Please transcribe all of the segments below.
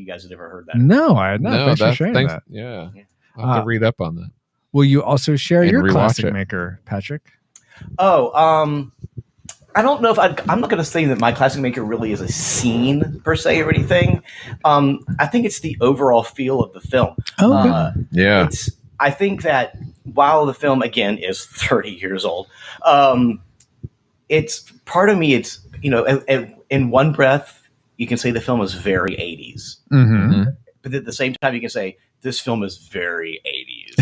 you guys have ever heard that. No, I had not. Thanks for sharing that. Yeah. I'll have to read up on that. Will you also share And your rewatch classic it. maker, Patrick? I don't know if I'm not going to say that my classic maker really is a scene per se or anything. I think it's the overall feel of the film. Yeah. I think that while the film again is 30 years old, it's part of me. It's in one breath you can say the film is very 80s, but at the same time you can say this film is very 80s,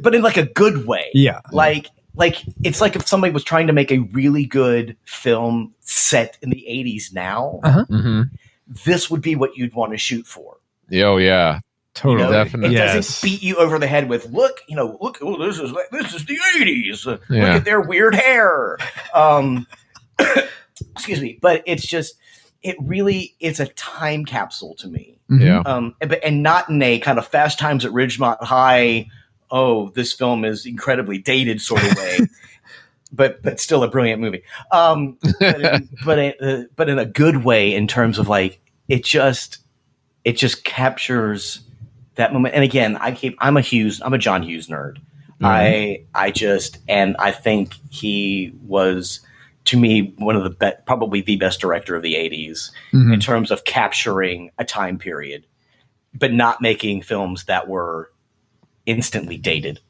but in like a good way. Yeah, like it's like if somebody was trying to make a really good film set in the 80s now, this would be what you'd want to shoot for. Oh yeah, totally, definitely. It doesn't beat you over the head with look. Oh, this is the 80s. Look at their weird hair. Excuse me, but it's a time capsule to me. Yeah. And not in a kind of Fast Times at Ridgemont High. Oh, this film is incredibly dated sort of way, but still a brilliant movie. But in a good way in terms of like it just captures that moment. And again, I'm a John Hughes nerd. I think he was, to me, one of the probably the best director of the 80s in terms of capturing a time period, but not making films that were instantly dated.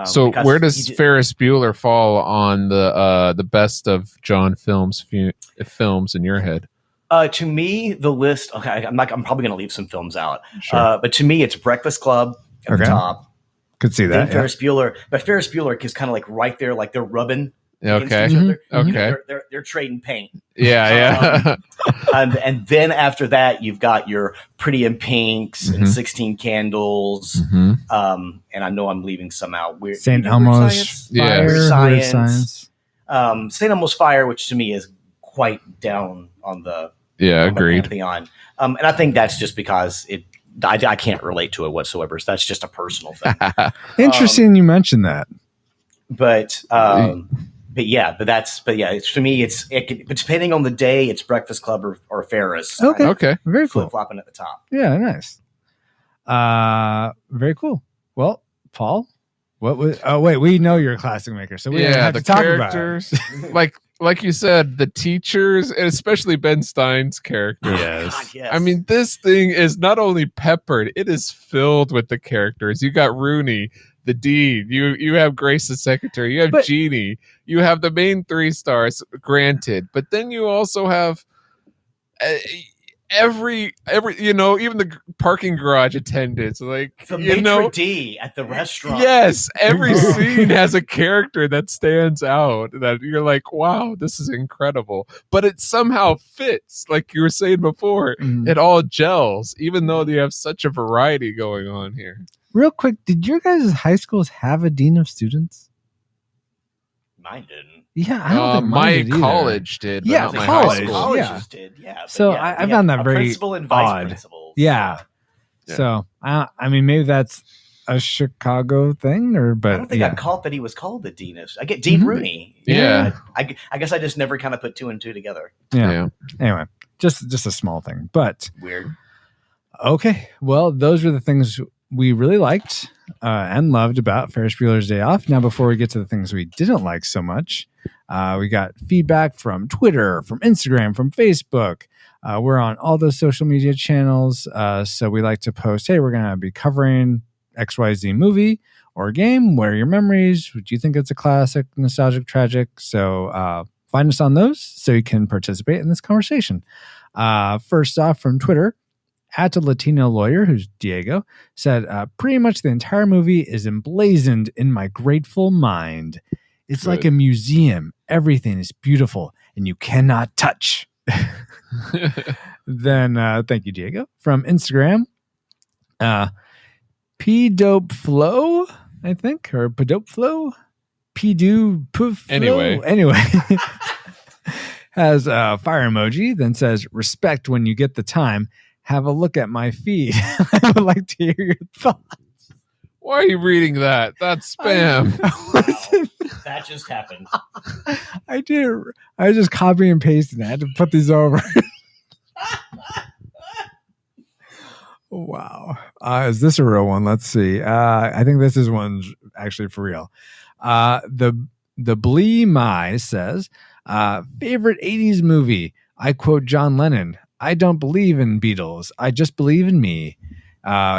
So where does Ferris Bueller fall on the best of John films in your head? To me, the list. Okay, I'm probably going to leave some films out. Sure. But to me, it's Breakfast Club at the top. Could see that. Ferris Bueller, but Ferris Bueller is kind of like right there, like they're rubbing against each other. Okay. They're trading paint. Yeah. And then after that, you've got your Pretty in Pinks and 16 Candles. And I know I'm leaving some out. St. Elmo's Fire. Weird Science. St. Elmo's Fire, which to me is quite down on the agreed. Pantheon. And I think that's just because I can't relate to it whatsoever. So that's just a personal thing. Interesting you mentioned that. But it's for me. But depending on the day, it's Breakfast Club or Ferris. Okay, very cool. Flip flopping at the top. Yeah, nice. Very cool. Well, Paul, what was? Oh wait, we know you're a classic maker, so we have to talk characters, about it. like you said, the teachers, and especially Ben Stein's character. Yes. God, yes. I mean, this thing is not only peppered; it is filled with the characters. You got Rooney, the dean. You have Grace, the secretary. You have Jeannie. You have the main 3 stars, granted, but then you also have every even the parking garage attendants, like the maitre d' at the restaurant. Yes, every scene has a character that stands out that you're like, wow, this is incredible. But it somehow fits, like you were saying before. It all gels, even though they have such a variety going on here. Real quick, did your guys' high schools have a dean of students? Mine didn't. Yeah, I don't think my did college did. But yeah, not my college. high school. Colleges did. Yeah. So I found that very principal and vice odd. principals. Yeah. So I mean, maybe that's a Chicago thing, but I don't think I caught that he was called the dean of. I get Dean Rooney. Yeah. I guess I just never kind of put 2 and 2 together. Yeah. Anyway, just a small thing, but weird. Okay. Well, those were the things we really liked and loved about Ferris Bueller's Day Off. Now, before we get to the things we didn't like so much, we got feedback from Twitter, from Instagram, from Facebook. We're on all those social media channels. So we like to post, hey, we're going to be covering XYZ movie or game. What are your memories? Do you think it's a classic, nostalgic, tragic? So find us on those so you can participate in this conversation. First off, from Twitter, at a Latino lawyer, who's Diego, said, pretty much the entire movie is emblazoned in my grateful mind. It's like a museum. Everything is beautiful and you cannot touch. Then, thank you, Diego. From Instagram, P-Dope Flow, I think, or P-Dope Flow? P-Do Poof Flow? Anyway. Has a fire emoji, then says, respect when you get the time. Have a look at my feed. I would like to hear your thoughts. Why are you reading that? That's spam. That just happened. I did. I was just copying and pasting. I had to put these over. Wow. Is this a real one? Let's see. I think this is one's actually for real. The Blee Mai says, favorite 80s movie. I quote John Lennon. I don't believe in Beatles. I just believe in me.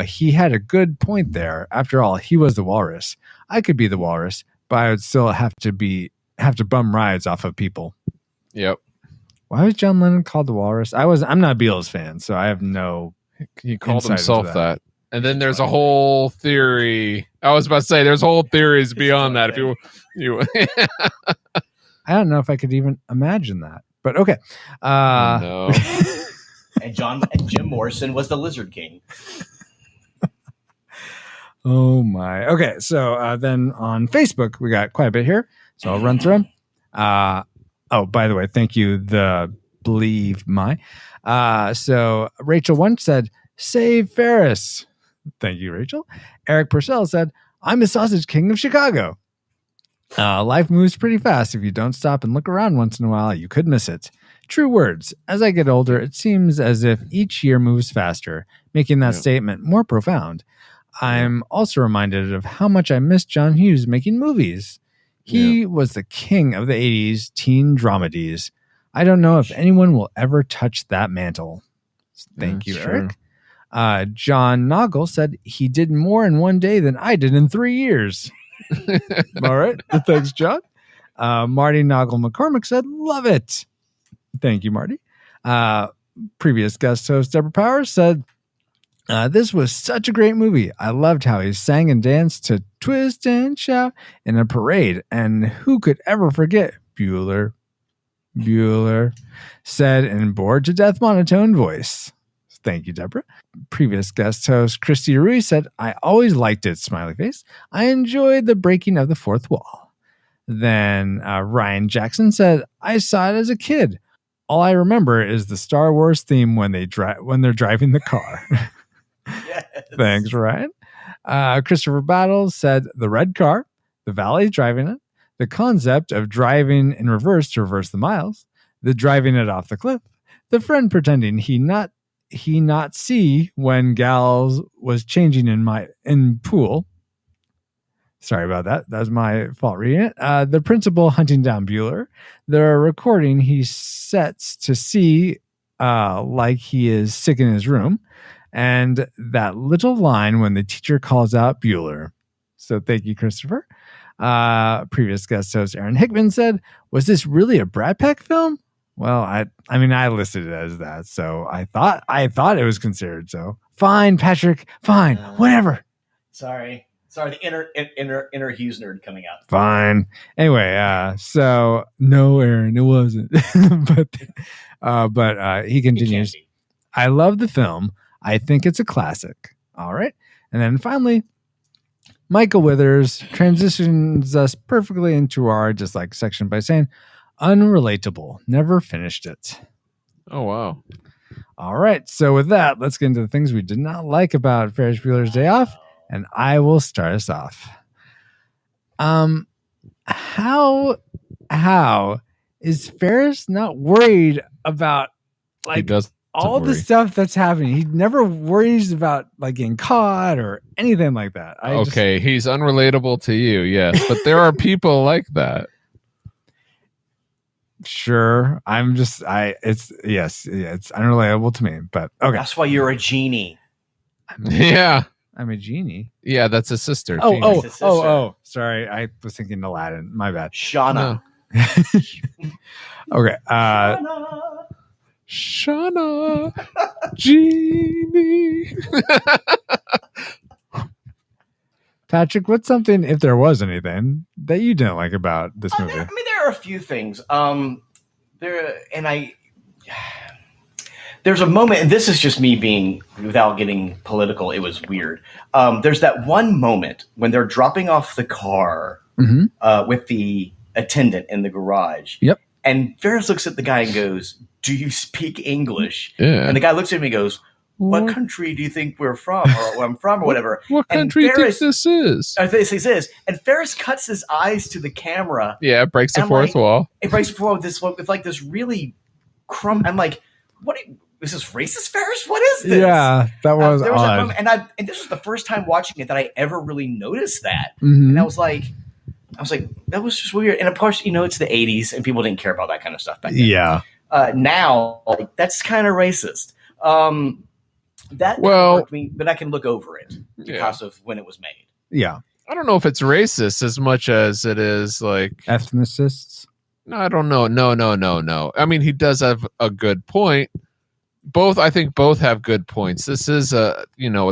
He had a good point there. After all, he was the walrus. I could be the walrus, but I would still have to bum rides off of people. Yep. Why was John Lennon called the walrus? I'm not a Beatles fan, so I have no. He called insight himself into that. And then there's a whole theory. I was about to say there's whole theories beyond that. If you I don't know if I could even imagine that, but okay. no. And Jim Morrison was the Lizard King. Oh my. Okay, so then on Facebook we got quite a bit here, so I'll run through them. Oh, by the way, thank you. The Believe My. So Rachel once said, "Save Ferris." Thank you, Rachel. Eric Purcell said, "I'm a sausage king of Chicago." Life moves pretty fast. If you don't stop and look around once in a while, you could miss it. True words. As I get older, it seems as if each year moves faster, making that statement more profound. I'm also reminded of how much I miss John Hughes making movies. He was the king of the 80s teen dramedies. I don't know if anyone will ever touch that mantle. Thank you, Eric. John Noggle said he did more in one day than I did in 3 years. All right. Thanks, John. Marty Noggle McCormick said, love it. Thank you, Marty. Previous guest host Deborah Powers said, this was such a great movie. I loved how he sang and danced to Twist and Shout in a parade. And who could ever forget Bueller said in bored to death monotone voice. Thank you, Deborah. Previous guest host Christy Ruiz said, I always liked it, smiley face. I enjoyed the breaking of the fourth wall. Then Ryan Jackson said, I saw it as a kid. All I remember is the Star Wars theme when they're driving the car. Yes. Thanks, Ryan. Christopher Battles said, the red car, the valet driving it, the concept of driving in reverse to reverse the miles, the driving it off the cliff, the friend pretending he not see when gals was changing in pool. Sorry about that. That was my fault reading it. The principal hunting down Bueller, the recording he sets to see like he is sick in his room, and that little line when the teacher calls out Bueller. So thank you, Christopher. Previous guest host Aaron Hickman said, was this really a Brad Pitt film? Well, I mean, I listed it as that, so I thought it was considered so. Fine, Patrick. Fine, whatever. Sorry, the inner Hughes nerd coming out. Fine. Anyway, so no, Aaron, it wasn't. but he continues. I love the film. I think it's a classic. All right, and then finally, Michael Withers transitions us perfectly into our dislike section by saying, unrelatable. Never finished it. Oh, wow. All right. So with that, let's get into the things we did not like about Ferris Bueller's Day Off. And I will start us off. How is Ferris not worried about all the stuff that's happening? He never worries about like getting caught or anything like that. He's unrelatable to you, yes, but there are people like that. Sure, it's unrelatable to me, but okay. That's why you're a genie. Yeah, I'm a genie. Yeah, that's a sister. Oh. Sorry, I was thinking Aladdin. My bad. Shauna. Okay. Shauna, genie. Patrick, what's something, if there was anything, that you didn't like about this movie? There are a few things. There's a moment, and this is just me being, without getting political, it was weird. There's that one moment when they're dropping off the car with the attendant in the garage. Yep. And Ferris looks at the guy and goes, do you speak English? Yeah. And the guy looks at me and goes, what country do you think we're from, or where I'm from, or whatever? What And country do you think Ferris- this is? This is, and Ferris cuts his eyes to the camera. Yeah, it breaks the And, fourth like, wall. It breaks before with like this really I'm like, what is this racist, Ferris? What is this? Yeah, that was there was that odd. moment, and this was the first time watching it that I ever really noticed that. Mhm. And I was like, that was just weird. And of course, it's the 80s and people didn't care about that kind of stuff back then. Yeah. Now, like, that's kind of racist. That worked me, but I can look over it because of when it was made. Yeah. I don't know if it's racist as much as it is like Ethnicists. No, I don't know. No. I mean, he does have a good point. I think both have good points. This is the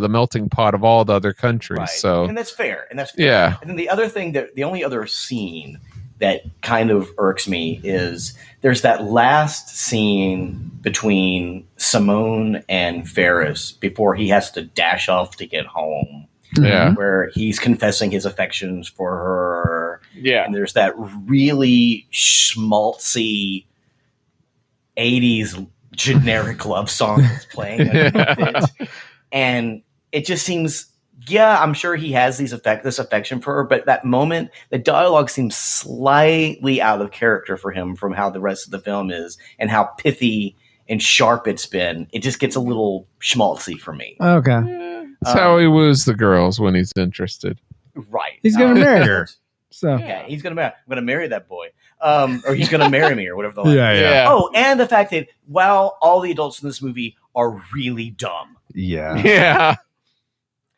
melting pot of all the other countries. Right. So, and that's fair. yeah. And then the other thing the only other scene that kind of irks me is there's that last scene between Simone and Ferris before he has to dash off to get home. Yeah. Where he's confessing his affections for her. Yeah. And there's that really schmaltzy 80s generic love song that's playing underneath it. And it just seems, I'm sure he has this affection for her, but that moment, the dialogue seems slightly out of character for him from how the rest of the film is and how pithy and sharp it's been. It just gets a little schmaltzy for me. Okay. That's how he woos the girls when he's interested. Right. He's going to marry her. So Yeah, I'm going to marry that boy. Or he's going to marry me or whatever the line is. yeah. Oh, and the fact that all the adults in this movie are really dumb. Yeah. Yeah.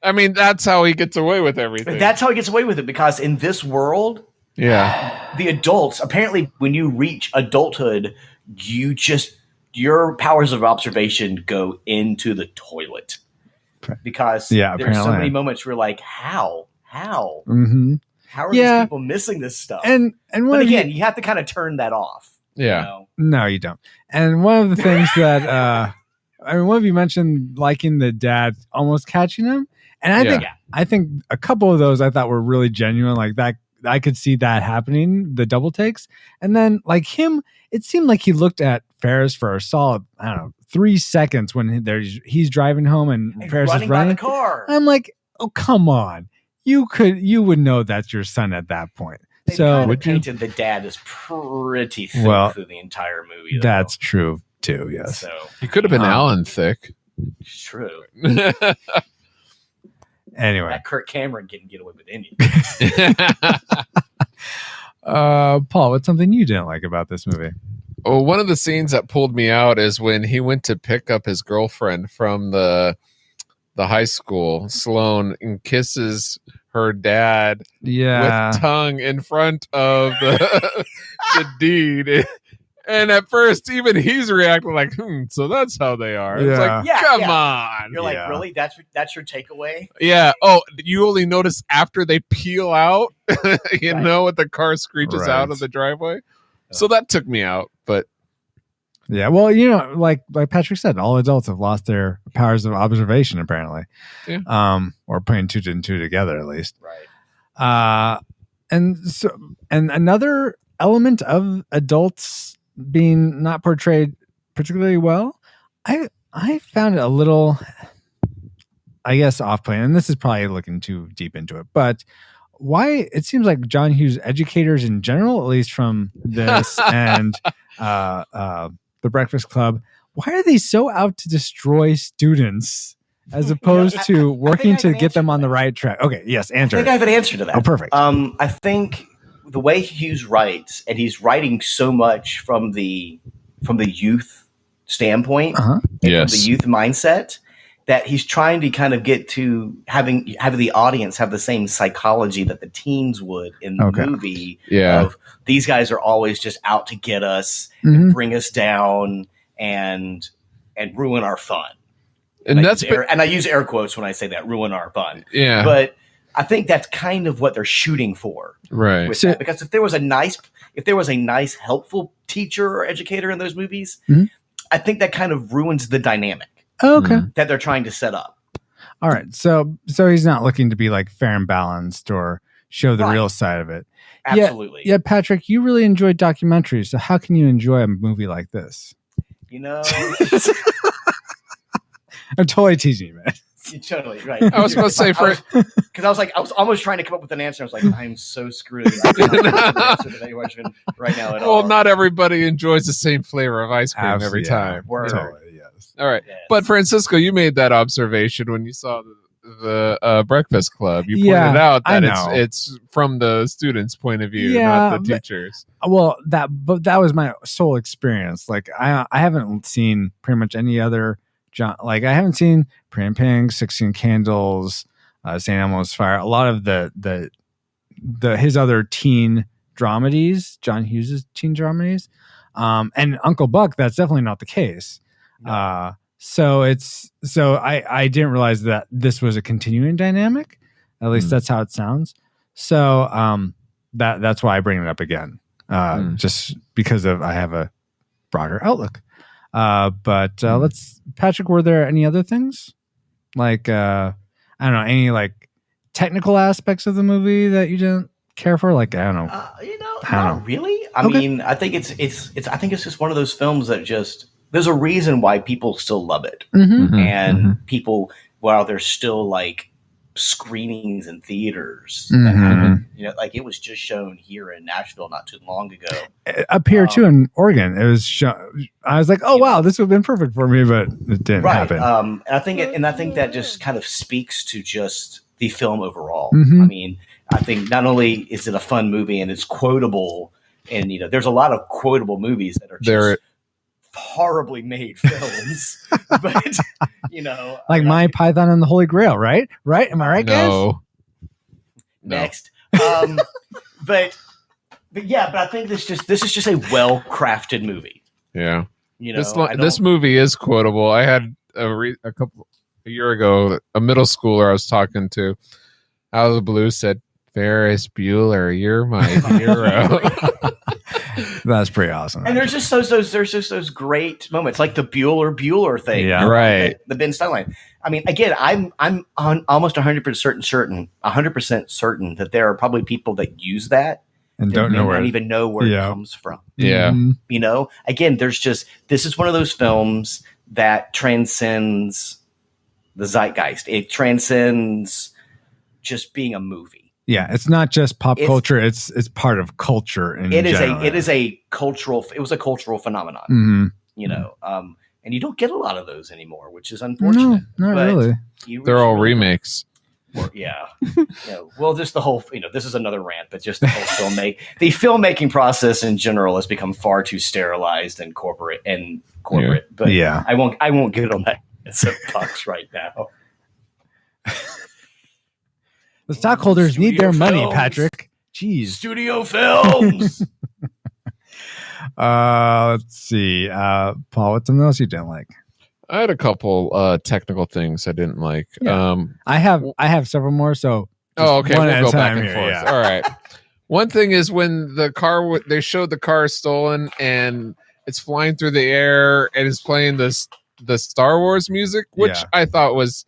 I mean, that's how he gets away with everything. That's how he gets away with it, because in this world, the adults, apparently when you reach adulthood, your powers of observation go into the toilet. Because there's so many moments where you're like, how? Mm-hmm. How are these people missing this stuff? But again, you have to kind of turn that off. Yeah. No, you don't. And one of the things that one of you mentioned liking the dad almost catching him, and I think a couple of those I thought were really genuine, like that. I could see that happening, the double takes, and then like him, it seemed like he looked at Ferris for a solid 3 seconds when he's driving home and Ferris is running by the car. I'm like, oh come on, you would know that's your son at that point. They kind of painted the dad as pretty thick through the entire movie. Though. That's true too. Yes. So he could have been Alan Thicke. It's true. Anyway, that Kirk Cameron couldn't get away with anything. Paul, what's something you didn't like about this movie? Oh, one of the scenes that pulled me out is when he went to pick up his girlfriend from the high school, Sloane, and kisses her dad with tongue in front of the deed. And at first, even he's reacting like, so that's how they are. It's like, come on. You're like, really? That's your takeaway? Yeah. Oh, you only notice after they peel out, when the car screeches out of the driveway. So that took me out. But yeah, well, like Patrick said, all adults have lost their powers of observation, apparently. Yeah. Or putting two and two together, at least. Right. And another element of adults being not portrayed particularly well, I found it a little, I guess, off-putting, and this is probably looking too deep into it, but why it seems like John Hughes educators in general, at least from this and The Breakfast Club, why are they so out to destroy students as opposed to working to get them on the right track? Okay, yes, answer. I think I have an answer to that. Oh, perfect. I think the way Hughes writes, and he's writing so much from the youth standpoint, from the youth mindset, that he's trying to kind of get to having the audience have the same psychology that the teens would in the movie. Yeah. Of these guys are always just out to get us, and bring us down, and ruin our fun. And I use air quotes when I say that, ruin our fun. Yeah. But I think that's kind of what they're shooting for. Right. Because if there was a nice, helpful teacher or educator in those movies, I think that kind of ruins the dynamic that they're trying to set up. All right. So he's not looking to be like fair and balanced or show the real side of it. Absolutely. Yeah, Patrick, you really enjoyed documentaries. So how can you enjoy a movie like this? I'm totally teasing you, man. You're totally right. I was supposed to say because I was almost trying to come up with an answer. I was like, I'm so screwed. I cannot answer to that question right now at all. well, not everybody enjoys the same flavor of ice cream every Yeah. time. Word. Totally, yes. All right. Yes. But Francisco, you made that observation when you saw the Breakfast Club. You Yeah, pointed out I that know. it's from the students' point of view, Yeah, not the but- teachers. Well, that was my sole experience. Like I haven't seen pretty much any other John. Like I haven't seen Pretty in Pink, 16 Candles, St. Elmo's Fire. A lot of the his other teen dramedies, John Hughes's teen dramedies, and Uncle Buck. That's definitely not the case. No. So I didn't realize that this was a continuing dynamic. At least that's how it sounds. So that's why I bring it up again. Just because I have a broader outlook. But let's, Patrick, were there any other things? Like, I don't know, any like technical aspects of the movie that you didn't care for? Like, I don't know. Not really. I mean, I think it's I think it's just one of those films that just, there's a reason why people still love it. Mm-hmm. And people, while there's still like screenings in theaters, that Mhm. happen, like it was just shown here in Nashville not too long ago. Up here too in Oregon, it was. I was like, oh wow, this would have been perfect for me, but it didn't happen. And I think that just kind of speaks to just the film overall. Mhm. I mean, I think not only is it a fun movie and it's quotable, and there's a lot of quotable movies that are just horribly made films, but like My Python and the Holy Grail, right? Right? Am I right, guys? No. Next. But I think this is just a well-crafted movie. Yeah. I This movie is quotable. I had a year ago, a middle schooler I was talking to, out of the blue, said, "Ferris Bueller, you're my hero." That's pretty awesome. And there's just those great moments, like the Bueller thing, Yeah. Right. The Ben Stiller line. I mean, again, I'm on almost 100% certain that there are probably people that use that and don't know where. even know where Yeah. it comes from. Yeah. Mhm. Again, this is one of those films that transcends the zeitgeist. It transcends just being a movie. Yeah, it's not just pop culture; it's part of culture. It was a cultural phenomenon. Mhm. And you don't get a lot of those anymore, which is unfortunate. No, not But really. They're all remakes. Yeah. Well, just the whole, this is another rant, but just the whole the filmmaking process in general has become far too sterilized and corporate. Yeah. But Yeah. I won't get on that soapbox right now. The stockholders need their Studio money, films. Patrick. Jeez. Studio films. Let's see. Paul, what's something else you didn't like? I had a couple technical things I didn't like. Yeah. I have several more. So Oh, okay. one at We'll a go back time and here, forth. yeah. All right. One thing is when the car, they showed the car stolen and it's flying through the air and it's playing the Star Wars music, which Yeah. I thought was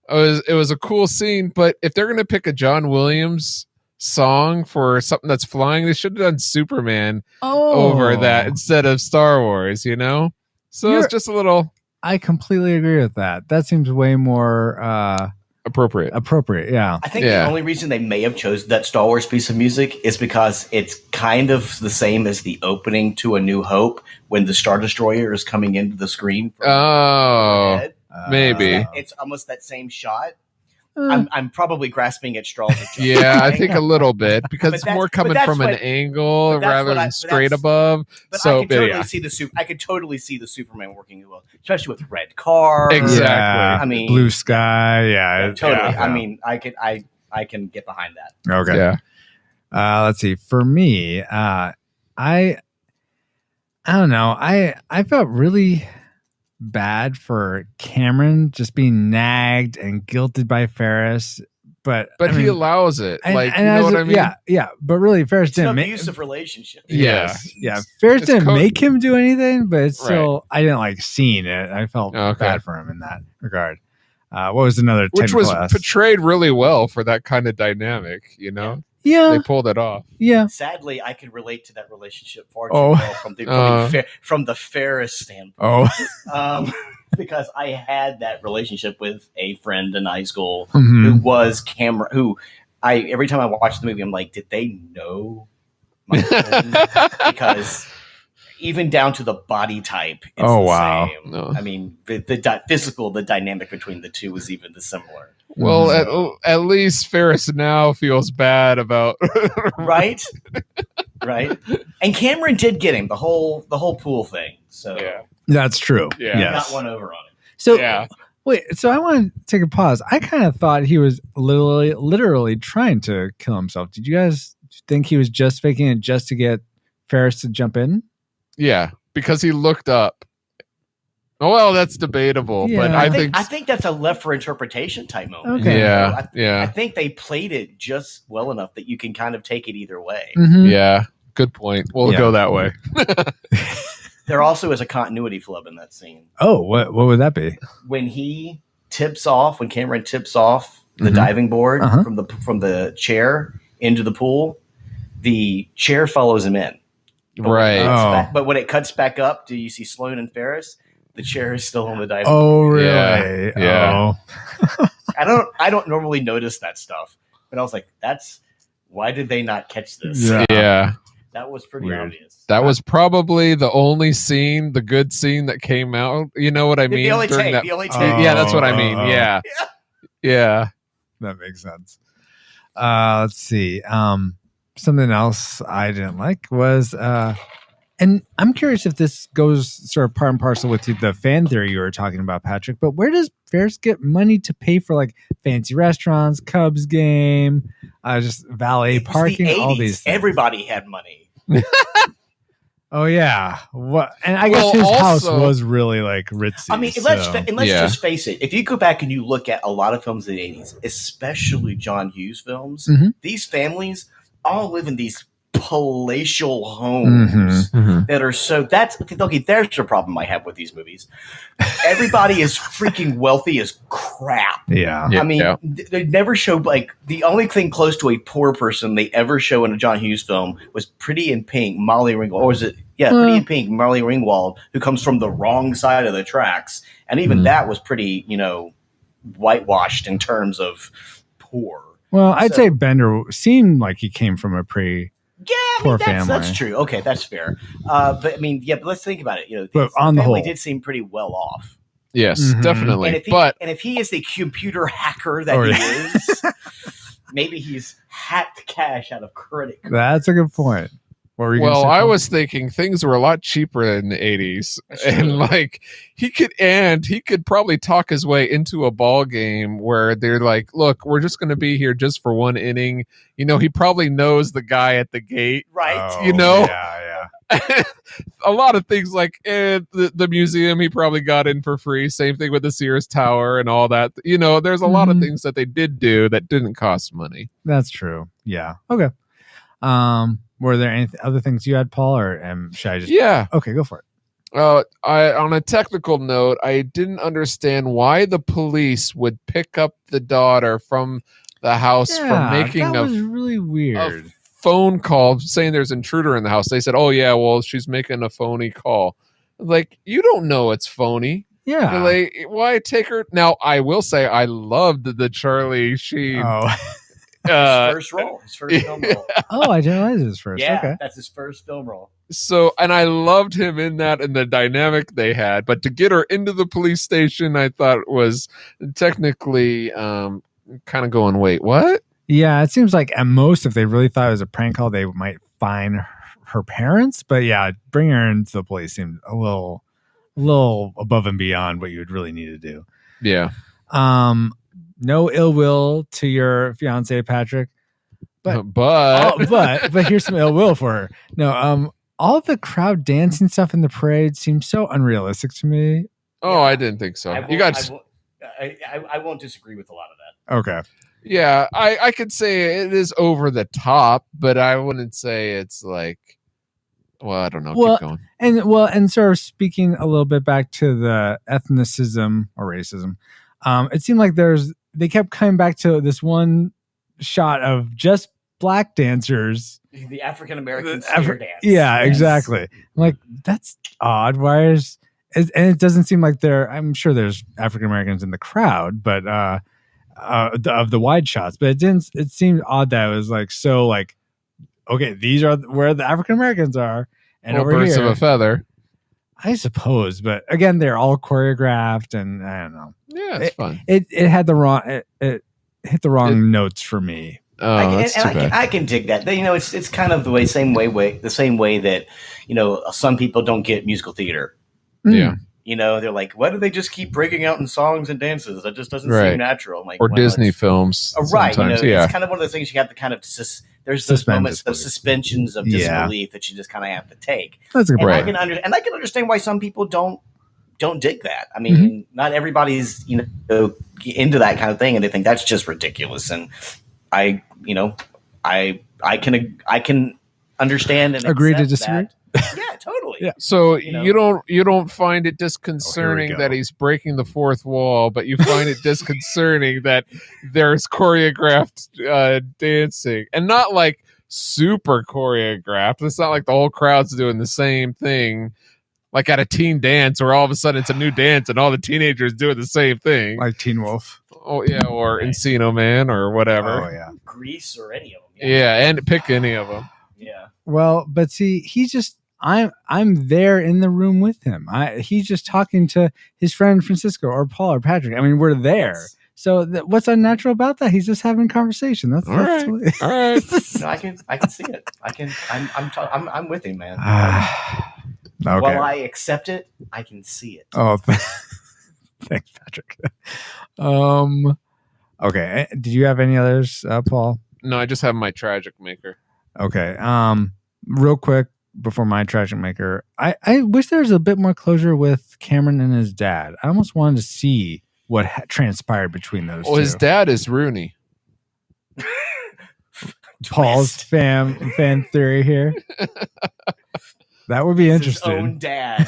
a cool scene. But if they're going to pick a John Williams song for something that's flying, they should have done Superman over that instead of Star Wars, So it's just a little I completely agree with that. That seems way more appropriate. Yeah. I think the only reason they may have chosen that Star Wars piece of music is because it's kind of the same as the opening to A New Hope when the Star Destroyer is coming into the screen. Oh, maybe. It's almost that same shot. I'm probably grasping at straws. Yeah, I think a little bit because But it's that's- more coming but that's from an what- angle but that's rather what than but straight that's- above. But So, I could totally yeah. see I could totally see the Superman working well, especially with red car. Exactly. Yeah. I mean, Blue sky. Yeah. totally. Yeah. I mean, I can get behind that. Okay. Yeah. Let's see. For me, I don't know. I felt really bad for Cameron just being nagged and guilted by Ferris, but But I he mean, allows it. and- Like, and you know as what a- I mean? Yeah. But really, Ferris It's an didn't make. abusive relationship. Yes. Yeah. Ferris It's didn't make him do anything, but it's Right. still, I didn't like seeing it. I felt Okay. bad for him in that regard. What was another Which technical was aspect? portrayed really well for that kind of dynamic, Yeah. They pulled it off. Yeah. Sadly, I can relate to that relationship far too Oh. well from the Ferris standpoint. Oh. Um, because I had that relationship with a friend in high school Mhm. who was camera. Who I every time I watched the movie, I'm like, did they know my friend? Because even down to the body type, it's Oh, the wow. same. No. I mean, the physical, the dynamic between the two was even the similar. Well, So- at least Ferris now feels bad about right, right. And Cameron did get him the whole pool thing. So Yeah. That's true. Yeah. he Yes. got one over on him. So Yeah. wait, so I want to take a pause. I kind of thought he was literally trying to kill himself. Did you guys think he was just faking it just to get Ferris to jump in? Yeah, because he looked up. Oh, well, that's debatable, but Yeah. I I think think that's a left for interpretation type moment. Okay. yeah, I yeah, think they played it just well enough that you can kind of take it either way. Mhm. yeah. Good point. We'll Yeah. go that way. There also is a continuity flub in that scene. Oh, what would that be? When he tips off, when Cameron tips off the Mhm. diving board Uh-huh. from the chair into the pool, the chair follows him in. But when it Right. cuts Oh. back- but when it cuts back up, do you see Sloane and Ferris? The chair is still on the diving. Oh, board. really? Yeah. Oh. I don't normally notice that stuff, but I was like, why did they not catch this? Yeah. Yeah, That was pretty Weird. obvious. that was probably the only scene, the good scene that came out. You know what I mean? the only During take. that- The only Oh. take. yeah, that's what I mean. Oh. Yeah, yeah. That makes sense. Let's see. Something else I didn't like was, and I'm curious if this goes sort of part and parcel with the fan theory you were talking about, Patrick. But where does Ferris get money to pay for like fancy restaurants, Cubs game, just valet It's the parking, all 80s. these things? Everybody had money. Oh yeah, what? And I Well, guess his house also- was really like ritzy. I mean, so- let's Yeah. just face it. If you go back and you look at a lot of films in the 80s, especially John Hughes films, Mhm. these families all live in these palatial homes Mhm. that are so that's okay. There's the problem I have with these movies. Everybody is freaking wealthy as crap. Yeah. Yeah, I mean, yeah. they never show like the only thing close to a poor person they ever show in a John Hughes film was Pretty in Pink, Molly Ringwald, or is it? Yeah, Pretty in Pink, Molly Ringwald, who comes from the wrong side of the tracks, and even Mhm. that was pretty, whitewashed in terms of poor. Well, I'd So- say Bender seemed like he came from a pretty. Yeah, I Poor mean, that's family. true. Okay, that's fair. But I mean, yeah, but let's think about it. But on the family whole- did seem pretty well off. Yes, Mhm. definitely. And if he is the computer hacker that Or- he is, maybe he's hacked cash out of credit cards. That's a good point. What were you gonna Well, say, I Paul? was thinking things were a lot cheaper in the 80s. That's true. And like he could probably talk his way into a ball game where they're like, look, we're just going to be here just for one inning. He probably knows the guy at the gate. Right. Oh, you know? Yeah. A lot of things like the museum he probably got in for free. Same thing with the Sears Tower and all that. There's a lot of Mhm. things that they did do that didn't cost money. That's true. Yeah. Okay. Were there any other things you had, Paul, or should I just? Yeah. Okay, go for it. On a technical note, I didn't understand why the police would pick up the daughter from the house for making that a was really weird. phone call saying there's an intruder in the house. They said, "Oh yeah, well she's making a phony call." Like, you don't know it's phony. Yeah. Like, why take her? Now, I will say I loved the Charlie Sheen. Oh. His first role, his first film role. Oh, I didn't realize it was first. Yeah, Okay. that's his first film role. So, and I loved him in that and the dynamic they had. But to get her into the police station, I thought was technically kind of going, wait, what? Yeah, it seems like at most, if they really thought it was a prank call, they might fine her parents. But yeah, bringing her into the police seemed a little above and beyond what you would really need to do. Yeah. No ill will to your fiance, Patrick. But but here's some ill will for her. No, all the crowd dancing stuff in the parade seems so unrealistic to me. Oh, I didn't think so. I won't disagree with a lot of that. Okay. Yeah, I could say it is over the top, but I wouldn't say it's like, well, I don't know. Well, Keep going. And sort of speaking a little bit back to the ethnicism or racism, it seemed like they kept coming back to this one shot of just black dancers. The African American The spear dance. Yeah, Yes. exactly. I'm like, that's odd. Why is and it doesn't seem like I'm sure there's African Americans in the crowd, but of the wide shots, but it seemed odd that it was like, so like, okay, these are where the African Americans are, and over birds here, of a feather. I suppose, but again, they're all choreographed, and I don't know. Yeah, it's fun. It had the wrong it hit the wrong notes for me. Oh, that's too bad. I can dig that. You know, it's kind of the same way that, you know, some people don't get musical theater. Yeah. You know, they're like, why do they just keep breaking out in songs and dances? That just doesn't Right. seem natural. I'm like, Or well, Disney films. right. You know, Sometimes, yeah. it's kind of one of those things you have to kind of there's those Suspend moments, disbelief. those suspensions of Yeah. disbelief that you just kind of have to take. That's a good And Right. I can understand why some people don't dig that. I mean, not everybody's, you know, into that kind of thing, and they think that's just ridiculous. And I can understand and Agree to accept disagree? that. Yeah, totally. Yeah. So You know? you don't find it disconcerting go. that he's breaking the fourth wall, but you find it disconcerting that there's choreographed dancing, and not like super choreographed. It's not like the whole crowd's doing the same thing, like at a teen dance, where all of a sudden it's a new dance and all the teenagers doing the same thing. Like Teen Wolf. Oh yeah, or Right. Encino Man or whatever. Oh yeah. Grease or any of them. Yeah, and pick any of them. Yeah. Well, but see, I'm there in the room with him. He's just talking to his friend Francisco or Paul or Patrick. I mean, we're there. Yes. So what's unnatural about that? He's just having conversation. That's All right. No, I can see it. I'm with him, man. Okay. While I accept it, I can see it. Oh, thanks, Patrick. Okay. Did you have any others, Paul? No, I just have my tragic maker. Okay. Real quick before my tragic maker, I wish there was a bit more closure with Cameron and his dad. I almost wanted to see what transpired between those Well, two. his dad is Rooney. Paul's Twist. fan theory here. That would be His interesting. own dad.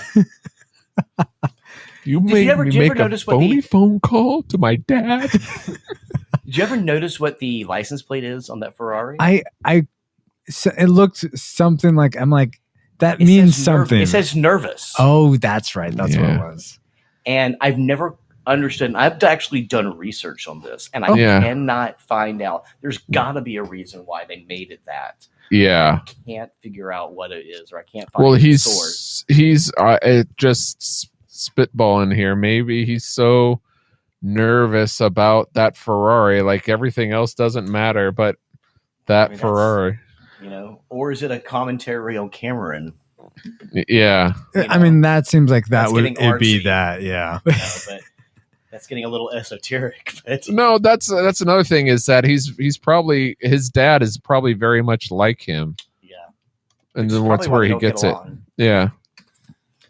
You Did made you ever- me did you ever make a notice what the- phony phone call to my dad. Did you ever notice what the license plate is on that Ferrari? It looked something like, I'm like, that It means says something. It says nervous. Oh, that's right. That's what it Yeah. was. And I've never understood. I've actually done research on this, and I Yeah. cannot find out. There's got to be a reason why they made it that. Yeah. I can't figure out what it is, or I can't find Well, the source. he's just spitballing here. Maybe he's so nervous about that Ferrari, like everything else doesn't matter, but that I mean, that's- Ferrari. You know, or is it a commentary on Cameron? Yeah. You I know, mean, that seems like that that's would getting it'd be artsy. that. Yeah. You know, but that's getting a little esoteric. But No, that's another thing is that he's probably his dad is probably very much like him, yeah, and Which is then that's probably why where they he don't get gets it. along. Yeah.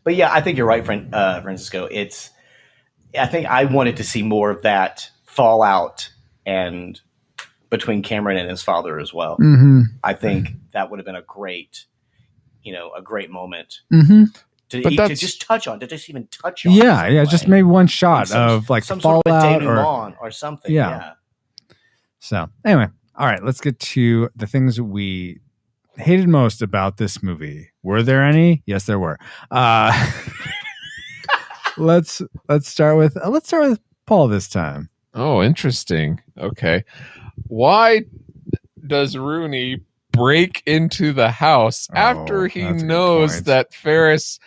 But yeah, I think you're right, Francisco. I think I wanted to see more of that fallout and between Cameron and his father as well. Mm-hmm. I think that would have been a great moment Mm-hmm. to But that's- just touch on, to just even touch on. Yeah. in Yeah. some Just way. maybe one shot Some- of like some sort of a fallout or denouement or something. Yeah. Yeah. so. Anyway, all right. Let's get to the things we hated most about this movie. Were there any? Yes, there were. Let's start with Paul this time. Oh, interesting. Okay. Why does Rooney break into the house after Oh, he that's a good knows point. that Ferris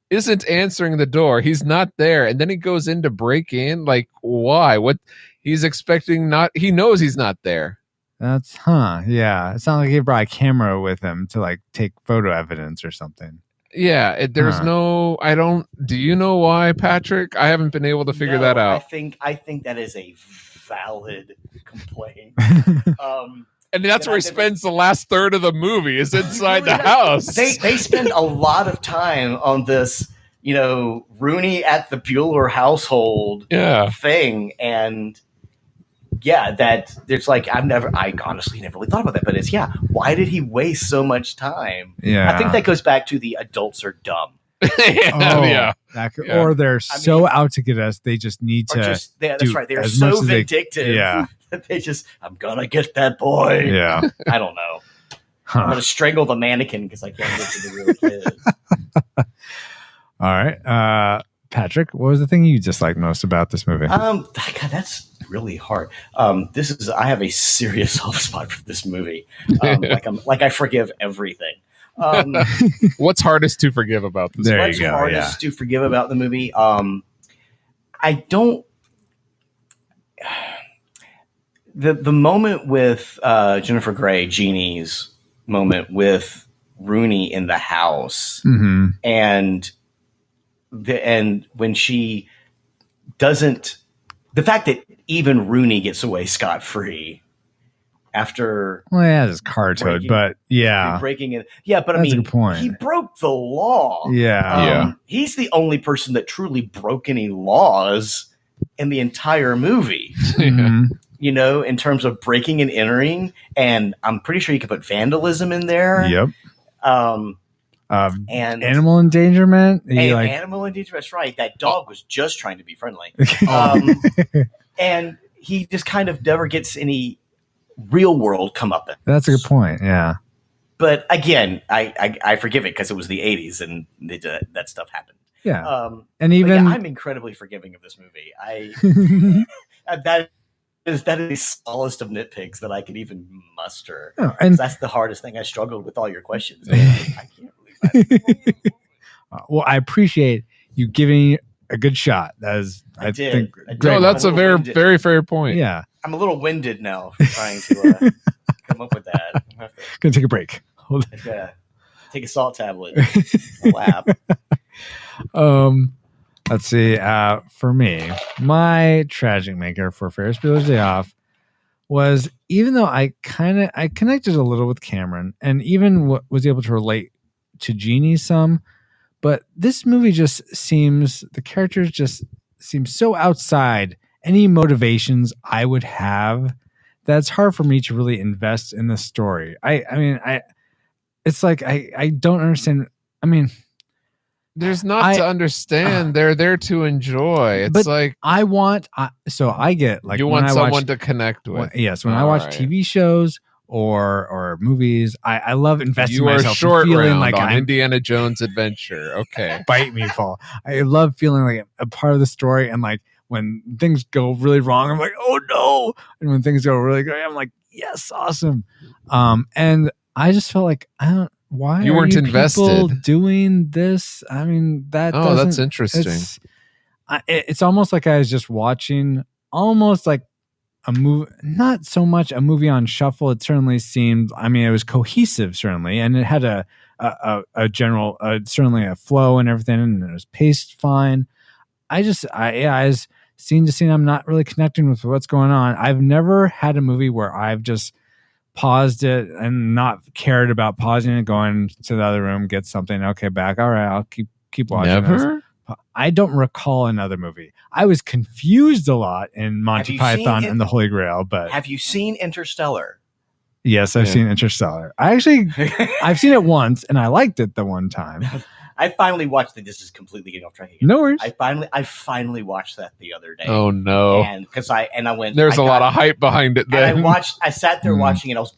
isn't answering the door? He's not there. And then he goes in to break in. Like, why? What he's expecting he knows he's not there. That's yeah. It's not like he brought a camera with him to like take photo evidence or something. Yeah, there's Huh. do you know why, Patrick? I haven't been able to figure No, that out. I think that is a valid complaint. And that's And where I he did- spends the last third of the movie is inside the Really? house. They spend a lot of time on this, you know, Rooney at the Bueller household yeah. thing, and yeah, that there's like I honestly never really thought about that, but it's why did he waste so much time? Yeah. I think that goes back to the adults are dumb, yeah. Yeah. Or they're I so mean- out to get us, they just need or to. just that's do right, they're as much so as they- vindictive. yeah. that they just I'm gonna get that boy. Yeah. I don't know. I'm Huh. gonna strangle the mannequin because I can't get to the real kid. All right. Patrick, what was the thing you disliked most about this movie? God, that's really hard. I have a serious soft spot for this movie. I forgive everything. What's hardest to forgive about this? There What's you go, hardest to forgive about the movie? I don't. The moment with Jennifer Grey, Jeannie's moment with Rooney in the house, Mm-hmm. and when she doesn't, the fact that even Rooney gets away scot-free after Well, yeah, it's car towed, but yeah. breaking it. Yeah, but I That's a mean, good point. he broke the law. Yeah. Yeah. He's the only person that truly broke any laws in the entire movie. Mhm. You know, in terms of breaking and entering, and I'm pretty sure you could put vandalism in there. Yep. And Animal endangerment. You and like, animal endangerment. That's right. That dog was just trying to be friendly. And he just kind of never gets any real world comeuppance. that's a good point. Yeah. But again, I forgive it because it was the 80s and that stuff happened. Yeah. And And even I'm incredibly forgiving of this movie. That is the smallest of nitpicks that I could even muster. Oh, and That's the hardest thing. I struggled with all your questions. I can't believe that. well, I appreciate you giving a good shot. That is, I did. think, I did. great. No, that's a I'm a very, little winded. very fair point. Yeah. I'm a little winded now for trying to come up with that. I'm gonna have Gonna take a break. Hold to take a salt tablet. Lab. Let's see. For me, my tragic maker for Ferris Bueller's Day Off was, even though I connected a little with Cameron and even was able to relate to Jeannie some, but this movie the characters just seem so outside any motivations I would have that it's hard for me to really invest in the story. It's like I don't understand. I mean, There's not to understand. They're there to enjoy. It's but like I get like you when want I someone watch, to connect with. yes, when I All watch right. TV shows or movies, I love investing You are myself short and feeling round like on I'm Indiana Jones adventure. Okay. bite me, Paul. I love feeling like a part of the story, and like when things go really wrong, I'm like, oh no, and when things go really great, I'm like, yes, awesome. And I just felt like why You are weren't people invested. doing this? I mean, Oh, that's doesn't- interesting. it's almost like I was just watching almost like a movie, not so much a movie on shuffle. It certainly seemed, I mean, it was cohesive, certainly, and it had a general, certainly a flow and everything, and it was paced fine. I was scene to scene, I'm not really connecting with what's going on. I've never had a movie where I've just paused it and not cared about pausing it, going to the other room, get something, okay, back. All right, I'll keep watching. Never? This. I don't recall another movie. I was confused a lot in Monty you Python seen and the Holy Grail, but Have you seen Interstellar? yes, I've Yeah. seen Interstellar. I've seen it once and I liked it the one time. I finally watched it. This is completely getting off track again. No worries. I finally watched that the other day. Oh no. And because I went. There's a a lot of hype behind it then. I sat there Mm. watching it. I was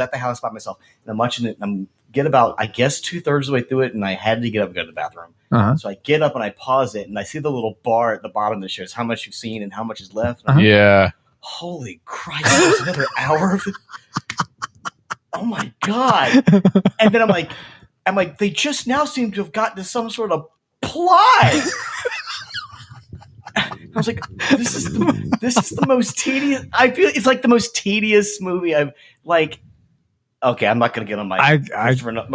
at the house by myself, and I'm watching it. And get about, I guess, 2/3 of the way through it, and I had to get up and go to the bathroom. Uh-huh. So I get up and I pause it, and I see the little bar at the bottom that shows how much you've seen and how much is left. Uh-huh. Yeah. Holy Christ! There's another hour of it. Oh my God! And then I'm like, they just now seem to have gotten to some sort of plot. I was like, this is the most tedious. I feel it's like the most tedious movie I've like. Okay, I'm not going to get on my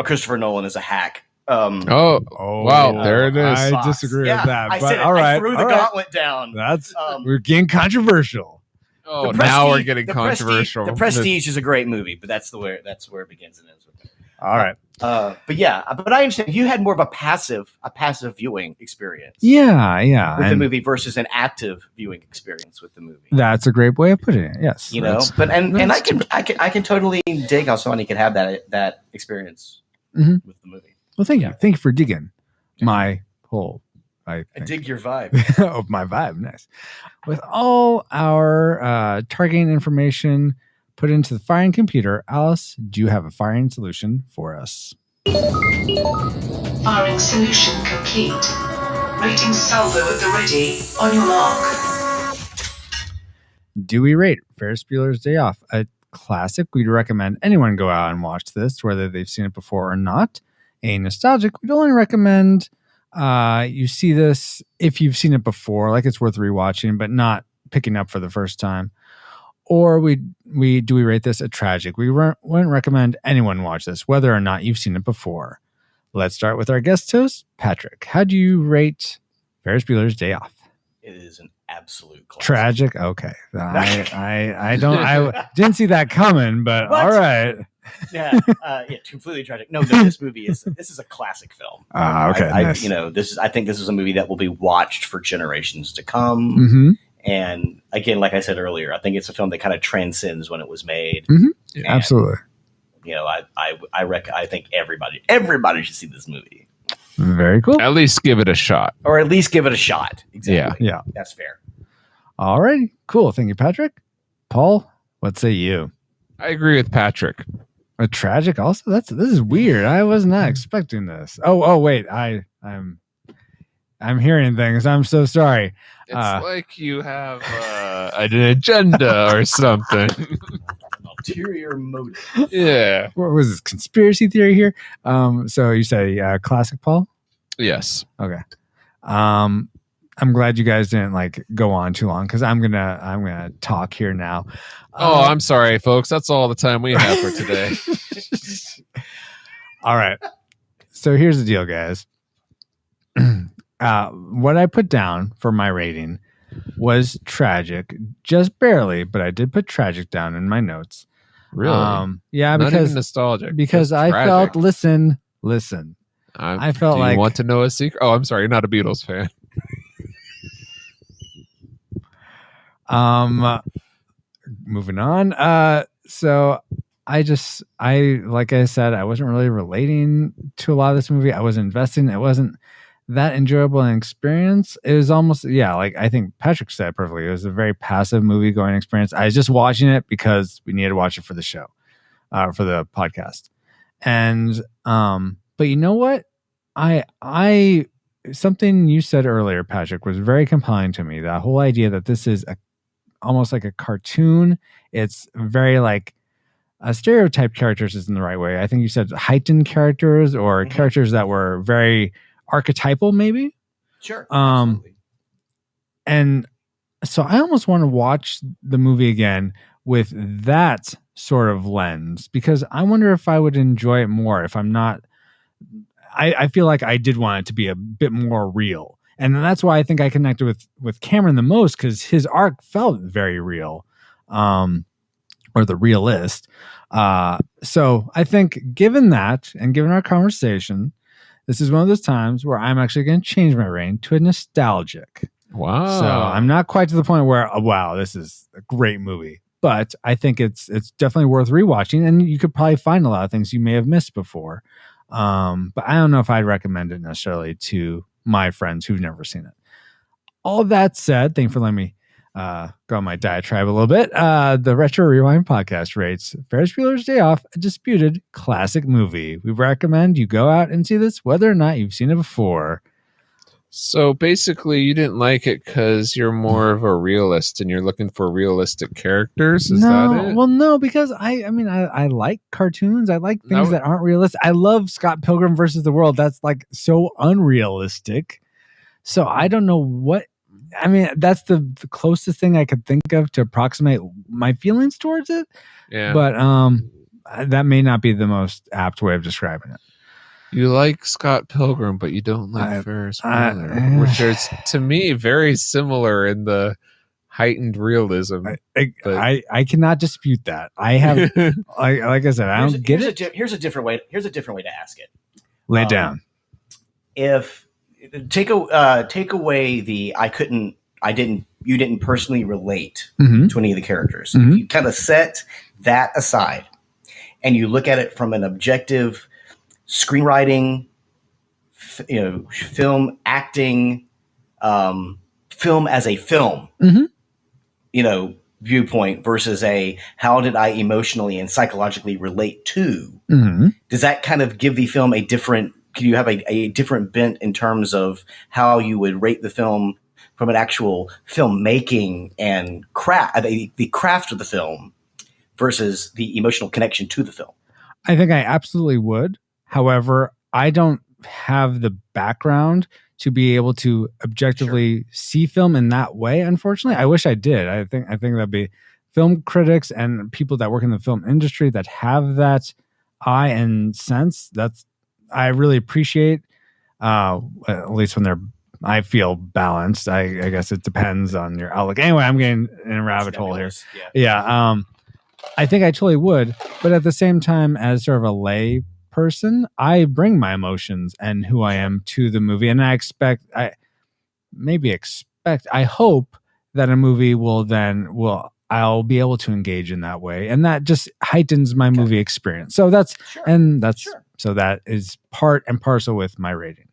Christopher Nolan is a hack. Oh, wow, there it is. I disagree with that. I but said it. all right, I threw the all right. gauntlet down. That's we're getting controversial. Oh, The now we're Prestige- getting the controversial. The Prestige is a great movie, but that's where it begins and ends with it. All right. But I understand you had more of a passive viewing experience. Yeah. With the And movie versus an active viewing experience with the movie. that's a great way of putting it. Yes. You know, but I can totally dig how somebody could have that experience Mhm. with the movie. Well, thank you. Thank you for digging my whole. I dig your vibe. of my vibe. Nice. With all our targeting information put into the firing computer, Alice, do you have a firing solution for us? Firing solution complete. Rating salvo at the ready. On your mark. Do we rate Ferris Bueller's Day Off a classic? We'd recommend anyone go out and watch this, whether they've seen it before or not. A nostalgic, we'd only recommend you see this if you've seen it before, like it's worth rewatching, but not picking up for the first time. Or we rate this a tragic? We wouldn't recommend anyone watch this, whether or not you've seen it before. Let's start with our guest host, Patrick. How do you rate Ferris Bueller's Day Off? It is an absolute classic. Tragic. Okay, I didn't see that coming, but What? all right. Yeah, completely tragic. No, this is a classic film. Okay, I nice. I think this is a movie that will be watched for generations to come. Mm-hmm. And again, like I said earlier, I think it's a film that kind of transcends when it was made. Mm-hmm. And, Absolutely. I think everybody should see this movie, Very cool. At least give it a shot. or at least give it a shot. Exactly. Yeah. That's fair. All right. Cool. Thank you, Patrick. Paul, what say you? I agree with Patrick. A tragic also? This is weird. I was not expecting this. Oh wait. I'm hearing things. I'm so sorry. It's like you have an agenda or something. An ulterior motive. Yeah. What was this conspiracy theory here? So you say classic, Paul? Yes. Okay. I'm glad you guys didn't go on too long because I'm gonna talk here now. I'm sorry, folks. That's all the time we have for today. All right. So here's the deal, guys. What I put down for my rating was tragic, just barely, but I did put tragic down in my notes. Really? Yeah, Not because even nostalgic. because just I tragic. felt listen. I felt do like you want to know a secret? Oh, I'm sorry. You're not a Beatles fan. Moving on. So like I said, I wasn't really relating to a lot of this movie. I was investing. It wasn't that enjoyable an experience. It was almost, I think Patrick said it perfectly. It was a very passive movie going experience. I was just watching it because we needed to watch it for the show, for the podcast. And, but you know what? Something you said earlier, Patrick, was very compelling to me. That whole idea that this is almost like a cartoon. It's very stereotype characters isn't the right way. I think you said heightened characters or characters that were very archetypal, maybe. Sure. Absolutely. And so I almost want to watch the movie again with that sort of lens because I wonder if I would enjoy it more if I'm not. I feel like I did want it to be a bit more real. And that's why I think I connected with Cameron the most because his arc felt very real, or the realist. So I think given that and given our conversation, this is one of those times where I'm actually going to change my rating to a nostalgic. Wow. So I'm not quite to the point where, wow, this is a great movie. But I think it's definitely worth rewatching. And you could probably find a lot of things you may have missed before. But I don't know if I'd recommend it necessarily to my friends who've never seen it. All that said, thank you for letting me go on my diatribe a little bit. The Retro Rewind podcast rates Ferris Bueller's Day Off a disputed classic movie. We recommend you go out and see this, whether or not you've seen it before. So basically, you didn't like it because you're more of a realist and you're looking for realistic characters. Is that it? Well, no, because I like cartoons. I like things that aren't realistic. I love Scott Pilgrim versus the World. That's so unrealistic. So I don't know what. I mean, that's the closest thing I could think of to approximate my feelings towards it. Yeah. But that may not be the most apt way of describing it. You like Scott Pilgrim, but you don't like Ferris Bueller, which is, to me, very similar in the heightened realism. I cannot dispute that. I have, like I said, I don't get it. Here's a different way to ask it. Lay it down. If take away the you didn't personally relate to any of the characters. Mm-hmm. If you kind of set that aside and you look at it from an objective screenwriting, film acting, film as a film, viewpoint versus a how did I emotionally and psychologically relate to? Mm-hmm. Does that kind of give the film a different can you have a different bent in terms of how you would rate the film from an actual filmmaking and the craft of the film versus the emotional connection to the film? I think I absolutely would. However, I don't have the background to be able to objectively see film in that way. Unfortunately, I wish I did. I think that'd be film critics and people that work in the film industry that have that eye and sense. I really appreciate, at least when they're, I feel balanced. I guess it depends on your outlook. Anyway, I'm getting in a rabbit hole here. Yeah. I think I totally would, but at the same time, as sort of a lay person, I bring my emotions and who I am to the movie, and I hope that a movie I'll be able to engage in that way, and that just heightens my movie experience. So so that is part and parcel with my rating.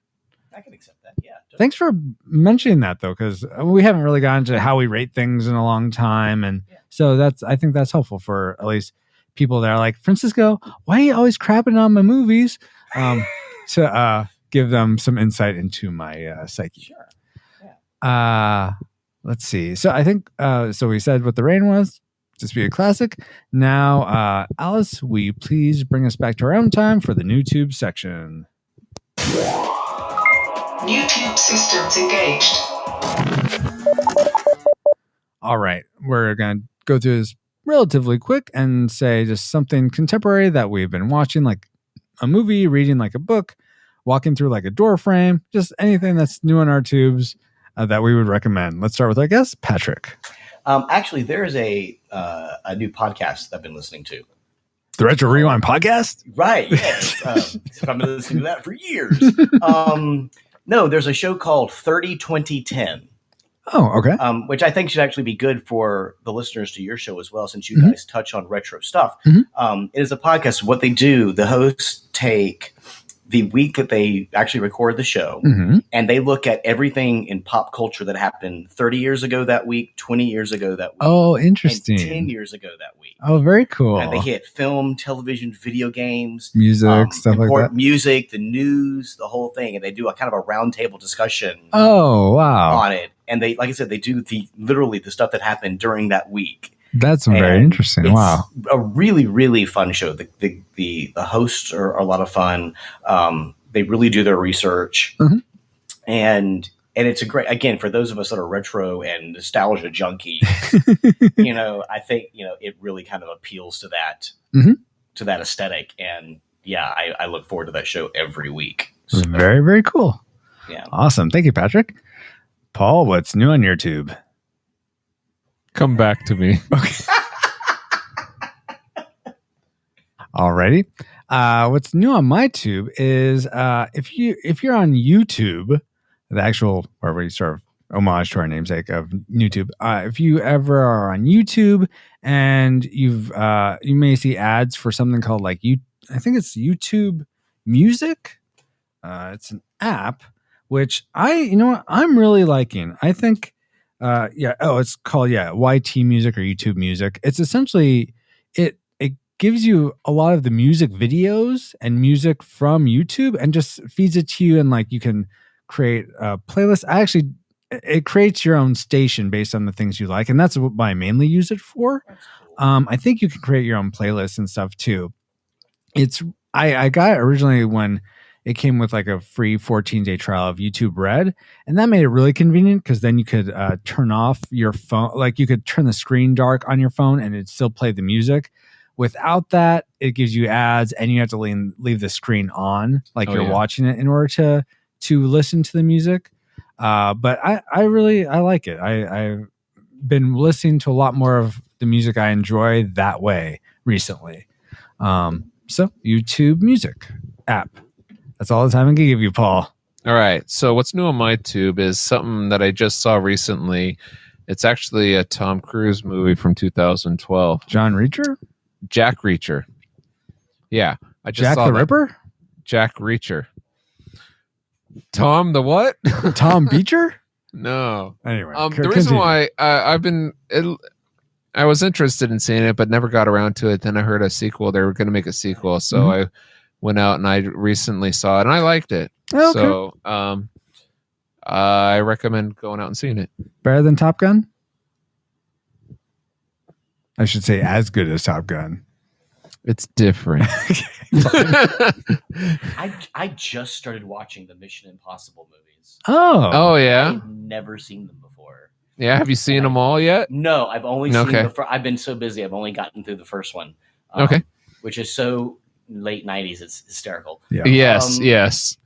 I can accept that. Yeah. Thanks for mentioning that, though, because we haven't really gotten to how we rate things in a long time, and so I think that's helpful for at least people that are like, Francisco, why are you always crapping on my movies? To give them some insight into my psyche. Sure. Yeah. Let's see. So I think so. We said what the rain was. Just be a classic. Now, Alice, will you please bring us back to our own time for the YouTube section? YouTube systems engaged. All right, we're gonna go through this relatively quick and say just something contemporary that we've been watching, like a movie, reading like a book, walking through like a door frame, just anything that's new on our tubes that we would recommend. Let's start with our guest, Patrick. Actually, there is a new podcast that I've been listening to. The Retro Rewind podcast? Right, yes. I've been listening to that for years. No, there's a show called 30-20-10. Oh, okay. Which I think should actually be good for the listeners to your show as well, since you guys touch on retro stuff. It is a podcast. What they do, the hosts take the week that they actually record the show, and they look at everything in pop culture that happened 30 years ago that week, 20 years ago that week. Oh, interesting. And 10 years ago that week. Oh, very cool. And they hit film, television, video games, music, stuff like that. Music, the news, the whole thing. And they do a kind of a roundtable discussion on it. And they, like I said, they do literally the stuff that happened during that week. That's very interesting. Wow. A really, really fun show. The hosts are a lot of fun. They really do their research. And it's a great, again, for those of us that are retro and nostalgia junkies, I think, it really kind of appeals to that aesthetic. And yeah, I look forward to that show every week. So, very, very cool. Yeah. Awesome. Thank you, Patrick. Paul, what's new on your tube? Come back to me. Okay. Alrighty. What's new on my tube is if you're on YouTube, the actual where we sort of homage to our namesake of YouTube. If you ever are on YouTube and you may see ads for something called I think it's YouTube Music. It's an app which I'm really liking. I think it's called YT Music or YouTube Music. It's essentially it gives you a lot of the music videos and music from YouTube and just feeds it to you, and you can create a playlist. It creates your own station based on the things you like, and that's what I mainly use it for. I think you can create your own playlists and stuff too. I got it originally when it came with a free 14-day trial of YouTube Red, and that made it really convenient because then you could turn off your phone, you could turn the screen dark on your phone and it'd still play the music. Without that, it gives you ads, and you have to leave the screen on, you're watching it in order to listen to the music. But I really like it. I've been listening to a lot more of the music I enjoy that way recently. So YouTube Music app. That's all the time I can give you, Paul. All right. So what's new on my tube is something that I just saw recently. It's actually a Tom Cruise movie from 2012. John Reacher? Jack Reacher. Yeah. I just Jack saw the that. Ripper? Jack Reacher. Tom the what? Tom Beecher? No. Anyway. The reason why I was interested in seeing it, but never got around to it. Then I heard a sequel. They were going to make a sequel. So I went out and I recently saw it and I liked it. Okay. So I recommend going out and seeing it. Better than Top Gun? I should say as good as Top Gun. It's different. I just started watching the Mission Impossible movies. Oh. Oh yeah, I've never seen them before. yeah. Have you seen them all yet? No, I've only seen Okay. I've been so busy. I've only gotten through the first one. Okay. Which is so late 90s. It's hysterical. Yeah. Yes, yes.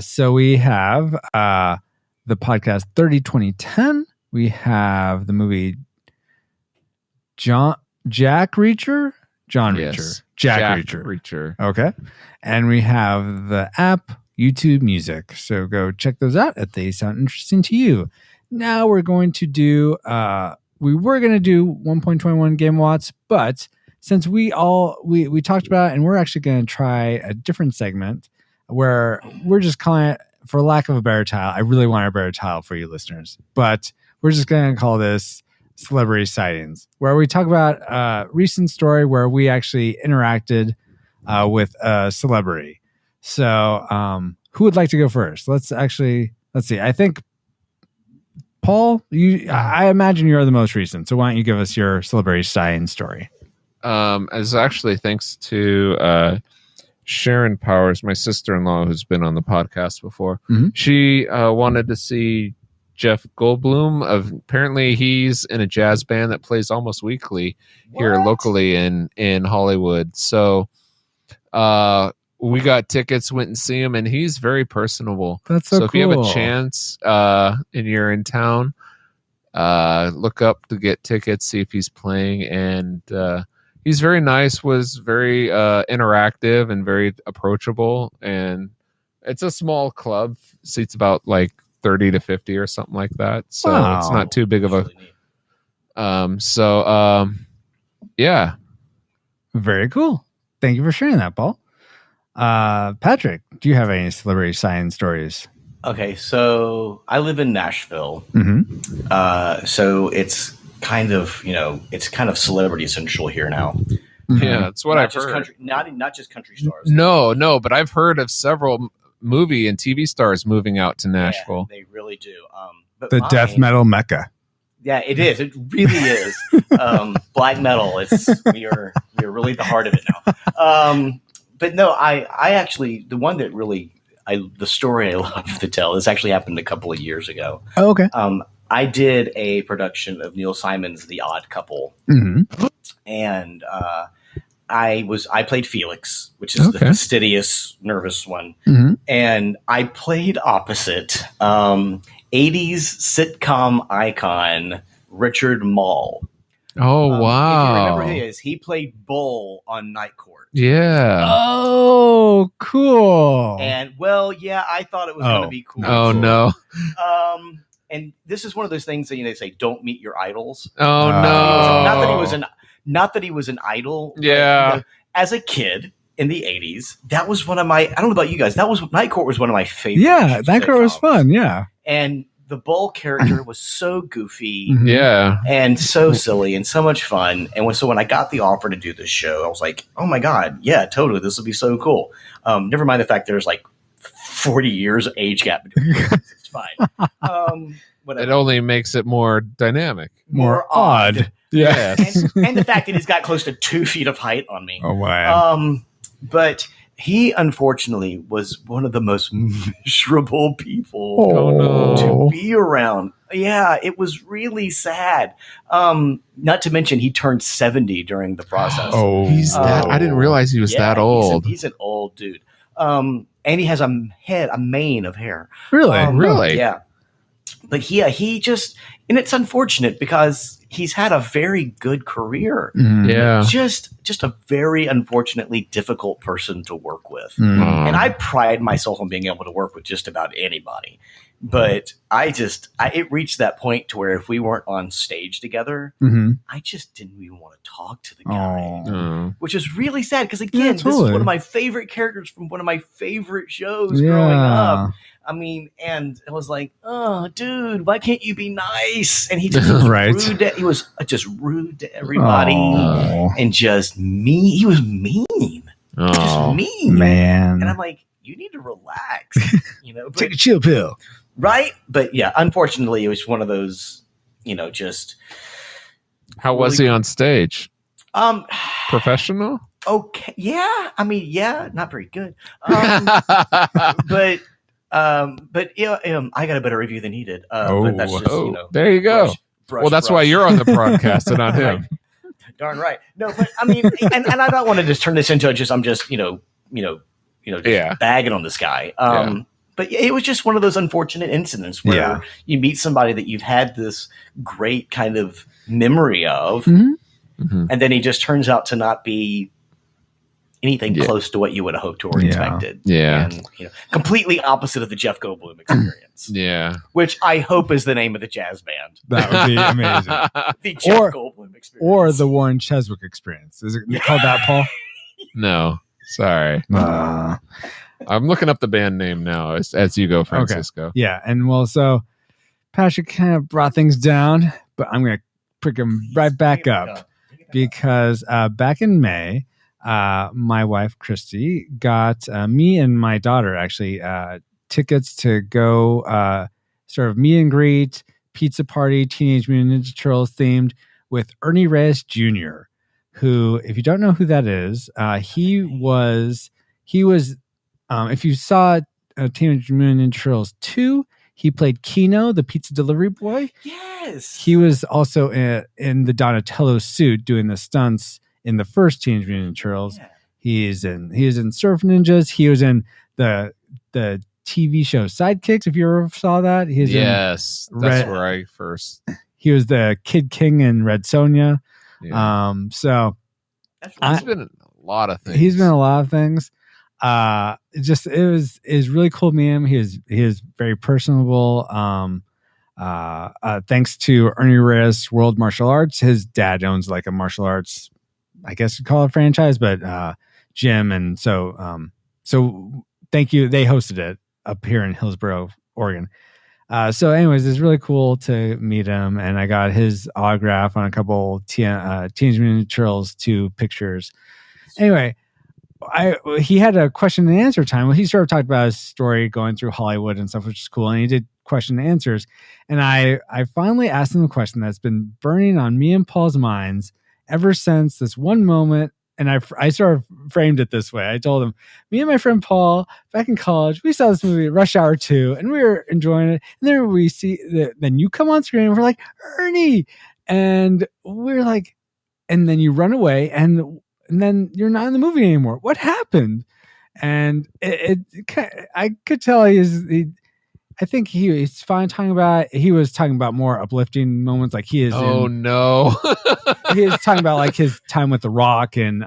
So we have the podcast 30-20-10. We have the movie Jack Reacher? John Yes. Reacher. Jack Reacher. Reacher. Okay. And we have the app YouTube Music. So go check those out if they sound interesting to you. Now we're going to do we were going to do 1.21 game watts, but since we talked about it, and we're actually going to try a different segment where we're just calling it, for lack of a better title, I really want a better title for you listeners, but we're just going to call this Celebrity Sightings, where we talk about a recent story where we actually interacted with a celebrity. So who would like to go first? Let's see. I think Paul, I imagine you're the most recent. So why don't you give us your celebrity sighting story? As actually thanks to Sharon Powers, my sister-in-law, who's been on the podcast before. Mhm. She wanted to see Jeff Goldblum. Apparently, he's in a jazz band that plays almost weekly here What? locally in Hollywood. So we got tickets, went and see him, and he's very personable. That's so So if you have cool. a chance and you're in town, look up to get tickets, see if he's playing, and he's very nice, was very interactive and very approachable, and it's a small club, seats about like 30 to 50 or something like that, so Wow. it's not too big of a That's really neat. yeah. Very cool. Thank you for sharing that, Paul. Patrick, do you have any celebrity sign stories? Okay, so I live in Nashville. Mm-hmm. So it's kind of, it's kind of celebrity central here now. Yeah, that's what not I've just heard. country, not just country stars. No, but I've heard of several movie and TV stars moving out to Nashville. Yeah, they really do. But The death mine- metal mecca. Yeah, it is. It really is. Black metal. You're really the heart of it now. But no, I actually, the one that really, the story I love to tell, this actually happened a couple of years ago. Oh, okay. I did a production of Neil Simon's The Odd Couple, Mm-hmm. and I played Felix, which is the Okay. fastidious, nervous one, Mm-hmm. and I played opposite 80s sitcom icon Richard Mall. Oh, If wow. you remember who he is, he played Bull on Night Court. Yeah. Oh, cool. And well, yeah, I thought it was going Oh, to be cool. Oh, no. And this is one of those things that they say, don't meet your idols. Oh, Uh, no. Not that he was an idol. but, Yeah. as a kid in the 80s, that was one of my, I don't know about you guys, Night Court was one of my favorite. Yeah, that girl was sitcoms. fun. Yeah. And the Bull character was so goofy Mhm. Yeah. and so silly and so much fun. And when I got the offer to do this show, I was like, oh my God, yeah, totally. This will be so cool. Never mind the fact there's like 40 years age gap between us. It's fine. Whatever. It only makes it more dynamic. More odd. Yeah. and the fact that he's got close to 2 feet of height on me. Oh, wow. But he unfortunately was one of the most miserable people Oh, no. to be around. Yeah, it was really sad. Not to mention he turned 70 during the process. Oh, He's that. I didn't realize he was Yeah, that old. He's an old dude. And he has a mane of hair. Really? Really? Yeah. But yeah, he just, and it's unfortunate because he's had a very good career. Mhm. Yeah. Just a very unfortunately difficult person to work with. Mhm. And I pride myself on being able to work with just about anybody. But it reached that point to where if we weren't on stage together, Mhm. I just didn't even want to talk to the guy. Oh. Oh. Which is really sad because, again, Yeah, this is totally. one of my favorite characters from one of my favorite shows growing up. I mean, and I was like, oh, dude, why can't you be nice? And he just was Right. rude. He was just rude to everybody Oh. and just mean. He was mean. just Oh, mean, Man. and I'm like, you need to relax, but, Take a chill pill. right? But yeah, unfortunately, it was one of those, just how was he on stage? um. Professional? Okay, yeah, I mean, yeah, not very good, but I got a better review than he did. But that's just there you go. Well, that's why you're on the broadcast and not him. Right. Darn right. No, but I mean, and I don't want to just turn this into I'm just just bagging on this guy. But it was just one of those unfortunate incidents where you meet somebody that you've had this great kind of memory of, and then he just turns out to not be anything close to what you would have hoped or expected. Yeah. And completely opposite of the Jeff Goldblum experience. Yeah. Which I hope is the name of the jazz band. That would be amazing. The Jeff Goldblum experience. Or the Warren Cheswick experience. Is it called that, Paul? No. Sorry. I'm looking up the band name now as you go, Francisco. Okay. Yeah. And well, so Patrick kind of brought things down, but I'm going to pick him right back up because back in May, my wife, Christy, got me and my daughter actually tickets to go sort of meet and greet, pizza party, Teenage Mutant Ninja Turtles themed with Ernie Reyes Jr., who, if you don't know who that is, he was if you saw Teenage Mutant Ninja Turtles 2, he played Kino, the pizza delivery boy. Yes. He was also in the Donatello suit doing the stunts in the first Teenage Mutant Ninja Turtles. Yeah. He is in Surf Ninjas. He was in the TV show Sidekicks, if you ever saw that. That's where I first. He was the Kid King in Red Sonja. Yeah. So he's been in a lot of things. He's been in a lot of things. It was really cool to meet him. He is very personable. Thanks to Ernie Reyes World Martial Arts. His dad owns like a martial arts, I guess you'd call it a franchise, but gym. And so thank you. They hosted it up here in Hillsboro, Oregon. So anyways, it's really cool to meet him, and I got his autograph on a couple Teenage Mutant Ninja Turtles 2 pictures. Anyway, he had a question and answer time. Well, he sort of talked about his story going through Hollywood and stuff, which is cool. And he did question and answers. And I finally asked him a question that's been burning on me and Paul's minds ever since this one moment. And I sort of framed it this way. I told him, me and my friend Paul, back in college, we saw this movie, Rush Hour 2, and we were enjoying it. And then we see then you come on screen and we're like, Ernie. And we're like, and then you run away and then you're not in the movie anymore. What happened? And I could tell I think he's fine talking about it. He was talking about more uplifting moments, like he is. Oh no, he is talking about like his time with The Rock and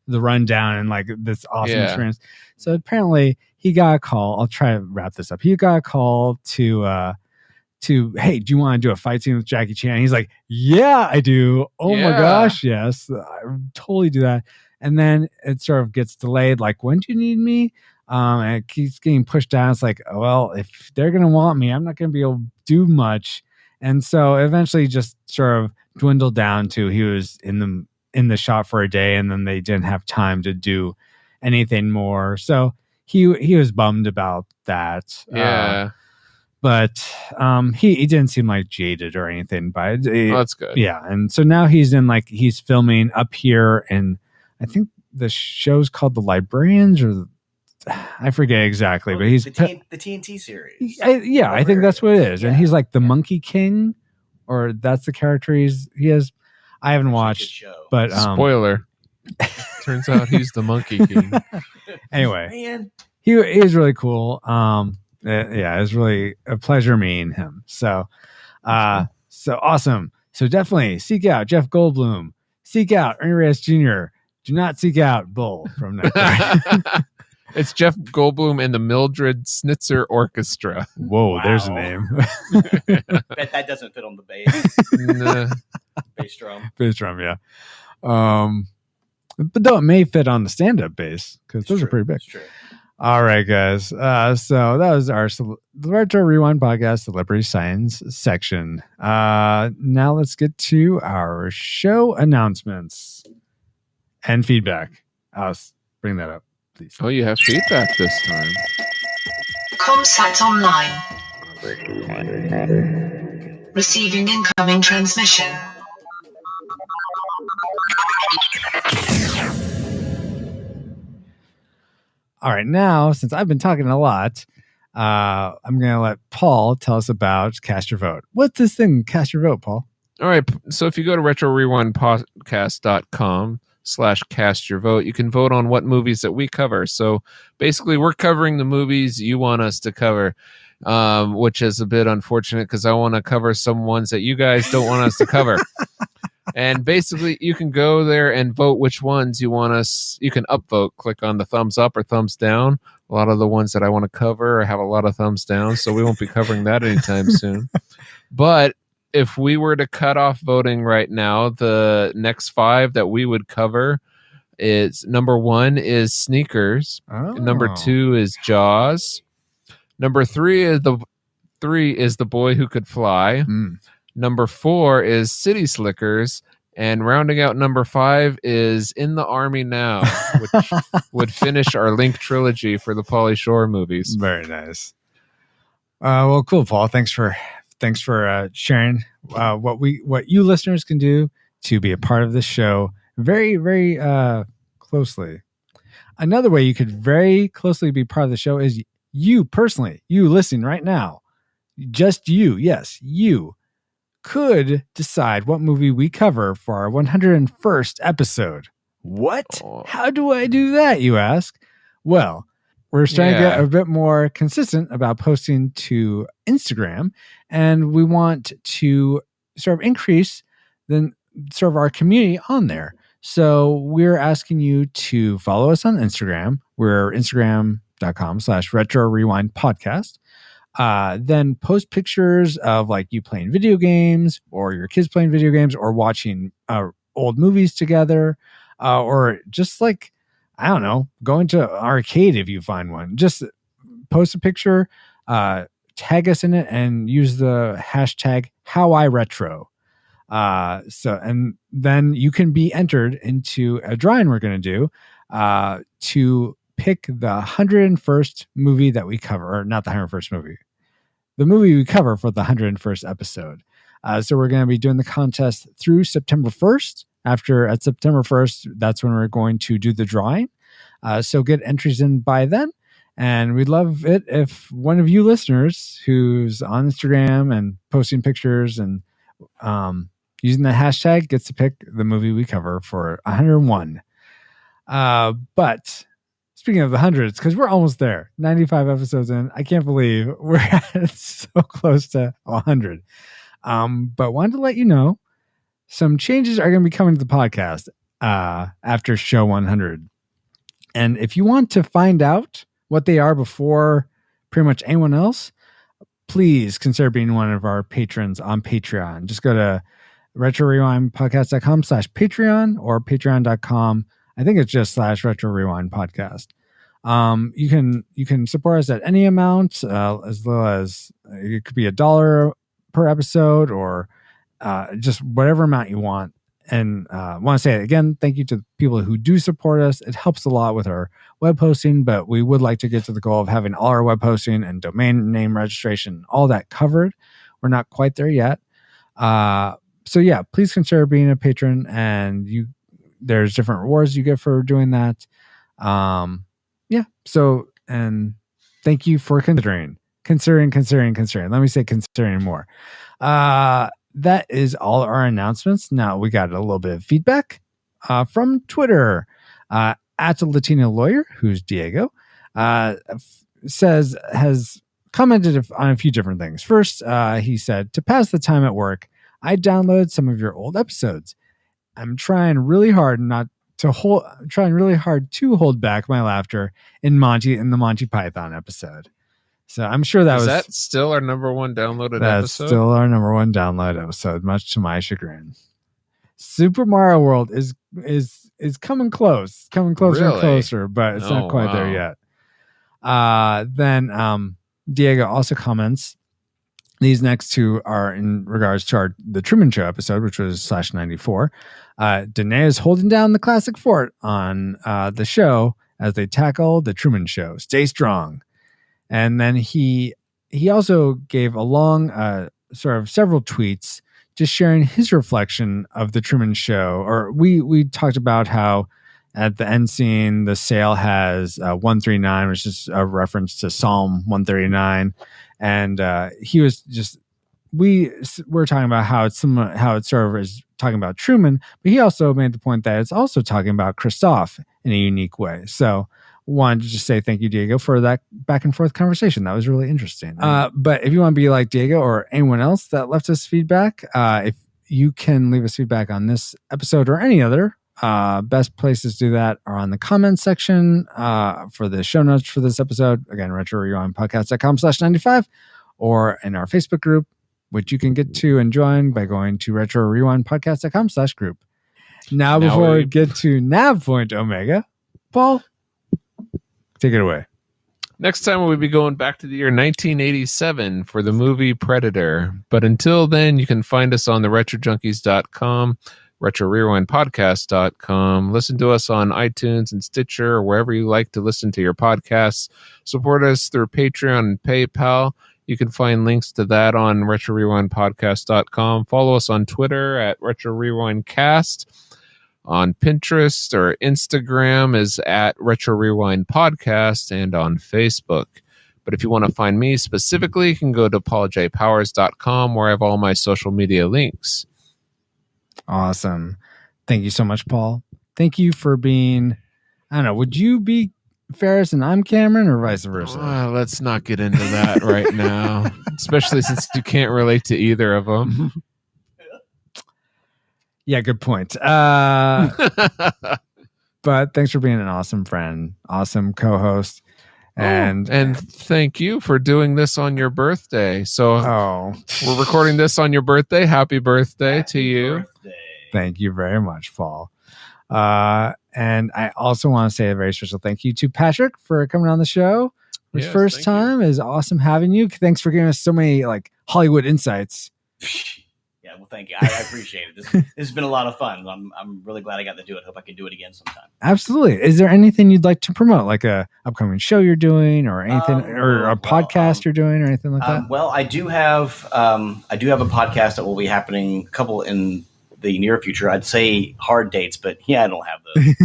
the Rundown and like this awesome experience. So apparently he got a call. I'll try to wrap this up. He got a call to hey, do you want to do a fight scene with Jackie Chan? He's like, yeah, I do. Oh my gosh, yes, I would totally do that. And then it sort of gets delayed. Like, when do you need me? And it keeps getting pushed down. It's like, well, if they're going to want me, I'm not going to be able to do much. And so eventually just sort of dwindled down to he was in the shot for a day, and then they didn't have time to do anything more. So he was bummed about that. Yeah. But he didn't seem like jaded or anything. But that's good. Yeah. And so now he's filming up here, and I think the show's called The Librarians, or I forget exactly, but he's the TNT series. I think that's what it is. Yeah. And he's like the Monkey King, or that's the character he has. I haven't watched, but spoiler. Turns out he's the Monkey King. Anyway, man, he is really cool. Yeah, it was really a pleasure meeting him. So, so awesome. So definitely seek out Jeff Goldblum. Seek out Ernie Reyes Jr. Do not seek out Bull from next. It's Jeff Goldblum and the Mildred Snitzer Orchestra. Whoa, wow. There's a name. Bet that doesn't fit on the bass. Bass drum. Bass drum, yeah. But though it may fit on the stand-up bass, because those are pretty big. It's true. All right, guys. So that was our Retro Rewind podcast, Celebrity Science section. Now let's get to our show announcements and feedback. Bring that up, please. Oh, you have feedback this time. Comsat online. Receiving incoming transmission. All right, now since I've been talking a lot, I'm going to let Paul tell us about Cast Your Vote. What's this thing, Cast Your Vote, Paul? All right. So if you go to retrorewindpodcast.com/cast your vote, you can vote on what movies that we cover. So basically, we're covering the movies you want us to cover, which is a bit unfortunate because I want to cover some ones that you guys don't want us to cover. And basically, you can go there and vote which ones you want us. You can upvote, click on the thumbs up or thumbs down. A lot of the ones that I want to cover have a lot of thumbs down, so we won't be covering that anytime soon. But if we were to cut off voting right now, the next 5 that we would cover is number 1 is Sneakers. Oh. Number 2 is Jaws. Number 3 is the Boy Who Could Fly. Number 4 is City Slickers. And rounding out number 5 is In the Army Now, which would finish our Link trilogy for the Pauly Shore movies. Very nice. Well, cool, Paul. Thanks for sharing what you listeners can do to be a part of this show very, very closely. Another way you could very closely be part of the show is you personally, you listening right now. Just you, yes, you could decide what movie we cover for our 101st episode. What? Oh. How do I do that, you ask? Well, we're starting to get a bit more consistent about posting to Instagram, and we want to sort of increase the sort of our community on there. So we're asking you to follow us on Instagram. We're instagram.com/retro rewind podcast. Then post pictures of like you playing video games or your kids playing video games or watching old movies together, or just like, I don't know, going to an arcade if you find one. Just post a picture, tag us in it, and use the hashtag #HowIRetro. And then you can be entered into a drawing we're going to do to pick the 101st movie that we cover, or not the 101st movie, the movie we cover for the 101st episode. So we're going to be doing the contest through September 1st. At September 1st, that's when we're going to do the drawing. So get entries in by then. And we'd love it if one of you listeners who's on Instagram and posting pictures and using the hashtag gets to pick the movie we cover for 101. But speaking of the hundreds, because we're almost there, 95 episodes in, I can't believe we're so close to 100. But wanted to let you know some changes are going to be coming to the podcast after show 100. And if you want to find out what they are before pretty much anyone else, please consider being one of our patrons on Patreon. Just go to retrorewindpodcast.com/Patreon or patreon.com. I think it's just /retrorewindpodcast. You can support us at any amount, as low as it could be $1 per episode or just whatever amount you want. And I want to say again, thank you to the people who do support us. It helps a lot with our web hosting, but we would like to get to the goal of having all our web hosting and domain name registration, all that covered. We're not quite there yet. So yeah, please consider being a patron, and there's different rewards you get for doing that. Yeah. So, and thank you for considering. Let me say considering more. That is all our announcements. Now we got a little bit of feedback from Twitter. At a Latino lawyer, who's Diego, has commented on a few different things. First, he said, to pass the time at work, I downloaded some of your old episodes. I'm trying really hard to hold back my laughter in the Monty Python episode. So I'm sure Is that still our number one downloaded that's episode? still our number one download episode, much to my chagrin. Super Mario World is coming closer and closer, but it's not quite there yet. Then Diego also comments, these next two are in regards to the Truman Show episode, which was /94. Danae is holding down the classic fort on the show as they tackle the Truman Show. Stay strong. And then he also gave a long sort of several tweets just sharing his reflection of the Truman Show. Or we talked about how at the end scene, the sail has 139, which is a reference to Psalm 139. And he was just, we're talking about how it's sort of is talking about Truman, but he also made the point that it's also talking about Christoph in a unique way. So wanted to just say thank you, Diego, for that back and forth conversation. That was really interesting. But if you want to be like Diego or anyone else that left us feedback, if you can leave us feedback on this episode or any other, best places to do that are on the comments section for the show notes for this episode. Again, retrorewindpodcast.com/95 or in our Facebook group, which you can get to and join by going to retrorewindpodcast.com/group. Now before we get to Nav Point Omega, Paul, take it away. Next time we'll be going back to the year 1987 for the movie Predator. But until then, you can find us on the retrojunkies.com, retrorewindpodcast.com. Listen to us on iTunes and Stitcher or wherever you like to listen to your podcasts. Support us through Patreon and PayPal. You can find links to that on retrorewindpodcast.com. Follow us on Twitter at retrorewindcast. On Pinterest or Instagram is at Retro Rewind Podcast, and on Facebook. But if you want to find me specifically, you can go to pauljpowers.com where I have all my social media links. Awesome. Thank you so much, Paul. Thank you for being, I don't know, would you be Ferris and I'm Cameron or vice versa? Let's not get into that right now, especially since you can't relate to either of them. Yeah, good point. But thanks for being an awesome friend, awesome co-host. And thank you for doing this on your birthday. So we're recording this on your birthday. Happy birthday to you. Birthday. Thank you very much, Paul. And I also want to say a very special thank you to Patrick for coming on the show. His first time is awesome having you. Thanks for giving us so many like Hollywood insights. Yeah, well, thank you. I appreciate it. This has been a lot of fun. I'm really glad I got to do it. Hope I can do it again sometime. Absolutely. Is there anything you'd like to promote, like a upcoming show you're doing, or anything, or a podcast you're doing, or anything like that? Well, I do have a podcast that will be happening a couple in the near future. I'd say hard dates, but yeah, I don't have those.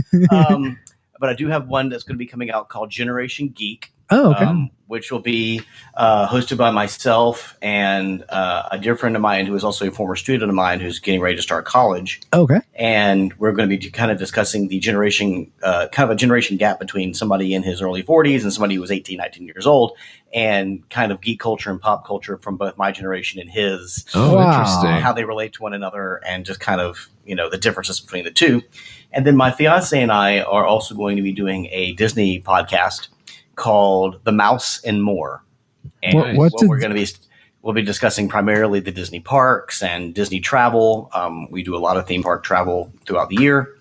But I do have one that's going to be coming out called Generation Geek. Oh, okay. Which will be hosted by myself and a dear friend of mine who is also a former student of mine who's getting ready to start college. Okay. And we're going to be kind of discussing the generation, kind of a generation gap between somebody in his early 40s and somebody who was 18, 19 years old, and kind of geek culture and pop culture from both my generation and his. Oh, wow. Interesting. How they relate to one another and just kind of, the differences between the two. And then my fiance and I are also going to be doing a Disney podcast called The Mouse and More. And we'll be discussing primarily the Disney parks and Disney travel. We do a lot of theme park travel throughout the year.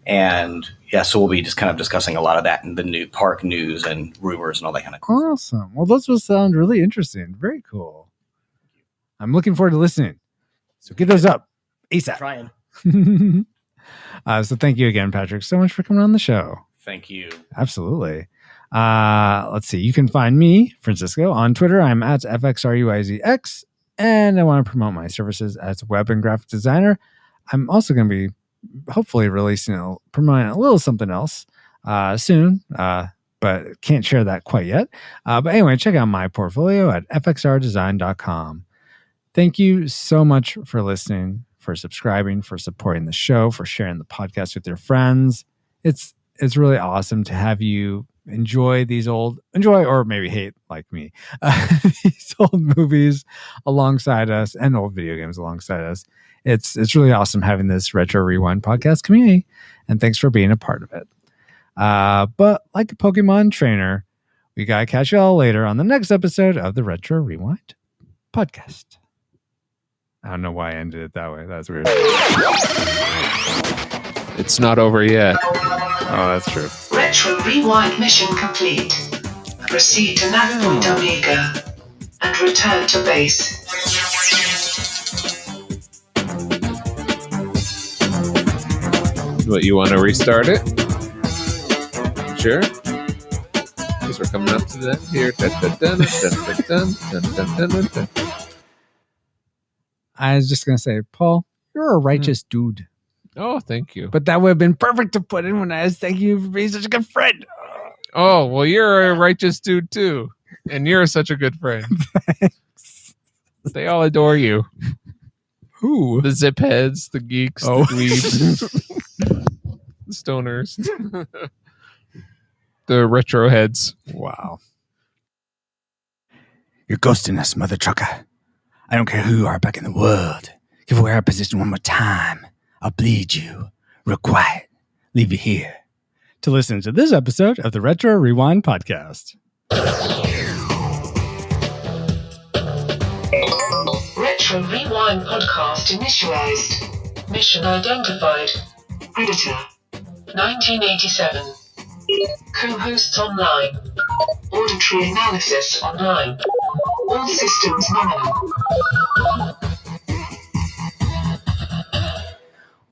And yeah, so we'll be just kind of discussing a lot of that and the new park news and rumors and all that kind of stuff. Awesome. Well, those will sound really interesting. Very cool. I'm looking forward to listening. So get those up ASAP. Trying. So thank you again, Patrick, so much for coming on the show. Thank you. Absolutely. Let's see. You can find me, Francisco, on Twitter. I'm at FXRUIZX, and I want to promote my services as a web and graphic designer. I'm also going to be hopefully promoting a little something else soon, but can't share that quite yet. But anyway, check out my portfolio at fxrdesign.com. Thank you so much for listening, for subscribing, for supporting the show, for sharing the podcast with your friends. It's really awesome to have you enjoy or maybe hate like me these old movies alongside us and old video games alongside us. It's really awesome having this Retro Rewind podcast community, and thanks for being a part of it. But like a Pokemon trainer, we gotta catch y'all later on the next episode of the Retro Rewind podcast. I don't know why I ended it that way. That's weird. It's not over yet. Oh, that's true. Retro Rewind mission complete. Proceed to Nav Point Omega and return to base. What, you want to restart it? future. Because we're coming up to that here. Dun, dun, dun, dun, dun, dun, dun, dun, dun, dun. I was just going to say, Paul, you're a righteous dude. Oh, thank you. But that would have been perfect to put in when I was thanking you for being such a good friend. Oh, well, you're a righteous dude too. And you're such a good friend. They all adore you. Who? The zip heads, the geeks, Oh. the dweebs, the stoners, the retro heads. Wow. You're ghosting us, mother trucker. I don't care who you are back in the world. Give away our position one more time. I'll bleed you. Real quiet. Leave you here. To listen to this episode of the Retro Rewind Podcast. Retro Rewind Podcast initialized. Mission identified. Predator. 1987. Co-hosts online. Auditory analysis online. All systems nominal.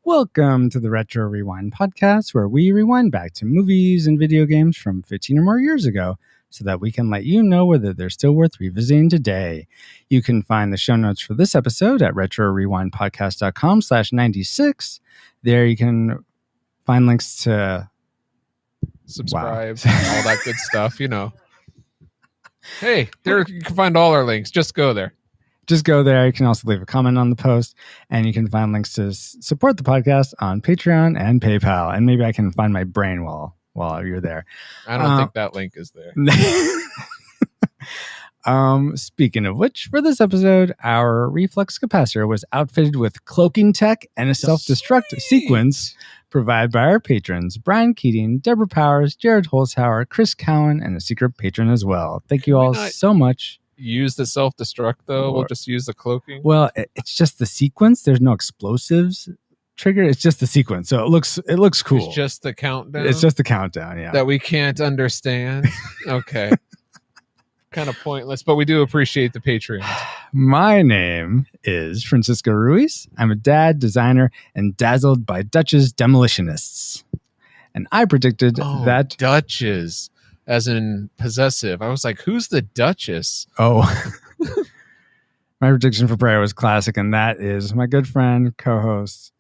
Welcome to the Retro Rewind Podcast, where we rewind back to movies and video games from 15 or more years ago so that we can let you know whether they're still worth revisiting today. You can find the show notes for this episode at retrorewindpodcast.com/96. There you can find links to Subscribe, all that good stuff, you know. Hey, there you can find all our links. Just go there. Just go there. You can also leave a comment on the post, and you can find links to support the podcast on Patreon and PayPal. And maybe I can find my brain while you're there. I don't think that link is there. Speaking of which, for this episode, our reflex capacitor was outfitted with cloaking tech and a self-destruct sequence provided by our patrons, Brian Keating, Deborah Powers, Jared Holzhauer, Chris Cowan, and a secret patron as well. Thank you all so much. Use the self-destruct though. We'll just use the cloaking. Well, it's just the sequence. There's no explosives triggered. It's just the sequence. So it looks cool. It's just the countdown. It's just the countdown, yeah. That we can't understand. Okay. Kind of pointless, but we do appreciate the Patreon. My name is Francisco Ruiz. I'm a dad, designer, and dazzled by Dutch's demolitionists. And I predicted that Duchess, as in possessive. I was like, who's the Duchess? Oh, my prediction for prayer was classic, and that is my good friend, co-host,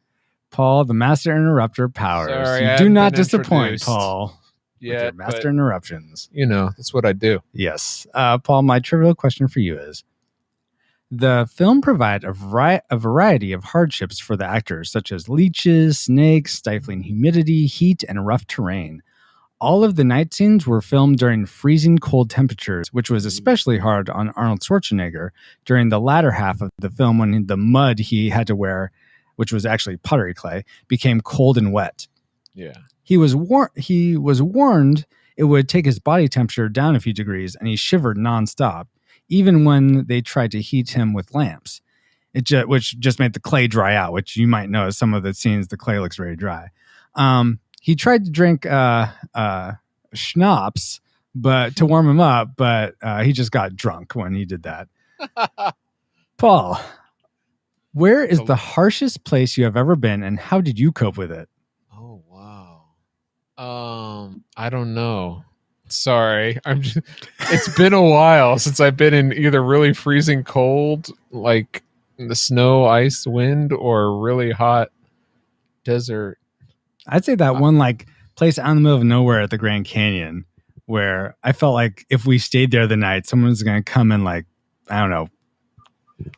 Paul, the Master Interrupter Powers. Sorry, you I do haven't not been disappoint, introduced. Paul. With Yeah, your Master Interruptions. you know, that's what I do. Yes. Paul, my trivial question for you is, the film provided a variety of hardships for the actors, such as leeches, snakes, stifling humidity, heat, and rough terrain. All of the night scenes were filmed during freezing cold temperatures, which was especially hard on Arnold Schwarzenegger during the latter half of the film when the mud he had to wear, which was actually pottery clay, became cold and wet. Yeah. He was warned it would take his body temperature down a few degrees, and he shivered nonstop, even when they tried to heat him with lamps, which just made the clay dry out, which you might know some of the scenes, the clay looks very dry. He tried to drink schnapps to warm him up, but he just got drunk when he did that. Paul, where is the harshest place you have ever been, and how did you cope with it? Oh wow. I don't know. Sorry. It's been a while since I've been in either really freezing cold, like the snow, ice, wind, or really hot desert. I'd say that one place out in the middle of nowhere at the Grand Canyon, where I felt like if we stayed there the night, someone's going to come and I don't know,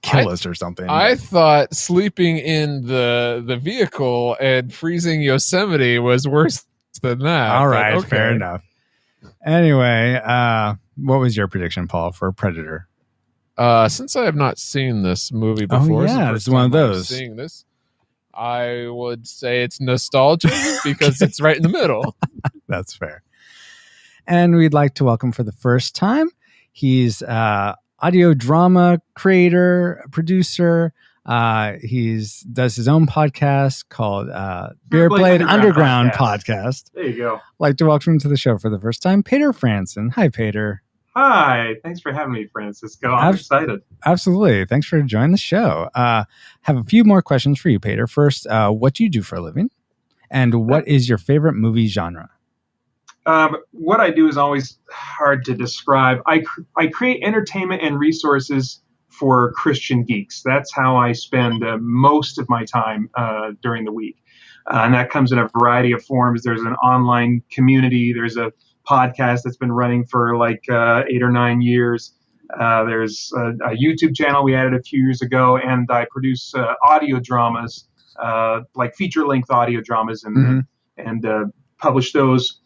kill us or something. I thought sleeping in the vehicle and freezing Yosemite was worse than that. All right, okay. Fair enough. Anyway, what was your prediction, Paul, for Predator? Since I have not seen this movie before, it's one of those. Seeing this, I would say it's nostalgic because it's right in the middle. That's fair. And we'd like to welcome for the first time. He's audio drama creator, producer. Does his own podcast called Beer Blade Underground podcast. There you go. Like to welcome to the show for the first time, Peter Franson. Hi, Peter. Hi. Thanks for having me, Francisco. I'm excited. Absolutely. Thanks for joining the show. Have a few more questions for you, Peter. First, what do you do for a living? And what is your favorite movie genre? What I do is always hard to describe. I create entertainment and resources for Christian geeks. That's how I spend most of my time during the week. And that comes in a variety of forms. There's an online community. There's a podcast that's been running for like 8 or 9 years. There's a YouTube channel we added a few years ago, and I produce audio dramas, like feature-length audio dramas, and publish those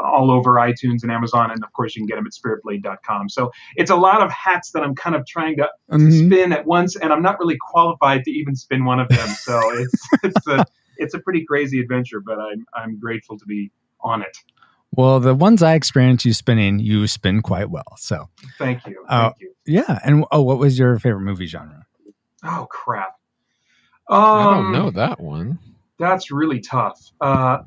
all over iTunes and Amazon, and of course you can get them at spiritblade.com. So it's a lot of hats that I'm kind of trying to spin at once, and I'm not really qualified to even spin one of them. So it's a pretty crazy adventure, but I'm grateful to be on it. Well, the ones I experienced you spinning, you spin quite well. So thank you. Yeah. And what was your favorite movie genre? Oh crap! I don't know that one. That's really tough. I'll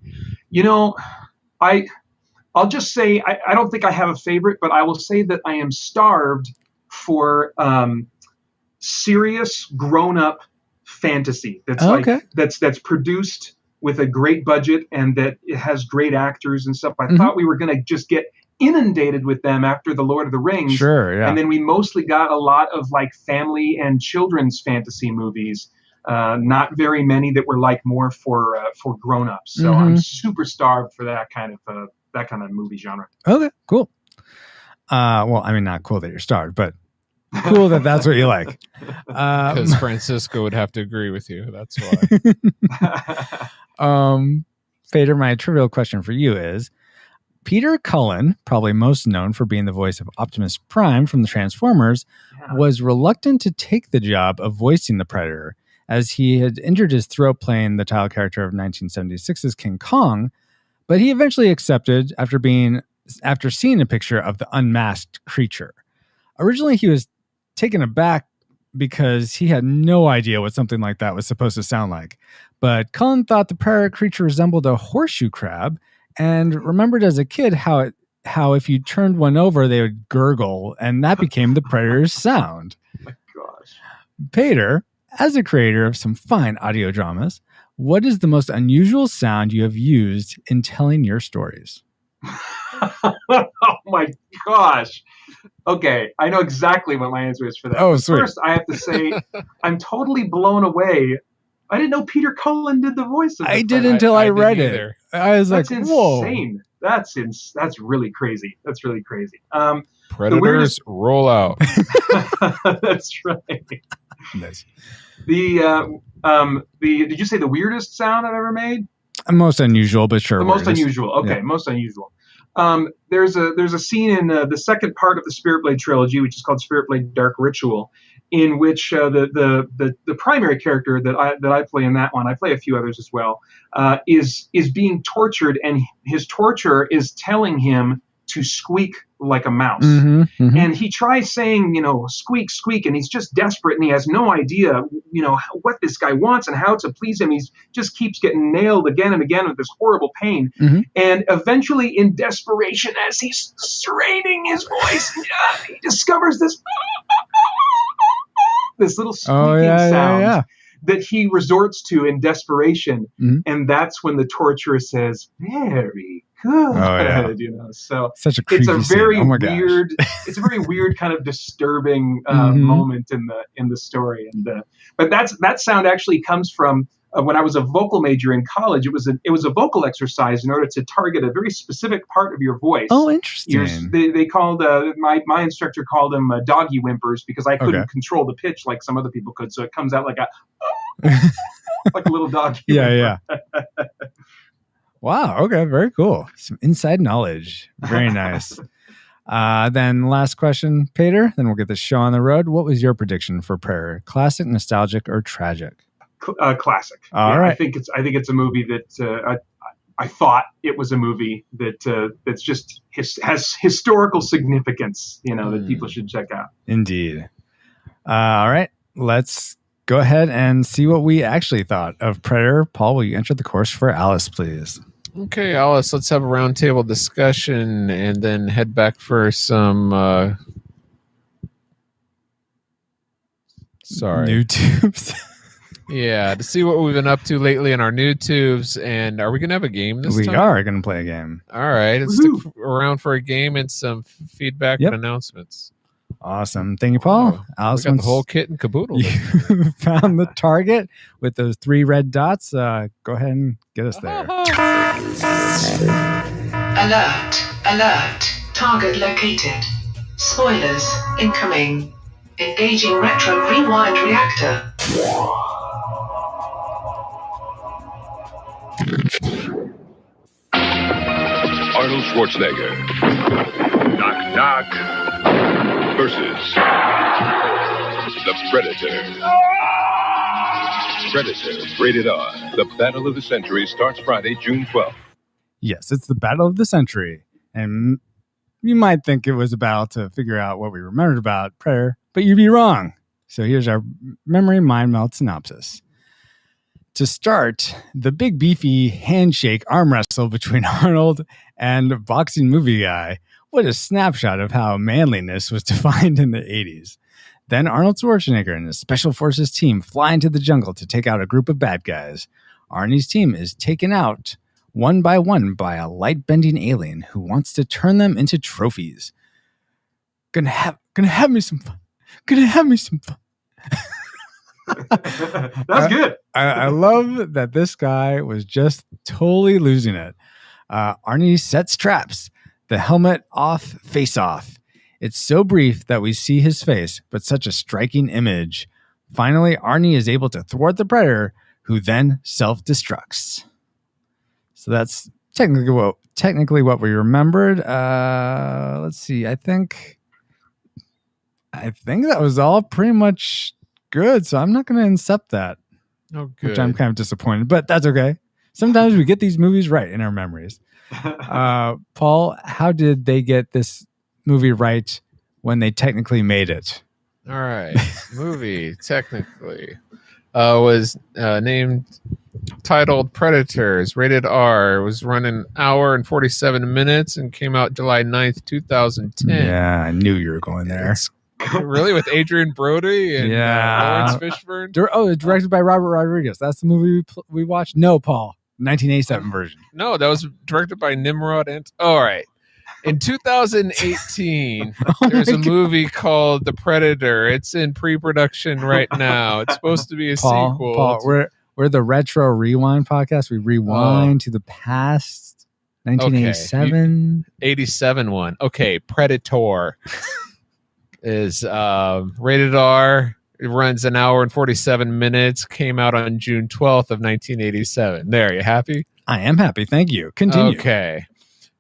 just say I don't think I have a favorite, but I will say that I am starved for serious grown-up fantasy that's produced with a great budget and that it has great actors and stuff. I thought we were going to just get inundated with them after The Lord of the Rings. Sure, yeah. And then we mostly got a lot of like family and children's fantasy movies. Not very many that were like more for grown-ups. So I'm super starved for that kind of movie genre. Okay, cool. Well, I mean, not cool that you're starved, but cool that that's what you like. Because Francisco would have to agree with you. That's why. Fader, my trivial question for you is, Peter Cullen, probably most known for being the voice of Optimus Prime from the Transformers, was reluctant to take the job of voicing the Predator, as he had injured his throat playing the title character of 1976's King Kong, but he eventually accepted after seeing a picture of the unmasked creature. Originally, he was taken aback because he had no idea what something like that was supposed to sound like. But Cullen thought the Predator creature resembled a horseshoe crab and remembered as a kid how if you turned one over, they would gurgle, and that became the Predator's sound. Oh my gosh. Peter, as a creator of some fine audio dramas, what is the most unusual sound you have used in telling your stories? Oh my gosh. Okay, I know exactly what my answer is for that. Oh, sweet. First, I have to say, I'm totally blown away. I didn't know Peter Cullen did the voice of the I did until I read it. Either. I was That's like, whoa. insane. That's really crazy. That's really crazy. Predators roll out. That's right. Nice. Did you say the weirdest sound I've ever made? Most unusual, but sure. The most unusual. Okay, yeah. Most unusual. There's a scene in the second part of the Spirit Blade trilogy, which is called Spirit Blade Dark Ritual, in which the primary character that I play in that one, I play a few others as well, is being tortured, and his torturer is telling him to squeak like a mouse. And he tries saying, squeak, squeak, and he's just desperate, and he has no idea, what this guy wants and how to please him. He just keeps getting nailed again and again with this horrible pain. And eventually, in desperation, as he's straining his voice, he discovers this little squeaking sound that he resorts to in desperation. And that's when the torturer says, "Very good." So such a creepy it's a very scene. weird, it's a very weird kind of disturbing moment in the story. And but that sound actually comes from when I was a vocal major in college. It was a vocal exercise in order to target a very specific part of your voice. Oh, interesting. They called my instructor called them doggy whimpers, because I couldn't control the pitch like some other people could. So it comes out like like a little doggy. Yeah. Wow. Okay. Very cool. Some inside knowledge. Very nice. Then last question, Peter. Then we'll get the show on the road. What was your prediction for Prayer? Classic, nostalgic, or tragic? Classic. All right. I think it's a movie that I thought it was a movie that's just has historical significance. That people should check out. Indeed. All right. Let's go ahead and see what we actually thought of Predator. Paul, will you enter the course for Alice, please? Okay, Alice, let's have a roundtable discussion and then head back for some YouTube. Yeah, to see what we've been up to lately in our new tubes. And are we going to have a game this We time? are going to play a game. All right. Let's Woohoo. stick around for a game and some feedback Yep. and announcements. Awesome. Thank you, Paul. Wow. Alice, We got the once whole kit and caboodle. you found the target with those 3 red dots, go ahead and get us there. Alert, alert, target located. Spoilers, incoming. Engaging retro rewind reactor. Arnold Schwarzenegger. Knock, knock. Versus the Predator. Predator, rated R. The Battle of the Century starts Friday, June 12th. Yes, it's the battle of the century. And you might think it was a battle to figure out what we remembered about Predator, but you'd be wrong. So here's our memory mind melt synopsis. To start, the big beefy handshake arm wrestle between Arnold and boxing movie guy. What a snapshot of how manliness was defined in the 80s. Then Arnold Schwarzenegger and his special forces team fly into the jungle to take out a group of bad guys. Arnie's team is taken out one by one by a light-bending alien who wants to turn them into trophies. Gonna have me some fun. Gonna have me some fun. That's good. I love that this guy was just totally losing it. Arnie sets traps. The helmet off, face off. It's so brief that we see his face, but such a striking image. Finally, Arnie is able to thwart the Predator, who then self-destructs. So that's technically what we remembered. Let's see. I think that was all pretty much good. So I'm not going to accept that, Oh, good. which I'm kind of disappointed. But that's okay. Sometimes we get these movies right in our memories. Paul, how did they get this movie right when they technically made it? All right. Movie, technically, was titled Predators, rated R. It was running an hour and 47 minutes and came out July 9th, 2010. Yeah, I knew you were going there. It's really with Adrian Brody and Yeah. Lawrence Fishburne? It's directed by Robert Rodriguez. That's the movie we watched? No, Paul. 1987 version. No, that was directed by Nimrod. All right. In 2018, there's a movie called The Predator. It's in pre-production right now. It's supposed to be a sequel. Paul, we're the Retro Rewind podcast. We rewind to the past. 1987. 87 one. Okay, Predator is rated R. It runs an hour and 47 minutes. Came out on June 12th of 1987. There, you happy? I am happy. Thank you. Continue. Okay.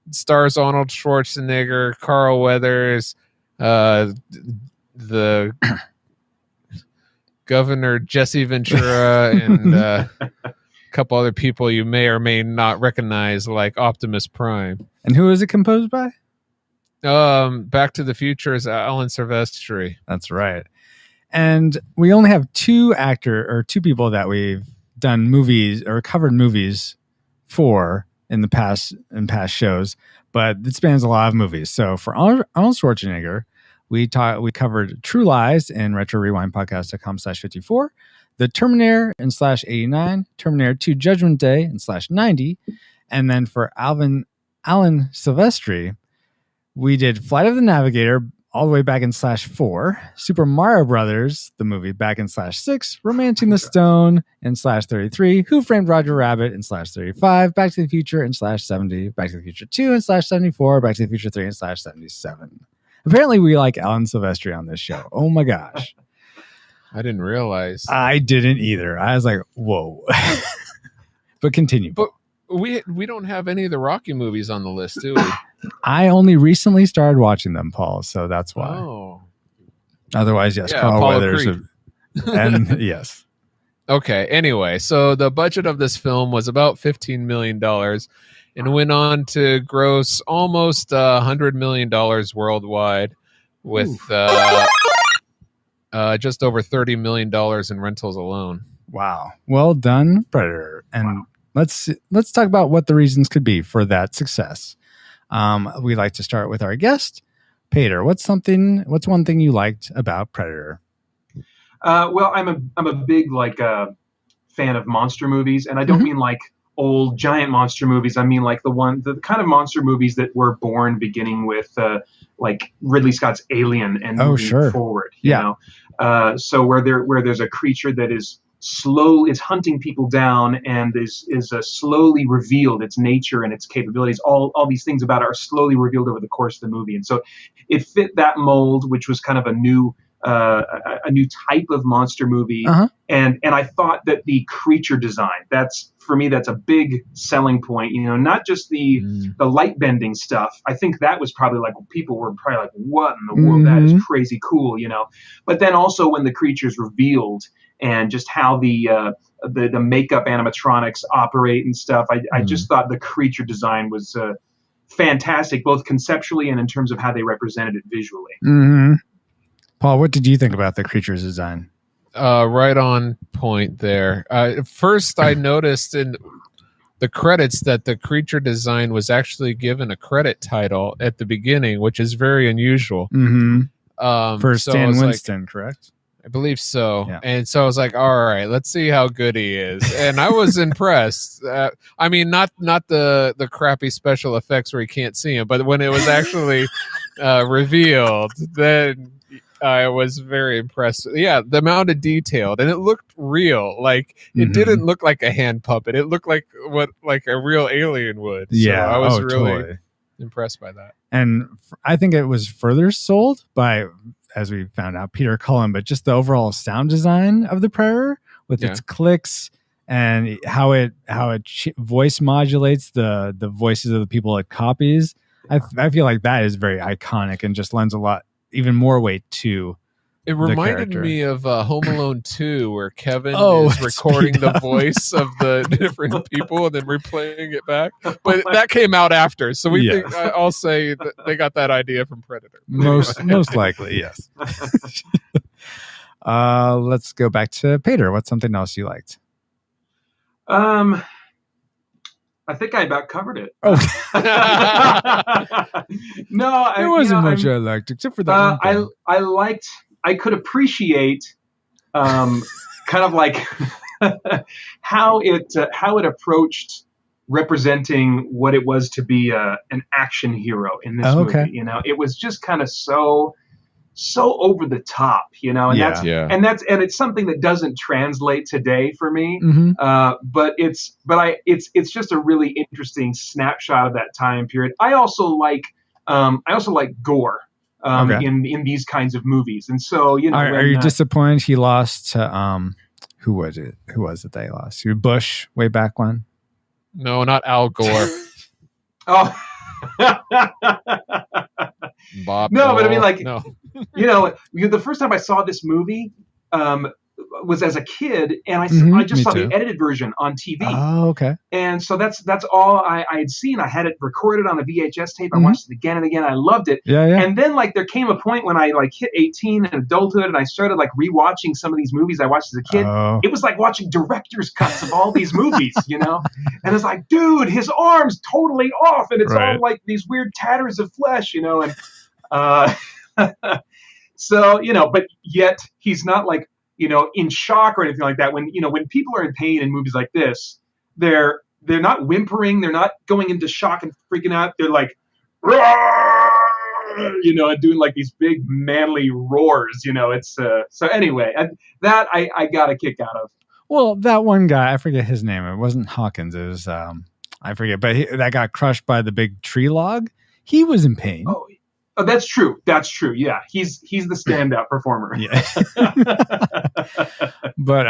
It stars Arnold Schwarzenegger, Carl Weathers, the Governor Jesse Ventura, and a couple other people you may or may not recognize, like Optimus Prime. And who is it composed by? Back to the Future is Alan Silvestri. That's right. And we only have two people that we've done movies or covered movies for in past shows, but it spans a lot of movies. So for Arnold Schwarzenegger, we covered True Lies in Retro Rewind Podcast.com/54, The Terminator in /89, Terminator 2 Judgment Day in /90, and then for Alan Silvestri, we did Flight of the Navigator all the way back in /4, Super Mario Brothers, the movie, back in /6, Romancing the Stone in /33, Who Framed Roger Rabbit in /35, Back to the Future in /70, Back to the Future 2 in /74, Back to the Future 3 in /77. Apparently we like Alan Silvestri on this show. Oh my gosh. I didn't realize. I didn't either. I was like, whoa. But continue. But we don't have any of the Rocky movies on the list, do we? I only recently started watching them, Paul, so that's why. Oh. Otherwise, yes, Yeah, Carl Apollo Weathers. Creed. And yes. Okay, anyway, so the budget of this film was about $15 million and went on to gross almost $100 million worldwide with just over $30 million in rentals alone. Wow. Well done, Predator. And let's talk about what the reasons could be for that success. We like to start with our guest, Peter. What's one thing you liked about Predator? Well, I'm a big fan of monster movies, and I don't mean like old giant monster movies. I mean like the kind of monster movies that were born beginning with like Ridley Scott's Alien and moving forward. You know? So where there's a creature that is is hunting people down and is slowly revealed, its nature and its capabilities, all these things about it are slowly revealed over the course of the movie. And so it fit that mold, which was kind of a new type of monster movie. And I thought that the creature design, that's a big selling point, you know, not just the light bending stuff. I think that was probably like, people were probably like, what in the world? That is crazy cool, you know. But then also when the creature's revealed and just how the makeup animatronics operate and stuff, I just thought the creature design was fantastic, both conceptually and in terms of how they represented it visually. Paul, what did you think about the creature's design? Right on point there. First, I noticed in the credits that the creature design was actually given a credit title at the beginning, which is very unusual. For Stan Winston, correct? I believe so. Yeah. And so I was like, all right, let's see how good he is. And I was impressed. I mean, not the crappy special effects where you can't see him, but when it was actually revealed, then I was very impressed. Yeah, the amount of detail, and it looked real. Like it didn't look like a hand puppet. It looked like what a real alien would. Yeah, so I was really totally impressed by that. And I think it was further sold by, as we found out, Peter Cullen, but just the overall sound design of the Predator with its clicks and how it voice modulates the voices of the people it copies. I feel like that is very iconic and just lends a lot, even more weight to it. Reminded me of Home Alone 2, where Kevin is recording the voice of the different people and then replaying it back. But that came out after, so we think I'll say that they got that idea from Predator. Most likely, yes. Let's go back to Peter. What's something else you liked? I think I about covered it. Oh. No, there wasn't much I liked, except for that. I could appreciate, kind of like how it approached representing what it was to be an action hero in this movie. You know, it was just kind of so over the top, you know, and it's something that doesn't translate today for me. But it's just a really interesting snapshot of that time period. I also like gore in these kinds of movies, and so you know. Are you disappointed he lost to who was it? Who was it they lost? Bush way back when? No, not Al Gore. Oh. Bob. No, but I mean, like, no. You know, the first time I saw this movie was as a kid, and I just saw the edited version on TV. Oh, okay. And so that's all I had seen. I had it recorded on a VHS tape. I watched it again and again. I loved it. Yeah. And then like there came a point when I like hit 18 and adulthood, and I started like rewatching some of these movies I watched as a kid. Oh. It was like watching director's cuts of all these movies, you know. And it's like, dude, his arm's totally off, and it's all like these weird tatters of flesh, you know. And so you know, but yet he's not like, you know, in shock or anything like that. When people are in pain in movies like this, they're not whimpering, they're not going into shock and freaking out. They're like, you know, and doing like these big manly roars. You know, it's so anyway. That I got a kick out of. Well, that one guy, I forget his name. It wasn't Hawkins. It was I forget, but that got crushed by the big tree log. He was in pain. Oh, that's true. That's true. Yeah, he's the standout performer. Yeah. But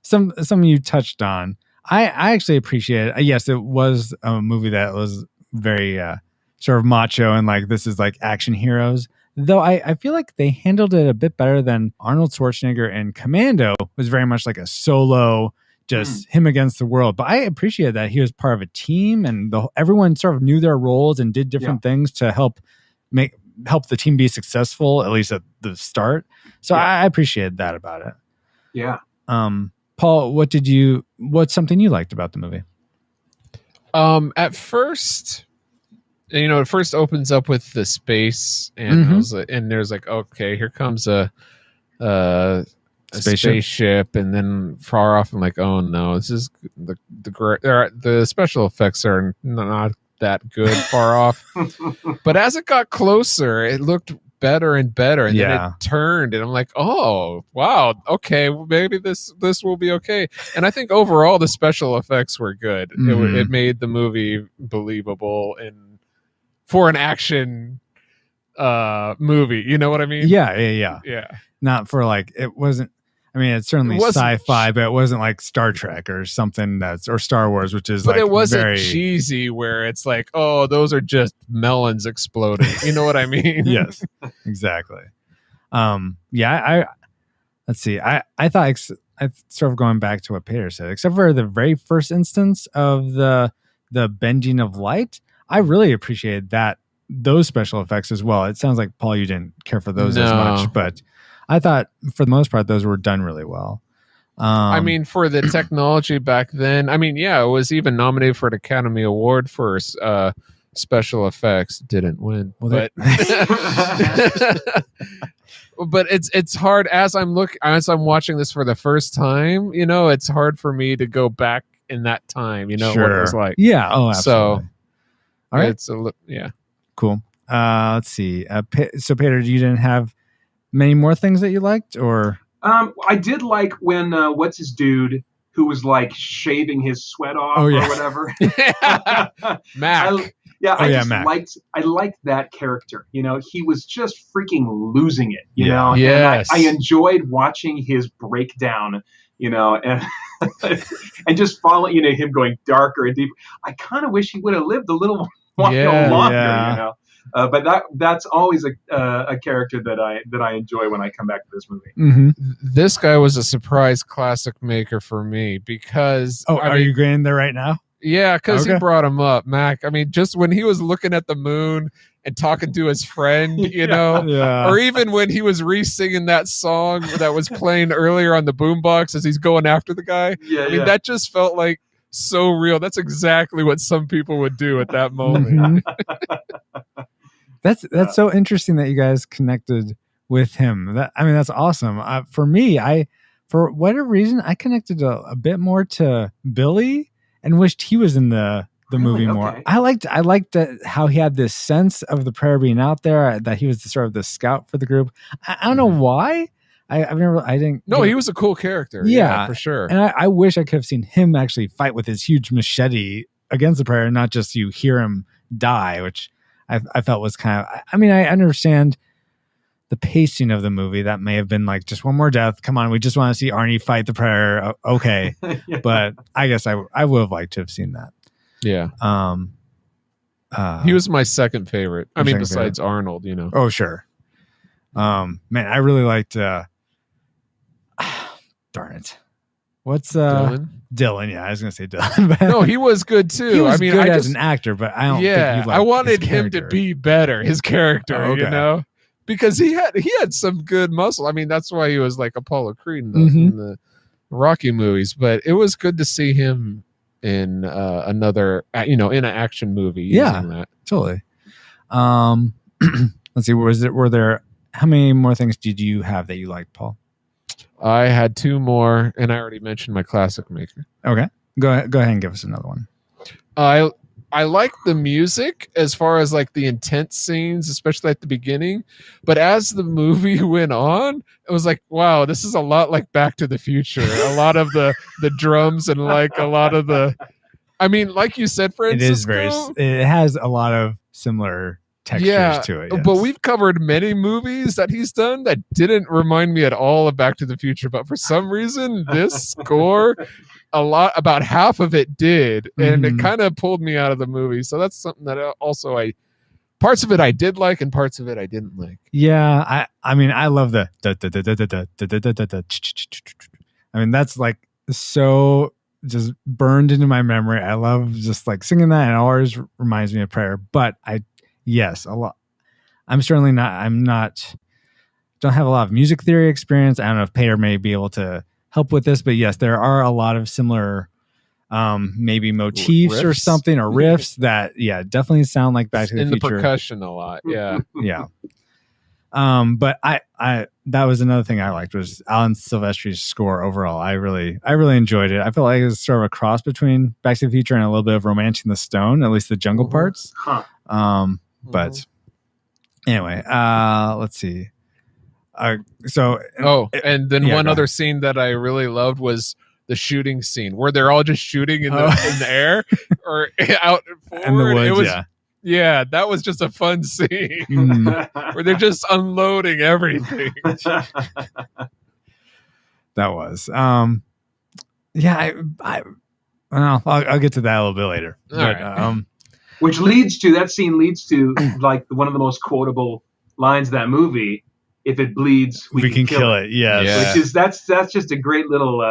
some you touched on. I actually appreciate it. Yes, it was a movie that was very sort of macho and like this is like action heroes. Though I feel like they handled it a bit better than Arnold Schwarzenegger in Commando was very much like a solo, just him against the world. But I appreciate that he was part of a team and everyone sort of knew their roles and did different things to help the team be successful, at least at the start. So I appreciated that about it. Yeah. Paul, what's something you liked about the movie? At first, you know, it first opens up with the space and and there's like, okay, here comes a spaceship, and then far off, I'm like, oh no, this is the special effects are not that good far off. But as it got closer, it looked better and better, and then it turned, and I'm like, oh wow, okay, well, maybe this will be okay. And I think overall the special effects were good. It made the movie believable for an action movie, you know what I mean? Yeah. Not for like, it wasn't, I mean, it's certainly sci-fi, but it wasn't like Star Trek or something or Star Wars, which is, but like, it wasn't very cheesy where it's like, oh, those are just melons exploding. You know what I mean? Yes, exactly. Let's see. I thought, I sort of going back to what Peter said, except for the very first instance of the bending of light, I really appreciated those special effects as well. It sounds like, Paul, you didn't care for those as much, but I thought for the most part those were done really well. I mean, for the technology back then, I mean, yeah, it was even nominated for an Academy Award for special effects. Didn't win, but but it's hard as I'm watching this for the first time. You know, it's hard for me to go back in that time. You know what it was like. Yeah. Oh, absolutely. So, all right. It's cool. Let's see. So, Peter, you didn't have many more things that you liked, or? I did like when what's his dude who was like shaving his sweat off or whatever. Mac. I liked that character. You know, he was just freaking losing it. You know, yes. And I enjoyed watching his breakdown. You know, and and just following, you know, him going darker and deeper. I kind of wish he would have lived a little longer. You know. But that's always a character that I enjoy when I come back to this movie. Mm-hmm. This guy was a surprise classic maker for me because. Oh, are you agreeing there right now? Yeah, because he brought him up, Mac. I mean, just when he was looking at the moon and talking to his friend, you know, or even when he was re-singing that song that was playing earlier on the boombox as he's going after the guy. Yeah, I mean, that just felt like so real. That's exactly what some people would do at that moment. Mm-hmm. That's so interesting that you guys connected with him. That's awesome. For me, for whatever reason, I connected a bit more to Billy and wished he was in the movie more. Okay. I liked how he had this sense of the prayer being out there, that he was sort of the scout for the group. I don't know why. I didn't. No, he was a cool character. Yeah, for sure. And I wish I could have seen him actually fight with his huge machete against the prayer, not just you hear him die, which I felt was kind of. I mean, I understand the pacing of the movie. That may have been like, just one more death. Come on, we just want to see Arnie fight the prayer. Okay, but I guess I would have liked to have seen that. Yeah. He was my second favorite. I mean, besides Arnold, you know. Oh, sure. Man, I really liked. Darn it. What's Dylan? Yeah, I was gonna say Dylan. But no, he was good too. He was good as an actor, but I don't. think you liked I wanted him character. to be better. His character, you know, because he had some good muscle. I mean, that's why he was like Apollo Creed in the Rocky movies. But it was good to see him in another, in an action movie. Yeah, that. Totally. Let's see. Were there? How many more things did you have that you liked, Paul? I had two more, and I already mentioned my classic maker. Okay, go ahead and give us another one. I like the music as far as like the intense scenes, especially at the beginning. But as the movie went on, it was like, wow, this is a lot like Back to the Future. A lot of the drums and like a lot of the. I mean, like you said, Francisco, it has a lot of similar textures to it. Yes. But we've covered many movies that he's done that didn't remind me at all of Back to the Future. But for some reason, this score, about half of it did, and it kind of pulled me out of the movie. So that's something that also parts of it I did like, and parts of it I didn't like. Yeah, I mean, I love the. I mean, that's like so just burned into my memory. I love just like singing that, and it always reminds me of prayer. But yes, a lot. Don't have a lot of music theory experience. I don't know if Peter may be able to help with this, but yes, there are a lot of similar maybe motifs riffs or something, or riffs that definitely sound like Back to the Future. In the percussion a lot. Yeah. Yeah. But I that was another thing I liked was Alan Silvestri's score overall. I really enjoyed it. I felt like it was sort of a cross between Back to the Future and a little bit of Romancing the Stone, at least the jungle parts. Huh. But anyway, let's see. And then yeah, one go other ahead. scene that I really loved was the shooting scene where they're all just shooting in the air or out forward. in the woods. It was, yeah, that was just a fun scene Mm, where they're just unloading everything. that was. Yeah, I'll get to that a little bit later. All But, right. Which that scene leads to like one of the most quotable lines of that movie. If it bleeds, we can kill it. Yes. Yeah. Which is that's just a great little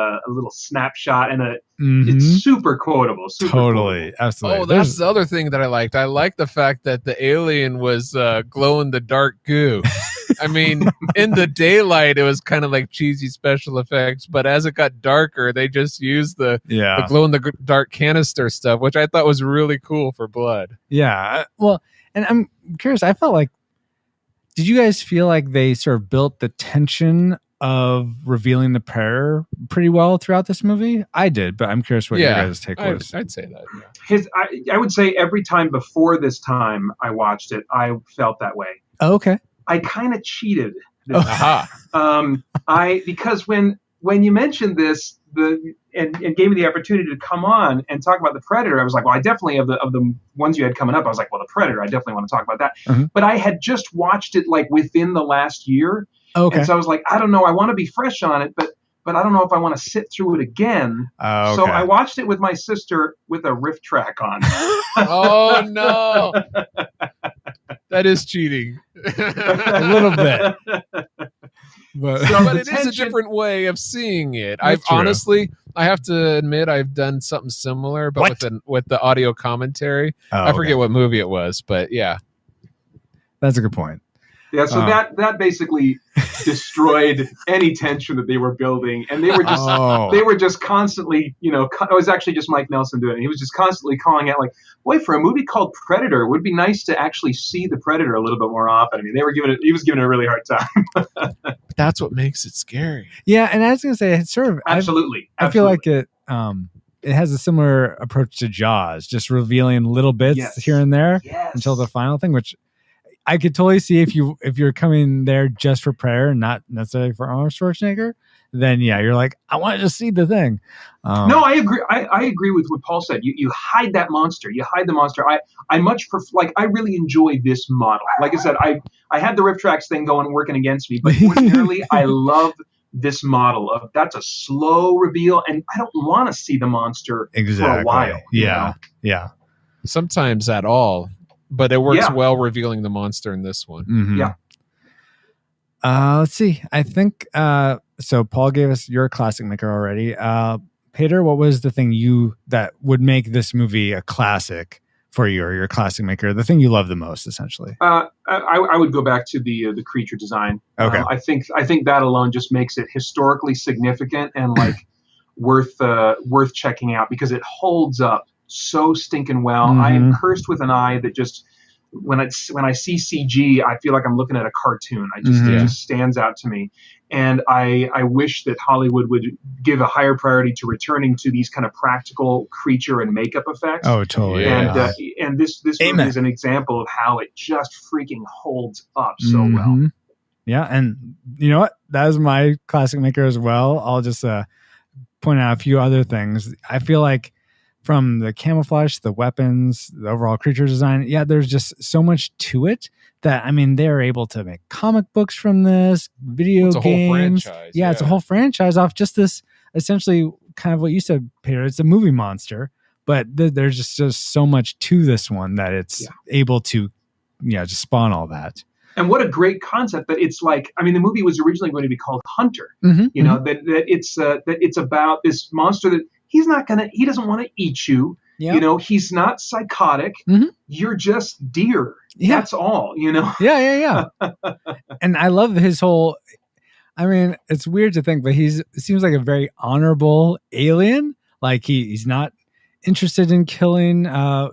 snapshot and Mhm. it's super quotable. Super Totally, absolutely. Oh, that's the other thing that I liked. I liked the fact that the alien was glow in the dark goo. I mean, in the daylight, it was kind of like cheesy special effects, but as it got darker, they just used the glow in the dark canister stuff, which I thought was really cool for blood. Yeah. Well, and I'm curious. I felt like, did you guys feel like they sort of built the tension of revealing the Predator pretty well throughout this movie? I did, but I'm curious what your guys' take was. I'd say that. Yeah. I would say every time before this time I watched it, I felt that way. Oh, okay. I kind of cheated. Aha. Because when you mentioned this, and gave me the opportunity to come on and talk about the Predator, I was like, well, I definitely of the ones you had coming up, I was like, well, the Predator, I definitely want to talk about that. Mm-hmm. But I had just watched it like within the last year, Okay. and so I was like, I don't know, I want to be fresh on it, but I don't know if I want to sit through it again. Okay. So I watched it with my sister with a riff track on. Oh no, that is cheating. A little bit. But So But the it is a tension- different way of seeing it. That's true. Honestly, I have to admit, I've done something similar, but with the audio commentary. I forget what movie it was, but yeah. That's a good point. Yeah, so that basically destroyed any tension that they were building, and they were just constantly, it was actually just Mike Nelson doing it. He was just constantly calling out, like, boy, for a movie called Predator, it would be nice to actually see the Predator a little bit more often. I mean, he was giving it a really hard time. That's what makes it scary. Yeah, and I was gonna say it's sort of Absolutely. I feel like it has a similar approach to Jaws, just revealing little bits here and there until the final thing, which I could totally see if you're coming there just for Predator, not necessarily for Arnold Schwarzenegger. Then you're like, I want to just see the thing. No, I agree. I agree with what Paul said. You hide that monster. You hide the monster. I much prefer, I really enjoy this model. Like I said, I had the riff tracks thing working against me, but ordinarily I love this model of that's a slow reveal, and I don't want to see the monster for a while. Yeah. Sometimes at all. But it works well revealing the monster in this one. Mm-hmm. Yeah. Let's see. I think so. Paul gave us your classic maker already. Peter, what was the thing that would make this movie a classic for you, or your classic maker? The thing you love the most, essentially. I would go back to the creature design. Okay. I think that alone just makes it historically significant and worth checking out because it holds up so stinking well. Mm-hmm. I am cursed with an eye that just when I see CG, I feel like I'm looking at a cartoon. It just stands out to me, and I wish that Hollywood would give a higher priority to returning to these kind of practical creature and makeup effects. Oh, totally. Yeah. And this movie is an example of how it just freaking holds up so well. Yeah, and you know what? That is my classic maker as well. I'll just point out a few other things. I feel like from the camouflage, the weapons, the overall creature design, there's just so much to it that, I mean, they're able to make comic books from this, video It's a games. whole franchise. Yeah, it's a whole franchise off just this, essentially kind of what you said, Peter. It's a movie monster, but there's just so much to this one that it's able to, just spawn all that. And what a great concept that it's like. I mean, the movie was originally going to be called Hunter. Mm-hmm, that it's about this monster that he doesn't want to eat you. Yeah. He's not psychotic. Mm-hmm. You're just deer. Yeah. That's all. Yeah. And I love his whole. I mean, it's weird to think, but it seems like a very honorable alien. Like he's not interested in killing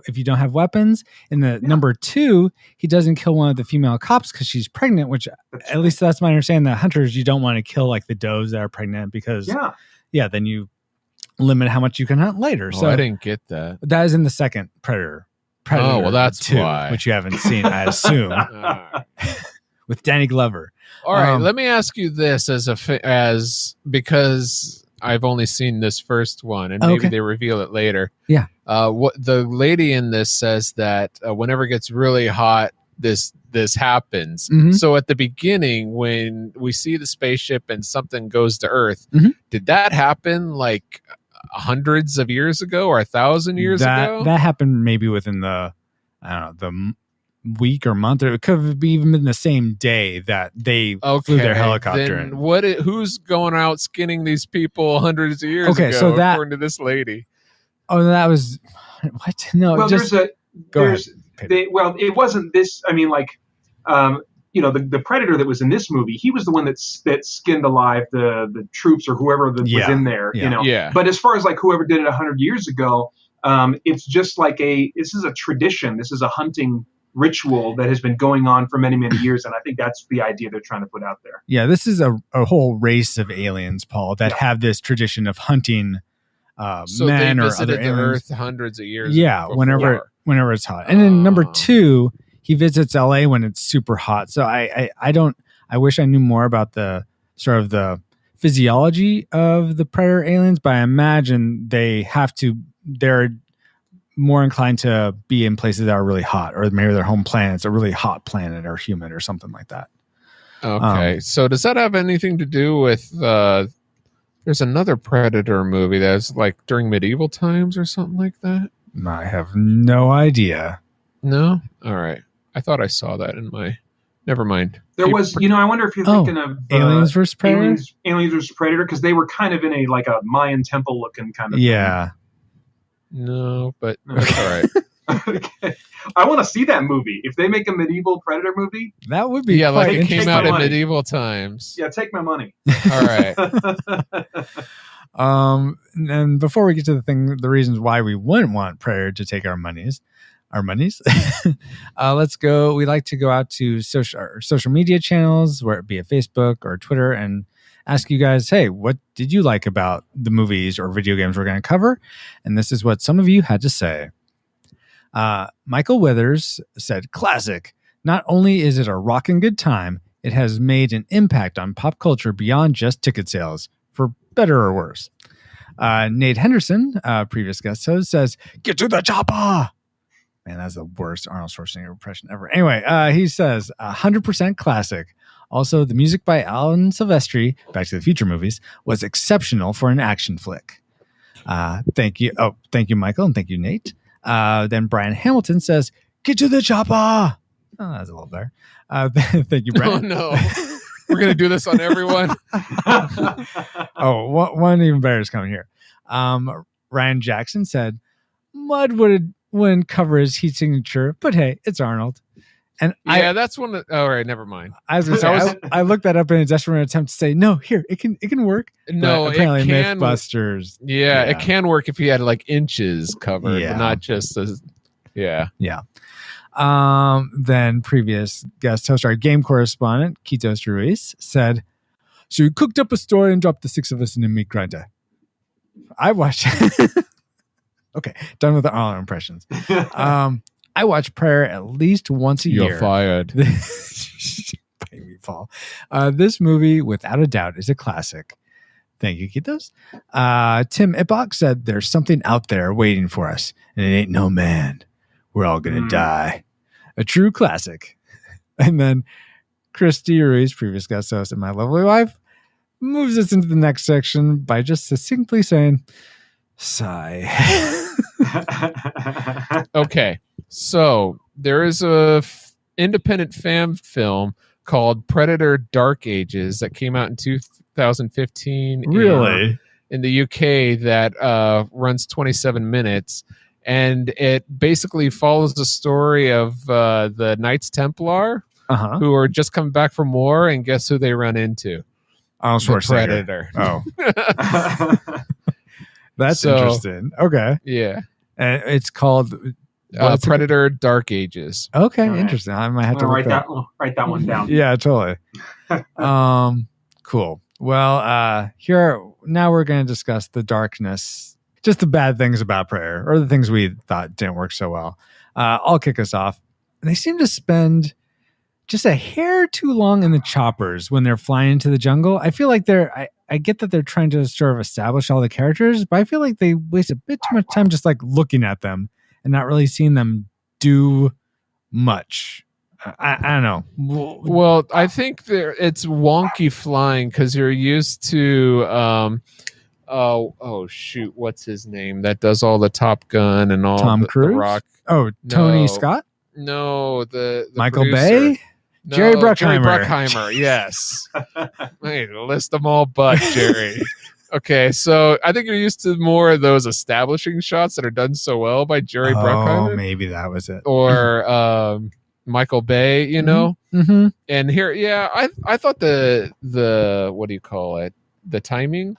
if you don't have weapons. In the number 2, he doesn't kill one of the female cops because she's pregnant, which at least that's my understanding, that hunters, you don't want to kill like the does that are pregnant because then you limit how much you can hunt later. Oh, So I didn't get that. that is in the second Predator. Oh, well, that's 2, why. which you haven't seen, I assume, with Danny Glover. All right, let me ask you this as because I've only seen this first one, and maybe they reveal it later. Yeah. What the lady in this says that whenever it gets really hot, this happens. Mhm. So at the beginning, when we see the spaceship and something goes to Earth, Mhm. did that happen like hundreds of years ago or 1,000 years ago? That happened maybe within the, I don't know, the week or month, or it could have even been the same day that they flew their helicopter then in. who's going out skinning these people hundreds of years ago, so that, according to this lady? Oh, that was what? No, well, just go ahead. It wasn't this. I mean, like, the Predator that was in this movie, he was the one that skinned alive the troops or whoever was in there. Yeah. But as far as like whoever did it 100 years ago, it's just like this is a tradition. This is a hunting ritual that has been going on for many, many years, and I think that's the idea they're trying to put out there. Yeah, this is a whole race of aliens, Paul, that have this tradition of hunting so men they or visited other the aliens. Earth hundreds of years. Yeah, before. whenever it's hot. And then number 2, he visits LA when it's super hot. So I wish I knew more about the sort of the physiology of the Predator aliens, but I imagine they're more inclined to be in places that are really hot, or maybe their home planet's a really hot planet or humid or something like that. Okay. So does that have anything to do with there's another Predator movie that's like during medieval times or something like that? I have no idea. No? All right. I thought I saw that in my... Never mind. There was, I wonder if you're thinking of Aliens vs. Predator? Aliens vs. Predator, because they were kind of in a Mayan temple looking kind of thing. No, but that's all right. Okay. I want to see that movie. If they make a medieval Predator movie, that would be like it came out in money. medieval times. Yeah, take my money. All right. And before we get to the reasons why we wouldn't want Predator to take our monies, let's go. We like to go out to social media channels, where it be a Facebook or Twitter, and ask you guys, hey, what did you like about the movies or video games we're going to cover? And this is what some of you had to say. Michael Withers said, classic. Not only is it a rockin' good time, it has made an impact on pop culture beyond just ticket sales, for better or worse. Nate Henderson, previous guest host, says, get to the chopper. Man, that's the worst Arnold Schwarzenegger impression ever. Anyway, he says, 100% classic. Also, the music by Alan Silvestri, Back to the Future movies, was exceptional for an action flick. Thank you. Oh, thank you, Michael, and thank you, Nate. Then Brian Hamilton says, get to the chopper. Oh, that's a little better. Thank you, Brian. Oh, no. We're going to do this on everyone. One even better is coming here. Ryan Jackson said, Mud wouldn't cover his heat signature, but hey, it's Arnold. And that's one. All right, never mind. I was gonna say, I looked that up in a desperate attempt to say, no, here it can work. No, but apparently it can. Mythbusters. Yeah, it can work if you had like inches covered, Yeah. but not just as. Yeah. Yeah. Then previous guest host, our game correspondent, Kitos Ruiz, said, so we cooked up a story and dropped the 6 of us in a meat grinder. I watched. Okay, done with the Arnold impressions. I watch Prayer at least once a year. You're fired. Pay me, Paul. This movie, without a doubt, is a classic. Thank you, Kitos. Tim Ipok said, there's something out there waiting for us, and it ain't no man. We're all going to die. A true classic. And then Christy Ruiz, previous guest host, and my lovely wife, moves us into the next section by just succinctly saying, sigh. Okay, so there is a independent fan film called Predator: Dark Ages that came out in 2015. Really? In the UK, that runs 27 minutes, and it basically follows the story of the Knights Templar who are just coming back from war, and guess who they run into? Arnold Schwarzenegger. Predator. Oh. That's interesting. Okay. Yeah. It's called what's it- Predator: Dark Ages. Okay, All right. interesting. I might have I'm to gonna look that. write that one down. Yeah, totally. Cool. Well, here now we're going to discuss the darkness, just the bad things about prayer, or the things we thought didn't work so well. I'll kick us off. They seem to spend just a hair too long in the choppers when they're flying into the jungle. I feel like I get that they're trying to sort of establish all the characters, but I feel like they waste a bit too much time just like looking at them and not really seeing them do much. I don't know. Well, I think it's wonky flying because you're used to oh shoot, what's his name that does all the Top Gun and all Tom the Cruise? Rock? Oh, Tony No. Scott? No, the Michael producer. Bay? No, Jerry Bruckheimer. Jerry Bruckheimer, yes. Wait, list them all but Jerry. Okay, so I think you're used to more of those establishing shots that are done so well by Jerry Bruckheimer. Maybe that was it. Or Michael Bay, you know? Mm-hmm. And here, yeah, I thought the what do you call it? The timing?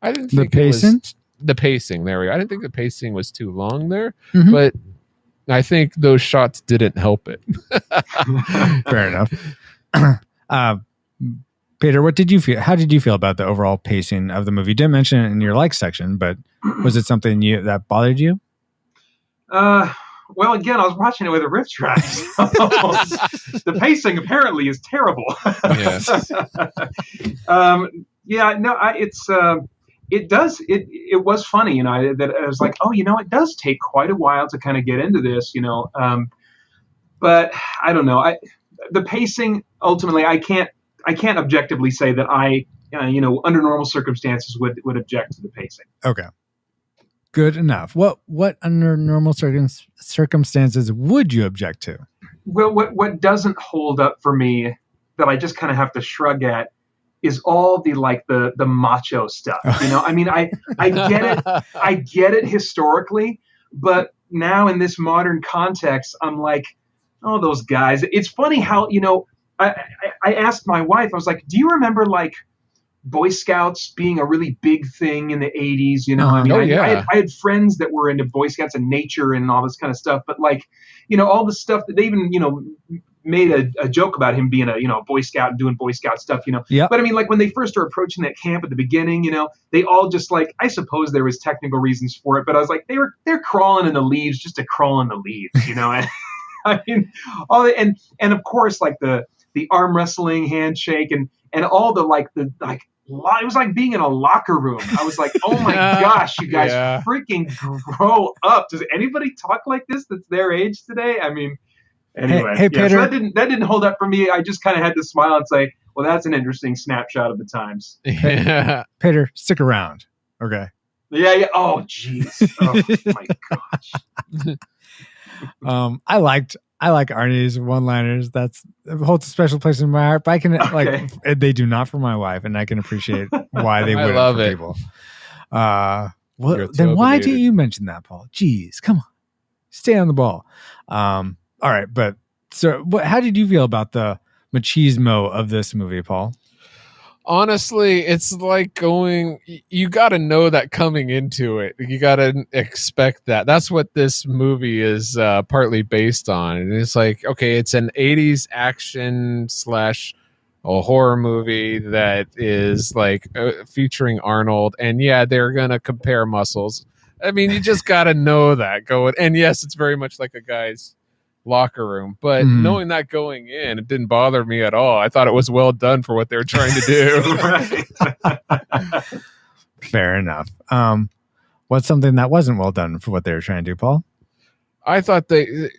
I didn't The think pacing? it was the pacing. There we go. I didn't think the pacing was too long there, Mhm. but I think those shots didn't help it. Fair enough. Peter, what did you feel? How did you feel about the overall pacing of the movie? You didn't mention it in your like section, but was it something that bothered you? Well, again, I was watching it with a riff track. So the pacing apparently is terrible. Yes. It was funny, you know, that I was like, oh, you know, it does take quite a while to kind of get into this, you know. But I don't know. The pacing, ultimately, I can't objectively say that I, under normal circumstances would object to the pacing. Okay. Good enough. What under normal circumstances would you object to? Well, what doesn't hold up for me that I just kind of have to shrug at is all the macho stuff. You know, I mean, I get it. I get it historically, but now in this modern context, I'm like, oh, those guys. It's funny how, you know, I asked my wife, I was like, do you remember like Boy Scouts being a really big thing in the 80s? You know, I mean, I had friends that were into Boy Scouts and nature and all this kind of stuff, but like, you know, all the stuff that they even, you know, made a joke about him being a, you know, Boy Scout and doing Boy Scout stuff, you know. Yep. But I mean, like when they first are approaching that camp at the beginning, you know, they all just like, I suppose there was technical reasons for it, but I was like, they're crawling in the leaves just to crawl in the leaves, you know. And I mean, and of course, like the arm wrestling handshake and all the it was like being in a locker room. I was like, oh my gosh, you guys freaking grow up. Does anybody talk like this that's their age today? I mean, anyway. Hey, Peter. So that didn't hold up for me. I just kind of had to smile and say, well, that's an interesting snapshot of the times. Yeah. Peter, stick around. Okay. Yeah. Oh, jeez. Oh, my gosh. I like Arnie's one-liners. That holds a special place in my heart. But I can they do not for my wife, and I can appreciate why they would love for it. people. You're Then why opinionated. do you mention that, Paul? Jeez, come on, stay on the ball. All right, but so how did you feel about the machismo of this movie, Paul? Honestly, it's like you got to know that coming into it. You got to expect that. That's what this movie is partly based on. And it's like, okay, it's an 80s action / a horror movie that is like featuring Arnold. And yeah, they're going to compare muscles. I mean, you just got to know that going. And yes, it's very much like a guy's locker room, but knowing that going in, it didn't bother me at all. I thought it was well done for what they were trying to do. Fair enough. What's something that wasn't well done for what they were trying to do, Paul? I thought a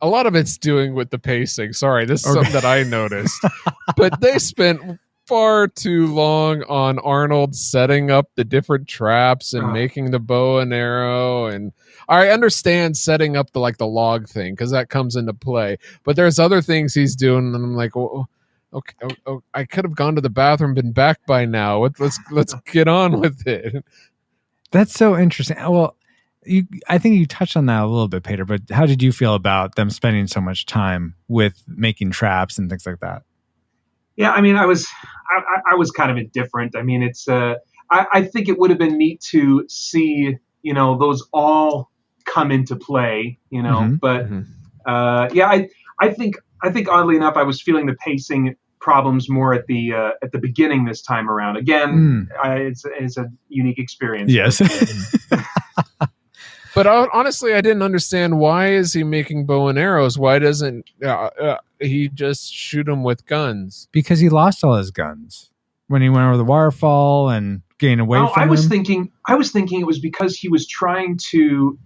lot of it's doing with the pacing. Sorry, this is something that I noticed, but they spent far too long on Arnold setting up the different traps and making the bow and arrow. And I understand setting up the log thing because that comes into play, but there's other things he's doing, and I'm like, well, okay, I could have gone to the bathroom, been back by now. Let's get on with it. That's so interesting. Well, I think you touched on that a little bit, Peter. But how did you feel about them spending so much time with making traps and things like that? Yeah, I mean, I was kind of indifferent. I mean, it's I think it would have been neat to see, you know, those all come into play, you know. Mhm. But Mhm. yeah, I think oddly enough, I was feeling the pacing problems more at the beginning this time around. Again, it's a unique experience. Yes. But honestly, I didn't understand, why is he making bow and arrows? Why doesn't he just shoot them with guns? Because he lost all his guns when he went over the waterfall and gained away Well, from I was them. thinking it was because he was trying to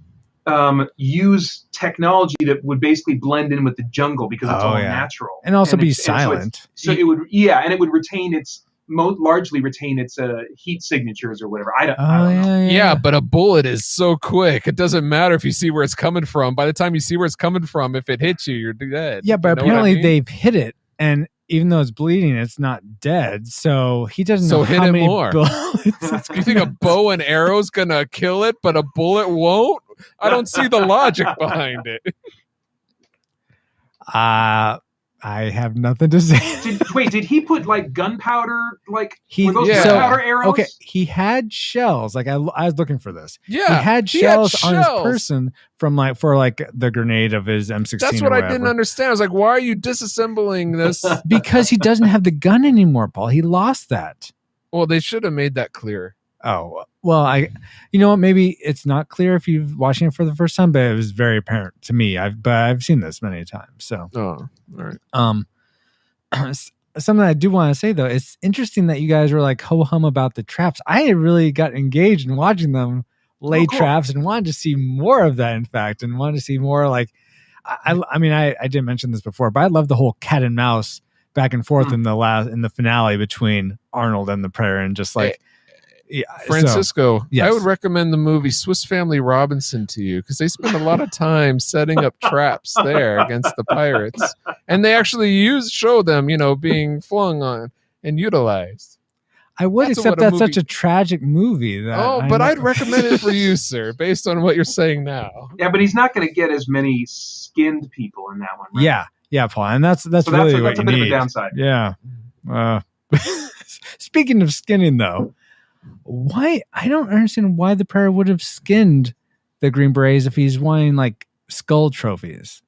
use technology that would basically blend in with the jungle because it's all natural and also be it's- silent. So it would, and it would retain its largely retain its heat signatures or whatever. I don't know. Yeah, but a bullet is so quick. It doesn't matter if you see where it's coming from. By the time you see where it's coming from, if it hits you, you're dead. Yeah, but You know what I apparently mean? they've hit it, and even though it's bleeding, it's not dead. So he doesn't know hit how it many more. bullets. You think a bow and arrow's gonna kill it, but a bullet won't? I don't see the logic behind it. I have nothing to say. Did he put like gunpowder? Like He were those yeah. gunpowder arrows? Okay, he had shells. Like I was looking for this. Yeah, he had shells on his person from for the grenade of his M16. That's or what I whatever. didn't understand. I was like, why are you disassembling this? Because he doesn't have the gun anymore, Paul. He lost that. Well, they should have made that clear. Oh, well, you know what? Maybe it's not clear if you've watching it for the first time, but it was very apparent to me. I've seen this many times. So, Oh, all right. Something I do want to say though, it's interesting that you guys were like ho hum about the traps. I really got engaged in watching them lay cool. traps and wanted to see more of that. In fact, and wanted to see more like, I mean, I didn't mention this before, but I love the whole cat and mouse back and forth in the finale between Arnold and the Predator, and just like. Yeah, Francisco, so, yes. I would recommend the movie Swiss Family Robinson to you because they spend a lot of time setting up traps there against the pirates, and they actually show them, being flung on and utilized. I would, That's except what a that's such a tragic movie. That I'd recommend it for you, sir, based on what you're saying now. Yeah, but he's not going to get as many skinned people in that one. Right? Yeah, Paul, and that's So really that's what a you bit need. of a downside. Yeah. Speaking of skinning, though, why I don't understand why the Predator would have skinned the Green Berets if he's wanting like skull trophies.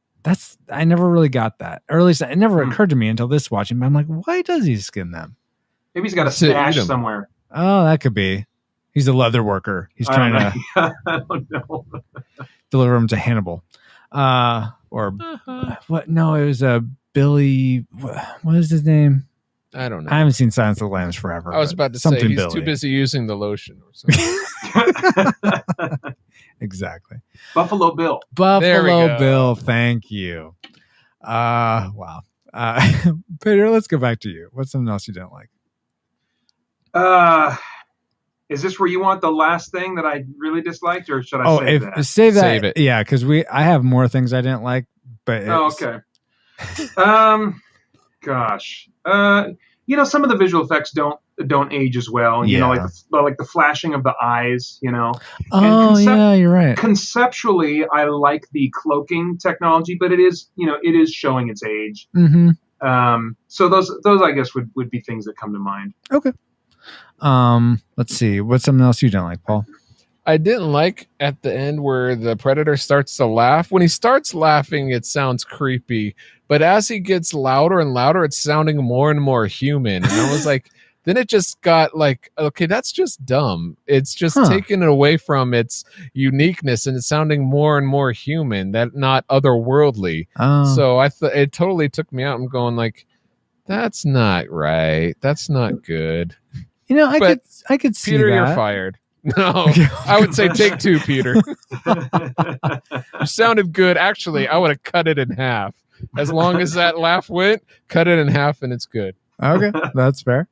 I never really got that, or at least it never occurred to me until this watching. But I'm like, why does he skin them? Maybe he's got a To eat stash 'em. somewhere. Oh, that could be. He's a leather worker. He's trying to I don't know. deliver them to Hannibal. Or what? No, it was a Billy. What is his name? I don't know. I haven't seen Silence of the Lambs forever. I was but about to say he's Billy. too busy using the lotion or something. Exactly. Buffalo Bill. There we Buffalo go. Bill. Thank you. Wow. Peter, let's go back to you. What's something else you don't like? Is this where you want the last thing that I really disliked, or should I save that? Save that. Save it. Yeah, because I have more things I didn't like, but Okay. Gosh. Some of the visual effects don't age as well. You know, like the flashing of the eyes. Oh, yeah, you're right. Conceptually, I like the cloaking technology, but it is showing its age. Mm-hmm. So those I guess would be things that come to mind. Okay. Let's see. What's something else you don't like, Paul? I didn't like at the end where the Predator starts to laugh. When he starts laughing, it sounds creepy. But as he gets louder and louder, it's sounding more and more human. And I was like, then it just got like, okay, that's just dumb. It's just taken away from its uniqueness and it's sounding more and more human, that not otherworldly. So it totally took me out. I'm going like, that's not right. That's not good. I could see Peter, that. you're fired. No, I would say take two, Peter. You sounded good. Actually, I would have cut it in half. As long as that laugh went, cut it in half and it's good. Okay, that's fair.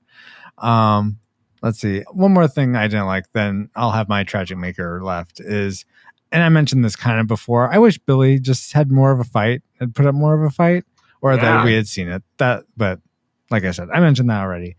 Let's see. One more thing I didn't like, then I'll have my tragic maker left is, and I mentioned this kind of before, I wish Billy just had more of a fight, had put up more of a fight, or that we had seen it. But like I said, I mentioned that already.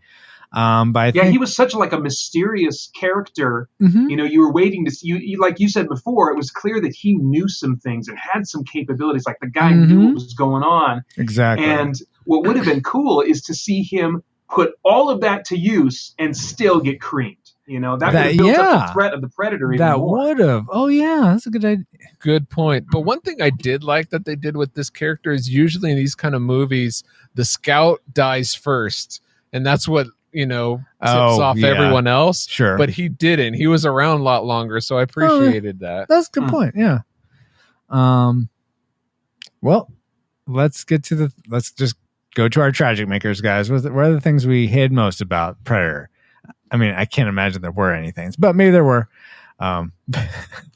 But I think he was such like a mysterious character. Mhm. You were waiting to see you like you said before, it was clear that he knew some things and had some capabilities. Like the guy knew what was going on. Exactly. And what would have been cool is to see him put all of that to use and still get creamed. You know, that would have built up the threat of the predator even that more. would have. Oh yeah, that's a good idea. Good point. But one thing I did like that they did with this character is usually in these kind of movies, the scout dies first, and that's what tips off everyone else. Sure, but he didn't. He was around a lot longer, so I appreciated that. That's a good point. Yeah. Well, let's just go to our tragic makers, guys. What are the things we hated most about Predator? I mean, I can't imagine there were anything, but maybe there were. I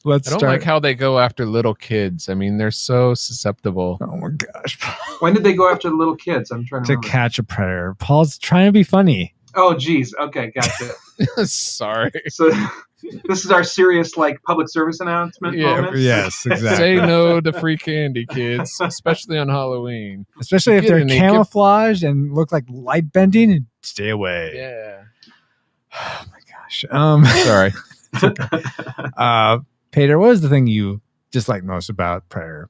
don't like how they go after little kids. I mean, they're so susceptible. Oh my gosh. When did they go after the little kids? I'm trying to remember. Catch a predator. Paul's trying to be funny. Oh, geez. Okay, gotcha. Sorry. So this is our serious, public service announcement moment? Yes, exactly. Say no to free candy, kids, especially on Halloween. Especially if they're camouflaged and look like light bending, and stay away. Yeah. Oh my gosh. Sorry. Peter, what is the thing you dislike most about Predator?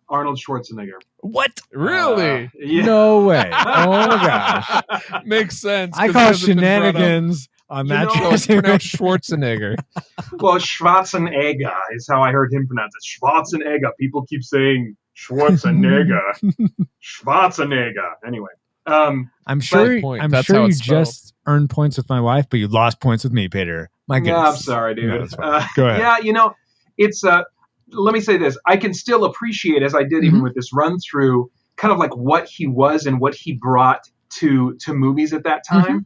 Arnold Schwarzenegger. What? Really? Yeah. No way. Oh my gosh. Makes sense. I call shenanigans on that. It's pronounced Schwarzenegger. Well, Schwarzenegger is how I heard him pronounce it. Schwarzenegger. People keep saying Schwarzenegger. Schwarzenegger. Anyway. I'm sure you just earned points with my wife, but you lost points with me, Peter. My goodness. No, I'm sorry, dude. No, go ahead. Yeah, it's let me say this. I can still appreciate, as I did even with this run through, kind of like what he was and what he brought to movies at that time.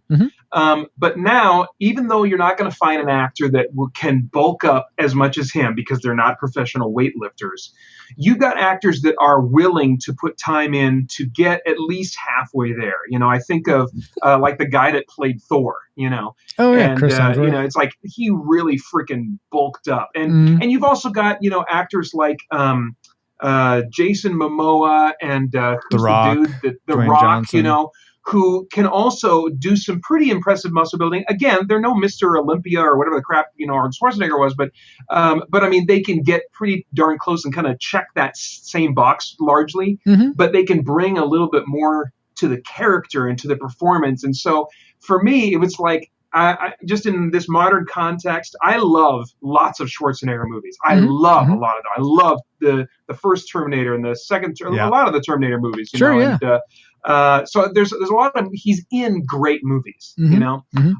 But now, even though you're not going to find an actor that can bulk up as much as him because they're not professional weightlifters, you got actors that are willing to put time in to get at least halfway there. I think of like the guy that played Thor. Oh yeah, and Chris Hemsworth. it's like he really freaking bulked up. And you've also got actors like Jason Momoa and The Rock, the Dwayne Rock, Johnson. Who can also do some pretty impressive muscle building. Again, they're no Mr. Olympia or whatever the crap Arnold Schwarzenegger was, but I mean they can get pretty darn close and kind of check that same box largely. But they can bring a little bit more to the character and to the performance. And so for me, it was like I just in this modern context, I love lots of Schwarzenegger movies. I love a lot of them. I love the first Terminator and the second, a lot of the Terminator movies. So there's a lot of he's in great movies,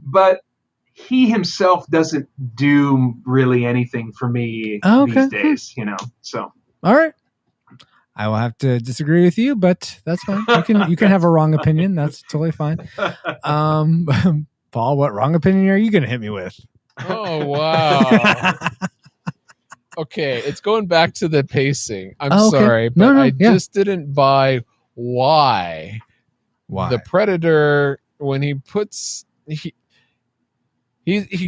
but he himself doesn't do really anything for me these days, So all right, I will have to disagree with you, but that's fine. You can have a wrong opinion. That's totally fine. Paul, what wrong opinion are you going to hit me with? Oh wow. Okay, it's going back to the pacing. I'm sorry, but I just didn't buy why the Predator, when he puts he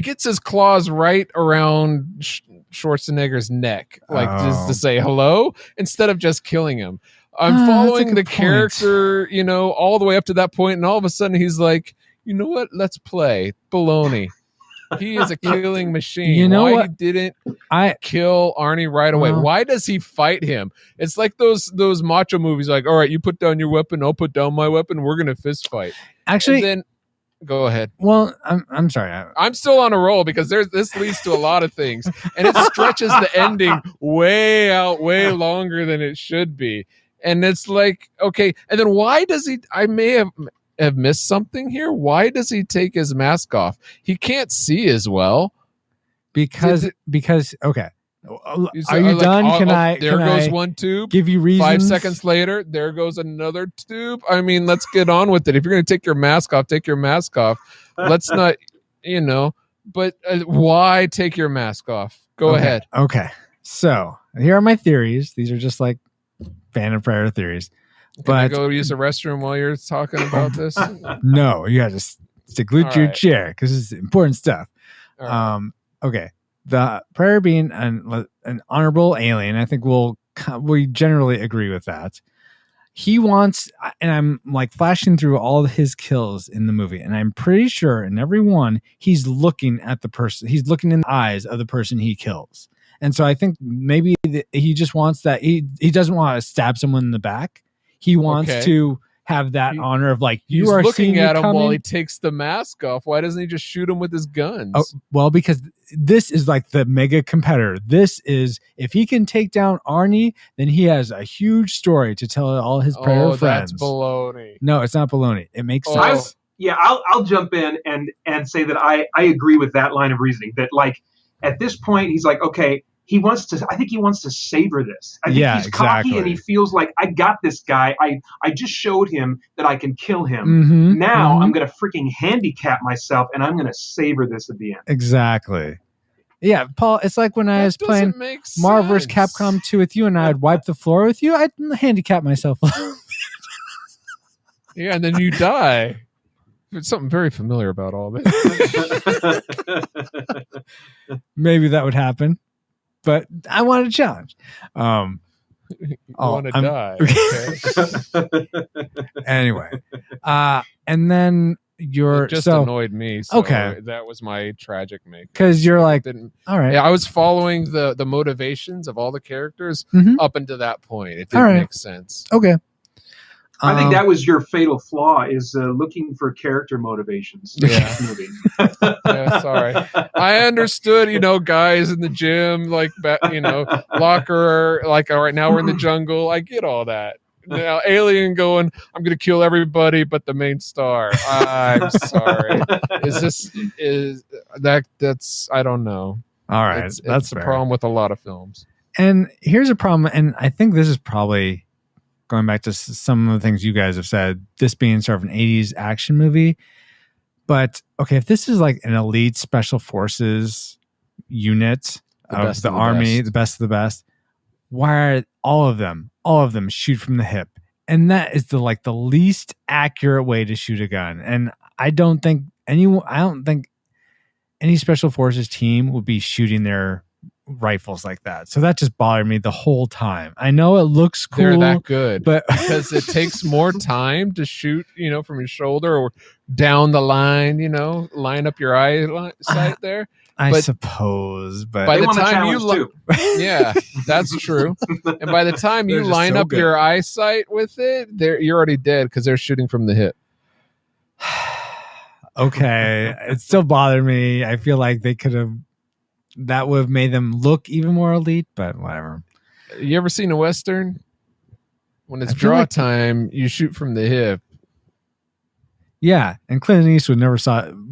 gets his claws right around Schwarzenegger's neck, just to say hello instead of just killing him. I'm following the character, all the way up to that point, and all of a sudden he's like, you know what? Let's play. Baloney. He is a killing machine. Why he didn't kill Arnie right away? Why does he fight him? It's like those macho movies, like, all right, you put down your weapon, I'll put down my weapon, we're gonna fist fight. Actually, and then go ahead. Well, I'm sorry. I'm still on a roll because this leads to a lot of things, and it stretches the ending way longer than it should be. And it's like, okay, and then why does he? I may have missed something here. Why does he take his mask off? He can't see as well. Because okay. Are you done? There goes one tube. Give you reasons. 5 seconds later, there goes another tube. I mean, let's get on with it. If you're going to take your mask off, take your mask off. Let's not, But why take your mask off? Go ahead. Okay. So here are my theories. These are just like fan of Predator theories. Can I go use the restroom while you're talking about this? No, you got to stick glued to your chair because it's important stuff. Right. Okay. The Predator being an honorable alien, I think we generally agree with that. He wants, and I'm like flashing through all of his kills in the movie, and I'm pretty sure in every one he's looking at the person. He's looking in the eyes of the person he kills, and so I think maybe he just wants that. He doesn't want to stab someone in the back. He wants to have that He- honor of like He's you are looking seeing at me him while coming. he takes the mask off. Why doesn't he just shoot him with his guns? Oh, well, because this is like the mega competitor. This is if he can take down Arnie, then he has a huge story to tell all his Predator friends. That's baloney. No, it's not baloney. It makes Oh. sense. I'll jump in and say that I agree with that line of reasoning. That like at this point he's like, okay, I think he wants to savor this. I think Yeah, he's cocky exactly. and he feels like I got this guy. I just showed him that I can kill him. Mhm, Now mhm. I'm gonna freaking handicap myself and I'm gonna savor this at the end. Exactly. Yeah, Paul, it's like when I was playing doesn't make Marvel vs. sense. Capcom 2 with you and I'd wipe the floor with you, I'd handicap myself. Yeah, and then you die. There's something very familiar about all this. Maybe that would happen. But I want a challenge. You want to I'm- die. Okay. Anyway. And then you're It just so annoyed me. So Okay. that was my tragic make. because you're like, Didn't all right. Yeah, I was following the motivations of all the characters Mhm. up until that point. It All didn't right. make sense. Okay. I think that was your fatal flaw is looking for character motivations. in Yeah. this movie. Yeah, sorry. I understood, guys in the gym, like, locker, like, all right, now we're in the jungle. I get all that. Now, alien going, I'm going to kill everybody but the main star. I'm sorry. That's, I don't know. all right. It's That's the fair. problem with a lot of films. And here's a problem, and I think this is probably going back to some of the things you guys have said, this being sort of an 80s action movie. But okay, if this is like an elite special forces unit The of best the of the army, best. the best of the best, why are all of them shoot from the hip? And that is the least accurate way to shoot a gun. And I don't think any special forces team would be shooting their rifles like that. So that just bothered me the whole time. I know it looks cool, They're that good. but Because it takes more time to shoot, from your shoulder or down the line, line up your sight there. I but- suppose, but By They the want a time you challenge too. Yeah, that's true. And by the time you They're just line so up good. your eyesight with it, you're already dead because they're shooting from the hip. okay, it still bothered me. I feel like that would have made them look even more elite, but whatever. You ever seen a Western? When it's I feel draw like- time, you shoot from the hip. Yeah, and Clint Eastwood never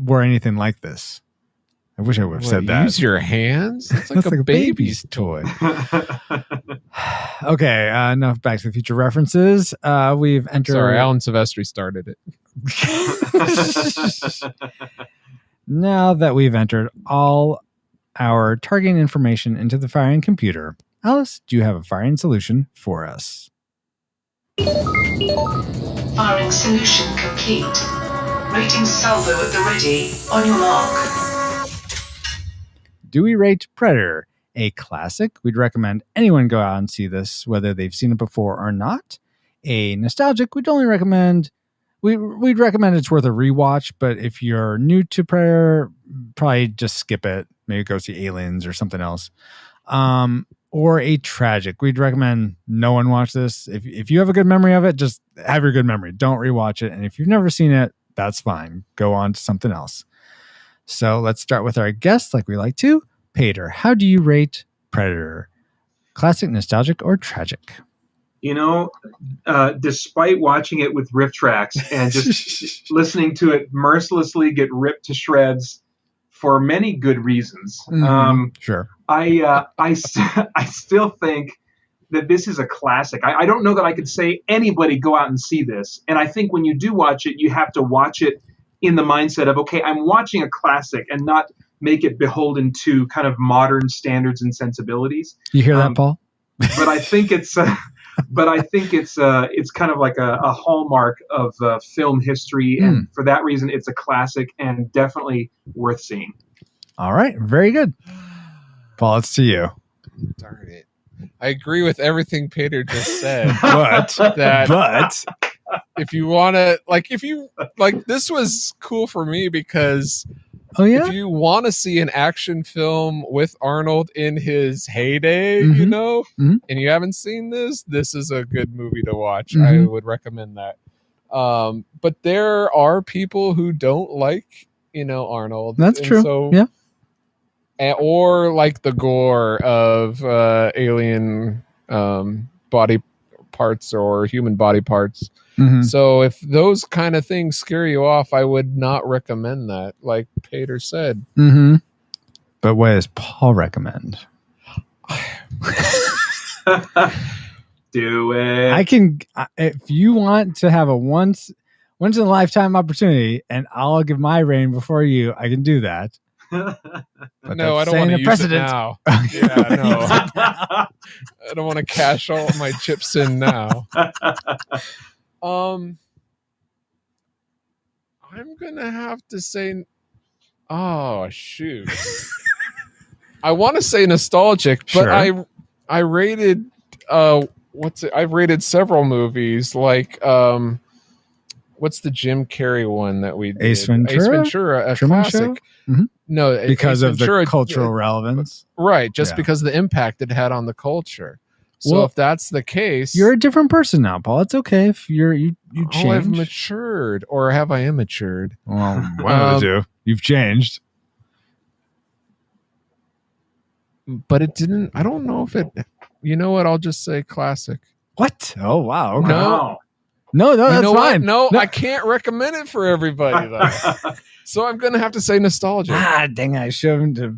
wore anything like this. I wish I would have said that. Use your hands? That's like That's a baby's toy. Okay, enough Back to the Future references. We've entered. Sorry, Alan Silvestri started it. Now that we've entered all our targeting information into the firing computer, Alice, do you have a firing solution for us? Firing solution complete. Rating salvo at the ready. On your mark. Do we rate Predator a classic? We'd recommend anyone go out and see this, whether they've seen it before or not. A nostalgic, we'd recommend it's worth a rewatch, but if you're new to Predator, probably just skip it. Maybe go see Aliens or something else. Or a tragic, we'd recommend no one watch this. If you have a good memory of it, just have your good memory. Don't rewatch it. And if you've never seen it, that's fine. Go on to something else. So let's start with our guests like we like to. Peter, how do you rate Predator? Classic, nostalgic, or tragic? Despite watching it with riff tracks and just listening to it mercilessly get ripped to shreds for many good reasons, Sure. I still think that this is a classic. I don't know that I could say anybody go out and see this. And I think when you do watch it, you have to watch it in the mindset of, okay, I'm watching a classic and not make it beholden to kind of modern standards and sensibilities. You hear that, Paul? But I think it's kind of like a hallmark of film history. And for that reason, it's a classic and definitely worth seeing. All right. Very good. Paul, it's to you. Darn it. I agree with everything Peter just said. But If you want to, this was cool for me because oh yeah, if you want to see an action film with Arnold in his heyday, Mhm. Mhm. and you haven't seen this is a good movie to watch. Mhm. I would recommend that. But there are people who don't like, Arnold. That's And true. So, Yeah. or like the gore of alien body parts or human body parts. Mhm. So if those kind of things scare you off, I would not recommend that, like Peter said. Mm-hmm. But what does Paul recommend? Do it. If you want to have a once in a lifetime opportunity, and I'll give my reign before you, I can do that. But No, I that's don't want setting to a use precedent. it now. Yeah, no. I don't want to cash all my chips in now. I'm gonna have to say, oh shoot. I want to say nostalgic, but Sure. I rated I've rated several movies like what's the Jim Carrey one that we did? Ace Ventura? Ace Ventura, a Truman classic. Show? Mhm. No, Because Ace of Ventura, the cultural relevance. right? Just Yeah. because of the impact it had on the culture. So Well, if that's the case, You're a different person now, Paul. It's okay if you I've change. matured, or have I immatured? Well, one of the two. You've changed. But it didn't. I don't know if it. You know what? I'll just say classic. What? Oh wow. Okay. No. No, You that's know what? fine. No, I can't recommend it for everybody though. So I'm gonna have to say nostalgia. Dang! I should have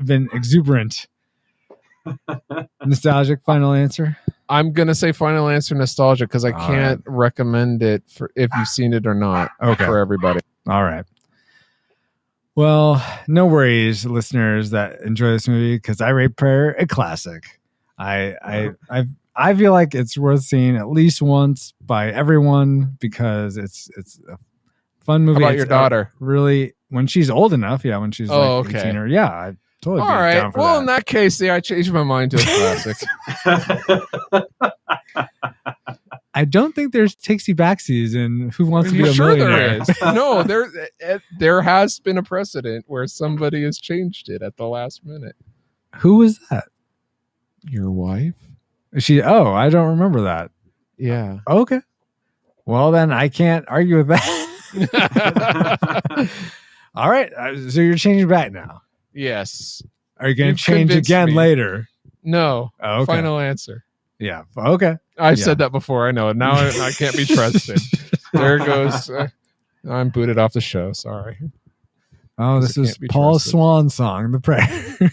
been exuberant. Nostalgic. Final answer. I'm gonna say final answer nostalgia because I All can't recommend it for if you've seen it or not. Okay. For everybody. All right. Well, no worries, listeners that enjoy this movie, because I rate Prayer a classic. I feel like it's worth seeing at least once by everyone because it's a fun movie. How about It's your daughter? really, when she's old enough, yeah, when she's Oh, like okay. 18 or I totally All be right. down for Well, that. in that case, I changed my mind to a classic. I don't think there's takesy backsies in Who Wants to Be a Sure Millionaire. there is. No, there has been a precedent where somebody has changed it at the last minute. Who was that? Your wife? I don't remember that. Yeah. Okay. Well, then I can't argue with that. All right. So you're changing back now. Yes. Are you going You've to change convinced again me. later? No. Oh, okay. Final answer. Yeah. Okay. I've Yeah. said that before. I know it. Now I can't be trusted. There goes. I'm booted off the show. Sorry. Oh, this It is can't be Paul's trusted. swan song, The Prayer.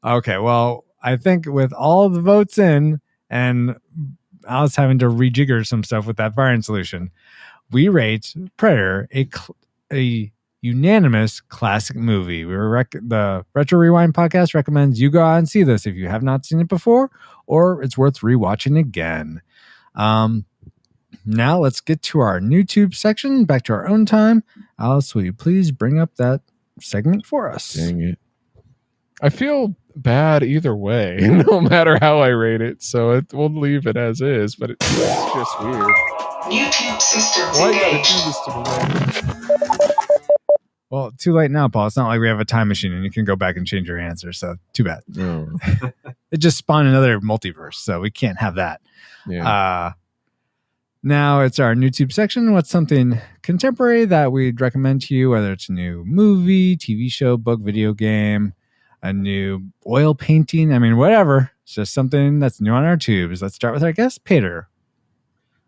Okay. Well, I think with all the votes in and I was having to rejigger some stuff with that firing solution, we rate Prayer a unanimous classic movie. The Retro Rewind podcast recommends you go out and see this if you have not seen it before, or it's worth rewatching again. Now let's get to our YouTube section, back to our own time. Alice, will you please bring up that segment for us? Dang it. I feel bad either way, no matter how I rate it. So we'll leave it as is, but it's just weird. YouTube systems Why you gotta engaged. do this to me? Well, too late now, Paul. It's not like we have a time machine and you can go back and change your answer. So too bad. No. It just spawned another multiverse, so we can't have that. Yeah. Now it's our YouTube section. What's something contemporary that we'd recommend to you, whether it's a new movie, TV show, book, video game, a new oil painting? I mean, whatever. It's just something that's new on our tubes. Let's start with our guest, Peter.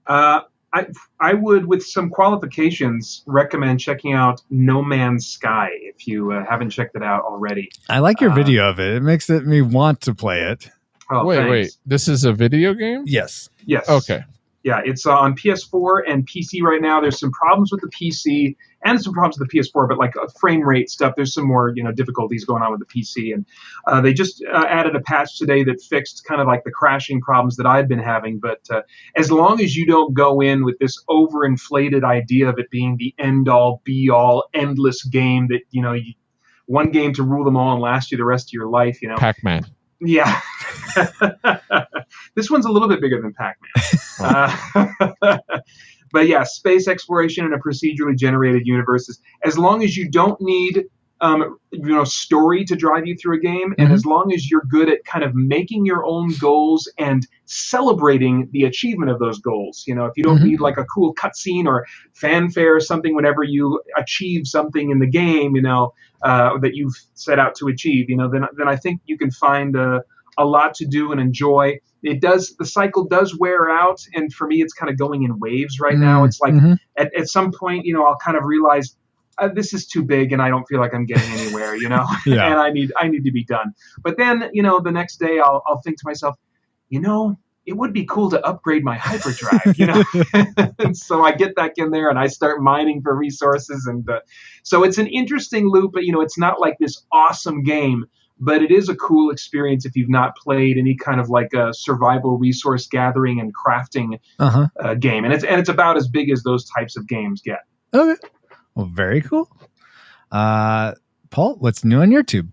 I would, with some qualifications, recommend checking out No Man's Sky if you haven't checked it out already. I like your video of it. It makes me want to play it. Oh, wait. thanks. This is a video game? Yes. Yes. Okay. Yeah, it's on PS4 and PC right now. There's some problems with the PC and some problems with the PS4, but like frame rate stuff, there's some more difficulties going on with the PC. And they just added a patch today that fixed kind of like the crashing problems that I'd been having. But as long as you don't go in with this overinflated idea of it being the end-all, be-all, endless game that one game to rule them all and last you the rest of your life, Pac-Man. Yeah. This one's a little bit bigger than Pac-Man. But yeah, space exploration in a procedurally generated universe. As long as you don't need story to drive you through a game. And as long as you're good at kind of making your own goals and celebrating the achievement of those goals, if you don't need like a cool cutscene or fanfare or something whenever you achieve something in the game, that you've set out to achieve, then I think you can find a lot to do and enjoy. The cycle does wear out, and for me, it's kind of going in waves right now. It's like at some point, I'll kind of realize this is too big, and I don't feel like I'm getting anywhere, Yeah. And I need to be done. But then, the next day, I'll think to myself, it would be cool to upgrade my hyperdrive, And so I get back in there and I start mining for resources, and so it's an interesting loop. But it's not like this awesome game. But it is a cool experience if you've not played any kind of like a survival resource gathering and crafting game, and it's about as big as those types of games get. Okay, well, very cool. Paul, what's new on your tube?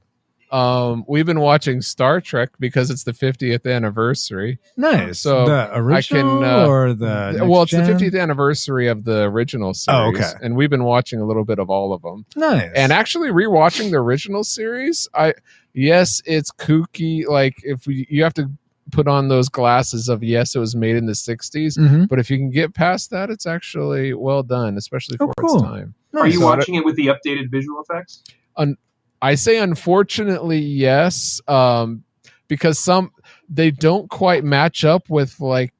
We've been watching Star Trek because it's the 50th anniversary. Nice. So the original or the it's the 50th anniversary of the original series. Oh, okay. And we've been watching a little bit of all of them. Nice. And actually rewatching the original series, yes, it's kooky. Like you have to put on those glasses of it was made in the 60s, but if you can get past that, it's actually well done, especially for its time. Nice. Are you watching it with the updated visual effects? I say unfortunately yes, because they don't quite match up with like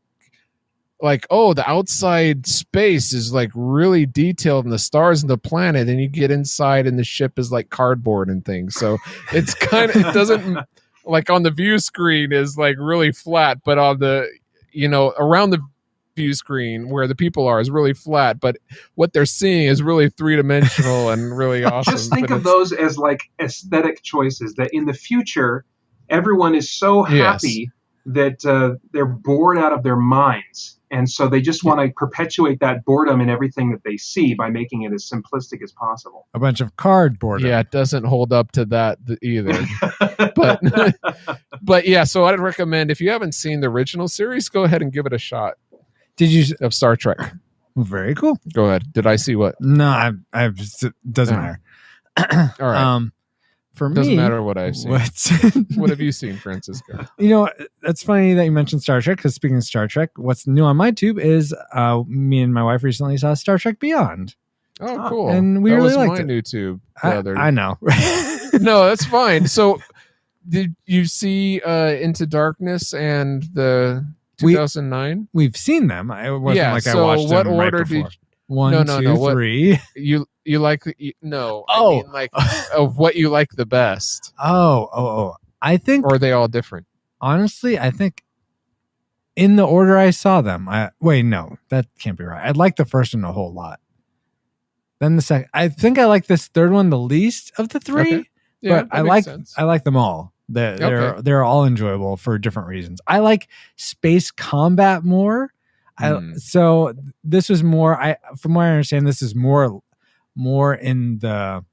the outside space is like really detailed and the stars and the planet, and you get inside and the ship is like cardboard and things. So it's it doesn't like on the view screen is like really flat, but on the around the view screen where the people are is really flat, but what they're seeing is really three-dimensional and really awesome. Just think of those as like aesthetic choices that in the future everyone is so happy that they're bored out of their minds, and so they just want to perpetuate that boredom in everything that they see by making it as simplistic as possible. A bunch of cardboard. Yeah, it doesn't hold up to that either. but yeah, so I'd recommend if you haven't seen the original series, go ahead and give it a shot. Did you of Star Trek? Very cool. Go ahead. Did I see what? No, I just, it doesn't matter. All right. For doesn't me, matter what I've seen. What have you seen, Francisco? That's funny that you mentioned Star Trek, because speaking of Star Trek, what's new on my tube is me and my wife recently saw Star Trek Beyond. Oh, cool. And we really liked it. That was my new tube. I know. No, that's fine. So did you see Into Darkness and the 2009? We've seen them. It wasn't like so I watched what them order right before. did 1, 2, 3. You like no? Oh. I mean, like of what you like the best. Oh. I think, or are they all different? Honestly, I think in the order I saw them. Wait, no, that can't be right. I like the first one a whole lot. Then the second. I think I like this third one the least of the three. Okay. Yeah, but I like them all. They're all enjoyable for different reasons. I like space combat more. So this was more. From what I understand, this is more in the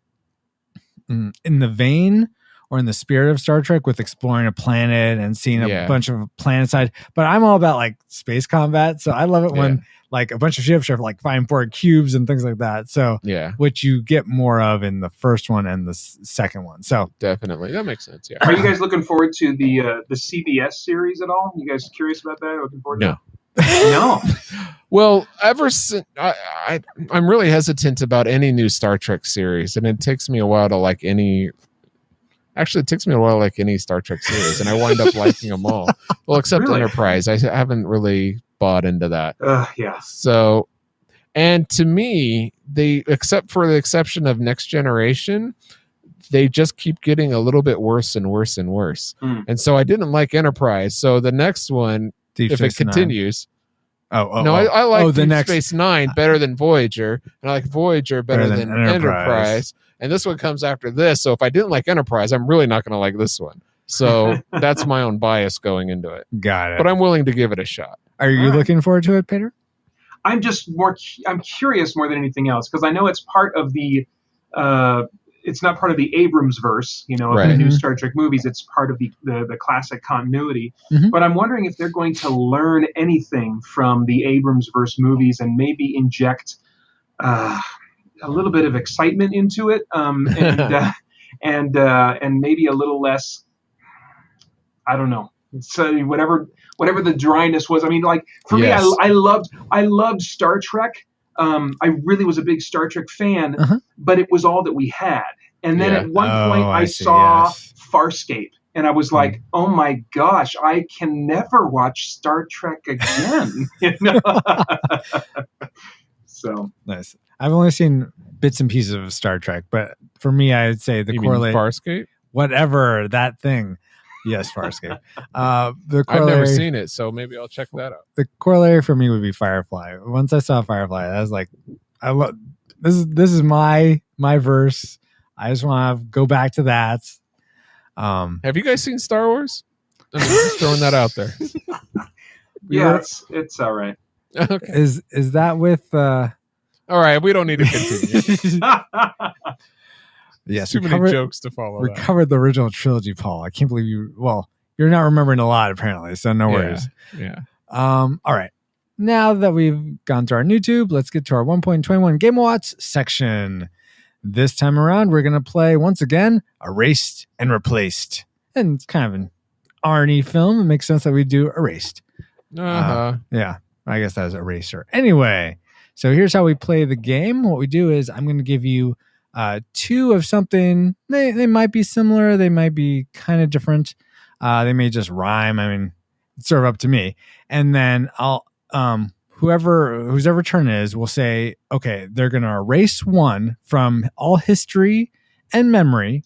vein or in the spirit of Star Trek, with exploring a planet and seeing a bunch of planet side. But I'm all about like space combat, so I love it when like a bunch of ships are like fighting for cubes and things like that. So which you get more of in the first one and the second one. So definitely that makes sense. Yeah. Are you guys looking forward to the CBS series at all? You guys curious about that? Looking forward to that? No. Well, ever since I'm really hesitant about any new Star Trek series, and it takes me a while to like any. Actually, it takes me a while to like any Star Trek series, and I wind up liking them all. Well, except Enterprise, I haven't really bought into that. Yeah. So, and to me, except for the exception of Next Generation, they just keep getting a little bit worse and worse and worse. And so I didn't like Enterprise. So the next one. If it continues. I like Deep Space Nine better than Voyager, and I like Voyager better than Enterprise. And this one comes after this. So if I didn't like Enterprise, I'm really not going to like this one. So that's my own bias going into it. Got it. But I'm willing to give it a shot. Are you looking forward to it, Peter? I'm curious more than anything else, because I know it's part of the. It's not part of the Abrams verse, of the new Star Trek movies. It's part of the classic continuity. But I'm wondering if they're going to learn anything from the Abrams verse movies and maybe inject a little bit of excitement into it. and maybe a little less. I don't know. So whatever the dryness was. I mean, like for Yes. me, I loved Star Trek. I really was a big Star Trek fan, but it was all that we had. And then Yeah. at one Oh, point, I I see, saw yes. Farscape, and I was like, "Oh my gosh, I can never watch Star Trek again." You know? So Nice. I've only seen bits and pieces of Star Trek, but for me, I would say the You mean correlate, Farscape? whatever that thing. Yes, Farscape. The I've never corollary, seen it, so maybe I'll check that out. the corollary for me would be Firefly. Once I saw Firefly, I was like, I love this is my verse. I just want to go back to that. Have you guys seen Star Wars? I'm just throwing that out there. yeah, it's all right. Okay. Is that with All right, we don't need to continue. yes, Too we many covered, jokes to follow. we that. covered the original trilogy, Paul. I can't believe you're not remembering a lot apparently, so no worries. Yeah. All right. Now that we've gone to our new tube, let's get to our 1.21 Game Watch section. This time around, we're going to play once again Erased and Replaced. And it's kind of an Arnie film. It makes sense that we do Erased. Yeah, I guess that's Eraser. Anyway, so here's how we play the game. What we do is I'm going to give you two of something. They might be similar. They might be kind of different. They may just rhyme. I mean, it's sort of up to me. And then I'll whose turn it is will say, okay, they're going to erase one from all history and memory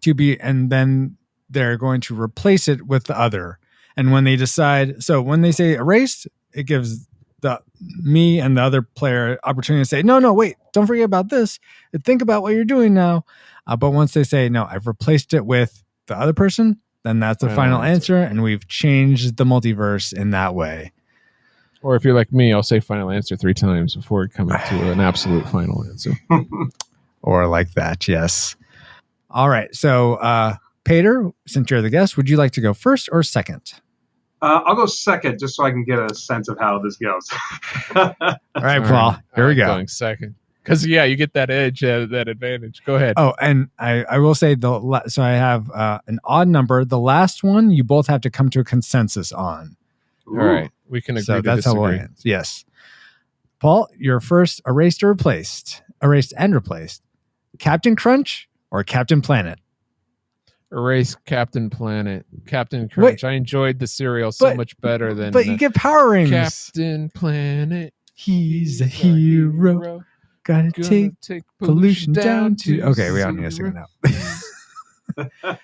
and then they're going to replace it with the other. And when they decide, so when they say erased, it gives me and the other player opportunity to say, no, wait, don't forget about this. Think about what you're doing now. But once they say, no, I've replaced it with the other person, then that's the final answer. And we've changed the multiverse in that way. Or if you're like me, I'll say final answer 3 times before coming to an absolute final answer. Or like that, yes. All right. So, Peter, since you're the guest, would you like to go first or second? I'll go second just so I can get a sense of how this goes. All right, Paul. Here we go. Going second. Because, you get that edge, that advantage. Go ahead. Oh, and I will say, so I have an odd number. The last one, you both have to come to a consensus on. All right. We can agree So to that's how disagree. we'll end. Yes. Paul, your first erased and replaced. Captain Crunch or Captain Planet? Erase Captain Planet. Captain Crunch. I enjoyed the cereal so much better than But you get Power Rings. Captain Planet. He's a hero. Gotta Gonna take pollution down to... Okay, we don't need to sing it now.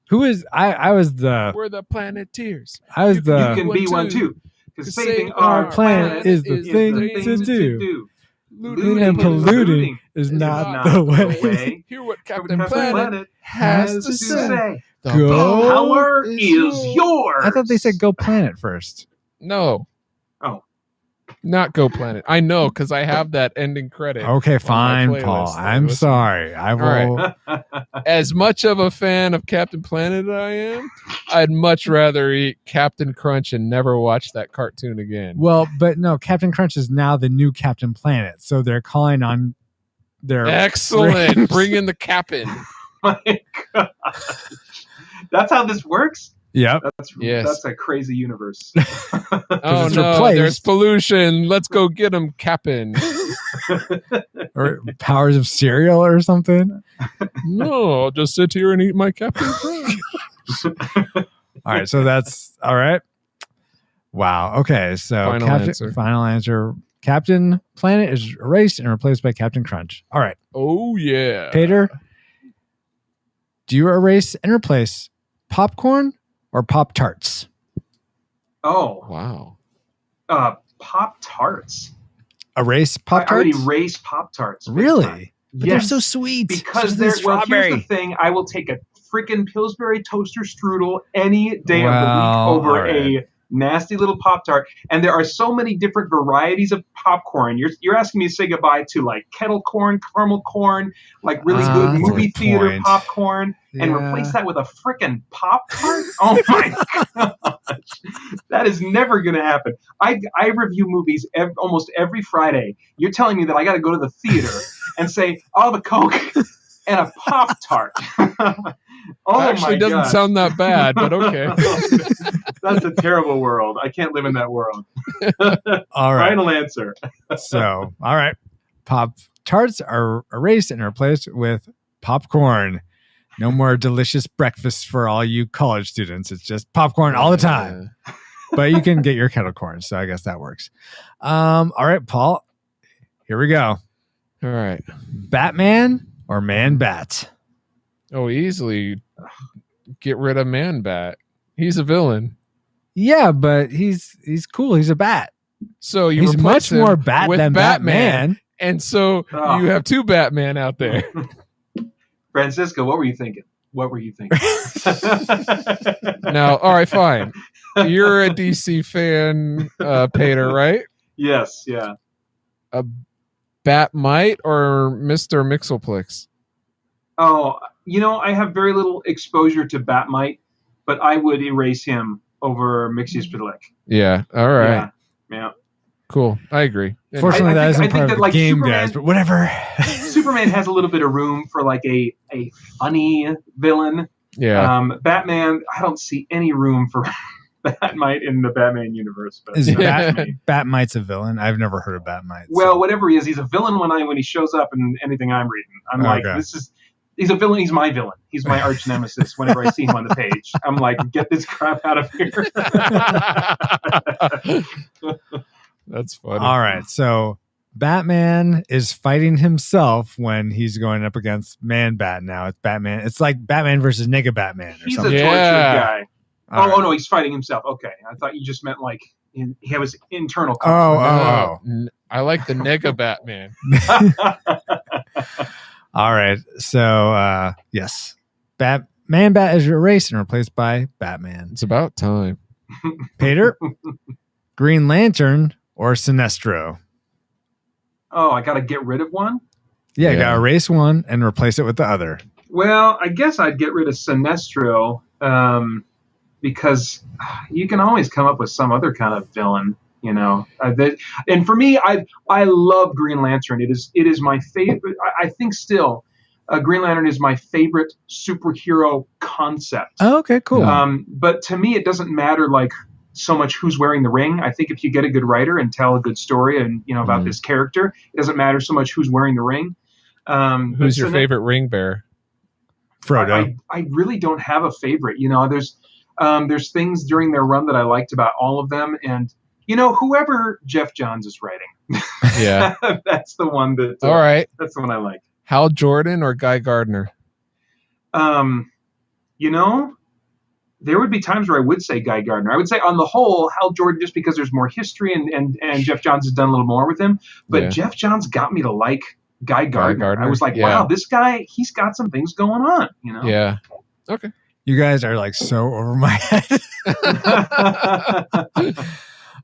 Who is... I was the... We're the Planeteers. I was You the... can be one too. Because saving our planet is the thing to do. Looting and polluting is not the way. Hear what Captain Captain Planet has to say. The Go Power is yours. I thought they said Go Planet first. No. Oh. Not Go Planet. I know because I have that ending credit. Okay, fine, playlist Paul. that I'm listen. sorry. I will... All As much of a fan of Captain Planet I am, I'd much rather eat Captain Crunch and never watch that cartoon again. Well, but no, Captain Crunch is now the new Captain Planet, so they're calling on their... Excellent. Bring in the Captain. My God. That's how this works? Yep. That's a crazy universe. Oh it's no, replaced. there's pollution. Let's go get him, Captain. Or Powers of Cereal or something. No, I'll just sit here and eat my Captain Crunch. All right, so that's all right. Wow. Okay, so final answer. Captain Planet is erased and replaced by Captain Crunch. All right. Oh yeah. Peter, do you erase and replace popcorn or Pop-Tarts? Oh. Wow. Pop-Tarts. Erase Pop-Tarts? I would erase Pop-Tarts. Really? But they're Yes. so sweet. Because they're here's the thing. I will take a freaking Pillsbury toaster strudel any day of the week over a nasty little Pop-Tart. And there are so many different varieties of popcorn. You're asking me to say goodbye to like kettle corn, caramel corn, like really good that's a movie good theater point. popcorn, and Yeah. replace that with a freaking Pop-Tart? Oh my gosh. That is never going to happen. I review movies almost every Friday. You're telling me that I got to go to the theater and say, I'll have a Coke and a Pop-Tart. Oh Actually, my doesn't gosh. sound that bad, but okay. That's a terrible world. I can't live in that world. All right. Final answer. So, all right. Pop Tarts are erased and replaced with popcorn. No more delicious breakfasts for all you college students. It's just popcorn all the time. But you can get your kettle corn, so I guess that works. All right, Paul. Here we go. All right. Batman or Man Bat? Oh, easily get rid of Man Bat. He's a villain. Yeah, but he's cool. He's a bat. So you He's replace much him more bat with than Batman. And so Oh. you have two Batman out there. Francisco, what were you thinking? What were you thinking? Now, all right, fine. You're a DC fan, Pater, right? Yes, yeah. Batmite or Mr. Mixelplex? Oh, I have very little exposure to Batmite, but I would erase him over Mixie-Spitlick. Yeah. All right. Yeah. Cool. I agree. And Fortunately, I that think- isn't I think part that, of the like, game, Superman- guys, but whatever. Superman has a little bit of room for like a funny villain. yeah. Batman, I don't see any room for Batmite in the Batman universe. But Is that's me. Batmite's a villain? I've never heard of Batmite. Well, so. whatever he is, he's a villain when he shows up in anything I'm reading. I'm like, Okay. he's a villain. He's my villain. He's my arch nemesis. Whenever I see him on the page, I'm like, get this crap out of here. That's funny. All right. So Batman is fighting himself when he's going up against Man Bat now. It's Batman. It's like Batman versus Nigga Batman or He's a something. tortured Yeah. guy. All right. Oh no, he's fighting himself. Okay, I thought you just meant like he has internal. Oh. I like the nega Batman. All right. So, yes. Man Bat is erased and replaced by Batman. It's about time. Peter, Green Lantern or Sinestro? Oh, I got to get rid of one. Yeah, you Yeah. got to erase one and replace it with the other. Well, I guess I'd get rid of Sinestro because you can always come up with some other kind of villain, and for me, I love Green Lantern. It is my favorite. I think still, Green Lantern is my favorite superhero concept. Oh, okay, cool. But to me, it doesn't matter like so much who's wearing the ring. I think if you get a good writer and tell a good story and about this character, it doesn't matter so much who's wearing the ring. Who's your favorite ring bearer? Frodo. I really don't have a favorite. There's things during their run that I liked about all of them, and whoever Jeff Johns is writing, Yeah. that's the one that. All right. That's the one I like. Hal Jordan or Guy Gardner? There would be times where I would say Guy Gardner. I would say on the whole, Hal Jordan, just because there's more history and Jeff Johns has done a little more with him. But Yeah. Jeff Johns got me to like Guy Gardner. Gardner, I was like, yeah. wow, this guy, he's got some things going on. Yeah. You guys are like so over my head.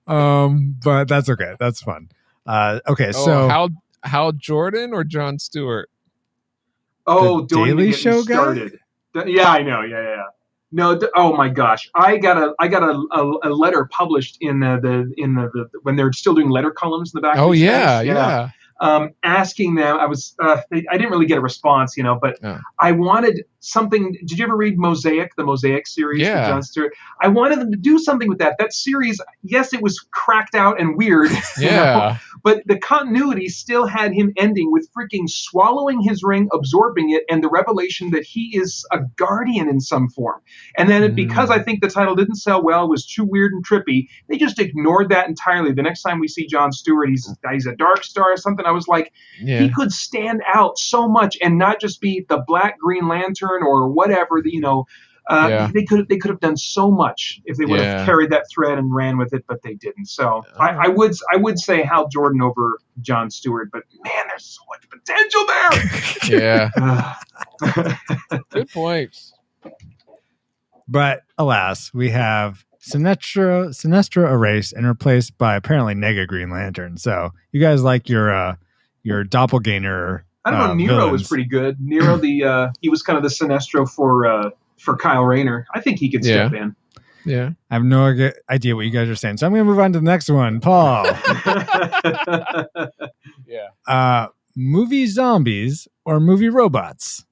But that's okay. That's fun. Okay, so Hal Jordan or Jon Stewart? Oh, The don't even Daily get me Show guy? started. Yeah, I know. Yeah. No, oh my gosh, I got a letter published in the when they're still doing letter columns in the back. Oh of these yeah, things. yeah. Asking them, I didn't really get a response, but Oh. I wanted something. Did you ever read Mosaic, the Mosaic series? Yeah. With Jon Stewart? I wanted them to do something with that. That series, yes, it was cracked out and weird. Yeah. But the continuity still had him ending with freaking swallowing his ring, absorbing it, and the revelation that he is a guardian in some form. And then because I think the title didn't sell well, was too weird and trippy, they just ignored that entirely. The next time we see Jon Stewart, he's a Dark Star or something. I was like, Yeah. he could stand out so much and not just be the Black Green Lantern or whatever. Yeah. They could have done so much if they would Yeah. have carried that thread and ran with it, but they didn't. So I would say Hal Jordan over Jon Stewart, but man, there's so much potential there. Yeah. Good points. but alas, we have Sinestro erased and replaced by apparently Nega Green Lantern. So you guys like your doppelganger. I don't know. Nero was villains. pretty good. Nero, he was kind of the Sinestro for Kyle Rayner. I think he could step in. Yeah. I have no idea what you guys are saying. So I'm going to move on to the next one. Paul. Yeah. Movie zombies or movie robots?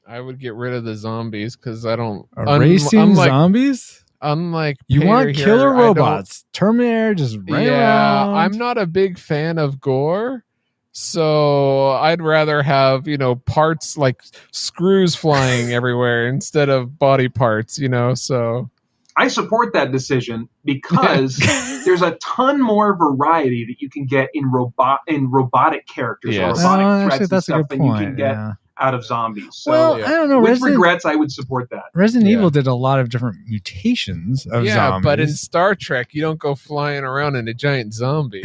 I would get rid of the zombies because I don't. Erasing zombies? Unlike You Pater want here, killer I don't- robots. Terminator just right Yeah, around. I'm not a big fan of gore. So I'd rather have, parts like screws flying everywhere instead of body parts, so I support that decision because there's a ton more variety that you can get in robotic characters or Yes. robotic Oh, threats actually, and that's a stuff good than you can point. get Yeah. out of zombies. So Well, yeah. I don't know. with regrets, I would support that. Resident Yeah. Evil did a lot of different mutations of yeah, zombies. but in Star Trek, you don't go flying around in a giant zombie.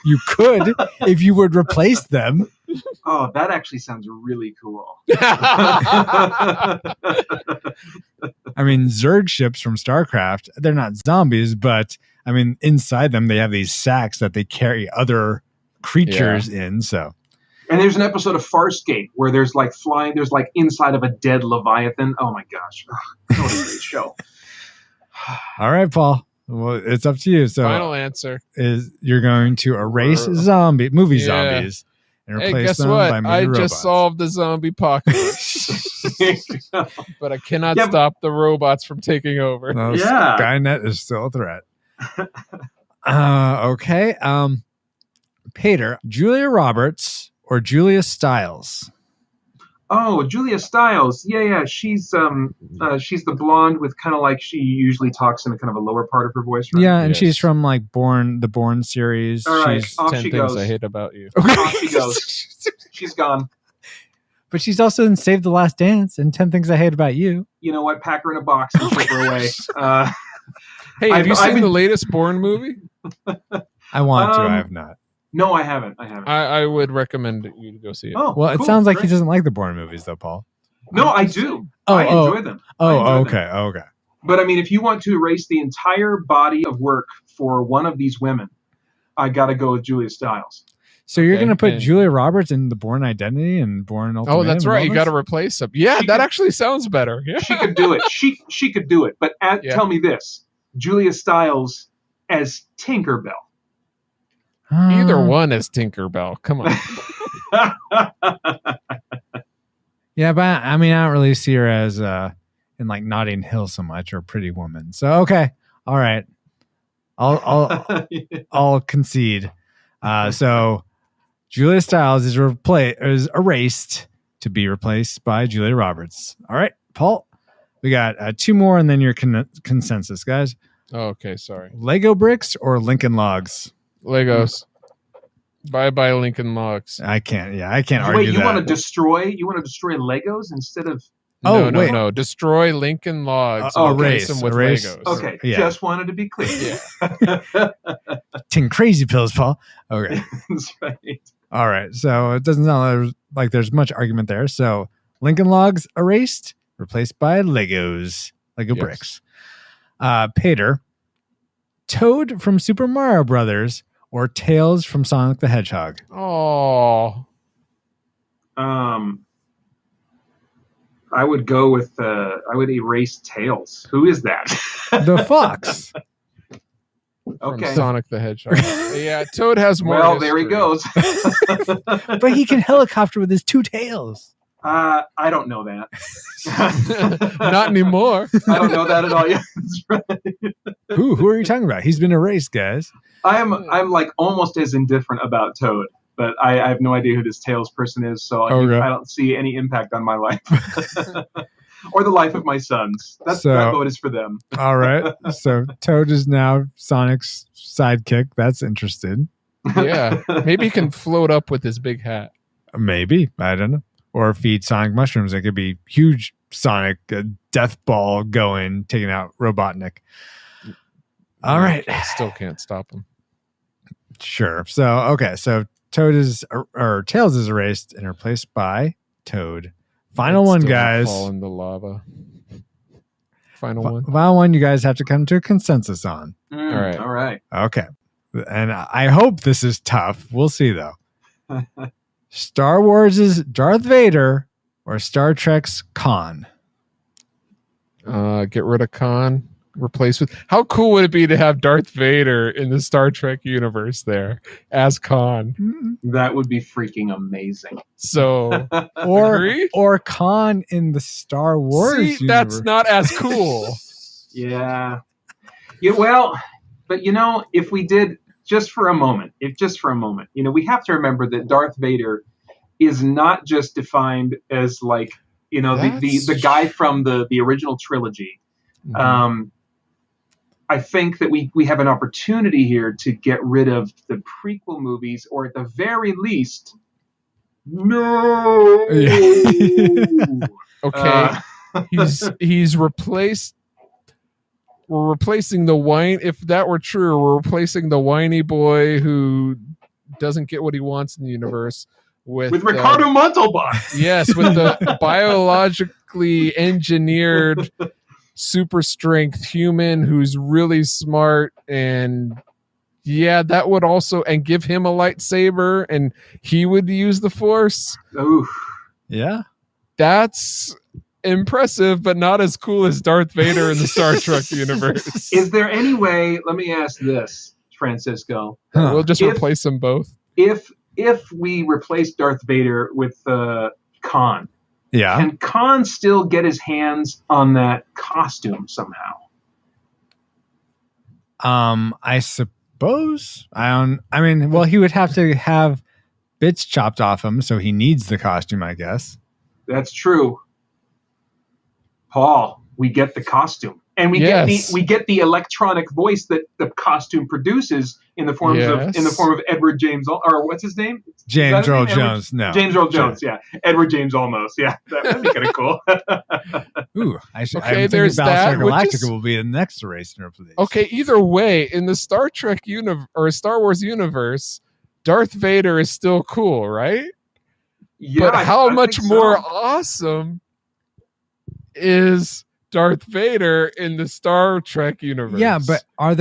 You could if you would replace them. Oh, that actually sounds really cool. I mean, Zerg ships from StarCraft, they're not zombies, but I mean, inside them, they have these sacks that they carry other creatures in. So, And there's an episode of Farscape where there's like inside of a dead Leviathan. Oh my gosh. What a great show. all right, Paul. Well, it's up to you. So, Final answer. is you're going to erase Yeah. movie zombies and Hey, replace guess them what? by movie I robots. just solved the zombie apocalypse, but I cannot Yeah, but- stop the robots from taking over. No, Yeah. Skynet is still a threat. Okay. Peter, Julia Roberts or Julia Stiles? Oh, Julia Stiles. Yeah. She's the blonde with kind of like she usually talks in a kind of a lower part of her voice. Right? Yeah, and Yes. she's from like the Bourne series. All right. She's Off 10 she things goes. I hate about you. Off she goes. She's gone. But she's also in Save the Last Dance and 10 Things I Hate About You. You know what? Pack her in a box and ship her away. Hey, have I've you seen been- the latest Bourne movie? I want to. Um, I have not. No, I haven't. I would recommend you to go see it. Oh, Well, it cool, sounds like he great. doesn't like the Bourne movies, though, Paul. No, I do. Oh, I oh. enjoy them. Oh, I enjoy okay. Okay. But I mean, if you want to erase the entire body of work for one of these women, I got to go with Julia Stiles. So you're Okay, going to put and- Julia Roberts in the Bourne Identity and Bourne Ultimatum? Oh, that's right. You and got to all replace them. Yeah, She that could- actually sounds better. Yeah. She could do it. She could do it. But Yeah. tell me this: Julia Stiles as Tinkerbell. this? Either one is Tinkerbell. Come on. Yeah, but I mean, I don't really see her as in like Notting Hill so much or Pretty Woman. So okay, all right, I'll concede. So Julia Stiles is erased to be replaced by Julia Roberts. All right, Paul, we got 2 more and then your consensus, guys. Oh, okay, sorry. Lego bricks or Lincoln Logs? Legos. Bye bye Lincoln Logs. I can't argue Wait, you that. want to destroy Legos instead of? Oh, no, wait. no. Destroy Lincoln Logs. Oh, and replace erase, them with erase. Legos. Okay, Yeah. just wanted to be clear. Yeah. 10 crazy pills, Paul. Okay. That's right. All right. So it doesn't sound like there's much argument there. So Lincoln Logs erased, replaced by Lego Yes. bricks. Peter, Toad from Super Mario Brothers or Tails from Sonic the Hedgehog? Oh. I would go with I would erase Tails. Who is that? The fox. From Okay. Sonic the Hedgehog. Yeah, Toad has more. Well, there he history. goes. But he can helicopter with his 2 tails. I don't know that. Not anymore. I don't know that at all. Yeah, that's right. Who are you talking about? He's been erased, guys. I'm like almost as indifferent about Toad, but I have no idea who this Tails person is, so Okay. I don't see any impact on my life or the life of my sons. That vote is for them. All right. So Toad is now Sonic's sidekick. That's interesting. Yeah. Maybe he can float up with his big hat. Maybe. I don't know. Or feed Sonic mushrooms. It could be huge Sonic death ball going, taking out Robotnik. All right. I still can't stop him. Sure. So, okay. So Toad is, or Tails is erased and replaced by Toad. Final I'd one, still guys. Fall in the lava. Final one. Final one, you guys have to come to a consensus on. All right. All right. Okay. And I hope this is tough. We'll see, though. Star Wars' Darth Vader or Star Trek's Khan? Get rid of Khan. replaced with. How cool would it be to have Darth Vader in the Star Trek universe there as Khan? That would be freaking amazing. So Or or Khan in the Star Wars see, that's universe. not as cool. Yeah. Yeah. Well, but if we did just for a moment, we have to remember that Darth Vader is not just defined as like, the guy from the original trilogy. Mhm. I think that we have an opportunity here to get rid of the prequel movies, or at the very least, no. Okay, he's replaced. We're replacing the whine. If that were true, we're replacing the whiny boy who doesn't get what he wants in the universe with Ricardo Montalban. Yes, with the biologically engineered super strength human who's really smart, and that would also, and give him a lightsaber and he would use the Force. Oof. Yeah. That's impressive, but not as cool as Darth Vader in the Star Trek universe. Is there any way, let me ask this, Francisco. Huh. We'll just replace them both. If we replace Darth Vader with Khan, Yeah. can Khan still get his hands on that costume somehow? I suppose. Well, he would have to have bits chopped off him, so he needs the costume, I guess. That's true. Paul, we get the costume. And we get the electronic voice that the costume produces in the form of Edward James, or what's his name? James Earl Jones. No. James Earl Jones, yeah. Edward James Olmos, yeah. That'd be kind of cool. Ooh, I'm there's thinking that, Battlestar which is- Galactica will be the next race and replace. Okay, either way, in the Star Trek or Star Wars universe, Darth Vader is still cool, right? Yeah, but how I much think more so. awesome is Darth Vader in the Star Trek universe? Yeah, but are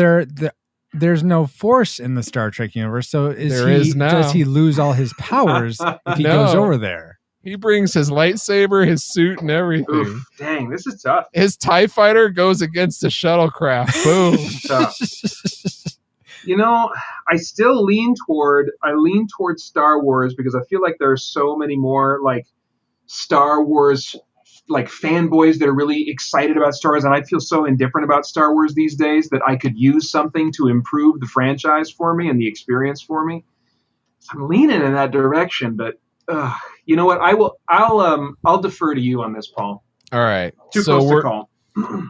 there's no Force in the Star Trek universe, so There is now. does he lose all his powers if he No. goes over there? He brings his lightsaber, his suit, and everything. Oof, dang, this is tough. His TIE fighter goes against the shuttlecraft. Boom. Tough. I still lean toward Star Wars because I feel like there are so many more like Star Wars like fanboys that are really excited about Star Wars, and I feel so indifferent about Star Wars these days that I could use something to improve the franchise for me and the experience for me. So I'm leaning in that direction, but you know what? I'll defer to you on this, Paul. All right. Too so close to call.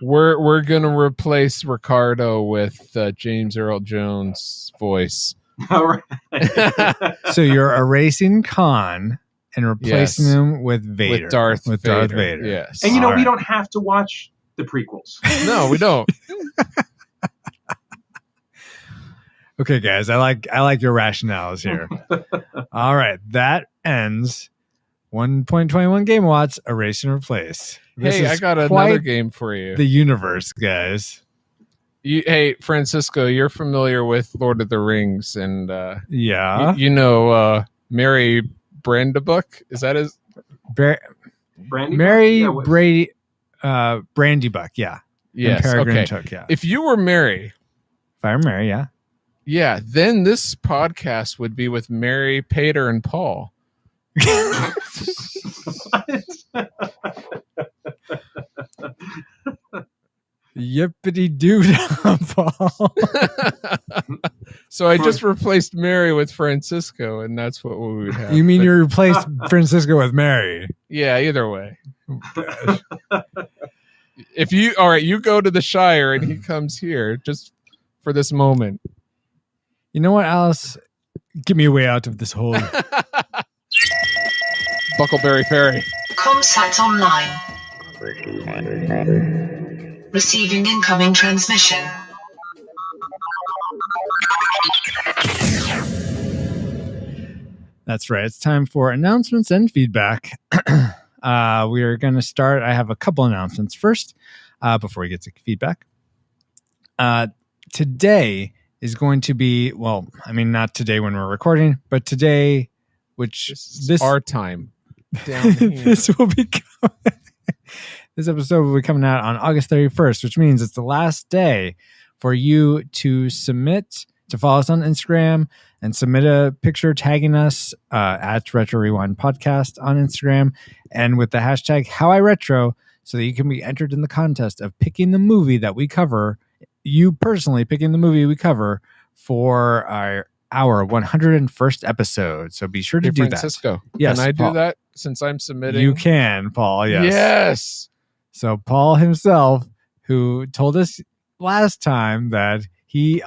We're gonna replace Ricardo with James Earl Jones' voice. All right. So you're erasing Khan and replacing Yes. him with Vader. With Darth Vader. Vader. Yes. And we All right. don't have to watch the prequels. No, we don't. Okay, guys, I like your rationales here. All right, that ends 1.21 Game Watts, erase and replace. This Hey, I is got another quite game for you. the universe, guys. Hey, Francisco, you're familiar with Lord of the Rings, and Yeah. you know Mary Brandybuck? Is that his? Brandy? Mary Yeah, what- Brady, Brandy Buck, yeah. Yes. And Peregrine Okay. Took, yeah. If you were Mary, Fire Mary, yeah. yeah, then this podcast would be with Mary, Pater, and Paul. Yippity doo Paul. So I just replaced Mary with Francisco, and that's what we would have. You mean But- you replaced Francisco with Mary? Yeah, either way. If you all right, you go to the Shire and he comes here just for this moment. You know what, Alice? Get me a way out of this hole. Buckleberry Ferry. Comsat online. Receiving incoming transmission. That's right. It's time for announcements and feedback. We are going to start. I have a couple announcements first before we get to feedback. Today is going to be, well, I mean, not today when we're recording, but today, which This is our time. Down here. this will be This episode will be coming out on August 31st, which means it's the last day for you to follow us on Instagram and submit a picture tagging us at Retro Rewind Podcast on Instagram and with the hashtag HowIRetro, so that you can be entered in the contest of picking the movie that we cover, you personally picking the movie we cover for our 101st episode. So be sure to do Francisco, that. Yes, can I Paul. do that since I'm submitting? You can, Paul. Yes. Yes. So Paul himself, who told us last time that the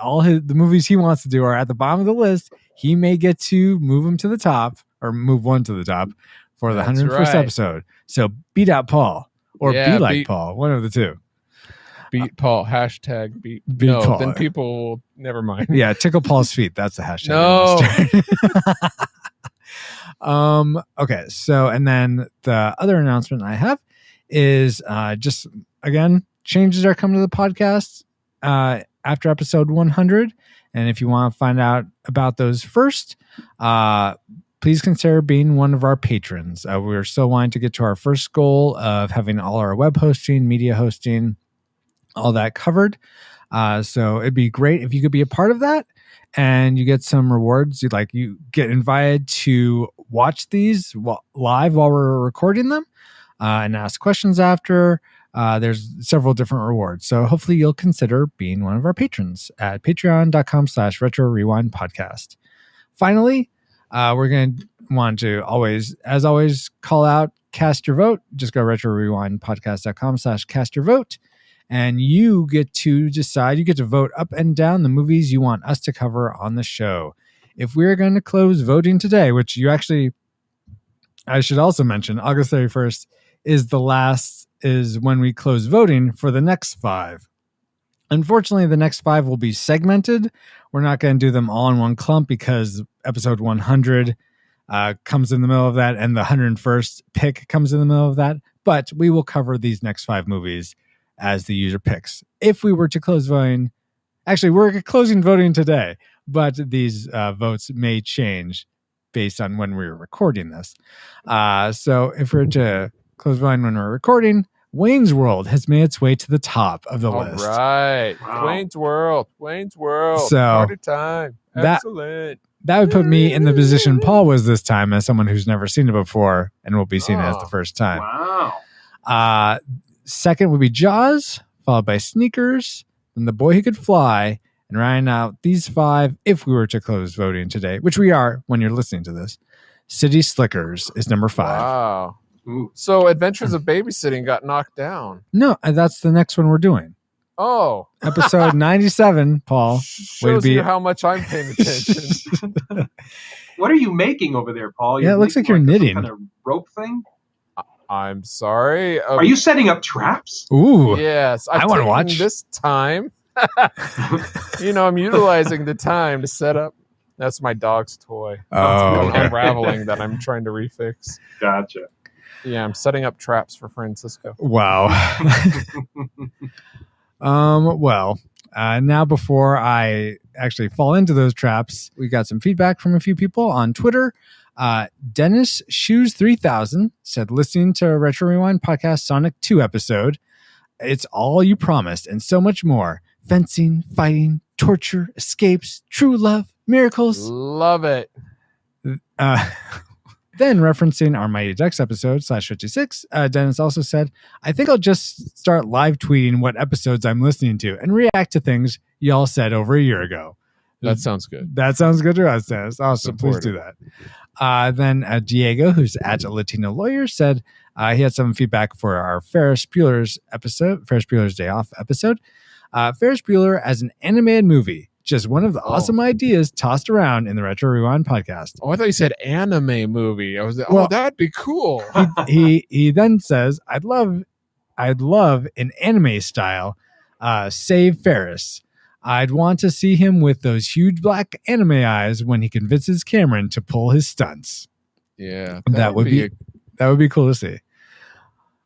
movies he wants to do are at the bottom of the list, he may get to move them to the top or move one to the top for the That's 101st right. episode. So beat out Paul or Yeah, be like beat- Paul, one of the two. Beat Paul. Hashtag beat. Beat no, Paul. then people will never mind. Yeah, tickle Paul's feet. That's the hashtag. No. Okay. So, and then the other announcement I have is just again, changes are coming to the podcast after episode 100. And if you want to find out about those first, please consider being one of our patrons. We're still wanting to get to our first goal of having all our web hosting, media hosting, all that covered. So it'd be great if you could be a part of that, and you get some rewards. You get invited to watch these live while we're recording them, and ask questions after. There's several different rewards. So hopefully you'll consider being one of our patrons at patreon.com/retro rewind podcast. Finally, we're going to want to always call out, cast your vote. Just go retrorewindpodcast.com/cast your vote. And you get to decide, you get to vote up and down the movies you want us to cover on the show. If we're going to close voting today, which I should also mention, August 31st is when we close voting for the next 5. Unfortunately, the next 5 will be segmented. We're not going to do them all in one clump because episode 100 comes in the middle of that, and the 101st pick comes in the middle of that. But we will cover these next 5 movies as the user picks. If we were to close voting, actually, we're closing voting today, but these votes may change based on when we're recording this. So if we're to close voting when we're recording, Wayne's World has made its way to the top of the All list. right. Wow. Wayne's World. So, Party time. that- Excellent. That would put me in the position Paul was this time, as someone who's never seen it before and will be seeing it as the first time. Wow. Second would be Jaws, followed by Sneakers, and The Boy Who Could Fly. And rounding out these 5, if we were to close voting today, which we are when you're listening to this, City Slickers is number 5. Wow. Ooh. So Adventures of Babysitting got knocked down. No, that's the next one we're doing. Oh. Episode 97, Paul. Shows be- you how much I'm paying attention. What are you making over there, Paul? Yeah, it looks like you're some knitting. kind of rope thing. I'm sorry. Are you setting up traps? Ooh. Yes. I wanna taken watch. this time. I'm utilizing the time to set up. That's my dog's toy. Oh, okay. Unraveling that I'm trying to refix. Gotcha. Yeah, I'm setting up traps for Francisco. Wow. Now before I actually fall into those traps, we got some feedback from a few people on Twitter. Dennis Shoes 3000 said, listening to Retro Rewind podcast Sonic 2 episode, it's all you promised and so much more. Fencing, fighting, torture, escapes, true love, miracles. Love it. Then referencing our Mighty Ducks episode /56, Dennis also said, I think I'll just start live tweeting what episodes I'm listening to and react to things y'all said over a year ago. That sounds good. That sounds good to us, Dennis. Awesome. Please do that. Then Diego, who's at a Latino Lawyer, said he had some feedback for our Ferris Bueller's Day Off episode. Ferris Bueller as an animated movie. Just one of the awesome ideas tossed around in the Retro Rewind podcast. Oh, I thought you said anime movie. I was like, Well- that'd be cool. He then says, I'd love an anime style save Ferris. I'd want to see him with those huge black anime eyes when he convinces Cameron to pull his stunts. Yeah, That would be cool to see.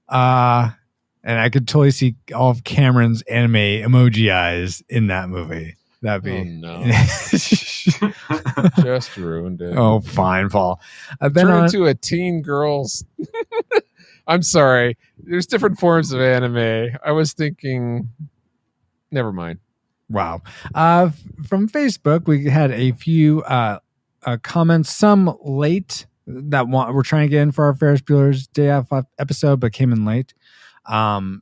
And I could totally see all of Cameron's anime emoji eyes in that movie. That'd be Oh, no. Just ruined it. Oh, fine, Paul. Then Turn on, into a teen girl's I'm sorry. There's different forms of anime. I was thinking. Never mind. Wow. From Facebook, we had a few comments, some late that we're trying to get in for our Ferris Bueller's Day Off episode, but came in late.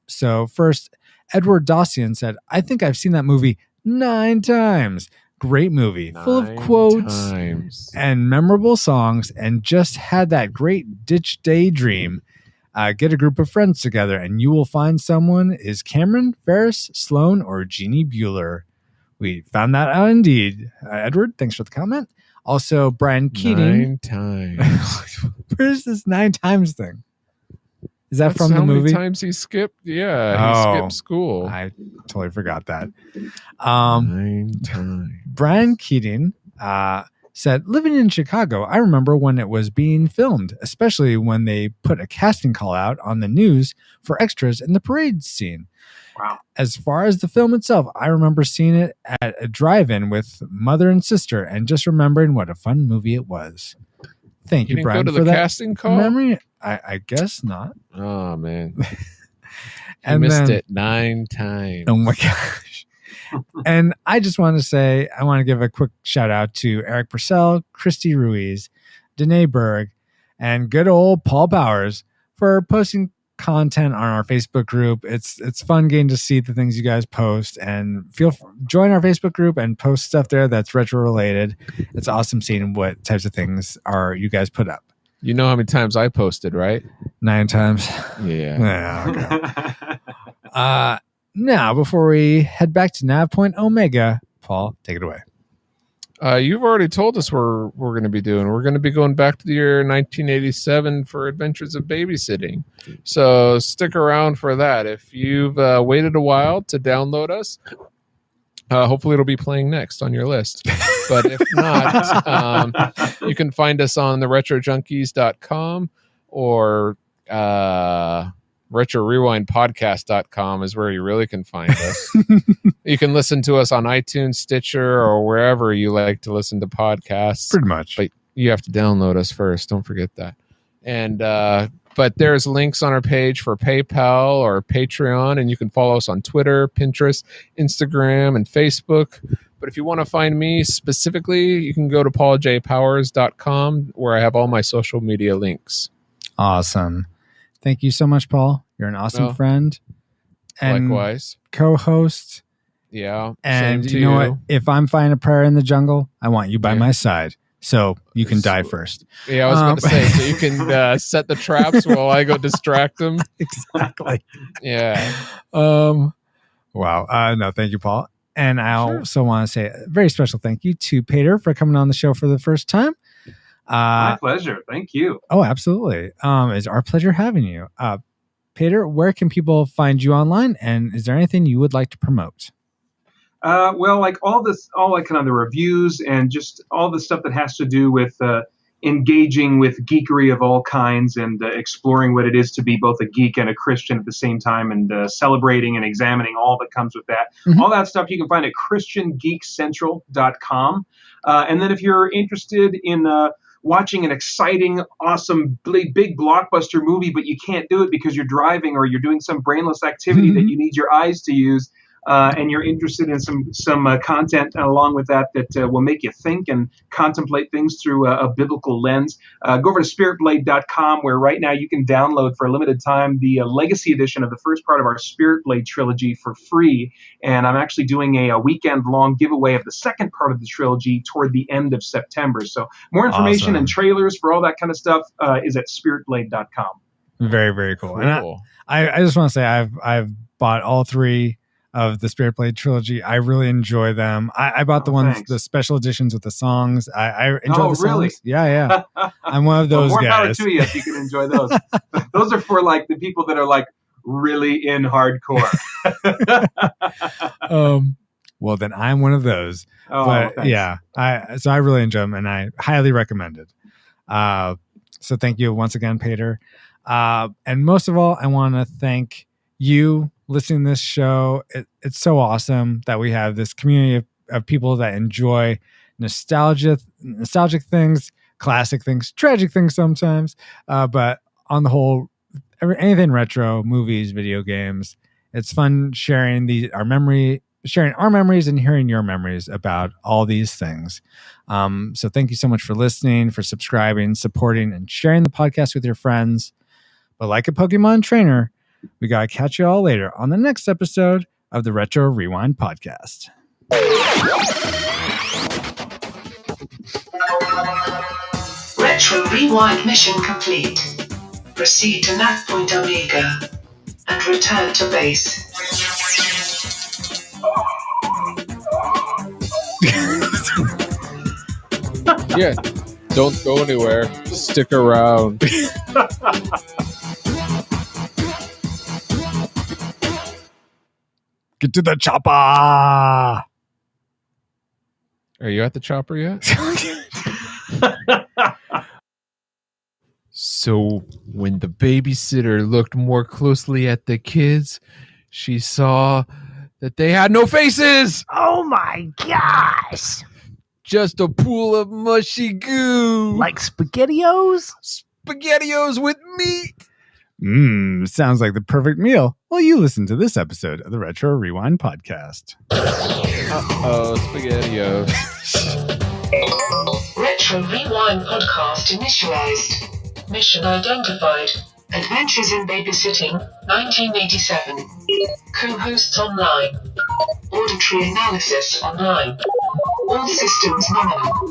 So first, Edward Dossian said, I think I've seen that movie 9 times. Great movie, full of 9 quotes times. and memorable songs, and just had that great ditch daydream. Get a group of friends together and you will find someone. Is Cameron, Ferris, Sloan, or Jeannie Bueller? We found that out indeed. Edward, thanks for the comment. Also, Brian Keating. 9 times. Where's this 9 times thing? Is that That's from the how movie? many times he skipped? Yeah, he Oh, skipped school. I totally forgot that. 9 times. Brian Keating said, living in Chicago, I remember when it was being filmed, especially when they put a casting call out on the news for extras in the parade scene. Wow. As far as the film itself, I remember seeing it at a drive-in with mother and sister and just remembering what a fun movie it was. Thank You you, didn't Brian, go to for the that casting call? memory. I guess not. Oh, man. And missed then- it 9 times. Oh my gosh. And I just want to say, I want to give a quick shout out to Eric Purcell, Christy Ruiz, Danae Berg, and good old Paul Powers for posting content on our Facebook group. It's fun getting to see the things you guys post, and join our Facebook group and post stuff there that's retro related. It's awesome seeing what types of things you guys put up. You know how many times I posted, right? 9 times. Yeah. Yeah, okay. Now, before we head back to Nav Point Omega, Paul, take it away. You've already told us we're going to be doing. We're going to be going back to the year 1987 for Adventures of Babysitting. So stick around for that. If you've waited a while to download us, hopefully it'll be playing next on your list. But if not, you can find us on the retrojunkies.com or retrorewindpodcast.com is where you really can find us. You can listen to us on iTunes, Stitcher, or wherever you like to listen to podcasts. Pretty much. But you have to download us first. Don't forget that. And but there's links on our page for PayPal or Patreon, and you can follow us on Twitter, Pinterest, Instagram, and Facebook. But if you want to find me specifically, you can go to pauljpowers.com where I have all my social media links. Awesome. Thank you so much, Paul. You're an awesome Oh. friend and Likewise. co-host. Yeah. And same to you know what? If I'm finding a prayer in the jungle, I want you by Yeah. my side. So you can die first. Yeah, I was about to say, so you can set the traps while I go distract them. Exactly. Yeah. Wow. No, thank you, Paul. And I also want to say a very special thank you to Peter for coming on the show for the first time. My pleasure. Thank you. Oh, absolutely. It's our pleasure having you. Peter, where can people find you online? And is there anything you would like to promote? Well, like all kind of the reviews and just all the stuff that has to do with engaging with geekery of all kinds and exploring what it is to be both a geek and a Christian at the same time, and celebrating and examining all that comes with that. Mhm. All that stuff you can find at ChristianGeekCentral.com. And then if you're interested in watching an exciting, awesome, big blockbuster movie, but you can't do it because you're driving or you're doing some brainless activity that you need your eyes to use, and you're interested in some content along with that will make you think and contemplate things through a biblical lens, go over to spiritblade.com, where right now you can download for a limited time the legacy edition of the first part of our Spirit Blade trilogy for free. And I'm actually doing a weekend-long giveaway of the second part of the trilogy toward the end of September. So more information Awesome. and trailers for all that kind of stuff is at spiritblade.com. Very, very cool. And Cool. I just want to say I've bought all 3 of the Spirit Blade trilogy. I really enjoy them. I bought the ones, thanks. the special editions with the songs. I enjoy Oh, the songs. really? Yeah. I'm one of Well, those more power guys. to you if you can enjoy those. Those are for like the people that are like really in hardcore. Well, then I'm one of those. Oh, But thanks. yeah, so I really enjoy them and I highly recommend it. So thank you once again, Peter. And most of all, I want to thank you listening to this show. It's so awesome that we have this community of people that enjoy nostalgic things, classic things, tragic things sometimes. But on the whole, anything retro, movies, video games. It's fun sharing our memories and hearing your memories about all these things. So thank you so much for listening, for subscribing, supporting, and sharing the podcast with your friends. But like a Pokemon trainer, we got to catch you all later on the next episode of the Retro Rewind podcast. Retro Rewind mission complete. Proceed to nav point Omega and return to base. Yeah, don't go anywhere. Stick around. Get to the chopper! Are you at the chopper yet? So when the babysitter looked more closely at the kids, she saw that they had no faces. Oh my gosh! Just a pool of mushy goo. Like SpaghettiOs? SpaghettiOs with meat. Sounds like the perfect meal. Well, you listen to this episode of the Retro Rewind podcast. Uh-oh, SpaghettiOs. Retro Rewind podcast initialized. Mission identified. Adventures in Babysitting, 1987. Co-hosts online. Auditory analysis online. All systems nominal.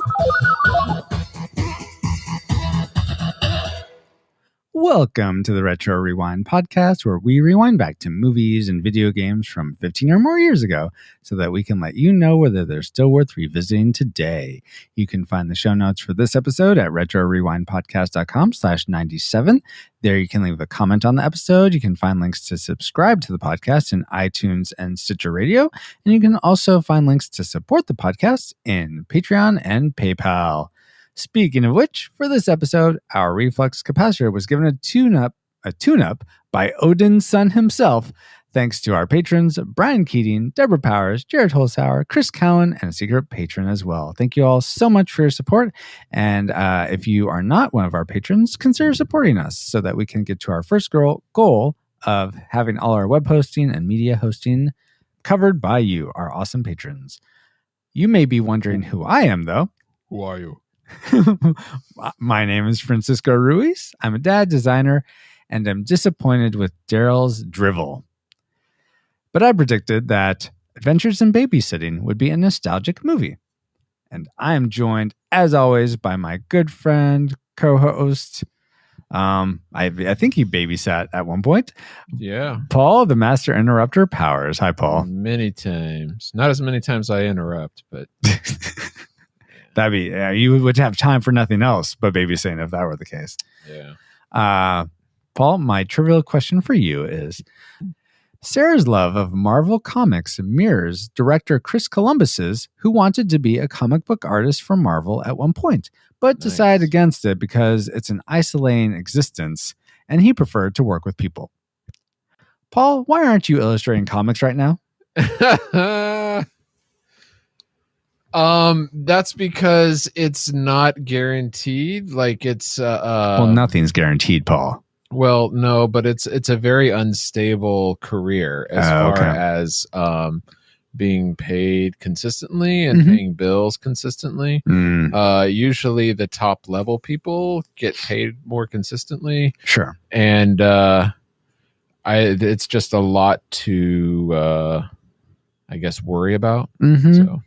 Welcome to the Retro Rewind podcast, where we rewind back to movies and video games from 15 or more years ago so that we can let you know whether they're still worth revisiting today. You can find the show notes for this episode at retrorewindpodcast.com/97. There you can leave a comment on the episode. You can find links to subscribe to the podcast in iTunes and Stitcher Radio. And you can also find links to support the podcast in Patreon and PayPal. Speaking of which, for this episode, our reflux capacitor was given a tune-up by Odin's son himself, thanks to our patrons, Brian Keating, Deborah Powers, Jared Holzhauer, Chris Cowan, and a secret patron as well. Thank you all so much for your support. And if you are not one of our patrons, consider supporting us so that we can get to our first goal of having all our web hosting and media hosting covered by you, our awesome patrons. You may be wondering who I am, though. Who are you? My name is Francisco Ruiz. I'm a dad designer, and I'm disappointed with Daryl's drivel. But I predicted that Adventures in Babysitting would be a nostalgic movie. And I am joined, as always, by my good friend, co-host. I think he babysat at one point. Yeah. Paul, the Master Interrupter Powers. Hi, Paul. Many times. Not as many times I interrupt, but... That'd be you would have time for nothing else but babysitting if that were the case. Yeah. Paul, my trivial question for you is: Sarah's love of Marvel Comics mirrors director Chris Columbus's, who wanted to be a comic book artist for Marvel at one point, but decided against it because it's an isolating existence, and he preferred to work with people. Paul, why aren't you illustrating comics right now? That's because it's not guaranteed. Like it's well, nothing's guaranteed, Paul. Well, no, but it's a very unstable career as far as being paid consistently and paying bills consistently. Usually the top level people get paid more consistently. Sure. And it's just a lot to I guess worry about. So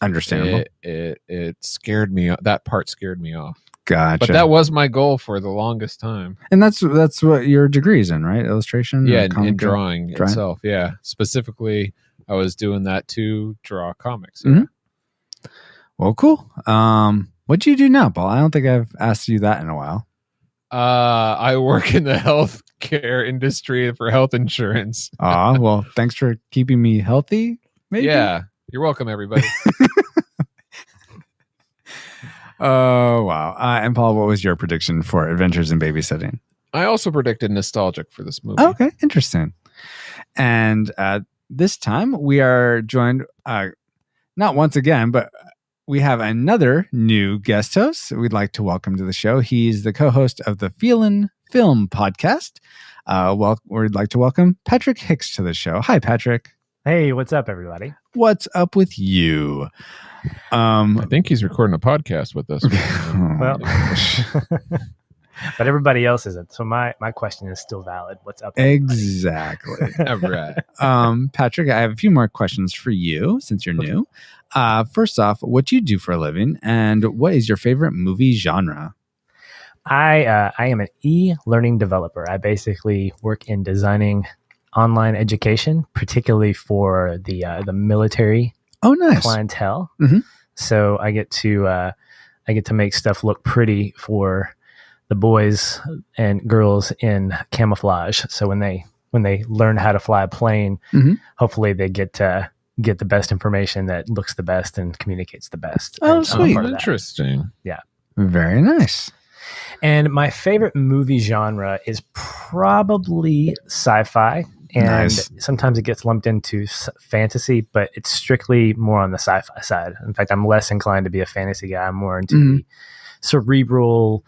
understandable. It scared me. That part scared me off. Gotcha. But that was my goal for the longest time. And that's what your degree's in, right? Illustration? Yeah, in drawing itself. Yeah. Specifically, I was doing that to draw comics. Yeah. Well, cool. What do you do now, Paul? I don't think I've asked you that in a while. I work in the healthcare industry for health insurance. Well, thanks for keeping me healthy. Maybe? Yeah. You're welcome, everybody. Oh, wow. And Paul, what was your prediction for Adventures in Babysitting? I also predicted nostalgic for this movie. Okay, interesting. And this time we are joined, not once again, but we have another new guest host we'd like to welcome to the show. He's the co-host of the Feelin' Film podcast. We'd like to welcome Patrick Hicks to the show. Hi, Patrick. Hey, what's up, everybody? What's up with you? I think he's recording a podcast with us. Well, but everybody else isn't. So my question is still valid. What's up? Exactly. All right. Patrick, I have a few more questions for you since you're new. First off, what do you do for a living, and what is your favorite movie genre? I am an e-learning developer. I basically work in designing online education, particularly for the military Oh, nice. clientele. Mhm. So I get to make stuff look pretty for the boys and girls in camouflage. So when they learn how to fly a plane, Mhm. hopefully they get the best information that looks the best and communicates the best. Oh, And I'm a sweet. part of that. Interesting. Very nice. And my favorite movie genre is probably sci-fi. And Nice. sometimes it gets lumped into fantasy, but it's strictly more on the sci-fi side. In fact, I'm less inclined to be a fantasy guy. I'm more into the cerebral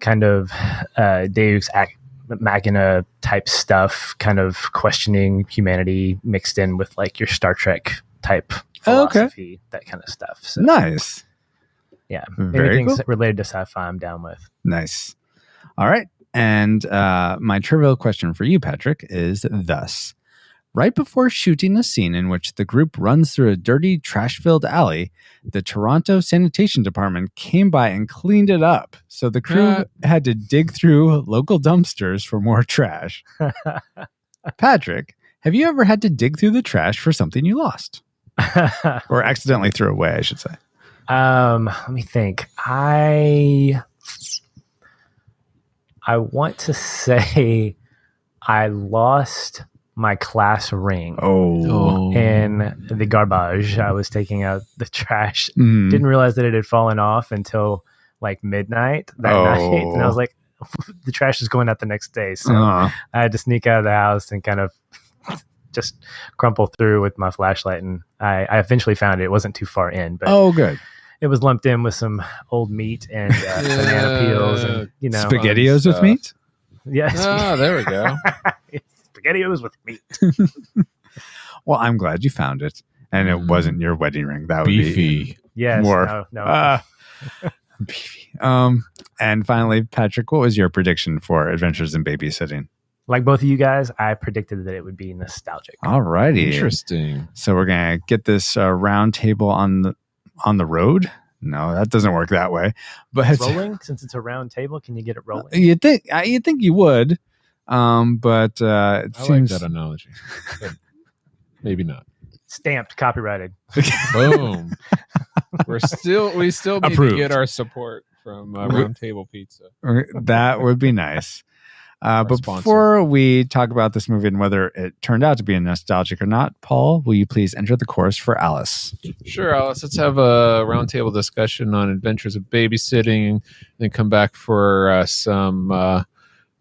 kind of Deus Machina type stuff, kind of questioning humanity mixed in with like your Star Trek type Oh, okay. philosophy, that kind of stuff. So Nice. yeah, Very anything cool. related to sci-fi, I'm down with. Nice. All right. And my trivial question for you, Patrick, is thus. Right before shooting a scene in which the group runs through a dirty, trash-filled alley, the Toronto Sanitation Department came by and cleaned it up. So the crew had to dig through local dumpsters for more trash. Patrick, have you ever had to dig through the trash for something you lost? Or accidentally threw away, I should say. Let me think. I want to say I lost my class ring Oh. in the garbage. I was taking out the trash. Mm. Didn't realize that it had fallen off until like midnight that night. And I was like, the trash is going out the next day. So I had to sneak out of the house and kind of just crumple through with my flashlight. And I eventually found it. It wasn't too far in, but Oh, good. it was lumped in with some old meat and banana peels and, SpaghettiOs with stuff. meat? yes. Oh, there we go. SpaghettiOs with meat. Well, I'm glad you found it. And it wasn't your wedding ring. That would be Beefy. Yes. more. No. Beefy. And finally, Patrick, what was your prediction for Adventures in Babysitting? Like both of you guys, I predicted that it would be nostalgic. All righty. Interesting. So we're gonna get this round table on the road. No, that doesn't work that way. But Rolling, since it's a round table, can you get it rolling? you'd think you would, but it I like seems that analogy. But maybe not. Stamped, copyrighted. Boom. we still need Approved. to get our support from Round Table Pizza. that would be nice. But sponsor. before we talk about this movie and whether it turned out to be nostalgic or not, Paul, will you please enter the chorus for Alice? Sure, Alice. Let's have a roundtable discussion on Adventures of Babysitting, and then come back for some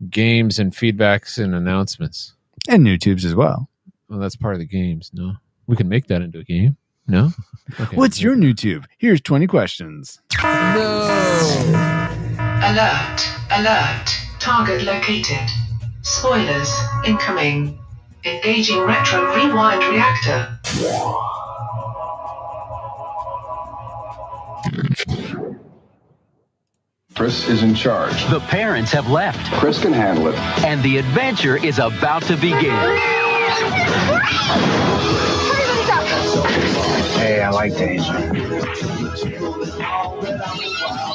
games and feedbacks and announcements. And new tubes as well. Well, that's part of the games. No, we can make that into a game. No. Okay. What's your new tube? Here's 20 questions. Alert, alert, target located. Spoilers, incoming. Engaging retro rewind reactor. Chris is in charge. The parents have left, Chris can handle it. and the adventure is about to begin. Hey, I like danger.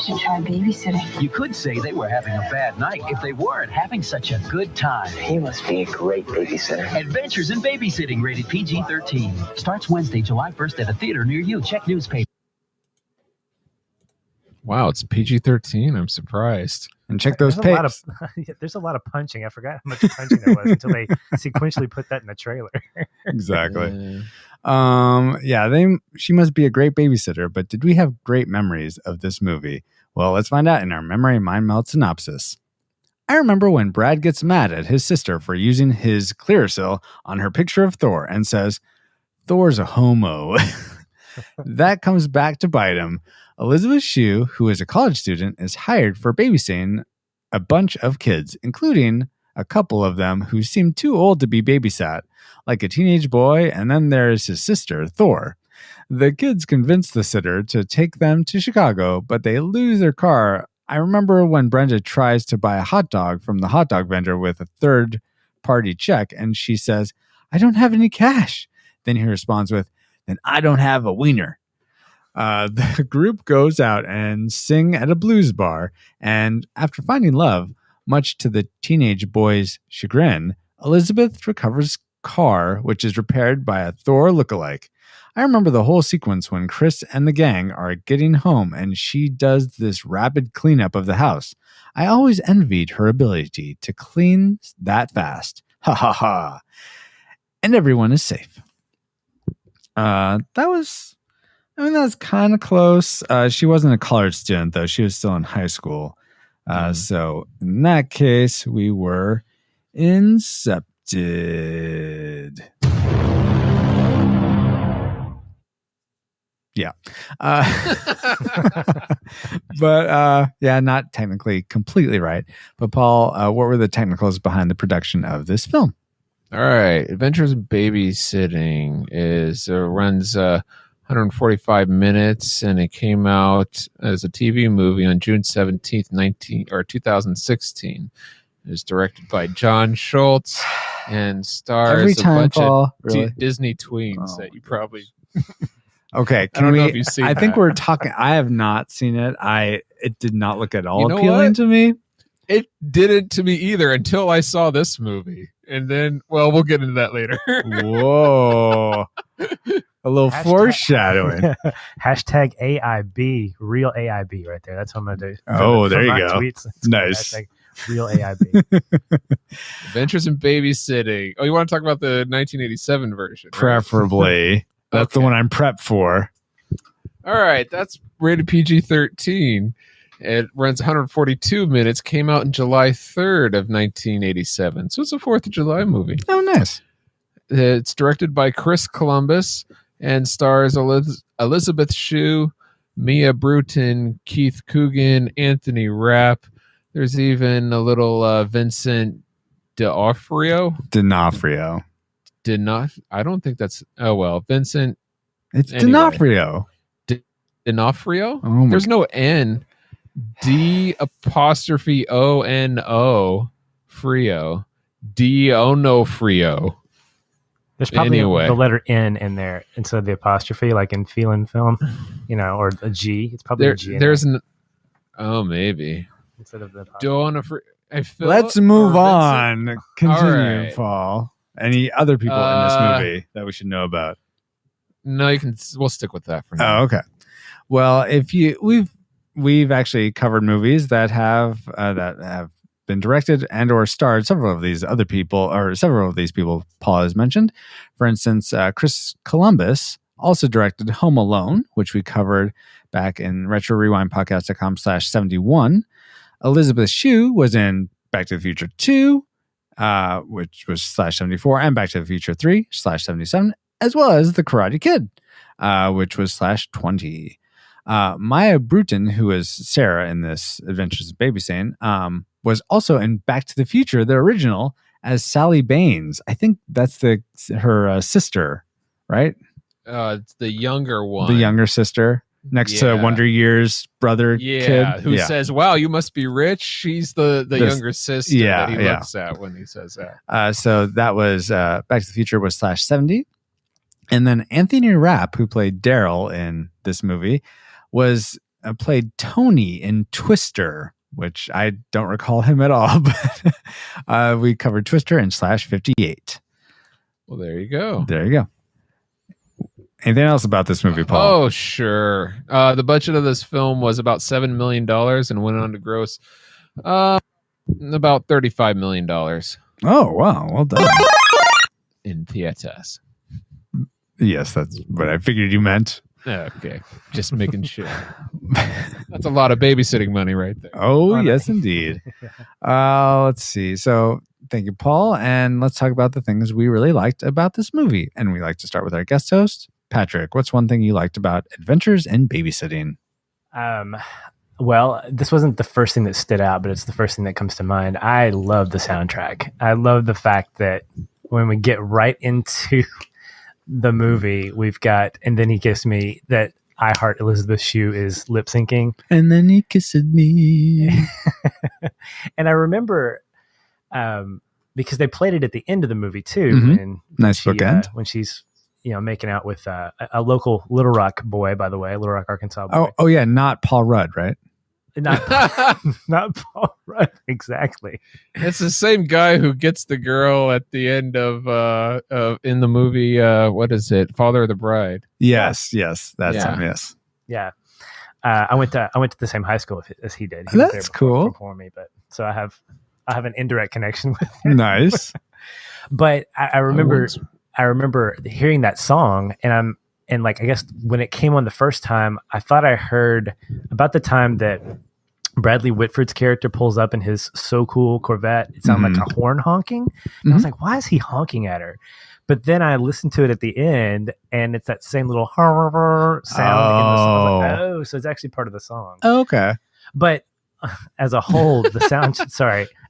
Should try babysitting. You could say they were having a bad night if they weren't having such a good time. He must be a great babysitter. Adventures in Babysitting, rated PG-13. Starts Wednesday, July 1st at a theater near you. Check newspaper. Wow, it's PG-13. I'm surprised. And check those There's a lot papes. of there's a lot of punching. I forgot how much punching there was until they sequentially put that in the trailer. Exactly. She must be a great babysitter, but did we have great memories of this movie? Well, let's find out in our Memory Mind Melt synopsis. I remember when Brad gets mad at his sister for using his Clearasil on her picture of Thor and says, "Thor's a homo." That comes back to bite him. Elizabeth Shue, who is a college student, is hired for babysitting a bunch of kids, including a couple of them who seem too old to be babysat, like a teenage boy, and then there's his sister, Thor. The kids convince the sitter to take them to Chicago, but they lose their car. I remember when Brenda tries to buy a hot dog from the hot dog vendor with a third-party check, and she says, "I don't have any cash." Then he responds with, "Then I don't have a wiener." The group goes out and sing at a blues bar, and after finding love, much to the teenage boy's chagrin, Elizabeth recovers car, which is repaired by a Thor lookalike. I remember the whole sequence when Chris and the gang are getting home and she does this rapid cleanup of the house. I always envied her ability to clean that fast. Ha ha ha. And everyone is safe. That's kind of close. She wasn't a college student, though. She was still in high school. So in that case, we were incepted. Yeah. But not technically completely right. But Paul, what were the technicals behind the production of this film? All right. Adventures in Babysitting runs 145 minutes, and it came out as a TV movie on June 17th, 2016. It was directed by John Schultz and stars a bunch of Disney tweens that you probably... Okay, I think we're talking. I have not seen it. It did not look at all appealing to me. It didn't to me either until I saw this movie, and then we'll get into that later. Whoa, a little foreshadowing. Hashtag AIB, real AIB, right there. That's what I'm gonna do. Oh, there you go. Tweets. Nice. Hashtag real AIB. Adventures in Babysitting. Oh, you want to talk about the 1987 version? Right? Preferably. That's the one I'm prepped for. All right. That's rated PG-13. It runs 142 minutes. Came out in July 3rd of 1987. So it's a 4th of July movie. Oh, nice. It's directed by Chris Columbus and stars Elizabeth Shue, Mia Bruton, Keith Coogan, Anthony Rapp. There's even a little Vincent D'Onofrio. I don't think that's. Oh well, Vincent. It's anyway. D'Onofrio. D'Onofrio. Oh There's no N. D''ONO Frio. D'Onofrio. There's probably the letter N in there instead of the apostrophe, like in Feeling Film, or a G. It's probably a G. Maybe instead of the D'Onofrio. Let's move on. Continue, right. Paul. Any other people in this movie that we should know about? No, we'll stick with that for now. Oh, okay. Well, we've actually covered movies that have been directed and or starred several of these people Paul has mentioned. For instance, Chris Columbus also directed Home Alone, which we covered back in RetroRewindPodcast.com/71. Elizabeth Shue was in Back to the Future 2, which was /74, and Back to the Future 3 /77, as well as The Karate Kid, which was /20. Mia Bruton, who is Sarah in this Adventures of Babysitting, was also in Back to the Future, the original, as Sally Baines. I think that's her sister, right? It's the younger one. The younger sister. Next to Wonder Year's brother kid. Who says, "Wow, you must be rich." She's the younger sister that he looks at when he says that. So that was Back to the Future was /70. And then Anthony Rapp, who played Daryl in this movie, was played Tony in Twister, which I don't recall him at all. But we covered Twister in /58. Well, there you go. There you go. Anything else about this movie, Paul? Oh, sure. The budget of this film was about $7 million and went on to gross about $35 million. Oh, wow. Well done. In theaters. Yes, that's what I figured you meant. Okay. Just making sure. That's a lot of babysitting money right there. Oh, yes, indeed. Let's see. So thank you, Paul. And let's talk about the things we really liked about this movie. And we like to start with our guest host. Patrick, what's one thing you liked about Adventures in Babysitting? Well, this wasn't the first thing that stood out, but it's the first thing that comes to mind. I love the soundtrack. I love the fact that when we get right into the movie, we've got "And Then He Kissed Me" that I Heart Elizabeth Shue is lip syncing. And then he kissed me. And I remember because they played it at the end of the movie too. Mhm. When Nice she, bookend. when she's making out with a local Little Rock boy, by the way, Little Rock, Arkansas boy. Oh yeah, not Paul Rudd, right? Not Paul Rudd, exactly. It's the same guy who gets the girl at the end of in the movie. What is it? Father of the Bride. Yes, that's Yeah. him. Yes, Yeah. I went to the same high school as he did. He was That's there cool. before me, but so I have an indirect connection with him. nice. But I remember hearing that song, and I guess when it came on the first time, I thought I heard about the time that Bradley Whitford's character pulls up in his So Cool Corvette. It sounded like a horn honking, and I was like, "Why is he honking at her?" But then I listened to it at the end, and it's that same little sound in the song. I was like, oh, so it's actually part of the song. Okay. But as a whole, the sound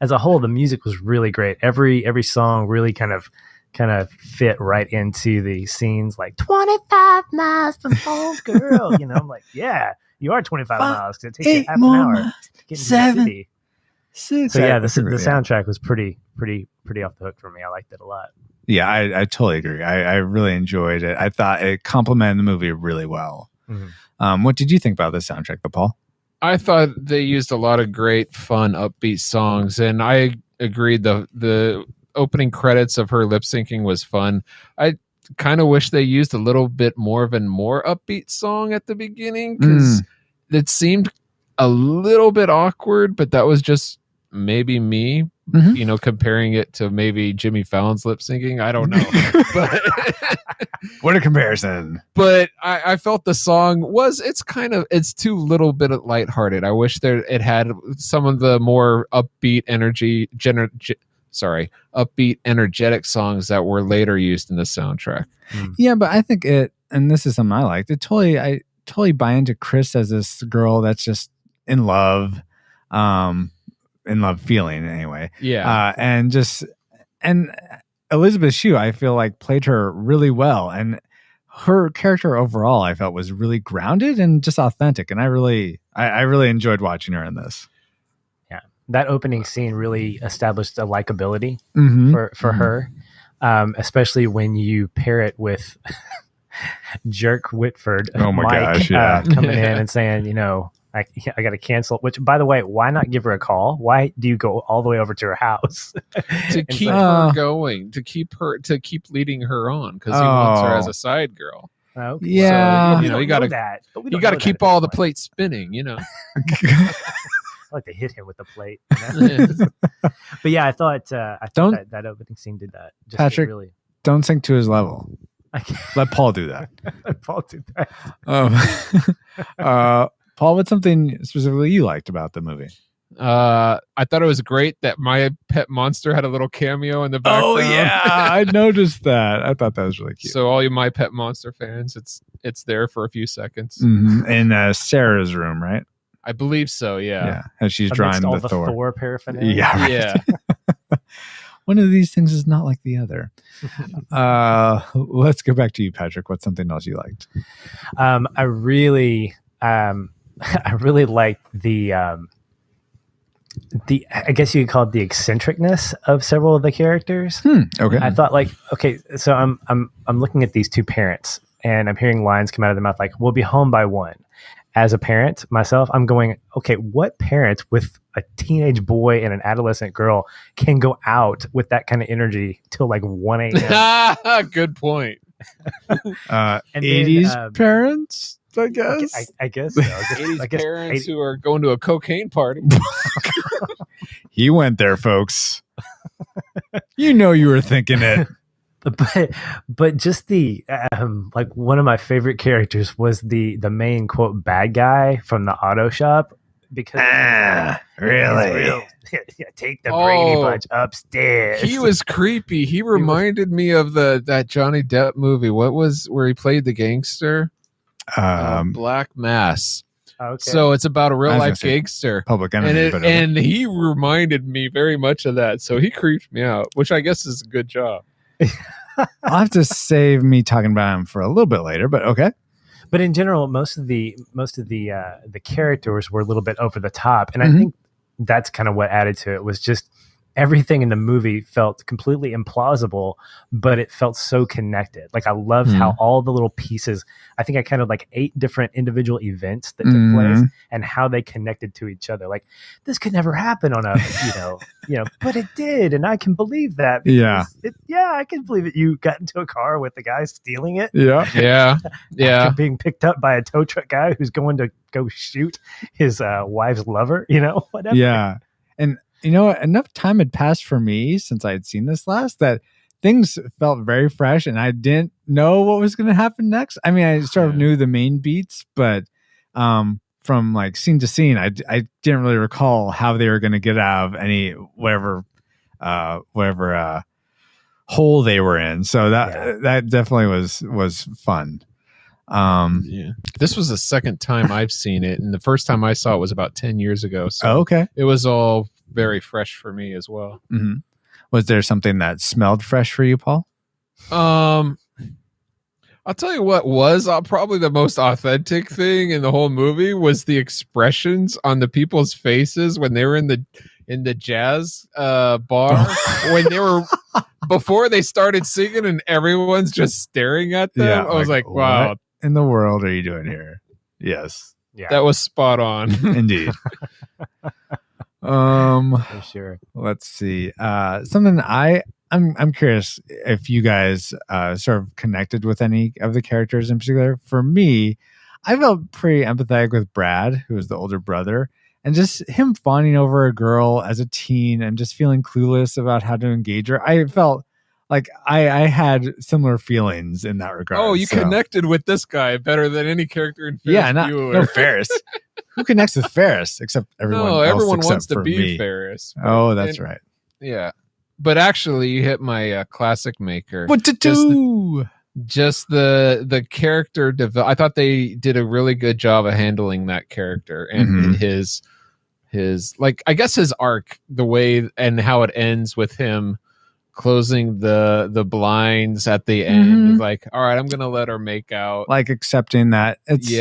as a whole, the music was really great. Every song really kind of fit right into the scenes, like 25 miles from home, girl. I'm like, yeah, you are 25 miles because it takes you half an hour to get into the city. So yeah, the soundtrack was pretty off the hook for me. I liked it a lot. Yeah, I totally agree. I really enjoyed it. I thought it complemented the movie really well. Mm-hmm. What did you think about the soundtrack, though, Paul? I thought they used a lot of great, fun, upbeat songs, and I agreed the opening credits of her lip syncing was fun. I kind of wish they used a little bit more of a more upbeat song at the beginning because it seemed a little bit awkward, but that was just maybe me, comparing it to maybe Jimmy Fallon's lip syncing. I don't know. But what a comparison. But I felt the song it's too little bit of lighthearted. I wish it had some of the more upbeat upbeat, energetic songs that were later used in the soundtrack. Yeah, but I think and this is something I liked. I totally buy into Chris as this girl that's just in love feeling anyway. Yeah. And Elizabeth Shue, I feel like played her really well, and her character overall I felt was really grounded and just authentic, and I really enjoyed watching her in this. That opening scene really established a likability for her, especially when you pair it with Jerk Whitford. Oh my Mike, gosh! Yeah, coming in and saying, I got to cancel. Which, by the way, why not give her a call? Why do you go all the way over to her house to keep her going? To keep leading her on because he wants her as a side girl. Okay. Yeah, so, you got to keep all the plates spinning. I like to hit him with the plate. But yeah, I thought that opening scene did that. Just Patrick, really don't sink to his level. Let Paul do that. Let Paul do that. Paul, what's something specifically you liked about the movie? I thought it was great that My Pet Monster had a little cameo in the background. Oh yeah, I noticed that. I thought that was really cute. So all you My Pet Monster fans, it's there for a few seconds. In Sarah's room, right? I believe so. Yeah. As she's Amidst drawing all the Thor paraphernalia. Yeah, right. Yeah. One of these things is not like the other. Let's go back to you, Patrick. What's something else you liked? I really liked the I guess you could call it the eccentricness of several of the characters. Okay. I thought so I'm looking at these two parents and I'm hearing lines come out of their mouth like, we'll be home by 1. As a parent myself, I'm going, okay, what parent with a teenage boy and an adolescent girl can go out with that kind of energy till like 1 a.m.? Good point. 80s parents, I guess. I guess so. 80s parents who are going to a cocaine party. He went there, folks. You were thinking it. But just the one of my favorite characters was the main quote bad guy from the auto shop because really take the Brady Bunch upstairs. He was creepy. He reminded me of that Johnny Depp movie. What was where he played the gangster? Black Mass. Okay. So it's about a real I was life gonna say gangster. Public Enemy. but And he reminded me very much of that. So he creeped me out, which I guess is a good job. I'll have to save me talking about him for a little bit later, but okay. But in general, most of the characters were a little bit over the top, and I Mhm. think that's kind of what added to it. Was just everything in the movie felt completely implausible, but it felt so connected. Like I loved how all the little pieces. I think I counted like 8 different individual events that took place, and how they connected to each other. Like this could never happen on a but it did, and I can believe that. Yeah. I can believe it. You got into a car with the guy stealing it. Yeah. Yeah. Yeah. After being picked up by a tow truck guy who's going to go shoot his wife's lover, whatever. Yeah. And enough time had passed for me since I had seen this last that things felt very fresh and I didn't know what was going to happen next. I mean, I sort of knew the main beats, but from like scene to scene, I didn't really recall how they were going to get out of any whatever hole they were in. So that definitely was fun. Yeah. This was the second time I've seen it, and the first time I saw it was about 10 years ago. So okay. It was all very fresh for me as well. Mm-hmm. Was there something that smelled fresh for you, Paul? I'll tell you what was probably the most authentic thing in the whole movie was the expressions on the people's faces when they were in the jazz bar when they were before they started singing and everyone's just staring at them. Yeah, I was like, wow, what in the world are you doing here? Yes. Yeah. that was spot on. Indeed. For sure. Let's see. Something I'm curious if you guys sort of connected with any of the characters in particular. For me, I felt pretty empathetic with Brad, who was the older brother, and just him fawning over a girl as a teen and just feeling clueless about how to engage her. I felt like I had similar feelings in that regard. Oh, you connected with this guy better than any character in Ferris Bueller. No Ferris. Who connects with Ferris except everyone? No, everyone else wants except to for be me. Ferris. Oh, that's right. Yeah, but actually, you hit my classic maker. What to do? Just the character I thought they did a really good job of handling that character and his like I guess his arc, the way and how it ends with him closing the blinds at the end. Like, all right, I'm gonna let her make out. Like accepting that it's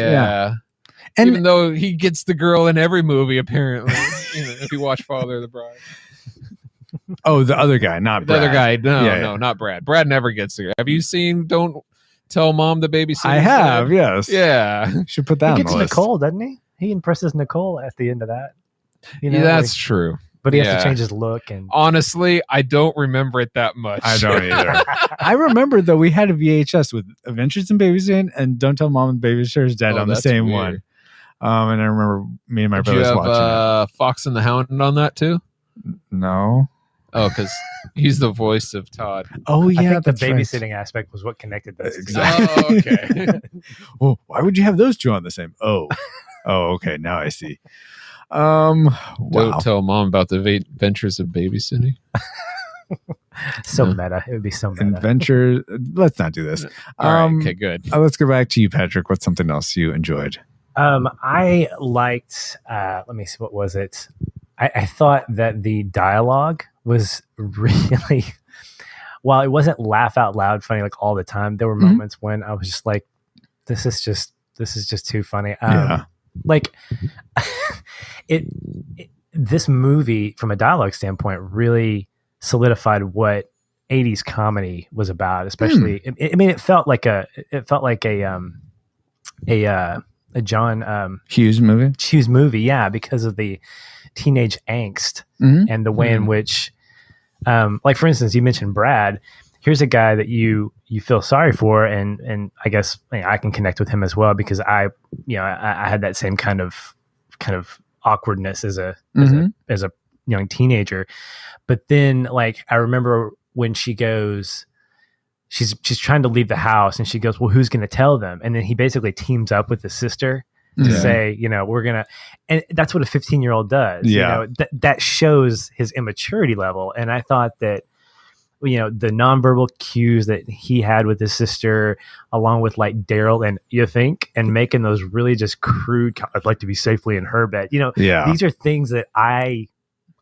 And even though he gets the girl in every movie, apparently, if you watch Father of the Bride. Oh, the other guy, not The Brad. other guy, no, not Brad. Brad never gets the girl. Have you seen Don't Tell Mom the Babysitter? I have, yes. Yeah. Should put that He on gets the list. Nicole, doesn't he? He impresses Nicole at the end of that. Yeah, that's true. But he has Yeah. to change his look. And honestly, I don't remember it that much. I don't either. I remember though we had a VHS with Adventures in Babysitting and Don't Tell Mom the Babysitter's Dead Oh, on the that's same weird. one. And I remember me and my Did you brothers have watching Fox and the Hound on that too? it. No. Oh, because he's the voice of Todd. Oh yeah, I think the that's right. babysitting aspect was what connected those. Exactly. Oh, okay. Well, why would you have those two on the same? Oh, okay. Now I see. Wow. Don't tell Mom about the adventures of babysitting. So meta. It would be so meta. Adventure. Let's not do this. All right, okay, good. Let's go back to you, Patrick. What's something else you enjoyed? I liked. Let me see. What was it? I thought that the dialogue was really. While it wasn't laugh out loud funny like all the time, there were moments when I was just like, "This is just too funny." Yeah. Like this movie from a dialogue standpoint really solidified what 80s comedy was about, especially I mean it felt like a John Hughes movie, yeah, because of the teenage angst and the way in which like for instance you mentioned Brad. Here's a guy that you feel sorry for, and I guess I can connect with him as well because I had that same kind of awkwardness as a young teenager. But then like I remember when she goes, she's trying to leave the house and she goes, well, who's going to tell them? And then he basically teams up with his sister to say, we're going to, and that's what a 15-year-old does. Yeah. That shows his immaturity level. And I thought that the nonverbal cues that he had with his sister, along with like Daryl and you think, and making those really just crude, I'd like to be safely in her bed. These are things that I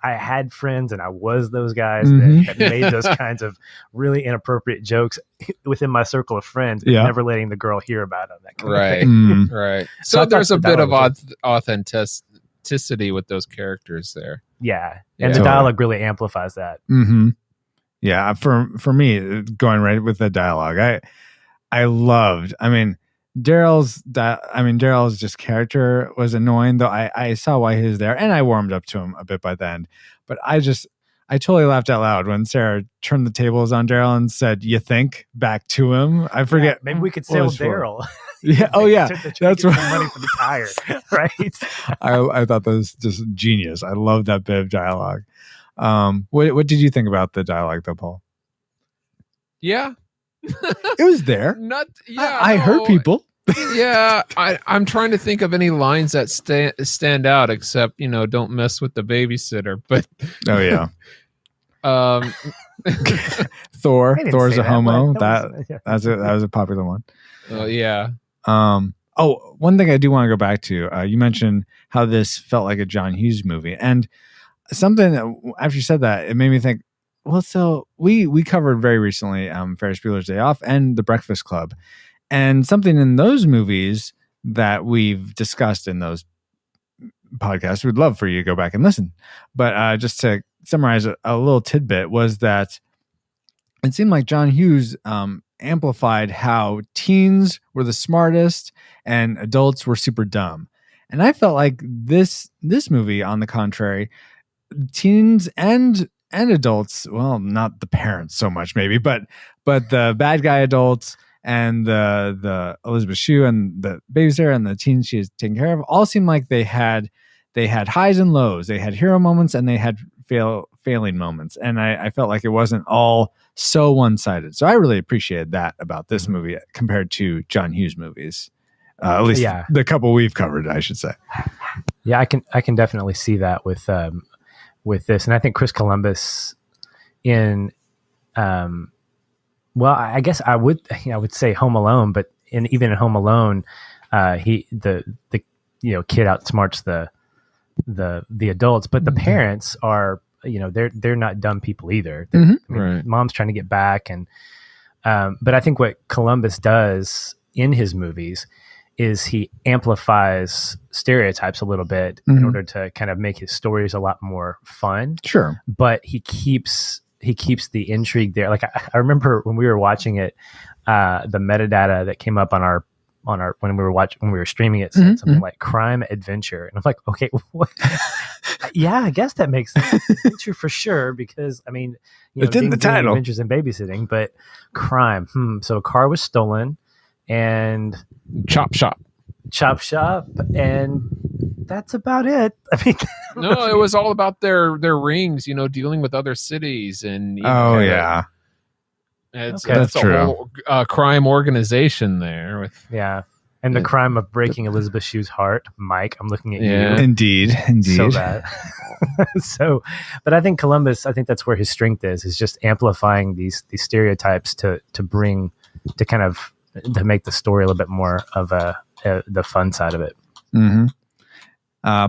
had friends and I was those guys that made those kinds of really inappropriate jokes within my circle of friends, but never letting the girl hear about them. That kind of thing. Right. So there's a bit of authenticity with those characters there. Yeah. And the dialogue really amplifies that. Mm-hmm. Yeah. For me, going right with the dialogue, I loved, Daryl's just character was annoying, though I saw why he was there and I warmed up to him a bit by the end. But I totally laughed out loud when Sarah turned the tables on Daryl and said, "You think?" back to him. I forget. Yeah, maybe we could sell Daryl. Yeah. Oh, yeah. That's right. Money for the tire, right? I thought that was just genius. I love that bit of dialogue. What did you think about the dialogue, though, Paul? Yeah. It was there. I heard people. Yeah, I'm trying to think of any lines that stand out, except don't mess with the babysitter. But oh yeah, Thor's a homo. That was a popular one. Oh yeah. One thing I do want to go back to. You mentioned how this felt like a John Hughes movie, and something after you said that, it made me think. Well, so we covered very recently Ferris Bueller's Day Off and The Breakfast Club, and something in those movies that we've discussed in those podcasts. We'd love for you to go back and listen, but just to summarize a little tidbit was that it seemed like John Hughes amplified how teens were the smartest and adults were super dumb, and I felt like this movie, on the contrary, teens and adults, well, not the parents so much maybe, but the bad guy adults and the Elizabeth Shue and the babysitter and the teens she is taking care of all seem like they had highs and lows. They had hero moments and they had failing moments. And I felt like it wasn't all so one-sided. So I really appreciated that about this movie compared to John Hughes movies. At least the couple we've covered, I should say. Yeah, I can definitely see that with this, and I think Chris Columbus in, I guess I would say Home Alone, but even in Home Alone, the kid outsmarts the adults, but the parents are they're not dumb people either. Right. Mom's trying to get back, and but I think what Columbus does in his movies is he amplifies stereotypes a little bit in order to kind of make his stories a lot more fun. Sure. But he keeps the intrigue there. Like I remember when we were watching it, the metadata that came up on our when we were streaming it said something like crime adventure. And I'm like, okay, what? Yeah, I guess that makes sense. Adventure for sure, because it's in the title. Adventures in babysitting, but crime. So a car was stolen and chop shop, and that's about it. No, it was all about their rings, dealing with other cities and yeah, it's that's a true. Whole crime organization there with and the crime of breaking Elizabeth Shue's heart. Mike, I'm looking at you. Indeed. So bad. But I think Columbus, that's where his strength is just amplifying these stereotypes to kind of make the story a little bit more of the fun side of it. Mm-hmm.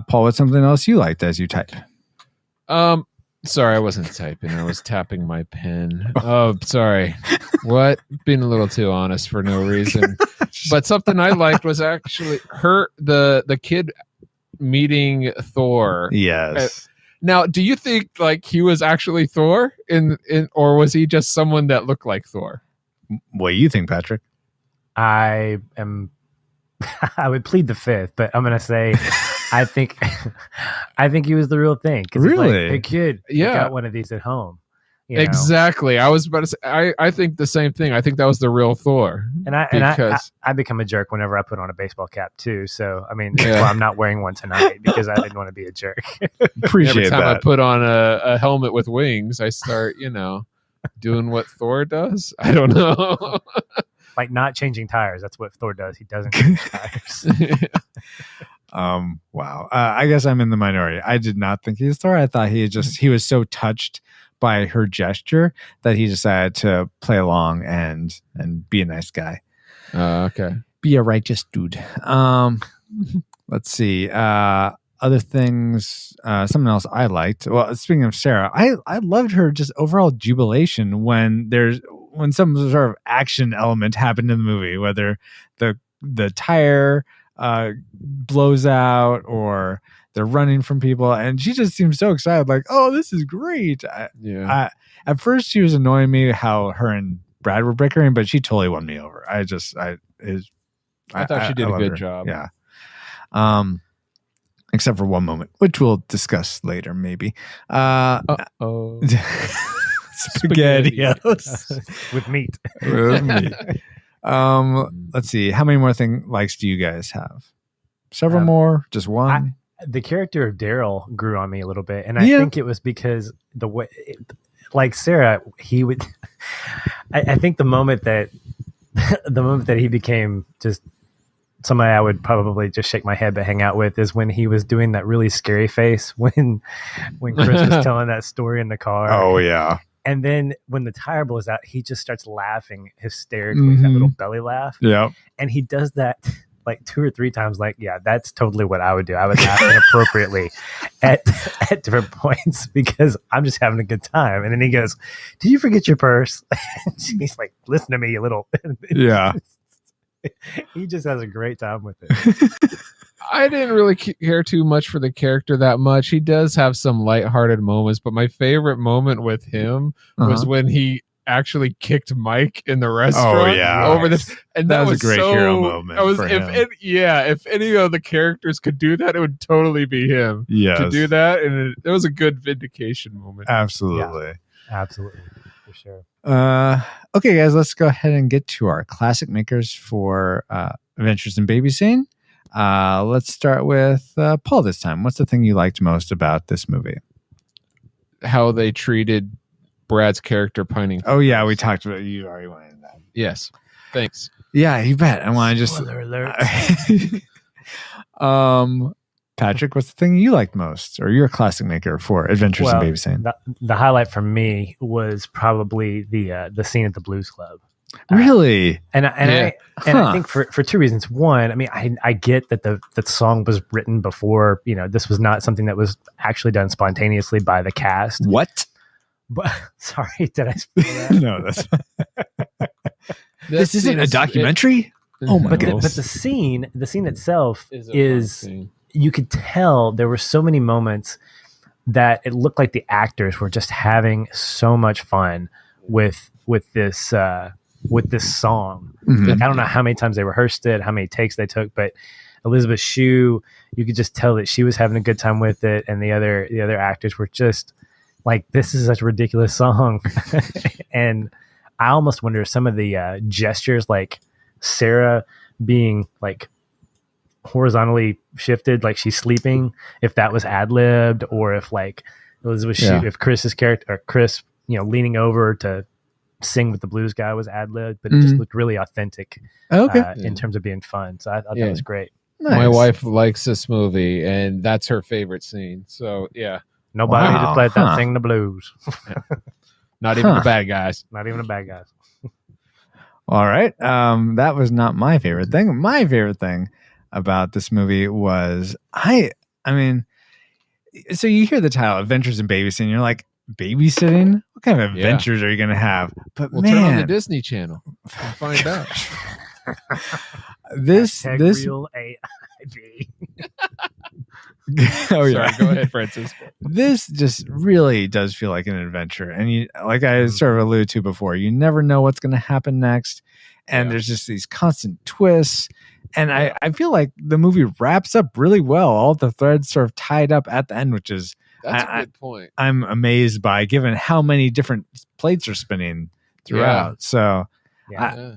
Paul, what's something else you liked as you type? Sorry, I wasn't typing. I was tapping my pen. Oh, sorry. What? Being a little too honest for no reason. But something I liked was actually the kid meeting Thor. Yes. Now, do you think like he was actually Thor or was he just someone that looked like Thor? What do you think, Patrick? I would plead the fifth, but I'm going to say I think he was the real thing. Really? Hey kid, I got one of these at home. Exactly. I was about to say, I think the same thing. I think that was the real Thor. And I become a jerk whenever I put on a baseball cap too. So, that's why I'm not wearing one tonight, because I didn't want to be a jerk. Appreciate Every time that. I put on a helmet with wings, I start, doing what Thor does. I don't know. Like not changing tires. That's what Thor does. He doesn't change tires. Wow. I guess I'm in the minority. I did not think he was Thor. I thought he was so touched by her gesture that he decided to play along and be a nice guy. Okay. Be a righteous dude. Let's see. Other things, something else I liked. Well, speaking of Sarah, I loved her just overall jubilation when some sort of action element happened in the movie, whether the tire blows out or they're running from people, and she just seems so excited, like, oh, this is great. At first she was annoying me how her and Brad were bickering, but she totally won me over. I thought she did a good her. job. Yeah. Except for one moment, which we'll discuss later, maybe. SpaghettiOs with meat. With meat. Let's see. How many more likes do you guys have? Several more? Just one? The character of Daryl grew on me a little bit, and I think it was because the way, like Sarah, he would. I think the moment that he became just somebody I would probably just shake my head but hang out with is when he was doing that really scary face when Chris was telling that story in the car. Oh yeah. And then when the tire blows out, he just starts laughing hysterically, that little belly laugh. Yeah. And he does that like 2 or 3 times. Like, yeah, that's totally what I would do. I would laugh inappropriately at different points because I'm just having a good time. And then he goes, "Did you forget your purse?" And he's like, "Listen to me, you little." Yeah. He just has a great time with it. I didn't really care too much for the character that much. He does have some lighthearted moments, but my favorite moment with him was when he actually kicked Mike in the restaurant. Oh yeah, over this, and that was a great hero moment. If any of the characters could do that, it would totally be him. Yes. To do that, and it was a good vindication moment. Absolutely. Yeah, absolutely, for sure. Okay, guys, let's go ahead and get to our classic makers for Adventures in Babysitting. Let's start with Paul this time. What's the thing you liked most about this movie? How they treated Brad's character pining. Oh yeah, we talked about. You already went into that. Yes, thanks. Yeah, you bet. I want to just. Spoiler alert. Patrick, what's the thing you liked most, or you're a classic maker for Adventures in Babysitting? The highlight for me was probably the scene at the Blues Club. Really? I think for 2 reasons. One, I mean, I get that the song was written before, this was not something that was actually done spontaneously by the cast. What? But sorry, did I spoil that? No, that's this isn't a documentary. Oh my god! But the scene itself is you could tell there were so many moments that it looked like the actors were just having so much fun with this song. Mm-hmm. Like, I don't know how many times they rehearsed it, how many takes they took, but Elizabeth Shue, you could just tell that she was having a good time with it, and the other actors were just like, "This is such a ridiculous song." And I almost wonder if some of the gestures, like Sarah being like horizontally shifted, like she's sleeping, if that was ad-libbed, or if like Elizabeth Shue, if Chris's character, or Chris, leaning over to sing with the blues guy was ad-libbed, but it just looked really authentic in terms of being fun. So I thought that was great. Nice. My wife likes this movie, and that's her favorite scene. So yeah, nobody just played that sing the blues. Not even the bad guys. Not even the bad guys. All right. That was not my favorite thing. My favorite thing about this movie was I mean, so you hear the title Adventures in Babysitting, you're like, babysitting? What kind of adventures are you going to have? But we'll turn on the Disney Channel and find out. This real AIB. Oh yeah. Sorry, go ahead, Francis. This just really does feel like an adventure, and you, like I sort of alluded to before, you never know what's going to happen next, and there's just these constant twists. And I feel like the movie wraps up really well. All the threads sort of tied up at the end, which is that's a good point. I'm amazed by, given how many different plates are spinning throughout. So I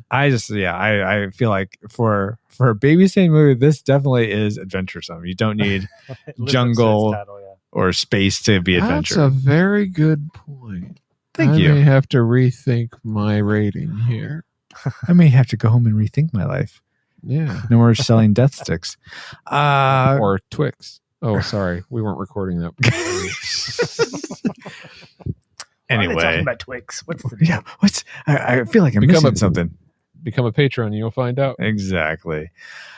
feel like for a babysitting movie, this definitely is adventuresome. You don't need jungle or space to be adventure. That's a very good point. Thank you. I may have to rethink my rating here. I may have to go home and rethink my life. Yeah. No more selling death sticks. Or Twix. Oh, sorry. We weren't recording that. Why are they Anyway, talking about Twix. What's the deal? yeah, I feel like I'm missing something. Become a patron, and you'll find out. Exactly.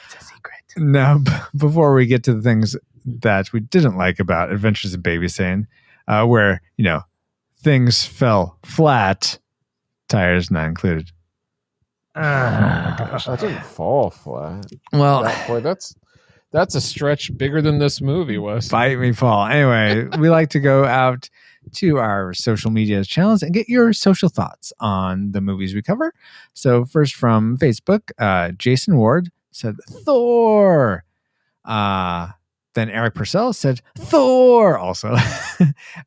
It's a secret. Now, before we get to the things that we didn't like about Adventures in Babysitting, where, things fell flat, tires not included. Gosh, that didn't fall flat. Well, Boy, that's a stretch bigger than this movie was. bite me fall. Anyway, we like to go out to our social media channels and get your social thoughts on the movies we cover. So first from Facebook, Jason Ward said Thor. Then Eric Purcell said Thor also.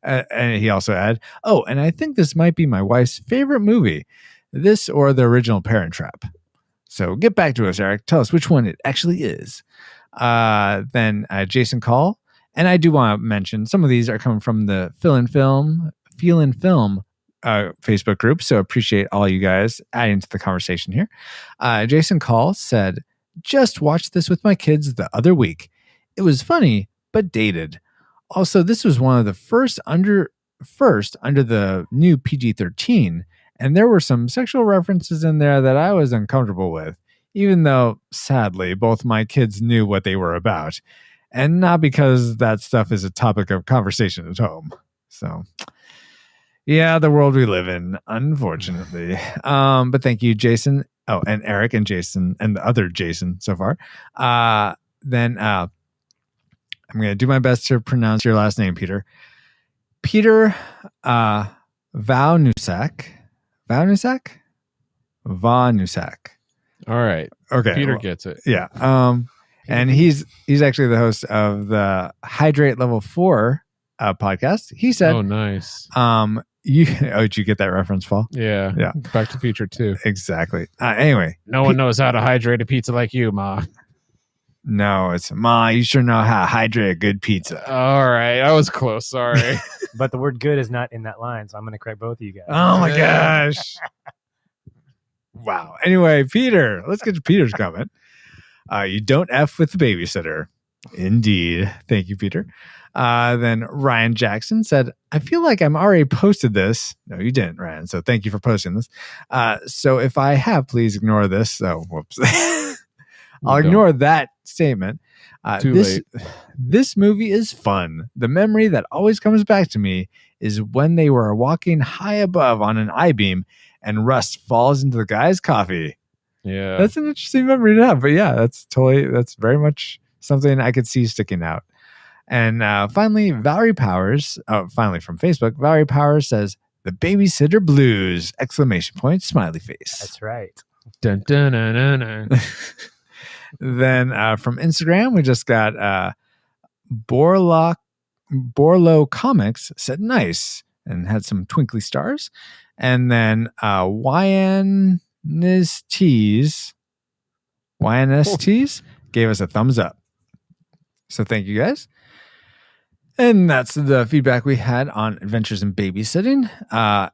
And he also added, oh, and I think this might be my wife's favorite movie. This or the original Parent Trap. So get back to us, Eric. Tell us which one it actually is. Then Jason Call. And I do want to mention some of these are coming from the Feel in Film Facebook group. So appreciate all you guys adding to the conversation here. Jason Call said, just watched this with my kids the other week. It was funny, but dated. Also, this was one of the first under the new PG-13. And there were some sexual references in there that I was uncomfortable with, even though, sadly, both my kids knew what they were about. And not because that stuff is a topic of conversation at home. So, yeah, the world we live in, unfortunately. But thank you, Jason. Oh, and Eric and Jason and the other Jason so far. Then I'm going to do my best to pronounce your last name, Peter. Peter Vaunusak. Vaunusak. All right. Okay. Peter gets it. Yeah. And he's actually the host of the Hydrate Level 4 podcast. He said, "Oh, nice." Did you get that reference, Paul? Yeah. Yeah. Back to the Future too. Exactly. Anyway, No one knows how to hydrate a pizza like you, Ma. no, it's Ma. You sure know how to hydrate a good pizza. All right, I was close. Sorry. But the word good is not in that line, so I'm going to correct both of you guys. Oh my gosh. Wow. Anyway, Peter, let's get to Peter's comment. You don't F with the babysitter. Indeed. Thank you, Peter. Then Ryan Jackson said, I feel like I'm already posted this. No, you didn't, Ryan. So thank you for posting this. So if I have, please ignore this. Oh, whoops. I'll ignore that statement. Too late. This movie is fun. The memory that always comes back to me is when they were walking high above on an I-beam and rust falls into the guy's coffee. Yeah. That's an interesting memory to have. But yeah, that's very much something I could see sticking out. And finally, Valerie Powers, finally from Facebook, Valerie Powers says, the babysitter blues, ! Smiley face. That's right. Dun, dun, dun, dun, dun. Then from Instagram, we just got Borlo Comics said nice and had some twinkly stars. And then YNSTs gave us a thumbs up. So thank you guys. And that's the feedback we had on Adventures in Babysitting.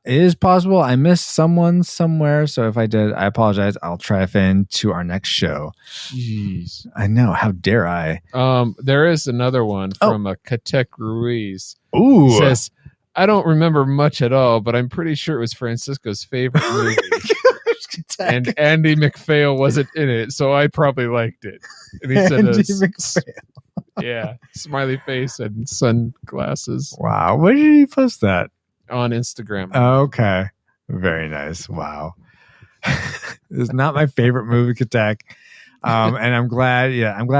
It is possible I missed someone somewhere. So if I did, I apologize. I'll try to fit into our next show. Jeez. I know. How dare I? There is another one from Katek Ruiz. Ooh. It says, I don't remember much at all, but I'm pretty sure it was Francisco's favorite movie. And Andy McPhail wasn't in it, so I probably liked it. And he said, Andy McPhail. Yeah, smiley face and sunglasses. Wow. Where did he post that? On Instagram. Okay. Very nice. Wow. It's not my favorite movie, Katek. And I'm glad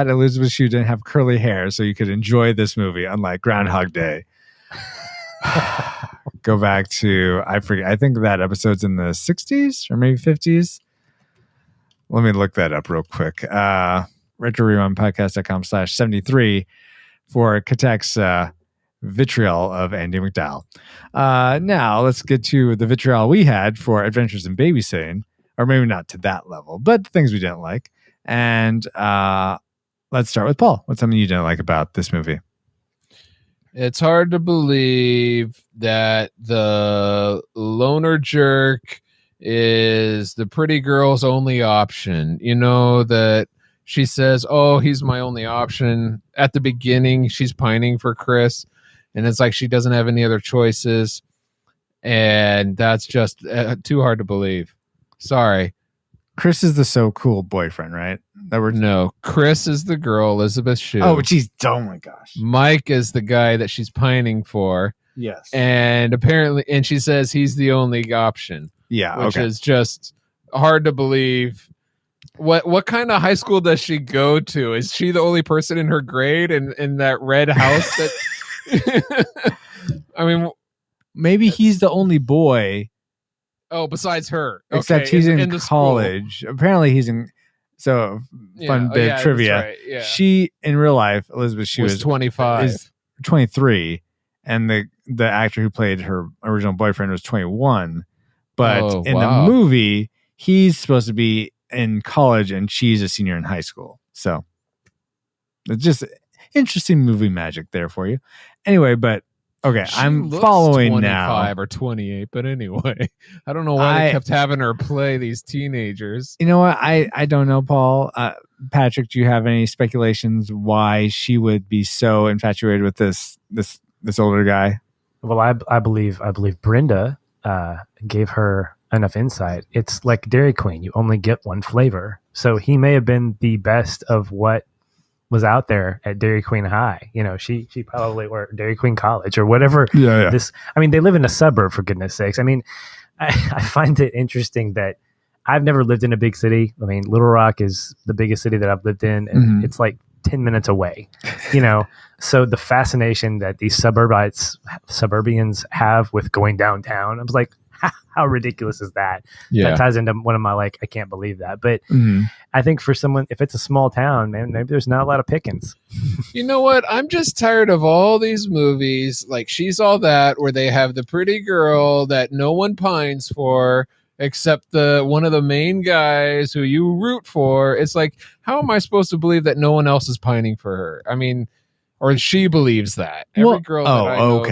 Elizabeth Shue didn't have curly hair so you could enjoy this movie, unlike Groundhog Day. Go back to, I forget, I think that episode's in the 60s or maybe 50s. Let me look that up real quick. RetroRewindPodcast.com/73 for Katek's vitriol of Andy McDowell. Now let's get to the vitriol we had for Adventures in Babysitting, or maybe not to that level, but the things we didn't like. And let's start with Paul. What's something you didn't like about this movie? It's hard to believe that the loner jerk is the pretty girl's only option. You know, that she says, oh, he's my only option. At the beginning, she's pining for Chris, and it's like she doesn't have any other choices. and that's just too hard to believe. Sorry. Chris is the so cool boyfriend, right? No, Chris is the girl, Elizabeth Shue. Oh, geez. Oh my gosh. Mike is the guy that she's pining for. Yes. And apparently, and she says he's the only option. Yeah. Which Okay. is just hard to believe. What kind of high school does she go to? Is she the only person in her grade in that red house that I mean, maybe he's the only boy. Oh, besides her. Except Okay, he's in the school. college. Apparently he's in. So fun bit that's trivia. right, yeah. She in real life, Elizabeth Shue was is 25. is 23, and the actor who played her original boyfriend was 21. But in the movie, he's supposed to be in college and she's a senior in high school. So it's just interesting movie magic there for you. Anyway, but okay, She I'm looks following 25 now. or 28, but anyway, I don't know why they kept having her play these teenagers. You know what? I don't know, Paul. Patrick, do you have any speculations why she would be so infatuated with this older guy? Well, I believe Brenda gave her enough insight. It's like Dairy Queen. You only get one flavor. So he may have been the best of what was out there at Dairy Queen High. You know, she probably, or Dairy Queen College or whatever. Yeah. I mean, they live in a suburb, for goodness sakes. I mean, I find it interesting that I've never lived in a big city. I mean, Little Rock is the biggest city that I've lived in, and it's like 10 minutes away, you know? So the fascination that these suburbians have with going downtown, I was like, how ridiculous is that? Yeah. That ties into one of my, like, I can't believe that. But I think for someone, if it's a small town, man, maybe there's not a lot of pickings. You know what? I'm just tired of all these movies like She's All That, where they have the pretty girl that no one pines for except one of the main guys who you root for. It's like, how am I supposed to believe that no one else is pining for her? I mean, or she believes that. Every girl that I know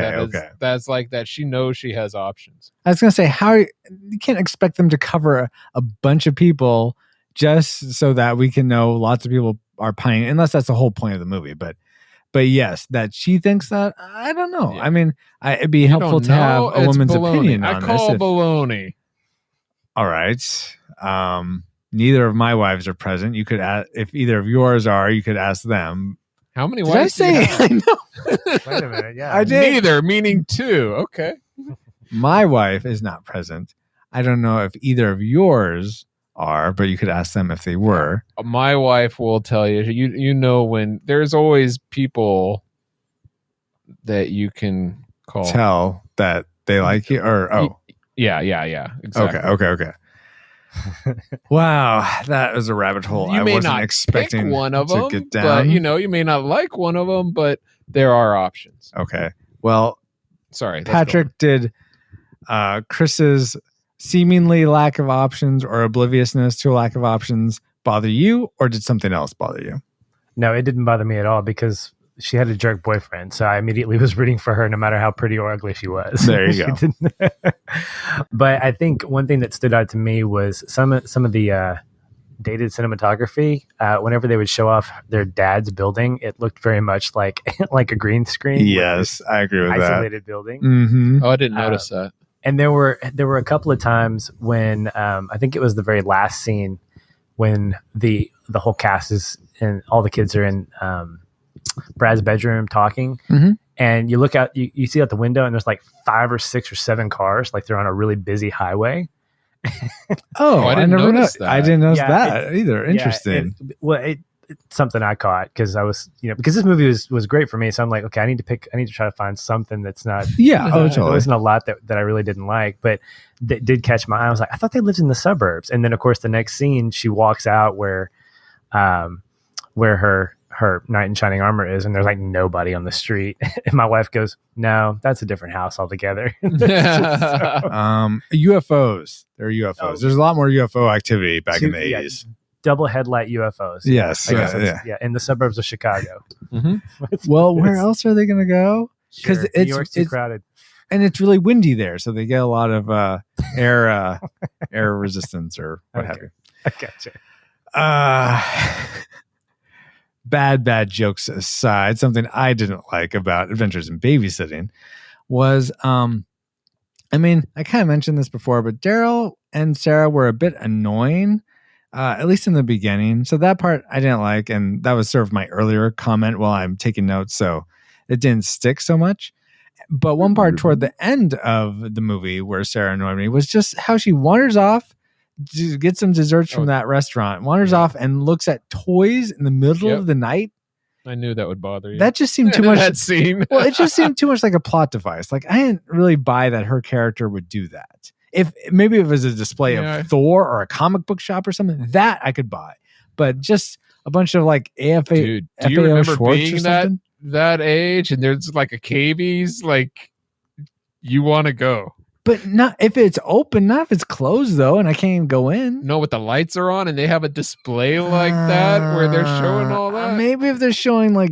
that's like that, she knows she has options. I was going to say, you can't expect them to cover a bunch of people just so that we can know lots of people are pining, unless that's the whole point of the movie. But yes, that she thinks that, I don't know. Yeah. I mean, it'd be helpful to have a woman's opinion on this. I call baloney. All right. Neither of my wives are present. You could ask, if either of yours are, you could ask them. How many wives? Did I say? I know. Wait a minute. Yeah, I did. Neither, meaning two. Okay. My wife is not present. I don't know if either of yours are, but you could ask them if they were. My wife will tell you. You know, when there's always people that you can tell that they like you, or yeah, exactly. Okay. Wow, that was a rabbit hole. You I may wasn't not expecting pick one of them, get down. But you may not like one of them, but there are options. Okay. Well, sorry, Patrick, did Chris's seemingly lack of options or obliviousness to a lack of options bother you, or did something else bother you? No, it didn't bother me at all because she had a jerk boyfriend, so I immediately was rooting for her no matter how pretty or ugly she was. There you go. But I think one thing that stood out to me was some of the dated cinematography. Whenever they would show off their dad's building, it looked very much like a green screen. Yes, I agree with that. Isolated building. Mm-hmm. Oh, I didn't notice that. And there were a couple of times when I think it was the very last scene when the whole cast is and all the kids are in Brad's bedroom talking, and you look out, you see out the window, and there's like 5 or 6 or 7 cars, like they're on a really busy highway. I didn't notice that. I didn't notice that either. Interesting. It's something I caught because I was, because this movie was great for me. So I'm like, okay, I need to try to find something that's not. Yeah, totally. There wasn't a lot that I really didn't like, but that did catch my eye. I was like, I thought they lived in the suburbs. And then of course the next scene, she walks out where her knight in shining armor is, and there's like nobody on the street. And my wife goes, "No, that's a different house altogether." UFOs. There are UFOs. There's a lot more UFO activity back in the 80s. Double headlight UFOs. Yes. In the suburbs of Chicago. Well, where else are they going to go? Because New York's too crowded. And it's really windy there, so they get a lot of air resistance or what have you. I gotcha. Bad jokes aside, something I didn't like about Adventures in Babysitting was I mean, I kind of mentioned this before, but Daryl and Sarah were a bit annoying, at least in the beginning. So that part I didn't like, and that was sort of my earlier comment while I'm taking notes, so it didn't stick so much. But one part toward the end of the movie where Sarah annoyed me was just how she wanders off to get some desserts from that restaurant, wanders off and looks at toys in the middle of the night. I knew that would bother you. That just seemed too much. That scene. Well, it just seemed too much like a plot device. Like, I didn't really buy that her character would do that. If maybe if it was a display of Thor or a comic book shop or something, that I could buy. But just a bunch of like AFA. Dude, do you FAO remember Schwartz being or something? that age and there's like a KB's, like you want to go? But not if it's open, not if it's closed though, and I can't even go in. No, but the lights are on and they have a display like that where they're showing all that. Maybe if they're showing like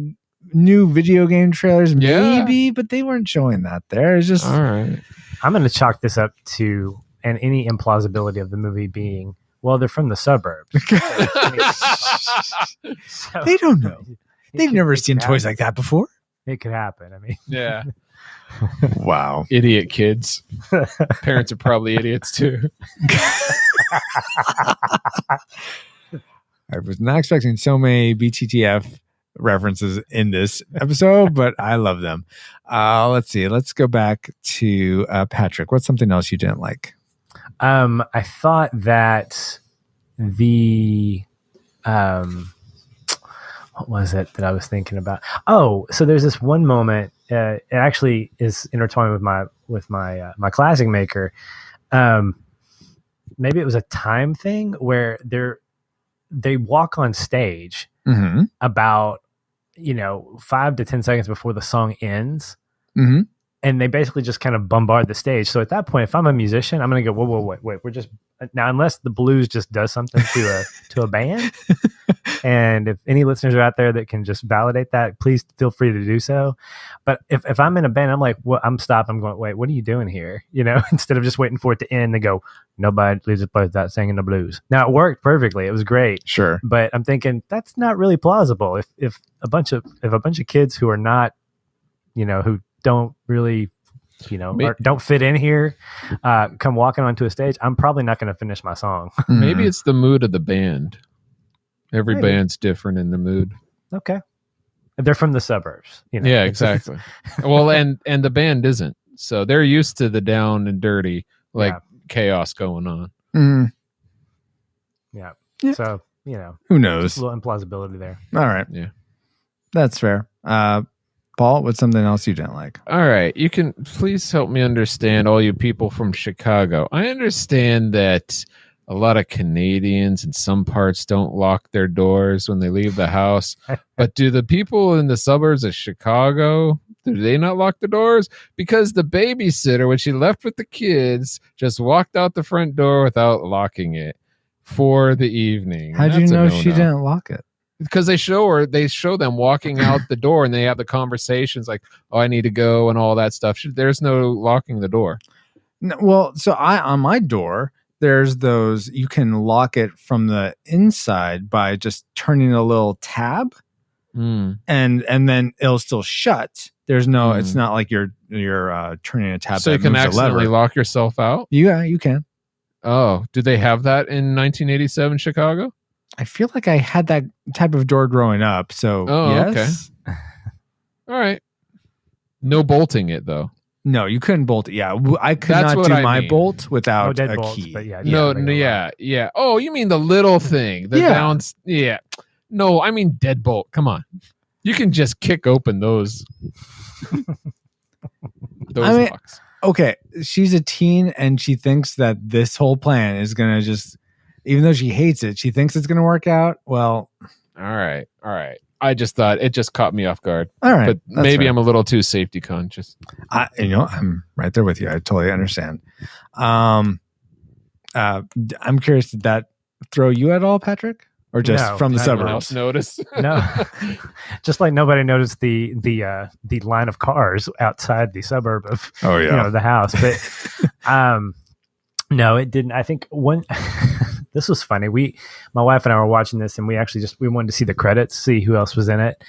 new video game trailers, maybe, but they weren't showing that there. It's just all right. I'm going to chalk this up to any implausibility of the movie being, well, they're from the suburbs. So, they don't know. They've never seen toys like that before. It could happen. I mean, yeah. Wow. Idiot kids. Parents are probably idiots too. I was not expecting so many BTTF references in this episode, but I love them. Let's see. Let's go back to Patrick. What's something else you didn't like? I thought that the what was it that I was thinking about? Oh, so there's this one moment. It actually is intertwined with my classic maker. Maybe it was a time thing where they walk on stage about 5 to 10 seconds before the song ends. Mm-hmm. And they basically just kind of bombard the stage. So at that point, if I'm a musician, I'm going to go, whoa, wait. We're just now, unless the blues just does something to a band. And if any listeners are out there that can just validate that, please feel free to do so. But if I'm in a band, I'm like, well, I'm stopped. I'm going, wait, what are you doing here? Instead of just waiting for it to end, they go, nobody leaves a place without singing the blues. Now it worked perfectly. It was great. Sure. But I'm thinking that's not really plausible. If a bunch of kids who are not, who don't really, don't fit in here, come walking onto a stage, I'm probably not going to finish my song. Maybe it's the mood of the band. Every band's different in the mood. Okay. They're from the suburbs. Yeah, exactly. Well, and the band isn't. So they're used to the down and dirty, chaos going on. Mm. Yeah. So, who knows? Just a little implausibility there. All right. Yeah. That's fair. Paul, what's something else you didn't like? All right. You can please help me understand, all you people from Chicago. I understand that a lot of Canadians in some parts don't lock their doors when they leave the house. But do the people in the suburbs of Chicago, do they not lock the doors? Because the babysitter, when she left with the kids, just walked out the front door without locking it for the evening. How'd you know she didn't lock it? Because they show them walking out the door and they have the conversations like, oh, I need to go and all that stuff. There's no locking the door. No, well, so on my door, there's those, you can lock it from the inside by just turning a little tab and then it'll still shut. There's no, it's not like you're turning a tab. So you can accidentally lock yourself out? Yeah, you can. Oh, do they have that in 1987 Chicago? I feel like I had that type of door growing up. So yes. Okay. All right. No bolting it though. No, you couldn't bolt it. Yeah, I could not do my bolt without a key. But yeah. Yeah. Oh, you mean the little thing? Yeah. No, I mean deadbolt. Come on. You can just kick open those locks. Okay, she's a teen and she thinks that this whole plan is going to just, even though she hates it, she thinks it's going to work out. Well, all right. I just thought it just caught me off guard. All right. But maybe I'm a little too safety conscious. I'm right there with you. I totally understand. I'm curious, did that throw you at all, Patrick? Or just from the suburbs? Notice? No. Just like nobody noticed the line of cars outside the suburb of the house. But no, it didn't. I think this was funny. My wife and I were watching this, and we wanted to see the credits, see who else was in it.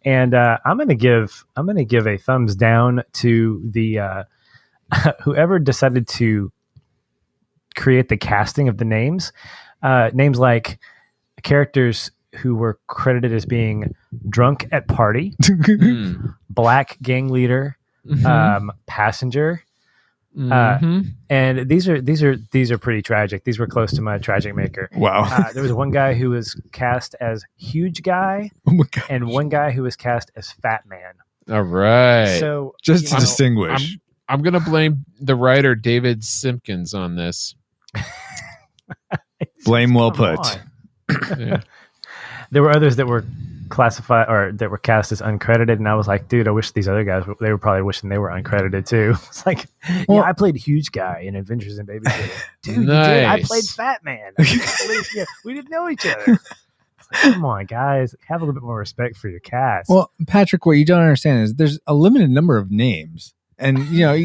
And I'm gonna give a thumbs down to whoever decided to create the casting of the names like characters who were credited as being drunk at party, black gang leader, passenger. And these are pretty tragic. These were close to my tragic maker. Wow. There was one guy who was cast as huge guy, and one guy who was cast as fat man. All right. So just to distinguish, I'm gonna blame the writer David Simpkins on this. Blame well put. Yeah. There were others that were classified or that were cast as uncredited, and I was like, dude, I wish these other guys, they were probably wishing they were uncredited too. It's like, yeah, I played huge guy in Adventures in Babysitting. Dude, you did. I played fat man. I can't believe we didn't know each other. Like, come on, guys, have a little bit more respect for your cast. Well, Patrick, what you don't understand is there's a limited number of names, and you have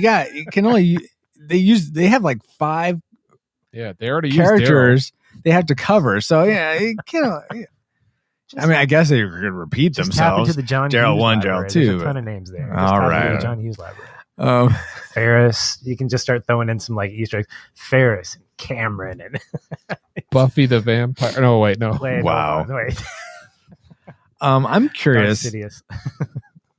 like 5 they already characters they have to cover. So yeah, you can't. I mean, I guess they could repeat just themselves. Tap into the John Gerald Hughes 1, library. Gerald 2. There's a ton of names there. Just All tap into right. the John Hughes library. Ferris. You can just start throwing in some like Easter eggs. Ferris and Cameron and Buffy the Vampire. No, wait, no. Wow. Wait. I'm curious. Insidious.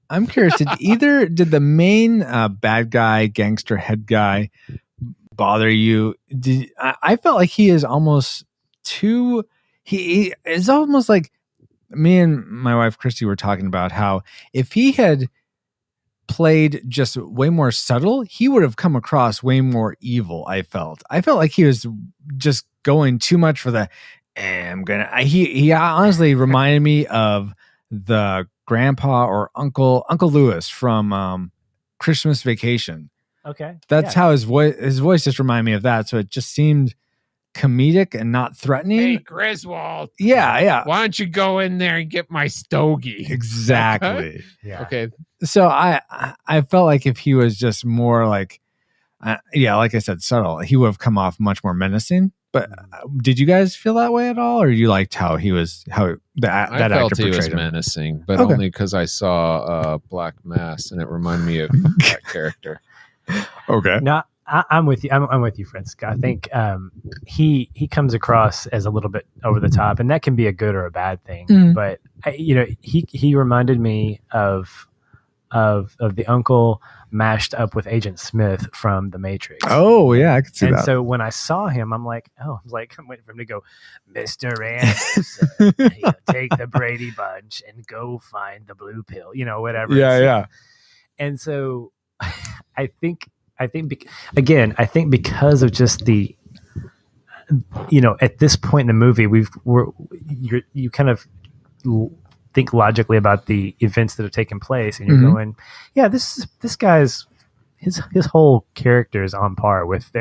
I'm curious. Did the main bad guy, gangster head guy, bother you? I felt like he is almost too. He is almost like me and my wife Christy were talking about how if he had played just way more subtle, he would have come across way more evil. I felt like he was just going too much for the. He honestly reminded me of the grandpa or Uncle Lewis from Christmas Vacation. Okay, that's how his voice just reminded me of that. So it just seemed comedic and not threatening. Hey, Griswold. Yeah. Why don't you go in there and get my stogie? Exactly. Okay? Yeah. Okay. So I felt like if he was just more like, like I said, subtle, he would have come off much more menacing. But did you guys feel that way at all, or you liked how he was that I actor felt he portrayed was him? menacing, but Okay. only because I saw Black Mass and it reminded me of that character. Okay. No, I'm with you. I'm with you, Francisco. I think he comes across as a little bit over the top, and that can be a good or a bad thing. Mhm. But he reminded me of the uncle mashed up with Agent Smith from The Matrix. Oh yeah, I could see and that. so when I saw him, I'm waiting for him to go, Mr. Anderson, take the Brady Bunch and go find the blue pill, whatever. Yeah. And so I think because of just the, at this point in the movie, you kind of think logically about the events that have taken place, and you're going, yeah, this guy's his whole character is on par with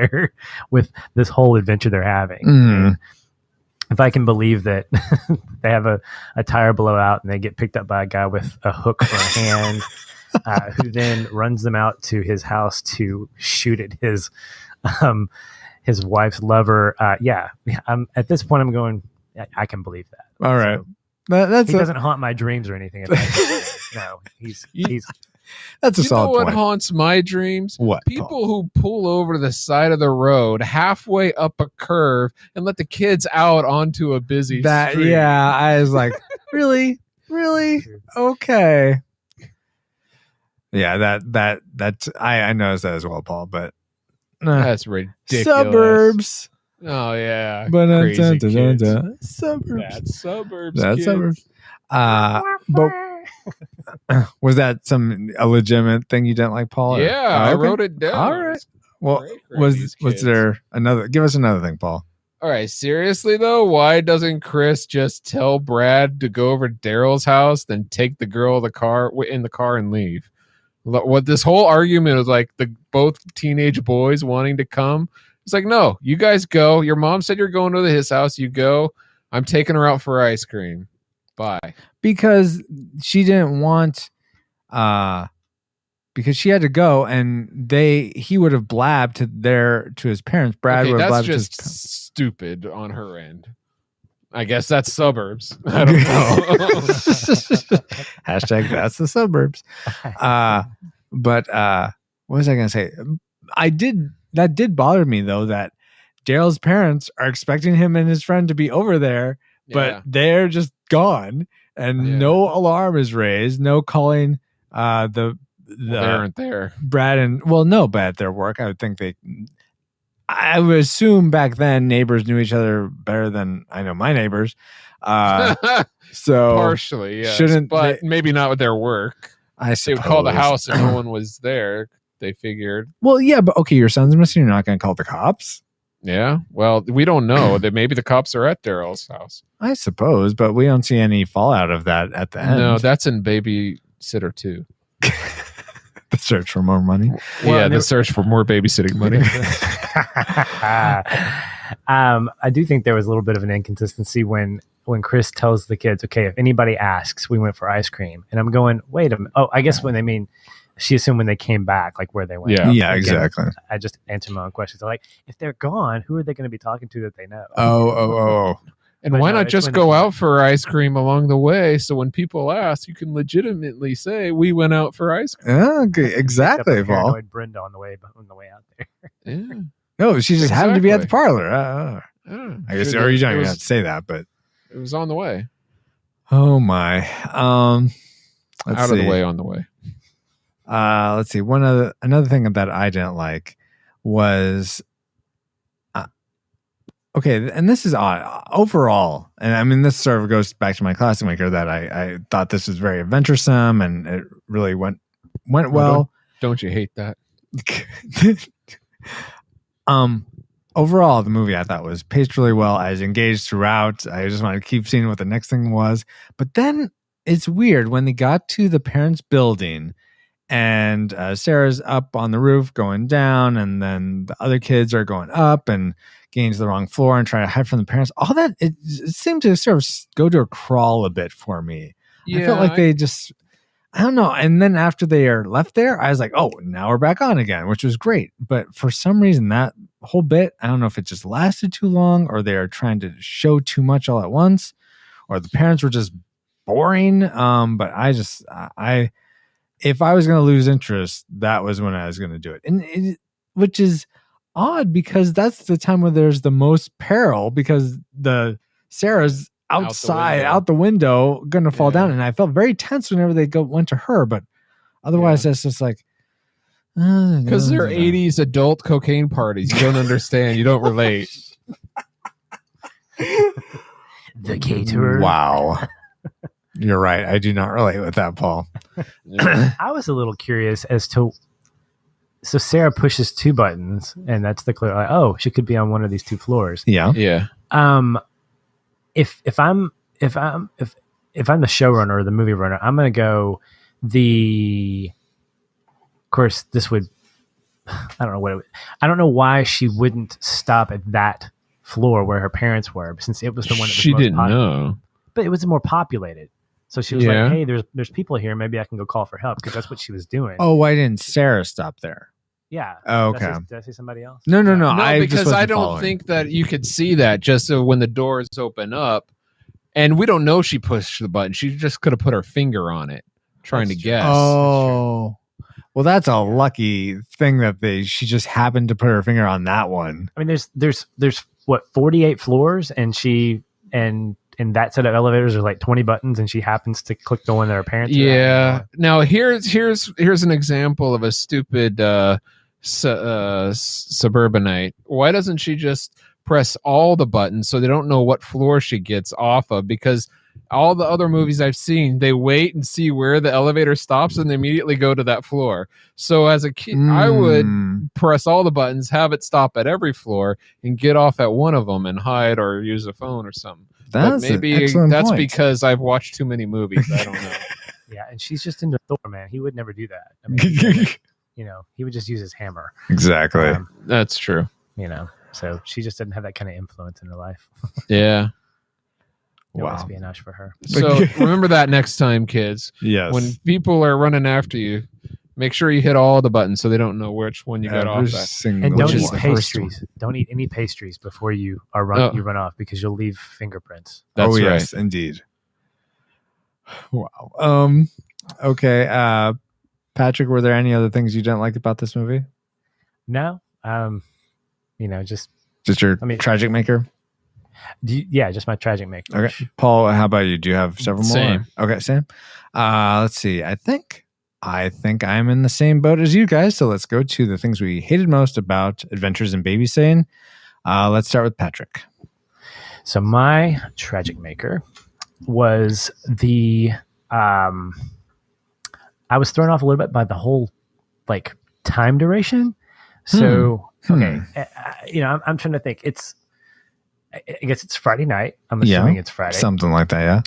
this whole adventure they're having. And if I can believe that they have a tire blowout and they get picked up by a guy with a hook for a hand, who then runs them out to his house to shoot at his wife's lover. At this point I'm going, I can believe that. All right. So, He doesn't haunt my dreams or anything. No, he's that's a You know solid what point. haunts my dreams? What? People who pull over to the side of the road halfway up a curve and let the kids out onto a busy street. Yeah, I was like, really, okay. Yeah, that I noticed that as well, Paul. But That's ridiculous. suburbs. Oh yeah, But crazy kids. suburbs. That's suburbs. That's kids. suburbs. But was that a legitimate thing you didn't like, Paul? Yeah, I wrote it down. All right. Well, Great for was these kids. there another? Give us another thing, Paul. All right, seriously though, why doesn't Chris just tell Brad to go over to Daryl's house, then take the girl in the car and leave? What this whole argument is like, both teenage boys wanting to come. It's like, no, you guys go. Your mom said you're going to his house. You go. I'm taking her out for ice cream. Bye. Because she didn't want, because she had to go, and he would have blabbed to his parents. Brad Okay, would have that's blabbed just stupid on her end. I guess that's suburbs. I don't know. Hashtag that's the suburbs. But what was I going to say? that did bother me though, that Daryl's parents are expecting him and his friend to be over there, but Yeah. they're just gone, and Yeah. no alarm is raised, no calling They aren't there. Brad and no, but at their work, I would think I would assume back then neighbors knew each other better than I know my neighbors. So Partially, yes, shouldn't but maybe not with their work. I They suppose. would call the house if no one was there. They figured. Well, yeah, but okay, your son's missing. You're not going to call the cops, Yeah. Well, we don't know that maybe the cops are at Daryl's house. I suppose, but we don't see any fallout of that at the end. No, that's in Babysitter 2. The search for more money. Yeah, the search for more babysitting money. I do think there was a little bit of an inconsistency when Chris tells the kids, okay, if anybody asks, we went for ice cream. And I'm going, wait a minute. Oh, I guess when they mean, she assumed when they came back, like where they went. Yeah. Yeah, Again, exactly. I just answered my own questions. I'm like, if they're gone, who are they going to be talking to that they know? Oh. And But why no, not it's just when go they- out for ice cream along the way? So when people ask, you can legitimately say, we went out for ice cream. Yeah, okay, exactly, Except for Paul. paranoid Brenda on the way out there. Yeah. No, she just happened to be at the Exactly. parlor. Yeah. I guess, Sure, or you don't it even was- have to say that, but It was on the way. oh my. Let's Out see. of the way, on the way. Let's see. Another thing that I didn't like was okay, and this is odd overall, and I mean this sort of goes back to my classic maker that I thought this was very adventuresome and it really went well. Don't you hate that? Overall, the movie I thought was paced really well. I was engaged throughout. I just wanted to keep seeing what the next thing was. But then it's weird when they got to the parents' building and Sarah's up on the roof going down, and then the other kids are going up and getting to the wrong floor and trying to hide from the parents. All that, it seemed to sort of go to a crawl a bit for me. I felt like they just, I don't know. And then after they are left there, I was like, oh, now we're back on again, which was great. But for some reason, that whole bit, I don't know if it just lasted too long or they are trying to show too much all at once or the parents were just boring. But if I was going to lose interest, that was when I was going to do it. Which is odd because that's the time when there's the most peril because Sarah's outside, out the window, going to fall down. And I felt very tense whenever they went to her, but otherwise it's just like, because they're 80s adult cocaine parties. You don't understand. You don't relate. The caterer. Wow. You're right. I do not relate with that, Paul. I was a little curious as to. So Sarah pushes two buttons, and that's the clear. Like, oh, she could be on one of these two floors. Yeah. Yeah. If I'm the showrunner or the movie runner, I'm gonna go the. Of course, this would. I don't know what it would. I don't know why she wouldn't stop at that floor where her parents were, since it was the one that was She most didn't know. But it was more populated. So she was Yeah. like, "Hey, there's people here. Maybe I can go call for help," because that's what she was doing. Oh, why didn't Sarah stop there? Yeah. Oh, Did I okay. say- Did I say somebody else? No. No, I just because I wasn't don't following. think that you could see that just so when the doors open up. And we don't know she pushed the button. She just could have put her finger on it, trying That's to true. guess. Oh, well, that's a lucky thing that she just happened to put her finger on that one. I mean, there's what 48 floors, and in that set of elevators there's like 20 buttons, and she happens to click the one that her parents. are at. Yeah. Now here's an example of a stupid suburbanite. Why doesn't she just press all the buttons so they don't know what floor she gets off of? Because all the other movies I've seen, they wait and see where the elevator stops and they immediately go to that floor. So as a kid, I would press all the buttons, have it stop at every floor, and get off at one of them and hide or use a phone or something. That's but maybe an excellent that's point. because I've watched too many movies. I don't know. Yeah, and she's just into Thor, man. He would never do that. I mean, he would just use his hammer. Exactly. That's true. So she just didn't have that kind of influence in her life. Yeah. No Wow. espionage for her. So remember that next time, kids. Yes. When people are running after you, make sure you hit all the buttons so they don't know which one you got off at. And don't Which eat is the first pastries. Don't eat any pastries before you run off, because you'll leave fingerprints. That's oh right. yes, indeed. Wow. Okay. Patrick, were there any other things you didn't like about this movie? No, just your I mean- tragic maker. just my tragic maker. Okay, Paul, how about you? Do you have several more? Same. Okay, same. Let's see. I think I'm in the same boat as you guys. So let's go to the things we hated most about Adventures in Babysitting. Let's start with Patrick. So my tragic maker was I was thrown off a little bit by the whole time duration. So okay, I'm trying to think. I guess it's Friday night. I'm assuming it's Friday. Something like that. Yeah.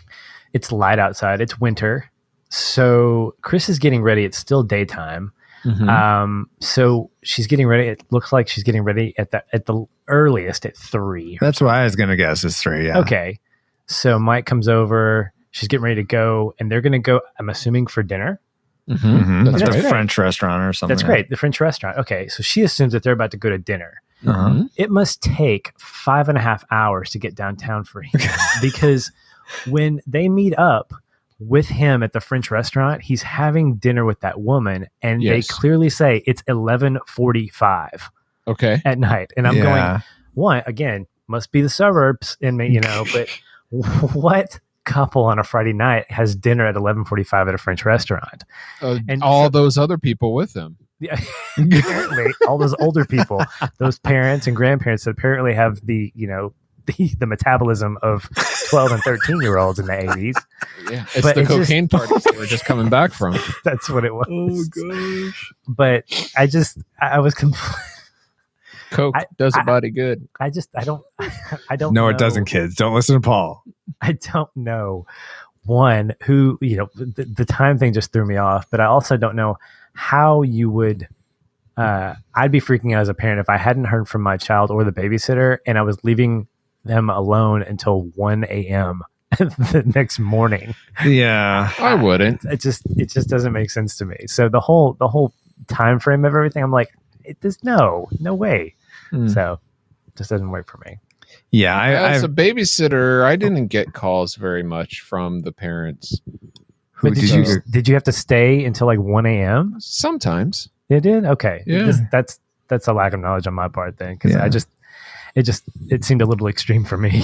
It's light outside. It's winter. So Chris is getting ready. It's still daytime. Mhm. So she's getting ready. It looks like she's getting ready at the earliest at 3. That's what I was gonna guess. Is 3. Yeah. Okay. So Mike comes over. She's getting ready to go, and they're going to go, I'm assuming, for dinner. Mm-hmm. That's Like right. a French restaurant or something. That's great. The French restaurant. Okay. So she assumes that they're about to go to dinner. Uh-huh. It must take 5.5 hours to get downtown for him because when they meet up with him at the French restaurant, he's having dinner with that woman, and Yes. they clearly say it's 11:45 Okay. at night. And I'm Yeah. going, one, again, must be the suburbs in me, but what couple on a Friday night has dinner at 11:45 at a French restaurant? And all so- those other people with them. Yeah, apparently all those older people, those parents and grandparents that apparently have the metabolism of 12 and 13-year-olds in the 80s. Yeah, it's But the it's just- cocaine parties they were just coming back from. That's what it was. gosh. But I was completely. Coke does a body good. I don't. No, know. it doesn't, kids. Don't listen to Paul. I don't know. One, who, the time thing just threw me off, but I also don't know how you would. I'd be freaking out as a parent if I hadn't heard from my child or the babysitter, and I was leaving them alone until 1 a.m. the next morning. Yeah. I wouldn't. It just doesn't make sense to me. So the whole time frame of everything, I'm like, there's no way. So it just doesn't work for me. Yeah. As a babysitter, I didn't get calls very much from the parents. But did you have to stay until 1 a.m.? Sometimes. You did? Okay. Yeah. That's a lack of knowledge on my part then, because Yeah. it seemed a little extreme for me.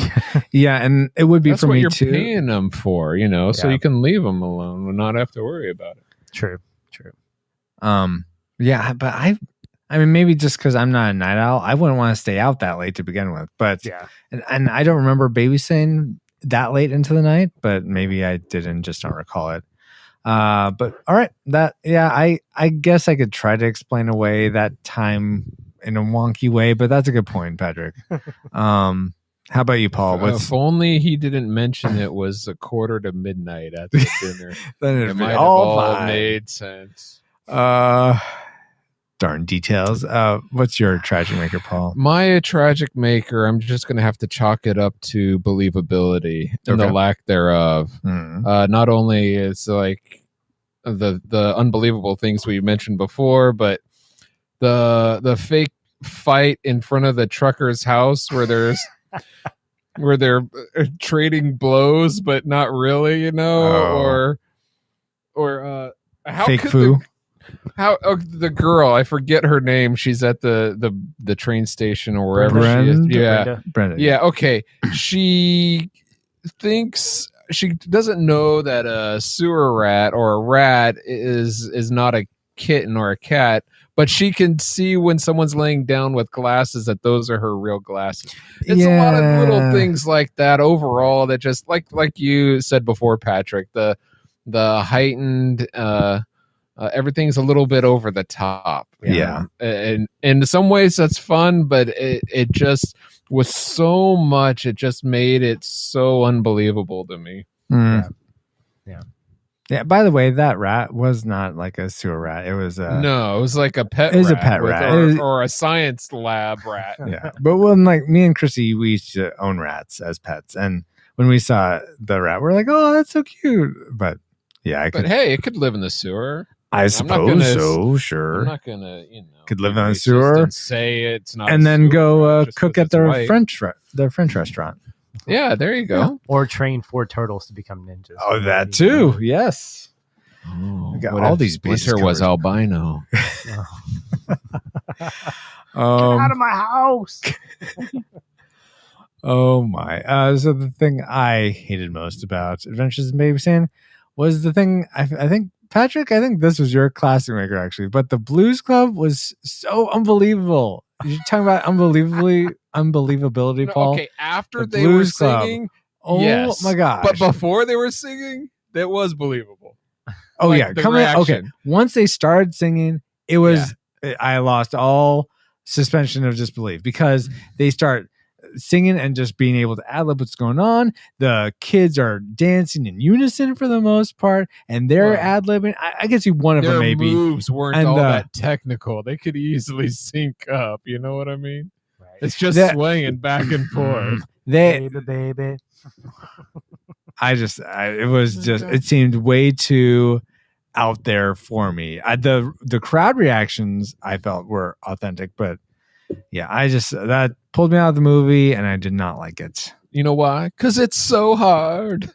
Yeah, and it would be That's for what me you're too. paying them for, so Yeah. you can leave them alone and not have to worry about it. True. Yeah, but I mean, maybe just because I'm not a night owl, I wouldn't want to stay out that late to begin with. But Yeah. and I don't remember babysitting that late into the night, but maybe I didn't, just don't recall it. But all right, I guess I could try to explain away that time in a wonky way, but that's a good point, Patrick. How about you, Paul? If only he didn't mention it was 1:45 to midnight at the dinner. Then It it'd might be have all all fine. made sense. Darn details. What's your tragic maker, Paul? My tragic maker, I'm just going to have to chalk it up to believability and the Okay. lack thereof. Hmm. Not only is the unbelievable things we mentioned before, but the fake fight in front of the trucker's house where they're trading blows, but not really, Oh. or how Fake could foo. the girl, I forget her name, she's at the train station or wherever she is. Brenda? Yeah. Brenda. Brendan. Yeah, okay. She thinks she doesn't know that a sewer rat or a rat is not a kitten or a cat, but she can see when someone's laying down with glasses that those are her real glasses. It's a lot of little Yeah. things like that overall that just like you said before, Patrick, the heightened everything's a little bit over the top. Yeah. And in some ways that's fun, but it just was so much, it just made it so unbelievable to me. Mm. Yeah. Yeah. By the way, that rat was not like a sewer rat. It was No, it was like a pet it was a rat pet with- rat. or, It was- or a science lab rat. Yeah. But when me and Chrissy, we used to own rats as pets, and when we saw the rat, we're like, "Oh, that's so cute." But yeah, I But could. hey, it could live in the sewer. I not suppose gonna- so. I'm Sure. not gonna, Could live be in a racist sewer and say it's not, And a then sewer, go just cook 'cause at it's their white. French restaurant. Yeah, there you go. Or train 4 turtles to become ninjas. Oh, that too. Yes. Oh, We got what all if these bases Splinter was covered. albino. Out of my house. Oh my. So the thing I hated most about Adventures in Babysitting was the thing I think, Patrick, I think this was your classic maker actually, but the Blues Club was so unbelievable. You're talking about unbelievability, Paul. Okay, after The they were Blues Club. singing, Oh yes. my gosh. But before they were singing, that was believable. Oh Like yeah, the coming okay. reaction. Once they started singing, it was I lost all suspension of disbelief because they start singing and just being able to ad-lib what's going on. The kids are dancing in unison for the most part, and they're Well, ad-libbing. I can see one of Their them maybe. moves weren't And, all that technical. They could easily sync up. You know what I mean? Right. It's just That- swaying back and forth. Baby. It seemed way too out there for me. The crowd reactions I felt were authentic, but yeah, that pulled me out of the movie and I did not like it. You know why? Because it's so hard.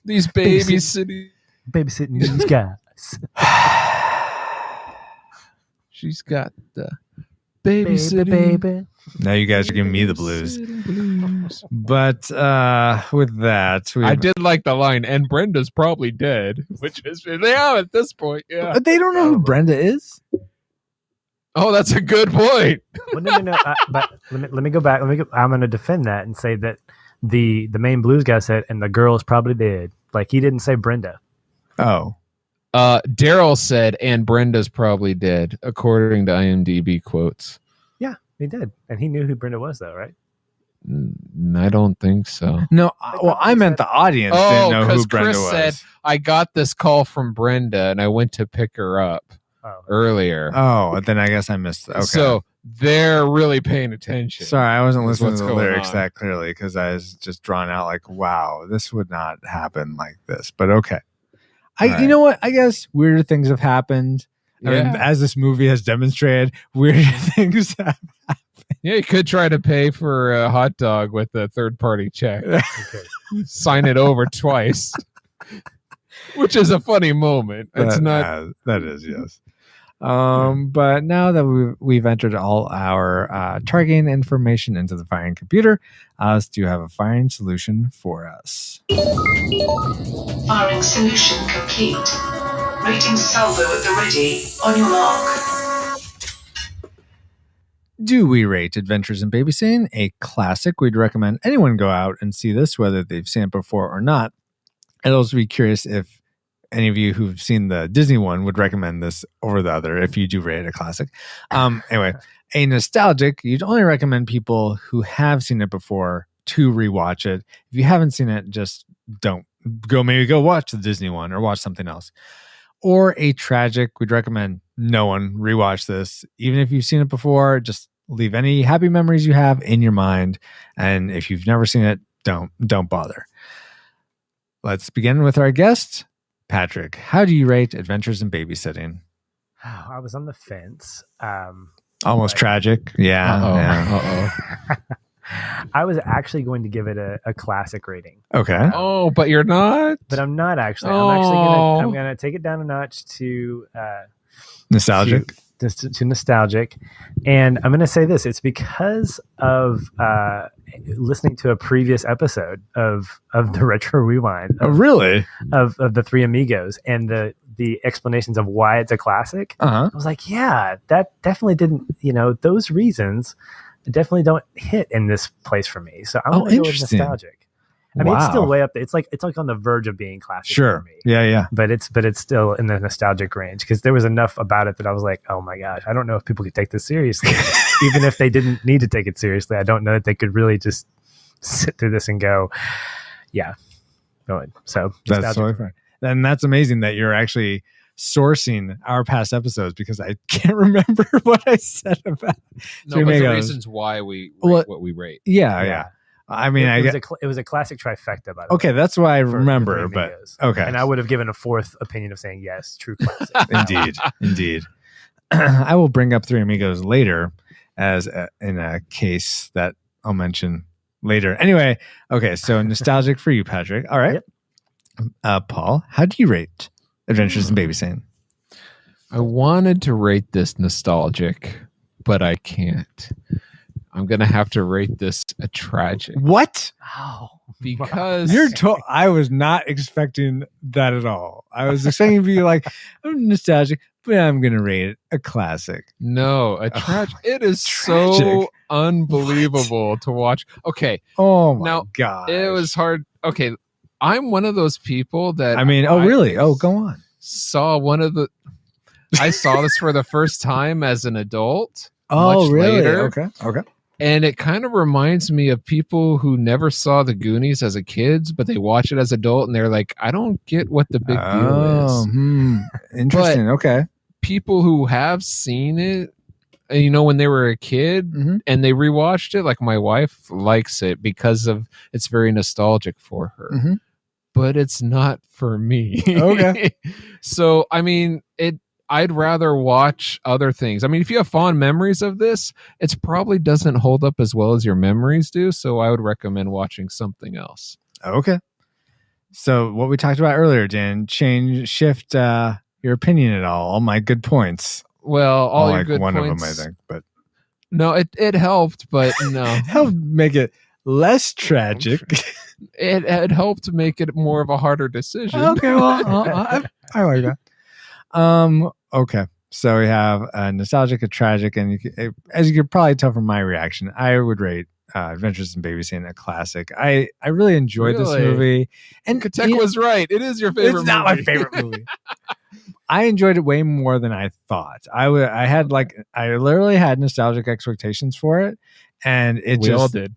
These babysitting. Babysitting these guys. She's got the babysitting. Baby. Now you guys are giving me the blues. But with that, I did like the line, and Brenda's probably dead, which is yeah at this point. Yeah. But they don't know who Brenda is. Oh, that's a good point. Well, no. But let me go back. I'm going to defend that and say that the main blues guy said, and the girl is probably dead. Like he didn't say Brenda. Oh. Daryl said, and Brenda's probably dead, according to IMDb quotes. Yeah, he did, and he knew who Brenda was, though, right? I don't think so. No, I meant the audience didn't know who Brenda Chris was. said, I got this call from Brenda, and I went to pick her up earlier. Oh, then I guess I missed. Okay. So they're really paying attention. Sorry, I wasn't That's listening to what's the going lyrics on. that clearly because I was just drawn out like, wow, this would not happen like this. But okay. You know what? I guess weirder things have happened. I mean, Yeah. as this movie has demonstrated, weirder things have Yeah, you could try to pay for a hot dog with a third-party check. Sign it over twice, which is a funny moment. It's not. That is, yes. But now that we've entered all our targeting information into the firing computer, Alice, do you have a firing solution for us? Firing solution complete. Rating salvo at the ready. On your mark. Do we rate Adventures in Babysitting a classic? We'd recommend anyone go out and see this, whether they've seen it before or not. I'd also be curious if any of you who've seen the Disney one would recommend this over the other if you do rate it a classic. Anyway, a nostalgic, you'd only recommend people who have seen it before to rewatch it. If you haven't seen it, just don't maybe go watch the Disney one or watch something else. Or a tragic, we'd recommend no one rewatch this. Even if you've seen it before, just leave any happy memories you have in your mind. And if you've never seen it, don't bother. Let's begin with our guest, Patrick. How do you rate Adventures in Babysitting? I was on the fence. Almost tragic. Yeah. Uh-oh. I was actually going to give it a classic rating. Okay. Oh, but you're not? But I'm not actually. Oh. I'm gonna take it down a notch to Nostalgic. to nostalgic, and I'm gonna say this. It's because of listening to a previous episode of the Retro Rewind. Oh, really? Of the Three Amigos and the explanations of why it's a classic. Uh-huh. I was like, yeah, that definitely didn't. Those reasons definitely don't hit in this place for me. So I'm gonna go with interesting. nostalgic. I mean, it's still Wow. way up there. It's like on the verge of being classic Sure. for me. Yeah. But it's still in the nostalgic range because there was enough about it that I was like, oh my gosh, I don't know if people could take this seriously. Even if they didn't need to take it seriously, I don't know that they could really just sit through this and go, yeah. So That's nostalgic. totally fine. And that's amazing that you're actually sourcing our past episodes because I can't remember what I said about No, Three but the Amigos. reasons why we rate Well, what we rate. Yeah. I mean, it was a classic trifecta, by the way. okay, that's why I for remember, Three but Amigos. okay. And I would have given a fourth opinion of saying yes, true classic. Indeed. I will bring up Three Amigos later as in a case that I'll mention later. Anyway, okay, so nostalgic for you, Patrick. All right. Paul, how do you rate Adventures in Babysitting? I wanted to rate this nostalgic, but I can't. I'm gonna have to rate this a tragic What? Oh, because I was not expecting that at all. I was expecting to be like, I'm nostalgic, but I'm gonna rate it a classic. no, a tragic. It is tragic. so unbelievable to watch. Okay, Oh my Now, god! it was hard. Okay, I'm one of those people that I mean, oh really? Oh, go on. Saw one of the. I saw this for the first time as an adult. Oh, much really? later. Okay. And it kind of reminds me of people who never saw the Goonies as a kids, but they watch it as adult and they're like, I don't get what the big deal is. Interesting. Okay. People who have seen it, when they were a kid Mhm. and they rewatched it, like my wife likes it because of it's very nostalgic for her. Mhm. But it's not for me. Okay. So, I mean, I'd rather watch other things. I mean, if you have fond memories of this, it probably doesn't hold up as well as your memories do. So I would recommend watching something else. Okay. So what we talked about earlier, Dan, shift your opinion at all my good points. Well, all your like good one points. of them, I think, but No, it helped, but no. help make it less tragic. It helped make it more of a harder decision. Okay, well, I like that. Okay. So we have a nostalgic, a tragic, and as you could probably tell from my reaction, I would rate Adventures in Babysitting a classic. I really enjoyed this Really? movie, and Katek was right. It is your favorite. it's not my favorite movie. I enjoyed it way more than I thought. I literally had nostalgic expectations for it, and We all did.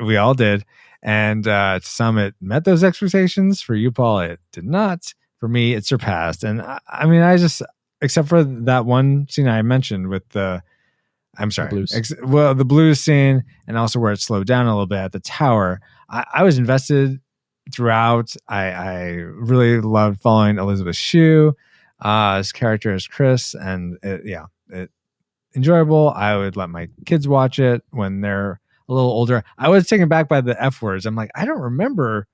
We all did, and to some it met those expectations. For you, Paul, it did not. For me, it surpassed. And I mean, I just, except for that one scene I mentioned with the blues. The blues scene, and also where it slowed down a little bit at the tower, I was invested throughout. I really loved following Elizabeth Shue, his character as Chris, and it enjoyable. I would let my kids watch it when they're a little older. I was taken back by the F words. I'm like, I don't remember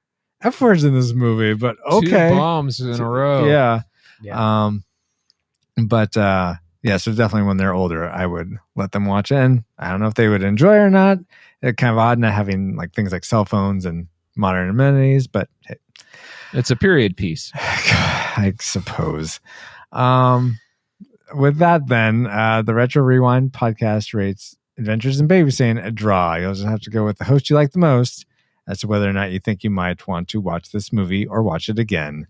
F words in this movie, but okay. 2 bombs in a row. Yeah. Yeah. So definitely when they're older, I would let them watch it. And I don't know if they would enjoy it or not. It's kind of odd not having like things like cell phones and modern amenities, but hey. It's a period piece. I suppose. With that, then, the Retro Rewind podcast rates Adventures in Babysitting a draw. You'll just have to go with the host you like the most as to whether or not you think you might want to watch this movie or watch it again.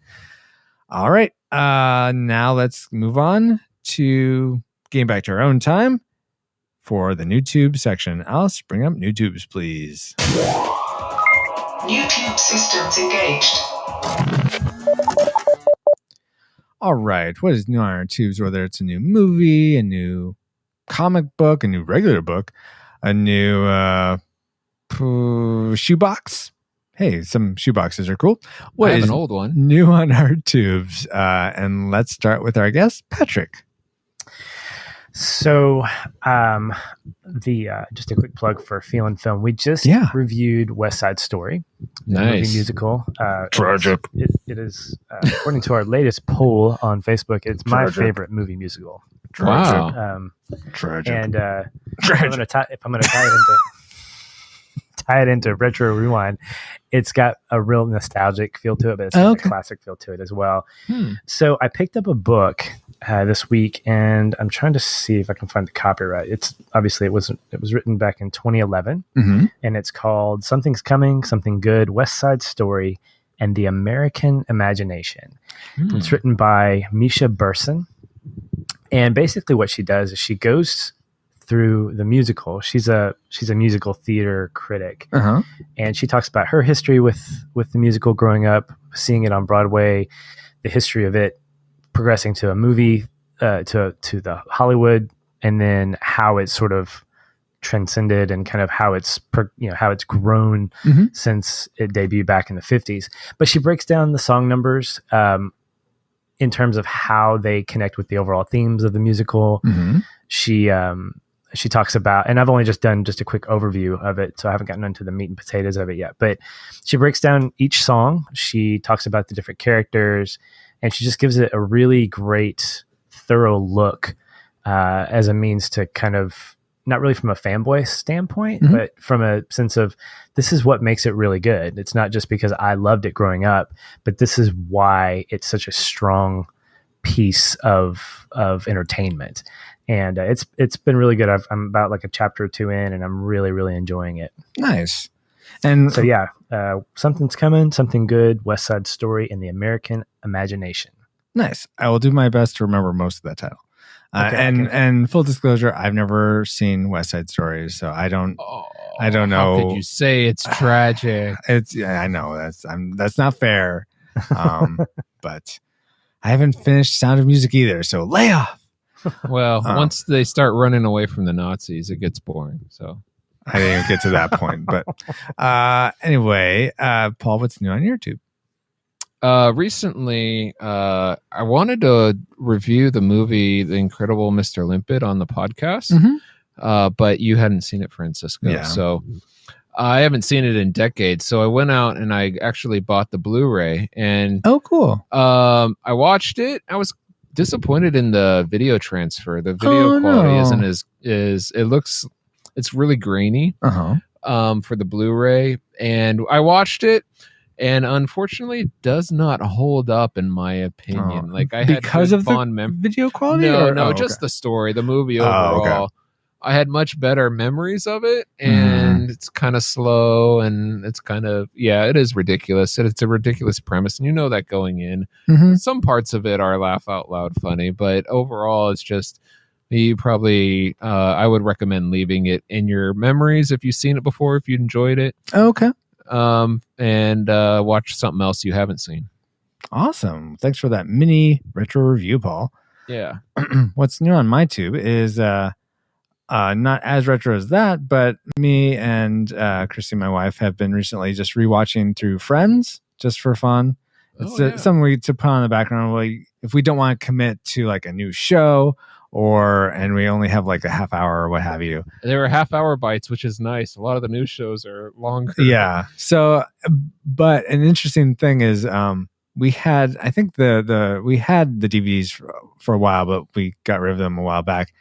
All right. Now let's move on to getting back to our own time for the YouTube section. Alice, bring up new tubes, please. YouTube systems engaged. All right. What is new on our tubes? Whether it's a new movie, a new comic book, a new regular book, a new shoebox. Hey, some shoeboxes are cool. What I have is an old one. new on our tubes? And let's start with our guest, Patrick. So, just a quick plug for Feelin' Film. We just reviewed West Side Story, the movie musical. Tragic. It is, according to our latest poll on Facebook, it's my favorite movie musical. Wow. Tragic. And if I'm going to tie it into Retro Rewind, it's got a real nostalgic feel to it, but it's got a classic feel to it as well. So I picked up a book this week, and I'm trying to see if I can find the copyright. It's obviously it was written back in 2011, and it's called Something's Coming, Something Good: West Side Story and the American Imagination. It's written by Misha Burson, and basically what she does is she goes through the musical. She's a musical theater critic, and she talks about her history with the musical growing up, seeing it on Broadway, the history of it progressing to a movie, to the Hollywood, and then how it's sort of transcended and kind of how it's grown since it debuted back in the 50s. But she breaks down the song numbers in terms of how they connect with the overall themes of the musical. She talks about, and I've only just done a quick overview of it, so I haven't gotten into the meat and potatoes of it yet, but she breaks down each song. She talks about the different characters, and she just gives it a really great thorough look as a means to kind of, not really from a fanboy standpoint, but from a sense of this is what makes it really good. It's not just because I loved it growing up, but this is why it's such a strong piece of entertainment. And it's been really good. I'm about like a chapter or two in, and I'm really, really enjoying it. Nice. And so, yeah, Something's Coming, Something Good, West Side Story, and the American Imagination. Nice. I will do my best to remember most of that title. And full disclosure, I've never seen West Side Story, so I don't know. How could you say it's tragic? I know that's not fair. But I haven't finished Sound of Music either, so lay off. Well, once they start running away from the Nazis, it gets boring. So I didn't even get to that point. But anyway, Paul, what's new on your tube? Recently, I wanted to review the movie The Incredible Mr. Limpet on the podcast, but you hadn't seen it, Francisco. Yeah. So I haven't seen it in decades. So I went out and I actually bought the Blu-ray. And oh, cool. I watched it. I was disappointed in the video transfer. The video quality isn't it's really grainy for the Blu-ray. And I watched it. And unfortunately, it does not hold up, in my opinion. Like I had because of fond the video quality. Just the story, the movie overall. I had much better memories of it, and it's kind of slow, and it's kind of it is ridiculous. It's a ridiculous premise, and you know that going in. Some parts of it are laugh out loud funny, but overall, it's just you probably. I would recommend leaving it in your memories if you've seen it before, if you enjoyed it. Okay. And watch something else you haven't seen. Awesome. Thanks for that mini retro review, Paul. Yeah. What's new on my tube is not as retro as that, but me and Christy, my wife, have been recently just rewatching through Friends just for fun. It's something we to put on the background. Like, if we don't want to commit to like a new show and we only have like a half hour or what have you. There were half-hour bites, which is nice. A lot of the new shows are longer. Yeah. So, but an interesting thing is, we had, I think we had the DVDs for a while, but we got rid of them a while back.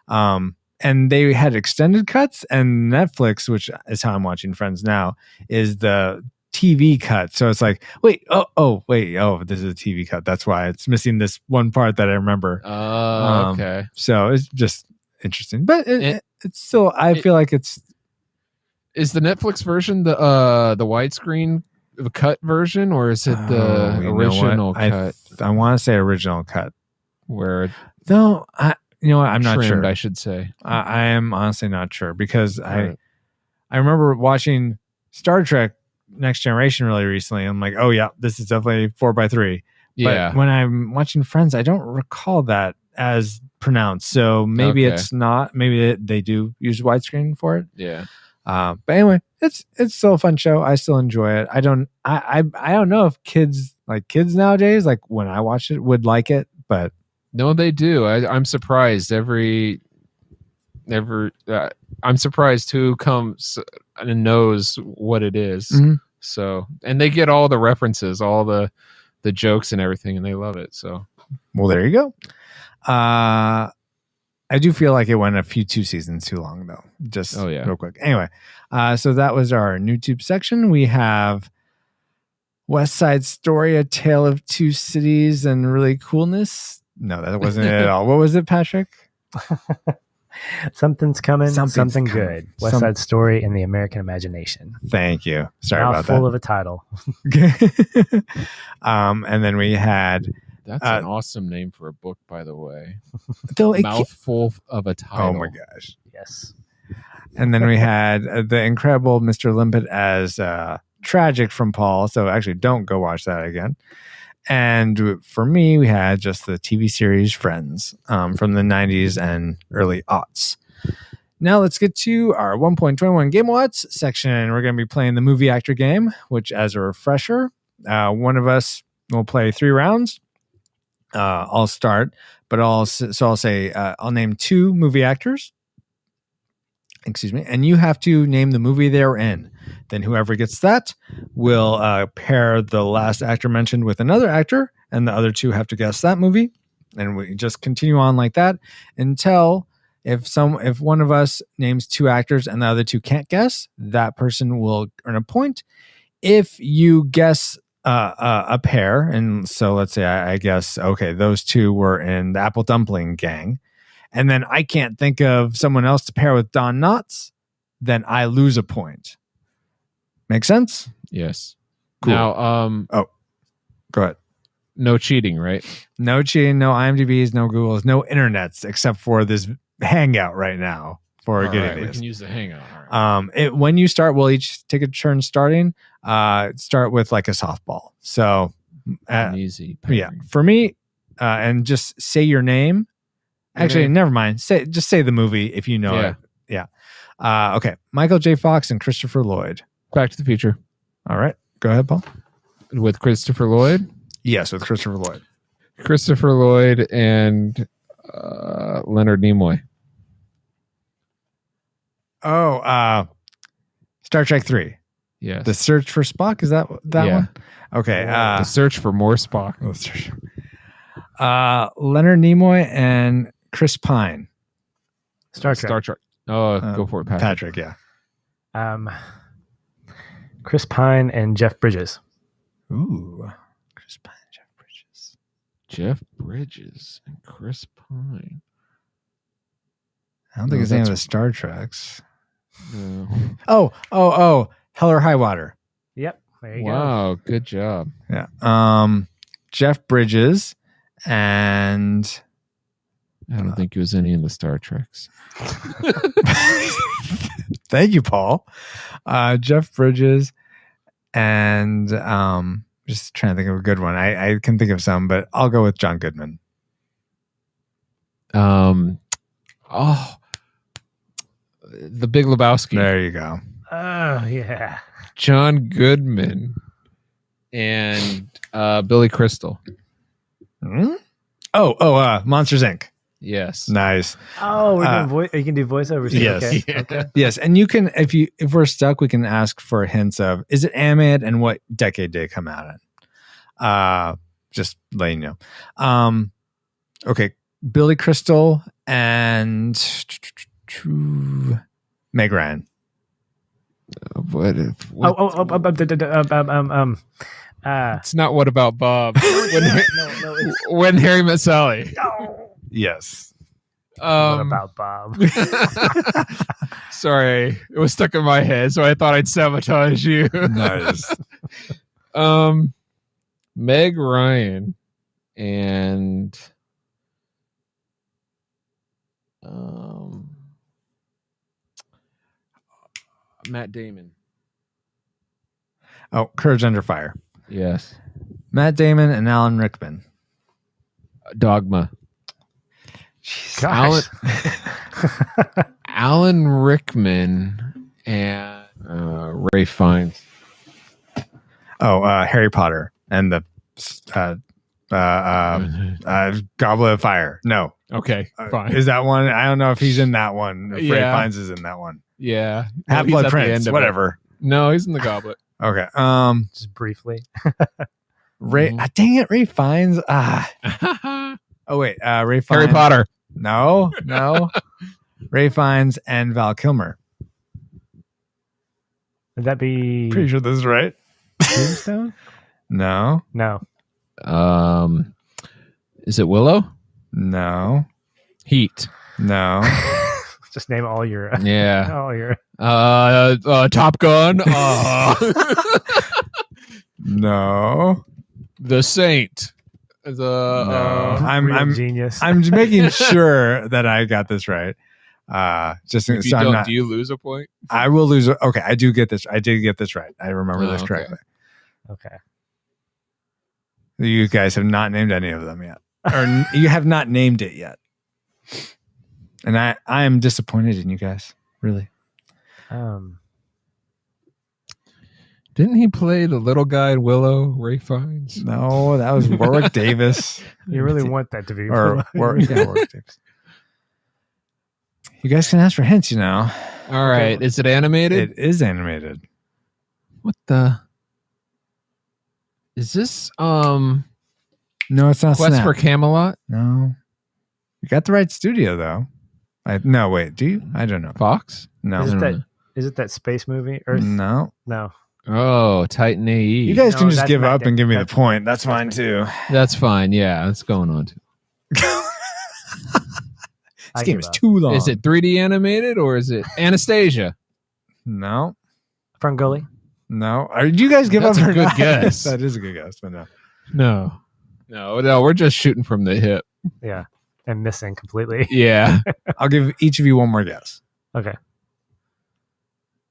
And they had extended cuts, and Netflix, which is how I'm watching Friends now, is the TV cut. So it's like, wait, this is a TV cut. That's why it's missing this one part that I remember. Okay. So it's just interesting, but it's still, I feel like it's. Is the Netflix version the widescreen cut version, or is it the original cut? I want to say original cut. Where? No, I'm not sure. I should say. I am honestly not sure because I remember watching Star Trek Next Generation really recently. I'm like, oh yeah, this is definitely 4:3. Yeah. But when I'm watching Friends, I don't recall that as pronounced. So maybe it's not. Maybe they do use widescreen for it. Yeah. But anyway, it's still a fun show. I still enjoy it. I don't know if kids nowadays, like when I watch it, would like it, but no, they do. I'm surprised I'm surprised who comes and knows what it is. So, and they get all the references, all the jokes and everything, and they love it. So, well, there you go. I do feel like it went a few 2 seasons too long, though. Just real quick. Anyway, so that was our YouTube section. We have West Side Story, A Tale of Two Cities and Really Coolness. No, that wasn't it at all. What was it, Patrick? Something's Coming, Something Good. West Side Story and the American Imagination. Thank you. Sorry about that. Mouthful of a title. And then we had... That's an awesome name for a book, by the way. Mouthful of a title. Oh my gosh. Yes. And then we had The Incredible Mr. Limpet as Tragic from Paul. So actually don't go watch that again. And for me, we had just the TV series Friends from the 90s and early aughts. Now let's get to our 1.21 Game Watts section. We're going to be playing the movie actor game, which, as a refresher, one of us will play 3 rounds. I'll start, but I'll say I'll name 2 movie actors. Excuse me, and you have to name the movie they're in. Then whoever gets that will pair the last actor mentioned with another actor, and the other 2 have to guess that movie. and we just continue on like that until if one of us names 2 actors and the other 2 can't guess, that person will earn a point. If you guess a pair, and so let's say I guess, okay, those 2 were in the Apple Dumpling Gang, and then I can't think of someone else to pair with Don Knotts, then I lose a point. Make sense? Yes. Cool. Now, go ahead. No cheating, right? No cheating, no IMDb's, no Google's, no internets, except for this Hangout right now for All getting right, we these. can use the Hangout. All right. When you start, we'll each take a turn starting. Start with like a softball. So Easy. yeah, for me, and just say your name. Actually, name? never mind. Just say the movie if you know it. Yeah. Okay. Michael J. Fox and Christopher Lloyd. Back to the Future. All right. Go ahead, Paul. With Christopher Lloyd? Yes, with Christopher Lloyd. Christopher Lloyd and Leonard Nimoy. Oh, Star Trek 3. Yes. The Search for Spock. Is that Yeah. one? Okay. The Search for More Spock. Leonard Nimoy and Chris Pine. Star Trek. Star Trek. Oh, go for it, Patrick. Yeah. Chris Pine and Jeff Bridges. Ooh. Chris Pine, Jeff Bridges. Jeff Bridges and Chris Pine. I don't think it's any of the Star Treks. No. Oh. Hell or High Water. Yep. There you go. Wow, good job. Yeah. Jeff Bridges and I don't think he was any in the Star Treks. thank you, Paul. Jeff Bridges and just trying to think of a good one. I can think of some, but I'll go with John Goodman. The Big Lebowski. There you go. Oh, yeah. John Goodman and Billy Crystal. Hmm? Monsters Inc. Yes. Nice. Oh, we're doing you can do voiceovers. Too. Yes. Okay. Yeah. Okay. Yes, and you can if we're stuck, we can ask for hints of is it animated and what decade did it come out in? Just letting you know. Okay, Billy Crystal and Meg Ryan. It's not What About Bob. When Harry Met Sally. Yes. What about Bob? Sorry, it was stuck in my head, so I thought I'd sabotage you. Nice. Meg Ryan and Matt Damon. Oh, Courage Under Fire. Yes. Matt Damon and Alan Rickman. Dogma. Gosh. Alan Rickman and Ray Fiennes. Harry Potter and the Goblet of Fire. No. Okay, fine. Is that one? I don't know if he's in that one. If Ray Yeah. Fiennes is in that one. Yeah. Half-Blood he's at the Prince. end of Whatever. it. No, he's in the Goblet. Okay. Just briefly. Ray. Dang it, Ray Fiennes. Oh wait. Ray Fiennes. Harry Potter. No. Ray Fiennes and Val Kilmer. Would that be Pretty sure this is right. Tombstone? No. No. Is it Willow? No. Heat. No. Just name all your Yeah. all your Top Gun. No. The Saint. No. real I'm genius. I'm just making sure that I got this right. Just If you so I'm don't, not, do you lose a point? I will lose. Okay, I do get this. I did get this right. I remember Oh, this okay. correctly. Okay. You guys have not named any of them yet, or you have not named it yet, and I am disappointed in you guys. Really. Didn't he play the little guy in Willow, Ray Fiennes? No, that was Warwick Davis. You really want that to be Warwick Davis. You guys can ask for hints, you know. All right. Is it animated? It is animated. What the? Is this No, it's not Quest Snap. for Camelot? No. You got the right studio, though. No, wait. Do you? I don't know. Fox? No. Is it that space movie? Earth? No. No. Oh, Titan AE. You guys can just that's give Matt up and give me the Damon. point. That's fine, too. That's fine. Yeah, that's going on too. This game is too long. Is it 3D animated or is it Anastasia? No. Ferngully? No. Did you guys give That's up? a good guess. That is a good guess, but no. No, we're just shooting from the hip. Yeah. And missing completely. Yeah. I'll give each of you one more guess. Okay.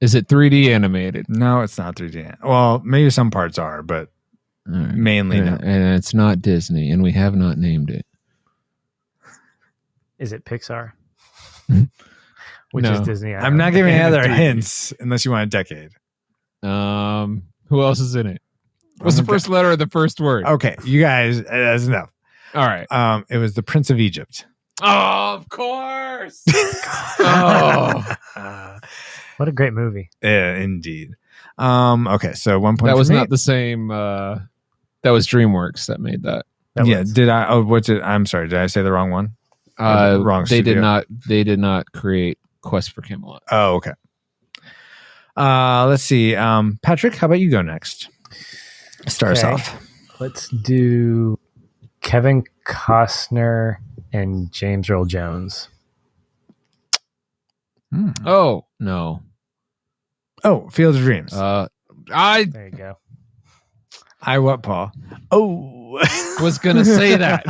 Is it 3D animated? No, it's not 3D. Well, maybe some parts are, but All right. mainly no. And it's not Disney, and we have not named it. Is it Pixar? No. Which is Disney. I'm not giving any other 3D. hints unless you want a decade. Who else is in it? What's the first letter of the first word? Okay, you guys, that's enough. All right. It was the Prince of Egypt. Oh, of course. Oh, What a great movie. Yeah, indeed. Okay, so 1 point. that was for me. not the same. That was DreamWorks that made that. Did I? Oh, what's it? I'm sorry. Did I say the wrong one? Wrong. They did studio? not. They did not create Quest for Camelot. Oh, okay. Let's see. Patrick, how about you go next? Start us Okay. off. Let's do Kevin Costner and James Earl Jones. Oh no. Oh, Field of Dreams. I There you go. I what, Paul? Oh, was gonna say that.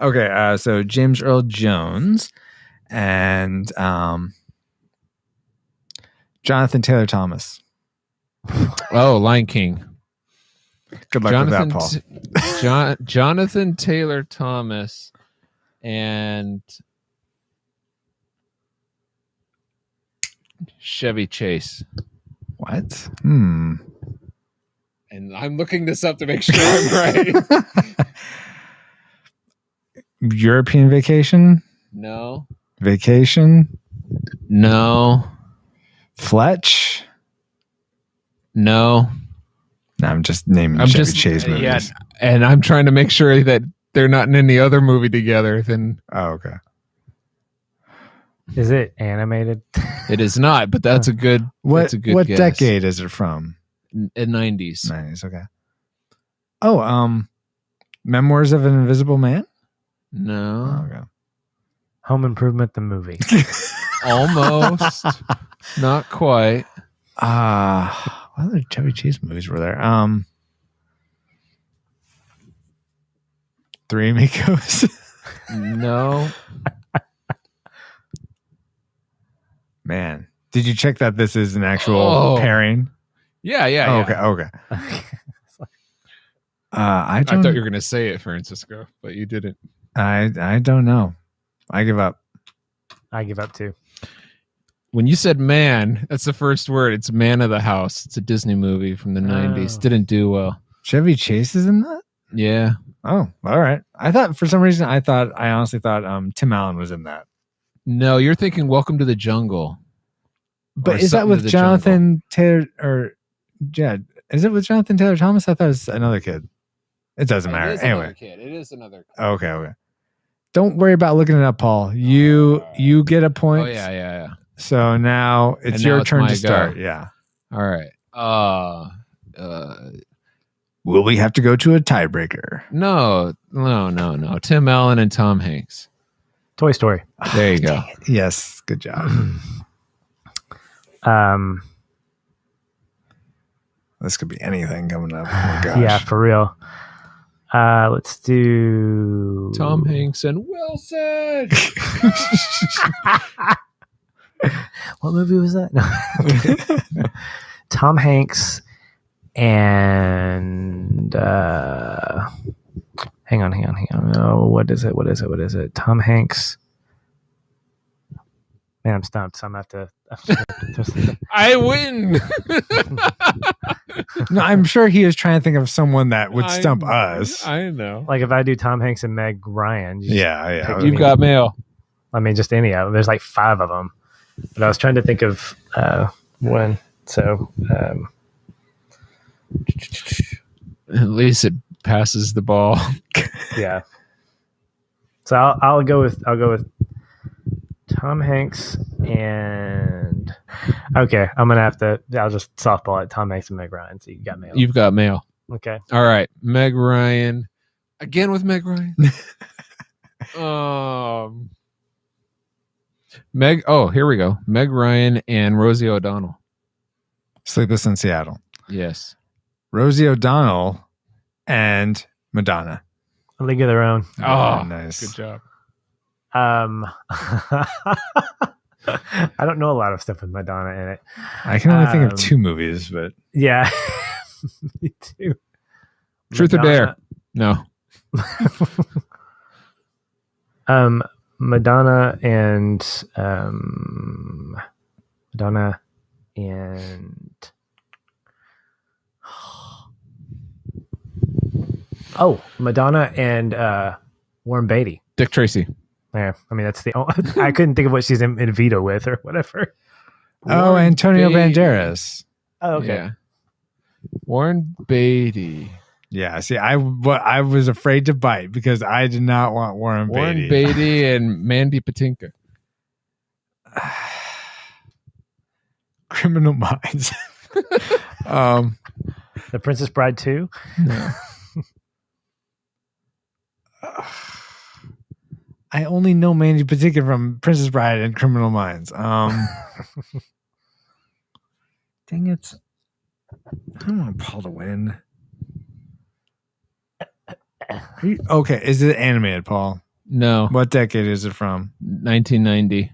Okay, so James Earl Jones and Jonathan Taylor Thomas. Oh, Lion King. Good luck with that, Paul. Jonathan Taylor Thomas and Chevy Chase. What? And I'm looking this up to make sure I'm right. European Vacation? No. Vacation? No. Fletch? No. No, I'm just naming I'm Chevy just Chase movies. yeah, and I'm trying to make sure that they're not in any other movie together. Then Oh, okay. Is it animated? it is not. But that's a good. What That's a good what guess. decade is it from? In 90s. 90s, okay. Oh, Memoirs of an Invisible Man? No. Oh, okay. Home Improvement, the movie. Almost. Not quite. What other Chevy Chase movies were there? Three Amigos. No. Man, did you check that this is an actual Oh. pairing? Yeah. Yeah. Oh, yeah. okay. I I don't. thought you were going to say it, Francisco, but you didn't. I don't know. I give up. I give up too. When you said man, that's the first word. It's Man of the House. It's a Disney movie from the 90s. Oh. Didn't do well. Chevy Chase is in that. Yeah. Oh, all right. I thought for some reason I honestly thought Tim Allen was in that. No, you're thinking Welcome to the Jungle. But Or is that Something to with the Jonathan Taylor or yeah? Is it with Jonathan Taylor Thomas? I thought it was another kid. It doesn't matter. Anyway. It is another kid. Okay. Don't worry about looking it up, Paul. You get a point. Oh, yeah. So now it's And now your it's turn my to start. go. Yeah. All right. Will we have to go to a tiebreaker? No. Tim Allen and Tom Hanks. Toy Story. There you go. Yes. Good job. This could be anything coming up. Oh my gosh. Yeah, for real. Let's do Tom Hanks and Wilson. What movie was that? No. Tom Hanks and hang on. Oh, what is it? Tom Hanks. Man, I'm stumped. So I'm gonna have to. I win. No, I'm sure he is trying to think of someone that would stump us. I know. Like if I do Tom Hanks and Meg Ryan. Yeah. pick You've me. got mail. I mean, just any of them. There's like 5 of them. But I was trying to think of one. So At least passes the ball. Yeah. So I'll go with Tom Hanks and okay, I'll just softball it. Tom Hanks and Meg Ryan. So you got mail. You've got mail. Okay. All right, Meg Ryan. Again with Meg Ryan. Meg. Oh, here we go. Meg Ryan and Rosie O'Donnell. Sleepless in Seattle. Yes. Rosie O'Donnell and Madonna. A League of Their Own. Oh, nice. Good job. I don't know a lot of stuff with Madonna in it. I can only think of 2 movies, but yeah, me too. Truth or Dare? No. Madonna and Madonna and Warren Beatty. Dick Tracy. Yeah, I mean that's the only, I couldn't think of what she's in Vito with or whatever. Warren Antonio Banderas. Oh, okay. Yeah. Warren Beatty. Yeah, see, I was afraid to bite because I did not want Warren Beatty and Mandy Patinkin. Criminal Minds. The Princess Bride 2? No. I only know Mandy Patinkin from Princess Bride and Criminal Minds. Dang it. I don't want Paul to win. Okay, is it animated, Paul? No. What decade is it from? 1990.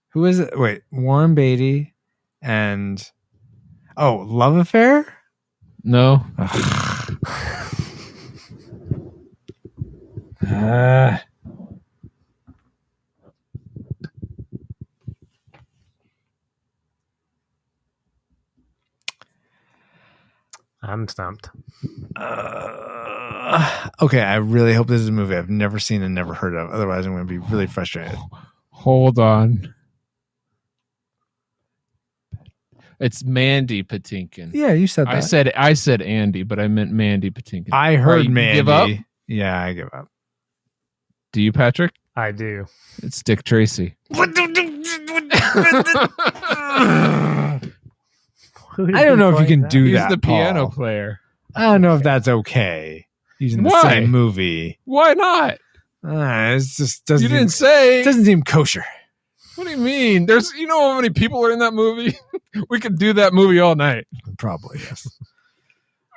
Who is it? Wait, Warren Beatty and Love Affair? No. I'm stumped. Okay, I really hope this is a movie I've never seen and never heard of. Otherwise, I'm going to be really frustrated. Hold on. It's Mandy Patinkin. Yeah, you said that. I said Andy, but I meant Mandy Patinkin. I heard Right, Mandy. Give up? Yeah, I give up. Do you, Patrick? I do. It's Dick Tracy. I don't know if you can do He's that. the piano Paul. player. I don't know if that's okay. Using the Why? same movie. Why not? It just doesn't. You didn't seem, say. It doesn't seem kosher. What do you mean? You know how many people are in that movie? We could do that movie all night. Probably, yes.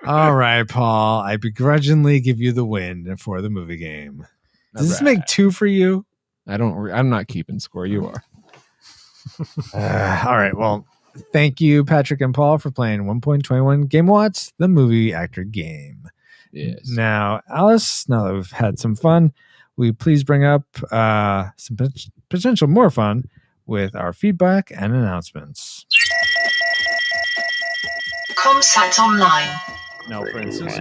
All right, Paul. I begrudgingly give you the win for the movie game. Does this make 2 for you? I'm not keeping score. You are. All right. Well, thank you, Patrick and Paul, for playing 1.21 Game Watts, the movie actor game. Yes. Now, Alice, now that we've had some fun, will you please bring up some potential more fun with our feedback and announcements? Comsat online. Now, Francis.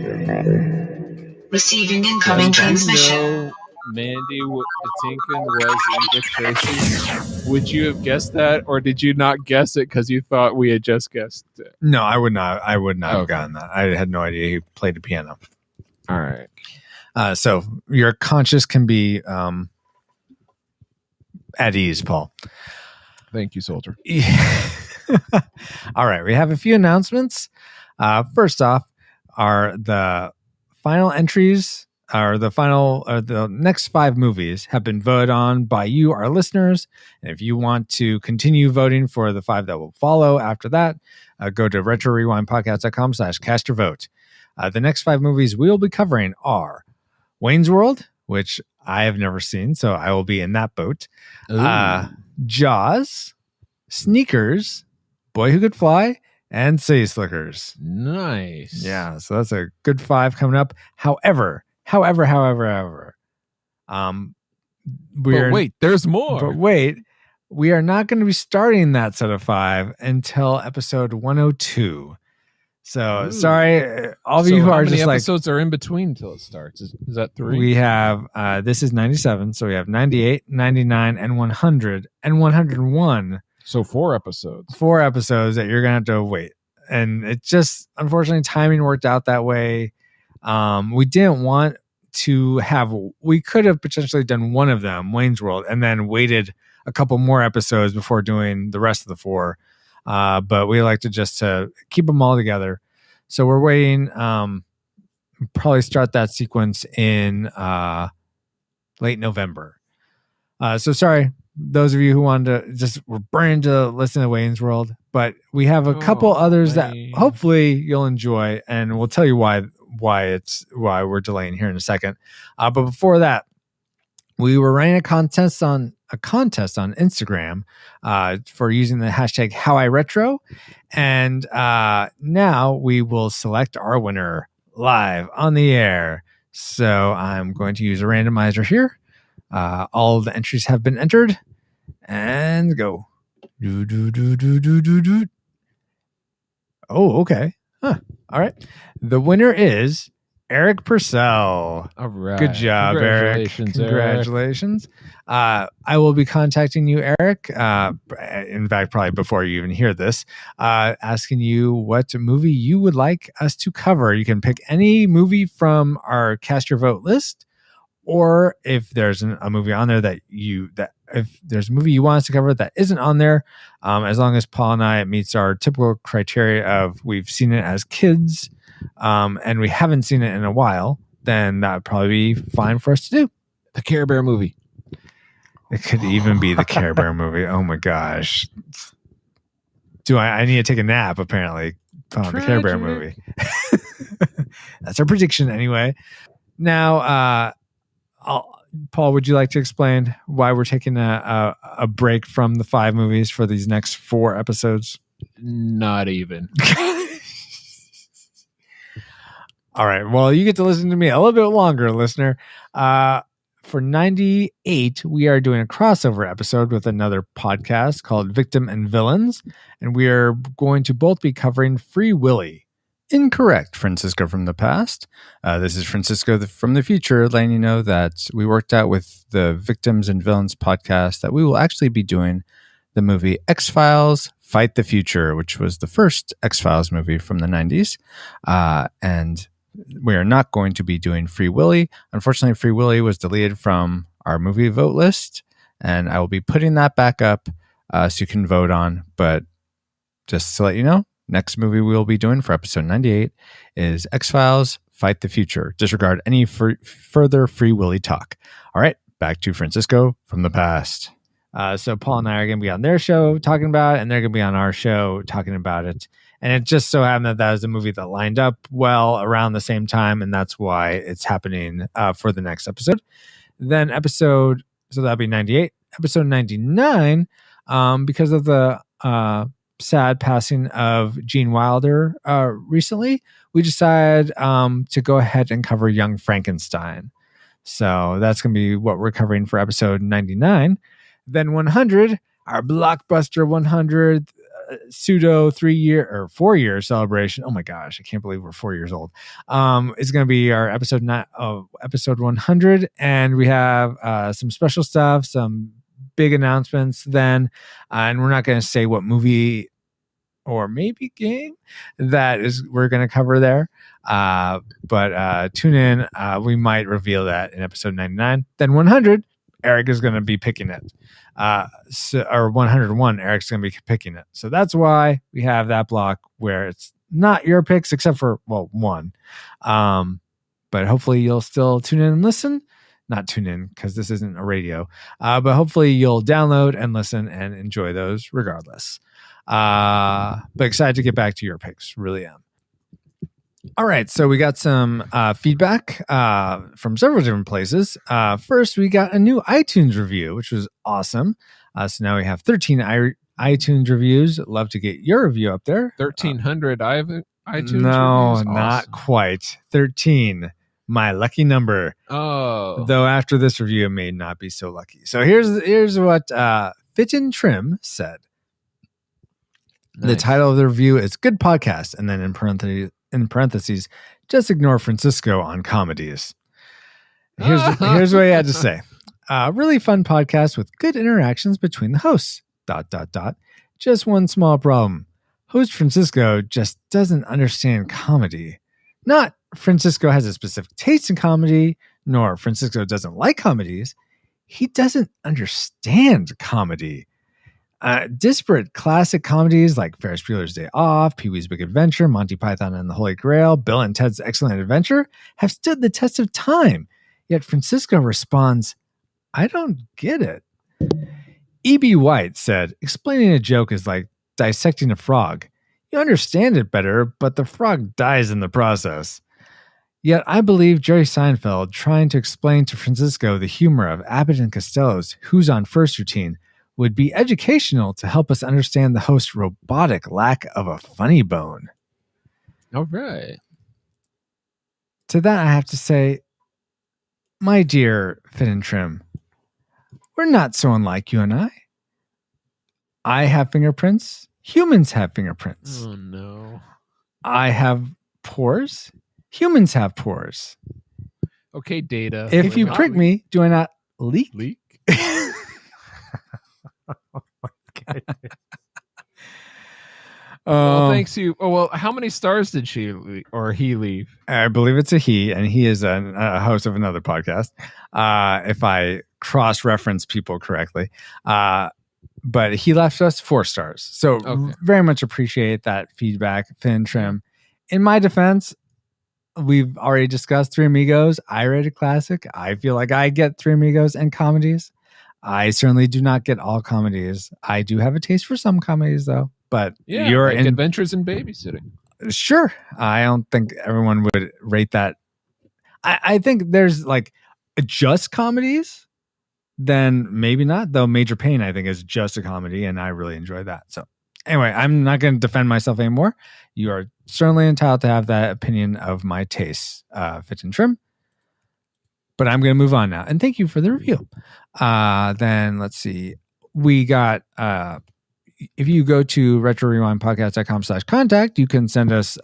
Receiving incoming transmission. Mandy Patinkin was in Dick Tracy. Would you have guessed that, or did you not guess it because you thought we had just guessed it? No, I would not. I would not have gotten that. I had no idea he played the piano. All right. So your conscience can be at ease, Paul. Thank you, soldier. Yeah. All right. We have a few announcements. First off, are the final entries, or the next 5 movies have been voted on by you, our listeners. And if you want to continue voting for the 5 that will follow after that, go to retrorewindpodcast.com/cast your vote. The next 5 movies we'll be covering are Wayne's World, which I have never seen, so I will be in that boat. Jaws, Sneakers, Boy Who Could Fly, and City Slickers. Nice. Yeah, so that's a good 5 coming up. However, but wait, there's more. But wait, we are not going to be starting that set of 5 until episode 102. So sorry, all of you who are just like, how many episodes are in between until it starts? Is that 3? We have this is 97, so we have 98, 99, and 100 and 101. So 4 episodes. 4 episodes that you're gonna have to wait. and it just, unfortunately, timing worked out that way. We didn't want to have, we could have potentially done one of them, Wayne's World, and then waited a couple more episodes before doing the rest of the 4. But we like to keep them all together. So we're waiting, probably start that sequence in late November. So sorry, those of you who wanted to were burning to listen to Wayne's World, but we have a couple others that hopefully you'll enjoy, and we'll tell you why we're delaying here in a second. But before that, we were running a contest on Instagram for using the hashtag HowIRetro, and now we will select our winner live on the air. So I'm going to use a randomizer here. All of the entries have been entered, and go. Oh, okay. Huh. All right. The winner is Eric Purcell. All right. Good job, Congratulations, Eric. Congratulations. I will be contacting you, Eric. In fact, probably before you even hear this, asking you what movie you would like us to cover. You can pick any movie from our Cast Your Vote list, or if there's a movie on there if there's a movie you want us to cover that isn't on there, as long as Paul and I, it meets our typical criteria of we've seen it as kids, and we haven't seen it in a while, then that would probably be fine for us to do. The Care Bear movie. It could even be the Care Bear movie. Oh my gosh. I need to take a nap, apparently, on the Care Bear movie. That's our prediction anyway. Now, Paul, would you like to explain why we're taking a break from the 5 movies for these next 4 episodes? Not even. All right. Well, you get to listen to me a little bit longer, listener. For 98, we are doing a crossover episode with another podcast called Victim and Villains, and we are going to both be covering Free Willy. Incorrect, Francisco from the past. This is Francisco from the future, letting you know that we worked out with the Victims and Villains podcast that we will actually be doing the movie X-Files Fight the Future, which was the first X-Files movie from the 90s. And we are not going to be doing Free Willy. Unfortunately, Free Willy was deleted from our movie vote list, and I will be putting that back up so you can vote on. But just to let you know, next movie we will be doing for episode 98 is X-Files Fight the Future. Disregard any further Free Willy talk. All right, back to Francisco from the past. So Paul and I are going to be on their show talking about it, and they're going to be on our show talking about it. And it just so happened that was a movie that lined up well around the same time, and that's why it's happening for the next episode. Then so that'll be 98. Episode 99, because of the sad passing of Gene Wilder recently, we decided to go ahead and cover Young Frankenstein. So that's going to be what we're covering for episode 99. Then 100, our blockbuster 100 pseudo 4-year celebration. Oh my gosh, I can't believe we're 4 years old. It's going to be our episode 100, and we have some special stuff, some big announcements then, and we're not going to say what movie or maybe game that is we're going to cover there, but tune in. We might reveal that in episode 99. Then 100, Eric is going to be picking it, or 101, Eric's going to be picking it. So that's why we have that block where it's not your picks except for one, but hopefully you'll still tune in and listen. Not tune in because this isn't a radio, but hopefully you'll download and listen and enjoy those regardless. But excited to get back to your picks. Really am. All right. So we got some feedback from several different places. First, we got a new iTunes review, which was awesome. So now we have 13 iTunes reviews. Love to get your review up there. 1,300 iTunes No, reviews? not Awesome. quite. 13. My lucky number. Oh. Though after this review, it may not be so lucky. So here's what Fit and Trim said. Nice. The title of the review is Good Podcast, and then in parentheses, just ignore Francisco on comedies. Here's what he had to say. Really fun podcast with good interactions between the hosts. ... Just one small problem. Host Francisco just doesn't understand comedy. Not Francisco has a specific taste in comedy, nor Francisco doesn't like comedies. He doesn't understand comedy. Disparate classic comedies like Ferris Bueller's Day Off, Pee-wee's Big Adventure, Monty Python and the Holy Grail, Bill and Ted's Excellent Adventure have stood the test of time. Yet Francisco responds, I don't get it. E.B. White said, explaining a joke is like dissecting a frog. You understand it better, but the frog dies in the process. Yet I believe Jerry Seinfeld trying to explain to Francisco the humor of Abbott and Costello's Who's on First routine would be educational to help us understand the host's robotic lack of a funny bone. All right. To that, I have to say, my dear Fit and Trim, we're not so unlike you and I. I have fingerprints. Humans have fingerprints. Oh, no. I have pores. Humans have pores. Okay, Data. If you prick me, do I not leak? Leak? Well, thanks you. Oh, well, how many stars did she or he leave? I believe it's a he, and he is a host of another podcast. If I cross-reference people correctly. But he left us 4 stars. So very much appreciate that feedback, Finn Trim. In my defense, we've already discussed Three Amigos. I rate a classic. I feel like I get Three Amigos and comedies. I certainly do not get all comedies. I do have a taste for some comedies, though. But you're like Adventures in Babysitting. Sure. I don't think everyone would rate that. I think there's like just comedies, then maybe not. Though Major Pain, I think, is just a comedy, and I really enjoy that. So anyway, I'm not going to defend myself anymore. You are certainly entitled to have that opinion of my tastes, Fit and Trim. But I'm going to move on now. And thank you for the review. Then let's see. We got, if you go to retrorewindpodcast.com/contact, you can send us,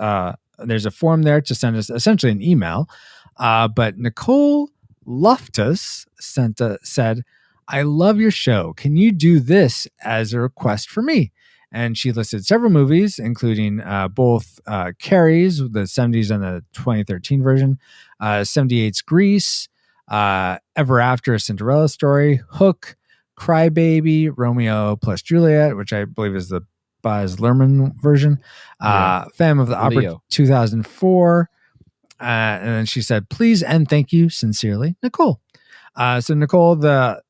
there's a form there to send us essentially an email. But Nicole Loftus said, I love your show. Can you do this as a request for me? And she listed several movies, including both Carrie's, the 70s and the 2013 version, 78's Grease, Ever After, A Cinderella Story, Hook, Crybaby, Romeo plus Juliet, which I believe is the Baz Luhrmann version, Phantom of the Opera, Leo. 2004. And then she said, please and thank you sincerely, Nicole. So Nicole, the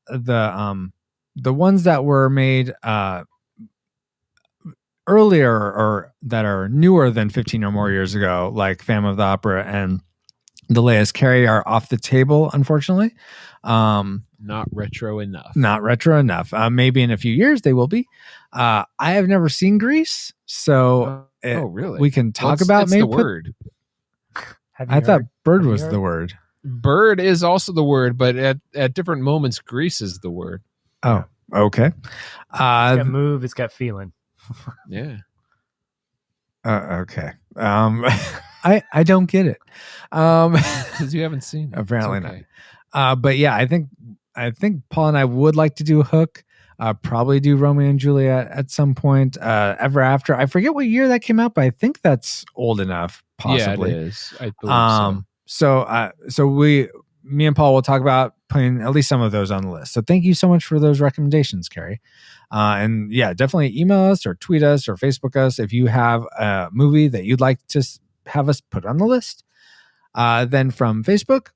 ones that were made earlier or that are newer than 15 or more years ago, like Phantom of the Opera and The Latest Carrie, are off the table, unfortunately. Not retro enough. Not retro enough. Maybe in a few years they will be. I have never seen Grease, so really? We can talk about it's maybe the word. I thought bird was the word. Bird is also the word, but at different moments, Grease is the word. Oh, okay. It's got move. It's got feeling. Yeah. Okay. I don't get it. Because you haven't seen it. Apparently not. But yeah, I think Paul and I would like to do Hook. Probably do Romeo and Juliet at some point. Ever After. I forget what year that came out, but I think that's old enough. Possibly. Yeah, it is. I believe so. So me and Paul will talk about putting at least some of those on the list. So thank you so much for those recommendations, Carrie. And yeah, definitely email us or tweet us or Facebook us if you have a movie that you'd like to have us put on the list. Then from Facebook,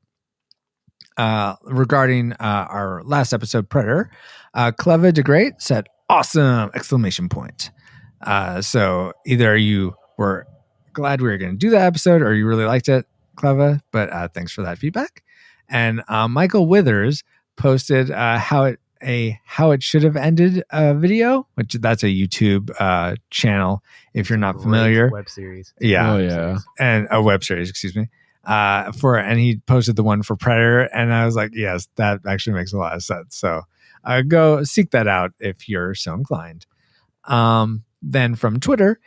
regarding our last episode, Predator, Cleva de Great said, awesome! Exclamation point. So either you were glad we were going to do that episode or you really liked it, Cleva, but thanks for that feedback. And Michael Withers posted how it should have ended video, which that's a YouTube channel if you're not familiar. Web series. Yeah. Oh yeah. And a web series, excuse me. And he posted the one for Predator, and I was like, yes, that actually makes a lot of sense. So go seek that out if you're so inclined. Then from Twitter,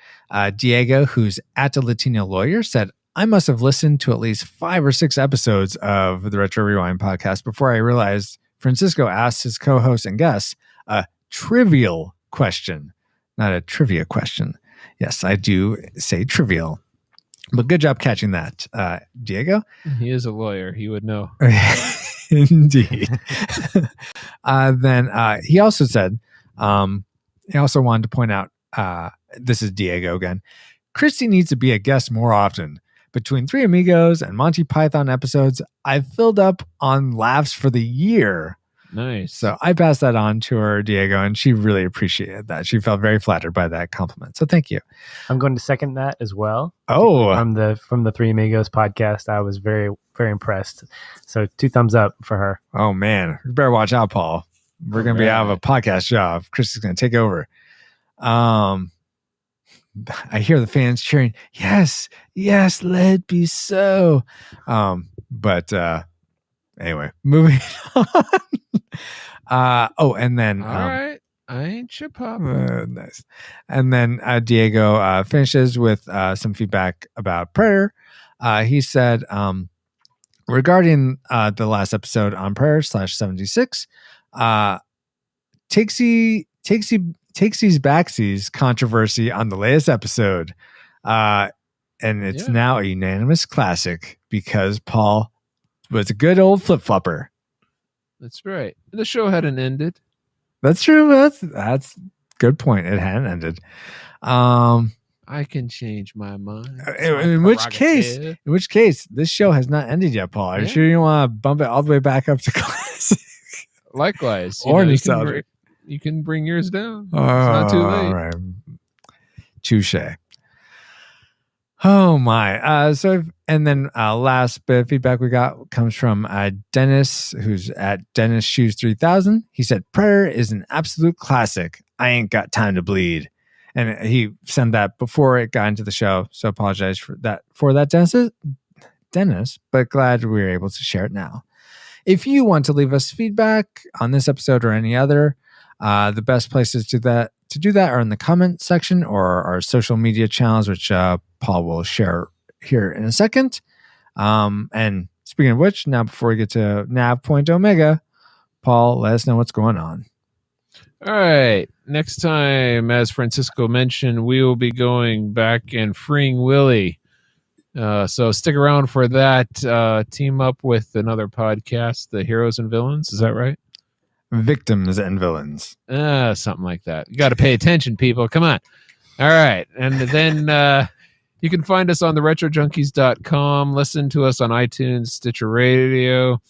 Diego, who's at a Latino lawyer, said, I must have listened to at least 5 or 6 episodes of the Retro Rewind podcast before I realized Francisco asked his co-hosts and guests a trivial question, not a trivia question. Yes, I do say trivial. But good job catching that, Diego. He is a lawyer. He would know. Indeed. Then he also said, he also wanted to point out, this is Diego again. Christy needs to be a guest more often. Between Three Amigos and Monty Python episodes, I've filled up on laughs for the year. Nice. So I passed that on to her, Diego, and she really appreciated that. She felt very flattered by that compliment. So thank you. I'm going to second that as well. Oh, from the Three Amigos podcast, I was very, very impressed. So 2 thumbs up for her. Oh man, you better watch out, Paul. We're going to be out of a podcast job. Chris is going to take over. I hear the fans cheering, yes, let it be so. But anyway, moving on. And then all right, I ain't your pop. Nice. And then Diego finishes with some feedback about Prayer. He said, regarding the last episode on Prayer /76, Takesie's Backsies controversy on the latest episode. And it's now a unanimous classic because Paul was a good old flip-flopper. That's right. The show hadn't ended. That's true. That's good point. It hadn't ended. I can change my mind. In which case, this show has not ended yet, Paul. Are you sure you want to bump it all the way back up to classic? Likewise. Or nostalgic. You can bring yours down. It's not too late. All right. Touche. Oh my. And then last bit of feedback we got comes from Dennis, who's at Dennis Shoes 3000. He said, Prayer is an absolute classic. I ain't got time to bleed. And he sent that before it got into the show. So apologize for that, Dennis, but glad we were able to share it now. If you want to leave us feedback on this episode or any other, the best places to do that are in the comment section or our social media channels, which Paul will share here in a second. And speaking of which, now before we get to Nav Point Omega, Paul, let us know what's going on. All right. Next time, as Francisco mentioned, we will be going back and freeing Willie. So stick around for that. Team up with another podcast, The Heroes and Villains. Is that right? Victims and Villains. Something like that. You got to pay attention, people. Come on. All right. And then you can find us on the retrojunkies.com. Listen to us on iTunes, Stitcher Radio,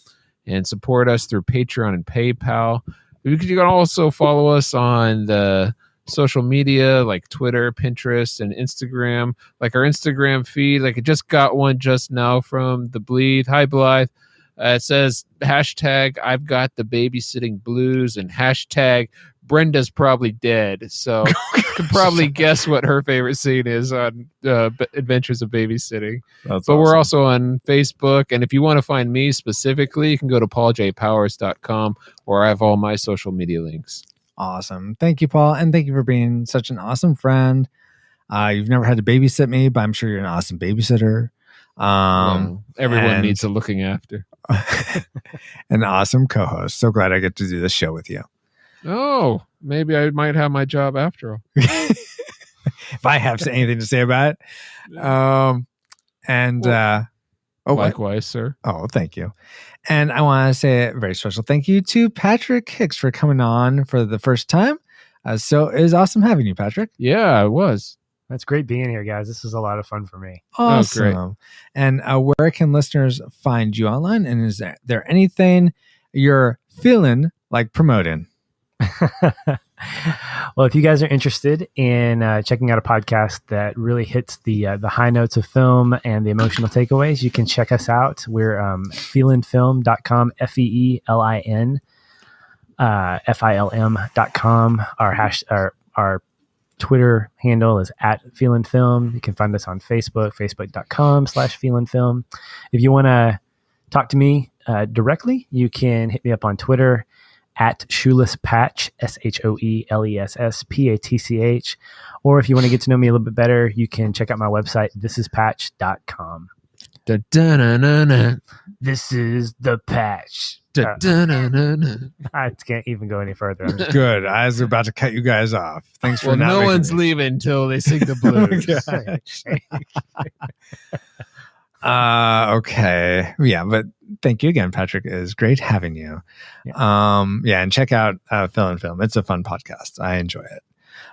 and support us through Patreon and PayPal. You can also follow us on the social media like Twitter, Pinterest, and Instagram. Like our Instagram feed, like I just got one just now from The Bleed. Hi, Blythe. It says hashtag I've got the babysitting blues and hashtag Brenda's probably dead. So you can probably guess what her favorite scene is on Adventures of Babysitting. That's but awesome. We're also on Facebook. And if you want to find me specifically, you can go to pauljpowers.com where I have all my social media links. Awesome. Thank you, Paul. And thank you for being such an awesome friend. You've never had to babysit me, but I'm sure you're an awesome babysitter. Everyone needs a looking after. An awesome co-host. So glad I get to do this show with you. Oh, maybe I might have my job after all. If I have anything to say about it. Likewise, sir. Oh, thank you. And I want to say a very special thank you to Patrick Hicks for coming on for the first time. So it was awesome having you, Patrick. Yeah, it was. That's great being here, guys. This is a lot of fun for me. Awesome. Oh, great. And where can listeners find you online? And is there anything you're feeling like promoting? Well, if you guys are interested in checking out a podcast that really hits the high notes of film and the emotional takeaways, you can check us out. We're feelinfilm.com, FEELIN, FILM.com. Our Twitter handle is @feelinfilm. You can find us on Facebook, facebook.com/feelinfilm. If you want to talk to me directly, you can hit me up on Twitter @ShoelessPatch, ShoelessPatch. Or if you want to get to know me a little bit better, you can check out my website, thisispatch.com. This is the patch. Da-da-na-na-na. I can't even go any further. I'm just- Good. I was about to cut you guys off. Thanks for Well, not no making one's me. leaving till they sing the blues. Okay. Yeah, but thank you again, Patrick. It is great having you. Yeah, and check out Fill and Film. It's a fun podcast. I enjoy it.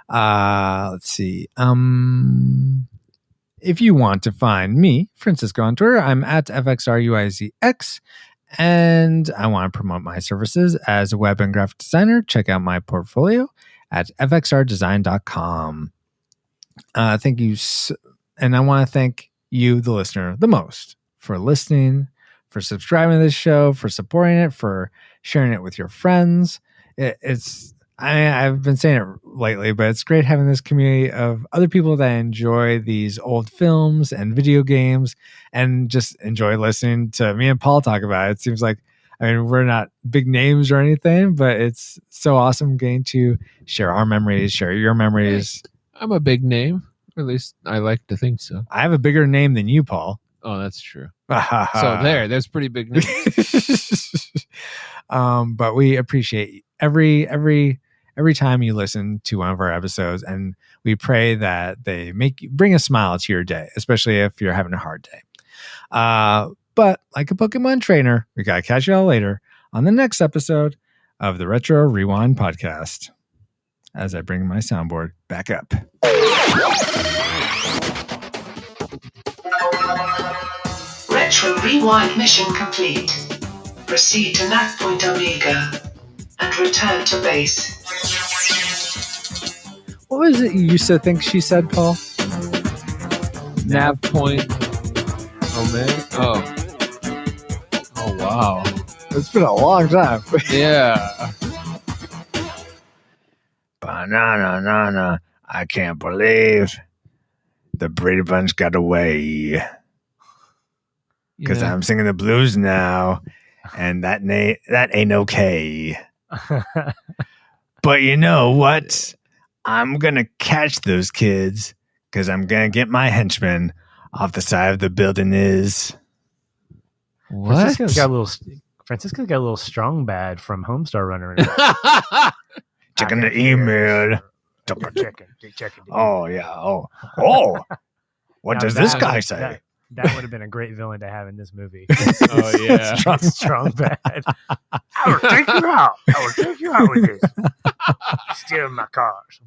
Let's see. If you want to find me, Francisco, on Twitter, I'm at FXRUIZX. And I want to promote my services as a web and graphic designer. Check out my portfolio at fxrdesign.com. Thank you. And I want to thank you, the listener, the most for listening, for subscribing to this show, for supporting it, for sharing it with your friends. I've been saying it lately, but it's great having this community of other people that enjoy these old films and video games and just enjoy listening to me and Paul talk about it. It seems like, we're not big names or anything, but it's so awesome getting to share our memories, share your memories. I'm a big name. Or at least I like to think so. I have a bigger name than you, Paul. Oh, that's true. So there's pretty big names. But we appreciate every time you listen to one of our episodes, and we pray that they bring a smile to your day, especially if you're having a hard day. But like a Pokemon trainer, we gotta catch y'all later on the next episode of the Retro Rewind podcast. As I bring my soundboard back up. Retro Rewind mission complete. Proceed to nav point Omega and return to base. What was it you used to think she said, Paul? Nav point. Oh wow. It's been a long time. Yeah. Banana, I can't believe the Brady Bunch got away. Because I'm singing the blues now, and that ain't okay. But you know what? I'm going to catch those kids, because I'm going to get my henchmen off the side of the building is. What? Francisco's got a little strong bad from Homestar Runner. Checking the email. Checking. Oh, yeah. Oh. What does this guy say? That would have been a great villain to have in this movie. Oh, yeah. strong bad. I will take you out. With this. Stealing my cars.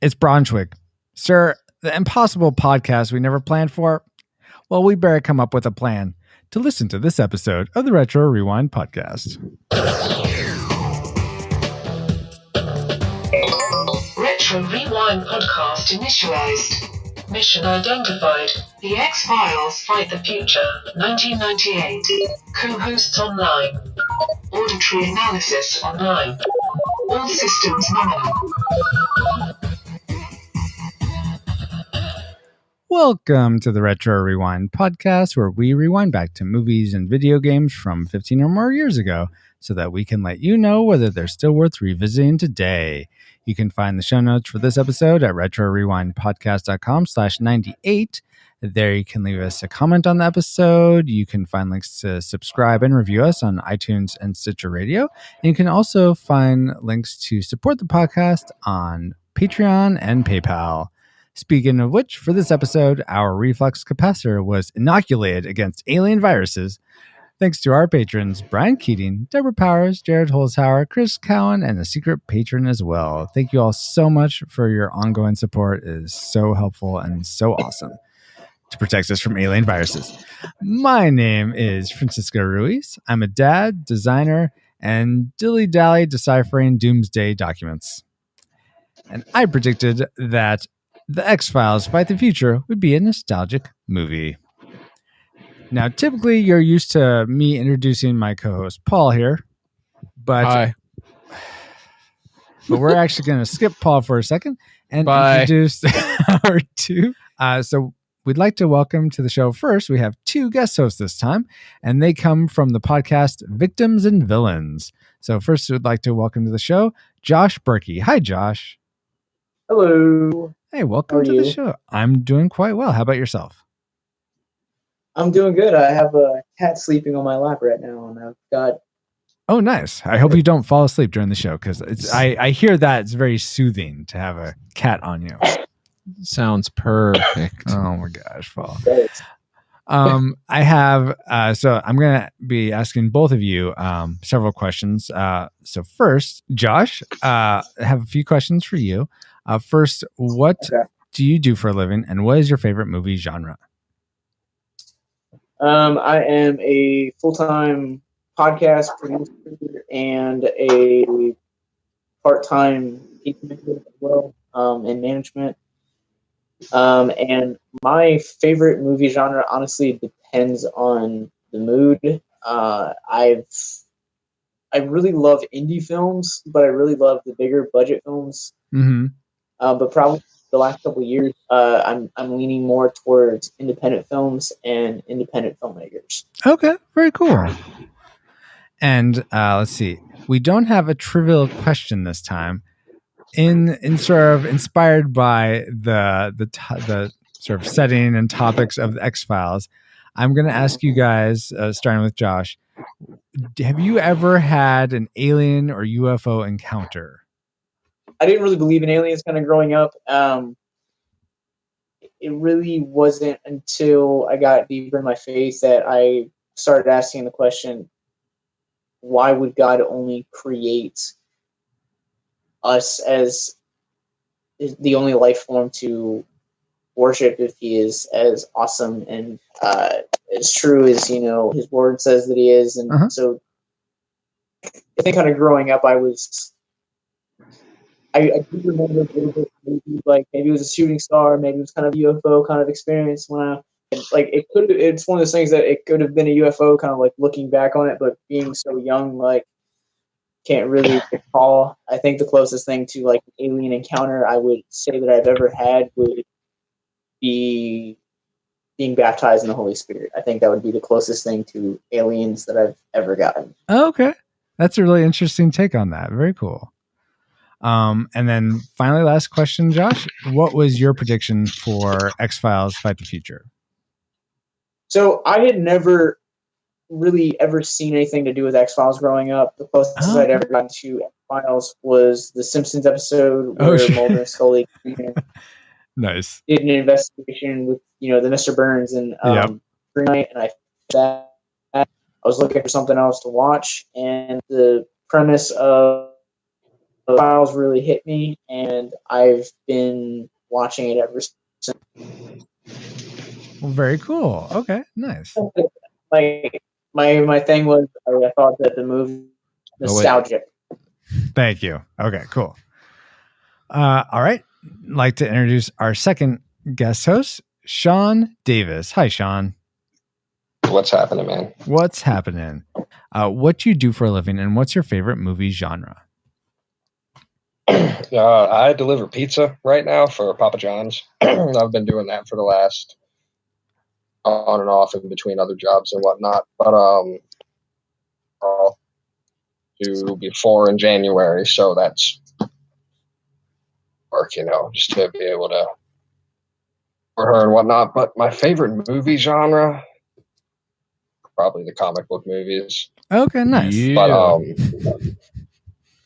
It's Braunschweig. Sir, the impossible podcast we never planned for. Well, we better come up with a plan to listen to this episode of the Retro Rewind podcast. Retro Rewind podcast initialized. Mission identified. The X-Files Fight the Future, 1998. Co-hosts online. Auditory analysis online. All systems nominal. Welcome to the Retro Rewind podcast, where we rewind back to movies and video games from 15 or more years ago so that we can let you know whether they're still worth revisiting today. You can find the show notes for this episode at retrorewindpodcast.com/98. There you can leave us a comment on the episode. You can find links to subscribe and review us on iTunes and Stitcher Radio. And you can also find links to support the podcast on Patreon and PayPal. Speaking of which, for this episode, our reflux capacitor was inoculated against alien viruses thanks to our patrons, Brian Keating, Deborah Powers, Jared Holzhauer, Chris Cowan, and a secret patron as well. Thank you all so much for your ongoing support. It is so helpful and so awesome to protect us from alien viruses. My name is Francisco Ruiz. I'm a dad, designer, and dilly-dally deciphering doomsday documents. And I predicted that The X-Files Fight the Future would be a nostalgic movie. Now, typically, you're used to me introducing my co-host, Paul, here. But, Hi. but we're actually going to skip Paul for a second and Bye. introduce our two. So we'd like to welcome to the show first. We have two guest hosts this time, and they come from the podcast Victims and Villains. So first, we'd like to welcome to the show Josh Berkey. Hi, Josh. Hello. Hey, welcome to the show. I'm doing quite well. How about yourself? I'm doing good. I have a cat sleeping on my lap right now, and I've got. Oh, nice. I hope you don't fall asleep during the show because I hear that it's very soothing to have a cat on you. Sounds perfect. Oh my gosh, Paul. I have so I'm gonna be asking both of you several questions. So first, Josh, I have a few questions for you. First, what do you do for a living, and what is your favorite movie genre? I am a full-time podcast producer and a part-time as well in management. And my favorite movie genre honestly depends on the mood. I really love indie films, but I really love the bigger budget films. Mm-hmm. But probably the last couple of years, I'm leaning more towards independent films and independent filmmakers. Okay, very cool. And let's see, we don't have a trivial question this time. In sort of inspired by the sort of setting and topics of the X-Files, I'm going to ask you guys, starting with Josh, have you ever had an alien or UFO encounter? I didn't really believe in aliens kind of growing up. It really wasn't until I got deeper in my faith that I started asking the question, why would God only create us as the only life form to worship if he is as awesome and as true as, his word says that he is? And so I think kind of growing up, I do remember a little bit, maybe it was a shooting star, maybe it was kind of a UFO kind of experience it's one of those things that it could have been a UFO kind of like looking back on it, but being so young, can't really recall. I think the closest thing to an alien encounter I would say that I've ever had would be being baptized in the Holy Spirit. I think that would be the closest thing to aliens that I've ever gotten. Okay. That's a really interesting take on that. Very cool. And then finally, last question, Josh, what was your prediction for X-Files Fight the Future? So I had never really ever seen anything to do with X-Files growing up. The closest I'd ever gotten to X-Files was the Simpsons episode where Mulder and Scully nice did an investigation with the Mr. Burns and Green Knight, and I was looking for something else to watch, and the premise of the Files really hit me, and I've been watching it ever since. Well, very cool. Okay, nice. My thing was I thought that the movie nostalgic. Thank you. Okay, cool. All right. I'd like to introduce our second guest host, Sean Davis. Hi, Sean. What's happening, man? What's happening? What do you do for a living, and what's your favorite movie genre? I deliver pizza right now for Papa John's. I've been doing that for the last on and off in between other jobs and whatnot. But I'll do before in January, so that's work, just to be able to for her and whatnot. But my favorite movie genre, probably the comic book movies. Okay, nice. But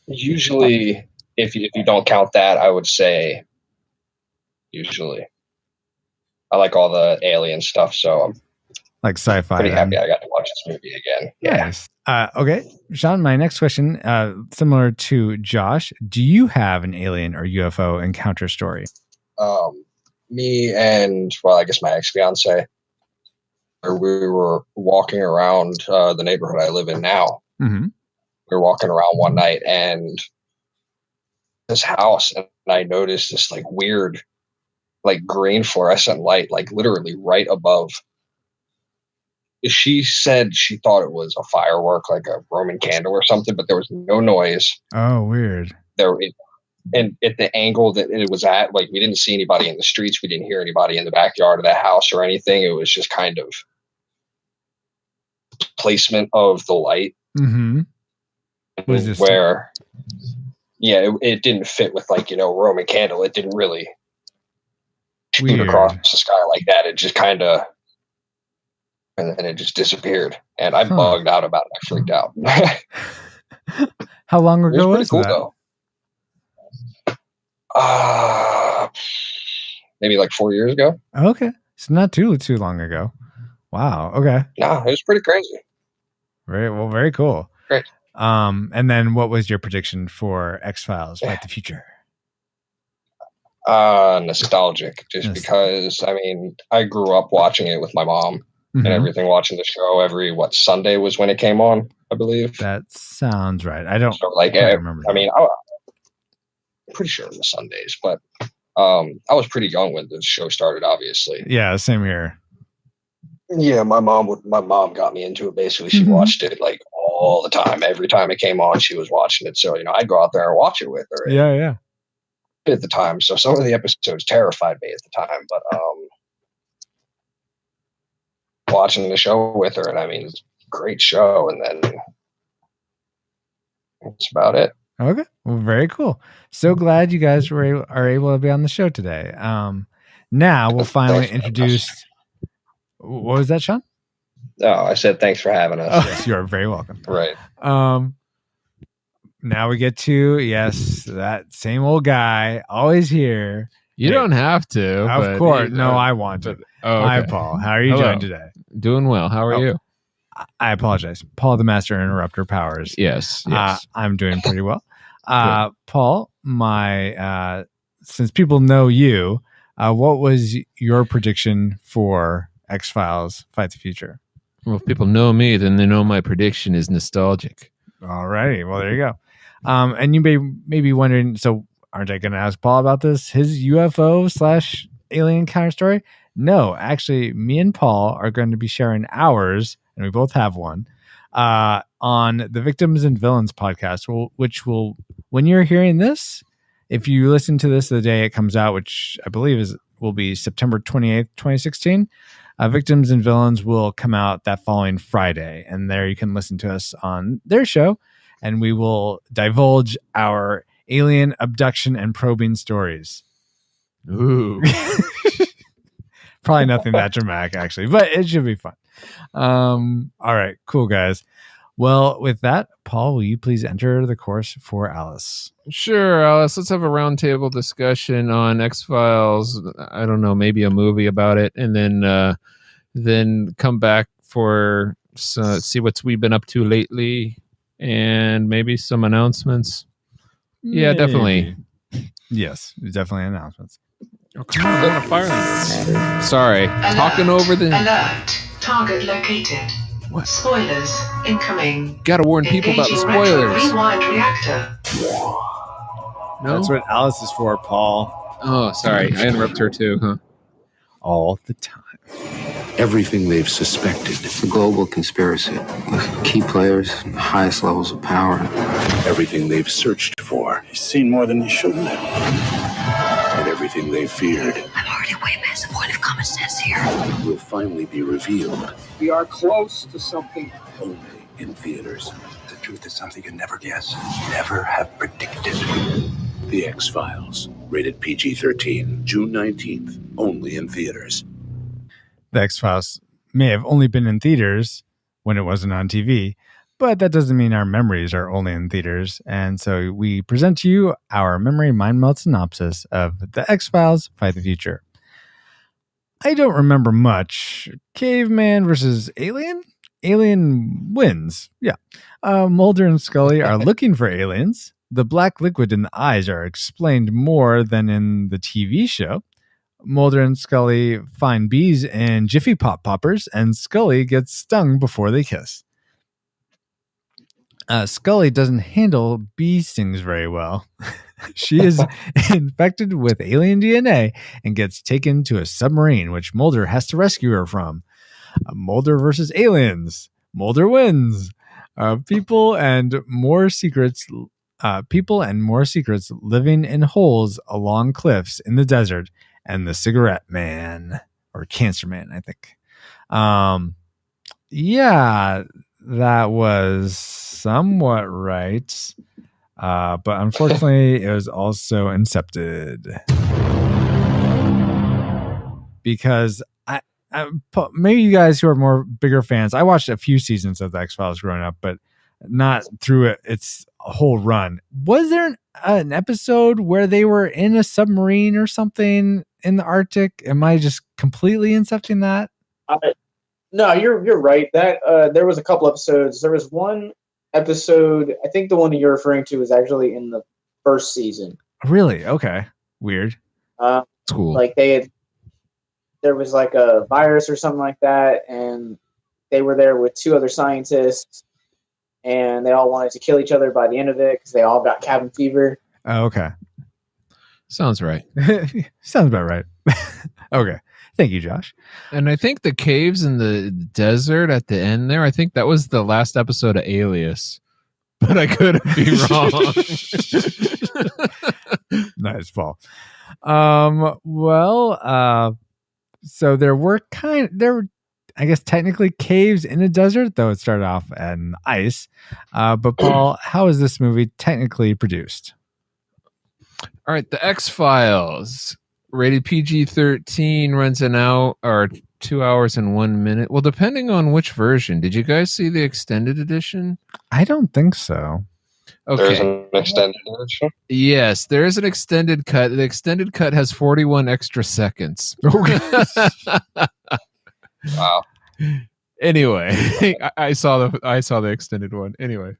usually, if you don't count that, I would say usually I like all the alien stuff, so I'm like sci-fi. Pretty happy I got to watch this movie again. Nice. Okay, Sean, my next question, similar to Josh, do you have an alien or UFO encounter story? Me and, well, I guess my ex-fiance, we were walking around the neighborhood I live in now. Mm-hmm. We were walking around one night and this house, and I noticed this weird, green fluorescent light, literally right above. She said she thought it was a firework, like a Roman candle or something, but there was no noise. Oh, weird. And at the angle that it was at, we didn't see anybody in the streets. We didn't hear anybody in the backyard of that house or anything. It was just kind of placement of the light. Mm-hmm. Was this where, it didn't fit with Roman candle. It didn't really shoot across the sky like that. It just kind of and then it just disappeared. And I bugged out about it. I freaked out. How long ago it was was pretty that? cool, though. Maybe like 4 years ago. Okay, it's not too long ago. Wow. Okay. No, it was pretty crazy. Very cool. Great. And then what was your prediction for X-Files Fight the Future? Nostalgic, just because, I mean, I grew up watching it with my mom and everything, watching the show every, Sunday was when it came on, I believe. That sounds right. I don't quite remember. I mean, I'm pretty sure it was Sundays, but I was pretty young when the show started, obviously. Yeah, same here. Yeah, my mom got me into it. Basically, she watched it like all the time. Every time it came on, she was watching it. So, I'd go out there and watch it with her. Yeah. At the time. So some of the episodes terrified me at the time, but watching the show with her, and I mean, it's a great show. And then that's about it. Okay. Well, very cool. So glad you guys are able to be on the show today. Now we'll finally introduce. What was that, Sean? No, I said thanks for having us. Oh, yes, you are very welcome. Right. Now we get to that same old guy, always here. You don't have to. Of course. No, I want to. Hi, Paul. How are you doing today? Doing well. How are you? I apologize. Paul, the Master Interrupter Powers. Yes. I'm doing pretty well. Paul, since people know you, what was your prediction for X-Files Fight the Future? Well, if people know me, then they know my prediction is nostalgic. All righty. Well, there you go. And you may be wondering, so aren't I going to ask Paul about this? His UFO/alien encounter story? No, actually, me and Paul are going to be sharing ours, and we both have one, on the Victims and Villains podcast, which will, when you're hearing this, if you listen to this the day it comes out, which I believe will be September 28th, 2016, Victims and Villains will come out that following Friday. And there you can listen to us on their show, and we will divulge our alien abduction and probing stories. Ooh. Probably nothing that dramatic, actually, but it should be fun. All right, cool, guys. Well, with that, Paul, will you please enter the course for Alice? Sure, Alice. Let's have a roundtable discussion on X-Files. I don't know, maybe a movie about it, and then come back for see what we've been up to lately, and maybe some announcements. Yeah, definitely. Yes, definitely announcements. Oh, come on, I want to fire them. Sorry, talking over the alert. Target located. What? Spoilers incoming. Gotta warn people about the Engaging spoilers. retro rewind reactor. No? That's what Alice is for, Paul. Oh, sorry, I interrupt her too, huh? All the time. Everything they've suspected. It's a global conspiracy with key players and the highest levels of power. Everything they've searched for. He's seen more than he should have. And everything they feared. I'm already way past the point of common sense here. Will finally be revealed. We are close to something. Only in theaters. The truth is something you never guess, never have predicted. The X-Files. Rated PG-13. June 19th. Only in theaters. The X-Files may have only been in theaters when it wasn't on TV, but that doesn't mean our memories are only in theaters. And so we present to you our memory mind melt synopsis of The X-Files Fight the Future. I don't remember much. Caveman versus alien? Alien wins. Yeah. Mulder and Scully are looking for aliens. The black liquid in the eyes are explained more than in the TV show. Mulder and Scully find bees in Jiffy Pop Poppers, and Scully gets stung before they kiss. Scully doesn't handle bee stings very well. She is infected with alien DNA and gets taken to a submarine, which Mulder has to rescue her from. Mulder versus aliens. Mulder wins. People and more secrets living in holes along cliffs in the desert. And the Cigarette Man, or Cancer Man, I think. Yeah, that was somewhat right. But unfortunately, it was also incepted. Because maybe you guys who are more bigger fans. I watched a few seasons of the X-Files growing up, but not through its whole run. Was there an episode where they were in a submarine or something in the Arctic? Am I just completely incepting that? No, you're right. That there was a couple episodes. There was one episode. I think the one that you're referring to was actually in the first season. Really? Okay. Weird. It's cool. Like there was like a virus or something like that, and they were there with two other scientists, and they all wanted to kill each other by the end of it because they all got cabin fever. Oh, okay. Sounds right. Sounds about right. Okay. Thank you, Josh. And I think the caves in the desert at the end there, I think that was the last episode of Alias. But I could be wrong. Nice, Paul. So there were I guess technically caves in a desert, though it started off in ice. But Paul, how is this movie technically produced? All right, the X-Files, rated PG-13, runs an hour or 2 hours and 1 minute. Well, depending on which version. Did you guys see the extended edition? I don't think so. Okay. There's an extended edition? Yes, there is an extended cut. The extended cut has 41 extra seconds. Wow. Anyway, I saw the extended one. Anyway,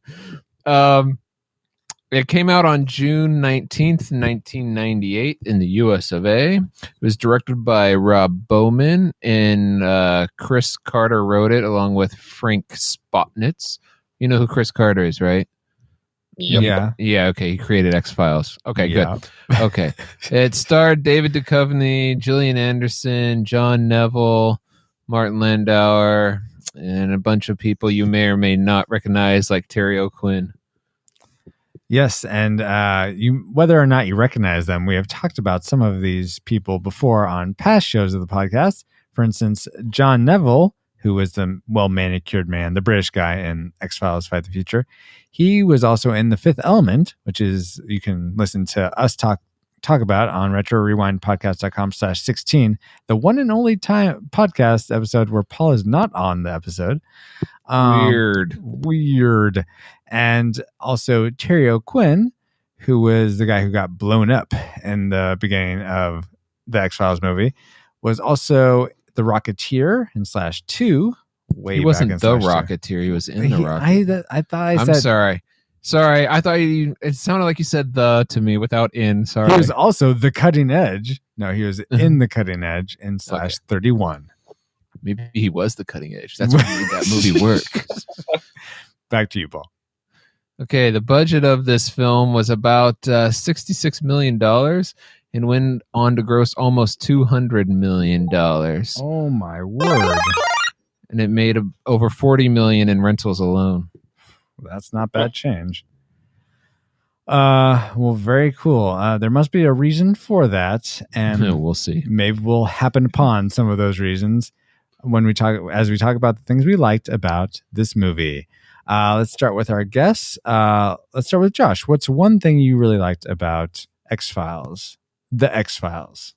it came out on June 19th, 1998 in the US of A. It was directed by Rob Bowman, and Chris Carter wrote it along with Frank Spotnitz. You know who Chris Carter is, right? Yep. Yeah. Yeah, okay. He created X-Files. Okay, Yeah. good. Okay. It starred David Duchovny, Gillian Anderson, John Neville, Martin Landauer, and a bunch of people you may or may not recognize, like Terry O'Quinn. Yes, and whether or not you recognize them, we have talked about some of these people before on past shows of the podcast. For instance, John Neville, who was the well-manicured man, the British guy in X-Files Fight the Future. He was also in The Fifth Element, which is, you can listen to us talk about on retrorewindpodcast.com/16, the one and only time podcast episode where Paul is not on the episode. Weird. And also Terry O'Quinn, who was the guy who got blown up in the beginning of the X-Files movie, was also the Rocketeer in /2. He wasn't the Rocketeer. He was in the Rocketeer. I thought I said. I'm sorry. Sorry, I thought it sounded like you said the to me without in. Sorry. He was also the Cutting Edge. No, he was in the Cutting Edge in /31. Maybe he was the Cutting Edge. That's what made that movie work. Back to you, Paul. Okay, the budget of this film was about $66 million and went on to gross almost $200 million. Oh, my word. And it made over $40 million in rentals alone. That's not bad change. Well, very cool. There must be a reason for that, and we'll see. Maybe we'll happen upon some of those reasons when we talk about the things we liked about this movie. Let's start with our guests. Let's start with Josh. What's one thing you really liked about X-Files? The X-Files.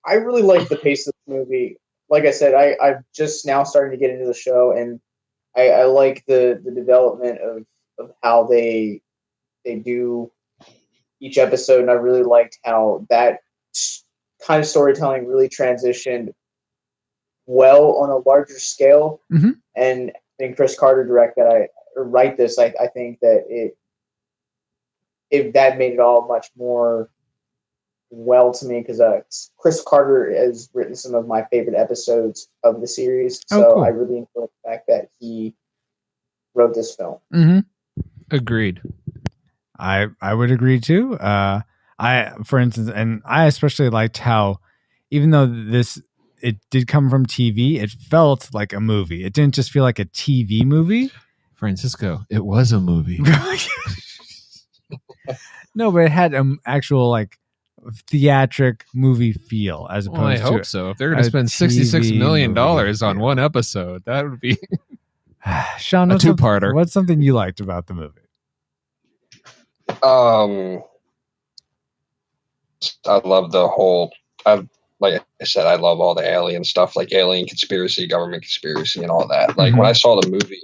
I really like the pace of the movie. Like I said, I'm just now starting to get into the show, and I like the development of how they do each episode, and I really liked how that kind of storytelling really transitioned well on a larger scale. Mm-hmm. And I think Chris Carter write this. I think that that made it all much more well to me, because Chris Carter has written some of my favorite episodes of the series. So cool. I really enjoy the fact that he wrote this film. Mm-hmm. Agreed. I would agree too. For instance, and I especially liked how, even though it did come from TV, it felt like a movie. It didn't just feel like a TV movie. Francisco, it was a movie. No, but it had an actual theatric movie feel as opposed I to. hope so. If they're going to spend $66 million on one episode, that would be Sean, a two-parter. What's something you liked about the movie? I love the whole. like I said, I love all the alien stuff, like alien conspiracy, government conspiracy, and all that. Like when I saw the movie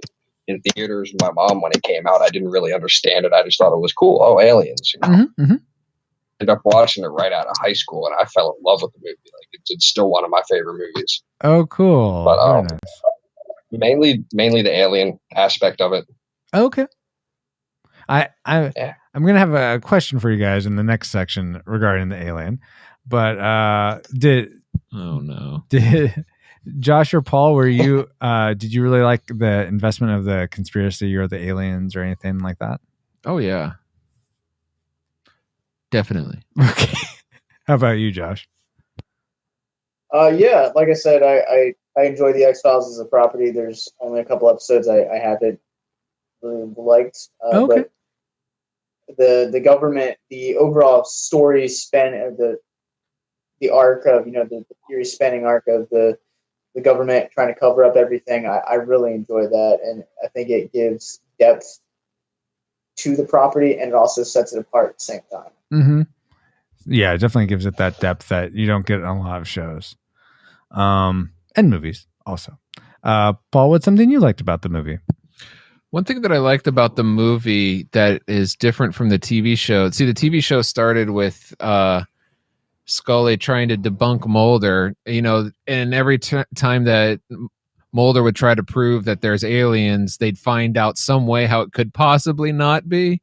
in theaters with my mom when it came out, I didn't really understand it. I just thought it was cool. Oh, aliens. You know? Ended up watching it right out of high school, and I fell in love with the movie. Like it's still one of my favorite movies. Oh, cool. But Very nice. mainly the alien aspect of it. Okay. I'm gonna have a question for you guys in the next section regarding the alien, but did Josh or Paul, were you did you really like the investment of the conspiracy or the aliens or anything like that? Oh yeah, definitely. Okay. How about you, Josh? Yeah, like I said, I enjoy the X-Files as a property. There's only a couple episodes I haven't really liked. Okay. But the government, the overall story span of the arc of, the theory spanning arc of the government trying to cover up everything, I really enjoy that. And I think it gives depth to the property, and it also sets it apart at the same time. Mm-hmm. Yeah, it definitely gives it that depth that you don't get in a lot of shows. And movies also. Paul, what's something you liked about the movie? One thing that I liked about the movie that is different from the TV show. See, the TV show started with Scully trying to debunk Mulder, and every time that Mulder would try to prove that there's aliens, they'd find out some way how it could possibly not be.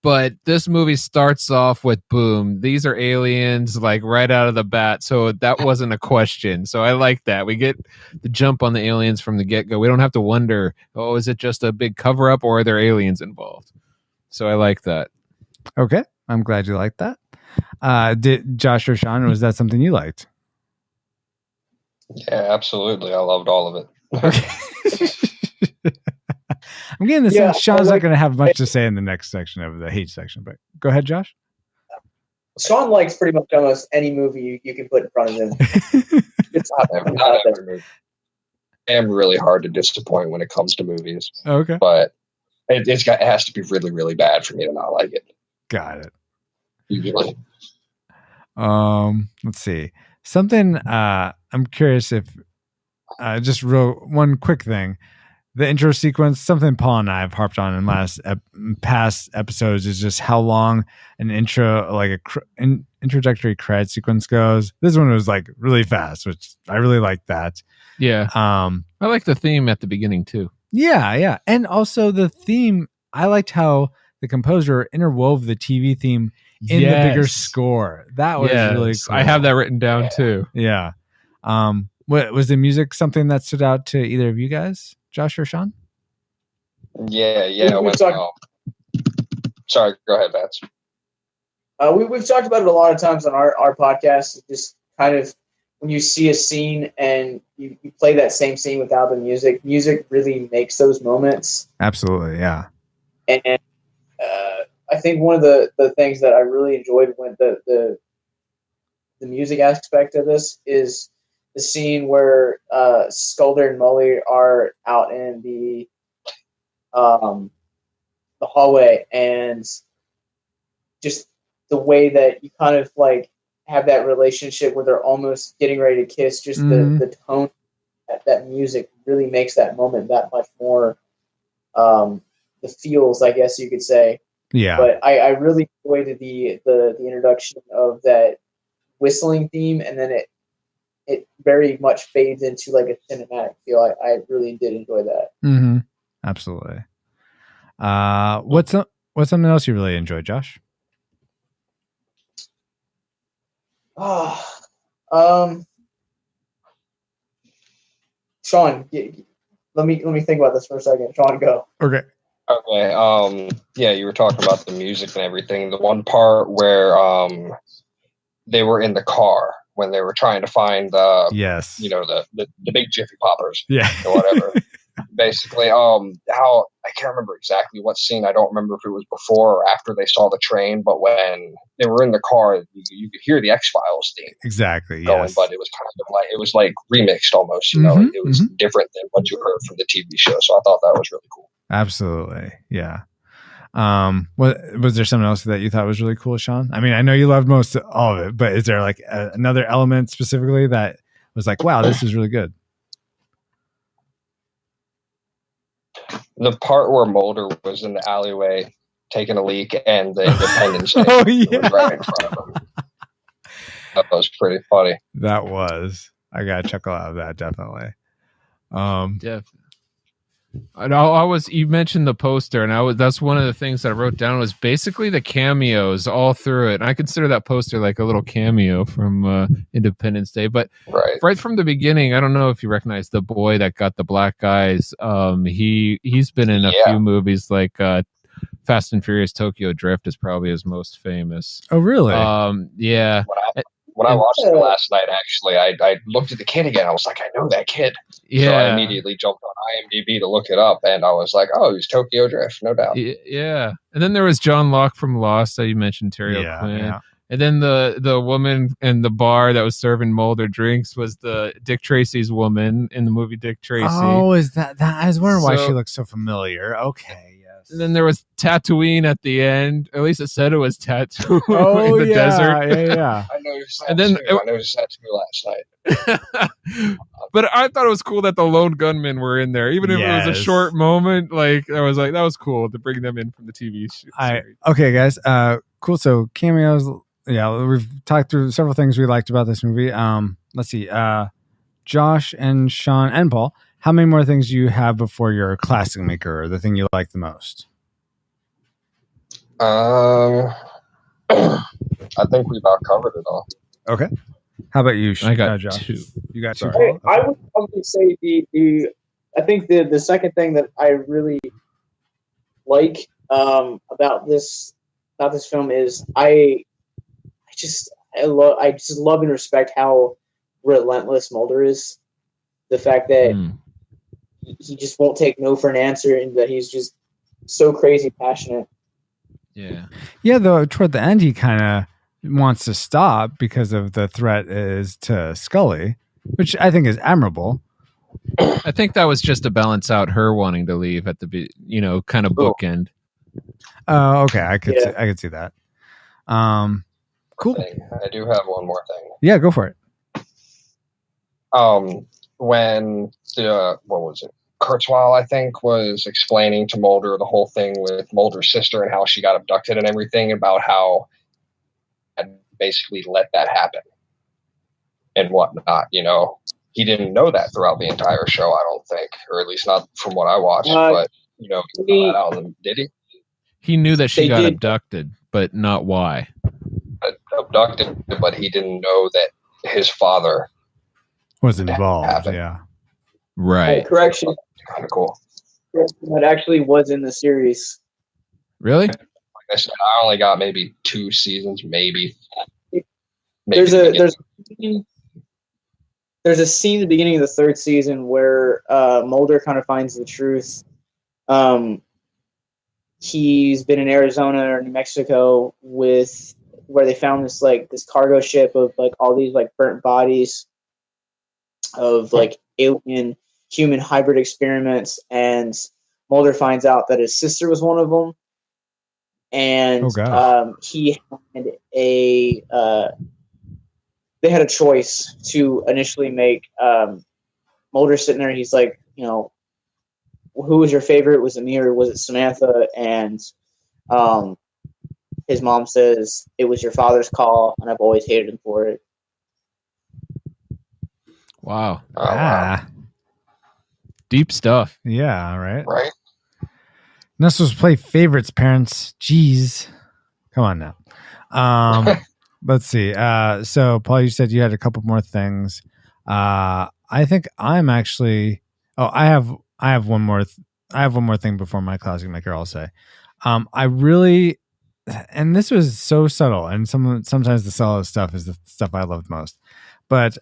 But this movie starts off with boom, these are aliens, like right out of the bat. So that wasn't a question. So I like that. We get the jump on the aliens from the get-go. We don't have to wonder, oh, is it just a big cover-up or are there aliens involved? So I like that. Okay. I'm glad you liked that. Did Josh or Sean, was that something you liked? Yeah, absolutely. I loved all of it. Okay. I'm getting the sense Sean's not going to have much to say in the next section of the hate section, but go ahead, Josh. Sean likes pretty much almost any movie you can put in front of him. It's not every movie. I am really hard to disappoint when it comes to movies. Okay. But it has to be really, really bad for me to not like it. Got it. Usually. Let's see. Something I'm curious if just one quick thing. The intro sequence, something Paul and I have harped on in past episodes, is just how long an intro, like an introductory credit sequence goes. This one was like really fast, which I really liked that. Yeah. I like the theme at the beginning too. Yeah. And also the theme, I liked how the composer interwove the TV theme in the bigger score. That was really cool. I have that written down too. Yeah. What was the music something that stood out to either of you guys? Josh or Sean? Yeah. Sorry, go ahead, Vance. We've talked about it a lot of times on our podcast. Just kind of when you see a scene and you play that same scene without the music really makes those moments. Absolutely, yeah. And I think one of the things that I really enjoyed with the music aspect of this is the scene where Skulder and Mully are out in the hallway, and just the way that you kind of like have that relationship where they're almost getting ready to kiss. Just the tone that music really makes that moment that much more the feels, I guess you could say. Yeah. But I really enjoyed the introduction of that whistling theme, and then it very much fades into like a cinematic feel. I really did enjoy that. Mm-hmm. Absolutely. What's something else you really enjoyed, Josh? Sean, let me think about this for a second. Sean, go. Okay. Yeah, you were talking about the music and everything. The one part where they were in the car when they were trying to find the big Jiffy Poppers, or whatever. Basically, how I can't remember exactly what scene. I don't remember if it was before or after they saw the train, but when they were in the car, you could hear the X-Files theme exactly going, yes. But it was kind of like remixed almost. It was different than what you heard from the TV show. So I thought that was really cool. Absolutely, yeah. Was there something else that you thought was really cool, Sean? I mean, I know you loved most all of it, but is there like another element specifically that was like, wow, this is really good? The part where Mulder was in the alleyway taking a leak and the Independence Day Oh, yeah. was right in front of him. That was pretty funny. That was. I got a chuckle out of that, definitely. You mentioned the poster, and that's one of the things that I wrote down was basically the cameos all through it. And I consider that poster like a little cameo from Independence Day. But right from the beginning, I don't know if you recognize the boy that got the black eyes. He's been in a few movies like Fast and Furious Tokyo Drift is probably his most famous. Oh, really? Yeah. When I watched it last night, actually, I looked at the kid again. I was like, I know that kid. Yeah. So I immediately jumped on IMDb to look it up, and I was like, oh, he's Tokyo Drift, no doubt. Yeah. And then there was John Locke from Lost that you mentioned, Terry O'Quinn. Yeah. And then the woman in the bar that was serving Mulder drinks was the Dick Tracy's woman in the movie Dick Tracy. Oh, is that? I was wondering why she looks so familiar. Okay. And then there was Tatooine at the end. At least it said it was Tatooine in the desert. Yeah. I noticed that And then too. I noticed that too last night. But I thought it was cool that the lone gunmen were in there, even if it was a short moment. Like I was like, that was cool to bring them in from the TV series. Okay, guys. Cool. So cameos. Yeah, we've talked through several things we liked about this movie. Let's see. Josh and Sean and Paul, how many more things do you have before your classic maker, or the thing you like the most? I think we about covered it all. Okay. How about you? I got Josh? 2. You got 2. Hey, I would probably say I think the second thing that I really like about this film is I just love and respect how relentless Mulder is. The fact that he just won't take no for an answer, and that he's just so crazy passionate. Yeah, though toward the end he kind of wants to stop because of the threat is to Scully, which I think is admirable. I think that was just to balance out her wanting to leave at the kind of bookend. Oh, okay. I could see that. Cool. I do have one more thing. Yeah, go for it. When what was it? Kurzweil, I think, was explaining to Mulder the whole thing with Mulder's sister and how she got abducted and everything, about how had basically let that happen and whatnot. He didn't know that throughout the entire show, I don't think, or at least not from what I watched. But did he? He knew that she got abducted, but not why. Abducted, but he didn't know that his father was involved. Yeah, right. Correction. Kind of cool. That actually was in the series. Really? Like I said, I only got maybe 2 seasons, maybe. There's a scene at the beginning of the 3rd season where Mulder kind of finds the truth. He's been in Arizona or New Mexico where they found this cargo ship of all these burnt bodies of alien human hybrid experiments, and Mulder finds out that his sister was one of them, and he had they had a choice to initially make. Mulder sitting there, he's like, who was your favorite? Was it me or was it Samantha? And his mom says it was your father's call, and I've always hated him for it. Wow. Wow. Deep stuff. Yeah, right. Right. Not supposed to play favorites, parents. Jeez. Come on now. Let's see. So Paul, you said you had a couple more things. I think I'm actually I have one more thing before my classic maker, I'll say. I really, and this was so subtle, and sometimes the subtlest stuff is the stuff I loved most. But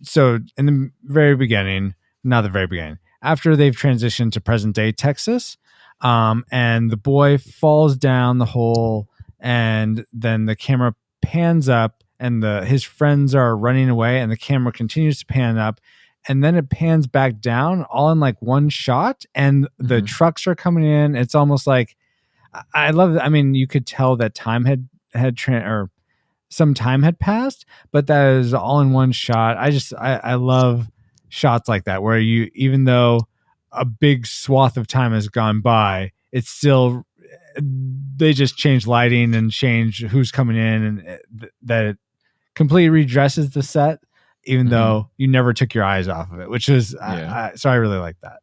so in the very beginning, not the very beginning, after they've transitioned to present day Texas, and the boy falls down the hole, and then the camera pans up, and his friends are running away, and the camera continues to pan up, and then it pans back down, all in one shot, and the trucks are coming in. It's almost like I love that. I mean, you could tell that time had or some time had passed, but that is all in one shot. I love shots like that where you, even though a big swath of time has gone by, it's still, they just change lighting and change who's coming in, and that it completely redresses the set, even though you never took your eyes off of it, which is, so I really like that.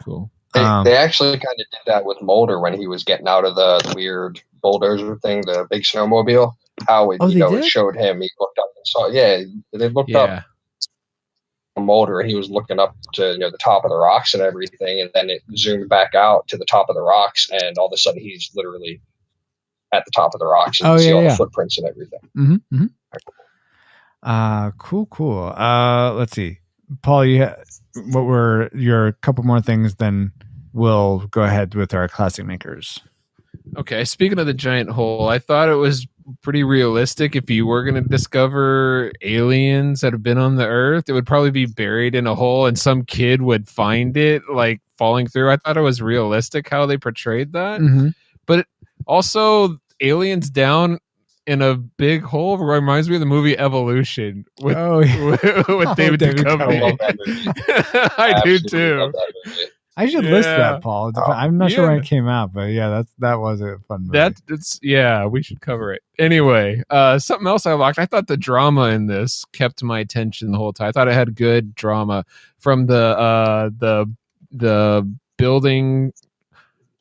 Cool. They actually kind of did that with Mulder when he was getting out of the weird bulldozer thing, the big snowmobile. How it, it showed him. He looked up and saw. Yeah, they looked up Mulder, and he was looking up to the top of the rocks and everything, and then it zoomed back out to the top of the rocks, and all of a sudden he's literally at the top of the rocks, and you see all the footprints and everything. Mm-hmm. Cool. Let's see, Paul, what were your couple more things? Then we'll go ahead with our classic makers. Okay, speaking of the giant hole, I thought it was pretty realistic. If you were going to discover aliens that have been on the Earth, it would probably be buried in a hole, and some kid would find it, like falling through. I thought it was realistic how they portrayed that. But also, aliens down in a big hole reminds me of the movie Evolution with David Duchovny. I do too. I should list that, Paul. I'm not sure when it came out, but that was a fun movie. We should cover it. Anyway, something else I liked. I thought the drama in this kept my attention the whole time. I thought it had good drama from the building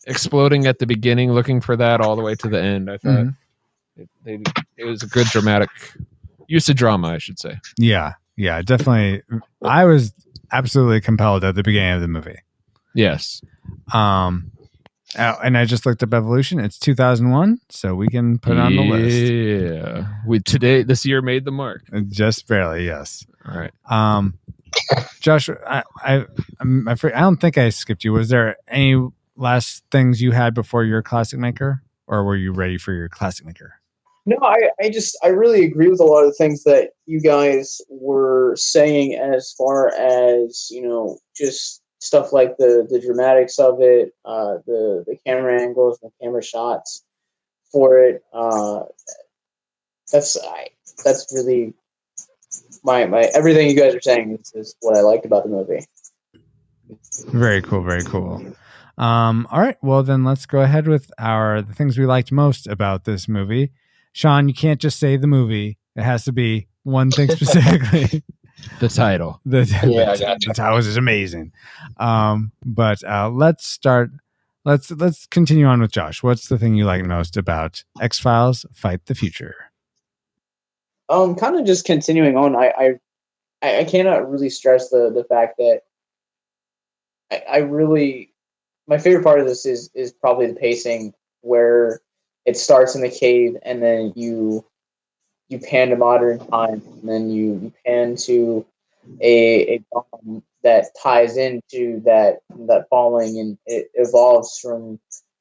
exploding at the beginning, looking for that all the way to the end. I thought it was a good dramatic use of drama, I should say. Yeah, definitely. I was absolutely compelled at the beginning of the movie. Yes. And I just looked up Evolution. It's 2001, so we can put it on the list. Yeah. This year made the mark. Just barely, yes. All right. Josh, I'm afraid, I don't think I skipped you. Was there any last things you had before your classic maker, or were you ready for your classic maker? No, I really agree with a lot of the things that you guys were saying, as far as, just stuff like the dramatics of it, the camera angles, the camera shots for it. That's really my everything you guys are saying is what I liked about the movie. Very cool. All right, well then let's go ahead with the things we liked most about this movie. Sean, you can't just say the movie. It has to be one thing specifically. The title. I got you. The title is amazing. But let's start. Let's continue on with Josh. What's the thing you like most about X-Files: Fight the Future? Kind of just continuing on. I cannot really stress the fact that I really, my favorite part of this is probably the pacing, where it starts in the cave and then you pan to modern time, and then you pan to a bomb that ties into that falling, and it evolves from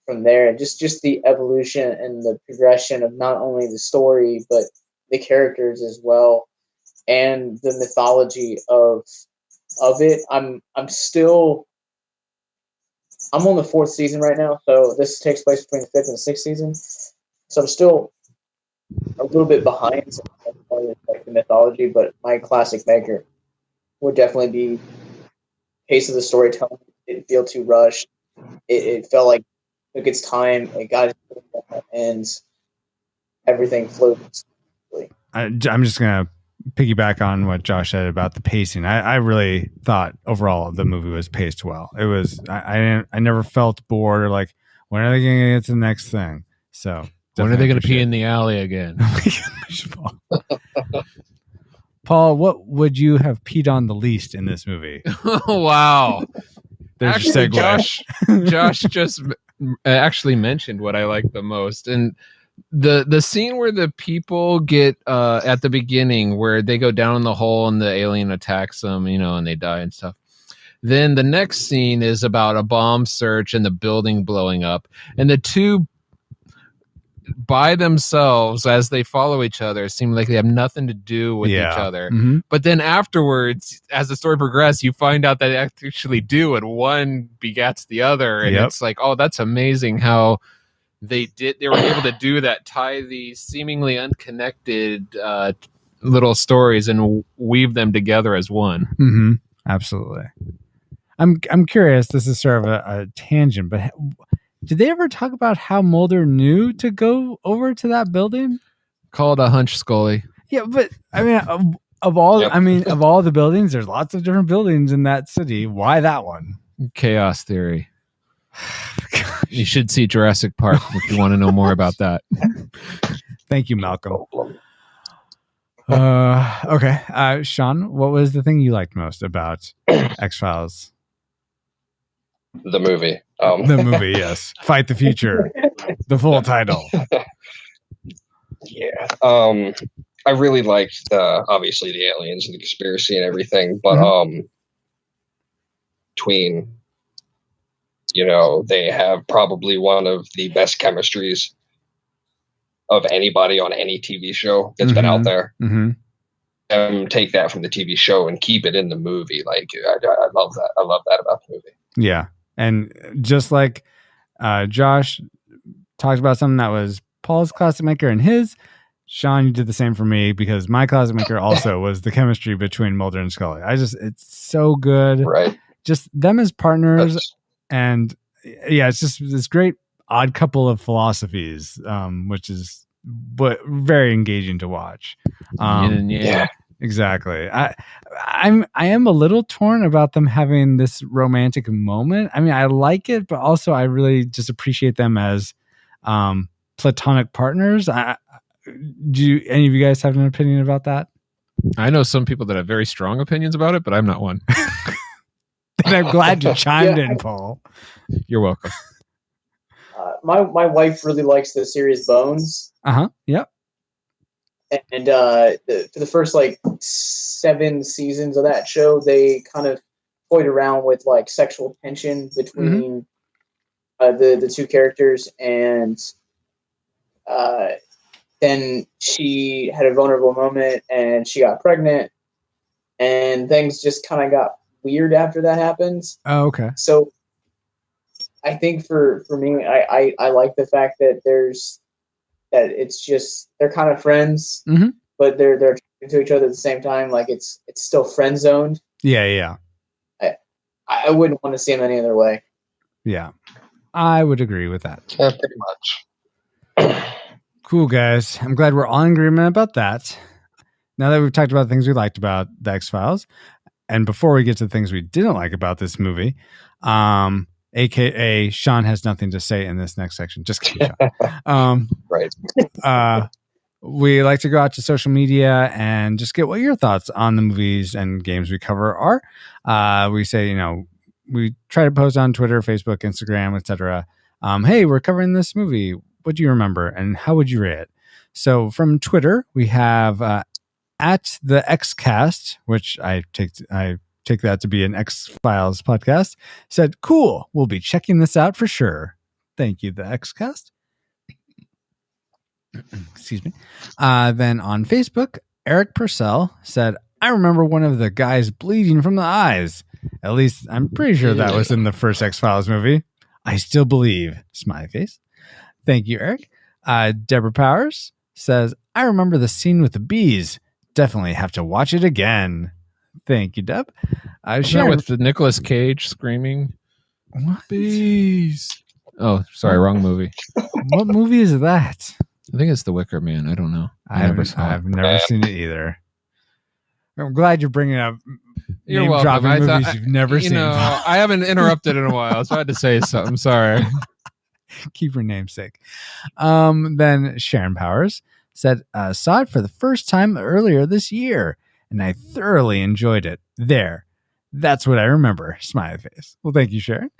there. Just the evolution and the progression of not only the story but the characters as well, and the mythology of it. I'm on the 4th season right now, so this takes place between the 5th and 6th season. So I'm still a little bit behind like the mythology, but my classic maker would definitely be pace of the storytelling. It didn't feel too rushed. It felt like it took its time. It got and everything flowed smoothly. I'm just gonna piggyback on what Josh said about the pacing. I really thought overall the movie was paced well. It was. I never felt bored or like, when are they going to get to the next thing? So when are they going to pee in the alley again? Paul, what would you have peed on the least in this movie? Oh, wow. There's actually, your segue. Josh just actually mentioned what I like the most. And the scene where the people get at the beginning, where they go down in the hole and the alien attacks them, and they die and stuff. Then the next scene is about a bomb search and the building blowing up. And the two by themselves, as they follow each other, seem like they have nothing to do with each other. Mm-hmm. But then afterwards, as the story progresses, you find out that they actually do, and one begats the other. And it's like, oh, that's amazing how they were able to do that, tie these seemingly unconnected little stories and weave them together as one. Mm-hmm. Absolutely. I'm curious. This is sort of a tangent, but did they ever talk about how Mulder knew to go over to that building? Call it a hunch, Scully. Yeah, but I mean, of all the buildings, there's lots of different buildings in that city. Why that one? Chaos theory. You should see Jurassic Park if you want to know more about that. Thank you, Malcolm. Okay. Sean, what was the thing you liked most about X-Files? The movie. The movie, yes. Fight the Future. The full title. Yeah. I really liked obviously the aliens and the conspiracy and everything, but between, they have probably one of the best chemistries of anybody on any TV show that's been out there. Mm-hmm. Take that from the TV show and keep it in the movie. Like I love that. I love that about the movie. Yeah. And just like Josh talked about something that was Paul's Classic Maker and his, Sean, you did the same for me because my Classic Maker also was the chemistry between Mulder and Scully. it's so good. Right. Just them as partners. And yeah, it's just this great odd couple of philosophies, which is very engaging to watch. Yeah. Exactly. I am a little torn about them having this romantic moment. I mean, I like it, but also I really just appreciate them as platonic partners. Do any of you guys have an opinion about that? I know some people that have very strong opinions about it, but I'm not one. And I'm glad you chimed in, Paul. You're welcome. My wife really likes the series Bones. Yep. And for the first 7 seasons of that show, they kind of toyed around with sexual tension between the two characters, and then she had a vulnerable moment and she got pregnant, and things just kind of got weird after that happens. Oh, okay. So I think for me, I like the fact that it's just they're kind of friends, but they're talking to each other at the same time. Like it's still friend zoned. Yeah. I wouldn't want to see them any other way. Yeah, I would agree with that. Yeah, pretty much. Cool, guys. I'm glad we're all in agreement about that. Now that we've talked about the things we liked about the X-Files, and before we get to the things we didn't like about this movie, AKA Sean has nothing to say in this next section. Just kidding, Sean. Right. We like to go out to social media and just get what your thoughts on the movies and games we cover are. We say, we try to post on Twitter, Facebook, Instagram, etc. Hey, we're covering this movie. What do you remember and how would you rate it? So from Twitter, we have at the XCast, which I take that to be an X-Files podcast, said, cool, we'll be checking this out for sure. Thank you, the XCast. Excuse me. Then on Facebook, Eric Purcell said, I remember one of the guys bleeding from the eyes. At least I'm pretty sure that was in the first X-Files movie. I still believe. Smiley face. Thank you, Eric. Deborah Powers says, I remember the scene with the bees. Definitely have to watch it again. Thank you, Deb. Sharon, with the Nicolas Cage screaming, what? Bees. Oh, sorry, wrong movie. What movie is that? I think it's The Wicker Man. I don't know. I've never seen it either. I'm glad you're bringing up You're welcome. movies you've never seen. I haven't interrupted in a while, so I had to say something. Sorry. Keep your namesake. Then Sharon Powers said, saw it for the first time earlier this year, and I thoroughly enjoyed it. That's what I remember. Smiley face. Well, thank you, Sharon.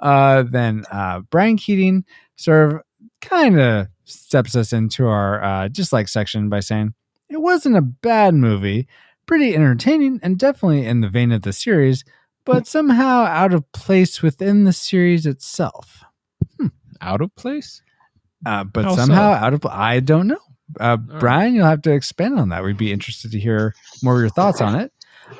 Then Brian Keating sort of kind of steps us into our dislike section by saying, it wasn't a bad movie, pretty entertaining and definitely in the vein of the series, but somehow out of place within the series itself. Out of place? But how somehow out of I don't know. Brian, you'll have to expand on that. We'd be interested to hear more of your thoughts on it.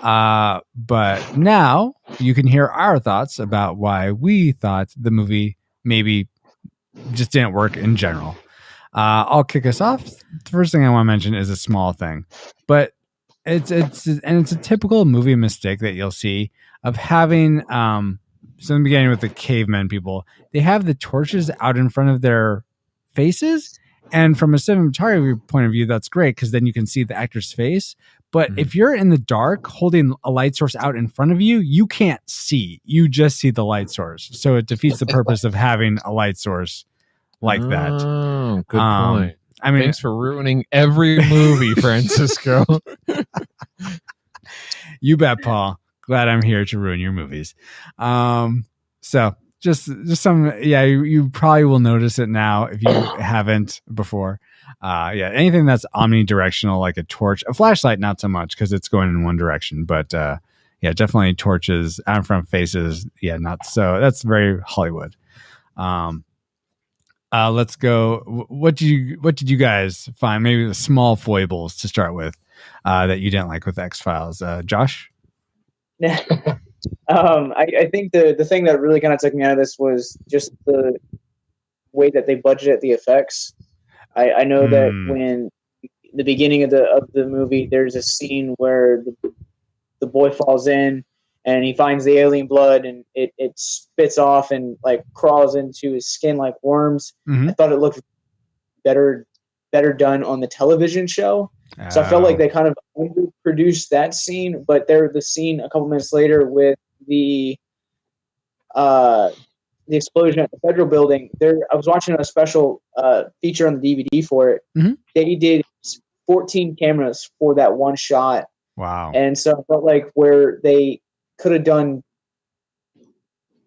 But now you can hear our thoughts about why we thought the movie maybe just didn't work in general. I'll kick us off. The first thing I want to mention is a small thing, but it's a typical movie mistake that you'll see of having so in the beginning with the cavemen people, they have the torches out in front of their faces, and from a cinematography point of view, that's great because then you can see the actor's face. But if you're in the dark holding a light source out in front of you, you can't see. You just see the light source. So it defeats the purpose of having a light source like that. Oh, good point. I mean, thanks for ruining every movie, Francisco. You bet, Paul. Glad I'm here to ruin your movies. So just some, you probably will notice it now if you haven't before. Anything that's omnidirectional, like a torch, a flashlight, not so much because it's going in one direction, but definitely torches out in front of faces. Yeah, not so. That's very Hollywood. Let's go. What did you guys find? Maybe the small foibles to start with that you didn't like with X-Files. Josh? I think the thing that really kind of took me out of this was just the way that they budgeted the effects. I know that when the beginning of the movie, there's a scene where the boy falls in and he finds the alien blood and it spits off and like crawls into his skin like worms. I thought it looked better done on the television show. So I felt like they kind of underproduced that scene, but the scene a couple minutes later with the explosion at the Federal Building. I was watching a special feature on the DVD for it. They did 14 cameras for that one shot. Wow! And so I felt like where they could have done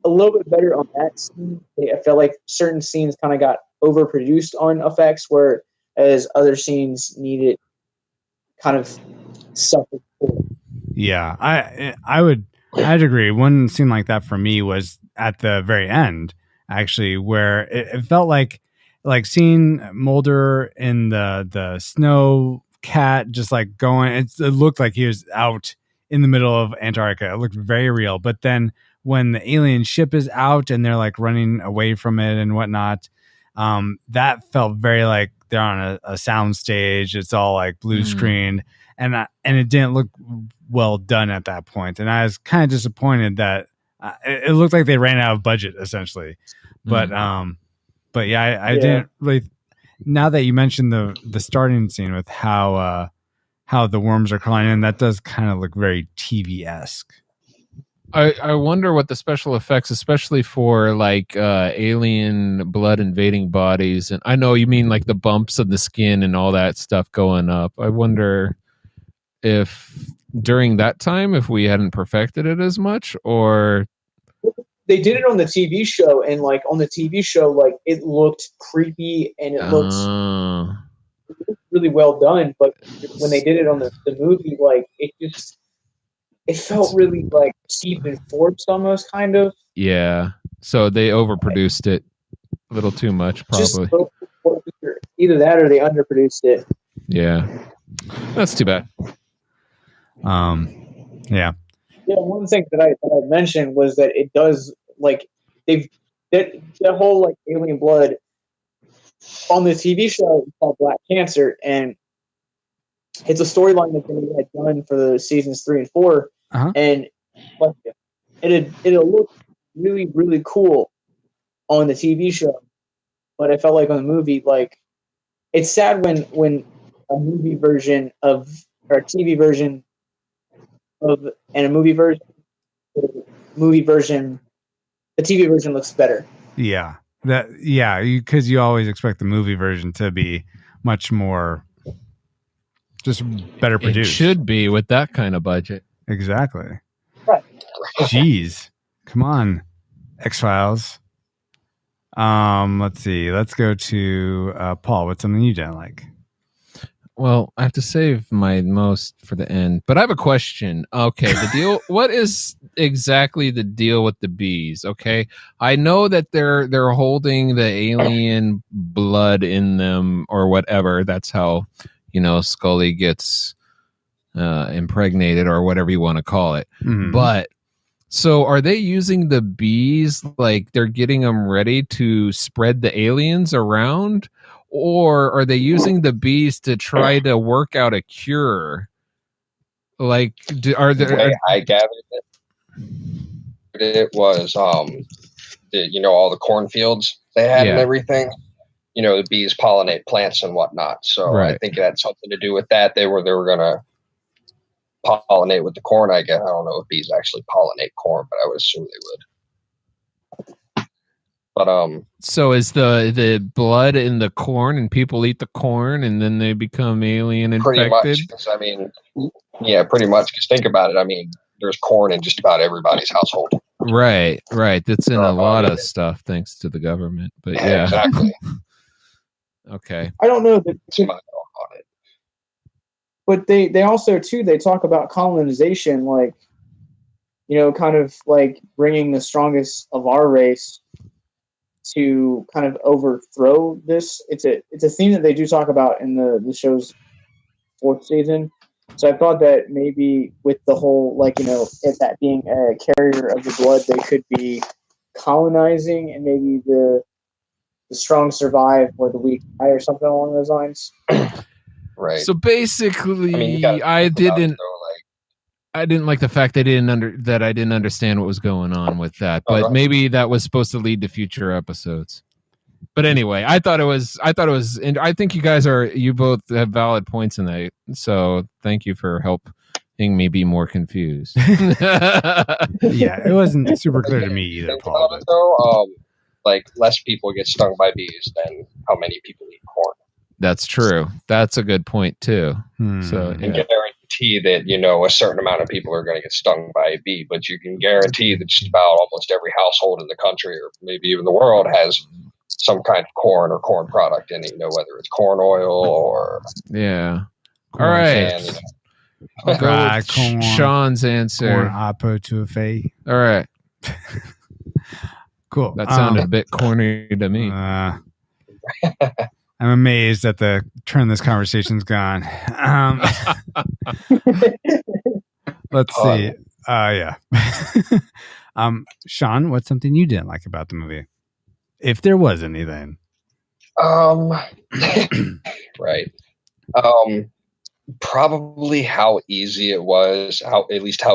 a little bit better on that scene. I felt like certain scenes kind of got overproduced on effects, whereas other scenes needed kind of suffered. Yeah, I'd agree. One scene like that for me was at the very end, actually, where it felt like seeing Mulder in the snow cat just like going. It looked like he was out in the middle of Antarctica. It looked very real. But then when the alien ship is out and they're like running away from it and whatnot, that felt very like they're on a sound stage. It's all like blue screened, and it didn't look well done at that point. And I was kind of disappointed that it looked like they ran out of budget essentially. But yeah, I didn't really. Now that you mentioned the starting scene with how the worms are crawling in, that does kind of look very TV-esque. I wonder what the special effects, especially for like alien blood invading bodies, and I know you mean like the bumps of the skin and all that stuff going up. I wonder if during that time, if we hadn't perfected it as much, or they did it on the TV show, and like on the TV show, like it looked creepy and it looked really well done. But when they did it on the movie, like it felt really like cheap and forced almost, kind of. Yeah. So they overproduced it a little too much, probably. Either that or they underproduced it. Yeah. That's too bad. Yeah. Yeah, one thing that I mentioned was that it does like that whole like alien blood on the TV show called Black Cancer, and it's a storyline that they had done for the seasons 3 and 4, and like it'll look really really cool on the TV show, but I felt like on the movie, like it's sad when a movie version of or a TV version of and a movie version, the TV version looks better. Yeah, because you always expect the movie version to be much more just better produced. It should be with that kind of budget. Exactly. Right. Jeez, come on, X-Files. Let's see. Let's go to Paul. What's something you didn't like? Well, I have to save my most for the end, but I have a question. Okay, the deal. What is exactly the deal with the bees? Okay, I know that they're holding the alien blood in them or whatever. That's how, Scully gets impregnated or whatever you want to call it. But So are they using the bees like they're getting them ready to spread the aliens around? Or are they using the bees to try to work out a cure? Like, are The there? way I gathered it was, all the cornfields they had and everything. The bees pollinate plants and whatnot. So I think it had something to do with that. They were gonna pollinate with the corn. I guess I don't know if bees actually pollinate corn, but I would assume they would. But so is the blood in the corn, and people eat the corn, and then they become alien infected? Pretty much. I mean, yeah, pretty much. Because think about it. I mean, there's corn in just about everybody's household. Right. That's in a lot of stuff, thanks to the government. But yeah, exactly. Okay. I don't know that, but they also too they talk about colonization, like kind of like bringing the strongest of our race to kind of overthrow this. It's a theme that they do talk about in the show's 4th season. So I thought that maybe with the whole it that being a carrier of the blood, they could be colonizing, and maybe the strong survive or the weak die or something along those lines. Right. So basically, I didn't like the fact I didn't understand what was going on with that, but maybe that was supposed to lead to future episodes. But anyway, I thought it was, and I think you both have valid points in that. So thank you for helping me be more confused. Yeah, it wasn't super clear to me either, Paul. Though, less people get stung by bees than how many people eat corn. That's true. That's a good point too. So you can guarantee that a certain amount of people are going to get stung by a bee, but you can guarantee that just about almost every household in the country, or maybe even the world, has some kind of corn or corn product in it. Whether it's corn oil or all right. I'll go with Sean's answer. Corn apotouffee. All right. Cool. That sounded a bit corny to me. I'm amazed at the turn this conversation's gone. Let's see. Yeah. Sean, what's something you didn't like about the movie? If there was anything. Right. Probably how easy it was, how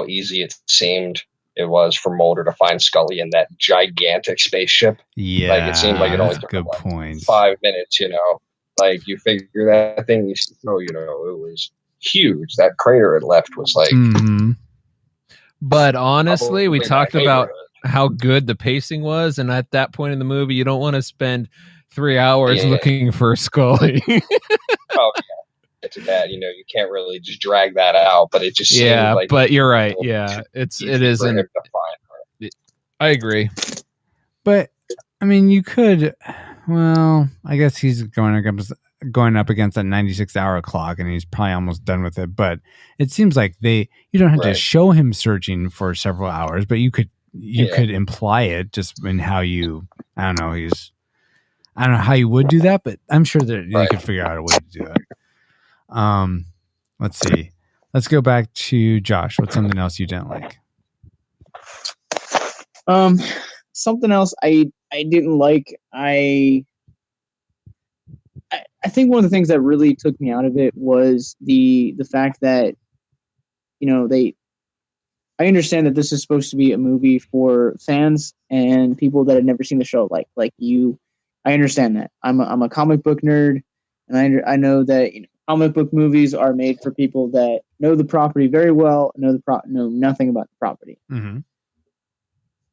easy it seemed it was for Mulder to find Scully in that gigantic spaceship. Yeah. It seemed like it only took good point. 5 minutes, you figure that thing, it was huge. That crater it left was like. Mm-hmm. But honestly, we talked about how good the pacing was, and at that point in the movie, you don't want to spend 3 hours looking for Scully. Oh yeah. To that, you can't really just drag that out, but it just seemed like. But you're right. Yeah, it isn't. I agree. But I mean, you could. Well, I guess he's going up against a 96-hour clock, and he's probably almost done with it. But it seems like you don't have to show him searching for several hours, but you could imply it just in how you. I don't know how you would do that, but I'm sure that you could figure out a way to do that. Let's see. Let's go back to Josh. What's something else you didn't like? Something else I didn't like. I think one of the things that really took me out of it was the fact that I understand that this is supposed to be a movie for fans and people that have never seen the show, like you. I understand that. I'm a comic book nerd, and I know that comic book movies are made for people that know the property very well, know nothing about the property. Mm-hmm.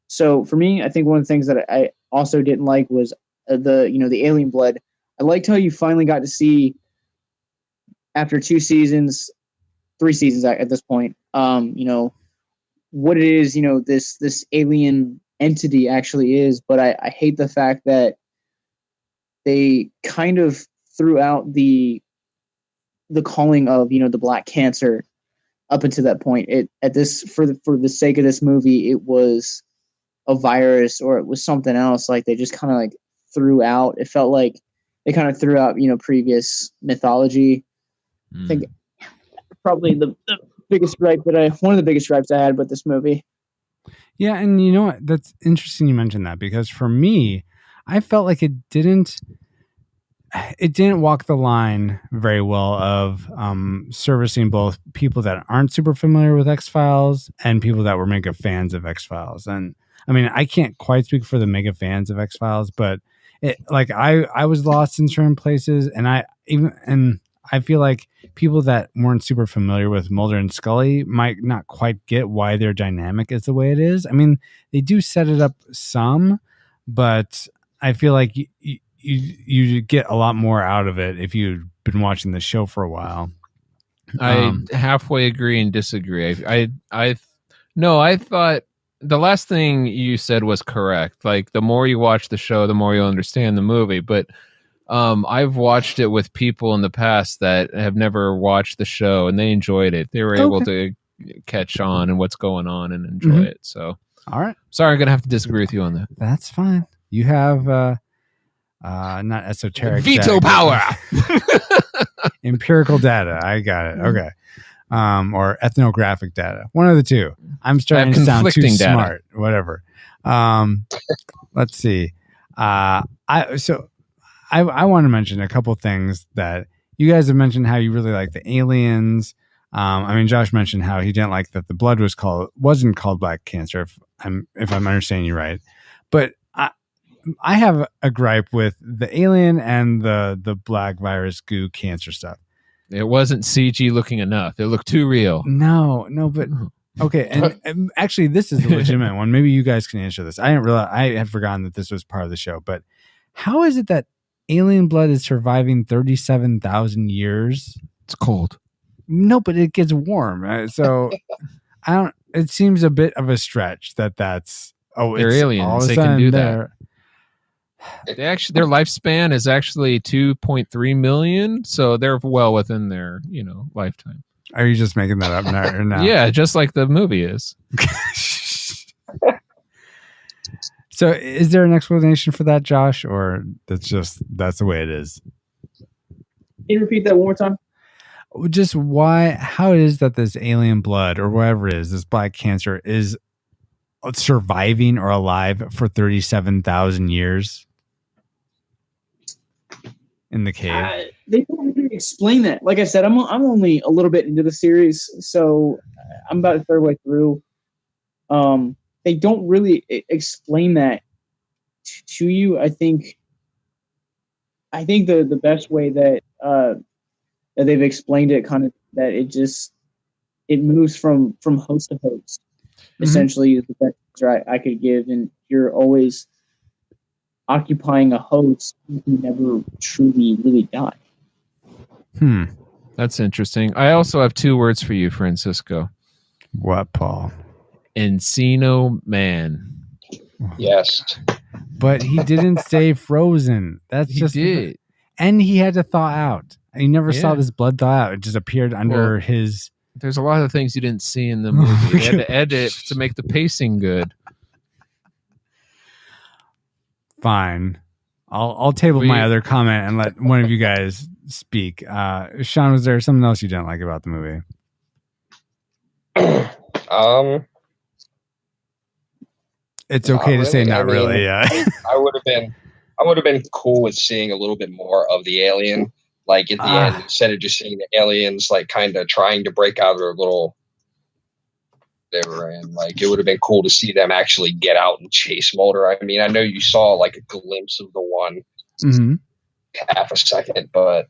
So for me, I think one of the things that I also didn't like was the alien blood. I liked how you finally got to see, after 3 seasons at this point, what it is, this alien entity actually is. But I hate the fact that they kind of threw out the calling of the Black Cancer up until that point. For the sake of this movie, it was a virus or it was something else. Like they just kind of like threw out. It felt like they kind of threw out previous mythology. I think probably one of the biggest gripes I had with this movie. Yeah, and you know what? That's interesting you mentioned that, because for me, I felt like it didn't walk the line very well of servicing both people that aren't super familiar with X-Files and people that were mega fans of X-Files. And I mean, I can't quite speak for the mega fans of X-Files, but I was lost in certain places, and I feel like people that weren't super familiar with Mulder and Scully might not quite get why their dynamic is the way it is. I mean, they do set it up some, but I feel like you get a lot more out of it if you've been watching the show for a while. I halfway agree and disagree. I thought the last thing you said was correct. Like, the more you watch the show, the more you'll understand the movie. But I've watched it with people in the past that have never watched the show, and they enjoyed it. They were able to catch on and what's going on and enjoy it. So, all right. Sorry, I'm going to have to disagree with you on that. That's fine. You have not esoteric veto power. Empirical data. I got it. Okay. Or ethnographic data. One of the two. I'm starting to sound too data. smart. Whatever. Let's see. I want to mention a couple things that you guys have mentioned, how you really like the aliens. I mean, Josh mentioned how he didn't like that the blood wasn't called black cancer, if I'm understanding you right. But I have a gripe with the alien and the black virus goo cancer stuff. It wasn't CG looking enough. It looked too real. No, but okay. And actually, this is the legitimate one. Maybe you guys can answer this. I didn't realize, I had forgotten that this was part of the show, but how is it that alien blood is surviving 37,000 years? It's cold. No, but it gets warm. So it seems a bit of a stretch that's, they're aliens. They can do that. Their lifespan is actually 2.3 million, so they're well within their lifetime. Are you just making that up now? Yeah, just like the movie is. So, is there an explanation for that, Josh, or that's the way it is? Can you repeat that one more time? Just how it is that this alien blood or whatever it is, this black cancer, is surviving or alive for 37,000 years in the cave. They don't really explain that. Like I said, I'm only a little bit into the series, so I'm about a third way through. They don't really explain that to you. I think the best way that they've explained it, kind of that it moves from host to host. Mm-hmm. Essentially, is the best answer I could give, and you're always occupying a host who never truly really die. That's interesting. I also have two words for you, Francisco. What, Paul? Encino Man. Yes. But he didn't stay frozen. He did. And he had to thaw out. You never saw this blood thaw out. It just appeared under his... There's a lot of things you didn't see in the movie. They had to edit to make the pacing good. Fine. I'll table my other comment and let one of you guys speak. Sean, was there something else you didn't like about the movie? It's okay to say not really. Yeah. I would have been cool with seeing a little bit more of the alien. Like at the end, instead of just seeing the aliens like kind of trying to break out of their little they were in, like it would have been cool to see them actually get out and chase Mulder. I mean, I know you saw like a glimpse of the one half a second, but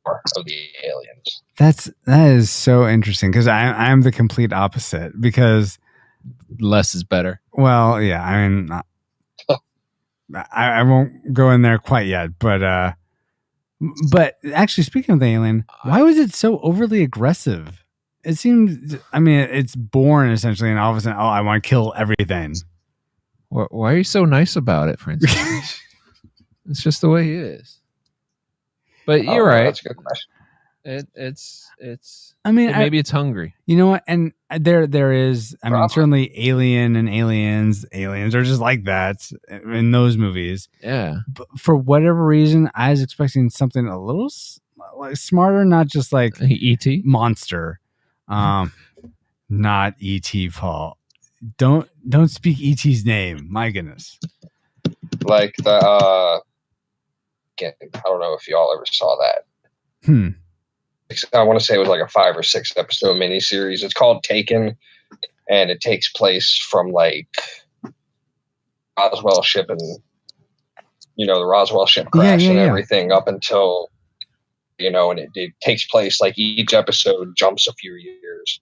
of the aliens. That is so interesting because I'm the complete opposite because less is better. Well, yeah, I mean, I won't go in there quite yet, but actually, speaking of the alien, why was it so overly aggressive? It seems, I mean, it's born essentially, and all of a sudden, I want to kill everything. Why are you so nice about it, Francis? It's just the way he is. But you're right. That's a good question. It's. I mean, maybe it's hungry. You know what? And there is. I mean, certainly Alien and Aliens are just like that in those movies. Yeah. But for whatever reason, I was expecting something a little like smarter, not just like E.T. monster. Not E.T. Paul. don't speak ET's name. My goodness. Like the I don't know if y'all ever saw that. I want to say it was like a 5 or 6 episode miniseries. It's called Taken, and it takes place from like Roswell ship and the Roswell ship crash and everything up until and it takes place like each episode jumps a few years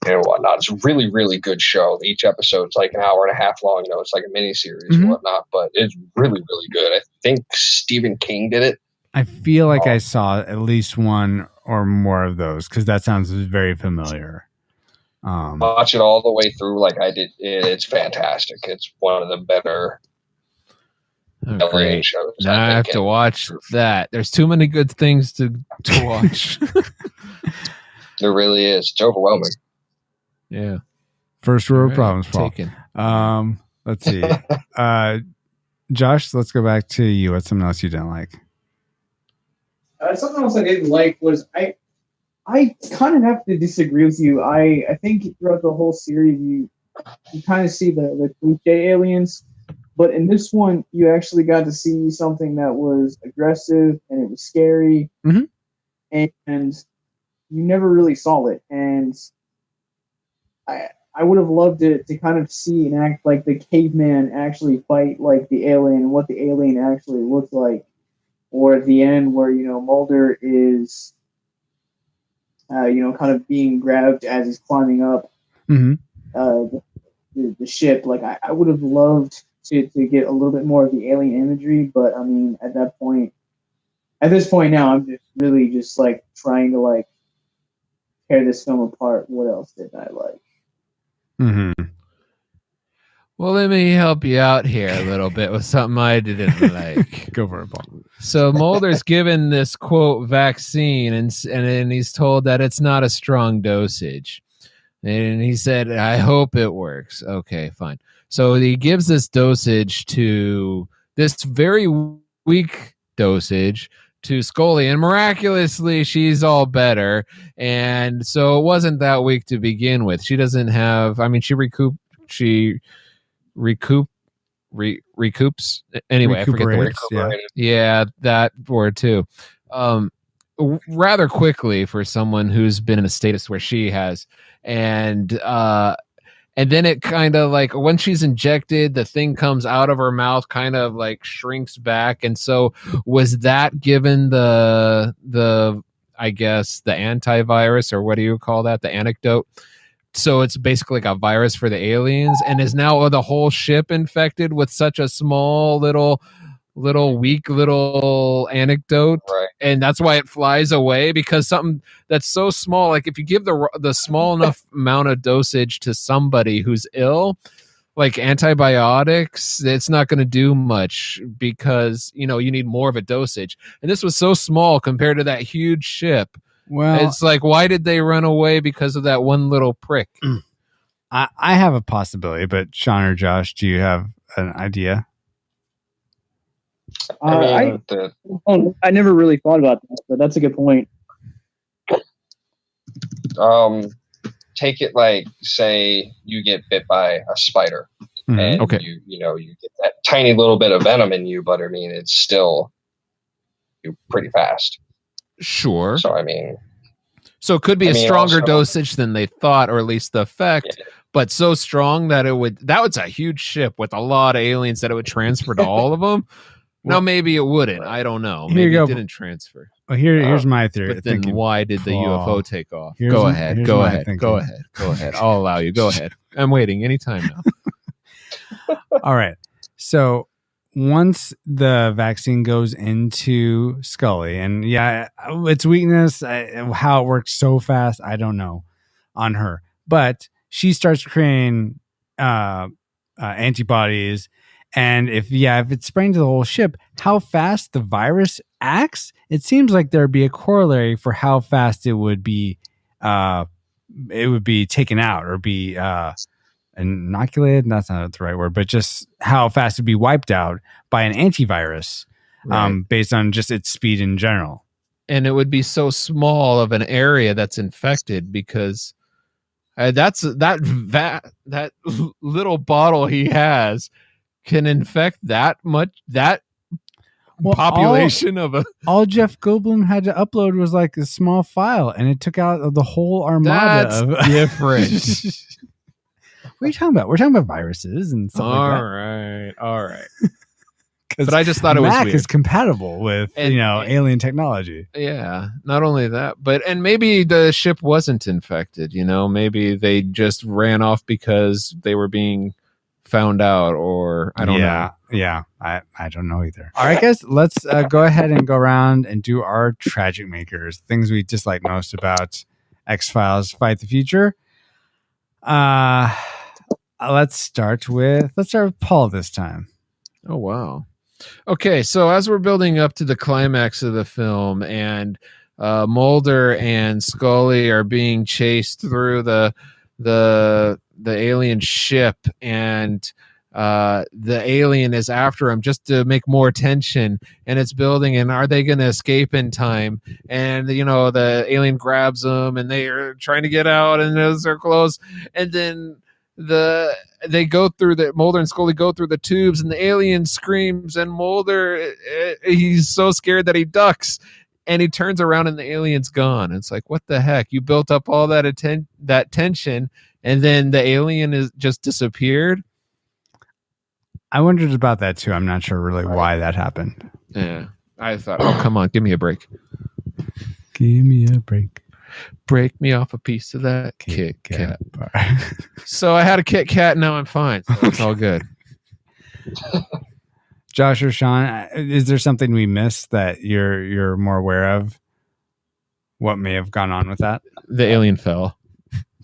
and whatnot. It's a really, really good show. Each episode's like an hour and a half long. It's like a mini series and whatnot, but it's really, really good. I think Stephen King did it. I feel like I saw at least one or more of those because that sounds very familiar. Watch it all the way through like I did. It's fantastic. It's one of the better great shows. Now I have to watch that. There's too many good things to watch. There really is. It's overwhelming. Yeah. First world problems, Paul. Taken. Let's see. Josh, let's go back to you. What's something else you didn't like? Something else I didn't like was I kind of have to disagree with you. I think throughout the whole series you kind of see the cliche aliens, but in this one you actually got to see something that was aggressive and it was scary, and you never really saw it. And I would have loved it to kind of see and act like the caveman actually fight like the alien and what the alien actually looked like. Or at the end where, Mulder is, kind of being grabbed as he's climbing up the ship. Like, I would have loved to get a little bit more of the alien imagery. But, I mean, at this point now, I'm just really just, like, trying to, like, tear this film apart. What else did I like? Well, let me help you out here a little bit with something I didn't like. Go for it, Paul. So Mulder's given this quote vaccine, and he's told that it's not a strong dosage. And he said, I hope it works. Okay, fine. So he gives this dosage to this very weak dosage to Scully, and miraculously she's all better. And so it wasn't that weak to begin with. She doesn't have, she recoups anyway. I forget the word. Yeah, that word too. Rather quickly for someone who's been in a status where she has, and then it kind of like when she's injected, the thing comes out of her mouth, kind of like shrinks back. And so was that given the I guess the antivirus, or what do you call that? The anecdote. So it's basically like a virus for the aliens, and is now the whole ship infected with such a small little weak little anecdote, right? And that's why it flies away, because something that's so small, like if you give the small enough amount of dosage to somebody who's ill, like antibiotics, it's not going to do much because you need more of a dosage. And this was so small compared to that huge ship. Well, it's like, why did they run away because of that one little prick? I have a possibility, but Sean or Josh, do you have an idea? I never really thought about that, but that's a good point. Take it like, say you get bit by a spider, and you get that tiny little bit of venom in you, but it's still pretty fast. Sure. So so it could be a stronger dosage than they thought, or at least the effect, but so strong that that was a huge ship with a lot of aliens that it would transfer to all of them. Now maybe it wouldn't. I don't know. Maybe it didn't transfer. Well, here's my theory. But then why did the UFO take off? Go ahead. Go ahead. I'll allow you. Go ahead. I'm waiting anytime now. All right. So once the vaccine goes into Scully, and its weakness, how it works so fast, I don't know on her, but she starts creating antibodies. And if it's spreading to the whole ship, how fast the virus acts, it seems like there'd be a corollary for how fast it would be taken out or be inoculated. That's not the right word, but just how fast it'd be wiped out by an antivirus, based on just its speed in general. And it would be so small of an area that's infected because That little bottle he has can infect that population of a. All Jeff Goldblum had to upload was like a small file, and it took out the whole armada. That's different. What are you talking about? We're talking about viruses and stuff like that. All right. But I just thought it was Mac weird. is compatible with alien technology. Yeah, not only that, and maybe the ship wasn't infected. Maybe they just ran off because they were being found out, or I don't know. Yeah, I don't know either. All right, guys, let's go ahead and go around and do our tragic makers, things we dislike most about X-Files: Fight the Future. Let's start with Paul this time. Oh wow. Okay, so as we're building up to the climax of the film, and Mulder and Scully are being chased through the alien ship, and the alien is after him just to make more tension, and it's building, and are they going to escape in time? And the alien grabs them, and they are trying to get out, and they're close, and then they go through Mulder and Scully go through the tubes, and the alien screams, and Mulder, he's so scared that he ducks, and he turns around and the alien's gone. It's like, what the heck? You built up all that tension, and then the alien is just disappeared. I wondered about that too. I'm not sure really why that happened. Yeah. I thought, oh, come on, give me a break. Give me a break. Break me off a piece of that Kit Kat bar. So I had a Kit Kat, now I'm fine. So it's all good. Josh or Sean, is there something we missed that you're more aware of? What may have gone on with that? The alien fell.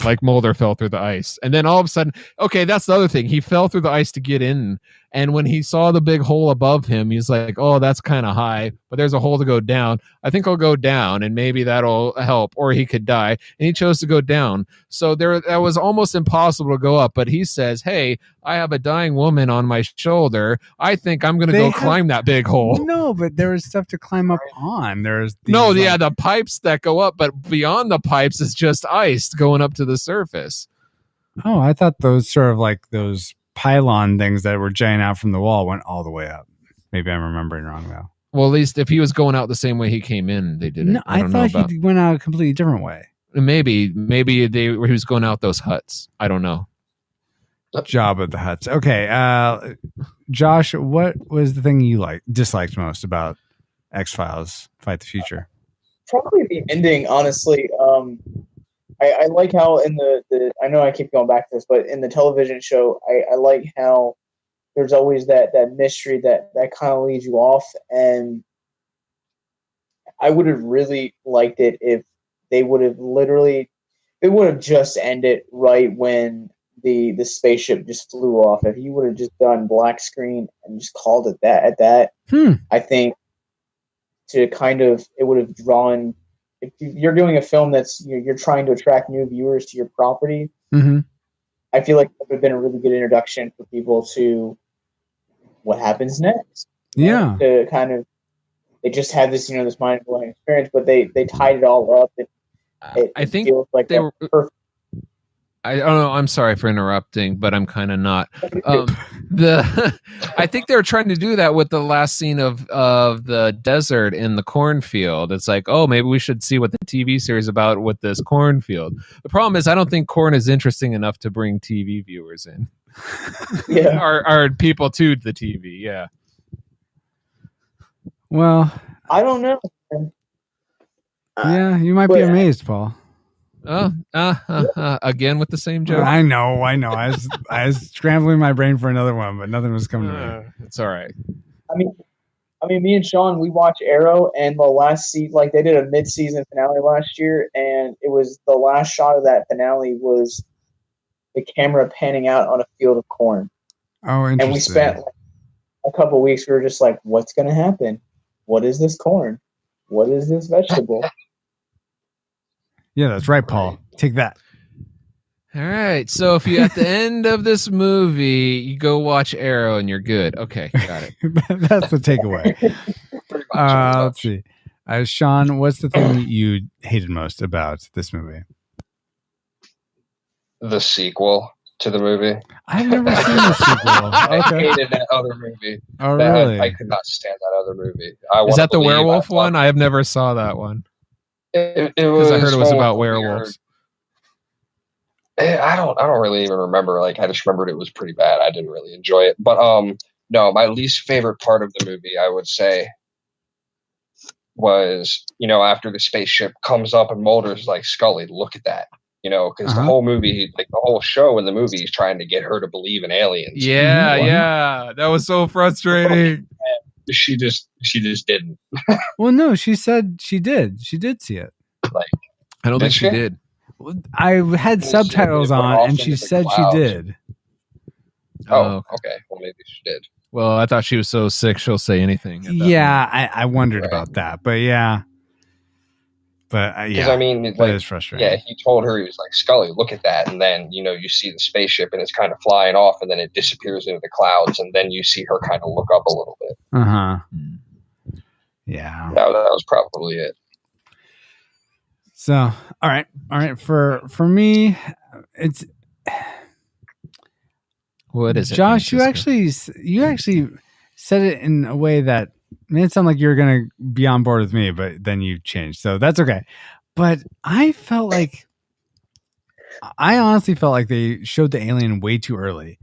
Like Mulder fell through the ice. And then all of a sudden, okay, that's the other thing. He fell through the ice to get in. And when he saw the big hole above him, he's like, oh, that's kind of high, but there's a hole to go down. I think I'll go down and maybe that'll help, or he could die. And he chose to go down. So that was almost impossible to go up. But he says, hey, I have a dying woman on my shoulder. I think I'm going to go climb that big hole. No, but there was stuff to climb up on. The pipes that go up, but beyond the pipes is just ice going up to the surface. Oh, I thought those sort of like those pylon things that were jutting out from the wall went all the way up. Maybe I'm remembering wrong though. Well, at least if he was going out the same way he came in, they didn't. No, I thought he went out a completely different way. Maybe he was going out those huts. I don't know. Jabba the Huts. Okay, Josh, what was the thing you disliked most about X-Files: Fight the Future? Probably the ending, honestly. I like how in the I know I keep going back to this, but in the television show, I like how there's always that mystery that kind of leads you off, and I would have really liked it if they would have just ended right when the spaceship just flew off. If you would have just done black screen and just called it that at that, I think it would have drawn. If you're doing a film that's you're trying to attract new viewers to your property, I feel like it would have been a really good introduction for people to what happens next. Yeah, to kind of they just had this this mind blowing experience, but they tied it all up. I think feels like they were. perfect. I don't know. I'm sorry for interrupting, but I'm kind of not. I think they were trying to do that with the last scene of the desert in the cornfield. It's like, oh, maybe we should see what the TV series about with this cornfield. The problem is, I don't think corn is interesting enough to bring TV viewers in. Yeah, or people to the TV. Yeah. Well, I don't know. Yeah, you might be amazed, Paul. Again with the same joke. I know. I was scrambling my brain for another one, but nothing was coming to me. It's all right. I mean, me and Sean, we watched Arrow, and the last season, like they did a mid-season finale last year, and it was the last shot of that finale was the camera panning out on a field of corn. Oh, interesting. And we spent a couple of weeks. We were just like, "What's going to happen? What is this corn? What is this vegetable?" Yeah, that's right, Paul. Take that. All right. So if you at the end of this movie, you go watch Arrow and you're good. Okay, got it. That's the takeaway. Let's see. Sean, what's the thing you hated most about this movie? the sequel to the movie. I've never seen the sequel. I Okay. hated that other movie. Oh, really? I could not stand that other movie. Is that the werewolf one? I have never saw that one. It Because was I heard it was one about with the werewolves. weird- I don't really even remember. Like, I just remembered it was pretty bad. I didn't really enjoy it. But no, my least favorite part of the movie, I would say, was, after the spaceship comes up and Mulder's like, Scully, look at that. Because the whole movie, like the whole show in the movie, is trying to get her to believe in aliens. Yeah. That was so frustrating. She just didn't. Well, no, she said she did. She did see it. Like, I don't think she she? did. I had subtitles went on, off and she into the said she clouds. did. Oh, okay. Well, maybe she did. Well, I thought she was so sick she'll say anything. at that Yeah, I wondered about that, but yeah. But Because yeah, I mean, that like, is frustrating. yeah, he told her, he was like, Scully, look at that, and then you see the spaceship and it's kind of flying off, and then it disappears into the clouds, and then you see her kind of look up a little bit. Yeah. That was probably it. So, all right. For me, it's what is it, Josh? You Francisco? actually said it in a way that made it sound like you were gonna be on board with me, but then you changed, so that's okay. But I honestly felt like they showed the alien way too early.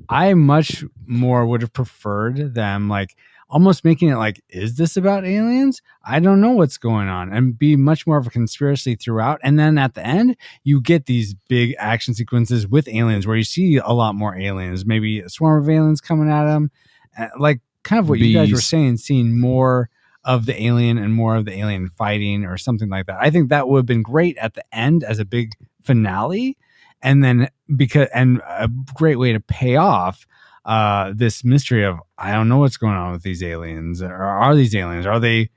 I much more would have preferred them like almost making it like, is this about aliens? I don't know what's going on, and be much more of a conspiracy throughout. And then at the end, you get these big action sequences with aliens where you see a lot more aliens, maybe a swarm of aliens coming at them, like kind of what you guys were Bees. saying, seeing more of the alien and more of the alien fighting or something like that. I think that would have been great at the end as a big finale, and then and a great way to pay off this mystery of, I don't know what's going on with these aliens. Or are these aliens? Are they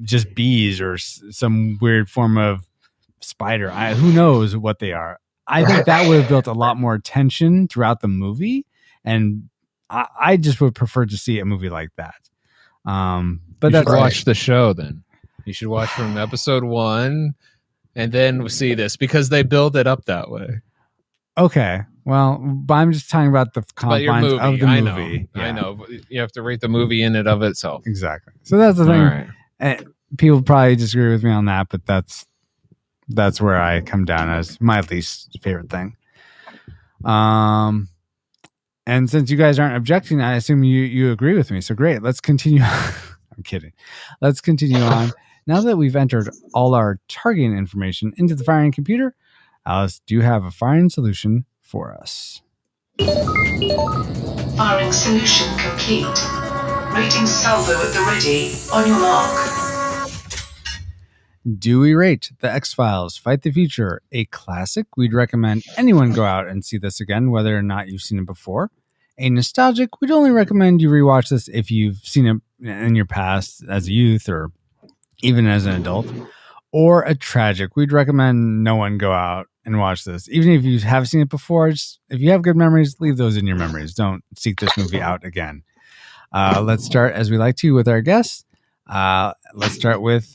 just bees or some weird form of spider? Who knows what they are? I think that would have built a lot more tension throughout the movie, and I just would prefer to see a movie like that. But You that's should watch the show then. You should watch from episode 1 and then see this, because they build it up that way. okay. Well, but I'm just talking about the But your confines movie, of the I movie. know. I know. But you have to rate the movie in and of itself. Exactly. So that's the thing. All right. And people probably disagree with me on that, but that's where I come down as my least favorite thing. And since you guys aren't objecting, I assume you agree with me. So great. Let's continue. I'm kidding. Let's continue on. Now that we've entered all our targeting information into the firing computer, Alice, do you have a firing solution for us? Firing solution complete. Rating salvo at the ready. On your mark. Do we rate The X-Files Fight the Future a classic? We'd recommend anyone go out and see this again, whether or not you've seen it before. A nostalgic, we'd only recommend you rewatch this if you've seen it in your past as a youth or even as an adult. Or a tragic, we'd recommend no one go out and watch this. Even if you have seen it before, just, if you have good memories, leave those in your memories. Don't seek this movie out again. Let's start, as we like to, with our guests. Let's start with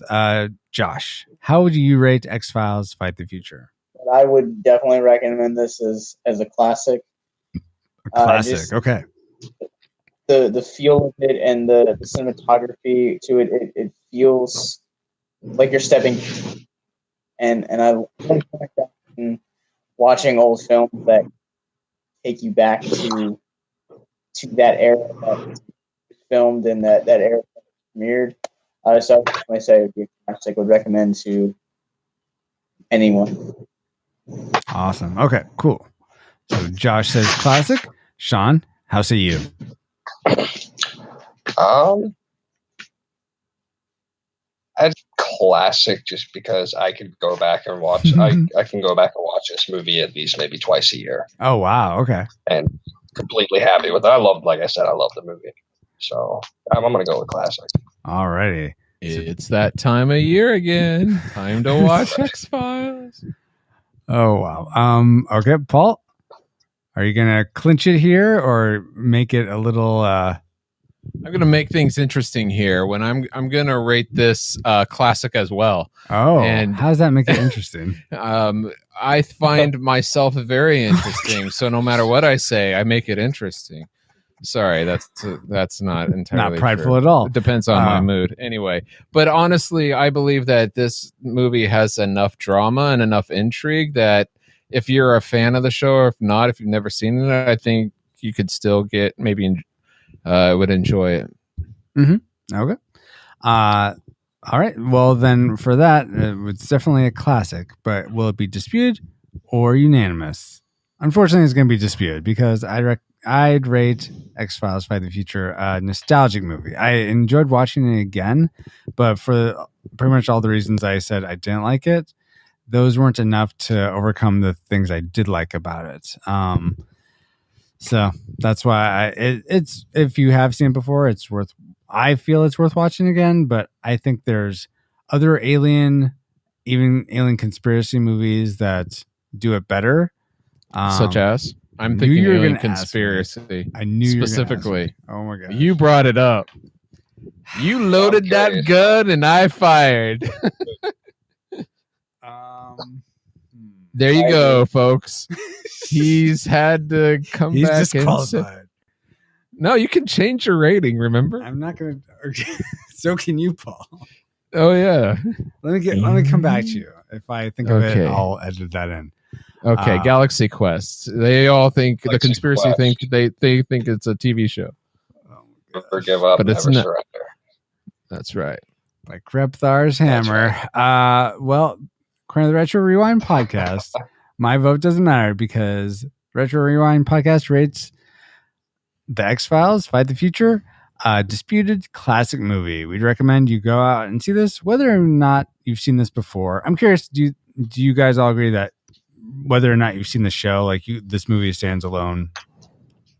Josh. How would you rate X-Files Fight the Future? I would definitely recommend this as a classic. A classic, okay. The feel of it and the cinematography to it, it feels like you're stepping, and I like watching old films that take you back to that era that was filmed and that era that premiered. So I would definitely say it would be a classic. I would recommend to anyone. Awesome. Okay, cool. So Josh says classic. Sean, how say you? I'd classic just because I could go back and watch. I can go back and watch this movie at least maybe twice a year. Oh wow, okay. And completely happy with it. I love, like I said, I love the movie. So I'm going to go with classic. Alrighty. It's that time of year again. Time to watch X-Files. Oh wow. Okay, Paul. Are you gonna clinch it here or make it a little I'm gonna make things interesting here. When I'm gonna rate this classic as well. Oh, and how does that make it interesting? I find myself very interesting. So no matter what I say, I make it interesting. Sorry, that's not entirely Not prideful true. at all. It depends on my mood. Anyway, but honestly, I believe that this movie has enough drama and enough intrigue that if you're a fan of the show, or if not, if you've never seen it, I think you could still get maybe would enjoy it. Mm-hmm. Okay. All right. Well, then for that, it's definitely a classic, but will it be disputed or unanimous? Unfortunately, it's going to be disputed because I'd rate X-Files Fight the Future a nostalgic movie. I enjoyed watching it again, but for pretty much all the reasons I said I didn't like it, those weren't enough to overcome the things I did like about it. So that's why it's if you have seen it before, I feel it's worth watching again, but I think there's other alien conspiracy movies that do it better. Such as? I'm thinking Alien Conspiracy. I knew specifically. Oh my god! You brought it up. You loaded that gun, and I fired. There you go, folks. He's had to come He's back. Disqualified. No, you can change your rating. Remember? I'm not gonna. So can you, Paul? Oh yeah. Let me come back to you. If I think of it, I'll edit that in. Okay, Galaxy Quest. They all think the conspiracy think they think it's a TV show. Never give up, but it's never surrender. That's right. Like Repthar's hammer. Right. Well, according to the Retro Rewind podcast, my vote doesn't matter because Retro Rewind podcast rates The X-Files Fight the Future a disputed classic movie. We'd recommend you go out and see this, whether or not you've seen this before. I'm curious, do you guys all agree that whether or not you've seen the show, this movie stands alone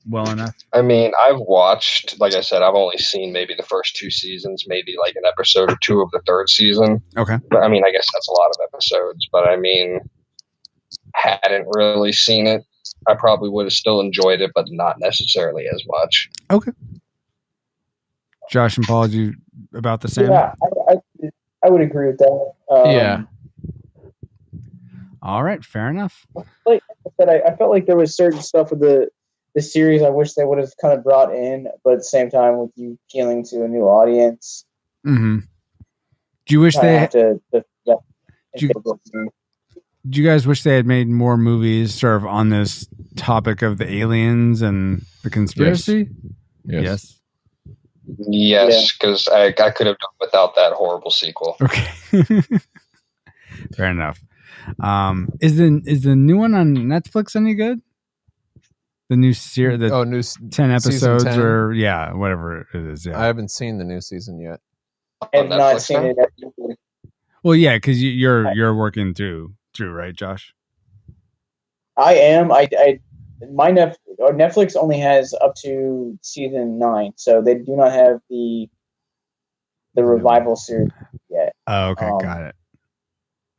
well enough? I mean, I've watched, like I said, I've only seen maybe the first 2 seasons, maybe like an episode or 2 of the 3rd season. Okay. But I mean, I guess that's a lot of episodes, but I mean, hadn't really seen it, I probably would have still enjoyed it, but not necessarily as much. Okay. Josh and Paul, you about the same? Yeah, I would agree with that. Yeah. All right, fair enough. Like I said, I felt like there was certain stuff with the series I wish they would have kind of brought in, but at the same time, with you appealing to a new audience. Mm-hmm. Do you wish they do you guys wish they had made more movies sort of on this topic of the aliens and the conspiracy? Yes. Yes, because I could have done without that horrible sequel. Okay. Fair enough. Is the new one on Netflix any good? The new series, new 10 episodes 10? or whatever it is. Yeah. I haven't seen the new season yet. I have not seen it. Well, yeah, because you're working through, right, Josh? I am. My Netflix only has up to season 9, so they do not have the revival series yet. Oh, okay, got it.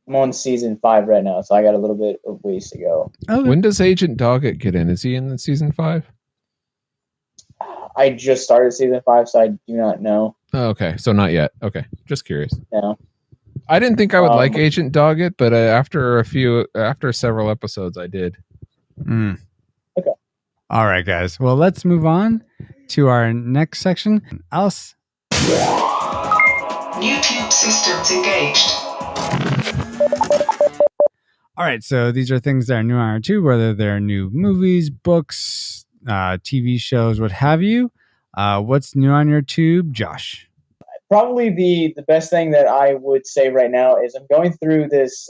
I'm on season 5 right now, so I got a little bit of ways to go. Okay. When does Agent Doggett get in? Is he in season 5? I just started season 5, so I do not know. Oh, okay, so not yet. Okay, just curious. No. I didn't think I would like Agent Doggett, but after several episodes, I did. Mm. Okay. All right, guys. Well, let's move on to our next section. Alice. YouTube systems engaged. All right, so these are things that are new on our tube, whether they're new movies, books, TV shows, what have you. What's new on your tube, Josh? Probably the best thing that I would say right now is I'm going through this.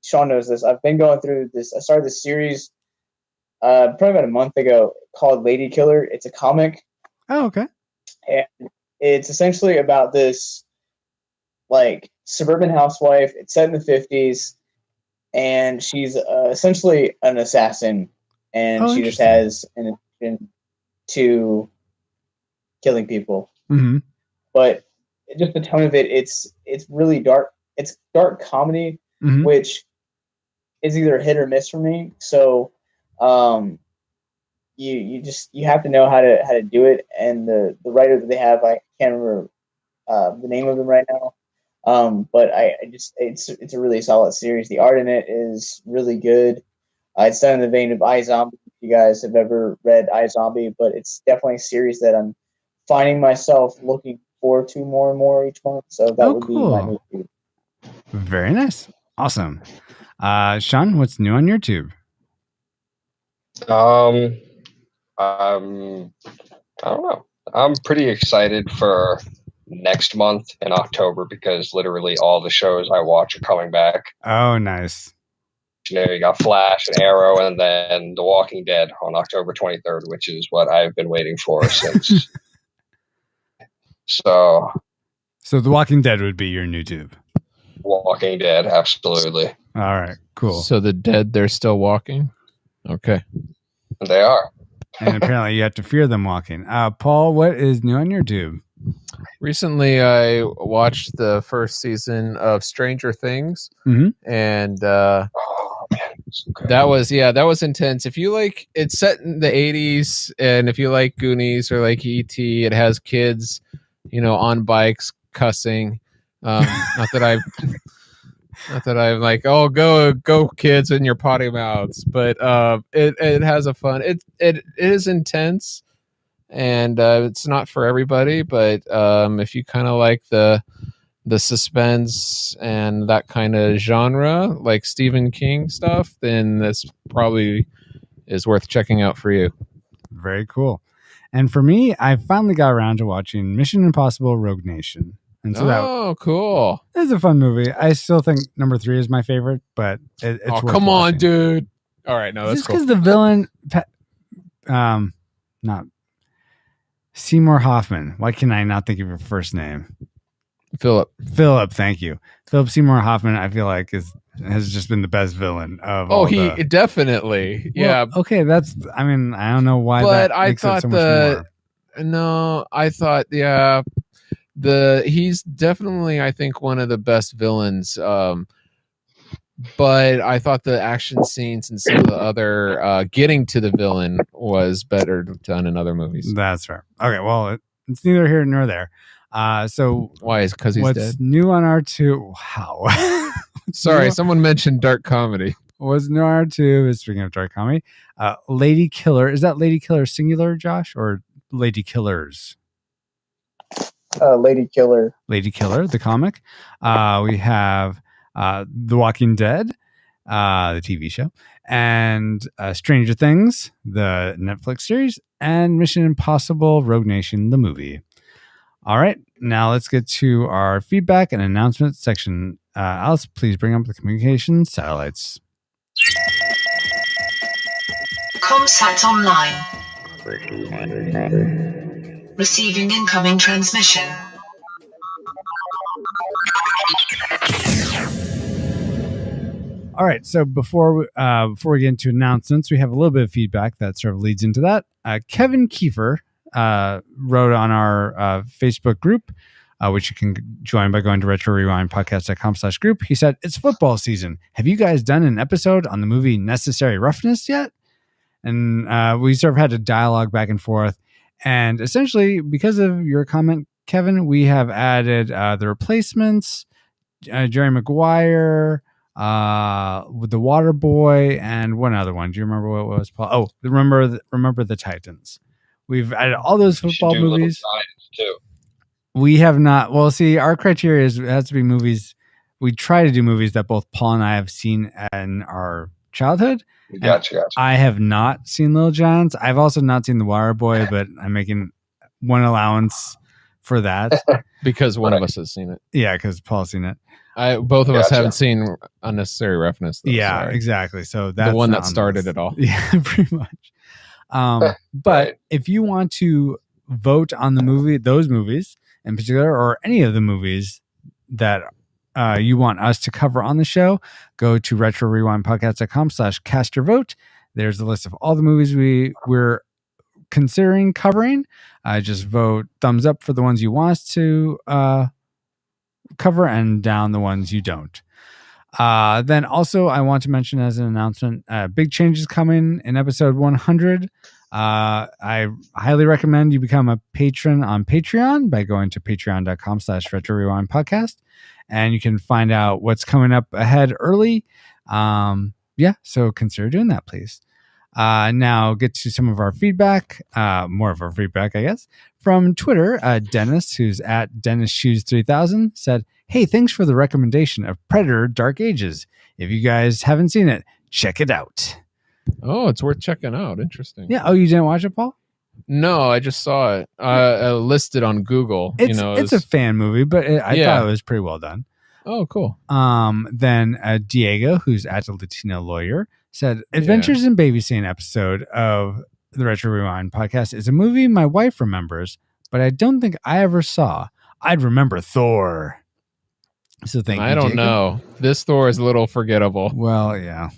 Sean knows this. I've been going through this. I started this series probably about a month ago called Lady Killer. It's a comic. Oh, okay. And it's essentially about this suburban housewife. It's set in the 50s, and she's essentially an assassin, and she just has an addiction to killing people. Mm-hmm. But just the tone of it, it's really dark. It's dark comedy, mm-hmm. which is either hit or miss for me. So, you have to know how to do it. And the writer that they have, I can't remember the name of them right now. But it's a really solid series. The art in it is really good. It's done in the vein of iZombie. If you guys have ever read iZombie, but it's definitely a series that I'm finding myself looking forward to more and more each month. So that would be my new tube. Very nice. Awesome. Sean, what's new on your tube? I don't know. I'm pretty excited for next month in October because literally all the shows I watch are coming back. Oh, nice. You know, you got Flash and Arrow, and then The Walking Dead on October 23rd, which is what I've been waiting for since. So The Walking Dead would be your new tube. Walking Dead, absolutely. All right, cool. So the dead, they're still walking? Okay. They are. And apparently you have to fear them walking. Paul, what is new on your tube? Recently, I watched the first season of Stranger Things, and that was intense. If you like, it's set in the 80s, and if you like Goonies or like E.T., it has kids, on bikes cussing. Not that I'm like, oh, go kids in your potty mouths, but it has a fun. It is intense. And it's not for everybody, but if you kind of like the suspense and that kind of genre, like Stephen King stuff, then this probably is worth checking out for you. Very cool. And for me, I finally got around to watching Mission Impossible: Rogue Nation. And so cool. It's a fun movie. I still think number 3 is my favorite, but it's worth come watching. on, dude. All right, no, that's just cool. because the villain, not Seymour Hoffman. Why can I not think of your first name? Philip, thank you. Philip Seymour Hoffman, I feel like has just been the best villain of all definitely. Yeah. Well, okay, I don't know why, but that I makes thought it so much more. No, I thought, he's definitely, I think, one of the best villains. But I thought the action scenes and some of the other getting to the villain was better done in other movies. That's right. Okay, well, it's neither here nor there. So why is because he's what's dead? New on R2? Wow. Sorry, someone mentioned dark comedy. What's new on R2 is, speaking of dark comedy, Lady Killer. Is that Lady Killer singular, Josh, or Lady Killers? Lady Killer. Lady Killer, the comic. We have The Walking Dead, the TV show, and Stranger Things, the Netflix series, and Mission Impossible: Rogue Nation, the movie. All right, now let's get to our feedback and announcement section. Alice, please bring up the communication satellites. Comsat online. Receiving incoming transmission. All right, so before we get into announcements, we have a little bit of feedback that sort of leads into that. Kevin Kiefer wrote on our Facebook group, which you can join by going to retrorewindpodcast.com/group. He said, "It's football season. Have you guys done an episode on the movie Necessary Roughness yet?" And we sort of had a dialogue back and forth. And essentially, because of your comment, Kevin, we have added The Replacements, Jerry Maguire, with The Water Boy, and one other one. Do you remember what it was, Paul? Oh, Remember the Titans. We've added all those football movies. Too. We have not. Well, see, our criteria is it has to be movies. We try to do movies that both Paul and I have seen in our childhood. Gotcha. I have not seen Little Giants. I've also not seen The Water Boy, but I'm making one allowance for that because one of us has seen it. Yeah, because Paul's seen it. Both of us haven't seen Unnecessary Roughness. Though, yeah, sorry. Exactly. So that's the one that started it all. Yeah, pretty much. But if you want to vote on those movies in particular, or any of the movies that you want us to cover on the show, go to retrorewindpodcast.com/cast your vote. There's a list of all the movies we're considering covering. Just vote thumbs up for the ones you want us to cover and down the ones you don't. Then also I want to mention as an announcement, big changes coming in episode 100. I highly recommend you become a patron on Patreon by going to patreon.com/Retro Rewind Podcast. And you can find out what's coming up ahead early. So consider doing that, please. Now get to some of our feedback, more of our feedback, I guess. From Twitter, Dennis, who's at DennisShoes3000, said, "Hey, thanks for the recommendation of Predator Dark Ages. If you guys haven't seen it, check it out." Oh, it's worth checking out. Interesting. Yeah. Oh, you didn't watch it, Paul? No, I just saw it listed on Google. It's a fan movie, but I thought it was pretty well done. Oh, cool. Then Diego, who's at the Latino Lawyer, said, "Adventures in Babysitting episode of the Retro Rewind Podcast is a movie my wife remembers, but I don't think I ever saw. I'd remember Thor." So thank you, I don't Diego. know. This Thor is a little forgettable. Well, yeah.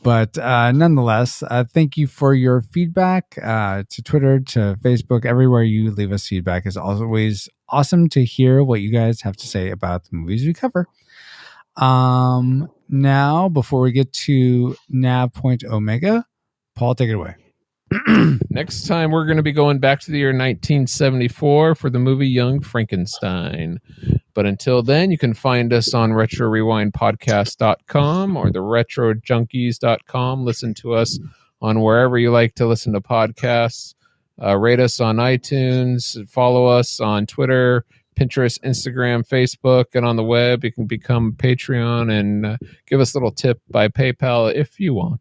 But nonetheless, thank you for your feedback to Twitter, to Facebook, everywhere you leave us feedback. Is always awesome to hear what you guys have to say about the movies we cover. Now, before we get to Nav Point Omega, Paul, take it away. Next time, we're going to be going back to the year 1974 for the movie Young Frankenstein. But until then, you can find us on RetroRewindPodcast.com or the RetroJunkies.com. Listen to us on wherever you like to listen to podcasts. Rate us on iTunes. Follow us on Twitter, Pinterest, Instagram, Facebook, and on the web. You can become Patreon and give us a little tip by PayPal if you want.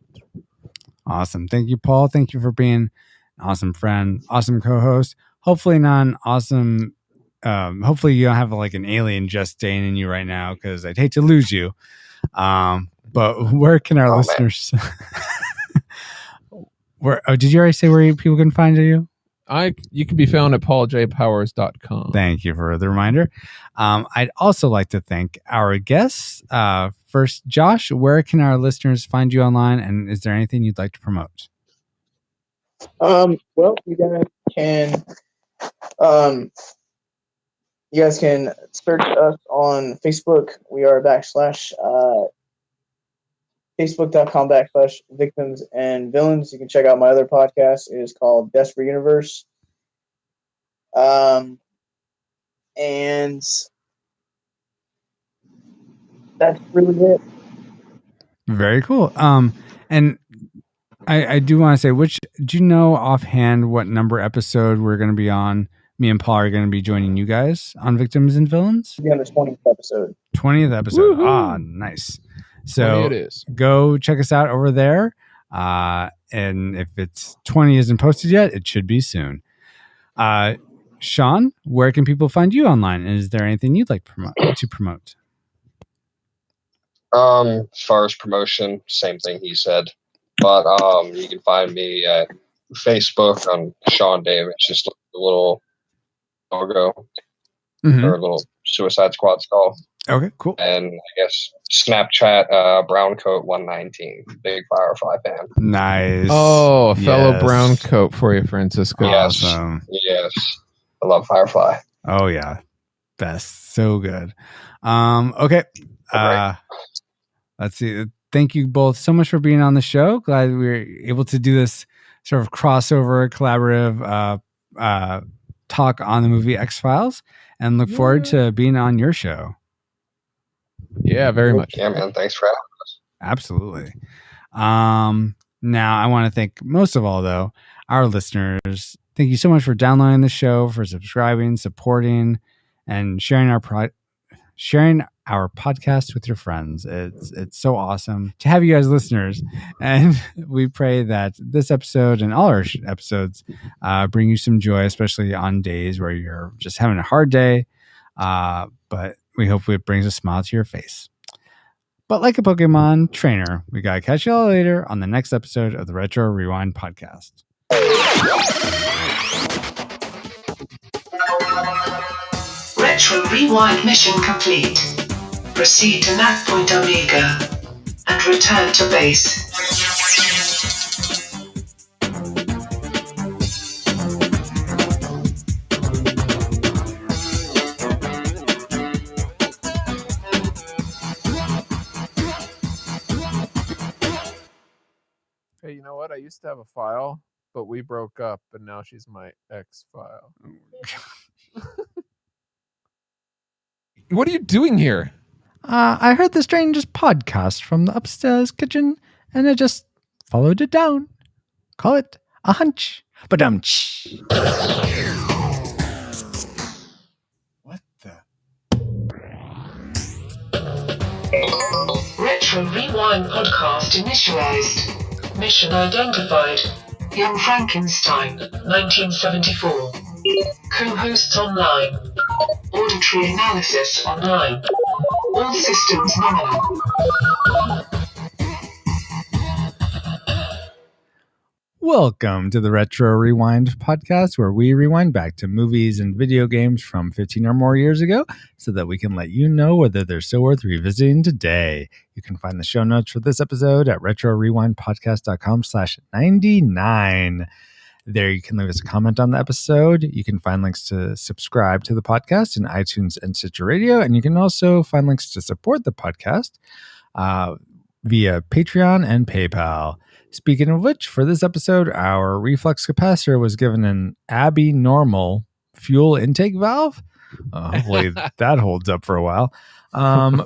Awesome. Thank you, Paul. Thank you for being an awesome friend, awesome co-host. Hopefully not an awesome... hopefully you don't have like an alien just staying in you right now, because I'd hate to lose you. But where can our listeners... did you already say where people can find you? You can be found at pauljpowers.com. Thank you for the reminder. I'd also like to thank our guests. First, Josh, where can our listeners find you online, and is there anything you'd like to promote? Well, you guys can search us on Facebook. We are Facebook.com/victims and villains. You can check out my other podcast. It is called Desperate Universe. And that's really it. Very cool. And I do want to say, do you know offhand what number episode we're going to be on? Me and Paul are going to be joining you guys on Victims and Villains. We'll be on the 20th episode. 20th episode. Woo-hoo. Ah, nice. So it is. Go check us out over there. And if it's 20 isn't posted yet, it should be soon. Sean, where can people find you online? And is there anything you'd like to promote? As far as promotion, same thing he said. But you can find me at Facebook on Sean Davis, just a little logo or a little Suicide Squad skull. Okay, cool. And I guess Snapchat, Browncoat119, big Firefly fan. Nice. Oh, a fellow brown coat for you, Francisco. Yes, Awesome. yes, I love Firefly. Oh yeah, best. So good. Okay. Let's see. Thank you both so much for being on the show. Glad we were able to do this sort of crossover, collaborative talk on the movie X-Files, and look forward to being on your show. Yeah, very much. Yeah, man. Thanks for having us. Absolutely. Now, I want to thank most of all, though, our listeners. Thank you so much for downloading the show, for subscribing, supporting, and sharing our podcast with your friends. It's so awesome to have you guys listeners, and we pray that this episode and all our episodes bring you some joy, especially on days where you're just having a hard day. But we hope it brings a smile to your face. But like a Pokemon trainer, we gotta catch you all later on the next episode of the Retro Rewind Podcast. Retro Rewind mission complete. Proceed to Nav Point Omega and return to base. Hey, you know what? I used to have a file but we broke up, and now she's my ex-file. What are you doing here? I heard the strangest podcast from the upstairs kitchen, and I just followed it down. Call it a hunch. Ba-dum-tsh. What the? Retro Rewind podcast initialized. Mission identified. Young Frankenstein, 1974. Co-hosts online. Auditory analysis online. All systems nominal. Welcome to the Retro Rewind podcast, where we rewind back to movies and video games from 15 or more years ago so that we can let you know whether they're still worth revisiting today. You can find the show notes for this episode at retrorewindpodcast.com/99. There you can leave us a comment on the episode. You can find links to subscribe to the podcast in iTunes and Stitcher Radio, and you can also find links to support the podcast via Patreon and PayPal. Speaking of which, for this episode, our reflex capacitor was given an Abbey Normal fuel intake valve. Hopefully that holds up for a while.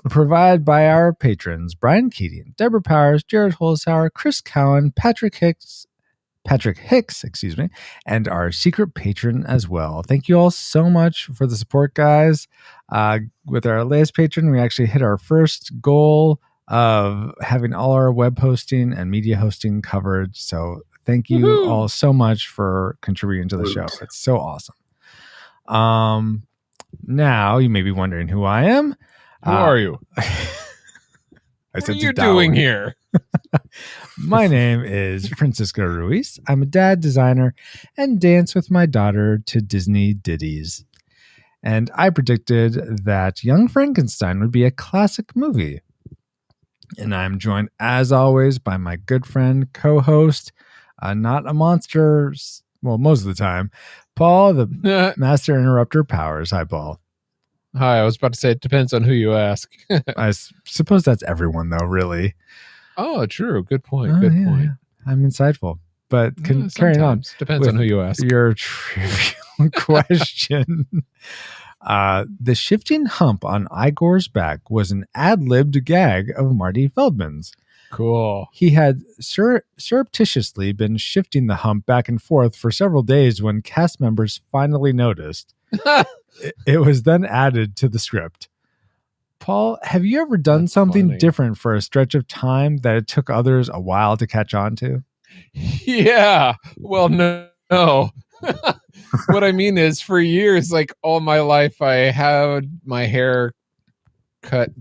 Provided by our patrons, Brian Keating, Deborah Powers, Jared Holzhauer, Chris Cowan, Patrick Hicks, and our secret patron as well. Thank you all so much for the support, guys. With our latest patron, we actually hit our first goal of having all our web hosting and media hosting covered. So thank you all so much for contributing to the show. It's so awesome. Now you may be wondering who I am. Who are you? What are you doing here? My name is Francisco Ruiz. I'm a dad, designer, and dance with my daughter to Disney ditties. And I predicted that Young Frankenstein would be a classic movie. And I'm joined, as always, by my good friend, co-host, not a monster, well, most of the time, Paul, the Master Interrupter Powers. Hi, Paul. Hi, I was about to say it depends on who you ask. I suppose that's everyone, though, really. Oh, true. Good point. Good point. Yeah. I'm insightful. But carrying on. Depends on who you ask. Your trivial question. The shifting hump on Igor's back was an ad-libbed gag of Marty Feldman's. Cool. He had surreptitiously been shifting the hump back and forth for several days when cast members finally noticed. It was then added to the script. Paul, have you ever done something different for a stretch of time that it took others a while to catch on to? Yeah. Well, no. What I mean is, for years, like all my life, I had my hair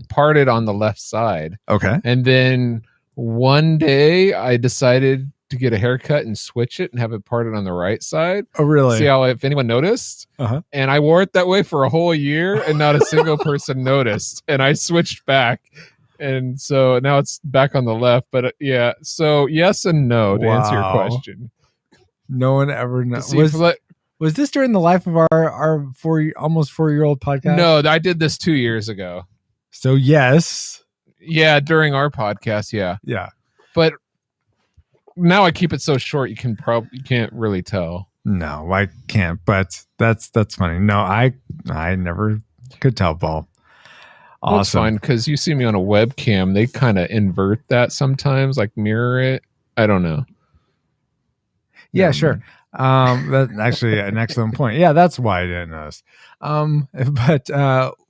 parted on the left side. Okay. And then one day I decided to get a haircut and switch it and have it parted on the right side. Oh, really? See how, if anyone noticed. And I wore it that way for a whole year and not a single person noticed. And I switched back. And so now it's back on the left. But yeah, so yes and no to answer your question. No one ever knows. Was this during the life of our almost 4-year-old podcast? No, I did this 2 years ago. So yes. Yeah, during our podcast, yeah. Yeah. But now I keep it so short you can't really tell. No, I can't, but that's funny. No, I never could tell, Paul. Awesome. Well, it's fine because you see me on a webcam. They kind of invert that sometimes, like mirror it. I don't know. Yeah, sure. That's actually an excellent point. Yeah, that's why I didn't notice.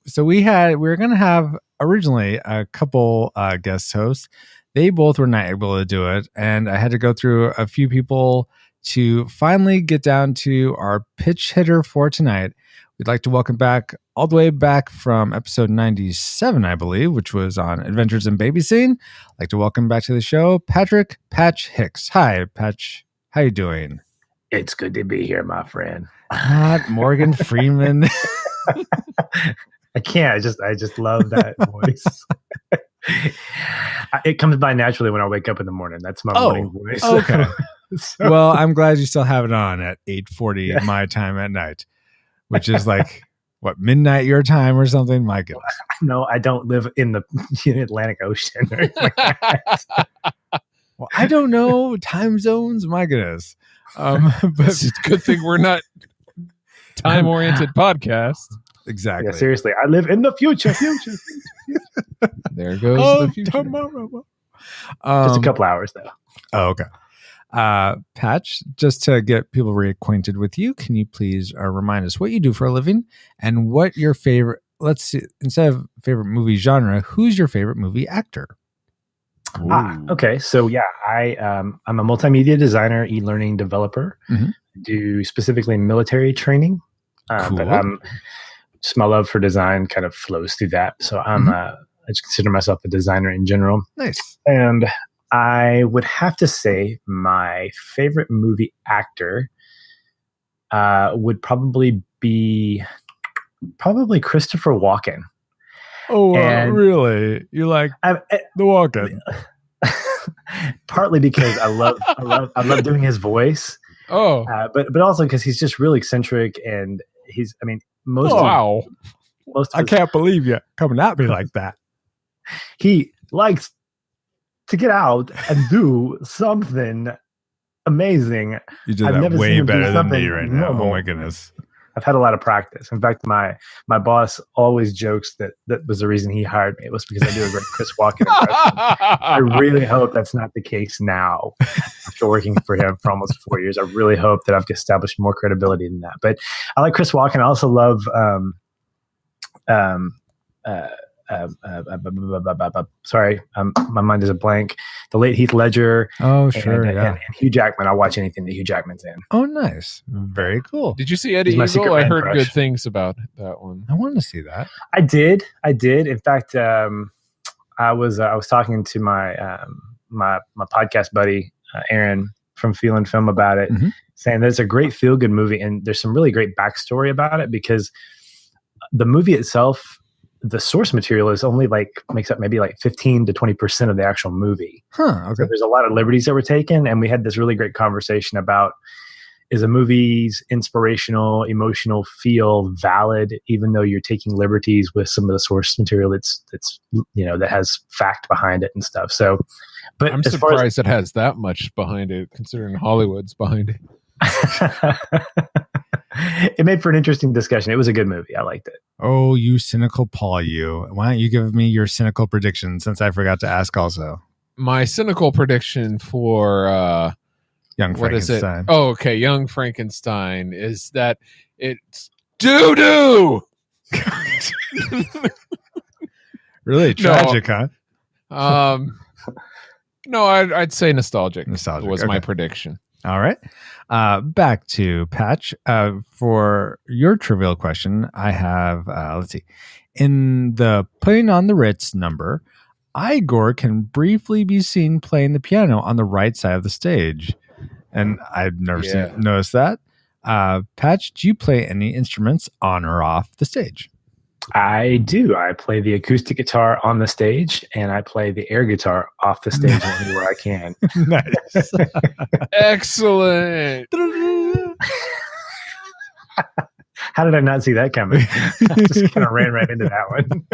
So we were going to have originally a couple guest hosts. They both were not able to do it, and I had to go through a few people to finally get down to our pitch hitter for tonight. We'd like to welcome back, all the way back from episode 97, I believe, which was on Adventures in Babysitting. I'd like to welcome back to the show, Patrick Patch Hicks. Hi, Patch. How you doing? It's good to be here, my friend. Not Morgan Freeman. I can't. I just love that voice. It comes by naturally when I wake up in the morning. That's my morning voice. Okay. Well, I'm glad you still have it on at 8:40 my time at night, which is like what, midnight your time or something? My goodness. No, I don't live in the Atlantic Ocean or anything like that. Well, I don't know time zones. My goodness. But it's a good thing we're not time-oriented podcast. Exactly. Yeah, seriously, I live in the future. There goes the future. Tomorrow. Just a couple hours though. Oh, okay. Patch, just to get people reacquainted with you, can you please remind us what you do for a living and what your favorite, let's see, instead of favorite movie genre, who's your favorite movie actor? Okay. So yeah, I'm a multimedia designer, e-learning developer, do specifically military training. Cool. But just my love for design kind of flows through that. So I just consider myself a designer in general. Nice. And I would have to say my favorite movie actor would probably be Christopher Walken. Oh, really? You like the Walken? Partly because I love doing his voice. Oh, but also because he's just really eccentric, and I can't believe you coming at me like that. He likes to get out and do something amazing. You do that way better than me right now. Oh my goodness. I've had a lot of practice. In fact, my boss always jokes that was the reason he hired me. It was because I do a great Chris Walken impression. I really hope that's not the case now. After working for him for almost 4 years, I really hope that I've established more credibility than that. But I like Chris Walken. I also love sorry, my mind is a blank. The late Heath Ledger. Oh, sure, and Hugh Jackman. I'll watch anything that Hugh Jackman's in. Oh, nice. Very cool. Did you see Eddie Eagle? I heard good things about that one. I want to see that. I did. In fact, I was talking to my my podcast buddy Aaron from Feel and Film about it, saying that it's a great feel good movie, and there's some really great backstory about it because the movie itself, the source material is only makes up maybe 15 to 20% of the actual movie. Okay. So there's a lot of liberties that were taken, and we had this really great conversation about, is a movie's inspirational, emotional feel valid, even though you're taking liberties with some of the source material that's that has fact behind it and stuff. So, but I'm surprised it has that much behind it, considering Hollywood's behind it. It made for an interesting discussion. It was a good movie. I liked it. Oh, you cynical Paul, you. Why don't you give me your cynical prediction, since I forgot to ask also? My cynical prediction for Young Frankenstein. What is it? Oh, okay. Young Frankenstein is that it's doo-doo! Really tragic, huh? No, I'd say nostalgic. Nostalgic was my prediction. All right. Back to Patch. For your trivial question, I have, let's see. In the Playing on the Ritz number, Igor can briefly be seen playing the piano on the right side of the stage. And I've never noticed that. Patch, do you play any instruments on or off the stage? I do. I play the acoustic guitar on the stage, and I play the air guitar off the stage anywhere I can. Nice. Excellent. How did I not see that coming? I just kind of ran right into that one.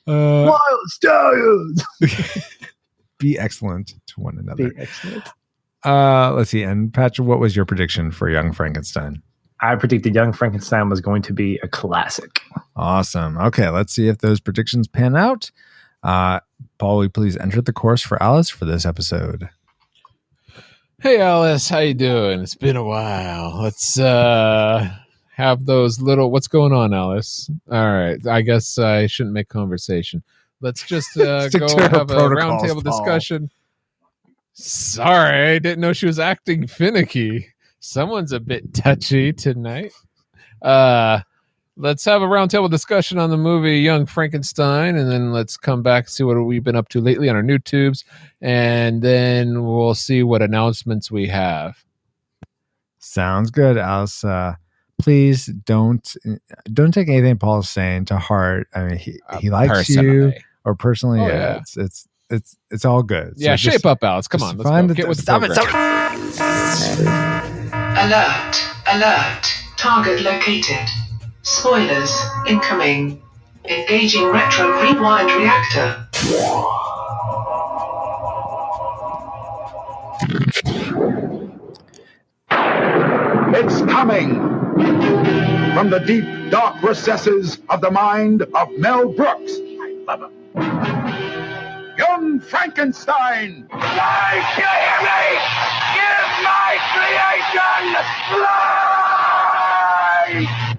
Wild Stallions! Be excellent to one another. Be excellent. Let's see. And Patrick, what was your prediction for Young Frankenstein? I predicted Young Frankenstein was going to be a classic. Awesome. Okay, let's see if those predictions pan out. Paul, will you please enter the course for Alice for this episode? Hey, Alice, how you doing? It's been a while. Let's have those little... What's going on, Alice? All right. I guess I shouldn't make conversation. Let's just go have a roundtable discussion. Sorry, I didn't know she was acting finicky. Someone's a bit touchy tonight. Let's have a roundtable discussion on the movie Young Frankenstein, and then let's come back and see what we've been up to lately on our new tubes, and then we'll see what announcements we have. Sounds good, Alice. Please don't take anything Paul's saying to heart. I mean, he likes you, or personally, it's all good. Yeah, so shape up, Alice. Come on, let's go. Get with the program. Alert! Alert! Target located. Spoilers incoming. Engaging retro rewind reactor. coming from the deep, dark recesses of the mind of Mel Brooks. I love him. Young Frankenstein. Guys, you hear me? Give my creation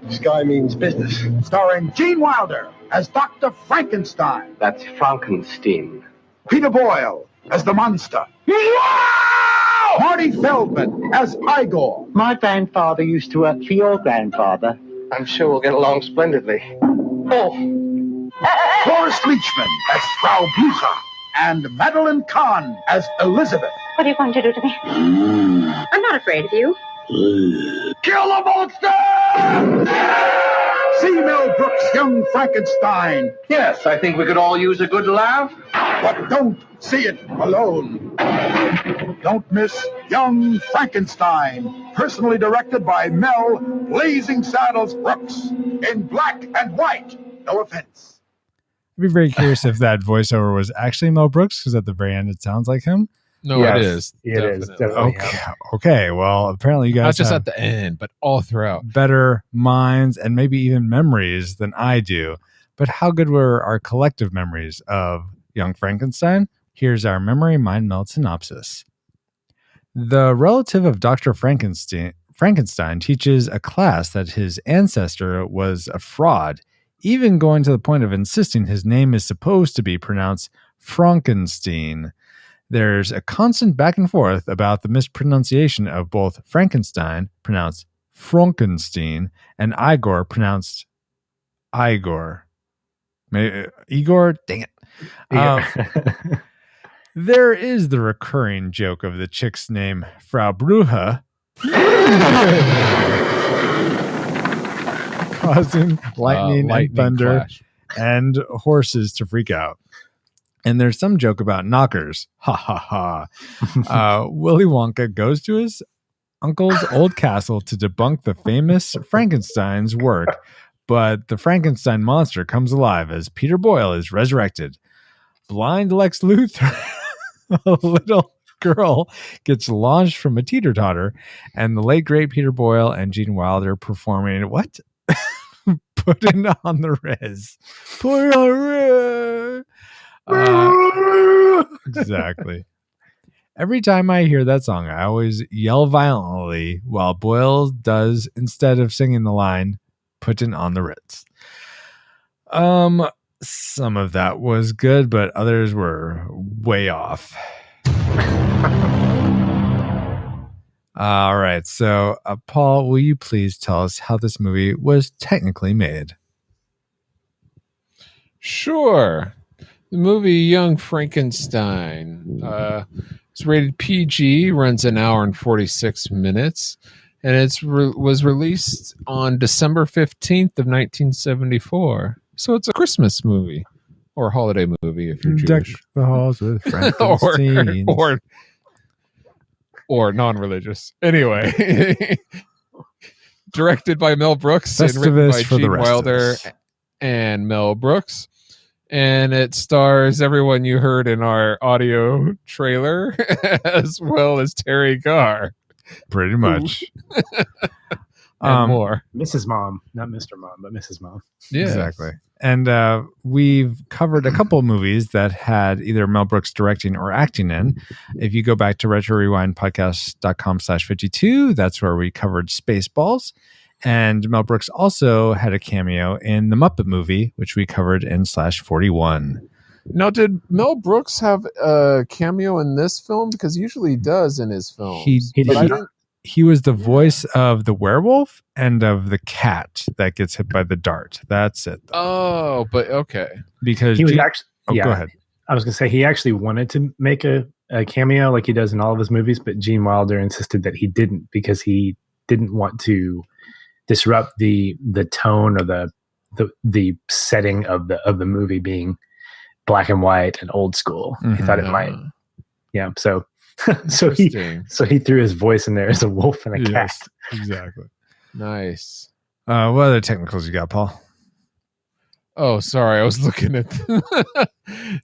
life! Sky means business. Starring Gene Wilder as Dr. Frankenstein. That's Frankenstein. Peter Boyle as the monster. Wow! Marty Feldman as Igor. My grandfather used to work for your grandfather. I'm sure we'll get along splendidly. Oh. Forrest Leachman as Frau Blucher. And Madeline Kahn as Elizabeth. What are you going to do to me? I'm not afraid of you. Kill the monster! See Mel Brooks' Young Frankenstein. Yes, I think we could all use a good laugh. But don't see it alone. Don't miss Young Frankenstein, personally directed by Mel Blazing Saddles Brooks, in black and white. No offense. I'd be very curious if that voiceover was actually Mel Brooks, because at the very end it sounds like him. No, yes, it is. It is. Okay. Well, apparently you guys not just have at the end, but all throughout. better minds and maybe even memories than I do. But how good were our collective memories of Young Frankenstein? Here's our memory mind meld synopsis. The relative of Dr. Frankenstein teaches a class that his ancestor was a fraud, even going to the point of insisting his name is supposed to be pronounced Frankenstein. There's a constant back and forth about the mispronunciation of both Frankenstein, pronounced Frankenstein, and Igor, pronounced Igor. Igor? Dang it. There is the recurring joke of the chick's name, Frau Blucher, causing lightning and thunder clash. And horses to freak out. And there's some joke about knockers. Ha ha ha. Willy Wonka goes to his uncle's old castle to debunk the famous Frankenstein's work, but the Frankenstein monster comes alive as Peter Boyle is resurrected. Blind Lex Luthor, a little girl, gets launched from a teeter-totter, and the late great Peter Boyle and Gene Wilder performing what? Putting on the Riz. Put on the Riz. Exactly. Every time I hear that song, I always yell violently while Boyle does, instead of singing the line, putting on the Ritz. Some of that was good, but others were way off. All right. So, Paul, will you please tell us how this movie was technically made? Sure. The movie Young Frankenstein is rated PG, runs an hour and 46 minutes, and it was released on December 15th of 1974. So it's a Christmas movie or holiday movie if you're Jewish. Deck the halls with Frankenstein. or non-religious. Anyway, directed by Mel Brooks and written by Gene Wilder and Mel Brooks. And it stars everyone you heard in our audio trailer, as well as Terry Garr. Pretty much. And more. Mrs. Mom, not Mr. Mom, but Mrs. Mom. Yeah, exactly. And we've covered a couple of movies that had either Mel Brooks directing or acting in. If you go back to retrorewindpodcast.com/52, that's where we covered Spaceballs. And Mel Brooks also had a cameo in The Muppet Movie, which we covered in /41. Now, did Mel Brooks have a cameo in this film? Because usually he does in his films. He was the voice of the werewolf and of the cat that gets hit by the dart. That's it. Oh, but okay. Because he was actually. Go ahead. I was going to say he actually wanted to make a cameo like he does in all of his movies, but Gene Wilder insisted that he didn't because he didn't want to disrupt the tone or the setting of the movie being black and white and old school. He thought it might. Yeah. So he threw his voice in there as a wolf and a cat. Exactly. Nice. What other technicals you got, Paul? Oh, sorry. I was looking at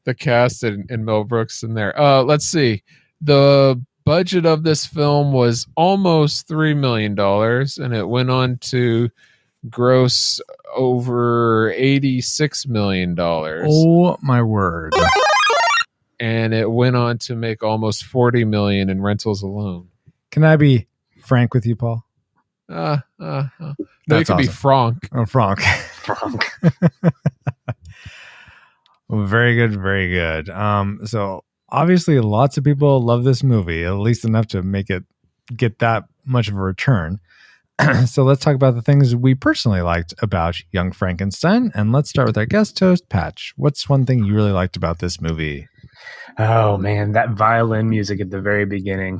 the cast and Mel Brooks in there. Let's see. The budget of this film was almost $3 million, and it went on to gross over $86 million. Oh my word. And it went on to make almost $40 million in rentals alone. Can I be frank with you, Paul? No, you can be Frank. Oh, Frank. Frank. Well, very good, very good. So obviously lots of people love this movie, at least enough to make it get that much of a return. So let's talk about the things we personally liked about Young Frankenstein. And let's start with our guest host, Patch. What's one thing you really liked about this movie? Oh man, that violin music at the very beginning.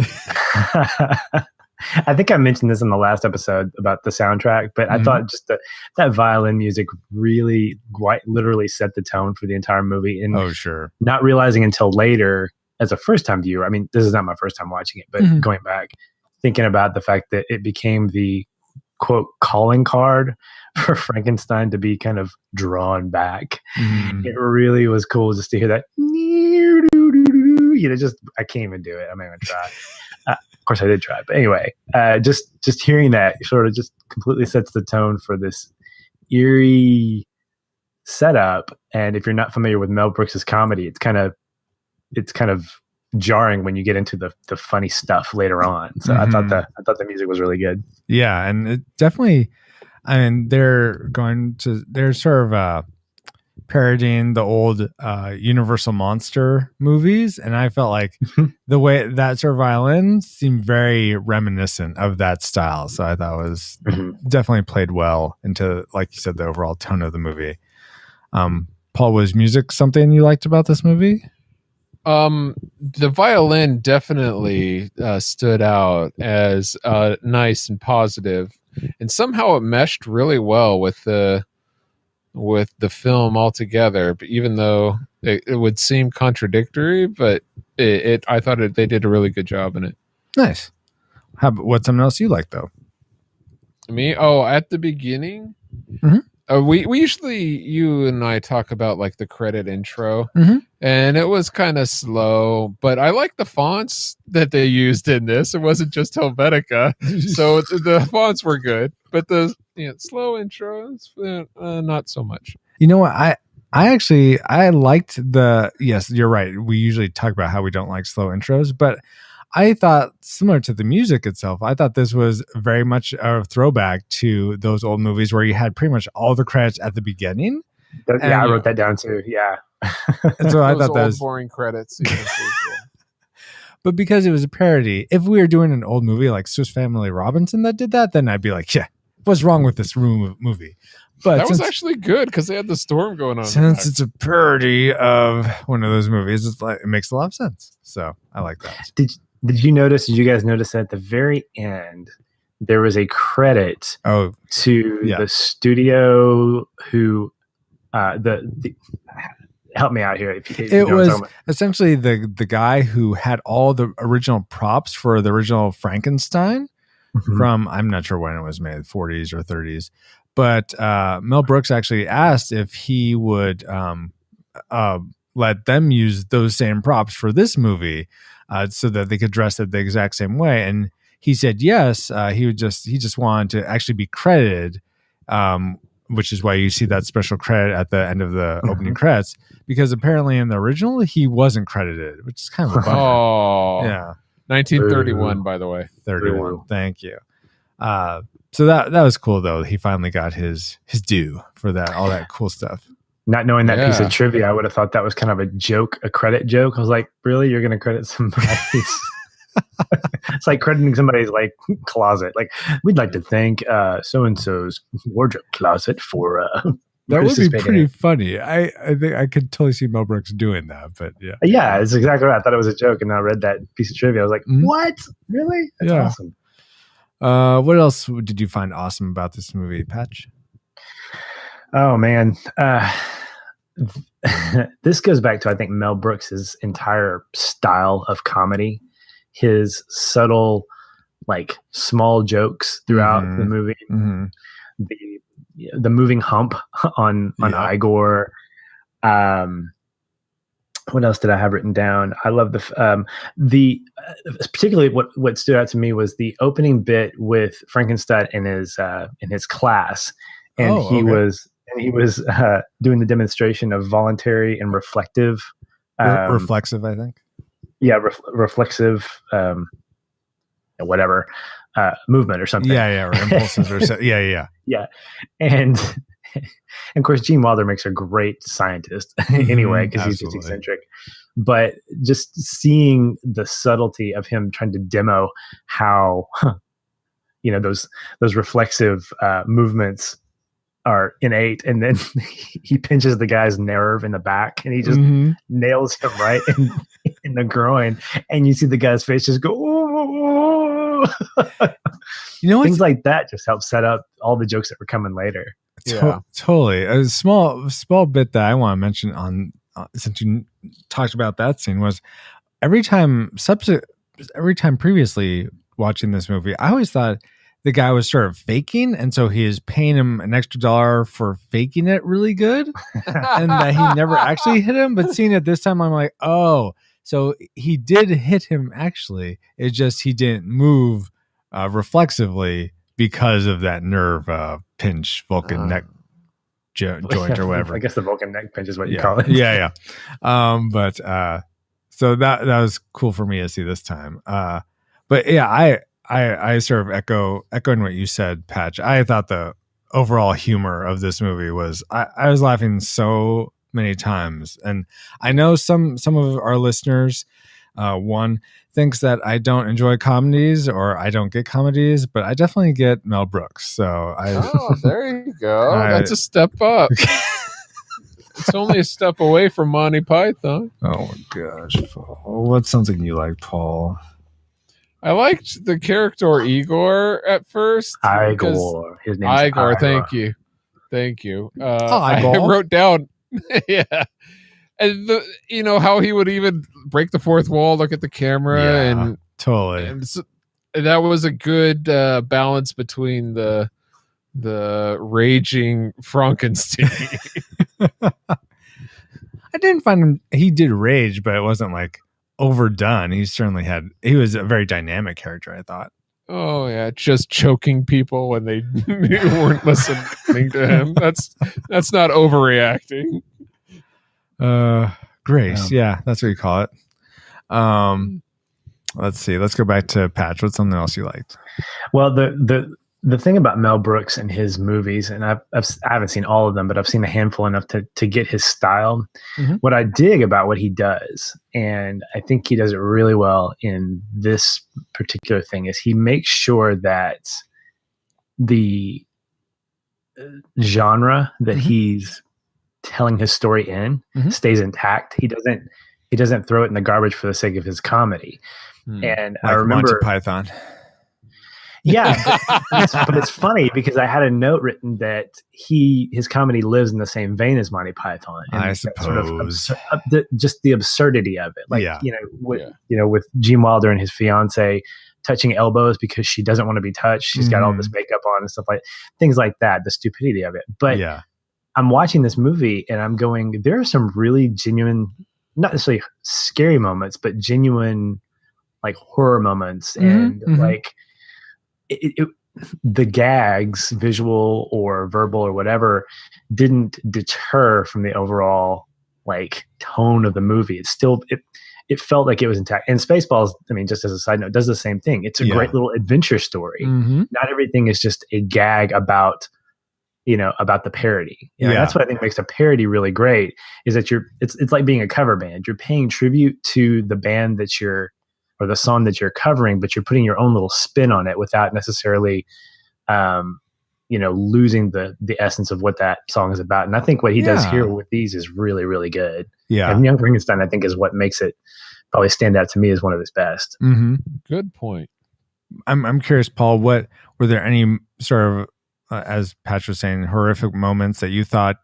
I think I mentioned this in the last episode about the soundtrack, but I thought just that violin music really quite literally set the tone for the entire movie. And oh, sure. Not realizing until later as a first time viewer, I mean, this is not my first time watching it, but going back, thinking about the fact that it became the quote calling card for Frankenstein to be kind of drawn back. It really was cool just to hear that. I can't even do it. I'm not even try. Of course I did try, but anyway, just hearing that sort of just completely sets the tone for this eerie setup. And if you're not familiar with Mel Brooks's comedy, it's kind of jarring when you get into the funny stuff later on. So I thought the music was really good. Yeah, and it definitely, I mean, they're sort of parodying the old Universal Monster movies, and I felt like the way that sort of violin seemed very reminiscent of that style. So I thought it was definitely played well into, like you said, the overall tone of the movie. Paul, was music something you liked about this movie? The violin definitely stood out as nice and positive, and somehow it meshed really well with the film altogether. But even though it would seem contradictory, but I thought they did a really good job in it. Nice. What's something else you like though? Me? Oh, at the beginning. We usually, you and I talk about like the credit intro, and it was kind of slow, but I like the fonts that they used in this. It wasn't just Helvetica, so the fonts were good, but the slow intros, not so much. You know what? I liked yes, you're right. We usually talk about how we don't like slow intros, but I thought, similar to the music itself, I thought this was very much a throwback to those old movies where you had pretty much all the credits at the beginning. I wrote that down too. Yeah. And so I thought that was boring credits. But because it was a parody, if we were doing an old movie like Swiss Family Robinson that did that, then I'd be like, yeah, what's wrong with this movie? But that was actually good because they had the storm going on. Since it's a parody of one of those movies, it makes a lot of sense. So I like that. Did you guys notice that at the very end, there was a credit to the studio who, help me out here. It was essentially the guy who had all the original props for the original Frankenstein from, I'm not sure when it was made, 40s or 30s. But Mel Brooks actually asked if he would let them use those same props for this movie. So that they could dress it the exact same way, and he said yes. He just wanted to actually be credited, which is why you see that special credit at the end of the opening credits. Because apparently in the original he wasn't credited, which is kind of a bummer. Oh, yeah, 1931, by the way. 31. Thank you. So that was cool though. He finally got his due for that, all that cool stuff. Not knowing that piece of trivia, I would have thought that was kind of a joke, a credit joke. I was like, really? You're going to credit somebody's... It's like crediting somebody's like closet. Like, we'd like to thank so-and-so's wardrobe closet for... that would be pretty funny. I think I could totally see Mel Brooks doing that, but yeah. Yeah, it's exactly right. I thought it was a joke, and I read that piece of trivia. I was like, what? Really? That's awesome. What else did you find awesome about this movie, Patch? Oh man, this goes back to, I think, Mel Brooks's entire style of comedy. His subtle, like, small jokes throughout the movie. The moving hump on Igor. what else did I have written down? I love the particularly what stood out to me was the opening bit with Frankenstein in his class, and he was doing the demonstration of voluntary and reflective, reflexive, I think. Yeah, reflexive, whatever movement or something. Yeah, or impulses or so. Yeah. And of course, Gene Wilder makes a great scientist anyway, because he's just eccentric. But just seeing the subtlety of him trying to demo how, those reflexive movements are innate, and then he pinches the guy's nerve in the back, and he just nails him right in the groin, and you see the guy's face just go. Oh. Things like that just help set up all the jokes that were coming later. Totally. A small bit that I want to mention on since you talked about that scene was every time previously watching this movie, I always thought the guy was sort of faking, and so he is paying him an extra $1 for faking it really good, and that he never actually hit him. But seeing it this time, I'm like, oh, so he did hit him actually. It's just he didn't move reflexively because of that nerve pinch, Vulcan neck joint or whatever. I guess the Vulcan neck pinch is what you call it. Yeah. But so that was cool for me to see this time. But yeah, I sort of echoing what you said, Patch. I thought the overall humor of this movie was I was laughing so many times, and I know some of our listeners one thinks that I don't enjoy comedies or I don't get comedies, but I definitely get Mel Brooks. So there you go. That's a step up. It's only a step away from Monty Python. Oh my gosh, Paul. What's something you like, Paul? I liked the character Igor at first. Igor. His name's Igor. Thank you. I wrote down. Yeah. And how he would even break the fourth wall, look at the camera, and totally. And that was a good balance between the raging Frankenstein. I didn't find him. He did rage, but it wasn't like overdone. He was a very dynamic character, I thought. Oh yeah, just choking people when they weren't listening to him. That's not overreacting. Grace. Yeah, that's what you call it. Let's see. Let's go back to Patch. What's something else you liked? Well, the thing about Mel Brooks and his movies, and I haven't seen all of them, but I've seen a handful enough to get his style. Mm-hmm. What I dig about what he does, and I think he does it really well in this particular thing, is he makes sure that the genre that he's telling his story in stays intact. He doesn't throw it in the garbage for the sake of his comedy. And like I remember Monty Python. Yeah, but it's funny because I had a note written that his comedy lives in the same vein as Monty Python. And I suppose just the absurdity of it, like with Gene Wilder and his fiance touching elbows because she doesn't want to be touched. She's got all this makeup on and stuff things like that. The stupidity of it, but I'm watching this movie and I'm going, there are some really genuine, not necessarily scary moments, but genuine like horror moments. And like the gags, visual or verbal or whatever, didn't deter from the overall like tone of the movie. It's still, it felt like it was intact. And Spaceballs, I mean, just as a side note, does the same thing. It's a great little adventure story. Not everything is just a gag about the parody. That's what I think makes a parody really great, is that it's like being a cover band. You're paying tribute to the band or the song that you're covering, but you're putting your own little spin on it without necessarily, losing the essence of what that song is about. And I think what he does here with these is really, really good. Yeah. And Young Frankenstein, I think, is what makes it probably stand out to me as one of his best. Good point. I'm curious, Paul, were there any sort of, as Patch was saying, horrific moments that you thought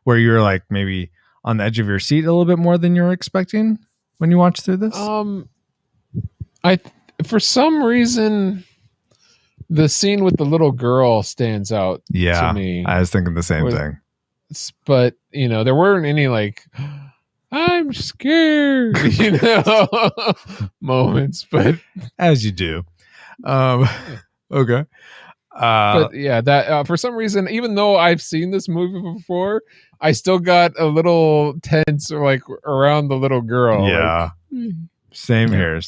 where you were like maybe on the edge of your seat a little bit more than you were expecting when you watched through this? For some reason, the scene with the little girl stands out to me. I was thinking the same thing. But there weren't any like I'm scared, moments, but as you do. Okay. But yeah, that for some reason, even though I've seen this movie before, I still got a little tense, like around the little girl. Yeah, like, same here.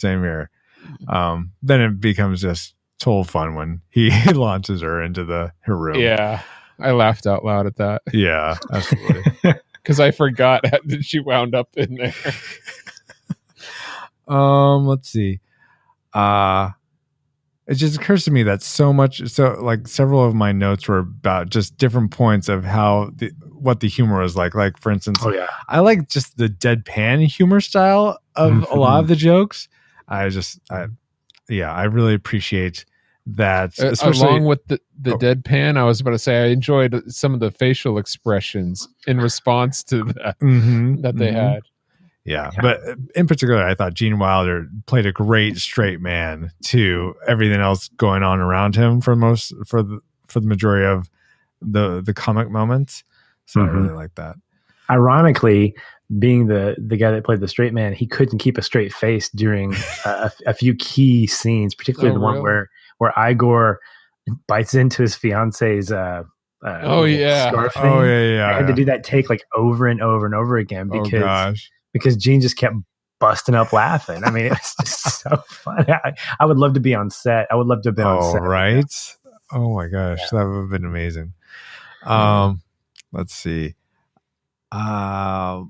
Then it becomes just total fun when he launches her into her room. Yeah, I laughed out loud at that. Yeah, absolutely. Because I forgot that she wound up in there. Let's see. It just occurs to me that several of my notes were about just different points of how what the humor was like. Like, for instance, I like just the deadpan humor style of a lot of the jokes. I really appreciate that. Along with the deadpan, I was about to say I enjoyed some of the facial expressions in response to that that they had. Yeah, but in particular, I thought Gene Wilder played a great straight man to everything else going on around him for the majority of the comic moments. So I really like that. Ironically, being the guy that played the straight man, he couldn't keep a straight face during a few key scenes, particularly the one where Igor bites into his fiance's scarf thing. I had to do that take like over and over and over again because Gene just kept busting up laughing. I mean, it was just so funny. I would love to be on set. I would love to have been on set. Right? Oh my gosh, that would have been amazing. Let's see. I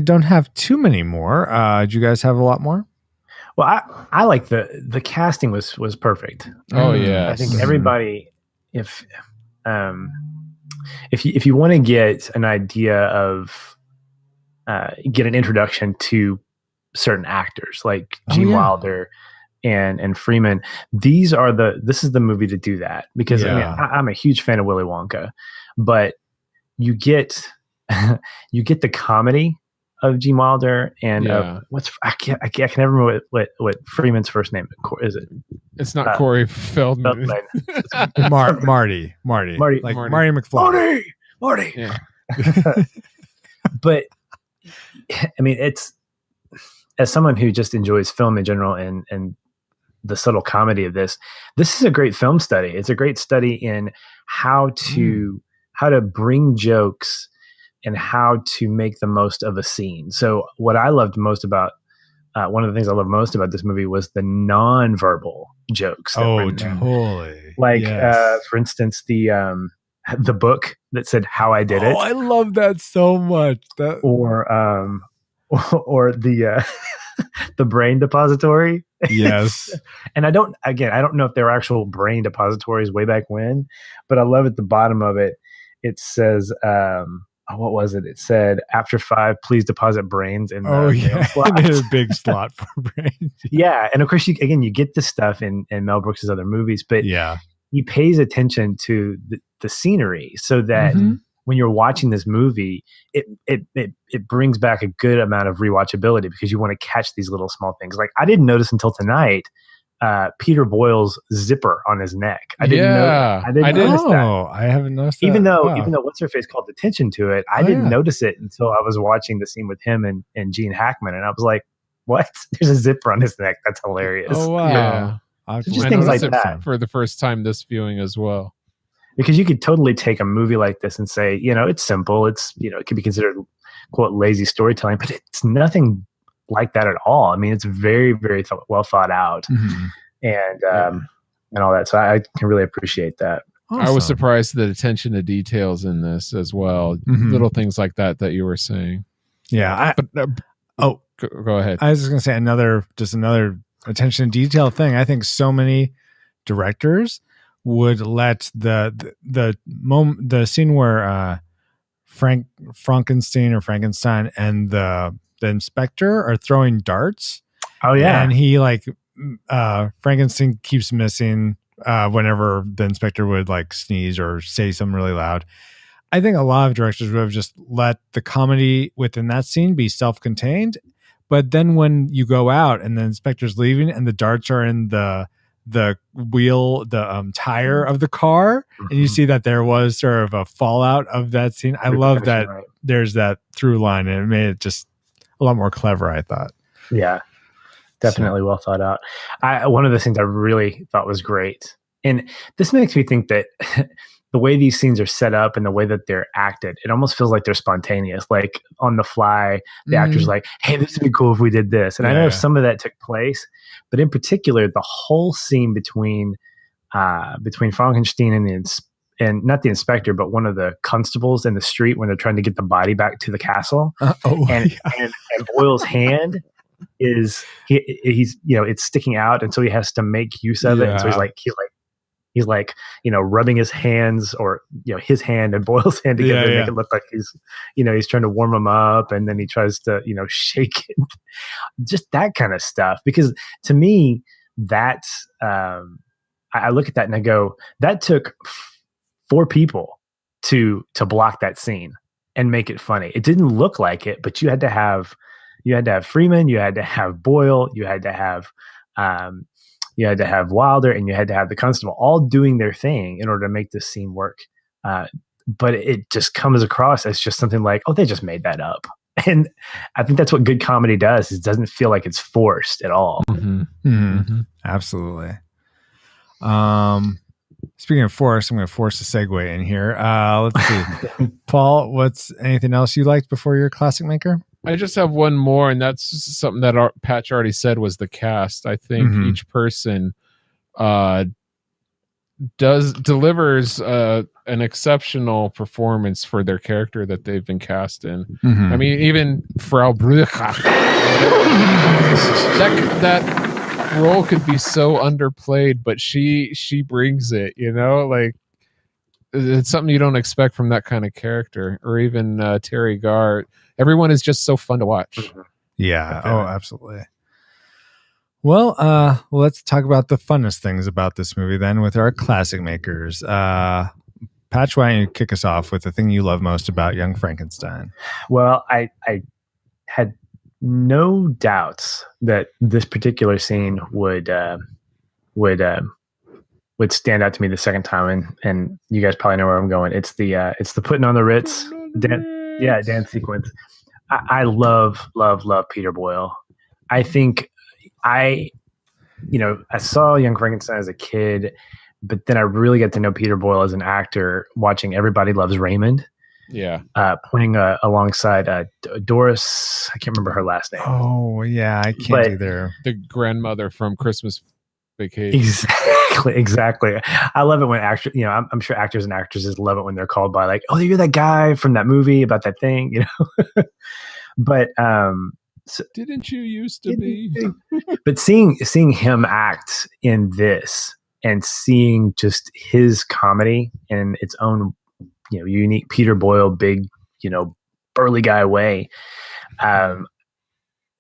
don't have too many more. Do you guys have a lot more? Well, I like the casting was perfect. Oh yeah, I think everybody, if you want to get an idea of get an introduction to certain actors like Gene Wilder and Freeman, this is the movie to do that, because I mean, I'm a huge fan of Willy Wonka, but you get the comedy of Gene Wilder and I can never remember what Freeman's first name is. It's not Corey Feldman. Marty McFly. Marty. Yeah. But I mean, it's, as someone who just enjoys film in general and the subtle comedy of this is a great film study. It's a great study in how to bring jokes and how to make the most of a scene. So what I loved most about one of the things I loved most about this movie was the non-verbal jokes. Totally. Like, for instance, the book that said "How I Did It." Oh, I love that so much. Or the the brain depository. Yes. And I don't know if there were actual brain depositories way back when, but I love at the bottom of it. It says, what was it? It said, "After 5, please deposit brains in the a big slot for brains." Yeah, and of course, you get this stuff in Mel Brooks' other movies, but he pays attention to the scenery so that when you're watching this movie, it brings back a good amount of rewatchability because you want to catch these little small things. Like, I didn't notice until tonight Peter Boyle's zipper on his neck. I didn't notice that. I haven't noticed even that. Though what's her face called attention to it, I didn't notice it until I was watching the scene with him and Gene Hackman, and I was like, "What? There's a zipper on his neck? That's hilarious!" Oh wow! Yeah. So just things like that for the first time this viewing as well. Because you could totally take a movie like this and say, it's simple. It's, it could be considered, quote, lazy storytelling, but it's nothing like that at all. I mean, it's very, very well thought out and all that. So I can really appreciate that. Awesome. I was surprised at the attention to details in this as well. Little things like that you were saying. Yeah. Go ahead. I was just going to say another attention to detail thing. I think so many directors would let the scene where Frankenstein and the inspector are throwing darts. Oh yeah, and he Frankenstein keeps missing whenever the inspector would sneeze or say something really loud. I think a lot of directors would have just let the comedy within that scene be self-contained, but then when you go out and the inspector's leaving and the darts are in the the wheel, the tire of the car, and you see that there was sort of a fallout of that scene. I love that there's that through line, and it made it just a lot more clever, I thought. Yeah, definitely well thought out. One of the things I really thought was great, and this makes me think that the way these scenes are set up and the way that they're acted, it almost feels like they're spontaneous. Like on the fly, the actor's like, hey, this would be cool if we did this. And I know some of that took place, but in particular, the whole scene between Frankenstein and not the inspector, but one of the constables in the street when they're trying to get the body back to the castle. And Boyle's hand is he's it's sticking out, and so he has to make use of it. And so he's like rubbing his hands, or his hand and Boyle's hand together to make it look like he's trying to warm him up, and then he tries to shake it. Just that kind of stuff. Because to me, that's I look at that and I go, that took 4 people to block that scene and make it funny. It didn't look like it, but you had to have Freeman, you had to have Boyle, you had to have Wilder, and you had to have the constable all doing their thing in order to make this scene work. But it just comes across as just something like, oh, they just made that up. And I think that's what good comedy does. It doesn't feel like it's forced at all. Absolutely. Speaking of force, I'm going to force a segue in here. Let's see. Paul, what's anything else you liked before your classic maker? I just have one more, and that's something that Patch already said was the cast. I think each person delivers an exceptional performance for their character that they've been cast in. I mean, even Frau Brücher, that role could be so underplayed, but she brings it. Like it's something you don't expect from that kind of character. Or even Terry Garr. Everyone is just so fun to watch. Yeah. Oh, absolutely. Well, let's talk about the funnest things about this movie then with our classic makers. Patch, why don't you kick us off with the thing you love most about Young Frankenstein? Well, I had no doubts that this particular scene would stand out to me the second time, and you guys probably know where I'm going. It's the putting on the Ritz dance sequence. I love Peter Boyle. I think I saw Young Frankenstein as a kid, but then I really got to know Peter Boyle as an actor watching Everybody Loves Raymond. Yeah. Playing alongside Doris. I can't remember her last name. Oh, yeah. I can't either. The grandmother from Christmas Vacation. Exactly. I love it when actors, I'm sure actors and actresses love it when they're called by like, oh, you're that guy from that movie about that thing, But so, didn't you used to be? But seeing him act in this and seeing just his comedy in its own unique Peter Boyle, big, burly guy way.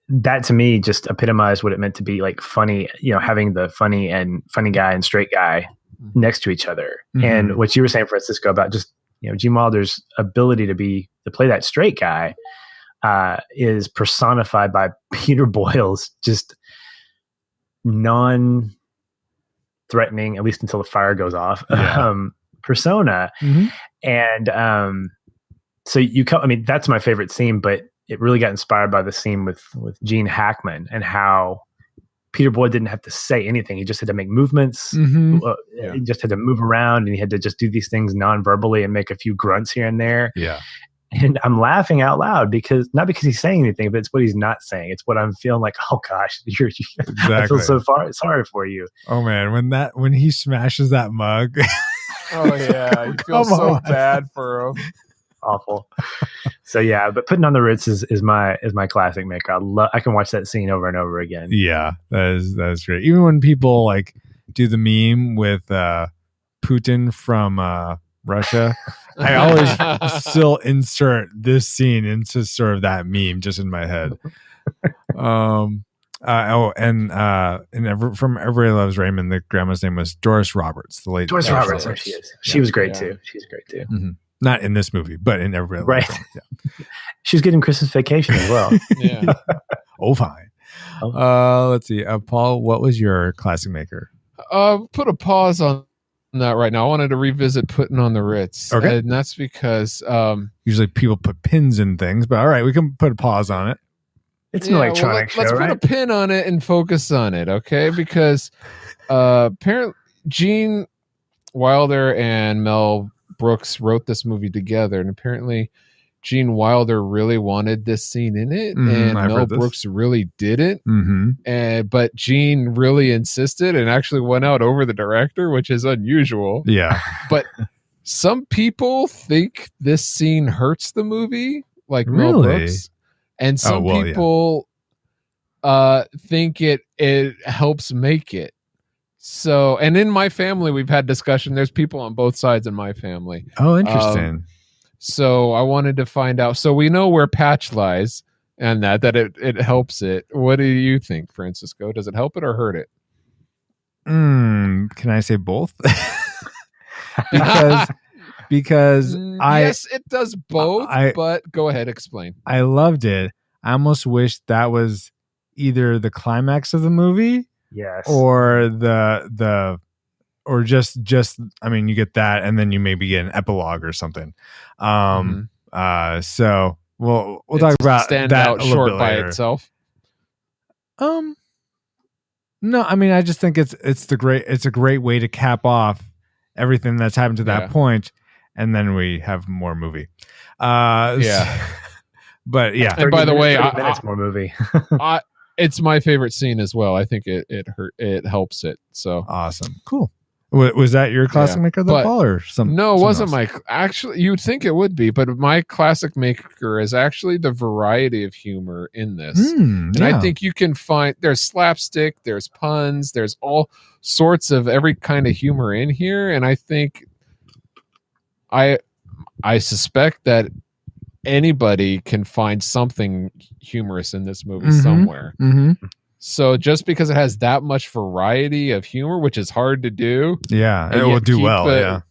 That to me just epitomized what it meant to be like funny, having the funny guy and straight guy next to each other. And what you were saying, Francisco, about just, Gene Wilder's ability to play that straight guy is personified by Peter Boyle's just non-threatening, at least until the fire goes off, persona. And so that's my favorite scene, but it really got inspired by the scene with Gene Hackman and how Peter Boyle didn't have to say anything. He just had to make movements. He just had to move around, and he had to just do these things non-verbally and make a few grunts here and there. Yeah. And I'm laughing out loud not because he's saying anything, but it's what he's not saying. It's what I'm feeling like, oh gosh, I feel so sorry for you. Oh man, when he smashes that mug. Oh yeah, you feel so bad for him. Awful. So yeah, but Putting on the Ritz is my classic maker. I can watch that scene over and over again. Yeah, that is great. Even when people like do the meme with Putin from Russia, I always still insert this scene into sort of that meme just in my head. From Everybody Loves Raymond, the grandma's name was Doris Roberts, the late Doris Roberts. There she is. She was great too. She's great too. Mm-hmm. Not in this movie, but in Everybody Loves Raymond. Yeah. She was good in Christmas Vacation as well. Yeah. Oh, fine. Let's see. Paul, what was your classic maker? Put a pause on that right now. I wanted to revisit Putting on the Ritz. Okay. And that's because usually people put pins in things, but all right, we can put a pause on it. It's an electronic show, let's right? put a pin on it and focus on it, okay? Because apparently Gene Wilder and Mel Brooks wrote this movie together, and apparently Gene Wilder really wanted this scene in it, and Mel Brooks really didn't. But Gene really insisted and actually went out over the director, which is unusual. Yeah. But some people think this scene hurts the movie, like Mel Really? Brooks. And some people think it helps make it. So, and in my family, we've had discussion. There's people on both sides in my family. Oh, interesting. So I wanted to find out. So we know where Patch lies and that it helps it. What do you think, Francisco? Does it help it or hurt it? Can I say both? because yes, it does both, but go ahead, explain. I loved it. I almost wish that was either the climax of the movie, or or just I mean, you get that, and then you maybe get an epilogue or something. So we'll talk about stand that out a little short bit by later. itself. No, I mean, I just think it's a great way to cap off everything that's happened to that point, and then we have more movie. But yeah. And by the way, 30 minutes more movie. It's my favorite scene as well. I think it helps it. So awesome, cool. Was that your classic maker, though, Paul, or something? No, it wasn't my. Actually, you'd think it would be, but my classic maker is actually the variety of humor in this. And I think you can find there's slapstick, there's puns, there's all sorts of every kind of humor in here, and I think I suspect that anybody can find something humorous in this movie somewhere. So just because it has that much variety of humor, which is hard to do, it will do well.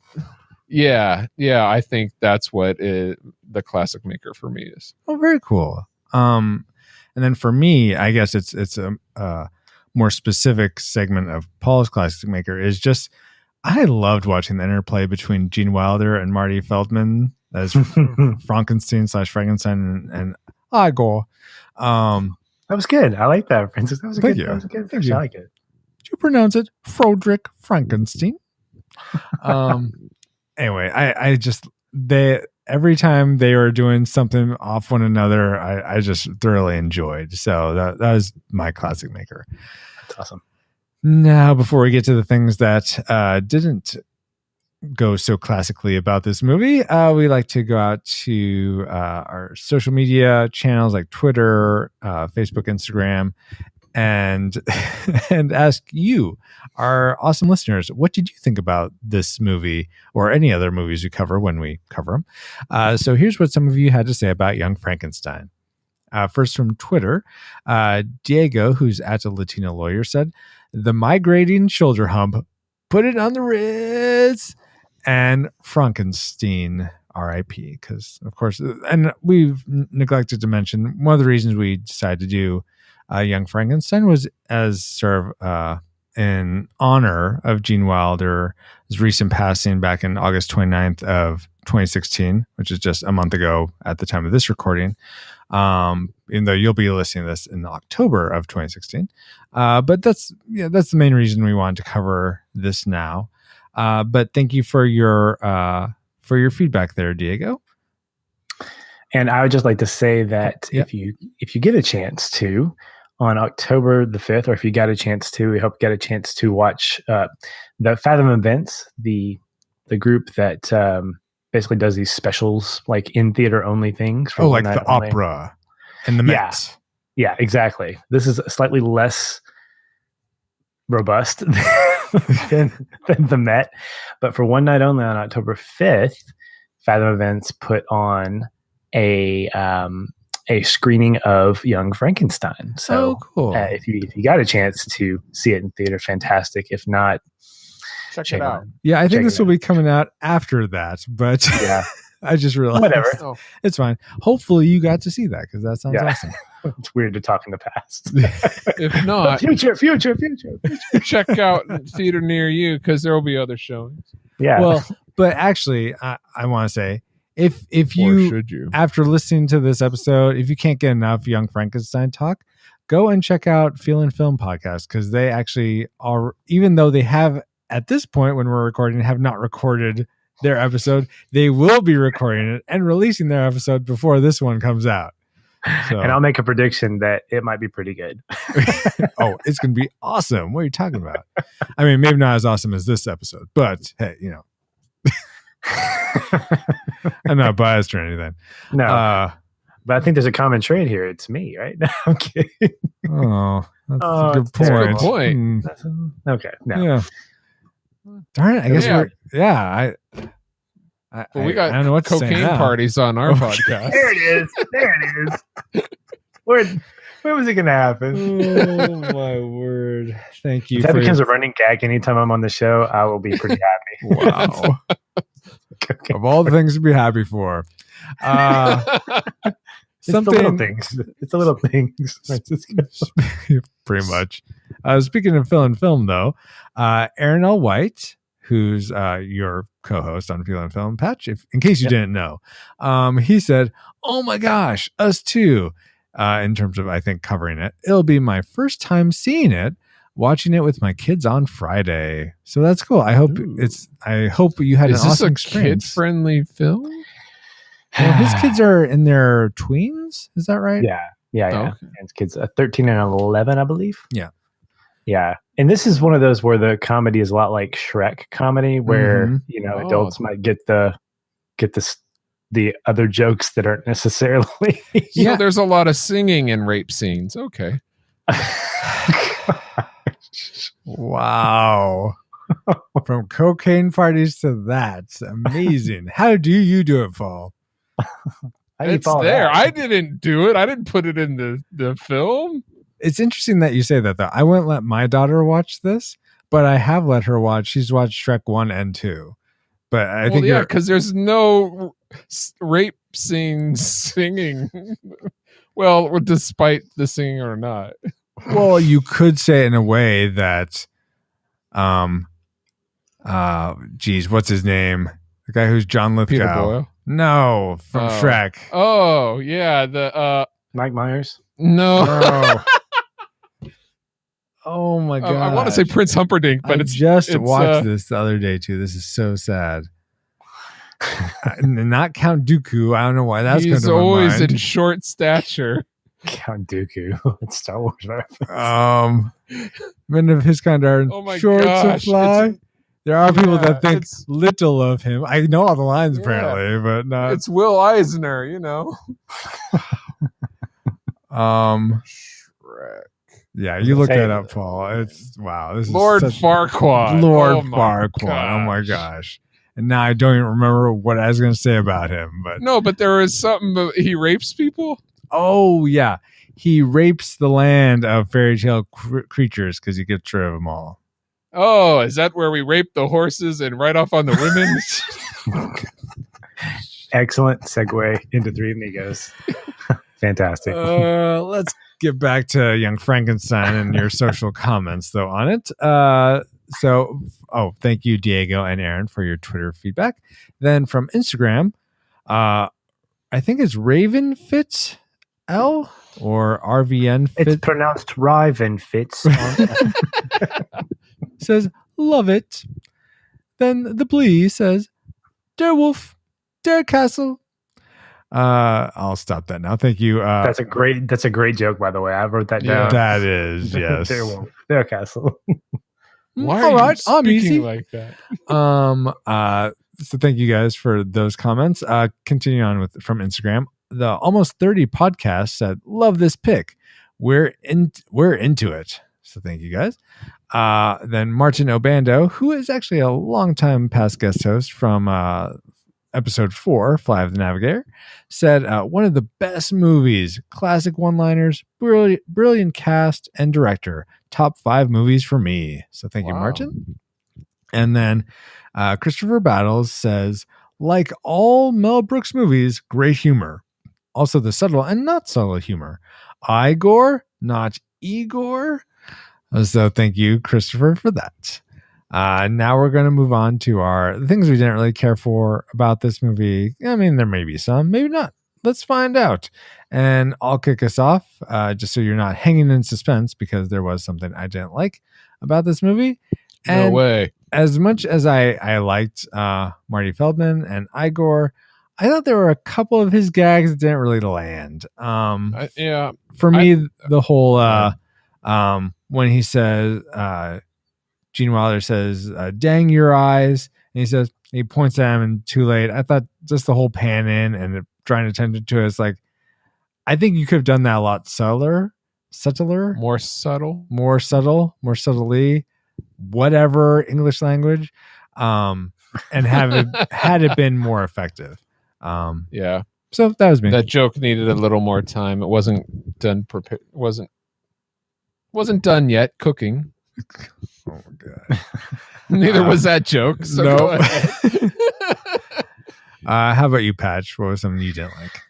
Yeah, I think that's what the classic maker for me is. Oh, very cool. And then for me, I guess it's a more specific segment of Paul's classic maker is just I loved watching the interplay between Gene Wilder and Marty Feldman as Frankenstein and Igor. That was good. I like that, Francis. That was a Thank good. you. That was a good. Thank you. I like it. Did you pronounce it Froderick Frankenstein? Anyway, I just every time they were doing something off one another, I just thoroughly enjoyed. So that was my classic maker. That's awesome. Now, before we get to the things that didn't go so classically about this movie, we like to go out to our social media channels like Twitter, Facebook, Instagram, and ask you, our awesome listeners, what did you think about this movie or any other movies we cover when we cover them? So here's what some of you had to say about Young Frankenstein. First from Twitter, Diego, who's at a Latino lawyer, said, "The migrating shoulder hump, put it on the Ritz." And Frankenstein, R.I.P. Because, of course, and we've neglected to mention, one of the reasons we decided to do Young Frankenstein was as sort of in honor of Gene Wilder's recent passing back in August 29th of 2016, which is just a month ago at the time of this recording. Even though you'll be listening to this in October of 2016. But that's the main reason we wanted to cover this now. But thank you for your feedback there, Diego. And I would just like to say that if you get a chance to, on October the 5th, or if you got a chance to, we hope you get a chance to watch the Fathom Events, the group that basically does these specials, like in theater only things. Oh, like the opera and the Met. Yeah, exactly. This is slightly less robust than the Met, but for one night only on October 5th, Fathom Events put on a screening of Young Frankenstein. So cool. If you got a chance to see it in theater, fantastic. If not, check it out. Yeah, I think this will be coming out after that, but I just realized whatever. It's fine. Hopefully you got to see that because that sounds awesome. It's weird to talk in the past. If not, future. check out theater near you because there will be other showings. Yeah. Well, but actually, I want to say, if Or should you? after listening to this episode, if you can't get enough Young Frankenstein talk, go and check out Feel and Film podcast, because they actually are, even though they have at this point when we're recording have not recorded their episode, they will be recording it and releasing their episode before this one comes out. So, And I'll make a prediction that it might be pretty good. oh, it's gonna be awesome. What are you talking about? I mean, maybe not as awesome as this episode, but hey, you know, I'm not biased or anything. No. But I think there's a common trait here. It's me, right? No, I'm kidding. Oh, that's a good it's terrible. point. Good point. Hmm. Okay. No. Yeah. Darn it. I guess Yeah. we're, We got I don't know what to say cocaine now. parties on our podcast. There it is. Where was it going to happen? Oh my word. Thank you If that for becomes a running gag anytime I'm on the show, I will be pretty happy. wow. Of all the things to be happy for. It's the little things. It's the little things. Pretty much. Speaking of Phil and Film, though, Aaron L. White, who's your co-host on Feel and Film, Patch, in case you didn't know, he said, "Oh my gosh, us too." In terms of, I think, covering it, it'll be my first time seeing it, watching it with my kids on Friday. So that's cool. I hope you had Is an this awesome a experience. kid-friendly film? Well, his kids are in their tweens. Is that right? Yeah. Okay. And his kids 13 and 11, I believe. Yeah. Yeah. And this is one of those where the comedy is a lot like Shrek comedy, where Mhm. adults might get the other jokes that aren't necessarily. So there's a lot of singing and rape scenes. Okay. Wow. From cocaine parties to that. Amazing. How do you do it, Paul? It's there. I didn't do it. I didn't put it in the film. It's interesting that you say that, though. I wouldn't let my daughter watch this, but I have let her watch. She's watched Shrek 1 and 2. But I think because there's no rape scenes singing. Well, despite the singing or not. well, you could say it in a way that, geez, what's his name? The guy who's John Lithgow. Peter Boyle? No, from Shrek. Oh, yeah. The Mike Myers? No. Oh my god! I want to say Prince Humperdinck, but it's watched this the other day too. This is so sad. Not Count Dooku. I don't know why that's going he's to my always mind. in short stature. Count Dooku. It's Star Wars reference. Men of his kind are Oh my short to gosh, fly. There are people that think it's- little of him. I know all the lines apparently, but not. It's Will Eisner, you know. Shrek. Yeah, you look that up, Paul. It's wow. This Lord is such, Farquaad. Lord Oh my Farquaad. Oh my gosh. gosh! And now I don't even remember what I was going to say about him. But No, but there is something. He rapes people. oh yeah, he rapes the land of fairy tale creatures because he gets rid of them all. Oh, is that where we rape the horses and right off on the women? Excellent segue into Three Amigos. Fantastic. Let's get back to Young Frankenstein and your social comments, though, on it. Thank you, Diego and Aaron, for your Twitter feedback. Then from Instagram, I think it's Raven Fitz L or RVN Fitz. It's pronounced Riven Fitz. Says, love it. Then the Blee says, Dear Wolf, Dear Castle. I'll stop that now. Thank you. That's a great joke, by the way. I wrote that down. That is, yes. Their Wolf, their castle. Why All are right, you I'm speaking easy. like that? So thank you guys for those comments. Continuing on from Instagram, the almost 30 podcasts said, love this pick. We're into it. So thank you guys. Then Martin Obando, who is actually a longtime past guest host from episode 4, Fly of the Navigator, said one of the best movies, classic one-liners, brilliant cast and director, top 5 movies for me. So thank you, Martin. And then Christopher Battles says, like all Mel Brooks movies, great humor. also the subtle and not subtle humor. Igor, not Igor. So thank you, Christopher, for that. Now we're going to move on to the things we didn't really care for about this movie. I mean, there may be some, maybe not. Let's find out. And I'll kick us off, just so you're not hanging in suspense, because there was something I didn't like about this movie. And no way. As much as I liked Marty Feldman and Igor, I thought there were a couple of his gags that didn't really land. For me, the whole when he says, Gene Wilder says, "Dang your eyes," and he points at him, and too late. I thought just the whole pan in and trying to attention to it, it's like, I think you could have done that a lot subtler, more subtle, more subtly, whatever English language, and had it been more effective. Yeah. So that was me. That joke needed a little more time. It wasn't done. Wasn't done yet cooking. Oh my god. Neither was that joke. So no. Go ahead. How about you, Patch? What was something you didn't like?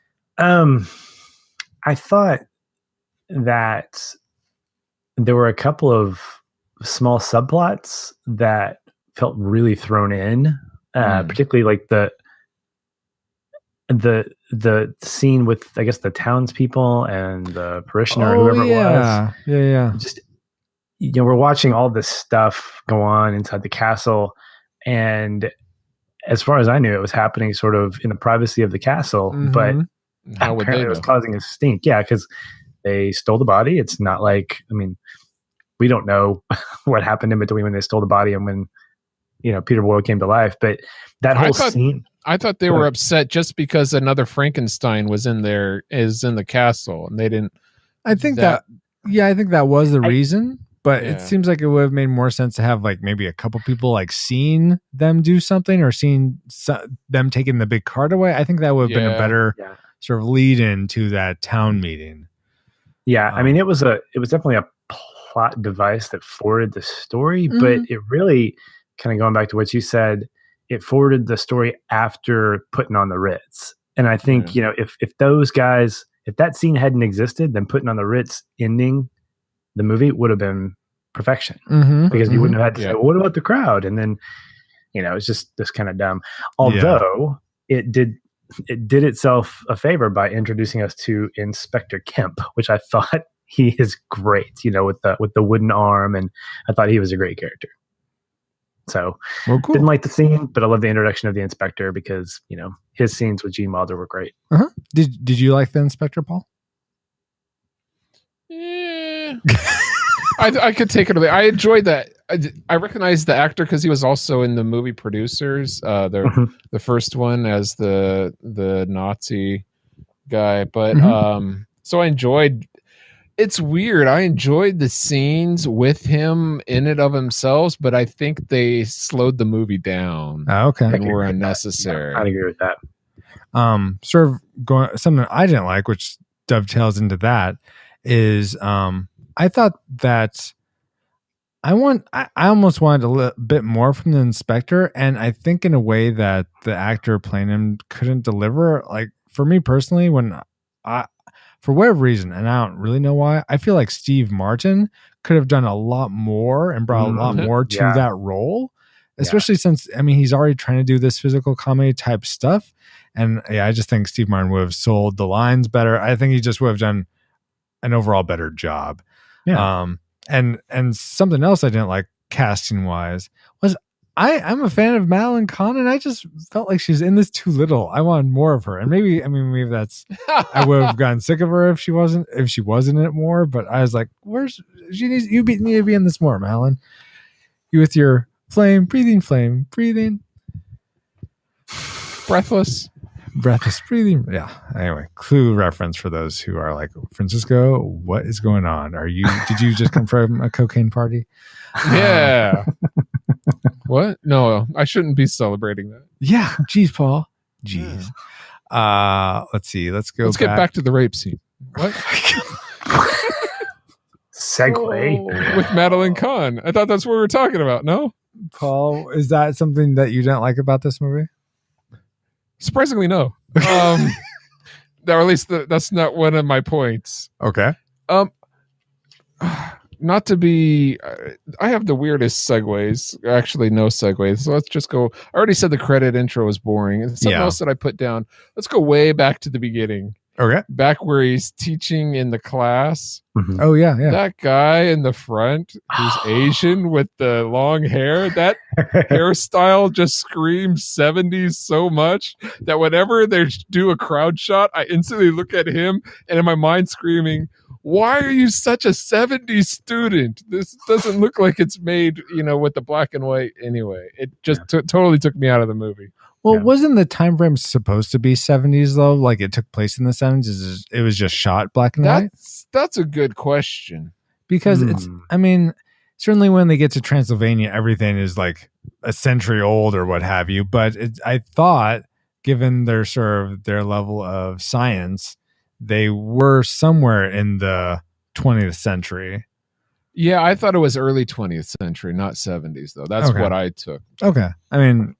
I thought that there were a couple of small subplots that felt really thrown in, particularly like the scene with, I guess, the townspeople and the parishioner, whoever it was. Yeah. Just, we're watching all this stuff go on inside the castle, and as far as I knew, it was happening sort of in the privacy of the castle, but apparently it was causing a stink. Yeah, because they stole the body. It's not like, I mean, we don't know what happened in between when they stole the body and when, Peter Boyle came to life. But that whole scene. I thought they were upset just because another Frankenstein is in the castle, and they didn't. I think that was the reason. But it seems like it would have made more sense to have like maybe a couple people like seeing them do something or seeing them taking the big cart away. I think that would have been a better sort of lead in to that town meeting. Yeah, I mean, it was definitely a plot device that forwarded the story, but it really, kind of going back to what you said, it forwarded the story after putting on the Ritz. And I think, if those guys, if that scene hadn't existed, then putting on the Ritz ending the movie would have been perfection, because you wouldn't have had to say, well, what about the crowd? And then, it's just kind of dumb. Although it did itself a favor by introducing us to Inspector Kemp, which I thought he is great, with the wooden arm. And I thought he was a great character. So didn't like the scene, but I love the introduction of the inspector because, his scenes with Gene Wilder were great. Did you like the inspector, Paul? Yeah. I could take it away. I enjoyed that. I recognized the actor because he was also in the movie Producers, the first one as the Nazi guy. But so I enjoyed. It's weird. I enjoyed the scenes with him in it of themselves, but I think they slowed the movie down. Okay, and were unnecessary. I'd agree with that. Sort of going something I didn't like, which dovetails into that. Is I thought that I almost wanted a bit more from the inspector, and I think in a way that the actor playing him couldn't deliver. Like for me personally, for whatever reason, and I don't really know why, I feel like Steve Martin could have done a lot more and brought a lot more to that role, especially since, I mean, he's already trying to do this physical comedy type stuff. And I just think Steve Martin would have sold the lines better. I think he just would have done an overall better job. Yeah. And something else I didn't like casting wise was I'm a fan of Madeline Kahn, and I just felt like she's in this too little. I wanted more of her. And maybe that's I would have gotten sick of her if she wasn't in it more, but I was like, you need to be in this more, Madeline. You with your flame breathing. Breathless breathing. Yeah. Anyway, Clue reference for those who are like, Francisco, what is going on? Did you just come from a cocaine party? Yeah. What? No, I shouldn't be celebrating that. Yeah. Geez, Paul. Jeez. Let's see. Let's get back to the rape scene. What? Segue. With Madeline Kahn. I thought that's what we were talking about. No? Paul, is that something that you didn't like about this movie? Surprisingly, no. or at least that's not one of my points. Okay. Not to be, I have the weirdest segues. Actually, no segues. So let's just go. I already said the credit intro was boring. And something else that I put down. Let's go way back to the beginning. Okay. Back where he's teaching in the class. Mm-hmm. Oh yeah. That guy in the front who's Asian with the long hair, that hairstyle just screams 70s so much that whenever they do a crowd shot, I instantly look at him and in my mind screaming, why are you such a 70s student? This doesn't look like it's made, with the black and white anyway. It just totally took me out of the movie. Well, wasn't the time frame supposed to be 70s though? Like it took place in the 70s? It was just shot black and white? That's a good question. Because certainly when they get to Transylvania, everything is like a century old or what have you. But I thought, given their their level of science, they were somewhere in the 20th century. Yeah, I thought it was early 20th century, not 70s though. That's what I took. Okay. I mean,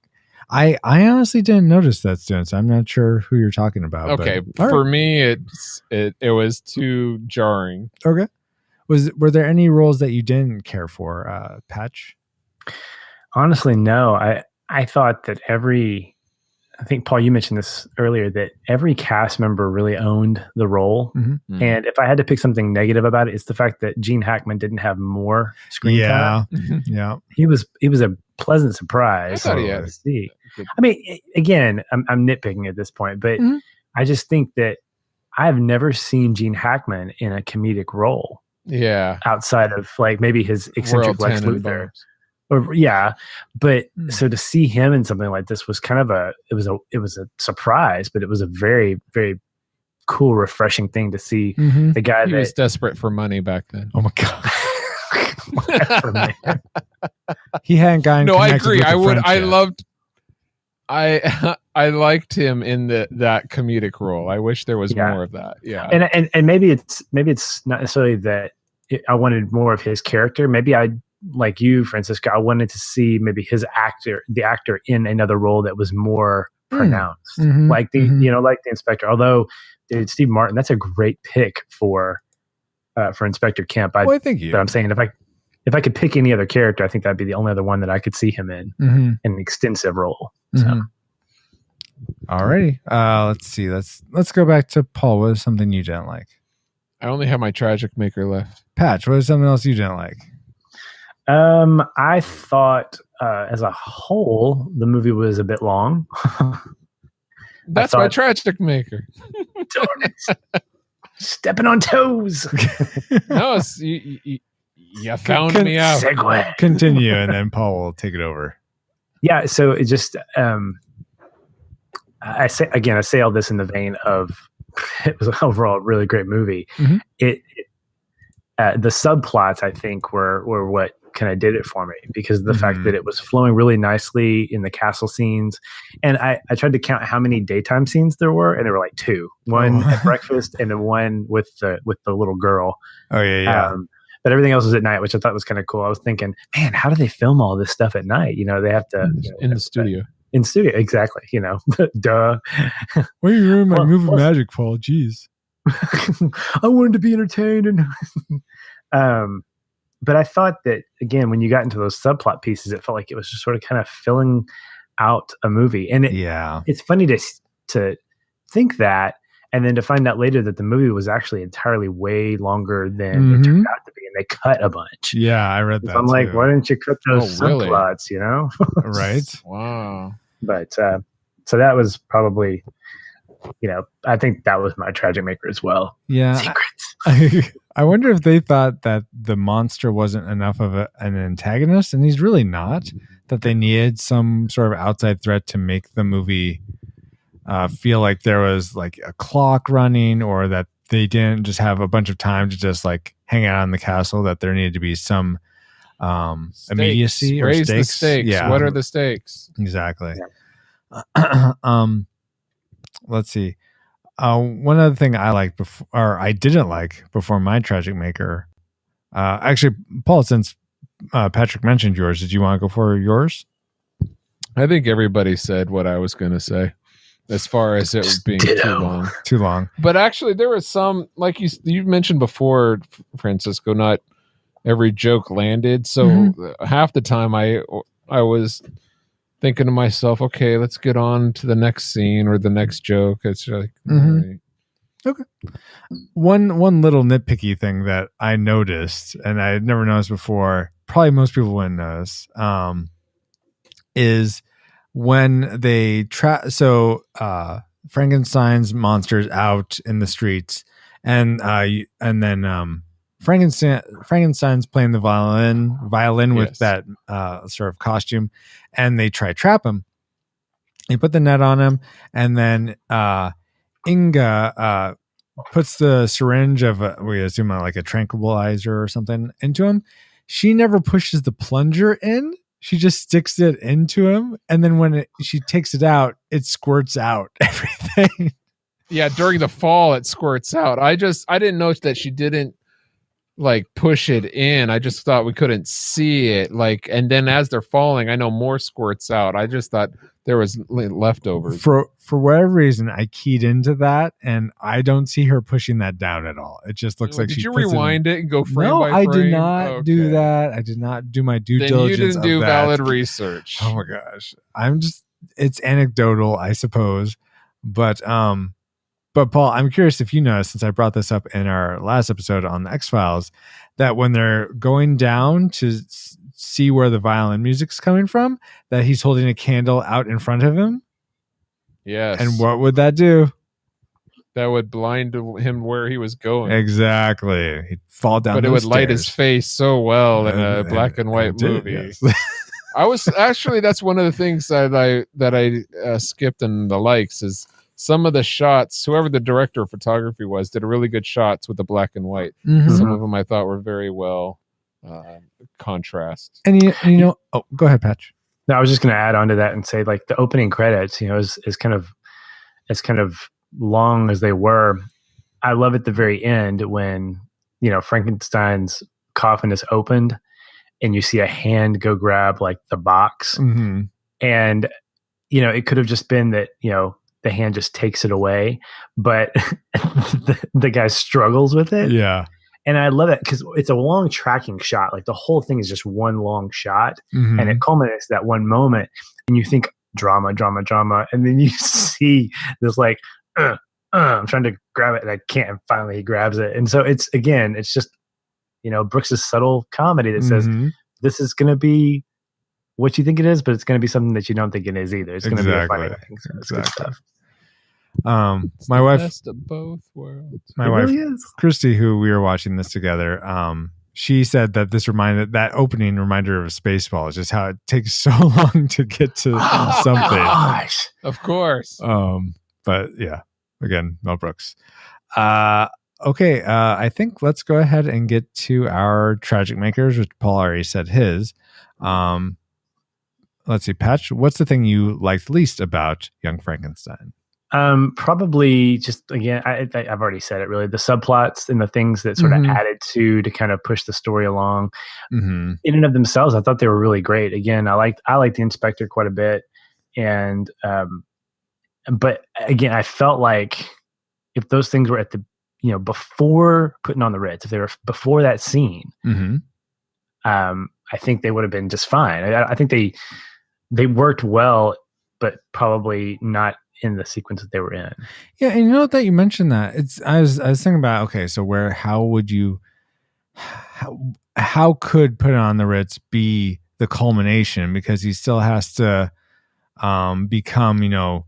I honestly didn't notice that, students. I'm not sure who you're talking about. Okay, for me, it was too jarring. Okay. Were there any roles that you didn't care for, Patch? Honestly, no. I thought that I think, Paul, you mentioned this earlier, that every cast member really owned the role. Mm-hmm. And if I had to pick something negative about it, it's the fact that Gene Hackman didn't have more screen time. Yeah. He was a pleasant surprise. I thought he had to see. I mean, again, I'm nitpicking at this point, but I just think that I've never seen Gene Hackman in a comedic role. Yeah. Outside of like maybe his eccentric Lex Luthor. But so to see him in something like this was kind of it was a surprise, but it was a very, very cool, refreshing thing to see the guy he was desperate for money back then. Oh my God. He hadn't gotten. No, I agree. I liked him in that comedic role. I wish there was more of that. Yeah. And maybe it's not necessarily that I wanted more of his character. Maybe I, like you, Francisco, I wanted to see maybe the actor in another role that was more pronounced, like the inspector. Although, dude, Steve Martin, that's a great pick for Inspector Kemp. I think you. But I'm saying if I could pick any other character, I think that'd be the only other one that I could see him in an extensive role. So. Alrighty, let's see. Let's go back to Paul. What is something you didn't like? I only have my tragic maker left. Patch, what is something else you didn't like? I thought as a whole the movie was a bit long. That's my tragic maker. Stepping on toes. No, you found me out. Segue. Continue, and then Paul will take it over. Yeah, so it just I say all this in the vein of it was overall a really great movie. The subplots I think were what kind of did it for me, because of the fact that it was flowing really nicely in the castle scenes. And I tried to count how many daytime scenes there were, and there were like two. One at breakfast and then one with the little girl. Oh yeah. But everything else was at night, which I thought was kind of cool. I was thinking, man, how do they film all this stuff at night? They have to in the studio. In studio, exactly. Duh. Why are you ruining my movie magic, Paul? Jeez. I wanted to be entertained, but I thought that again, when you got into those subplot pieces, it felt like it was just sort of kind of filling out a movie. And it's funny to think that, and then to find out later that the movie was actually entirely way longer than it turned out to be, and they cut a bunch. Yeah, I read that. So I'm like, why didn't you cut those subplots? Right? Wow. But so that was probably, I think that was my tragic maker as well. Yeah. Secrets. I wonder if they thought that the monster wasn't enough of an antagonist, and he's really not, that they needed some sort of outside threat to make the movie feel like there was like a clock running, or that they didn't just have a bunch of time to just like hang out in the castle, that there needed to be some immediacy or Raise stakes. The stakes. Yeah. What are the stakes? Exactly. Yeah. Let's see. One other thing I liked before, or I didn't like before my tragic maker. Actually, Paul, since Patrick mentioned yours, did you want to go for yours? I think everybody said what I was going to say. as far as it being too long. But actually, there was some, like you mentioned before, Francisco. Not every joke landed, so half the time I was thinking to myself, okay, let's get on to the next scene or the next joke. It's like, right. Okay. One little nitpicky thing that I noticed, and I had never noticed before, probably most people wouldn't notice, is when they Frankenstein's monsters out in the streets, and then Frankenstein's playing the violin with that sort of costume, and they try to trap him. They put the net on him, and then Inga puts the syringe of we assume like a tranquilizer or something into him. She never pushes the plunger in. She just sticks it into him, and then when she takes it out, it squirts out everything. Yeah, during the fall, it squirts out. I didn't notice that she didn't like push it in. I just thought we couldn't see it. Like, and then as they're falling, I know more squirts out. I just thought there was leftovers. For whatever reason, I keyed into that, and I don't see her pushing that down at all. It just looks like did she you puts rewind it and go frame by I frame? did not do that. I did not do my due diligence. You didn't do that. valid research. Oh my gosh, it's anecdotal, I suppose, but Paul, I'm curious if you know, since I brought this up in our last episode on the X-Files, that when they're going down to see where the violin music's coming from, that he's holding a candle out in front of him. Yes. And what would that do? That would blind him where he was going. Exactly. He'd fall down. But it would light his face so well in a black and white movie. Yes. I was actually, that's one of the things that I skipped in the likes is some of the shots, whoever the director of photography was, did a really good shots with the black and white. Some of them I thought were very well contrast. And you know, go ahead, Patch. No, I was just going to add on to that and say, like, the opening credits, you know, is kind of as kind of long as they were. I love at the very end when, you know, Frankenstein's coffin is opened and you see a hand go grab like the box, and you know, it could have just been that, you know, the hand just takes it away, but the guy struggles with it. Yeah. And I love it because it's a long tracking shot. Like the whole thing is just one long shot, and it culminates that one moment, and you think drama, drama, drama, and then you see this like, I'm trying to grab it and I can't, and finally he grabs it. And so it's just, you know, Brooks's subtle comedy that says this is going to be what you think it is, but it's going to be something that you don't think it is either. It's going to be a funny thing. So it's good stuff. My wife, best of both worlds. My wife, Christy, who we were watching this together, she said that that opening reminded her of Spaceballs, just how it takes so long to get to something. Gosh. Of course. But yeah, again, Mel Brooks. Okay, I think let's go ahead and get to our tragic makers, which Paul already said his. Let's see, Patch, what's the thing you liked least about Young Frankenstein? Probably just, again, I've already said it, really, the subplots and the things that sort of added to kind of push the story along. In and of themselves, I thought they were really great. Again, I liked the inspector quite a bit. And, but again, I felt like if those things were at the, you know, before putting on the Ritz, if they were before that scene, I think they would have been just fine. I think they worked well, but probably not in the sequence that they were in. Yeah, and you know that you mentioned that. I was thinking about, okay, so how could Put It on the Ritz be the culmination, because he still has to become, you know,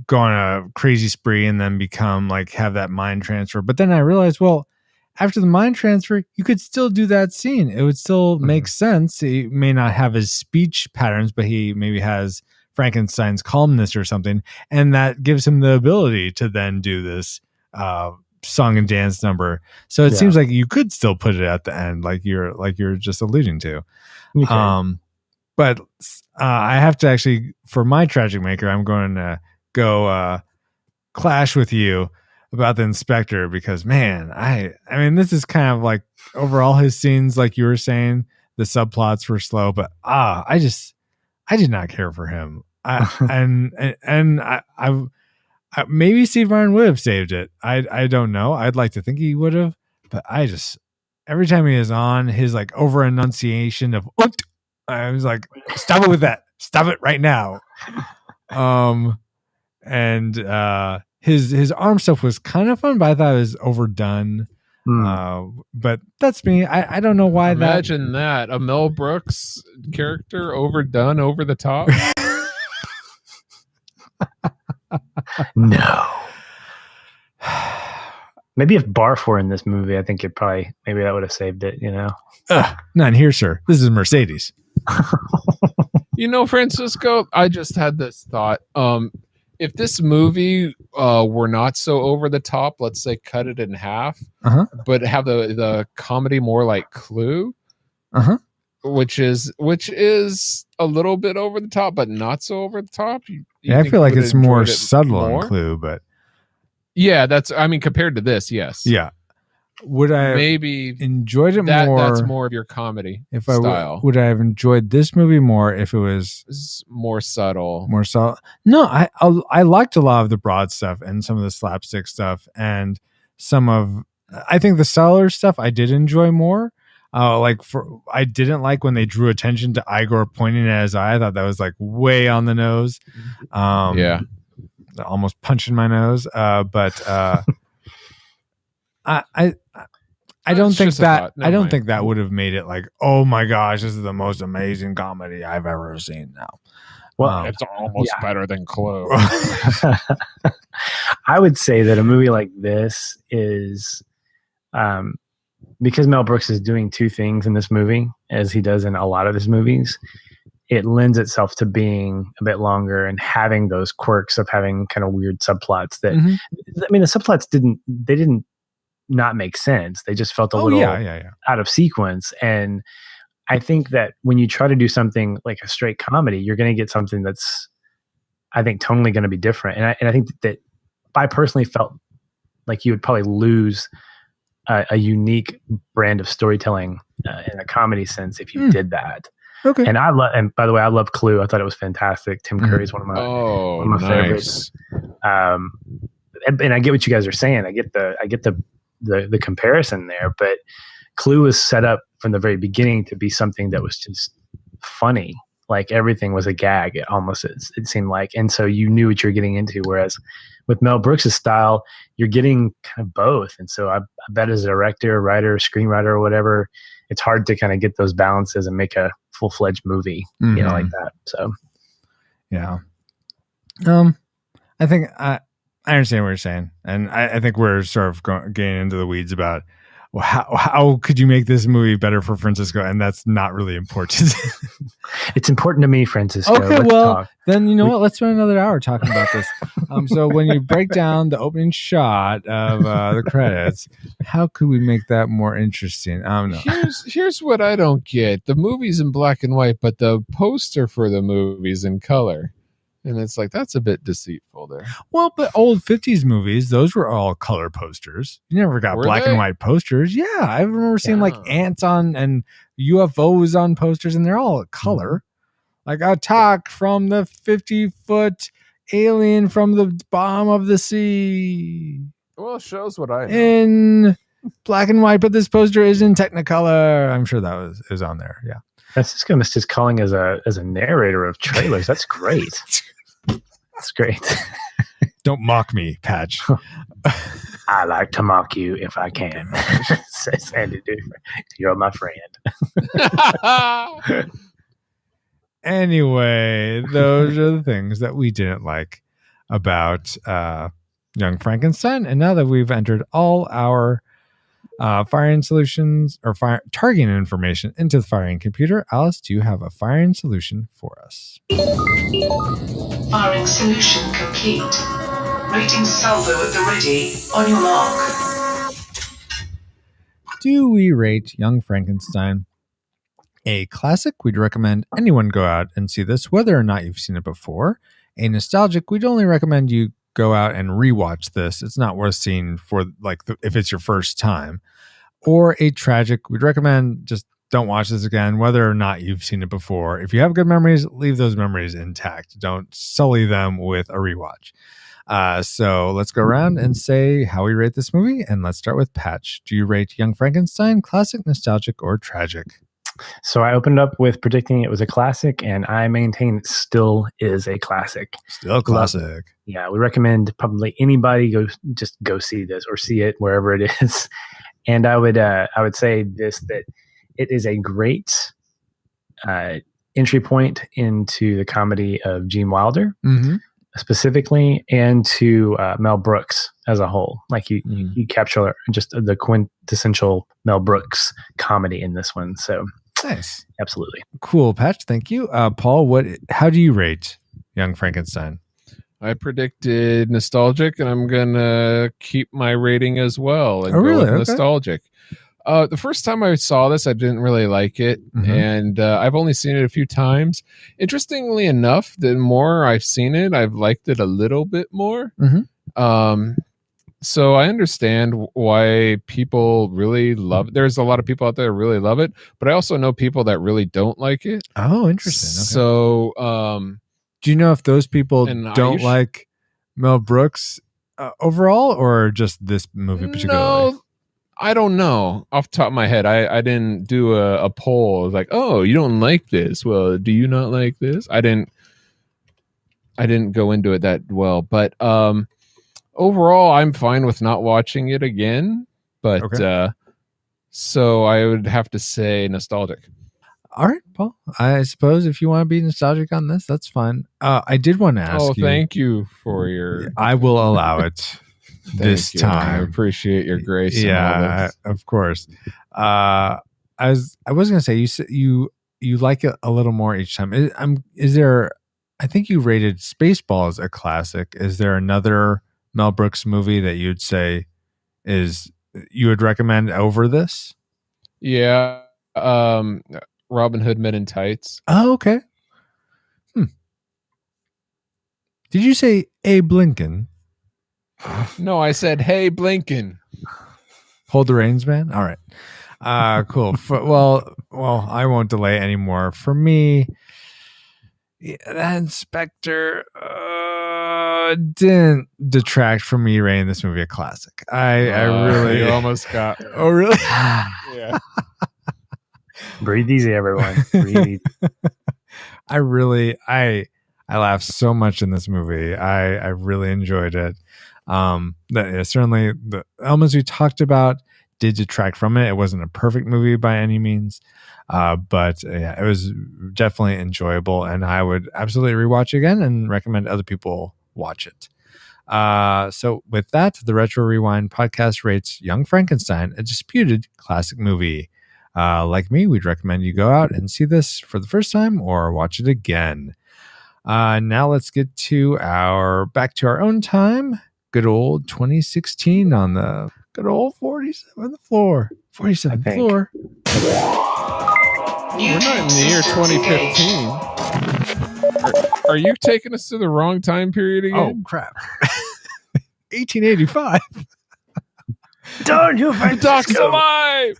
go on a crazy spree and then become like have that mind transfer. But then I realized, well, after the mind transfer, you could still do that scene. It would still make sense. He may not have his speech patterns, but he maybe has Frankenstein's calmness or something, and that gives him the ability to then do this song and dance number. So it seems like you could still put it at the end, like you're just alluding to. Okay. But I have to actually, for my tragic maker, I'm going to go clash with you about the inspector, because man, I mean, this is kind of like overall his scenes, like you were saying, the subplots were slow, but I did not care for him maybe Steve Martin would have saved it. I don't know. I'd like to think he would have, but every time he is on, his like over enunciation of what, I was like, stop it with that. Stop it right now. And his arm stuff was kind of fun, but I thought it was overdone. But that's me. I don't know why. Imagine that a Mel Brooks character overdone, over the top. No. Maybe if Barf were in this movie, I think maybe that would have saved it, you know? None here, sir. This is Mercedes. You know, Francisco, I just had this thought. If this movie were not so over the top, let's say cut it in half, but have the comedy more like Clue, which is a little bit over the top, but not so over the top. I feel like it's more subtle in Clue, but yeah, compared to this, yes, yeah. Would I maybe enjoyed it more? That's more of your comedy style. Would I have enjoyed this movie more if it was more subtle? More subtle. No, I liked a lot of the broad stuff and some of the slapstick stuff and I think the subtler stuff I did enjoy more. I didn't like when they drew attention to Igor pointing at his eye. I thought that was like way on the nose. Yeah, almost punching my nose. But I don't think that think that would have made it like, oh my gosh, this is the most amazing comedy I've ever seen. Now, well, it's almost better than Clue. I would say that a movie like this is, because Mel Brooks is doing two things in this movie, as he does in a lot of his movies. It lends itself to being a bit longer and having those quirks of having kind of weird subplots that, I mean, the subplots didn't not make sense. They just felt a little out of sequence. And I think that when you try to do something like a straight comedy, you're going to get something that's, I think, tonally going to be different. And I think that I personally felt like you would probably lose a unique brand of storytelling in a comedy sense if you did that. Okay. And by the way, I love Clue. I thought it was fantastic. Tim Curry's one of my favorites. And I get what you guys are saying. I get the comparison there, but Clue was set up from the very beginning to be something that was just funny. Like everything was a gag. It seemed like, and so you knew what you're getting into. Whereas with Mel Brooks' style, you're getting kind of both. And so I bet as a director, writer, screenwriter, or whatever, it's hard to kind of get those balances and make a full-fledged movie, like that. So, yeah. I think I understand what you're saying, and I think we're sort of getting into the weeds about how could you make this movie better for Francisco, and that's not really important. It's important to me, Francisco. Okay, then you know what? Let's spend another hour talking about this. So when you break down the opening shot of the credits, how could we make that more interesting? I don't know. Here's what I don't get: the movie's in black and white, but the poster for the movie's in color. And it's like, that's a bit deceitful there. Well, but old 50s movies, those were all color posters. You never got black and white posters. Yeah, I remember seeing like ants on and UFOs on posters, and they're all color. Like attack from the 50-foot alien from the bottom of the sea. Well, it shows what I know. In black and white, but this poster is in Technicolor. I'm sure that is on there. Yeah. Francisco missed his calling as a narrator of trailers. That's great. That's great. Don't mock me, Patch. I like to mock you if I can. Says Andy Dufresne. You're my friend. Anyway, those are the things that we didn't like about Young Frankenstein. And now that we've entered all our firing solutions or targeting information into the firing computer, Alice, do you have a firing solution for us? Firing solution complete. Rating salvo at the ready. On your mark. Do we rate Young Frankenstein a classic? We'd recommend anyone go out and see this, whether or not you've seen it before. A nostalgic, we'd only recommend you go out and rewatch this. It's not worth seeing for if it's your first time. Or a tragic, we'd recommend just don't watch this again, whether or not you've seen it before. If you have good memories, leave those memories intact. Don't sully them with a rewatch. So let's go around and say how we rate this movie. And let's start with Patch. Do you rate Young Frankenstein classic, nostalgic, or tragic? So I opened up with predicting it was a classic, and I maintain it still is a classic. Still classic. Yeah, we recommend probably anybody go see this or see it wherever it is. And I would say this, that it is a great entry point into the comedy of Gene Wilder, specifically, and to Mel Brooks as a whole. Like you capture just the quintessential Mel Brooks comedy in this one. So nice, absolutely cool, Patch. Thank you, Paul. How do you rate Young Frankenstein? I predicted nostalgic, and I'm gonna keep my rating as well and go with okay. Nostalgic. The first time I saw this, I didn't really like it, and I've only seen it a few times. Interestingly enough, the more I've seen it, I've liked it a little bit more. So I understand why people really love it. There's a lot of people out there that really love it, but I also know people that really don't like it. Oh, interesting. Okay. So, do you know if those people don't like Mel Brooks overall, or just this movie particularly? No, I don't know off the top of my head. I didn't do a poll like, oh, you don't like this. Well, do you not like this? I didn't go into it that well, but overall, I'm fine with not watching it again. But so I would have to say nostalgic. All right, Paul. I suppose if you want to be nostalgic on this, that's fine. I did want to ask you. Oh, thank you for your. I will allow it. This time. I appreciate your grace. Yeah, of course. I was going to say, you like it a little more each time. Is there? I think you rated Spaceballs a classic. Is there another Mel Brooks movie that you'd say you would recommend over this? Yeah, Robin Hood Men in Tights. Oh, okay. Did you say Abe Lincoln? No, I said, hey, Blinken. Hold the reins, man. All right. Cool. Well, I won't delay anymore. For me, that Inspector didn't detract from me rating this movie a classic. I really you almost got. Oh, really? Yeah. Breathe easy, everyone. Breathe easy. I laughed so much in this movie. I really enjoyed it. Certainly the elements we talked about did detract from it. It wasn't a perfect movie by any means, but yeah, it was definitely enjoyable, and I would absolutely rewatch it again and recommend other people watch it. So with that, the Retro Rewind podcast rates Young Frankenstein a disputed classic movie. Like me, we'd recommend you go out and see this for the first time or watch it again. Now let's get back to our own time. Good old 2016 on the good old 47th floor. 47th floor. We're not in the year 2015. Are you taking us to the wrong time period again? Oh, crap. 1885. Darn you, The Doc's alive!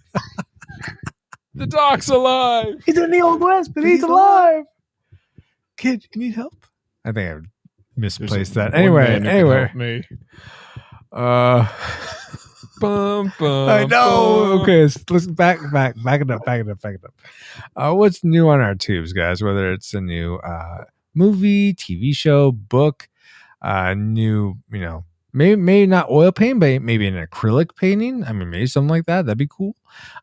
The Doc's alive! He's in the Old West, but he's alive! Kid, you need help? I think I misplaced that. One man who can Anyway. help me. Bum, I know. Bum. Okay, so let's back it up. What's new on our tubes, guys? Whether it's a new movie, TV show, book, new, maybe not oil paint, but maybe an acrylic painting. I mean, maybe something like that. That'd be cool.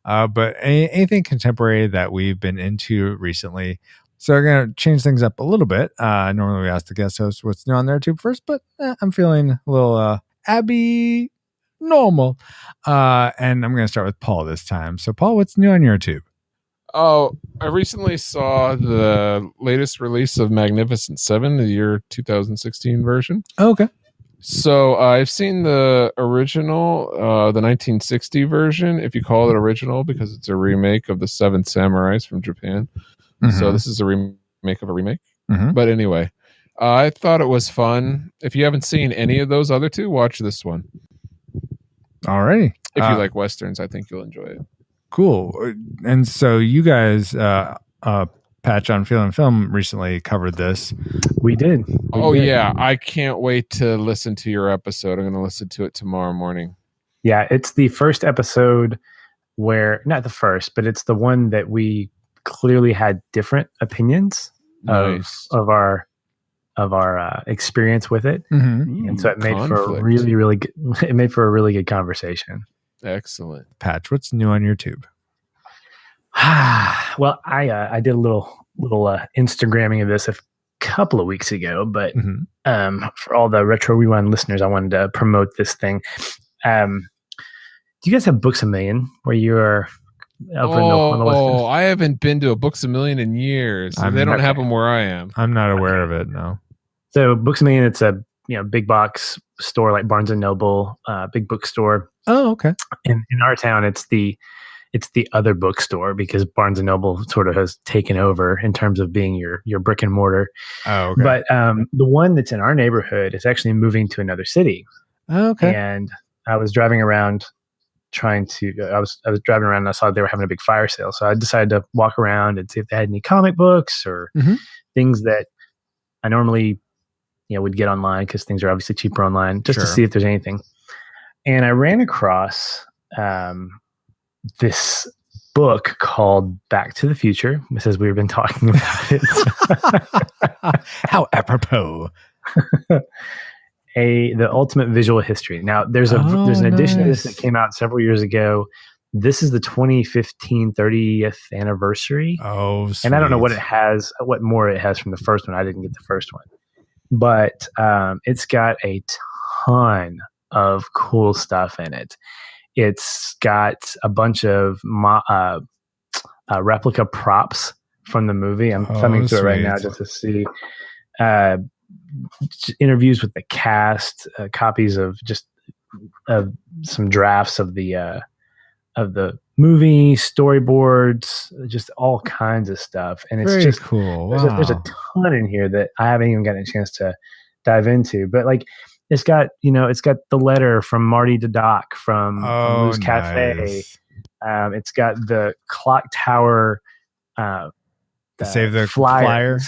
But anything contemporary that we've been into recently. So we're going to change things up a little bit. Normally we ask the guest host what's new on their tube first, but I'm feeling a little Abby normal. And I'm going to start with Paul this time. So Paul, what's new on your tube? Oh, I recently saw the latest release of Magnificent Seven, the year 2016 version. Oh, okay. So I've seen the original, the 1960 version, if you call it original, because it's a remake of the Seven Samurais from Japan. Mm-hmm. So this is a remake of a remake. Mm-hmm. But anyway, I thought it was fun. If you haven't seen any of those other two, watch this one. Alrighty. If you like Westerns, I think you'll enjoy it. Cool. And so you guys, Patch on Feeling Film recently covered this. We did. Yeah. I can't wait to listen to your episode. I'm going to listen to it tomorrow morning. Yeah, it's the first episode where, not the first, but it's the one that we clearly had different opinions of our experience with it. Mm-hmm. And so it made for a really good conversation. Excellent. Patch, what's new on your tube? Well, I did a little Instagramming of this a couple of weeks ago, but for all the Retro Rewind listeners, I wanted to promote this thing. Do you guys have Books A Million where you're on the West Coast? I haven't been to a Books A Million in years. They don't have them where I am. I'm not aware of it. No. So Books A Million, it's a big box store like Barnes and Noble, big bookstore. Oh, okay. In our town, it's the other bookstore because Barnes and Noble sort of has taken over in terms of being your brick and mortar. Oh, okay. But the one that's in our neighborhood is actually moving to another city. Oh, okay. And I was driving around I was driving around and I saw they were having a big fire sale. So I decided to walk around and see if they had any comic books or things that I normally would get online because things are obviously cheaper online, just to see if there's anything. And I ran across this book called Back to the Future, as we've been talking about it. How apropos. The Ultimate Visual History. Now, there's an edition of this that came out several years ago. This is the 2015 30th anniversary. Oh, sweet. And I don't know what more it has from the first one. I didn't get the first one. But it's got a ton of cool stuff in it. It's got a bunch of replica props from the movie. I'm thumbing through it right now just to see interviews with the cast, copies of some drafts of the movie, storyboards, just all kinds of stuff. And it's just cool. Wow. There's a ton in here that I haven't even gotten a chance to dive into. But like, it's got the letter from Marty to Doc from Lou's Cafe. Nice. It's got the clock tower. Save the flyer.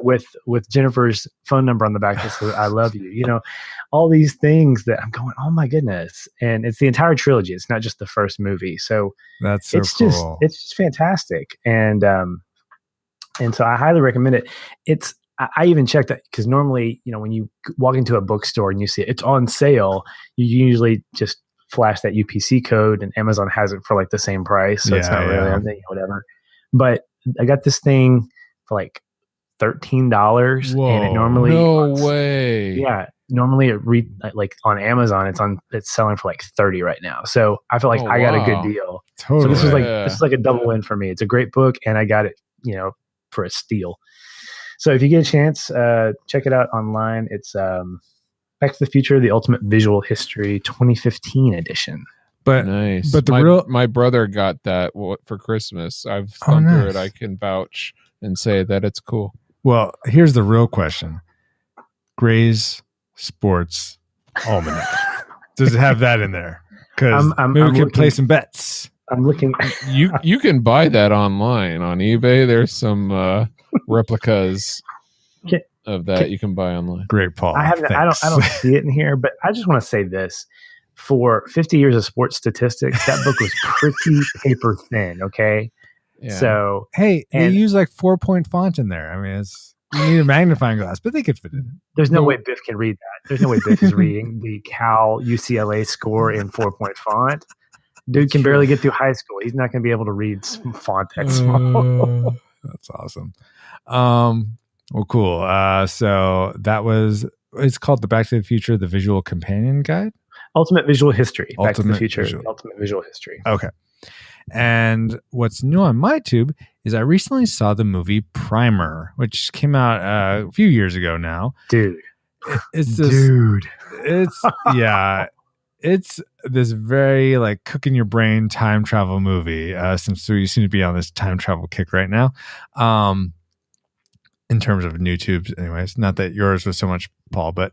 With Jennifer's phone number on the back that says "I love you." All these things that I'm going, oh my goodness! And it's the entire trilogy. It's not just the first movie. So that's so cool. It's just fantastic, and so I highly recommend it. I even checked that because normally, when you walk into a bookstore and you see it's on sale, you usually just flash that UPC code, and Amazon has it for like the same price, so it's not really whatever. But I got this thing for like $13, and it normally normally like on Amazon it's selling for like $30 right now. So I feel like I got a good deal. Totally. So this is like a double win for me. It's a great book, and I got it for a steal. So if you get a chance, check it out online. It's Back to the Future: The Ultimate Visual History 2015 edition. But nice. But my brother got that for Christmas. I've thumbed through it. I can vouch and say that it's cool. Well, here's the real question: Gray's Sports Almanac. Does it have that in there? Because maybe we can play some bets. I'm looking. You can buy that online on eBay. There's some replicas of that you can buy online. Great, Paul. I don't see it in here, but I just want to say this. For 50 years of sports statistics, that book was pretty paper thin. Okay. Yeah. So, they use like 4-point font in there. I mean, you need a magnifying glass, but they could fit it in. There's no way Biff can read that. There's no way Biff is reading the Cal UCLA score in 4-point font. Dude can barely get through high school. He's not going to be able to read font that small. That's awesome. Well, cool. So it's called the Back to the Future, the Visual Companion Guide. Ultimate Visual History. Back to the Future. Ultimate Visual History. Okay. And what's new on my tube is I recently saw the movie Primer, which came out a few years ago now. Dude. It's this very like cooking your brain time travel movie. Since we seem to be on this time travel kick right now. In terms of new tubes, anyways, not that yours was so much Paul, but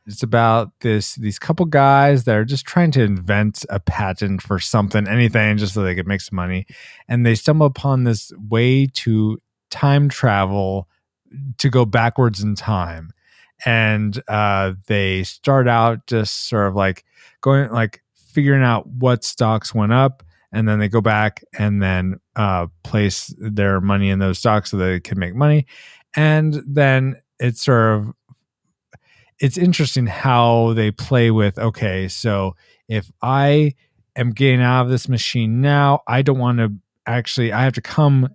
it's about these couple guys that are just trying to invent a patent for something, anything, just so they could make some money. And they stumble upon this way to time travel to go backwards in time. And they start out just sort of like going, like figuring out what stocks went up, and then they go back and then place their money in those stocks so they can make money. And then it's interesting how they play with, okay, so if I am getting out of this machine now, I don't want to I have to come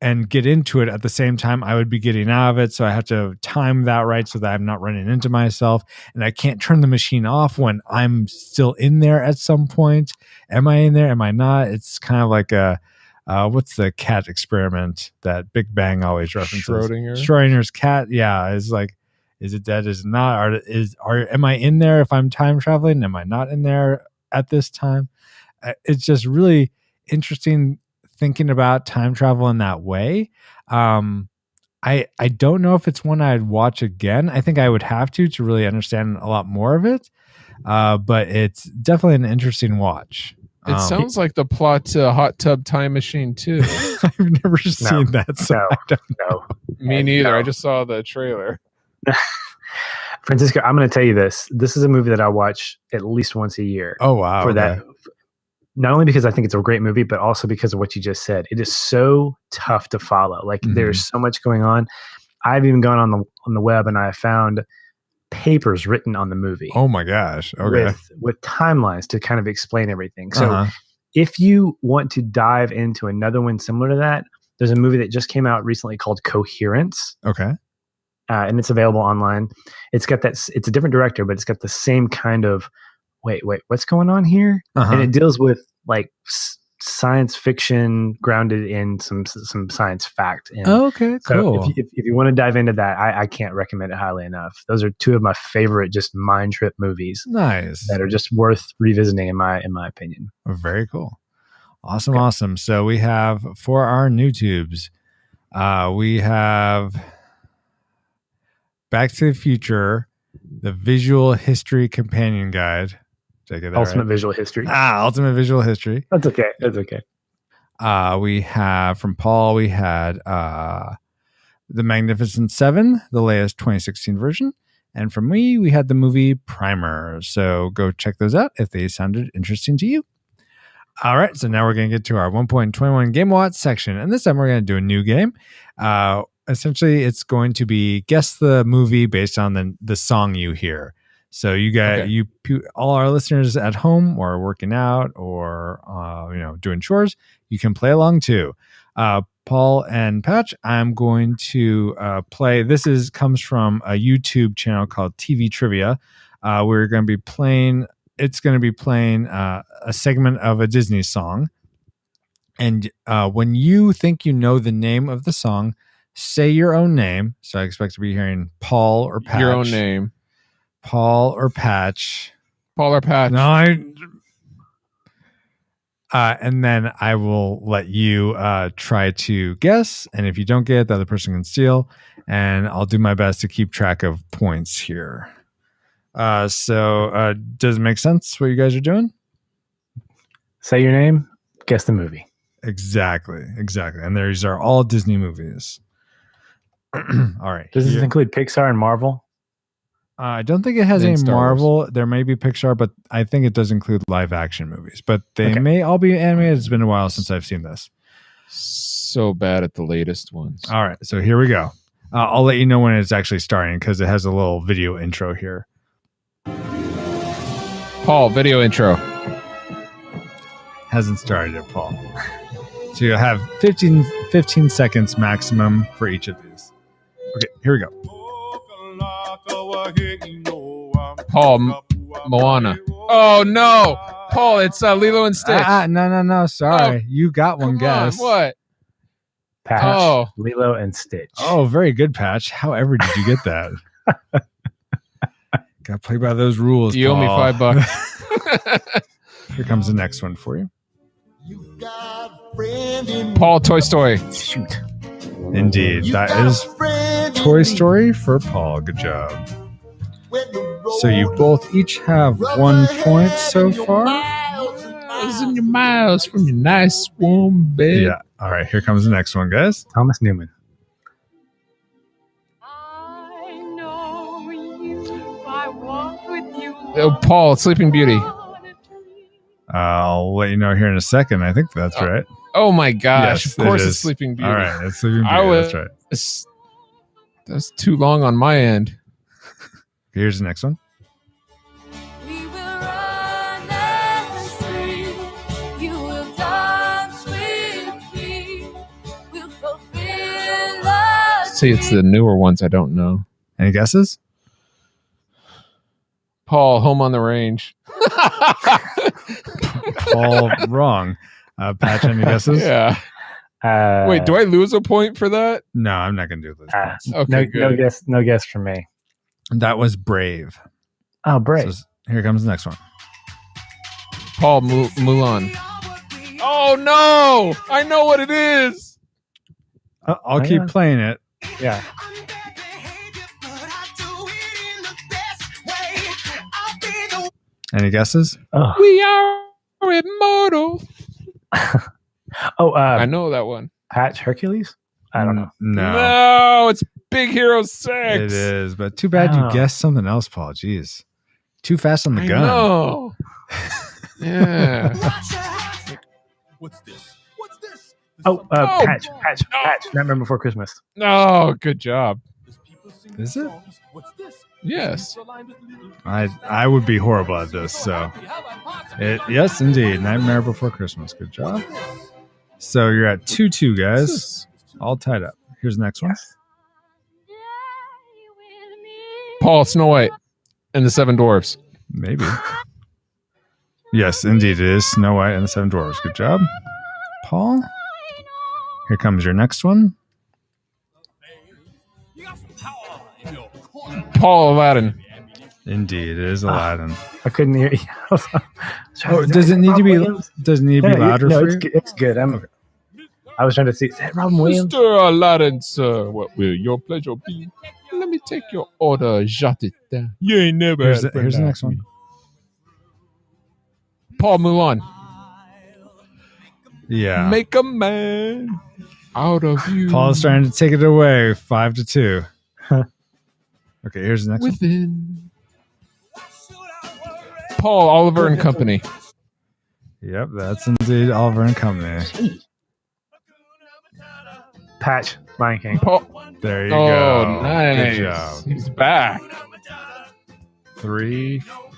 and get into it at the same time I would be getting out of it. So I have to time that right so that I'm not running into myself. And I can't turn the machine off when I'm still in there at some point. Am I in there? Am I not? It's kind of like what's the cat experiment that Big Bang always references? Schrodinger's cat. Yeah. Is like, is it dead? Is it not? Am I in there if I'm time traveling? Am I not in there at this time? It's just really interesting thinking about time travel in that way. I don't know if it's one I'd watch again. I think I would have to really understand a lot more of it. But it's definitely an interesting watch. It sounds like the plot to Hot Tub Time Machine 2. I've never seen that. So I don't know. Me neither. I just saw the trailer. Francisco, I'm going to tell you this. This is a movie that I watch at least once a year. Oh, wow. For that. Not only because I think it's a great movie, but also because of what you just said. It is so tough to follow. Like there's so much going on. I've even gone on the web and I found papers written on the movie. Oh my gosh. Okay. With timelines to kind of explain everything. So if you want to dive into another one similar to that, there's a movie that just came out recently called Coherence. Okay. And it's available online. It's got it's a different director, but it's got the same kind of wait, what's going on here? And it deals with like science fiction grounded in some science fact. And okay, cool. So if you want to dive into that, I can't recommend it highly enough. Those are two of my favorite just mind trip movies. Nice. That are just worth revisiting in my opinion. Very cool. Awesome. Okay. Awesome. So we have for our new tubes, we have Back to the Future, the Visual History Companion Guide. Ultimate Visual History. Ultimate Visual History. That's okay. That's okay. We have from Paul, we had The Magnificent Seven, the latest 2016 version. And from me, we had the movie Primer. So go check those out if they sounded interesting to you. All right. So now we're going to get to our 1.21 Game Watch section. And this time we're going to do a new game. Essentially, it's going to be guess the movie based on the song you hear. So you guys, all our listeners at home or working out or doing chores, you can play along too. Paul and Patch, I'm going to play. This comes from a YouTube channel called TV Trivia. We're going to be playing. It's going to be playing a segment of a Disney song, and when you think you know the name of the song, say your own name. So I expect to be hearing Paul or Patch. Your own name. Paul or Patch. Paul or Patch. No, and then I will let you try to guess. And if you don't get it, the other person can steal. And I'll do my best to keep track of points here. So does it make sense what you guys are doing? Say your name, guess the movie. Exactly. And these are all Disney movies. All right. Does this include Pixar and Marvel? I don't think it has any Marvel. There may be Pixar, but I think it does include live action movies. But they may all be animated. It's been a while since I've seen this. So bad at the latest ones. All right, so here we go. I'll let you know when it's actually starting because it has a little video intro here. Paul, video intro. Hasn't started yet, Paul. So you'll have 15 seconds maximum for each of these. Okay, here we go. Paul, Moana. Oh no, Paul, it's Lilo and Stitch. No. Sorry, you got one guess. What? Patch. Lilo and Stitch. Oh, very good, Patch. However, did you get that? Got to play by those rules. You Paul. owe me $5. Here comes the next one for you. Paul, Toy Story. Shoot. Indeed, that is Toy Story for Paul. Good job. So you both each have 1 point so far. Miles in your miles from your nice warm bed. Yeah. All right. Here comes the next one, guys. Thomas Newman. Oh, Paul, Sleeping Beauty. I'll let you know here in a second. I think that's right. Oh my gosh! Yes, of course, it it's is. Sleeping Beauty. All right, it's Sleeping Beauty. That's right. That's too long on my end. Here's the next one. See, it's the newer ones I don't know. Any guesses? Paul, Home on the Range. All wrong. Patch, any guesses? Yeah. Wait, do I lose a point for that? No, I'm not going to do this. Okay, no guess from me. That was Brave. Oh, Brave. So here comes the next one. Paul, Mulan. Oh no! I know what it is. I'll keep playing it. Yeah. Any guesses? Oh. We are immortal. I know that one. Patch Hercules? I don't know. No, it's Big Hero 6. It is, but too bad you guessed something else, Paul. Jeez. Too fast on the gun. No. Yeah. What's this? What's this? Patch. Nightmare Before Christmas. Oh, good job. Is it? What's this? Yes. I would be horrible at this, so yes, indeed. Nightmare Before Christmas. Good job. So you're at 2-2, guys. All tied up. Here's the next one. Paul, Snow White and the Seven Dwarfs. Maybe. Yes, indeed, it is Snow White and the Seven Dwarfs. Good job, Paul. Here comes your next one. Paul, Aladdin. Indeed, it is Aladdin. I couldn't hear you. Does it need to be louder for you? It's good. I was trying to see. Is that Robin Williams? Mr. Aladdin, sir, what will your pleasure be? Let me take your order, jot it down. You ain't never Here's the next one. Paul, Mulan. Yeah. Make a man out of you. Paul's trying to take it away. 5-2. Okay, here's the next one. Within. Paul, Oliver and Company. Yep, that's indeed Oliver and Company. Patch, Lion King. Paul. There you Oh, go. nice. Good job. He's back. 3 for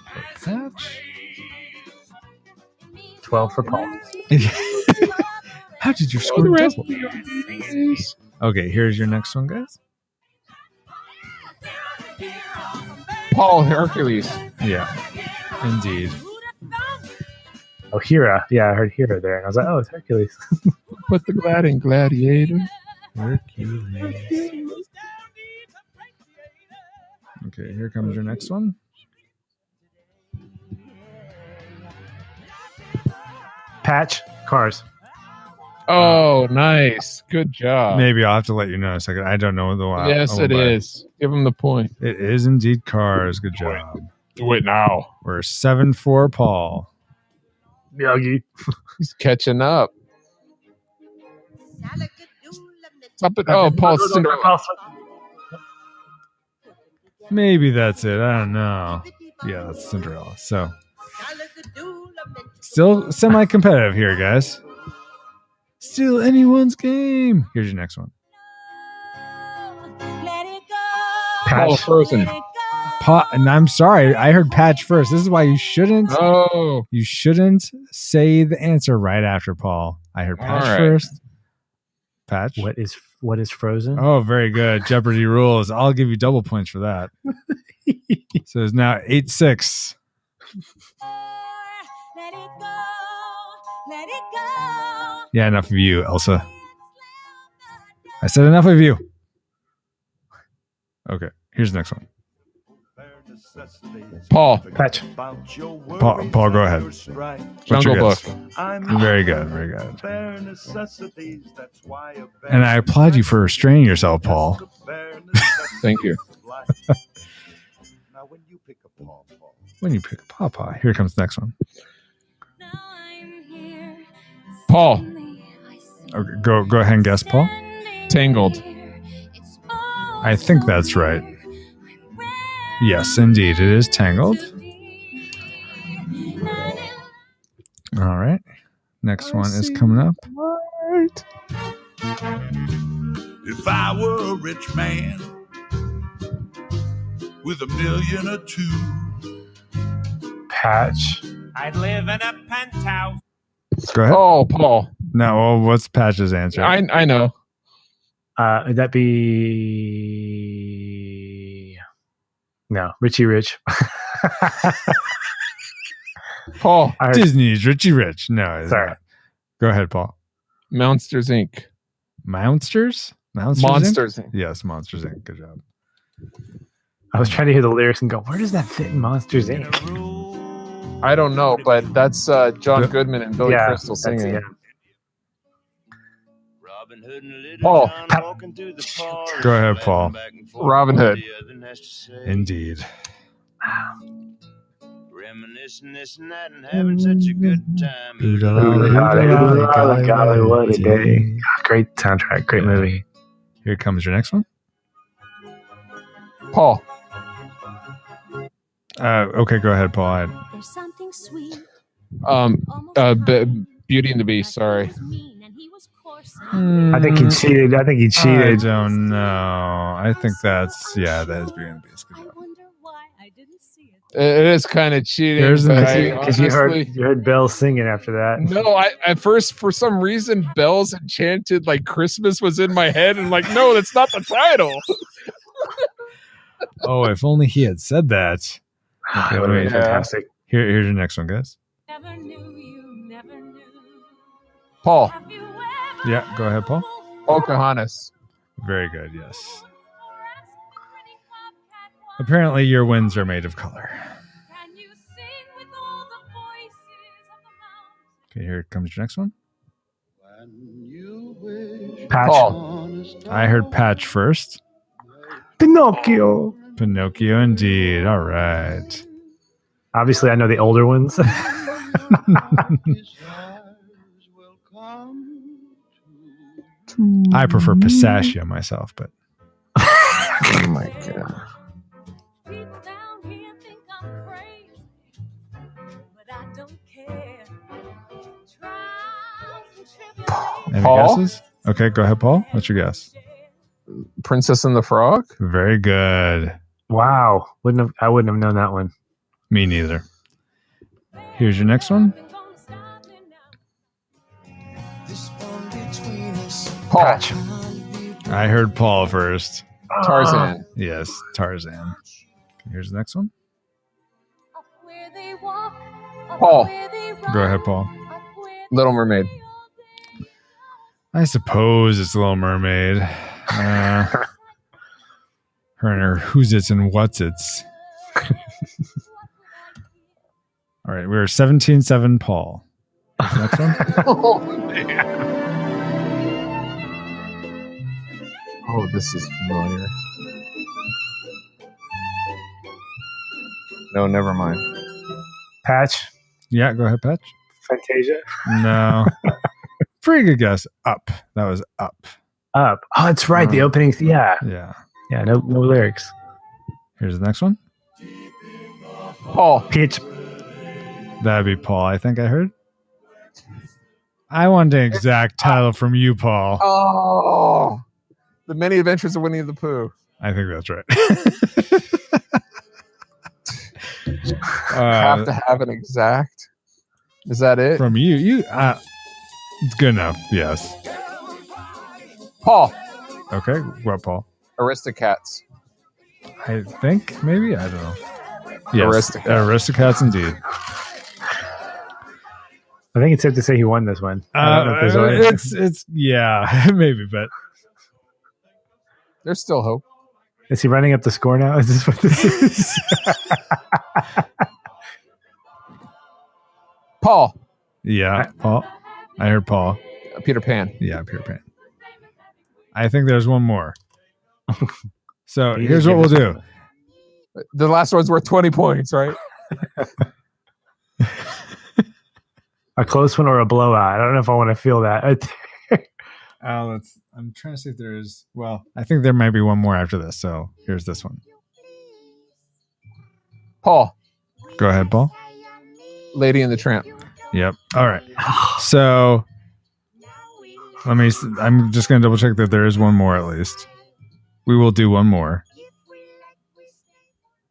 Patch. 12 for Paul. How did you score double? Okay, here's your next one, guys. Paul, Hercules. Yeah, indeed. Oh, Hera. Yeah, I heard Hera there. And I was like, oh, it's Hercules. Put the glad in Gladiator. Hercules. Okay, here comes your next one. Patch, Cars. Oh, nice. Good job. Maybe I'll have to let you know in a second. I don't know the one. Yes, it is. Give him the point. It is indeed Cars. Good job. Do it now. We're 7-4, Paul. Miyagi. He's catching up. Stop it. Oh, Paul, Cinderella. Maybe that's it. I don't know. Yeah, that's Cinderella. So, still semi-competitive here, guys. Still anyone's game. Here's your next one. Paul, Frozen. And I'm sorry, I heard Patch first. This is why you shouldn't. Oh, you shouldn't say the answer right after Paul. I heard Patch first. Patch. What is Frozen? Oh, very good. Jeopardy rules. I'll give you double points for that. So it's now 8-6. Yeah, enough of you, Elsa. I said enough of you. Okay, here's the next one. Paul. Patch. Paul, go ahead. What's Jungle your guess? Book. Very good, very good. And I applaud you for restraining yourself, Paul. Thank you. When you pick Pawpaw. Here comes the next one. Paul. Okay, go ahead and guess, Paul. Tangled. I think that's right. Yes, indeed, it is Tangled. All right. Next one is coming up. If I were a rich man with $1 million or $2, Patch. I'd live in a penthouse. Go ahead. Oh, Paul. No, well, what's Patch's answer? I know. Would that be Richie Rich? Paul. Disney's Richie Rich. No, it's Sorry. not. Go ahead, Paul. Monsters Inc. Monsters? Monsters Inc? Yes, Monsters Inc. Good job. I was trying to hear the lyrics and go, where does that fit in Monsters Inc? I don't know, but that's John Goodman and Billy Crystal that's- singing. yeah. Paul. Go ahead, Paul. Robin Hood. Indeed. Reminiscing this and that and having such a good time. Golly, what a day. Great soundtrack, great movie. Here comes your next one. Paul. Okay, go ahead, Paul. There's something sweet. Beauty and the Beast, sorry. I think he cheated. I don't know. I think that is Beauty and the Beast. Good job. It is kind of cheating. Because you heard bells singing after that. No, I at first, for some reason, bells enchanted like Christmas was in my head. And like, no, that's not the title. Oh, if only he had said that. That would have been fantastic. Here's your next one, guys. Paul. Yeah, go ahead, Paul. Pocahontas. Very good, yes. Apparently your winds are made of color. Okay, here comes your next one. Patch. Paul. I heard Patch first. Pinocchio. Pinocchio, indeed. All right. Obviously, I know the older ones. I prefer pistachio myself, but. Oh my God. Any Paul? guesses? Okay, go ahead, Paul. What's your guess? Princess and the Frog? Very good. Wow. I wouldn't have known that one. Me neither. Here's your next one. Paul. Patch. I heard Paul first. Tarzan. Yes, Tarzan. Here's the next one. Paul. Go ahead, Paul. Little Mermaid. I suppose it's Little Mermaid. Her and her who's its and what's its. All right, we're 17-7 Paul. Next one. Oh, man. Oh, this is familiar. No, never mind. Patch. Yeah, go ahead, Patch. Fantasia. No. Pretty good guess. Up. That was Up. Up. Oh, that's right. The opening. Yeah. Yeah. Yeah. No lyrics. Here's the next one. Paul. Peach. That'd be Paul, I think I heard. I want the exact title from you, Paul. Oh. The Many Adventures of Winnie the Pooh. I think that's right. Have to have an exact. Is that it? From you. It's good enough. Yes. Paul. Okay. What, Paul? Aristocats. I think maybe. I don't know. Yes. Aristocats indeed. I think it's safe to say he won this one. I don't know if there's it's yeah, maybe, but there's still hope. Is he running up the score now? Is this what this is? Paul. Yeah, Paul. I heard Paul. Peter Pan. Yeah, Peter Pan. I think there's one more. So here's what we'll do. The last one's worth 20 points, right? A close one or a blowout. I don't know if I want to feel that. I'm trying to see if there is. Well, I think there might be one more after this. So here's this one. Paul. Go ahead, Paul. Lady and the Tramp. Yep. All right. So I'm just going to double check that there is one more at least. We will do one more.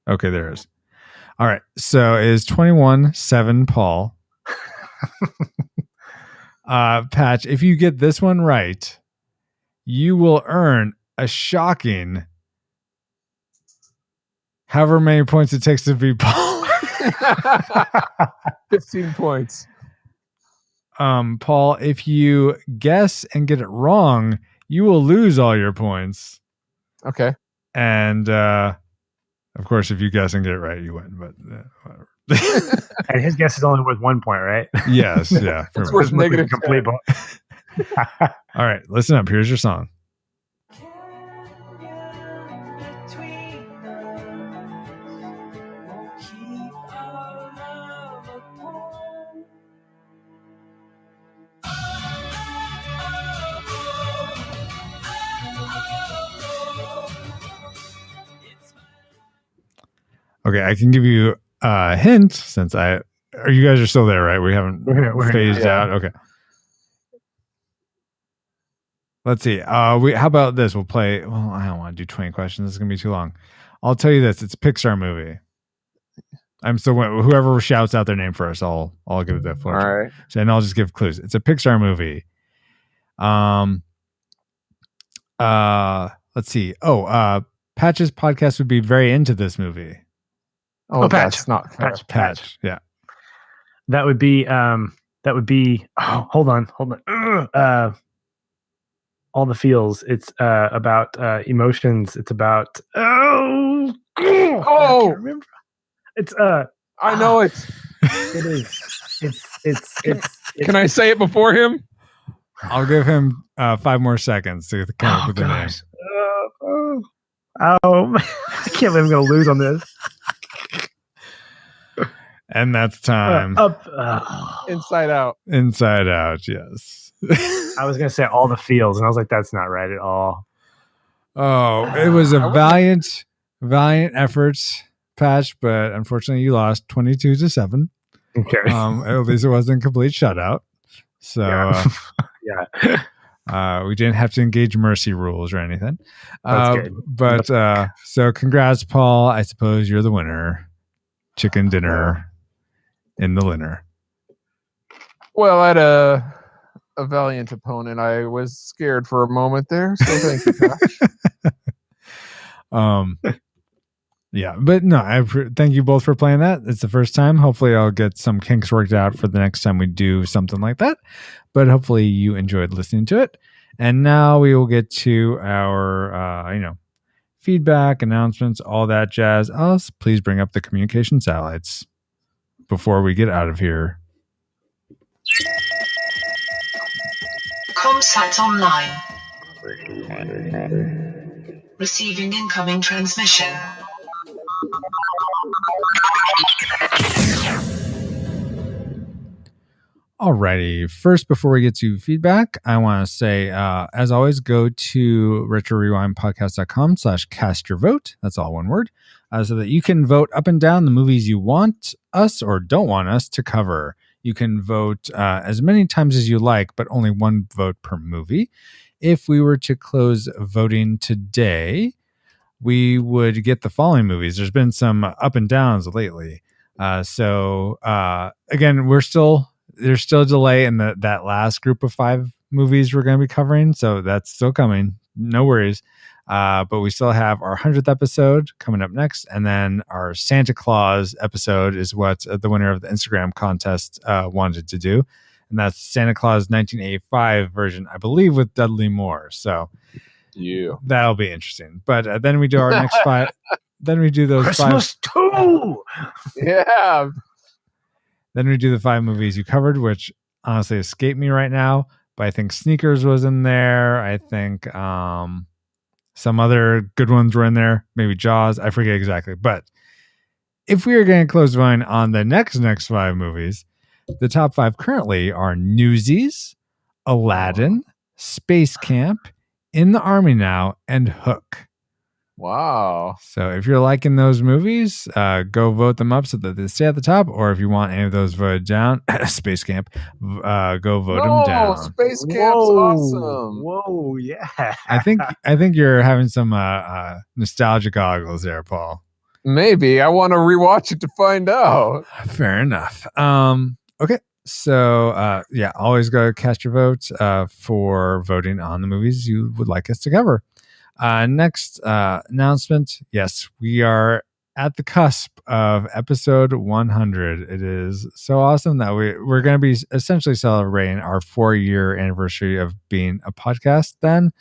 Okay, there is. All right. So is 21-7 Paul. Patch, if you get this one right, you will earn a shocking however many points it takes to beat Paul. 15 points. Paul, if you guess and get it wrong, you will lose all your points. Okay. And of course, if you guess and get it right, you win. But whatever. And his guess is only worth 1 point, right? Yes. Yeah. It's worth negative complete. All right. Listen up. Here's your song. Okay, I can give you a hint since you guys are still there, right? We haven't phased out. Okay. Let's see. How about this? We'll play. Well, I don't want to do 20 questions. This is gonna be too long. I'll tell you this. It's a Pixar movie. I'm still whoever shouts out their name first, I'll give it the floor. All right. So, and I'll just give clues. It's a Pixar movie. Let's see. Patch's podcast would be very into this movie. Oh, Patch. that's not fair. Patch. Yeah. That would be hold on. All the feels. It's about emotions. It's about I can't remember. It's I know it. It is. It's Can I say it before him? I'll give him 5 more seconds to come up with the name. I can't believe I'm gonna lose on this. And that's time. Inside Out. Inside Out, yes. I was gonna say All the Feels, and I was like, that's not right at all. Oh, it was a valiant effort, Patch, but unfortunately you lost 22-7. Okay. At least it wasn't a complete shutout. So yeah. We didn't have to engage mercy rules or anything. That's good. But so congrats, Paul. I suppose you're the winner. Chicken dinner in the dinner. Well, I had a valiant opponent. I was scared for a moment there, so thank you, Josh. Yeah, but no, I thank you both for playing that. It's the first time. Hopefully I'll get some kinks worked out for the next time we do something like that. But hopefully you enjoyed listening to it. And now we will get to our, feedback, announcements, all that jazz. Please bring up the communication satellites before we get out of here. Comsat online. Receiving incoming transmission. Alrighty. First, before we get to feedback, I want to say, as always, go to retrorewindpodcast.com/cast your vote. That's all one word. So that you can vote up and down the movies you want us or don't want us to cover. You can vote as many times as you like, but only one vote per movie. If we were to close voting today, we would get the following movies. There's been some up and downs lately. So again, there's still a delay in that last group of 5 movies we're going to be covering. So that's still coming. No worries. But we still have our 100th episode coming up next. And then our Santa Claus episode is what the winner of the Instagram contest wanted to do. And that's Santa Claus 1985 version, I believe, with Dudley Moore. So that'll be interesting. But then we do our next 5. Then we do those Christmas 2. Yeah. Then we do the 5 movies you covered, which honestly escape me right now. But I think Sneakers was in there. I think Some other good ones were in there. Maybe Jaws. I forget exactly. But if we are going to close voting on the next 5 movies, the top 5 currently are Newsies, Aladdin, Space Camp, In the Army Now, and Hook. Wow. So if you're liking those movies, go vote them up so that they stay at the top. Or if you want any of those voted down, Space Camp, go vote them down. Space Camp's awesome. Whoa, yeah. I think you're having some nostalgia goggles there, Paul. Maybe. I want to rewatch it to find out. Fair enough. Okay. So always go cast your vote for voting on the movies you would like us to cover. Next announcement. Yes, we are at the cusp of episode 100. It is so awesome that we're going to be essentially celebrating our 4-year anniversary of being a podcast then.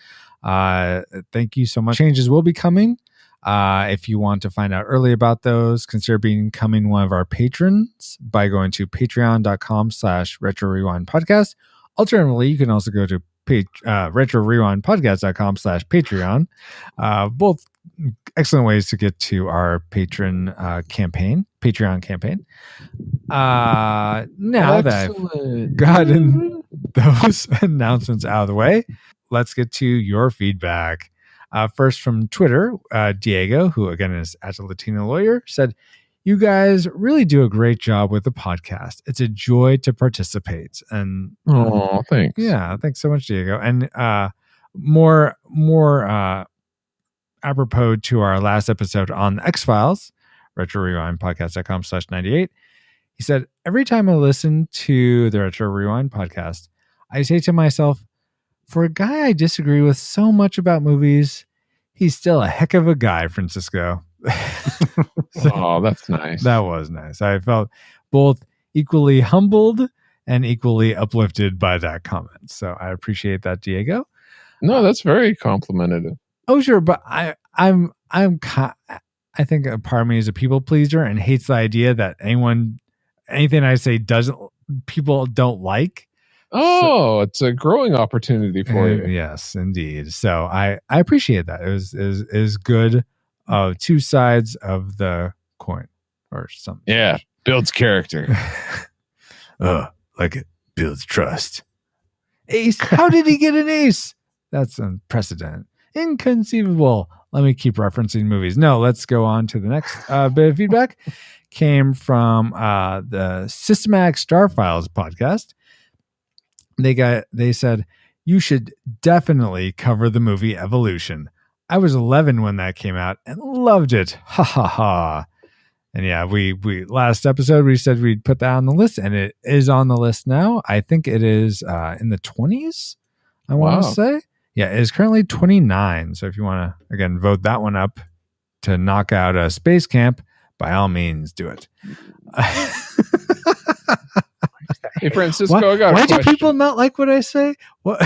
Thank you so much. Changes will be coming. If you want to find out early about those, consider becoming one of our patrons by going to patreon.com/retro rewind podcast. Alternatively, you can also go to retrorewindpodcast.com/Patreon. Both excellent ways to get to our Patreon campaign. Now that I've gotten those announcements out of the way, let's get to your feedback. First from Twitter, Diego, who again is at a Latino lawyer, said, "You guys really do a great job with the podcast. It's a joy to participate." And thanks. Yeah, thanks so much, Diego. And more apropos to our last episode on the X-Files, retrorewindpodcast.com/98. He said, "Every time I listen to the Retro Rewind podcast, I say to myself, for a guy I disagree with so much about movies, he's still a heck of a guy, Francisco." Oh, that's nice. That was nice. I felt both equally humbled and equally uplifted by that comment. So I appreciate that, Diego. No, that's very complimentary. Oh, sure, but I think a part of me is a people pleaser and hates the idea that anything I say people don't like. Oh, it's a growing opportunity for you. Yes, indeed. So I appreciate that. It was good. Two sides of the coin or something. Yeah, builds character. Like it builds trust. Ace, how did he get an ace? That's unprecedented. Inconceivable. Let me keep referencing movies. No, let's go on to the next bit of feedback. Came from the Systematic Star Files podcast. They said, "You should definitely cover the movie Evolution. I was 11 when that came out and loved it. Ha ha ha." And yeah, we last episode we said we'd put that on the list, and it is on the list now. I think it is in the 20s. I want to say, yeah, it is currently 29. So if you want to again vote that one up to knock out a Space Camp, by all means, do it. Hey, Francisco, I got a Why question. do people not like what I say? What?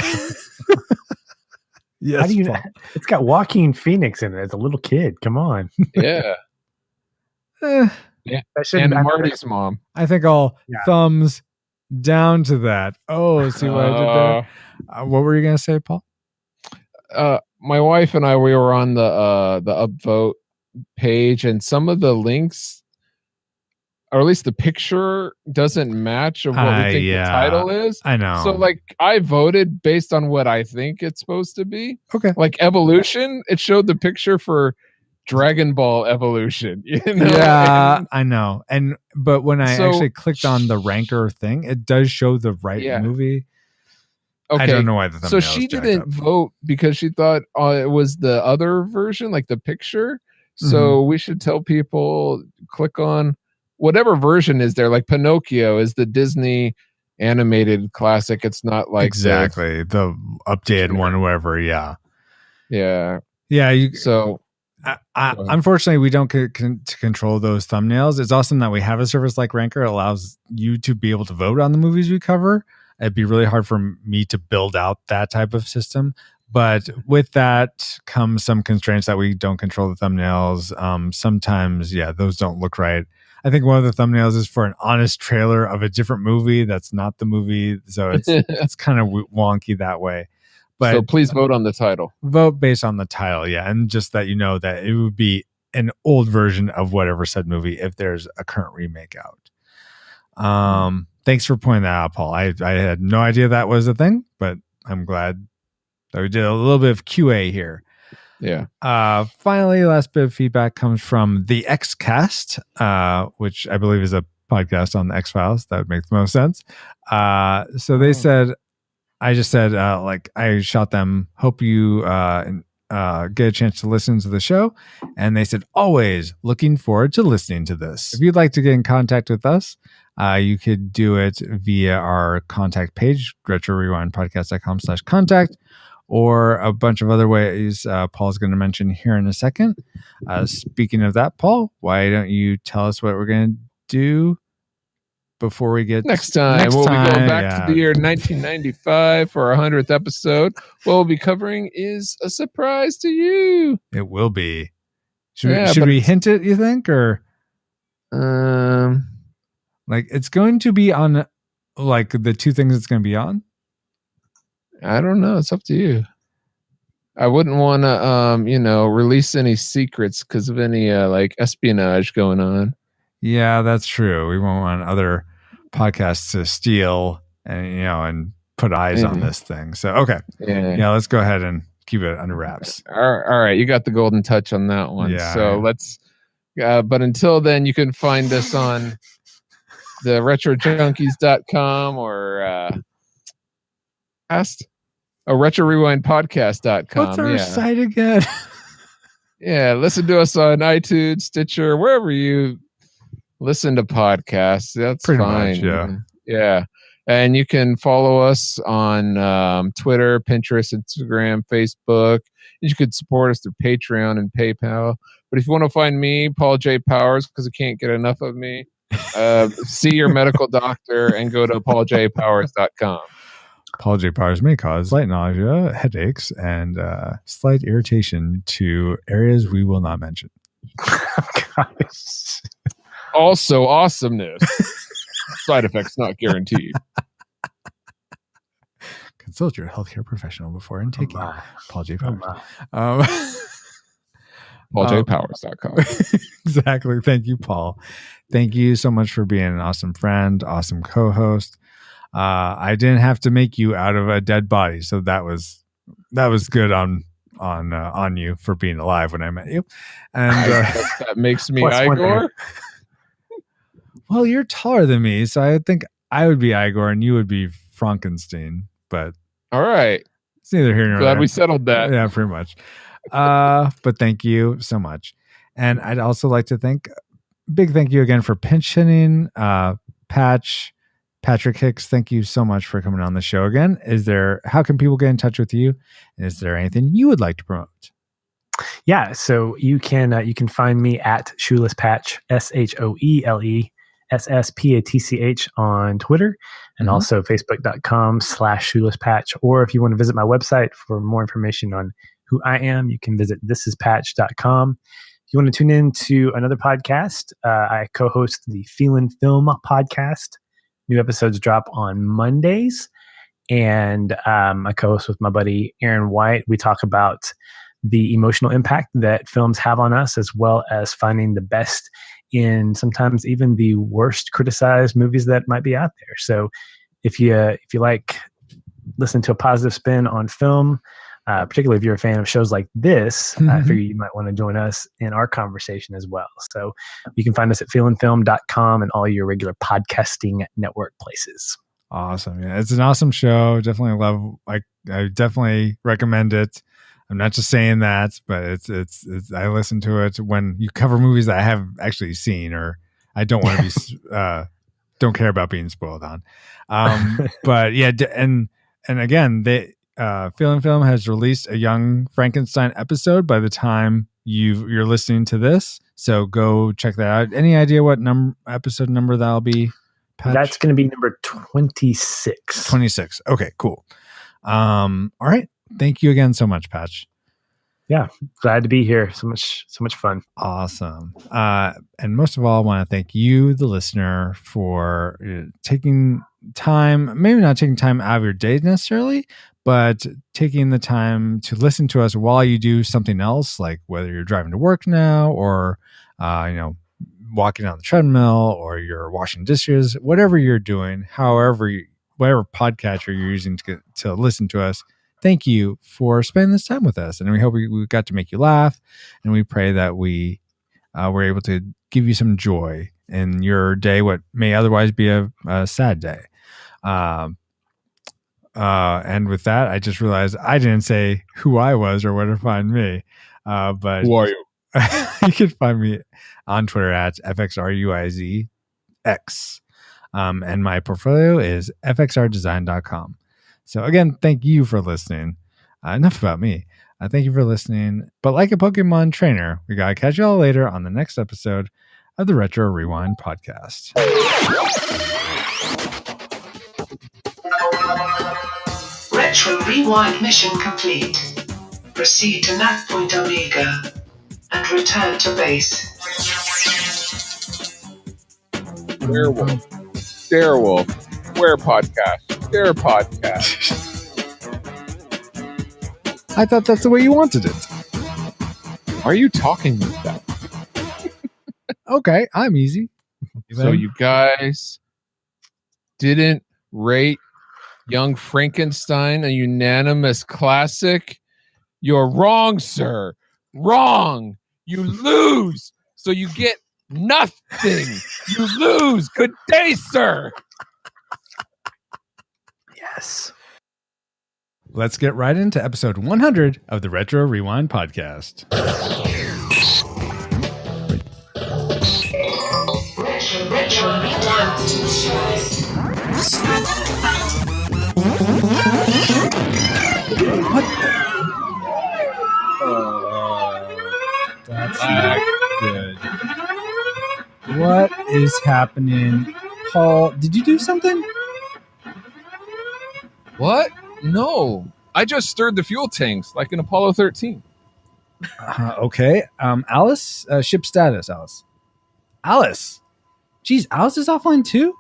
Yes, How do you? It's got Joaquin Phoenix in it as a little kid. Come on. Yeah. Eh, Yeah. That And shouldn't- Marty's mom. I think I'll Yeah. thumbs down to that. Oh, see what I did there? What were you going to say, Paul? My wife and I, we were on the upvote page, and some of the links, or at least the picture, doesn't match of what we think the title is. I know. So, like, I voted based on what I think it's supposed to be. Okay. Like Evolution, it showed the picture for Dragon Ball Evolution. You know? Yeah, And- I know. But when I So- actually clicked on the ranker thing, it does show the right Yeah. movie. Okay. I don't know why the So thumbnail she is jacked didn't up. vote because she thought it was the other version, like the picture. So we should tell people click on whatever version is there. Like Pinocchio is the Disney animated classic. It's not like Exactly. The updated one, whatever. Yeah. Yeah. Yeah. So unfortunately, we don't control those thumbnails. It's awesome that we have a service like Ranker. It allows you to be able to vote on the movies we cover. It'd be really hard for me to build out that type of system. But with that comes some constraints that we don't control the thumbnails. Sometimes, those don't look right. I think one of the thumbnails is for an honest trailer of a different movie that's not the movie. So it's kind of wonky that way. But so please vote on the title. Vote based on the title, yeah, and just that you know that it would be an old version of whatever said movie if there's a current remake out. Thanks for pointing that out, Paul. I had no idea that was a thing, but I'm glad that we did a little bit of QA here. Yeah. Finally, last bit of feedback comes from the Xcast, which I believe is a podcast on the X-Files. That would make the most sense. So they said, I just said, I shot them, hope you get a chance to listen to the show. And they said, always looking forward to listening to this. If you'd like to get in contact with us, you could do it via our contact page, retrorewindpodcast.com/contact, or a bunch of other ways Paul's going to mention here in a second. Speaking of that, Paul, why don't you tell us what we're going to do before we get next time? We'll be going back to the year 1995 for our 100th episode. What we'll be covering is a surprise to you. It will be. Should we hint it, you think? Or like it's going to be on like the two things it's going to be on? I don't know. It's up to you. I wouldn't want to, release any secrets because of any like espionage going on. Yeah, that's true. We won't want other podcasts to steal and put eyes on this thing. So, okay. Yeah, let's go ahead and keep it under wraps. All right. You got the golden touch on that one. Yeah, so let's, but until then, you can find us on the retrojunkies.com or retrorewindpodcast.com. What's our site again? Yeah, listen to us on iTunes, Stitcher, wherever you listen to podcasts. That's pretty fine. much, yeah. And you can follow us on Twitter, Pinterest, Instagram, Facebook. You could support us through Patreon and PayPal. But if you want to find me, Paul J. Powers, because I can't get enough of me, see your medical doctor and go to pauljpowers.com. Paul J. Powers may cause light nausea, headaches, and slight irritation to areas we will not mention. Also, awesomeness. Side effects not guaranteed. Consult your healthcare professional before taking Paul J. Powers. pauljpowers.com. Exactly. Thank you, Paul. Thank you so much for being an awesome friend, awesome co-host. I didn't have to make you out of a dead body, so that was good on you for being alive when I met you. And that makes me Igor. Well, you're taller than me, so I think I would be Igor and you would be Frankenstein. But all right, it's neither here nor there. Glad we settled that. Yeah, pretty much. But thank you so much, and I'd also like to big thank you again for pinch hitting, Patrick Hicks. Thank you so much for coming on the show again. How can people get in touch with you? And is there anything you would like to promote? Yeah, so you can find me at Shoeless Patch, ShoelessPatch on Twitter, and also Facebook.com/Shoeless Patch. Or if you want to visit my website for more information on who I am, you can visit thisispatch.com. If you want to tune in to another podcast, I co-host the Feelin' Film podcast. New episodes drop on Mondays, and I co-host with my buddy Aaron White. We talk about the emotional impact that films have on us, as well as finding the best in sometimes even the worst criticized movies that might be out there. So if you like listening to a positive spin on film, particularly if you're a fan of shows like this, I figure you might want to join us in our conversation as well. So you can find us at feelinfilm.com and all your regular podcasting network places. Awesome. Yeah, it's an awesome show. Definitely I definitely recommend it. I'm not just saying that, but it's I listen to it when you cover movies that I have actually seen or I don't want to be don't care about being spoiled on. But yeah, and again, Feelin' Film has released a Young Frankenstein episode by the time you're listening to this. So go check that out. Any idea what episode number that'll be, Patch? That's going to be number 26. 26. Okay, cool. All right. Thank you again so much, Patch. Yeah, glad to be here. So much fun. Awesome. And most of all, I want to thank you, the listener, for taking time, maybe not taking time out of your day necessarily, but taking the time to listen to us while you do something else, like whether you're driving to work now or, walking on the treadmill or you're washing dishes, whatever you're doing, whatever podcatcher you're using to listen to us, thank you for spending this time with us. And we hope we got to make you laugh, and we pray that we were able to give you some joy in your day, what may otherwise be a sad day. And with that, I just realized I didn't say who I was or where to find me. But who are you? You can find me on Twitter at FXRUIZX. And my portfolio is fxrdesign.com. So again, thank you for listening. Enough about me. Thank you for listening. But like a Pokemon trainer, we got to catch y'all later on the next episode of the Retro Rewind podcast. Retro Rewind mission complete. Proceed to Nat Point Omega and return to base. Werewolf. Darewolf. Where podcast? Dare podcast. I thought that's the way you wanted it. Are you talking like that? Okay, I'm easy. So you guys didn't rate Young Frankenstein a unanimous classic? You're wrong, sir. Wrong. You lose. So you get nothing. You lose. Good day, sir. Yes. Let's get right into episode 100 of the Retro Rewind podcast. Retro Rewind. What the? That's not good. What is happening? Paul, did you do something? What? No. I just stirred the fuel tanks like in Apollo 13. Okay. Alice, ship status, Alice. Alice. Geez, Alice is offline too?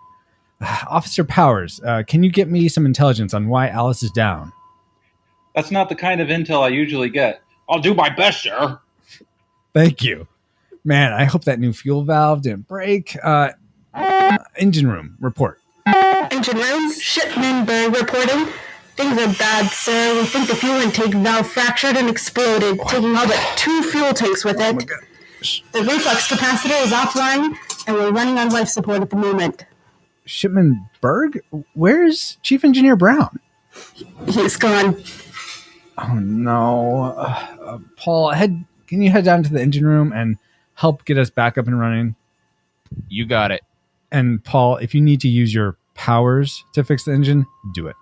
Officer Powers, can you get me some intelligence on why Alice is down? That's not the kind of intel I usually get. I'll do my best, sir. Thank you. Man, I hope that new fuel valve didn't break. Engine room, report. Engine room, Shipman Berg reporting. Things are bad, sir. We think the fuel intake valve fractured and exploded, taking all but 2 fuel tanks with it. The reflux capacitor is offline, and we're running on life support at the moment. Shipman Berg? Where's Chief Engineer Brown? He's gone. Oh, no. Paul, can you head down to the engine room and help get us back up and running? You got it. And Paul, if you need to use your powers to fix the engine, do it.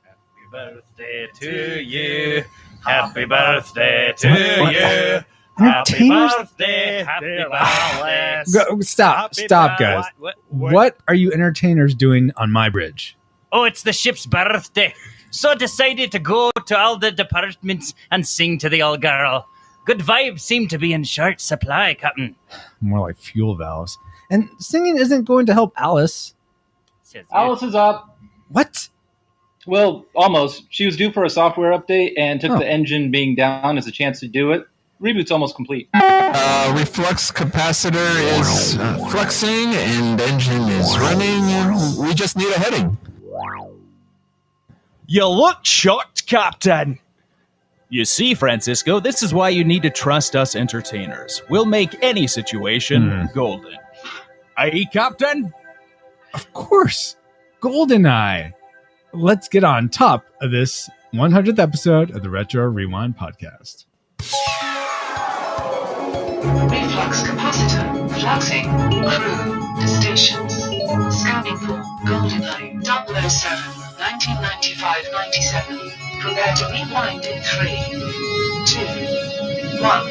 Happy birthday to you. Happy birthday to you. Happy birthday, happy Alice. Stop, guys. What are you entertainers doing on my bridge? Oh, it's the ship's birthday. So decided to go to all the departments and sing to the old girl. Good vibes seem to be in short supply, Captain. More like fuel valves. And singing isn't going to help Alice. Alice is up. What? Well, almost. She was due for a software update and took the engine being down as a chance to do it. Reboot's almost complete. Reflux capacitor is flexing and engine is running. We just need a heading. You look shocked, Captain. You see, Francisco, this is why you need to trust us entertainers. We'll make any situation golden. Aye, Captain? Of course. GoldenEye. Let's get on top of this 100th episode of the Retro Rewind podcast. Reflux capacitor, fluxing, crew, to stations, scanning for GoldenEye 007, 1995-97. Prepare to rewind in 3, 2, 1.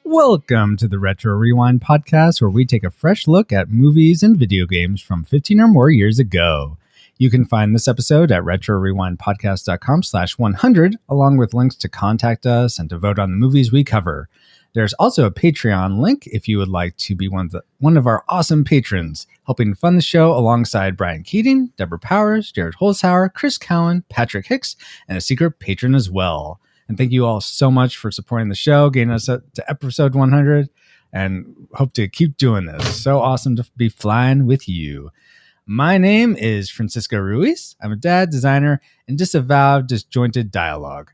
Welcome to the Retro Rewind podcast, where we take a fresh look at movies and video games from 15 or more years ago. You can find this episode at retrorewindpodcast.com/100, along with links to contact us and to vote on the movies we cover. There's also a Patreon link if you would like to be one of our awesome patrons, helping fund the show alongside Brian Keating, Deborah Powers, Jared Holzhauer, Chris Cowan, Patrick Hicks, and a secret patron as well. And thank you all so much for supporting the show, getting us up to episode 100, and hope to keep doing this. So awesome to be flying with you. My name is Francisco Ruiz. I'm a dad, designer, and disavowed disjointed dialogue.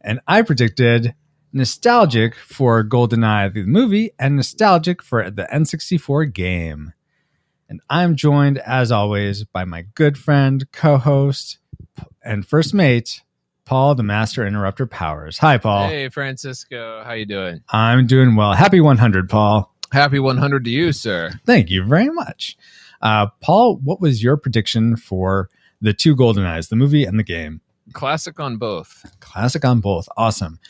And I predicted nostalgic for GoldenEye the movie and nostalgic for the N64 game. And I'm joined, as always, by my good friend, co-host, and first mate, Paul, the Master Interrupter Powers. Hi, Paul. Hey, Francisco. How you doing? I'm doing well. Happy 100, Paul. Happy 100 to you, sir. Thank you very much. Paul, what was your prediction for the two GoldenEyes, the movie and the game? Classic on both. Classic on both. Awesome.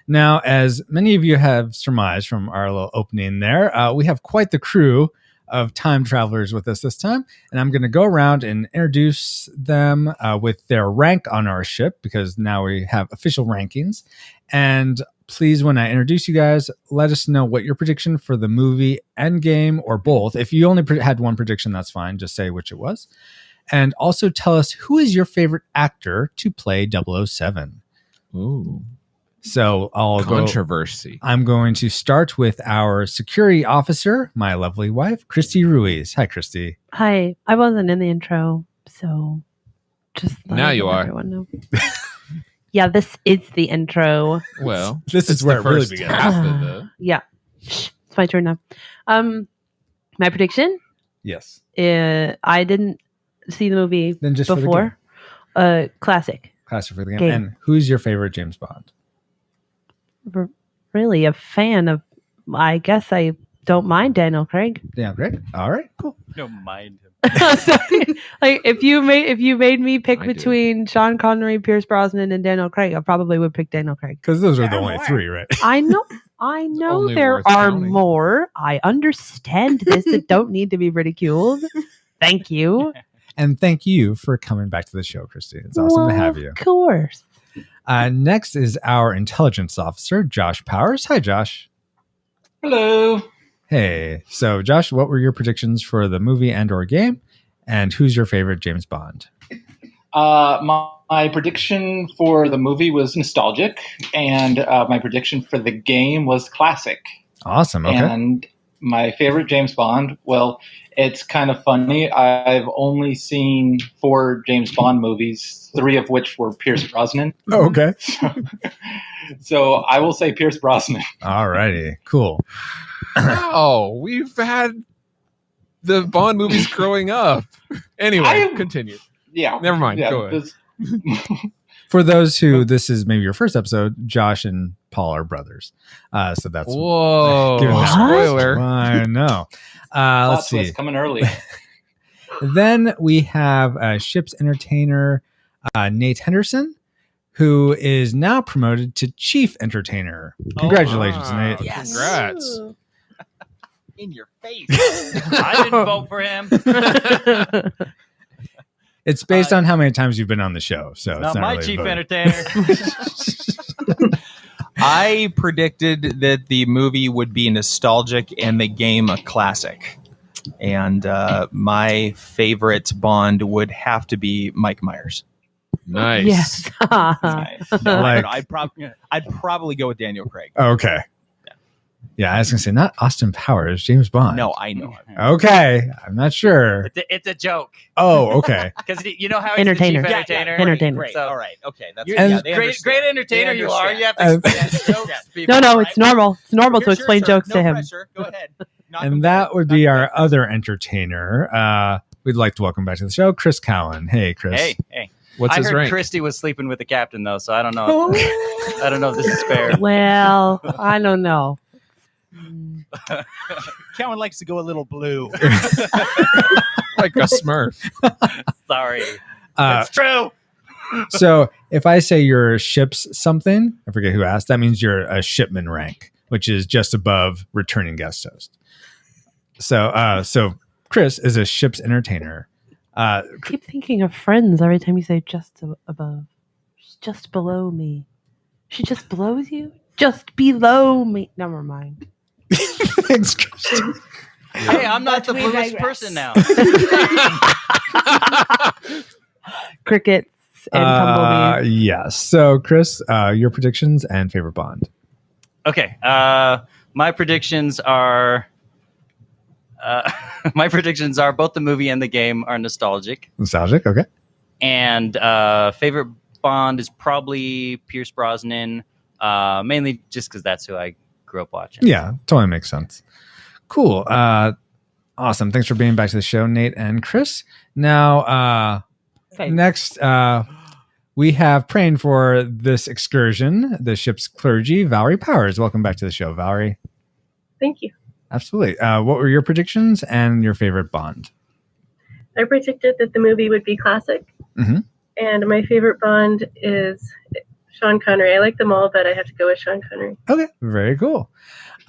Now, as many of you have surmised from our little opening there, we have quite the crew of time travelers with us this time. And I'm going to go around and introduce them with their rank on our ship, because now we have official rankings. And please, when I introduce you guys, let us know what your prediction for the movie and game, or both. If you only had one prediction, that's fine. Just say which it was. And also tell us, who is your favorite actor to play 007? Ooh. So controversy. I'm going to start with our security officer, my lovely wife, Christy Ruiz. Hi, Christy. Hi. I wasn't in the intro, so just now you are. Everyone know. Yeah, this is the intro. Well, this is where it really begins. Yeah, it's my turn now. My prediction? Yes. I didn't see the movie before. Classic. Classic for the game. And who's your favorite James Bond? Really a fan of, I guess I don't mind Daniel Craig. Yeah, great. All right, cool. Don't mind him. Like if you made me pick between Sean Connery, Pierce Brosnan, and Daniel Craig, I probably would pick Daniel Craig. Because those are the only three, right? I know there are more. I understand this that don't need to be ridiculed. Thank you. And thank you for coming back to the show, Christy. It's awesome to have you. Of course. Next is our intelligence officer, Josh Powers. Hi, Josh. Hello. Hey. So, Josh, what were your predictions for the movie and or game? And who's your favorite James Bond? My prediction for the movie was nostalgic, and my prediction for the game was classic. Awesome. Okay. And my favorite James Bond, well, it's kind of funny. I've only seen 4 James Bond movies, 3 of which were Pierce Brosnan. Oh, okay. So I will say Pierce Brosnan. All righty. Cool. Oh, we've had the Bond movies growing up. Anyway, continue. Yeah. Never mind. Yeah, Go ahead. For those who this is maybe your first episode, Josh and Paul are brothers. So that's whoa. Spoiler. I know. Let's see. Coming early. Then we have ship's entertainer Nate Henderson, who is now promoted to chief entertainer. Congratulations, Nate. Yes. Congrats. In your face. I didn't vote for him. It's based on how many times you've been on the show. So it's not my really chief voting. entertainer. I predicted that the movie would be nostalgic and the game a classic. And my favorite Bond would have to be Mike Myers. Nice. Yes. Nice. No, Like- I'd probably go with Daniel Craig. Okay. Yeah, I was going to say, not Austin Powers, James Bond. No, I know. Okay. I'm not sure. It's a joke. Oh, okay. Because you know how he's Entertainer. the chief Yeah, entertainer. entertainer. Great. All right. Okay. That's And- they Great understand. entertainer They you are. You have to understand. explain jokes to people. No, right? it's normal. It's normal to Sure, explain sure. jokes No to him. pressure. Go ahead. And that would be our other entertainer. We'd like to welcome back to the show, Chris Cowan. Hey, Chris. Hey. What's I his heard rank? Christy was sleeping with the captain though, so I don't know. I don't know if this is fair. Well, I don't know. Cowan likes to go a little blue. Like a Smurf. Sorry. It's true. So if I say you're a ship's something, I forget who asked, that means you're a shipman rank, which is just above returning guest host. So Chris is a ship's entertainer. I keep thinking of Friends every time you say just above. She's just below me. She just blows you? Just below me. Never mind. Thanks, Christian. Hey, I'm not the bluest person now. Crickets and tumbleweeds. Yes. So, Chris, your predictions and favorite Bond. Okay. My predictions are both the movie and the game are nostalgic. Nostalgic, okay. And favorite Bond is probably Pierce Brosnan, mainly just because that's who I grew up watching. Yeah, totally makes sense. Cool. Awesome. Thanks for being back to the show, Nate and Chris. Now, next, we have praying for this excursion, the ship's clergy, Valerie Powers. Welcome back to the show, Valerie. Thank you. Absolutely. What were your predictions and your favorite Bond? I predicted that the movie would be classic. Mm-hmm. And my favorite Bond is Sean Connery. I like them all, but I have to go with Sean Connery. Okay, very cool.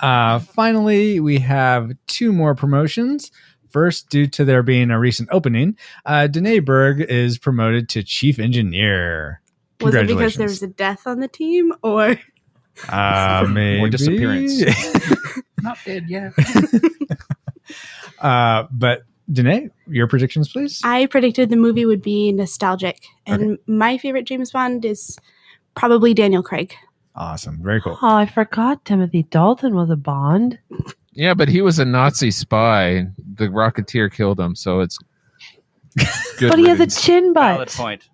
Finally, we have 2 more promotions. First, due to there being a recent opening, Danae Berg is promoted to Chief Engineer. Was it because Congratulations. there was a death on the team, or Maybe. Or disappearance. Not dead yet. But Danae, your predictions, please. I predicted the movie would be nostalgic, and my favorite James Bond is probably Daniel Craig. Awesome. Very cool. Oh, I forgot Timothy Dalton was a Bond. Yeah, but he was a Nazi spy. The Rocketeer killed him, so it's good. But he has a riddance. chin butt. Valid point.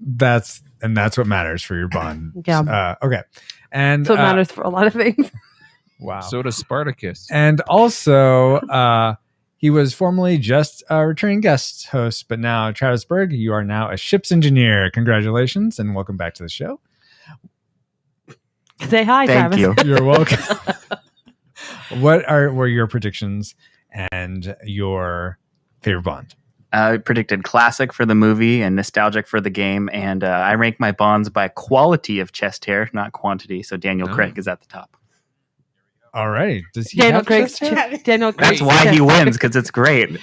That's what matters for your Bond. Yeah. Okay. And So it matters for a lot of things. Wow. So does Spartacus. And also, he was formerly just a returning guest host, but now, Travis Berg, you are now a ship's engineer. Congratulations and welcome back to the show. Say hi, Travis. You're welcome. What were your predictions and your favorite Bond? I predicted classic for the movie and nostalgic for the game, and I rank my Bonds by quality of chest hair, not quantity. So Daniel Craig is at the top. All right. Does he Daniel have Craig's chest hair? Daniel Craig's That's why he chest hair. wins, because it's great.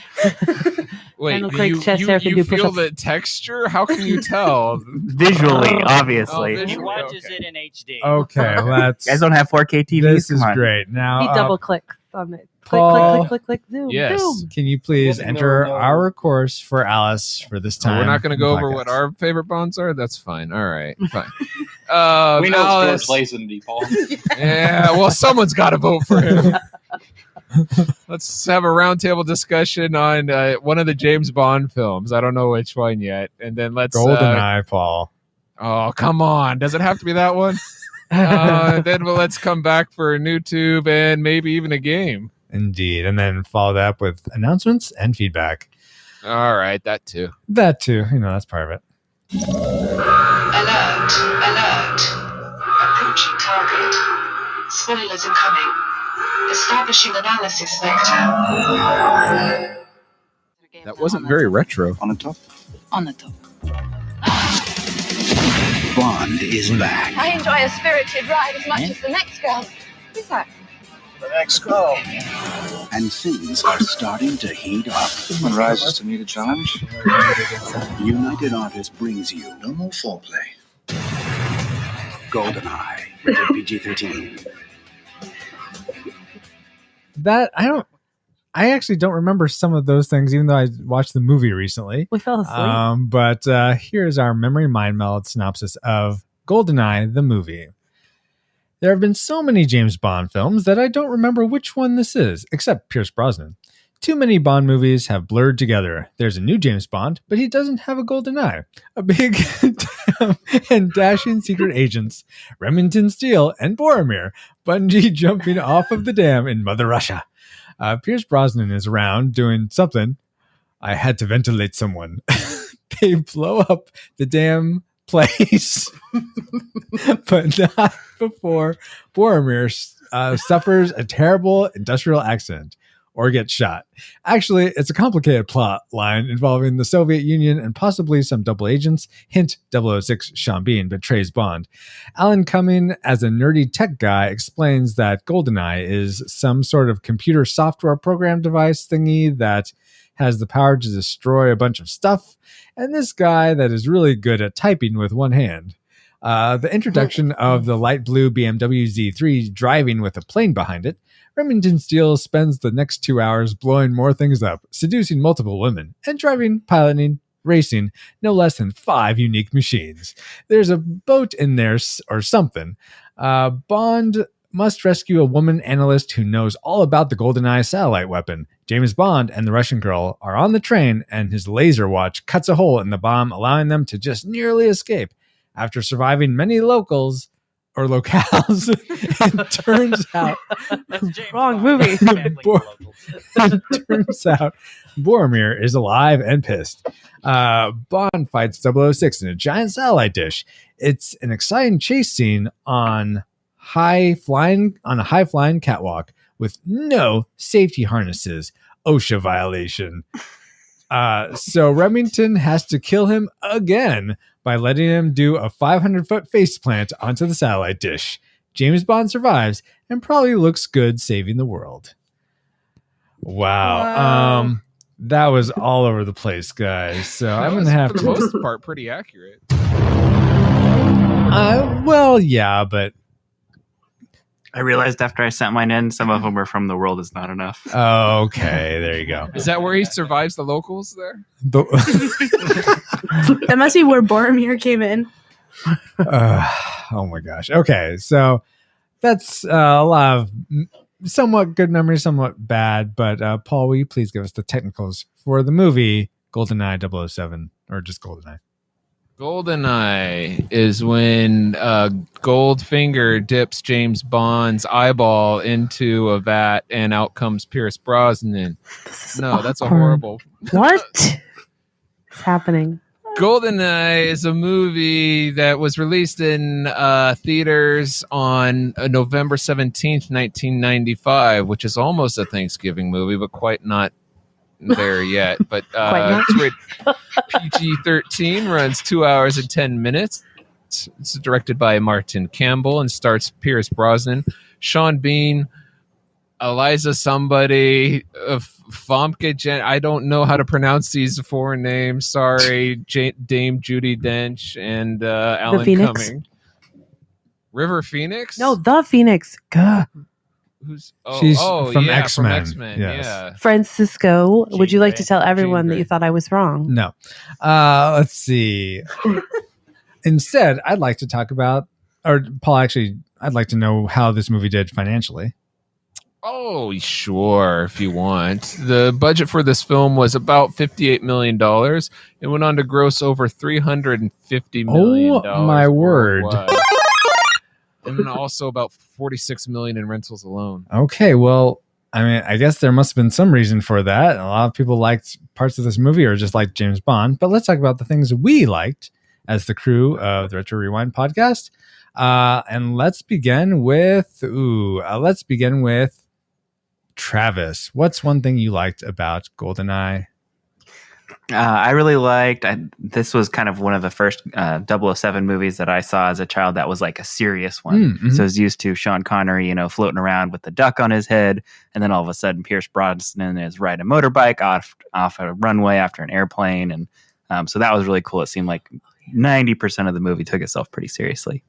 Wait, Daniel you, Craig's chest you, hair can you do feel push-ups. the texture? How can you tell? Visually, obviously. He watches it in HD. Okay, let's. You guys don't have 4K TVs? This is Come on. great. Now, He double clicks on it. Click, Paul, click, click, click, click, zoom, Yes. zoom. can you please enter our course for Alice for this time? We're not going to go over podcast? what our favorite Bonds are? That's fine. All right. Fine. We know Alice, George Lazenby, Paul. Yeah, well, someone's got to vote for him. Let's have a roundtable discussion on one of the James Bond films. I don't know which one yet. And then let's... GoldenEye, Paul. Oh, come on. Does it have to be that one? Then let's come back for a new tube and maybe even a game. Indeed. And then follow that up with announcements and feedback. All right, that too. That too. That's part of it. Alert, alert. Approaching target. Spoilers incoming. Establishing analysis vector. That wasn't very retro. On the top. On the top. Bond is back. I enjoy a spirited ride as much as the next girl. Who's that? The next girl. And things are starting to heat up. Someone rises to meet a challenge. United Artists brings you No more foreplay. GoldenEye, rated PG-13. I actually don't remember some of those things, even though I watched the movie recently. We fell asleep. But here's our memory mind meld synopsis of GoldenEye, the movie. There have been so many James Bond films that I don't remember which one this is, except Pierce Brosnan. Too many Bond movies have blurred together. There's a new James Bond, but he doesn't have a golden eye. A big and dashing secret agents, Remington Steele and Boromir, bungee jumping off of the dam in Mother Russia. Pierce Brosnan is around doing something. I had to ventilate someone. They blow up the damn place, but not before Boromir suffers a terrible industrial accident or gets shot. Actually, it's a complicated plot line involving the Soviet Union and possibly some double agents. Hint, 006 Sean Bean betrays Bond. Alan Cumming, as a nerdy tech guy, explains that GoldenEye is some sort of computer software program device thingy that has the power to destroy a bunch of stuff, and this guy that is really good at typing with one hand. The introduction of the light blue BMW Z3 driving with a plane behind it, Remington Steele spends the next 2 hours blowing more things up, seducing multiple women, and driving, piloting, racing no less than 5 unique machines. There's a boat in there or something. Bond must rescue a woman analyst who knows all about the GoldenEye satellite weapon. James Bond and the Russian girl are on the train, and his laser watch cuts a hole in the bomb, allowing them to just nearly escape. After surviving many locales, it turns out wrong movie. It turns out Boromir is alive and pissed. Bond fights 006 in a giant satellite dish. It's an exciting chase scene on a high flying catwalk with no safety harnesses. OSHA violation. So Remington has to kill him again by letting him do a 500-foot faceplant onto the satellite dish. James Bond survives and probably looks good saving the world. Wow. That was all over the place, guys. So I'm going to have for to... the most part, pretty accurate. Well, yeah, but... I realized after I sent mine in, some of them were from The World Is Not Enough. Okay, there you go. Is that where he survives the locals there? That must be where Boromir came in. Oh my gosh. Okay, so that's a lot of somewhat good memories, somewhat bad. But Paul, will you please give us the technicals for the movie GoldenEye 007, or just GoldenEye? GoldenEye is when Goldfinger dips James Bond's eyeball into a vat and out comes Pierce Brosnan. No, that's a horrible... What is happening? GoldenEye is a movie that was released in theaters on November 17th, 1995, which is almost a Thanksgiving movie, but quite not there yet. But it's rated PG-13, runs 2 hours and 10 minutes. It's directed by Martin Campbell and stars Pierce Brosnan, Sean Bean, Eliza somebody, Famke Jen. I don't know how to pronounce these foreign names. Sorry, Dame Judi Dench and Alan Cumming. River Phoenix? No, the Phoenix. Gah. Who's She's from X-Men. From X-Men. Yes. Yeah. Francisco, would you like to tell everyone that you thought I was wrong? No. Let's see. Instead, I'd like to talk about, or Paul, actually, I'd like to know how this movie did financially. Oh, sure, if you want. The budget for this film was about $58 million. It went on to gross over $350 million. Oh, my word. And also about $46 million in rentals alone. Okay, well, I mean, I guess there must have been some reason for that. A lot of people liked parts of this movie or just liked James Bond. But let's talk about the things we liked as the crew of the Retro Rewind podcast. And let's begin with Travis. What's one thing you liked about GoldenEye? I really liked, this was kind of one of the first 007 movies that I saw as a child that was like a serious one. Mm-hmm. So I was used to Sean Connery, floating around with the duck on his head. And then all of a sudden Pierce Brosnan is riding a motorbike off a runway after an airplane. And so that was really cool. It seemed like 90% of the movie took itself pretty seriously.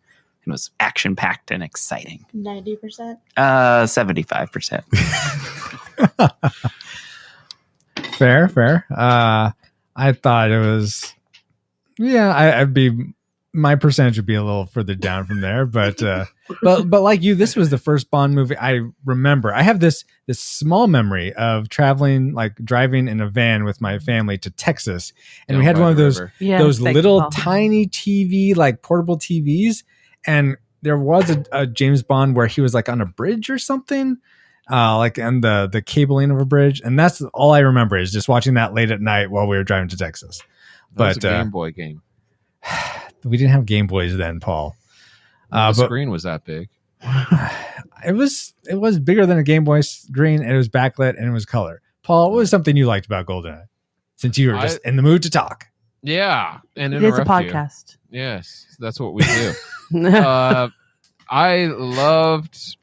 It was action-packed and exciting. 90%? 75%. Fair. I thought it was, my percentage would be a little further down from there, but like you, this was the first Bond movie I remember. I have this small memory of driving in a van with my family to Texas, and we had one of those little tiny TV, like portable TVs, and there was a James Bond where he was like on a bridge or something. Like on the cabling of a bridge, and that's all I remember is just watching that late at night while we were driving to Texas. That was a Game Boy game. We didn't have Game Boys then, Paul. The screen was that big. It was bigger than a Game Boy screen, and it was backlit, and it was color. Paul, what was something you liked about GoldenEye? Since you were just in the mood to talk. Yeah, and it is a podcast. Yes, that's what we do. I loved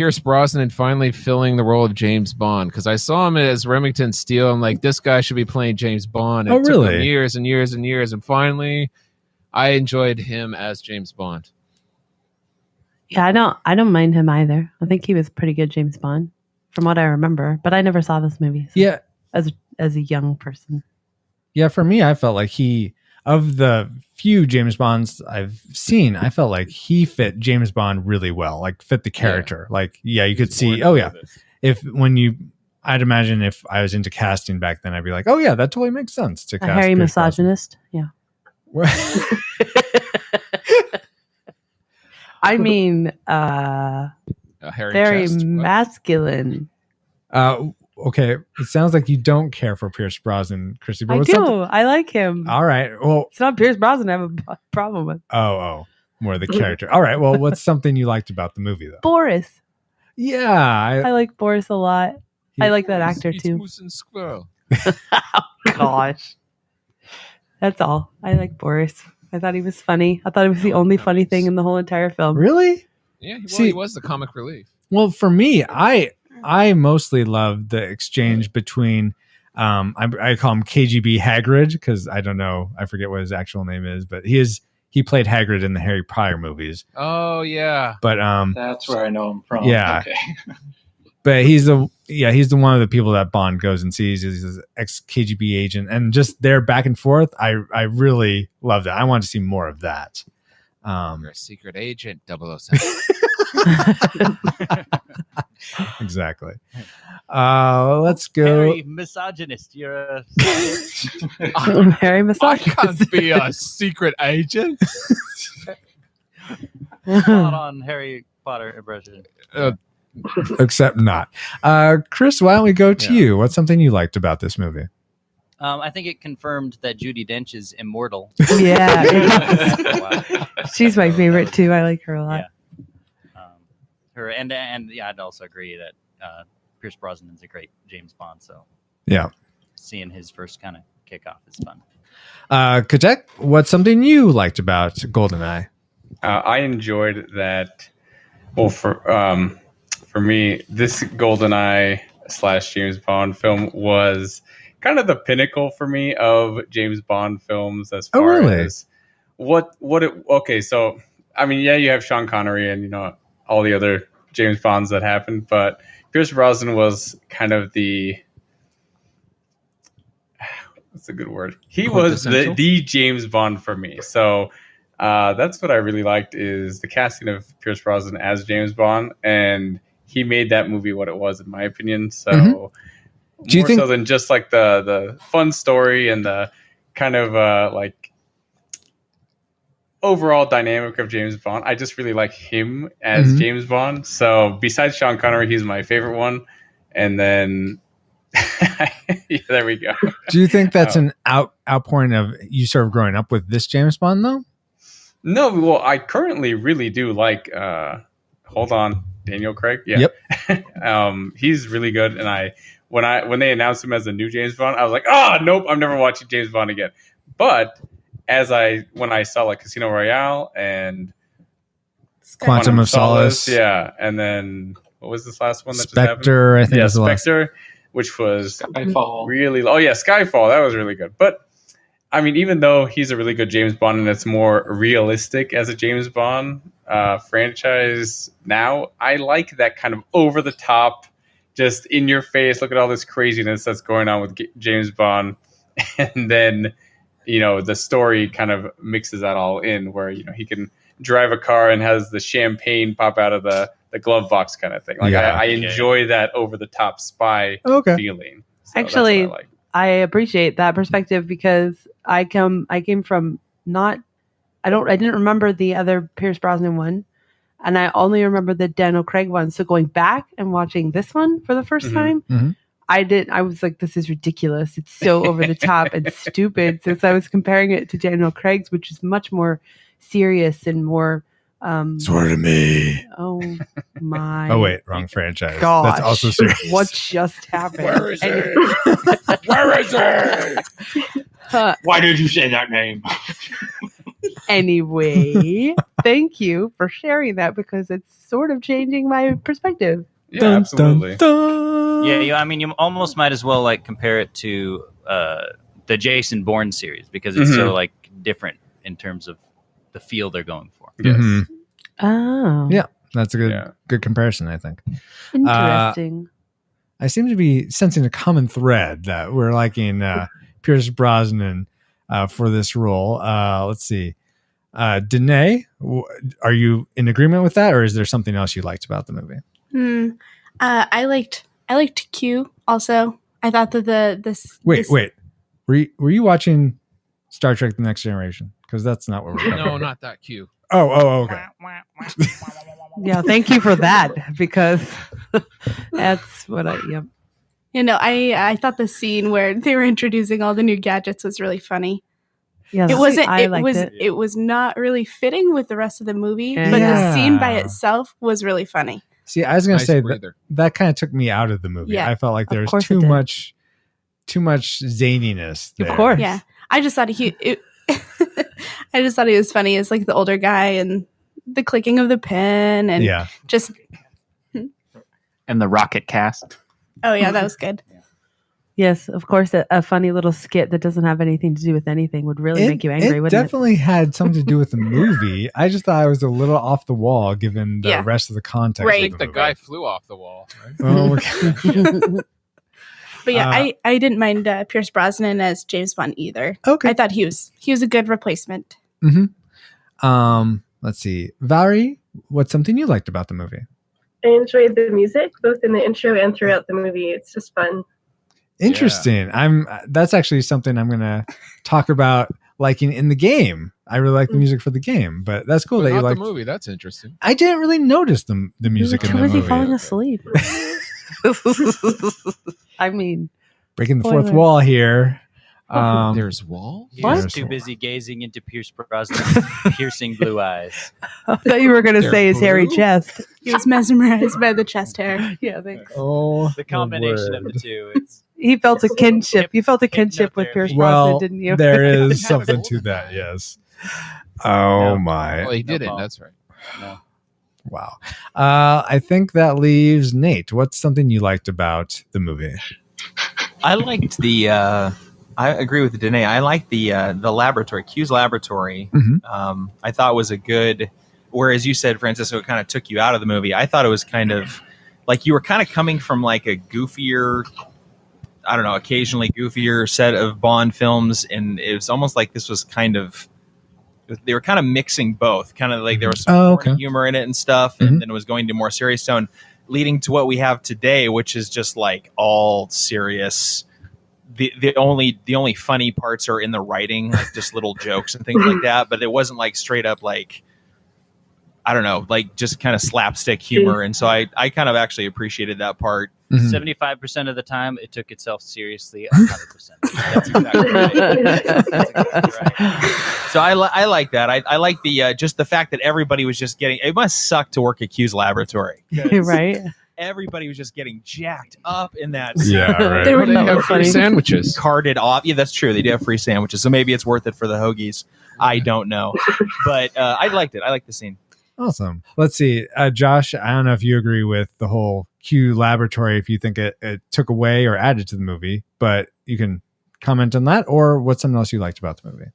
Pierce Brosnan finally filling the role of James Bond, because I saw him as Remington Steele. I'm like, this guy should be playing James Bond. And Oh, it took him really? years and years and years, and finally, I enjoyed him as James Bond. Yeah, I don't mind him either. I think he was pretty good James Bond, from what I remember. But I never saw this movie. So Yeah. as a young person. Yeah, for me, I felt like of the few James Bonds I've seen, I felt like he fit James Bond really well, like fit the character. Like, yeah, you could see, I'd imagine if I was into casting back then, I'd be like, oh yeah, that totally makes sense to A cast hairy Pierce Brosnan. misogynist. Yeah. I mean, hairy very chest, what? masculine. Okay, it sounds like you don't care for Pierce Brosnan, Christy. But I what's do. something- I like him. All right. Well, It's not Pierce Brosnan I have a problem with. more the character. All right. Well, what's something you liked about the movie, though? Boris. Yeah, I like Boris a lot. I like that actor It's too. Moose and Squirrel. Gosh. That's all. I like Boris. I thought he was funny. I thought it was the only funny thing in the whole entire film. Really? Yeah, well, See- he was the comic relief. Well, for me, I mostly love the exchange between I call him KGB Hagrid because I don't know, I forget what his actual name is, but he played Hagrid in the Harry Potter movies. Oh yeah, But That's where I know him from. Yeah. Okay. but he's the one of the people that Bond goes and sees. He's his ex KGB agent, and just their back and forth. I really loved it. I want to see more of that. You're a secret agent, 007. Exactly. Let's go. Very misogynist. You're a Very I misogynist. can't be a secret agent. spot on Harry Potter impression. Except not. Chris, why don't we go to you? What's something you liked about this movie? I think it confirmed that Judi Dench is immortal. Yeah. Wow. She's my favorite too. I like her a lot. Her and yeah, I'd also agree that Pierce Brosnan's a great James Bond. So Yeah. seeing his first kind of kickoff is fun. Katek, what's something you liked about GoldenEye? I enjoyed that. Well, for me, this GoldenEye / James Bond film was kind of the pinnacle for me of James Bond films as far as what it. Okay, so I mean, yeah, you have Sean Connery and all the other James Bonds that happened, but Pierce Brosnan was kind of what's a good word? He was the James Bond for me. So that's what I really liked is the casting of Pierce Brosnan as James Bond, and he made that movie what it was, in my opinion. So Do you more think so than just like the fun story and the kind of like overall dynamic of James Bond, I just really like him as James Bond. So besides Sean Connery, he's my favorite one. And then yeah, there we go. Do you think that's an outpouring of you sort of growing up with this James Bond, though? No, well, I currently really do like hold on, Daniel Craig. Yeah. Yep. He's really good. And when they announced him as the new James Bond, I was like, oh nope, I'm never watching James Bond again. But when I saw like Casino Royale and Quantum of Solace. Yeah, and then what was this last one that Spectre, I just happened? think Yeah, was the last. Spectre, which was Skyfall. really. Oh yeah, Skyfall. That was really good. But I mean, even though he's a really good James Bond and it's more realistic as a James Bond franchise now, I like that kind of over the top, just in your face. Look at all this craziness that's going on with James Bond, and then the story kind of mixes that all in, where he can drive a car and has the champagne pop out of the glove box kind of thing. Like I enjoy that over the top spy feeling. So Actually, that's what I like. I appreciate that perspective because I came from I didn't remember the other Pierce Brosnan one, and I only remember the Daniel Craig one. So going back and watching this one for the first time, I was like, this is ridiculous. It's so over the top and stupid. Since I was comparing it to Daniel Craig's, which is much more serious and more Swear to me. Oh my. Oh wait, wrong franchise. Gosh, That's also serious. what just happened? Where is it? Where is it? Why did you say that name? Anyway, thank you for sharing that because it's sort of changing my perspective. Yeah, absolutely. Yeah, I mean, you almost might as well like compare it to the Jason Bourne series because it's so like different in terms of the feel they're going for. Yes. Oh, Yeah, that's a good comparison, I think. interesting. I seem to be sensing a common thread that we're liking Pierce Brosnan for this role. Let's see. Danae, are you in agreement with that, or is there something else you liked about the movie? I liked Q also. I thought that Wait. Were you watching Star Trek: The Next Generation? Because that's not what we're No, not that Q. Oh, okay. Yeah, thank you for that because that's what Yep. You know, I thought the scene where they were introducing all the new gadgets was really funny. Yeah, it wasn't. I liked it. It was not really fitting with the rest of the movie, Yeah. but the scene by itself was really funny. See, I was going to Nice say breather. that kind of took me out of the movie. Yeah. I felt like there was course it too did. much zaniness there. Of course. Yeah, I just thought I just thought he was funny as like the older guy and the clicking of the pen and Yeah. just. And the rocket cast. Oh yeah, that was good. Yes, of course. A funny little skit that doesn't have anything to do with anything would really make you angry, It wouldn't definitely had something to do with the movie. I just thought I was a little off the wall given the Yeah. rest of the context. Right. I Of think the the movie. guy flew off the wall. Right? Oh, okay. But yeah, I didn't mind Pierce Brosnan as James Bond either. Okay. I thought he was a good replacement. Let's see. Valerie, what's something you liked about the movie? I enjoyed the music, both in the intro and throughout the movie. It's just fun. Interesting. That's actually something I'm going to talk about liking in the game. I really like the music for the game, but that's cool But that you not like the movie. That's interesting. I didn't really notice the music in Too the busy movie. falling asleep. I mean, Breaking the fourth Spoiler. wall here. There's wall? He was What? too busy gazing into Pierce Brosnan's piercing blue eyes. I thought you were going to They're say his hairy blue? chest. He was mesmerized by the chest hair. Yeah, thanks. Oh, The combination of the two. It's He felt a kinship. You felt a kinship with Pierce Brosnan, well, didn't you? there is something to that. Yes. Oh my! Well, he didn't. Paul. That's right. no. Wow. I think that leaves Nate. What's something you liked about the movie? I liked the. I agree with Danae. I liked the laboratory, Q's laboratory. Mhm. I thought was a good. Whereas you said, Francisco, it kind of took you out of the movie. I thought it was kind of like you were kind of coming from like a goofier, I don't know, occasionally goofier set of Bond films, and it was almost like this was kind of. They were kind of mixing both, kind of like there was some okay. humor in it and stuff, and then it was going to more serious tone, leading to what we have today, which is just like all serious. The only funny parts are in the writing, like just little jokes and things like that. But it wasn't like straight up like, I don't know, like just kind of slapstick humor. And so I kind of actually appreciated that part. 75% of the time, it took itself seriously 100%. That's exactly right. That's exactly right. So I like that. I like the just the fact that everybody was just getting. It must suck to work at Q's laboratory, 'cause Right? everybody was just getting jacked up in that. Yeah, right. They were They have free sandwiches. Carted off. Yeah, that's true. They do have free sandwiches, so maybe it's worth it for the hoagies. I don't know, but I liked it. I liked the scene. Awesome. Let's see. Josh, I don't know if you agree with the whole Q laboratory, if you think it took away or added to the movie, but you can comment on that, or what's something else you liked about the movie?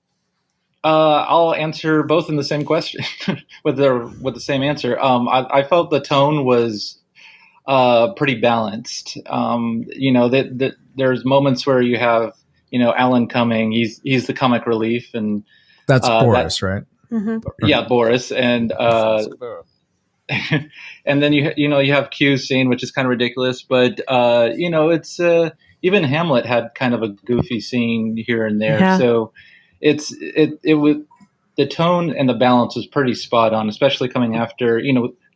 I'll answer both in the same question with the same answer. I felt the tone was pretty balanced. That there's moments where you have Alan Cumming. He's the comic relief, and That's Boris, right? Yeah, Boris, and and then you have Q's scene, which is kind of ridiculous, but it's even Hamlet had kind of a goofy scene here and there. Yeah. So it was the tone and the balance was pretty spot on, especially coming after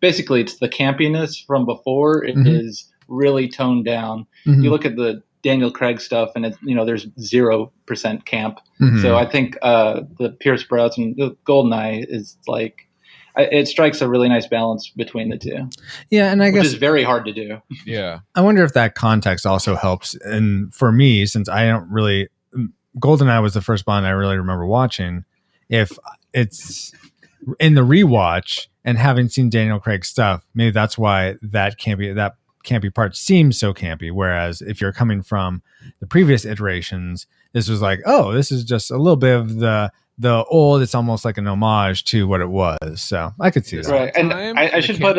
basically it's the campiness from before. It is really toned down. You look at the Daniel Craig stuff, and there's 0% camp. So I think the Pierce Brosnan, the GoldenEye, is like it strikes a really nice balance between the two. Yeah, and I guess which is very hard to do. Yeah, I wonder if that context also helps. And for me, since I don't really, GoldenEye was the first Bond I really remember watching. If it's in the rewatch and having seen Daniel Craig stuff, maybe that's why that campy part seems so campy. Whereas if you're coming from the previous iterations, this was like, oh, this is just a little bit of the old. It's almost like an homage to what it was. So I could see that. Right, and I should put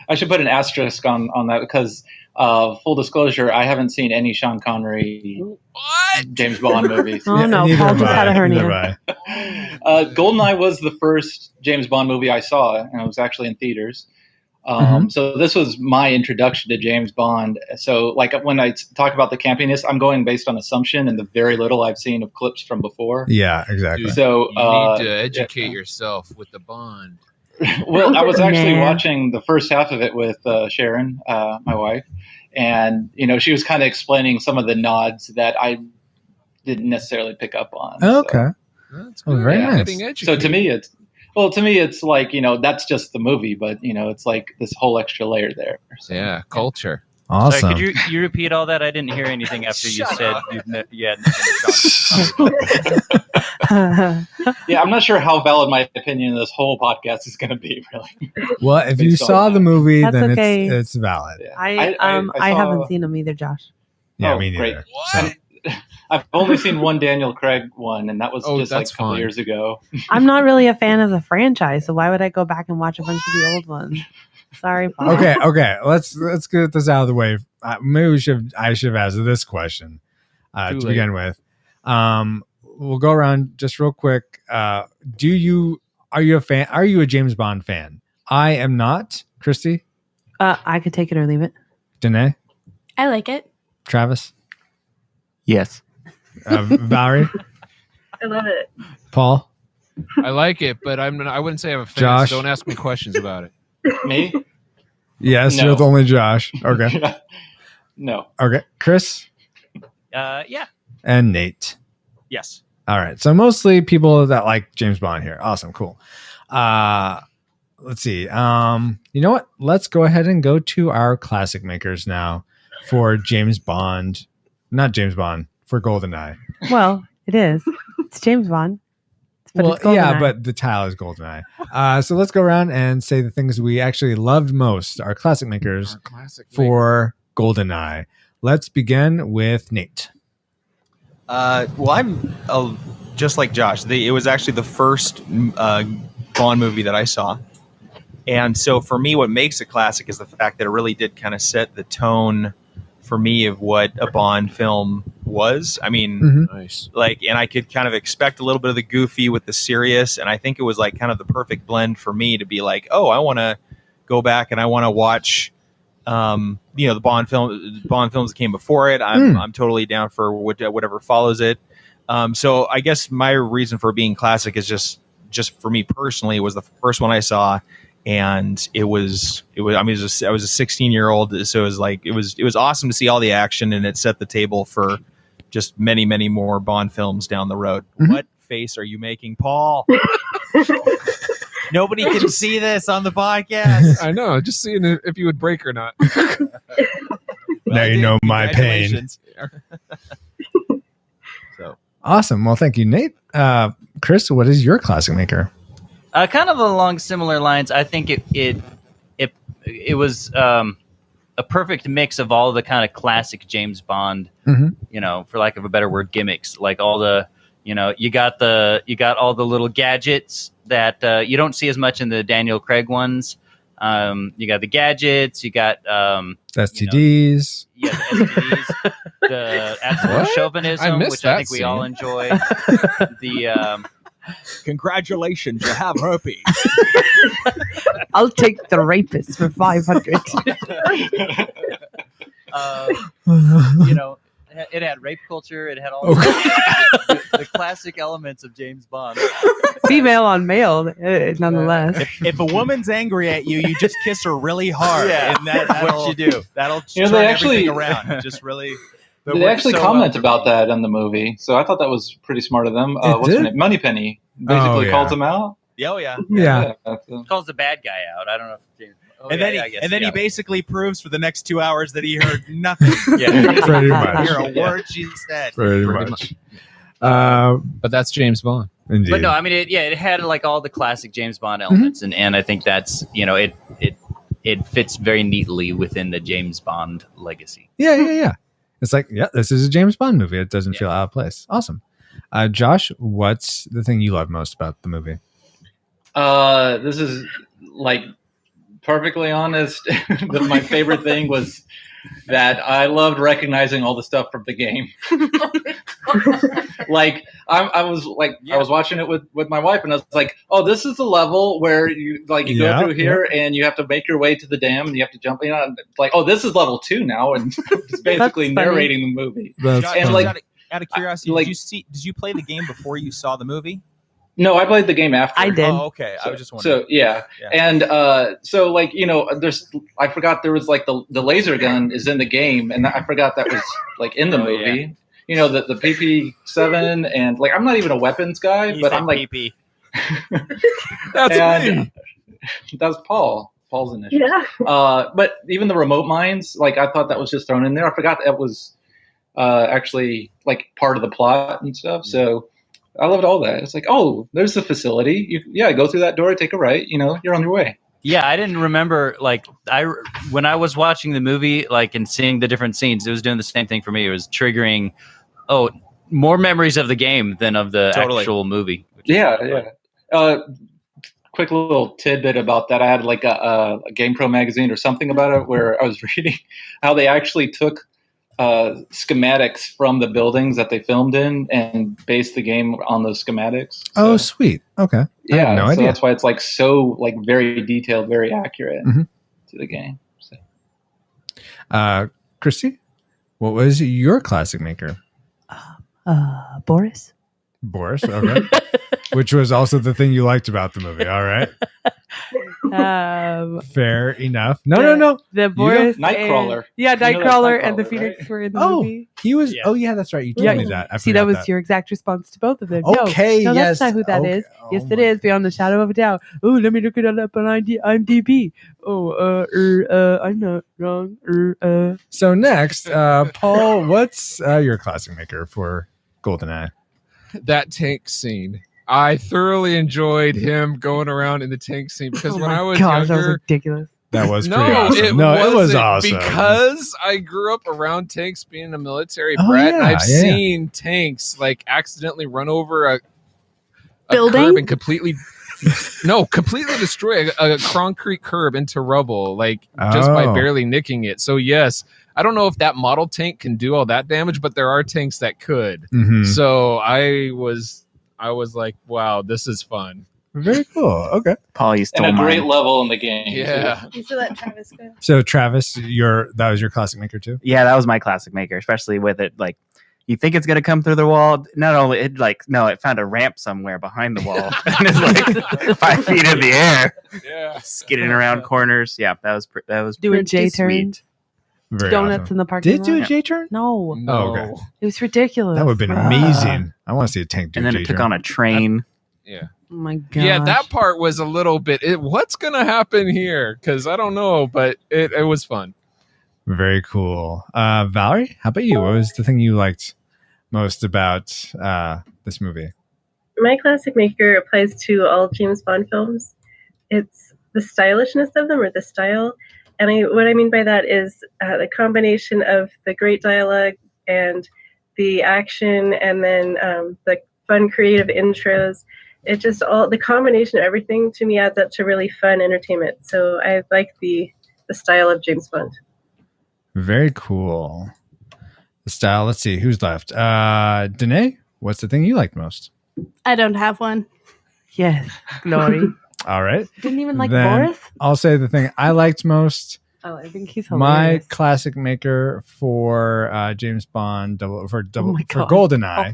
I should put an asterisk on that because full disclosure, I haven't seen any Sean Connery James Bond movies. Oh no, Paul just had a hernia. GoldenEye was the first James Bond movie I saw, and it was actually in theaters. So this was my introduction to James Bond. So like when I talk about the campiness, I'm going based on assumption and the very little I've seen of clips from before. Yeah, exactly. Dude, So you need to educate yourself with the Bond. Well, I was actually watching the first half of it with Sharon, my wife, and she was kind of explaining some of the nods that I didn't necessarily pick up on. Okay, that's very nice. So to me, it's like that's just the movie, but it's like this whole extra layer there. So. Yeah, culture. Awesome. Sorry, could you repeat all that? I didn't hear anything after you said you hadn't Yeah, I'm not sure how valid my opinion of this whole podcast is going to be, really. Well, if you saw the movie, then it's valid. Yeah. I haven't seen them either, Josh. Yeah, me neither. Great. I've only seen one Daniel Craig one, and that was just like a couple fine. years ago. I'm not really a fan of the franchise, so why would I go back and watch a bunch of the old ones? Sorry, Paul. Okay. Let's get this out of the way. Maybe I should have asked this question to begin with. We'll go around just real quick. Are you a fan? Are you a James Bond fan? I am not. Christy? I could take it or leave it. Danae? I like it. Travis? Yes. Valerie? I love it. Paul? I like it, but I wouldn't say I'm a fan. Josh? So don't ask me questions about it. Me? Yes, No. you're the only Josh. Okay. No. Okay. Chris? Yeah. And Nate. Yes. All right. So mostly people that like James Bond here. Awesome. Cool. Let's see. You know what? Let's go ahead and go to our classic makers now for James Bond. Not James Bond, for GoldenEye. Well, it is. It's James Bond. But Well, it's GoldenEye. yeah, but the title is GoldenEye. So let's go around and say the things we actually loved most, our classic makers for GoldenEye. Let's begin with Nate. Well, I'm just like Josh. It was actually the first Bond movie that I saw. And so for me, what makes it classic is the fact that it really did kind of set the tone for me of what a Bond film was. I mean, and I could kind of expect a little bit of the goofy with the serious. And I think it was like kind of the perfect blend for me to be like, oh, I want to go back and I want to watch, the Bond films that came before it. I'm totally down for whatever follows it. So I guess my reason for being classic is just for me personally, it was the first one I saw. And I was a 16-year-old, so it was awesome to see all the action, and it set the table for just many, many more Bond films down the road. Mm-hmm. What face are you making, Paul? Nobody can see this on the podcast. I know, just seeing if you would break or not. Now you know my pain. Congratulations. Awesome. Well, thank you, Nate. Chris, what is your classic maker? Kind of along similar lines. I think it was a perfect mix of all the kind of classic James Bond, for lack of a better word, gimmicks. Like all the, you got all the little gadgets that you don't see as much in the Daniel Craig ones. You got the gadgets. You got STDs. The STDs. The absolute chauvinism, which I think we all enjoy. The congratulations, you have herpes. I'll take the rapist for 500. It had rape culture. It had all the classic elements of James Bond. Female on male, nonetheless. If a woman's angry at you, you just kiss her really hard. Yeah, and that's what you do. That'll turn everything around. Just really. They actually comment about that on the movie, so I thought that was pretty smart of them. What's her name? Moneypenny basically calls him out. Oh yeah. Yeah. Calls the bad guy out. I don't know if James. He basically proves for the next 2 hours that he heard nothing. Yeah, pretty much. Hear a word she said. Pretty much. But that's James Bond. Indeed. But no, I mean, it had like all the classic James Bond elements, and I think that's it fits very neatly within the James Bond legacy. Yeah. It's like, this is a James Bond movie. It doesn't feel out of place. Awesome. Josh, what's the thing you love most about the movie? This is like perfectly honest. My favorite thing was that I loved recognizing all the stuff from the game. Like I was watching it with my wife, and I was like, "Oh, this is the level where you go through here, and you have to make your way to the dam, and you have to jump in." Like, "Oh, this is level 2 now," and it's basically narrating the movie. And like, out of curiosity, did you play the game before you saw the movie? No, I played the game after. I did. Oh, okay. I was just wondering. So yeah. And so like I forgot there was like the laser gun is in the game, and I forgot that was like in the movie. Yeah. The PP7, and like I'm not even a weapons guy, but I'm like PP. That's me. That's Paul's initial. Yeah. But even the remote mines, like I thought that was just thrown in there. I forgot that was actually like part of the plot and stuff. So I loved all that. It's like, oh, there's the facility. Go through that door, take a right. You're on your way. Yeah, I didn't remember when I was watching the movie, like and seeing the different scenes, it was doing the same thing for me. It was triggering, more memories of the game than of the actual movie. Yeah. Quick little tidbit about that. I had like a GamePro magazine or something about it where I was reading how they actually took schematics from the buildings that they filmed in and based the game on those schematics. Oh, sweet. Okay. I had no idea. That's why it's like so like very detailed, very accurate to the game. So. Christy, what was your classic maker? Boris. Boris, okay. Which was also the thing you liked about the movie. All right. Fair enough. No. The Boris Nightcrawler. Nightcrawler and the Phoenix were in the movie. He was. Yeah. Oh yeah, that's right. You told me that. See, that was your exact response to both of them. Okay, no, yes. That's not who that is. Yes, it is. Beyond the shadow of a doubt. Oh, let me look it up on IMDb. I'm not wrong. So next, Paul, what's your classic maker for GoldenEye? That tank scene. I thoroughly enjoyed him going around in the tank scene because when I was younger, that was ridiculous. That was pretty awesome. It was awesome because I grew up around tanks, being a military brat. And I've seen tanks like accidentally run over a building curb and completely destroy a concrete curb into rubble, like just by barely nicking it. So yes, I don't know if that model tank can do all that damage, but there are tanks that could. Mm-hmm. So I was like, wow, this is fun. Very cool. Okay. Paul, you stole and a mine. great level in the game. Yeah. You should let Travis go. So Travis, that was your classic maker too? Yeah, that was my classic maker, especially with it like you think it's gonna come through the wall. Not only it found a ramp somewhere behind the wall and it's like 5 feet in the air. Yeah. Skidding around corners. Yeah, that was doing pretty J-turns. Very Donuts awesome. in the parking lot. Did do a J-turn? No. Oh, okay. It was ridiculous. That would have been amazing. I want to see a tank do and then a it J-turn. took on a train. Yeah. Oh my god. Yeah, that part was a little bit. What's gonna happen here? Because I don't know, but it was fun. Very cool. Valerie, how about you? What was the thing you liked most about this movie? My classic maker applies to all James Bond films. It's the stylishness of them, or the style. And what I mean by that is the combination of the great dialogue and the action, and then the fun, creative intros. It just the combination of everything to me adds up to really fun entertainment. So I like the style of James Bond. Very cool. The style. Let's see who's left. Danae, what's the thing you liked most? I don't have one. Yes, glory. All right. Didn't even like Then Boris? I'll say the thing I liked most. Oh, I think he's My hilarious. classic maker for James Bond for God. GoldenEye.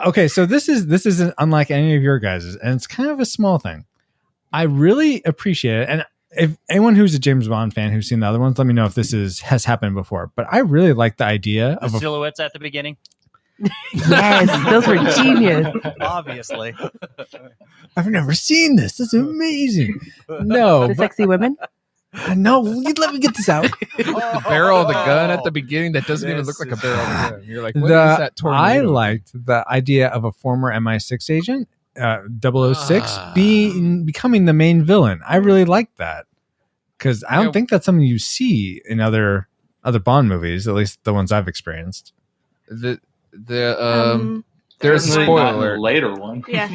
Okay, so this isn't unlike any of your guys's, and it's kind of a small thing. I really appreciate it, and if anyone who's a James Bond fan who's seen the other ones, let me know if this has happened before. But I really like the idea The of silhouettes at the beginning. Yes, those were genius. Obviously. I've never seen this. This is amazing. No, The sexy women? No, let me get this out. The barrel of the gun at the beginning that doesn't even look like a barrel of the gun. You're like, what is that tornado? I liked the idea of a former MI6 agent, 006, becoming the main villain. I really liked that because I don't think that's something you see in other Bond movies, at least the ones I've experienced. There's a spoiler later one. Yeah.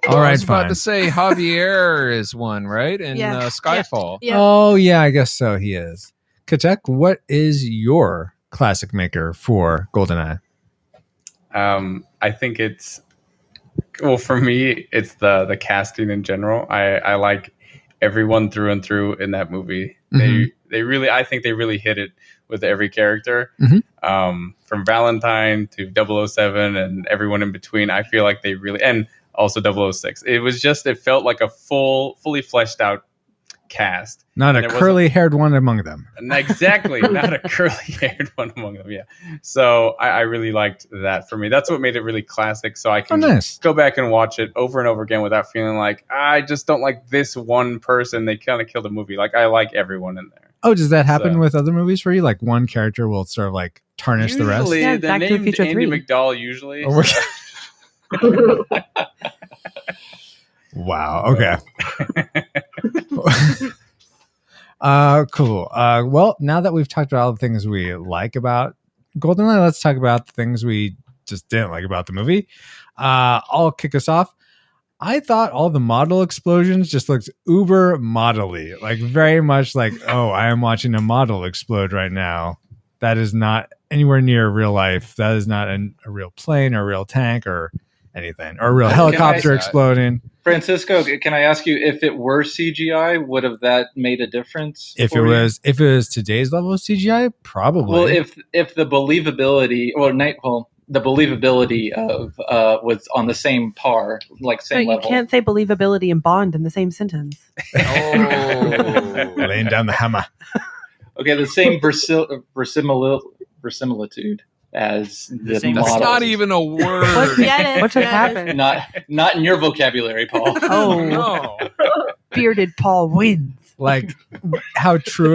All right, I was about fine. to say Javier is one, right? In Skyfall. Yeah. Oh yeah, I guess so. He is. Kachek, what is your classic maker for GoldenEye? I think it's for me, it's the casting in general. I like everyone through and through in that movie. They really, I think they really hit it with every character, from Valentine to 007 and everyone in between. I feel like they really, and also 006. It felt like a fully fleshed out cast. Not a curly-haired one among them. Exactly, not a curly-haired one among them. Yeah. So I really liked that. For me, that's what made it really classic. So I can go back and watch it over and over again without feeling like I just don't like this one person. They kind of killed the movie. Like I like everyone in there. Oh, does that happen with other movies for you? Like one character will sort of like tarnish the rest? Usually, the name Andy McDowell usually. Oh, wow. Okay. Cool. Well, now that we've talked about all the things we like about GoldenEye, let's talk about the things we just didn't like about the movie. I'll kick us off. I thought all the model explosions just looked uber model-y, like very much like, oh, I am watching a model explode right now. That is not anywhere near real life. That is not a real plane or a real tank or anything, or a real helicopter exploding. Francisco, can I ask you, if it were CGI, would have that made a difference? If it was today's level of CGI, probably. Well, if the believability, the believability of was on the same par, like same level. You can't say believability and Bond in the same sentence. Laying down the hammer. Okay, the same verisimilitude as the That's model. not even a word. What just happened? Not in your vocabulary, Paul. Oh no. Bearded Paul wins. Like, how true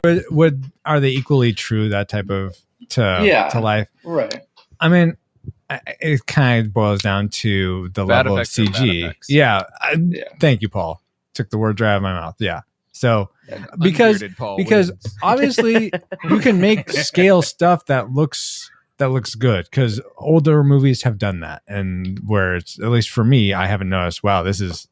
are they equally true? That type of to life, right? I mean, it kind of boils down to the Bad level of effects are bad CG. effects. Yeah. Thank you, Paul. Took the word right out of my mouth. Yeah. So because Unbearded Paul because wins. obviously you can make scale stuff that looks good, because older movies have done that, and where it's, at least for me, I haven't noticed, wow, this is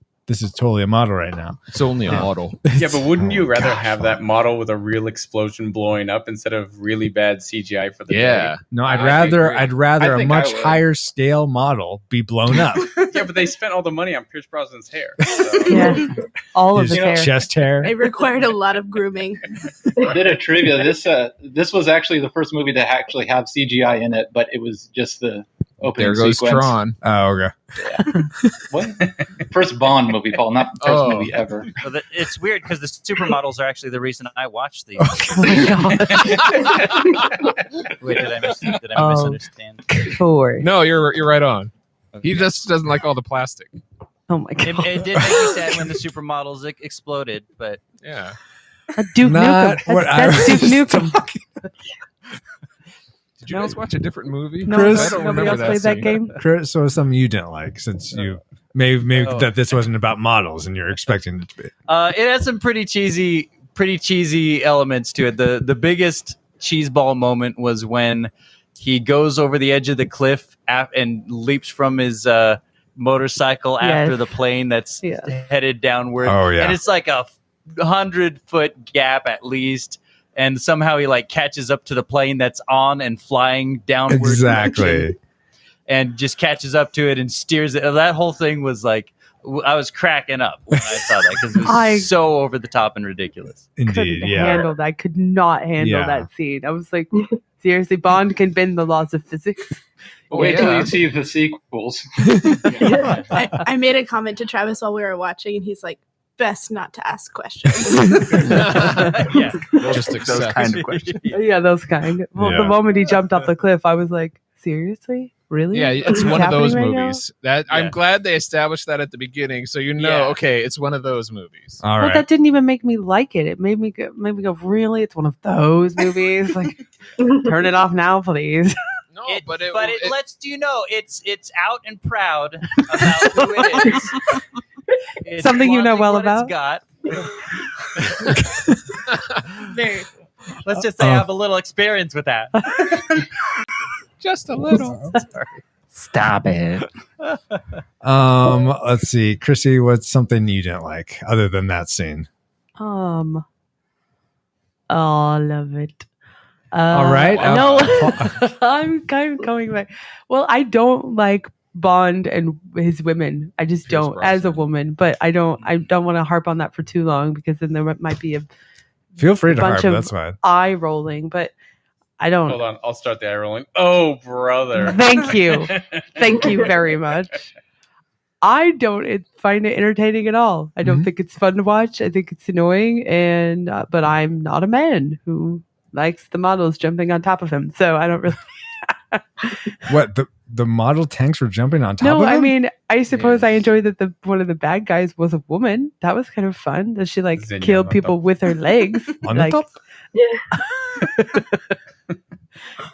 totally a model right now. It's only a model. Yeah, but wouldn't you rather have that model with a real explosion blowing up instead of really bad CGI for the day? No, I'd rather I a think much I would. higher scale model be blown up. Yeah, but they spent all the money on Pierce Brosnan's hair. So. Yeah, all of His his hair. chest hair. It required a lot of grooming. A bit of trivia. This was actually the first movie to actually have CGI in it, but it was just the opening There goes sequence. Tron. Oh, okay. What? First Bond movie, Paul, not the first movie ever. Well, it's weird because the supermodels are actually the reason I watched these. Wait, did I misunderstand? No, you're right on. He just doesn't like all the plastic. Oh my god! It did make me sad when the supermodels exploded, but yeah. Duke Not Nukem. what I That's Duke was Nukem. Did you guys watch a different movie? No, Chris, I don't nobody remember else played that scene. game. Chris, so something you didn't like, since you maybe that this wasn't about models and you're expecting it to be. it had some pretty cheesy elements to it. The biggest cheeseball moment was when he goes over the edge of the cliff and leaps from his motorcycle after the plane that's headed downward. Oh, yeah. And it's like a 100-foot gap at least. And somehow he like catches up to the plane that's on and flying downward. Exactly. And just catches up to it and steers it. That whole thing was like, I was cracking up when I saw that because it was so over the top and ridiculous. Indeed, yeah. Handle that. Could not handle Yeah. that scene. I was like, seriously, Bond can bend the laws of physics. Wait till you see the sequels. I made a comment to Travis while we were watching, and he's like, best not to ask questions. Yeah, Just those accept. kind of questions. Yeah, those kind. Well, Yeah. the moment he jumped off the cliff, I was like, seriously? Really? Yeah, it's one of happening those right now? movies. That I'm glad they established that at the beginning, so okay, it's one of those movies. All Well, right. that didn't even make me like it. It made me go, really? It's one of those movies? Like, turn it off now, please. No, but it lets you know it's out and proud about who it is. It's Something you know well flaunting about. It's got. Let's just say I have a little experience with that. Just a little. Stop it. Let's see, Chrissy, what's something you didn't like other than that scene? All of it. All right. No, I'm kind of coming back. Well, I don't like Bond and his women. I just don't as a woman, but I don't want to harp on that for too long because then there might be a Feel free to bunch harp. of That's fine. eye rolling, but I don't. Hold on, I'll start the eye rolling. Oh, brother. Thank you. Thank you very much. I don't find it entertaining at all. I don't think it's fun to watch. I think it's annoying, and but I'm not a man who likes the models jumping on top of him, so I don't really. What the model tanks were jumping on top of No, him? I mean, I suppose I enjoyed that one of the bad guys was a woman. That was kind of fun. That she like Zinnia killed on people top. with her legs. On the like, top?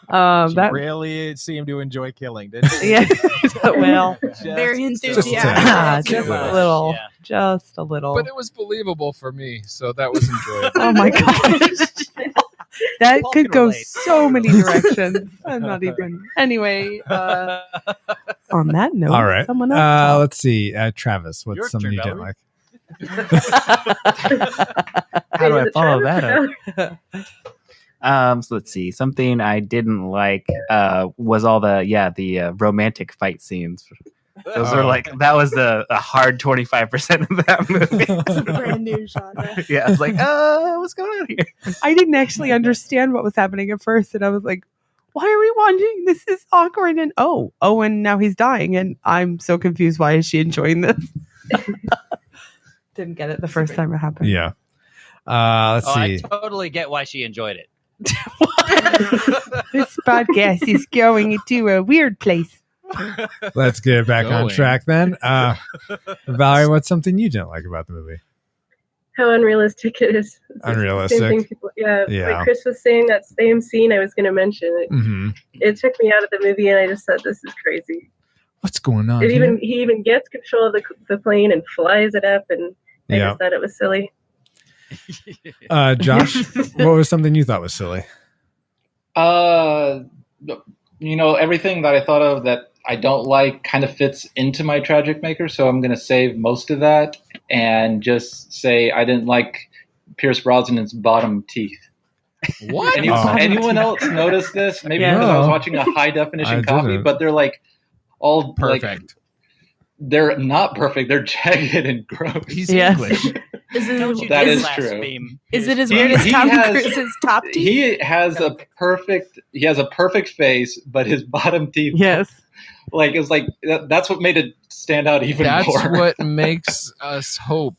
that really seemed to enjoy killing, didn't you? yeah. Well, Very Just enthusiastic. just a little, just a little. But it was believable for me, so that was enjoyable. Oh my gosh. That Paul could can go relate. so many directions. I'm not even. Anyway, on that note, All right. someone else. talk. Let's see. Travis, what's Your something turn, you didn't Valerie. like? How do I Is it follow Travis that up? So let's see. Something I didn't like was all the romantic fight scenes. Those are that was a hard 25% of that movie. It's a brand new genre. Yeah, I was like, what's going on here? I didn't actually understand what was happening at first, and I was like, "Why are we watching? This is awkward." And and now he's dying, and I'm so confused. Why is she enjoying this? Didn't get it the first time it happened. Yeah. Let's I see. totally get why she enjoyed it. This podcast is going into a weird place. Let's get back on Going. track then. Valerie, what's something you didn't like about the movie? How unrealistic it is. It's the Unrealistic? Same thing people, Yeah. Like Chris was saying, that same scene I was going to mention. It took me out of the movie, and I just thought, this is crazy. What's going on? He here? even gets control of the plane and flies it up, and I Yeah. just thought it was silly. Josh, what was something you thought was silly? Everything that I thought of that I don't like kind of fits into my Tragic Maker, so I'm going to save most of that and just say I didn't like Pierce Brosnan's bottom teeth. What? Anyone else notice this? Maybe Yeah. because I was No. watching a high definition I copy, didn't. but they're like all Perfect. they're not perfect. They're jagged and gross. He's Yes. English. Is it, Don't you That dare is blaspheme. is it as He- weird as he Tom has- Cruise's top teeth? He has a perfect face, but his bottom teeth, Yes. it's like that's what made it stand out even That's more. what makes us hope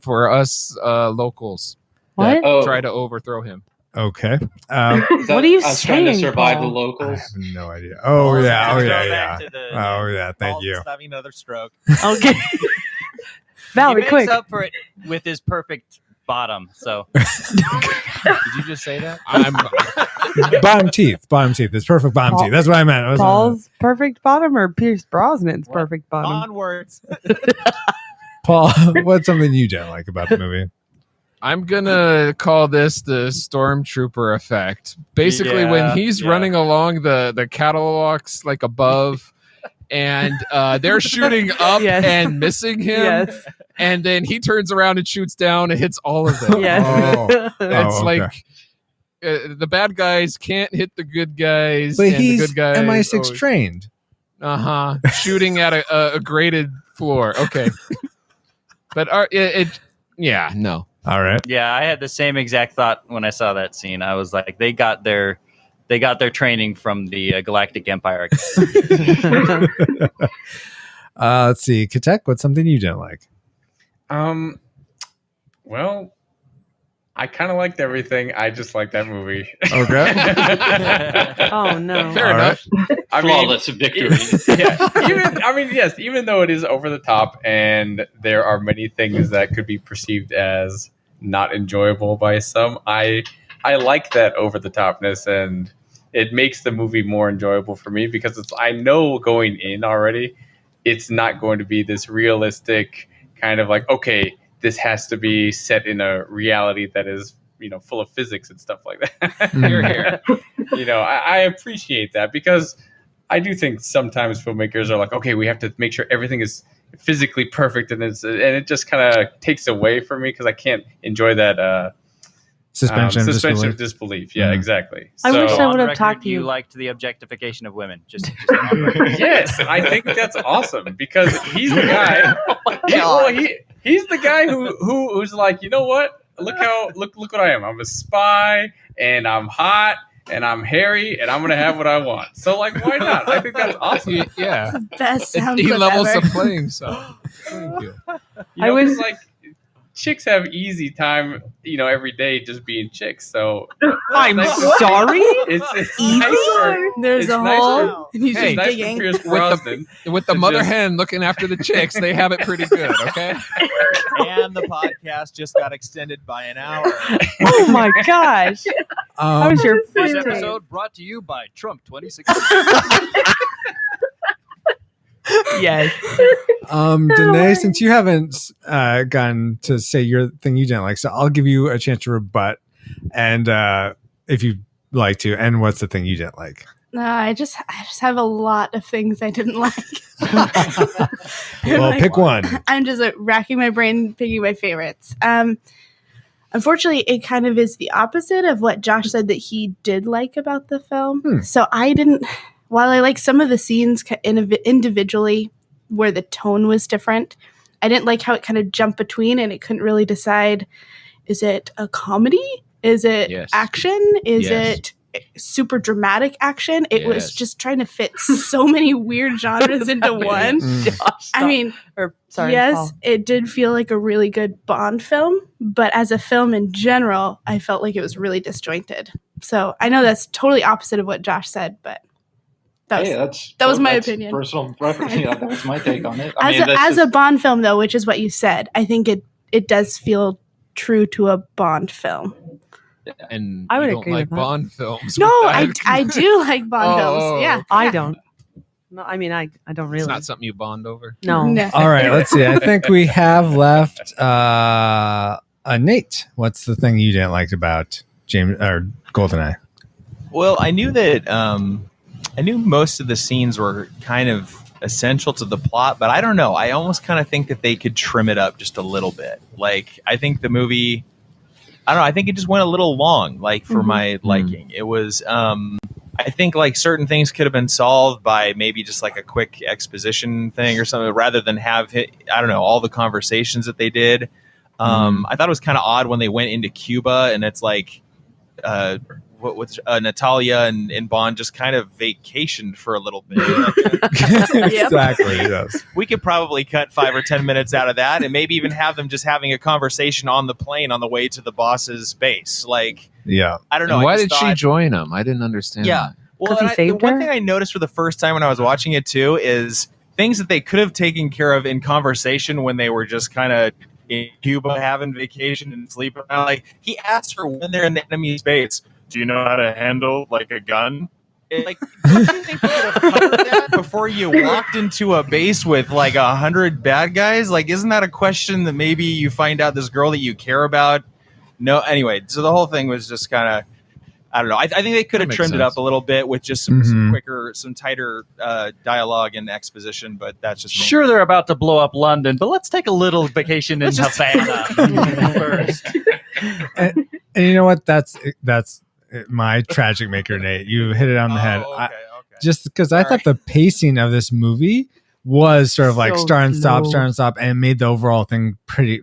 for us locals. What? that Oh. try to overthrow him. Okay. Is that What are you us trying to saying, survive Paul? the I locals? have no idea. Oh, yeah. Oh, Let's yeah, go yeah. back to the- Oh, yeah. Thank Paul's you. having another stroke. Okay. He Valerie, makes quick. up for it with his perfect bottom. So Did you just say that? I'm Bottom teeth. Bottom teeth. It's perfect bottom Paul- teeth. That's what I meant. Paul's perfect bottom or Pierce Brosnan's perfect bottom? Onwards. Paul, what's something you don't like about the movie? I'm gonna call this the stormtrooper effect. Basically, when he's running along the catwalks like above, and they're shooting up Yes. and missing him, Yes. and then he turns around and shoots down and hits all of them. Yes. Oh. It's Oh, okay. like the bad guys can't hit the good guys, But and the he's good guys MI6 trained. shooting at a graded floor. Okay, but no. All right. yeah, I had the same exact thought when I saw that scene. I was like, they got their training from the Galactic Empire. Let's see. Katek, what's something you don't like? Well, I kind of liked everything. I just like that movie. Okay. Oh no. Fair enough. I Flawless victory. Yes, even though it is over the top and there are many things that could be perceived as not enjoyable by some, I like that over the topness, and it makes the movie more enjoyable for me because I know going in already, it's not going to be this realistic kind of like, okay, this has to be set in a reality that is, full of physics and stuff like that. You're here. I appreciate that because I do think sometimes filmmakers are like, okay, we have to make sure everything is physically perfect, and it just kind of takes away from me because I can't enjoy that suspension of disbelief. Yeah, exactly. I wish I would have record, talked to you. liked the objectification of women. Just Yes, I think that's awesome because he's the guy. He's the guy who's like, you know what? Look what I am. I'm a spy, and I'm hot, and I'm hairy, and I'm gonna have what I want. So like, why not? I think that's awesome. Yeah, Best sound he clip levels ever. the playing sound. Thank you. I was like, chicks have easy time, every day just being chicks. So I'm sorry. It's Easy? nicer. There's It's a nice hole, for- and he's it's just nice for digging. Pierce Brosnan With the to mother just- hen looking after the chicks, they have it pretty good. Okay. And the podcast just got extended by an hour. Oh my gosh. How was your This first day? episode brought to you by Trump 2016. Yes. Danae, since you haven't gotten to say your thing you didn't like, so I'll give you a chance to rebut, and if you'd like to, and what's the thing you didn't like? No, I just have a lot of things I didn't like. Well, pick one. I'm just racking my brain picking my favorites. Unfortunately, it kind of is the opposite of what Josh said that he did like about the film. So I didn't, while I like some of the scenes individually where the tone was different, I didn't like how it kind of jumped between and it couldn't really decide, is it a comedy? Is it action? Is it super dramatic action? It was just trying to fit so many weird genres into one. I mean, yes, Paul. it did feel like a really good Bond film, but as a film in general, I felt like it was really disjointed. So I know that's totally opposite of what Josh said, but that was my that's opinion. Personal preference. Yeah, that was my take on it. As a Bond film, though, which is what you said, I think it does feel true to a Bond film. And I would you don't agree like with that. Bond films. No, with that. I do like Bond films. Yeah, I don't. No, I mean, I don't really. It's not something you bond over. No. All right, let's see. I think we have left Nate. What's the thing you didn't like about James or GoldenEye? Well, I knew that I knew most of the scenes were kind of essential to the plot, but I don't know. I almost kind of think that they could trim it up just a little bit. Like, I think the movie, I don't know, I think it just went a little long, like, for my liking. It was, I think, like, certain things could have been solved by maybe just, like, a quick exposition thing or something, rather than have, I don't know, all the conversations that they did. I thought it was kind of odd when they went into Cuba, and it's like, Natalia and Bond just kind of vacationed for a little bit. Exactly. Yes. We could probably cut 5 or 10 minutes out of that, and maybe even have them just having a conversation on the plane on the way to the boss's base. Like, yeah, I don't know. And I why just did she thought- join him? I didn't understand. Yeah. that. Well, and the one thing I noticed for the first time when I was watching it too is things that they could have taken care of in conversation when they were just kind of in Cuba having vacation and sleeping. Like, he asked her when they're in the enemy base, do you know how to handle like a gun? Like, don't you think you could have covered that before you walked into a base with like 100 bad guys? Like, isn't that a question that maybe you find out this girl that you care about? No, anyway, so the whole thing was just kind of, I don't know. I think they could have makes trimmed it sense. up a little bit with just some quicker, some tighter dialogue and exposition, but that's just me. Sure, they're about to blow up London, but let's take a little vacation in Havana first. And you know what? That's my tragic maker, Nate. You hit it on the head. Just because I thought the pacing of this movie was sort of like So start and slow. stop, and made the overall thing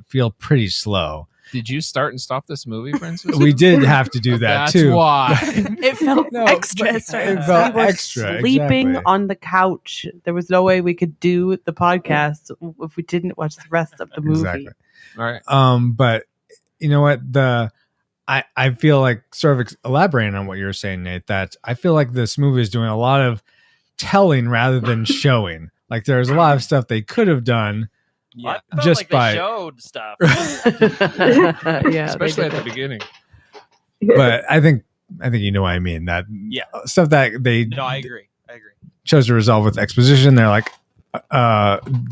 feel pretty slow. Did you start and stop this movie, Francis? We did have to do that That's too. why. It felt extra. Sorry. It felt We were extra. sleeping exactly. on the couch. There was no way we could do the podcast if we didn't watch the rest of the movie. Exactly. All right. But you know what? I feel like sort of elaborating on what you're saying, Nate, that I feel like this movie is doing a lot of telling rather than showing. Like there's a lot of stuff they could have done just like by they showed stuff. Yeah, Especially at the beginning. But I think you know what I mean. That stuff that they No, I agree. chose to resolve with exposition. They're like,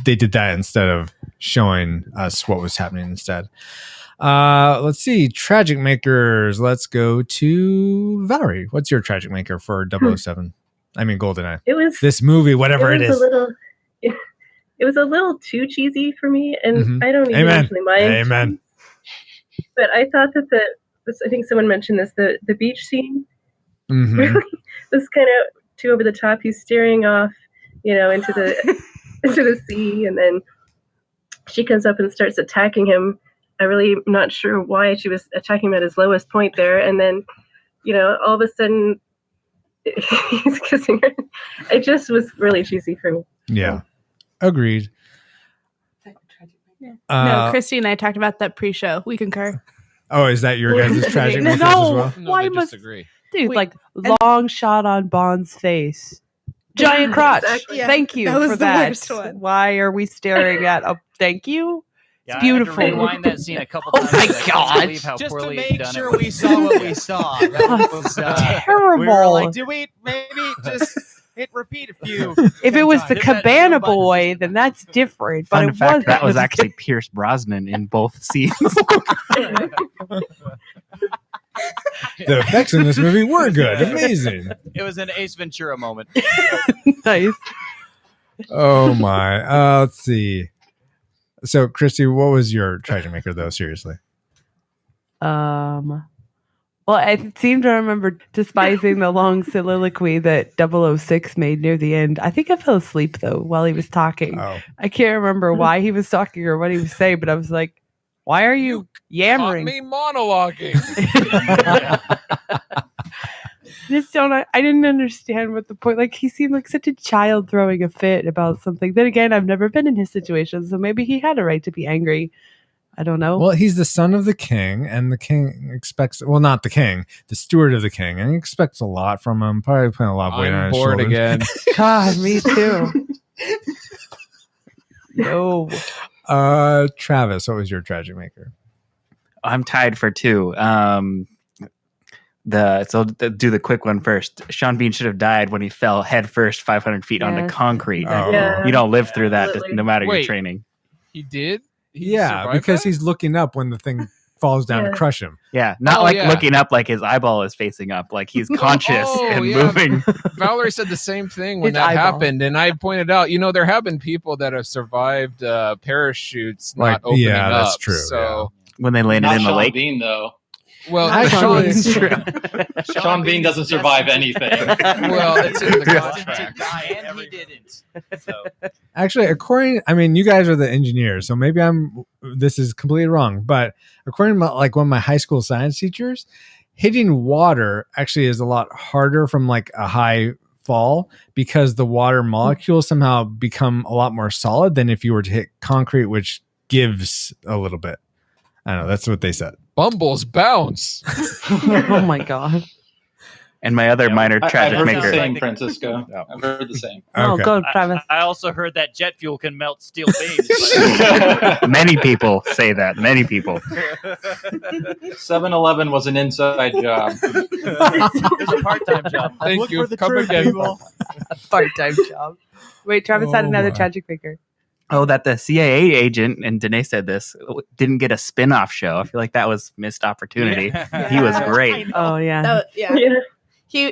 they did that instead of showing us what was happening instead. Let's see. Tragic makers. Let's go to Valerie. What's your tragic maker for 007? I mean, GoldenEye. It was this movie, whatever it is. It was a little too cheesy for me, and Mhm. I don't even Amen. actually mind. Amen. But I thought that I think someone mentioned this, the beach scene Mhm. really was kind of too over the top. He's staring off, into the into the sea, and then she comes up and starts attacking him. I really am not sure why she was attacking him at his lowest point there, and then, all of a sudden he's kissing her. It just was really cheesy for me. Yeah. Agreed. No, Christy and I talked about that pre-show. We concur. Oh, is that your guys' tragic makers as well? Why must dude like long shot on Bond's face, giant crotch? Exactly. Yeah, Thank you that was for the that. worst one. Why are we staring at a thank you? Yeah, It's beautiful. I had to rewind that scene a couple Oh times. my I couldn't God. believe how Just to poorly make done sure it we was. saw what we saw. That was Terrible. We were like, did we maybe just hit repeat a few? If it was the times? Hit that Cabana show button. Boy, then that's different. But Fun it fact, wasn't. that was actually Pierce Brosnan in both scenes. The effects in this movie were good. Amazing. It was an Ace Ventura moment. Nice. Oh my. Let's see. So, Christy, what was your tragic maker though? Seriously. Well, I seem to remember despising the long soliloquy that 006 made near the end. I think I fell asleep though while he was talking. Oh. I can't remember why he was talking or what he was saying, but I was like, "Why are you yammering?" Me monologuing. I didn't understand what the point. Like he seemed like such a child throwing a fit about something. Then again, I've never been in his situation, so maybe he had a right to be angry. I don't know. Well, he's the son of the king, and the king expects, well, not the king, the steward of the king, and he expects a lot from him. Probably putting a lot of weight on I'm his bored shoulders. again. God, me too. No. Travis, what was your tragic maker? I'm tied for 2. So do the quick one first. Sean Bean should have died when he fell head first 500 feet onto Yes. concrete. Oh. Yeah. You don't live through that Absolutely. no matter your Wait. training. He did? He Yeah, survived because that? he's looking up when the thing falls down to Yeah. crush him. Yeah, not Oh, like yeah. looking up like his eyeball is facing up, like he's conscious Oh, and yeah. moving. Valerie said the same thing when His that eyeball. happened, and I pointed out, there have been people that have survived parachutes Like, not opening yeah, up. that's true, So, When they landed Not in the Sean lake. Bean, though. well, Actually, Sean Bean doesn't survive anything. well, it's in the To contract. die, and he didn't. So Actually, you guys are the engineers, so maybe this is completely wrong, but according to like one of my high school science teachers, hitting water actually is a lot harder from like a high fall because the water molecules somehow become a lot more solid than if you were to hit concrete, which gives a little bit. I don't know. That's what they said. Bumbles bounce. Oh my God. And my other minor I've tragic heard the maker. same, Francisco. I've heard the same. Oh, Okay. go, Travis. I also heard that jet fuel can melt steel beams. Many people say that. Many people. 7-Eleven was an inside job. It was a part-time job. Thank Look you. for the Come truth, again. people. Part-time job. Wait, Travis had Oh another my. tragic maker. Oh, that the CIA agent, and Danae said this, didn't get a spin-off show. I feel like that was missed opportunity. He was great. Oh yeah. Yeah. Yeah.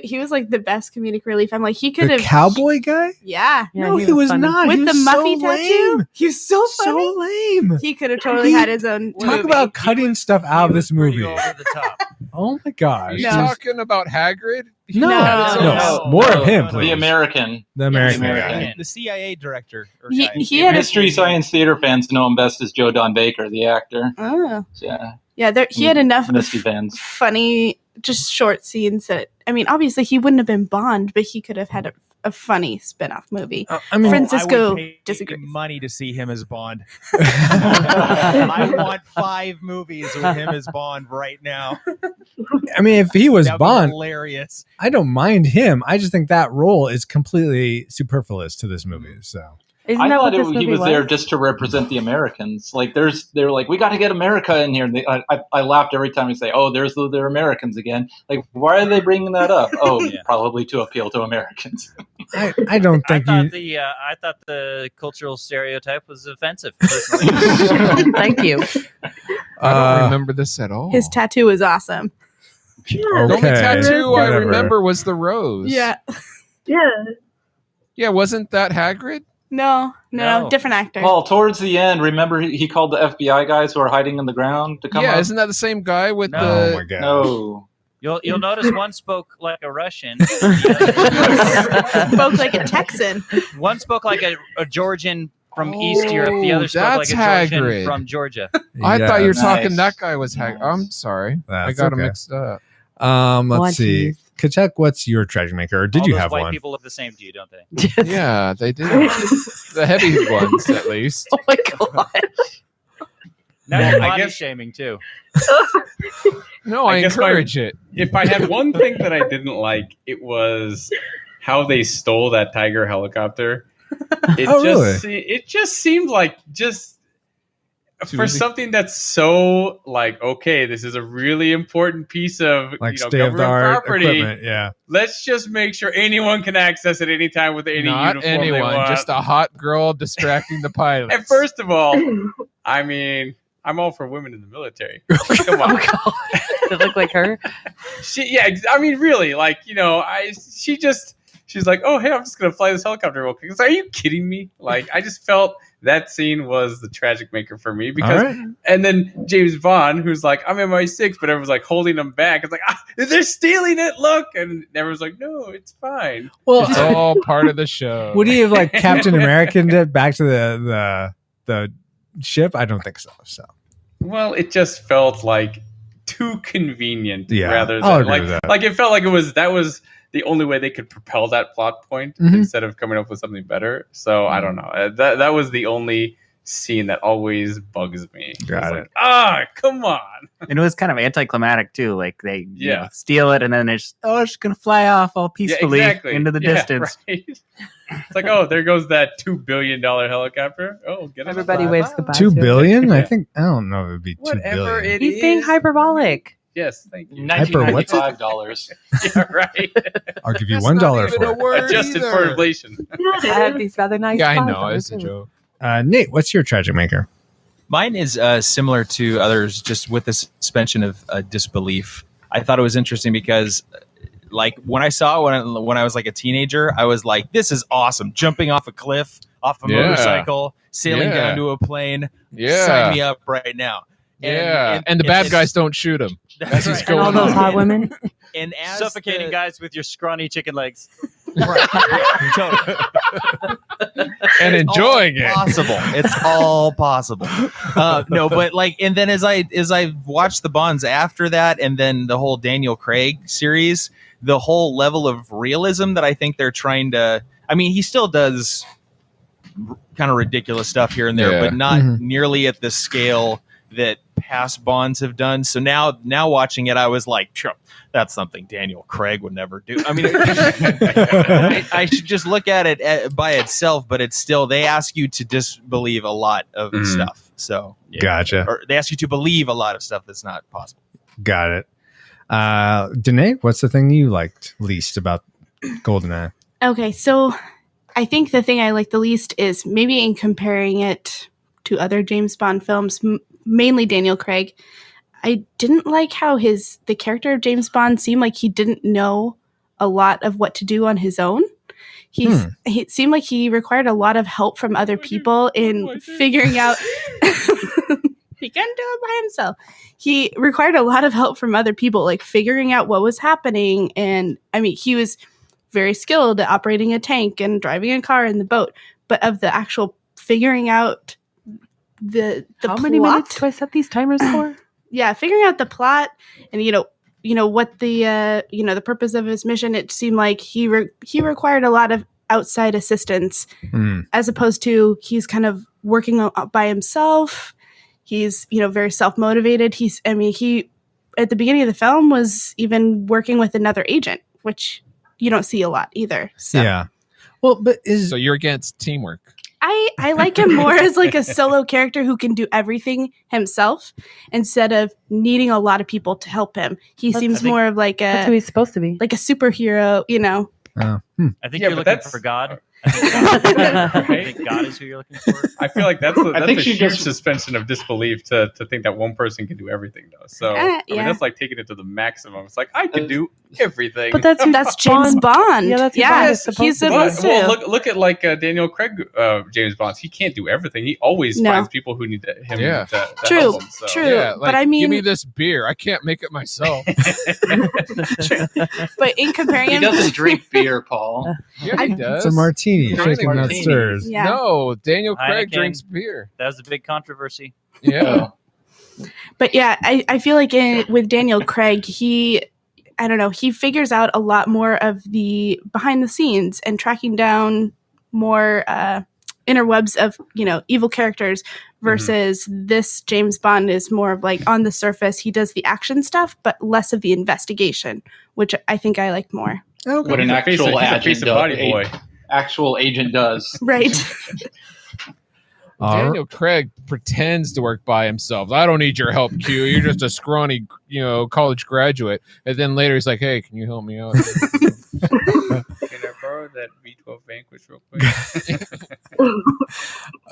He was like the best comedic relief. I'm like, he could The have. cowboy guy? Yeah. Yeah, No, he was funny. not. With He the was Muffy so tattoo. lame. He was so So funny. lame. He could have totally had his own Talk movie. about cutting stuff out of this Pretty movie. over the top. Oh my Are gosh. you No. talking about Hagrid? No, No. more of him, The please. American. The American The guy. American. The CIA director. Or He- guy. he had a- Mystery Science Theater fans know him best as Joe Don Baker, the actor. Oh. Yeah, Yeah, he had enough Misty fans. funny, just short scenes that, I mean, obviously he wouldn't have been Bond, but he could have had a funny spin-off movie. I mean, I Francisco would pay disagrees. money to see him as Bond. I want 5 movies with him as Bond right now. I mean, if he was That'd be Bond, hilarious. I don't mind him. I just think that role is completely superfluous to this movie. So I thought he was there just to represent the Americans. Like, they were like, we got to get America in here. And I laughed every time we say, "Oh, there's the Americans again." Like, why are they bringing that up? Oh, probably to appeal to Americans. I don't think I thought the cultural stereotype was offensive. Personally. Thank you. I don't remember this at all. His tattoo is awesome. The only tattoo I Whatever. remember was the rose. Yeah. Yeah, wasn't that Hagrid? No, different actor. Well, towards the end, remember he called the FBI guys who are hiding in the ground to come Yeah, up? isn't that the same guy with No. the... Oh my god. No. You'll notice one spoke like a Russian. Spoke like a Texan. One spoke like a Georgian from East Europe. The other spoke like a that's Georgian Hagrid. from Georgia. I thought you were Nice. talking that guy was Hagrid. I'm sorry. I That's got him okay. mixed up. Let's see. Kachuk, what's your tragic maker? Or did All you those have white one? people look the same to you, don't they? Yeah, they do. The heavy ones, at least. Oh my god. Now Well, you're I body guess- shaming too. No, I guess encourage it. If I had one thing that I didn't like, it was how they stole that Tiger helicopter. It Oh, really? It just seemed like Too for easy. something that's so like, okay, this is a really important piece of Like state state of the art property. equipment. Yeah. Let's just make sure anyone can access it anytime with any Not uniform they anyone, want. just a hot girl distracting the pilot. And first of all, I mean, I'm all for women in the military. Come on. They look like her. I mean, really, like, she's like, oh, hey, I'm just going to fly this helicopter real quick. It's like, are you kidding me? Like, I just felt that scene was the tragic maker for me because, All right. and then James Bond, who's like, I'm MI6, but everyone's like holding him back. It's like, they're stealing it. Look. And everyone's like, no, it's fine. Well, It's all part of the show. would he have like Captain American it back to the ship? I don't think so. So Well, it just felt like too convenient Yeah, rather I'll than agree with that. like it felt like that was the only way they could propel that plot point Mhm. instead of coming up with something better. So I don't know. That was the only scene that always bugs me. Got It's like, come on. And it was kind of anticlimactic too. Like they you Yeah. know, steal it and then they're just it's just gonna fly off all peacefully into the distance. Right? It's like, oh, there goes that $2 billion helicopter. Oh, get Everybody waves goodbye. 2 to it. billion? I think I don't know if it'd be 2 Whatever billion. it He's is. being hyperbolic. Yes, thank you. Hyper, what's it? $1995. Yeah, right. I'll give you That's $1 not even for a it. word Adjusted either. for inflation. I have these rather nice. Yeah, I clouds know. on It's a it, too. joke. Nate, what's your tragic maker? Mine is similar to others, just with the suspension of disbelief. I thought it was interesting because, like, when I saw it when I was like a teenager, I was like, "This is awesome! Jumping off a cliff, off a Yeah. motorcycle, sailing Yeah. down to a plane. Yeah. Sign me up right now." And the bad guys don't shoot him. As he's right. going And all those on. hot women. And as Suffocating the- guys with your scrawny chicken legs. And enjoying it. Possible. It's all possible. No, but like, and then as I watched the Bonds after that, and then the whole Daniel Craig series, the whole level of realism that I think they're trying to. I mean, he still does kind of ridiculous stuff here and there, Yeah. but not Mhm. nearly at the scale that past Bonds have done. So now watching it, I was like, sure, that's something Daniel Craig would never do. I mean, I should just look at it by itself, but it's still, they ask you to disbelieve a lot of stuff. So yeah. Gotcha. Or they ask you to believe a lot of stuff that's not possible. Got it. Danae, what's the thing you liked least about GoldenEye? Okay, so I think the thing I like the least is maybe in comparing it to other James Bond films, mainly Daniel Craig. I didn't like how the character of James Bond seemed like he didn't know a lot of what to do on his own. It seemed like he required a lot of help from other people in figuring out. He couldn't do it by himself. He required a lot of help from other people, like figuring out what was happening. And I mean, he was very skilled at operating a tank and driving a car in the boat, but of the actual figuring out the How plot, many minutes do I set these timers for? yeah, figuring out the plot and what the the purpose of his mission. It seemed like he required a lot of outside assistance, Mm. as opposed to he's kind of working by himself. He's, very self-motivated. He at the beginning of the film was even working with another agent, which you don't see a lot either. So Yeah. Well, but So you're against teamwork. I like him more as like a solo character who can do everything himself instead of needing a lot of people to help him. He seems more of like That's who he's supposed to be. like a superhero, Oh. I think Yeah, you're but looking that's- for God. I think God is who you're looking for. I feel like that's a think huge she just- suspension of disbelief to think that one person can do everything, though. So I mean, yeah. that's like taking it to the maximum. It's like I can do everything. But that's who That's James Bond. Yeah, that's who yeah, Bond is supposed he's to be. supposed to. well, look at like Daniel Craig, James Bond. He can't do everything. He always No. finds people who need him. Yeah. to True, help him, so. true. Yeah, But I mean- give me this beer. I can't make it myself. But in comparing He him, doesn't drink beer, Paul. Yeah, he does. It's a martini. He drinks Shaken, not martinis. stirred. yeah. No, Daniel Craig Heineken. drinks beer. That was a big controversy. Yeah. But yeah, I feel like with Daniel Craig, he figures out a lot more of the behind the scenes and tracking down more interwebs of, evil characters versus this James Bond is more of like on the surface. He does the action stuff, but less of the investigation, which I think I like more. What an He's a face of- actual he's a agent face of does. body boy. Actual agent does. Right. Daniel Craig pretends to work by himself. I don't need your help, Q. You're just a scrawny, college graduate. And then later he's like, "Hey, can you help me out?" Can I borrow that V12 Vanquish real quick?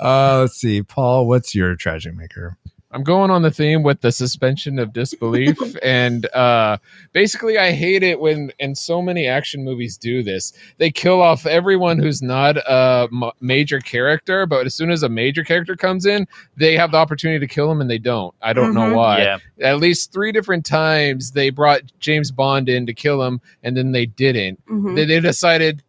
Let's see. Paul, what's your tragic maker? I'm going on the theme with the suspension of disbelief. And basically, I hate it when, and so many action movies do this, they kill off everyone who's not a major character. But as soon as a major character comes in, they have the opportunity to kill him and they don't. I don't know why. Yeah. At least 3 different times they brought James Bond in to kill him and then they didn't. Mhm. They decided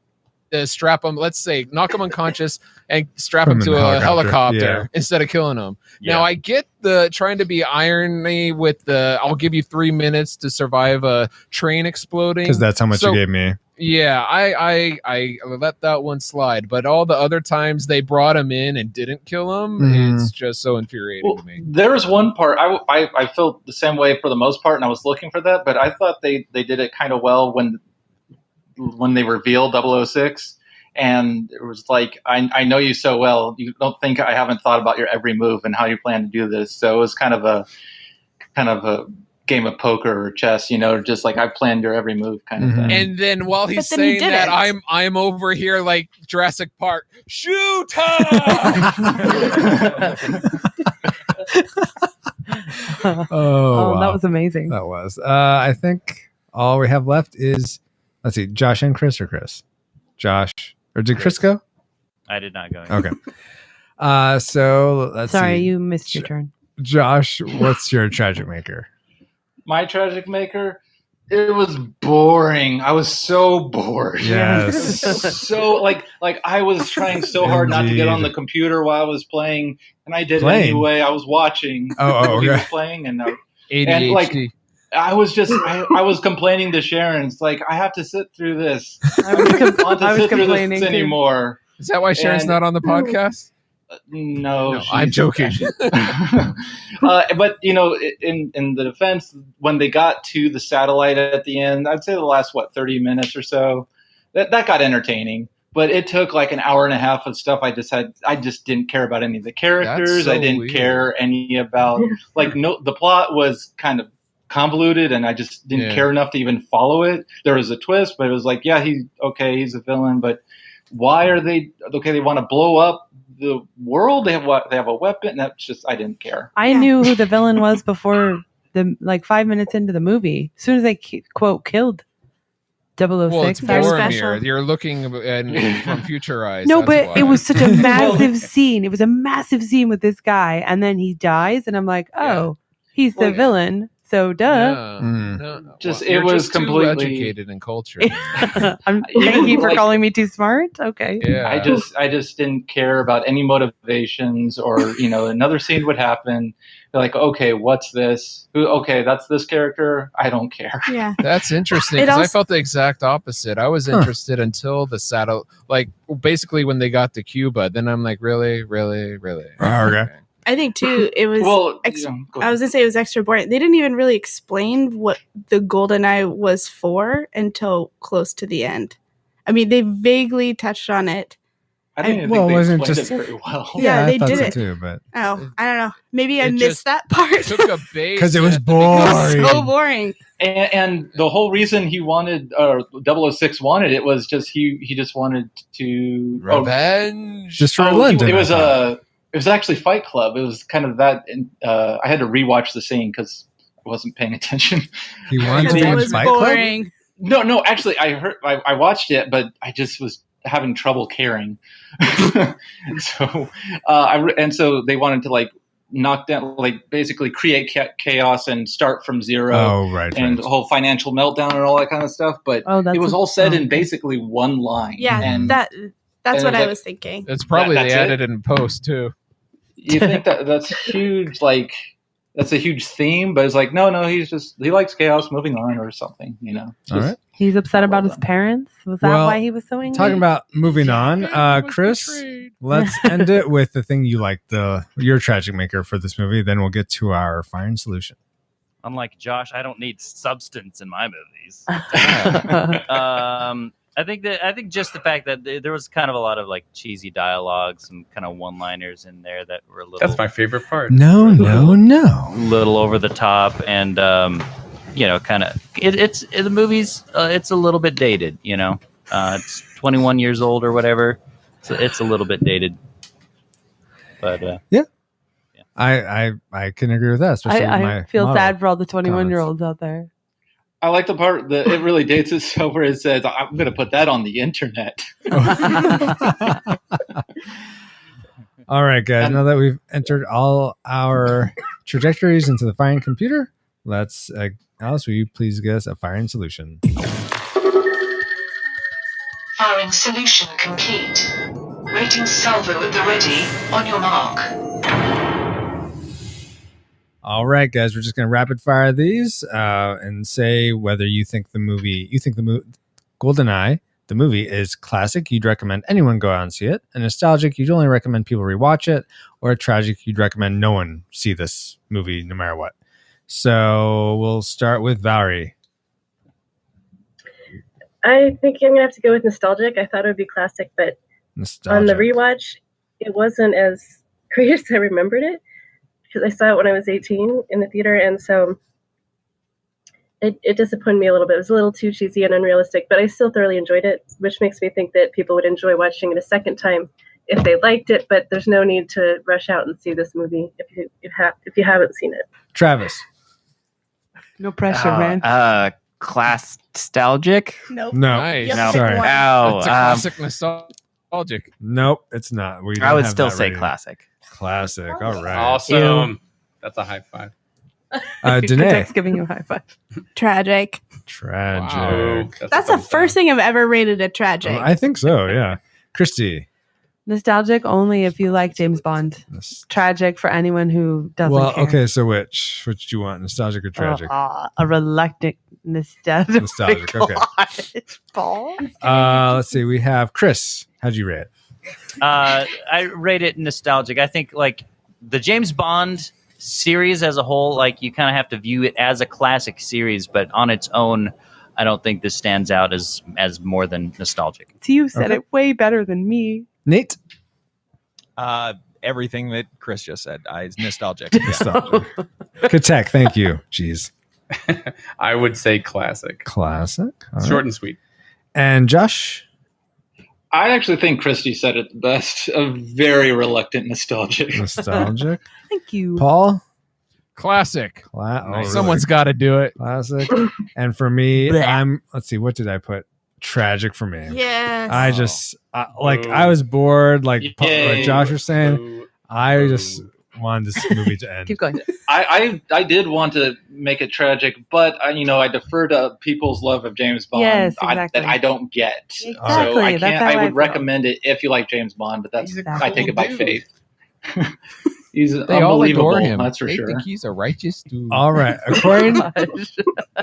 to strap him, let's say, knock him unconscious and strap him Put him to in a a helicopter. helicopter instead of killing him. Yeah. Now, I get the trying to be irony with the I'll give you 3 minutes to survive a train exploding. Because that's how much So, you gave me. Yeah, I let that one slide. But all the other times they brought him in and didn't kill him, Mhm. it's just so infuriating Well, to me. there was one part I felt the same way for the most part, and I was looking for that, but I thought they did it kind of well when they revealed 006. And it was like, I know you so well. You don't think I haven't thought about your every move and how you plan to do this. So it was kind of a game of poker or chess, just like I planned your every move kind of thing. And then while he's But then he saying that, didn't. I'm over here like Jurassic Park. Shoot! Oh, that was amazing. That was. I think all we have left is, let's see, Josh and Chris or Chris? Josh. Or did Chris go? I did not go. Okay. So let's Sorry, see. you missed your turn. Josh, what's your tragic maker? My tragic maker, it was boring. I was so bored. Yes. So like I was trying so hard not to get on the Indeed. computer while I was playing, and I did Playing? it anyway. I was watching. Oh, he okay. was playing, and ADHD. like I was just I was complaining to Sharon. It's like I have to sit through this. I don't want to I was sit through complaining this too. anymore. Is that why Sharon's And- not on the podcast? No, I'm joking. But in the defense, when they got to the satellite at the end, I'd say the last 30 minutes or so, that got entertaining. But it took like an hour and a half of stuff. I just didn't care about any of the characters. That's so I didn't weird. care any about the plot was kind of convoluted, and I just didn't Yeah. care enough to even follow it. There was a twist, but it was like, yeah, he's a villain, but why are they okay? They want to blow up the world. They have a weapon. And that's just, I didn't care. I knew who the villain was before 5 minutes into the movie. As soon as they quote killed 006, Well, it's I was Boromir. You're looking from future eyes. No, that's but why. it was such a massive scene. It was a massive scene with this guy, and then he dies, and I'm like, oh, he's the villain. So duh. No. Just You're it was just too completely educated in culture. Thank you for like- calling me too smart. Okay. Yeah. I just didn't care about any motivations or another scene would happen. They're like, okay, what's this? Okay, that's this character. I don't care. Yeah. That's interesting It because I also- felt the exact opposite. I was interested until the saddle, like basically when they got to Cuba. Then I'm like, really. Okay. I think too it was Well, I was gonna say it was extra boring. They didn't even really explain what the GoldenEye was for until close to the end. I mean, they vaguely touched on it. I didn't even Well, think they wasn't explained just- it very well. Yeah, I they thought did so it. too, but Oh, I don't know. Maybe I It missed just that part. took a base because it was at the beginning. boring. So boring. And the whole reason he wanted, or 006 wanted it, was just he just wanted to Revenge. Destroy Oh, London. it was actually Fight Club. It was kind of that. I had to rewatch the scene because I wasn't paying attention. He wanted to It watch was Fight Club? boring. No. Actually, I watched it, but I just was having trouble caring. So so they wanted to like knock down, like basically create chaos and start from zero. Oh, right. And the whole financial meltdown and all that kind of stuff. But it was all said in basically one line. Yeah, and that's and what it I was was thinking. It's probably That's they it? added it in post too. You think that's huge? Like that's a huge theme, but it's like no, he likes chaos. Moving on or something, All right. He's upset about his parents. Was that Well, why he was so angry? Talking about moving on, Chris, let's end it with the thing you like, your tragic maker for this movie. Then we'll get to our fire and solution. Unlike Josh, I don't need substance in my movies. I think just the fact that there was kind of a lot of like cheesy dialogue, some kind of one-liners in there that were a little. That's my favorite part. No. Little over the top, and kind of the movie's it's a little bit dated. It's 21 years old or whatever, so it's a little bit dated. But I can agree with that. Especially with my I feel model sad for all the 21-year-olds out there. I like the part that it really dates itself where it says, "I'm going to put that on the internet." All right, guys. Now that we've entered all our trajectories into the firing computer, let's Alice, will you please get us a firing solution? Firing solution complete. Rating salvo at the ready. On your mark. All right, guys. We're just going to rapid fire these and say whether you think the movie GoldenEye, the movie, is classic. You'd recommend anyone go out and see it. A nostalgic, you'd only recommend people rewatch it. Or a tragic, you'd recommend no one see this movie no matter what. So we'll start with Valerie. I think I'm gonna have to go with nostalgic. I thought it would be classic, but on the rewatch, it wasn't as great as I remembered it because I saw it when I was 18 in the theater, and so it disappointed me a little bit. It was a little too cheesy and unrealistic, but I still thoroughly enjoyed it, which makes me think that people would enjoy watching it a second time if they liked it. But there's no need to rush out and see this movie if you haven't seen it. Travis. No pressure, man. Class nostalgic? Nope. No. Nice. No. Sorry. Oh, It's a classic nostalgic. Nope, it's not. I would still say classic. Classic. All right. Awesome. That's a high five. Danae. Jack's giving you a high five. Tragic. Tragic. Wow. That's the first thing I've ever rated a tragic. I think so, yeah. Christy. Nostalgic only if you like James Bond. Tragic for anyone who doesn't care. Okay, so which do you want, nostalgic or tragic? A reluctant nostalgic. Nostalgic, okay. Paul? Let's see. We have Chris. How'd you rate it? I rate it nostalgic. I think like the James Bond series as a whole, like you kind of have to view it as a classic series, but on its own, I don't think this stands out as more than nostalgic. You said it way better than me. Nate? Everything that Chris just said. Nostalgic. Nostalgic. Katek, thank you. Jeez. I would say classic. Classic. All Short right. and sweet. And Josh? I actually think Christy said it the best. A very reluctant nostalgic. Nostalgic. Thank you. Paul? Classic. Really? Someone's got to do it. Classic. And for me, let's see, what did I put? Tragic for me. Yes. I just I was bored, like Josh was saying. I wanted this movie to end. Keep going. I did want to make it tragic, but I defer to people's love of James Bond. Yes, exactly. That I don't get. Exactly. So I That's can't. how I I would feel. recommend it if you like James Bond, but that's I take it by faith. He's They all unbelievable. adore him. That's for they sure. think he's a righteous dude. All right. According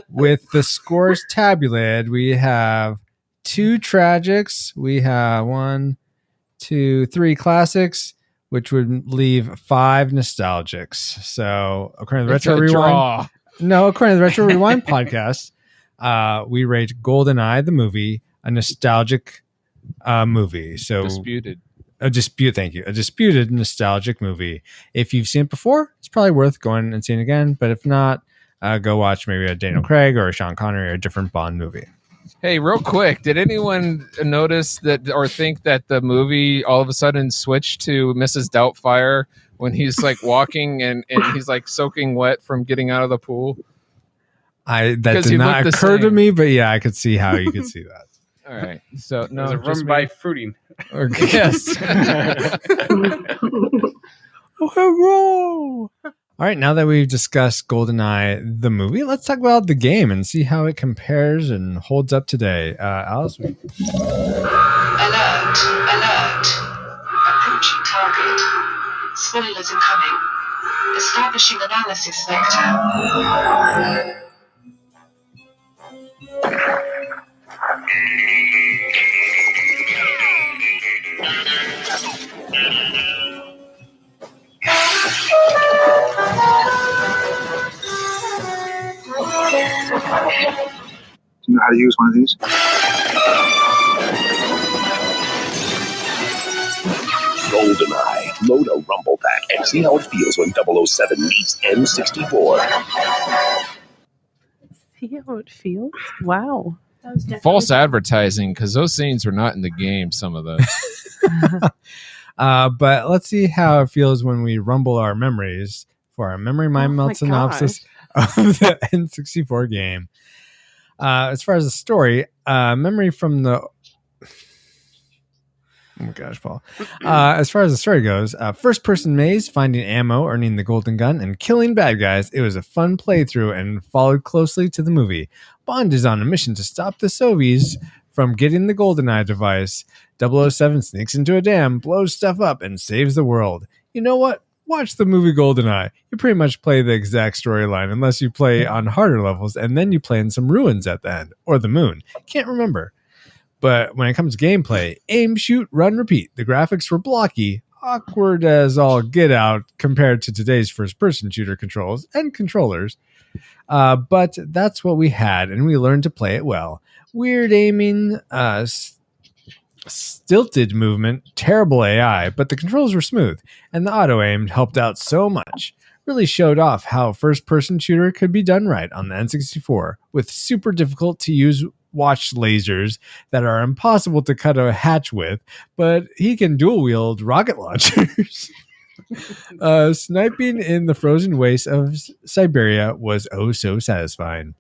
with the scores tabulated, we have 2 tragics. We have 1, 2, 3 classics, which would leave 5 nostalgics. So according to the It's Retro a Rewind, draw. no, according to the Retro Rewind podcast, we rate GoldenEye the movie a nostalgic movie. So Disputed. a disputed nostalgic movie. If you've seen it before, it's probably worth going and seeing it again. But if not, go watch maybe a Daniel Craig or a Sean Connery or a different Bond movie. Hey, real quick, did anyone notice that or think that the movie all of a sudden switched to Mrs. Doubtfire when he's like walking and he's like soaking wet from getting out of the pool? That 'Cause did he not looked the occur to same. me, but yeah, I could see how you could see that. All right. So no, There's a just rum by me? fruiting. Okay. Yes. All right, now that we've discussed GoldenEye, the movie, let's talk about the game and see how it compares and holds up today. Alice? Alert! Alert! Approaching target. Spoilers incoming. Establishing analysis vector. Do you know how to use one of these? GoldenEye. Load a rumble pack and see how it feels when 007 meets N64. See how it feels? Wow. That was definitely False advertising because those scenes were not in the game. Some of those. But let's see how it feels when we rumble our memories for our memory mind melt synopsis of the N64 game. As far as the story, memory from the... Oh my gosh, Paul. As far as the story goes, first-person maze, finding ammo, earning the golden gun, and killing bad guys. It was a fun playthrough and followed closely to the movie. Bond is on a mission to stop the Soviets from getting the GoldenEye device. 007 sneaks into a dam, blows stuff up, and saves the world. You know what? Watch the movie GoldenEye. You pretty much play the exact storyline unless you play on harder levels, and then you play in some ruins at the end, or the moon. Can't remember. But when it comes to gameplay, aim, shoot, run, repeat. The graphics were blocky, awkward as all get out compared to today's first-person shooter controls and controllers. But that's what we had, and we learned to play it well. Weird aiming, stilted movement, terrible AI, but the controls were smooth, and the auto-aim helped out so much. Really showed off how a first-person shooter could be done right on the N64, with super difficult to use watch lasers that are impossible to cut a hatch with, but he can dual wield rocket launchers. Sniping in the frozen wastes of Siberia was oh so satisfying.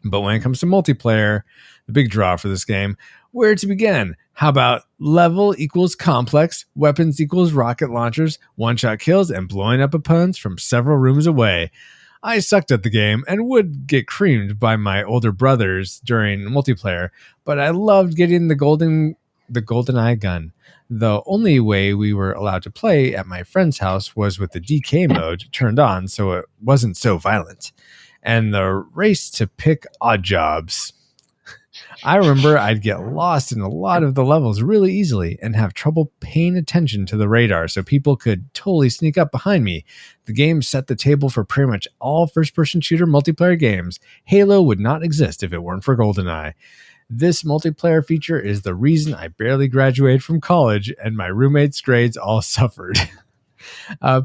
But when it comes to multiplayer, the big draw for this game, where to begin? How about level equals complex, weapons equals rocket launchers, one-shot kills, and blowing up opponents from several rooms away? I sucked at the game and would get creamed by my older brothers during multiplayer, but I loved getting the GoldenEye gun. The only way we were allowed to play at my friend's house was with the DK mode turned on, so it wasn't so violent. And the race to pick odd jobs. I remember I'd get lost in a lot of the levels really easily and have trouble paying attention to the radar, so people could totally sneak up behind me. The game set the table for pretty much all first-person shooter multiplayer games. Halo would not exist if it weren't for GoldenEye. This multiplayer feature is the reason I barely graduated from college and my roommates' grades all suffered.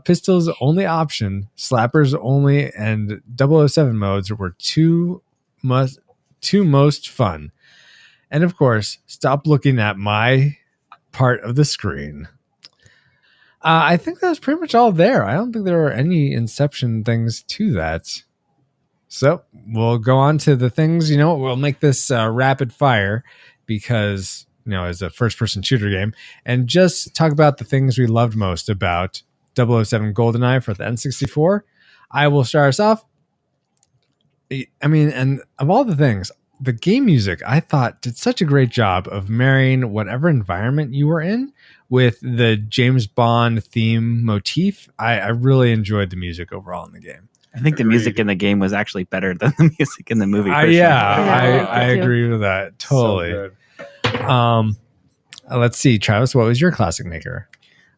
Pistol's only option, Slappers only, and 007 modes were two most fun. And of course, stop looking at my part of the screen. I think that was pretty much all there. I don't think there were any Inception things to that. So we'll go on to the things, we'll make this rapid fire because, as a first person shooter game, and just talk about the things we loved most about 007 GoldenEye for the N64. I will start us off. I mean, and of all the things, the game music, I thought, did such a great job of marrying whatever environment you were in with the James Bond theme motif. I really enjoyed the music overall in the game. I think the music in the game was actually better than the music in the movie. I agree with that totally. Let's see, Travis, what was your classic maker?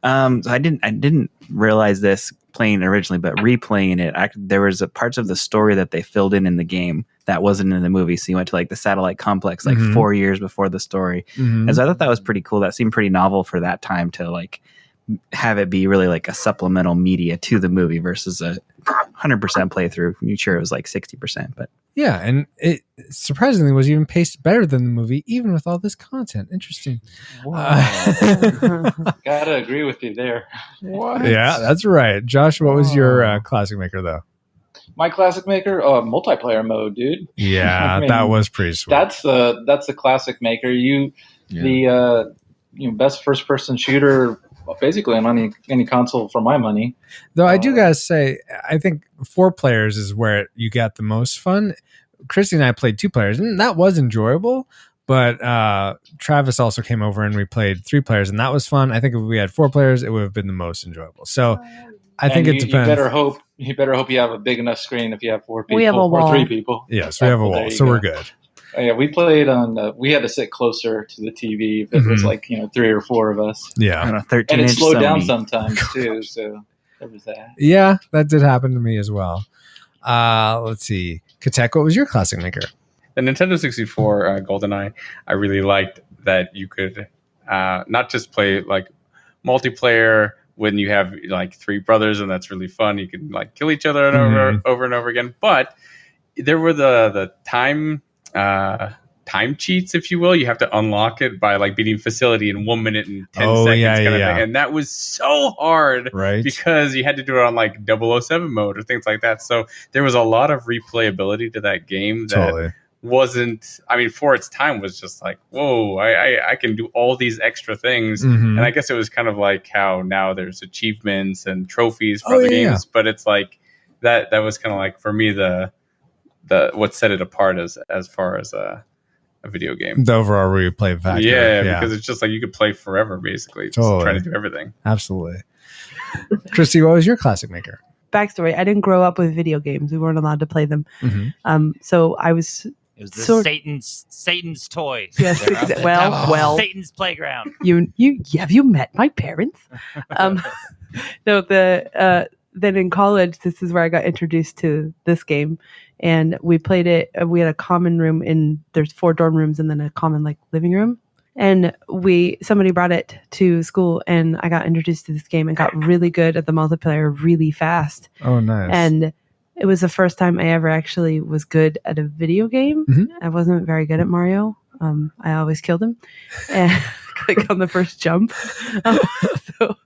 So I didn't realize this playing originally, but replaying it, there was parts of the story that they filled in the game that wasn't in the movie. So you went to like the satellite complex like 4 years before the story, and so I thought that was pretty cool. That seemed pretty novel for that time to like have it be really like a supplemental media to the movie versus a 100% playthrough. I'm sure it was like 60%, but yeah, and it surprisingly was even paced better than the movie, even with all this content. Interesting. Gotta agree with you there. What? Yeah, that's right. Josh, what was your classic maker though? My classic maker, multiplayer mode, dude. Yeah, I mean, that was pretty sweet. That's the classic maker. The best first person shooter basically on any console for my money. Though I do gotta say, I think 4 players is where you got the most fun. Christy and I played 2 players, and that was enjoyable. But Travis also came over and we played 3 players, and that was fun. I think if we had 4 players, it would have been the most enjoyable. So I think it depends. You better hope you have a big enough screen if you have 4 people we have a wall. or 3 people. Yes, we have a wall, so we're good. Yeah, we played on. We had to sit closer to the TV if it was like 3 or 4 of us. Yeah, on a 13-inch and it slowed down Sony. sometimes too. So there was that. Yeah, that did happen to me as well. Let's see, Katek, what was your classic maker? The Nintendo 64 GoldenEye, I really liked that you could not just play like multiplayer when you have like 3 brothers, and that's really fun. You can like kill each other over and over again. But there were the time cheats, if you will. You have to unlock it by like beating facility in 1 minute and 10 seconds kind of thing. And that was so hard, right? Because you had to do it on like 007 mode or things like that. So there was a lot of replayability to that game that wasn't, I mean, for its time was just like, whoa, I can do all these extra things. And I guess it was kind of like how now there's achievements and trophies for other games, but it's like that was kind of like for me the what set it apart as far as a video game. The overall replay factor. Yeah, because it's just like you could play forever basically, just trying to do everything. Absolutely. Christy, what was your classic maker? Backstory: I didn't grow up with video games. We weren't allowed to play them. So I was. It was Satan's toy. Yes, well, Satan's playground. You have you met my parents? No, then in college, this is where I got introduced to this game, and we played it. We had a common room there's 4 dorm rooms and then a common like living room, and somebody brought it to school, and I got introduced to this game and got really good at the multiplayer really fast. Oh, nice! And it was the first time I ever actually was good at a video game. I wasn't very good at Mario. I always killed him and like on the first jump. So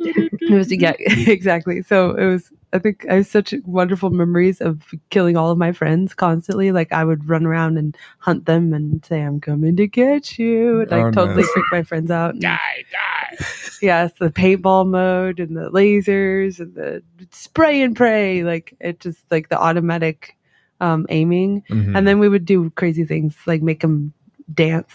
it was exactly. So it was. I think I have such wonderful memories of killing all of my friends constantly. Like I would run around and hunt them and say, "I'm coming to get you." And totally freak my friends out. And, die. Yes, the paintball mode and the lasers and the spray and pray. Like it just like the automatic aiming. And then we would do crazy things like make them dance.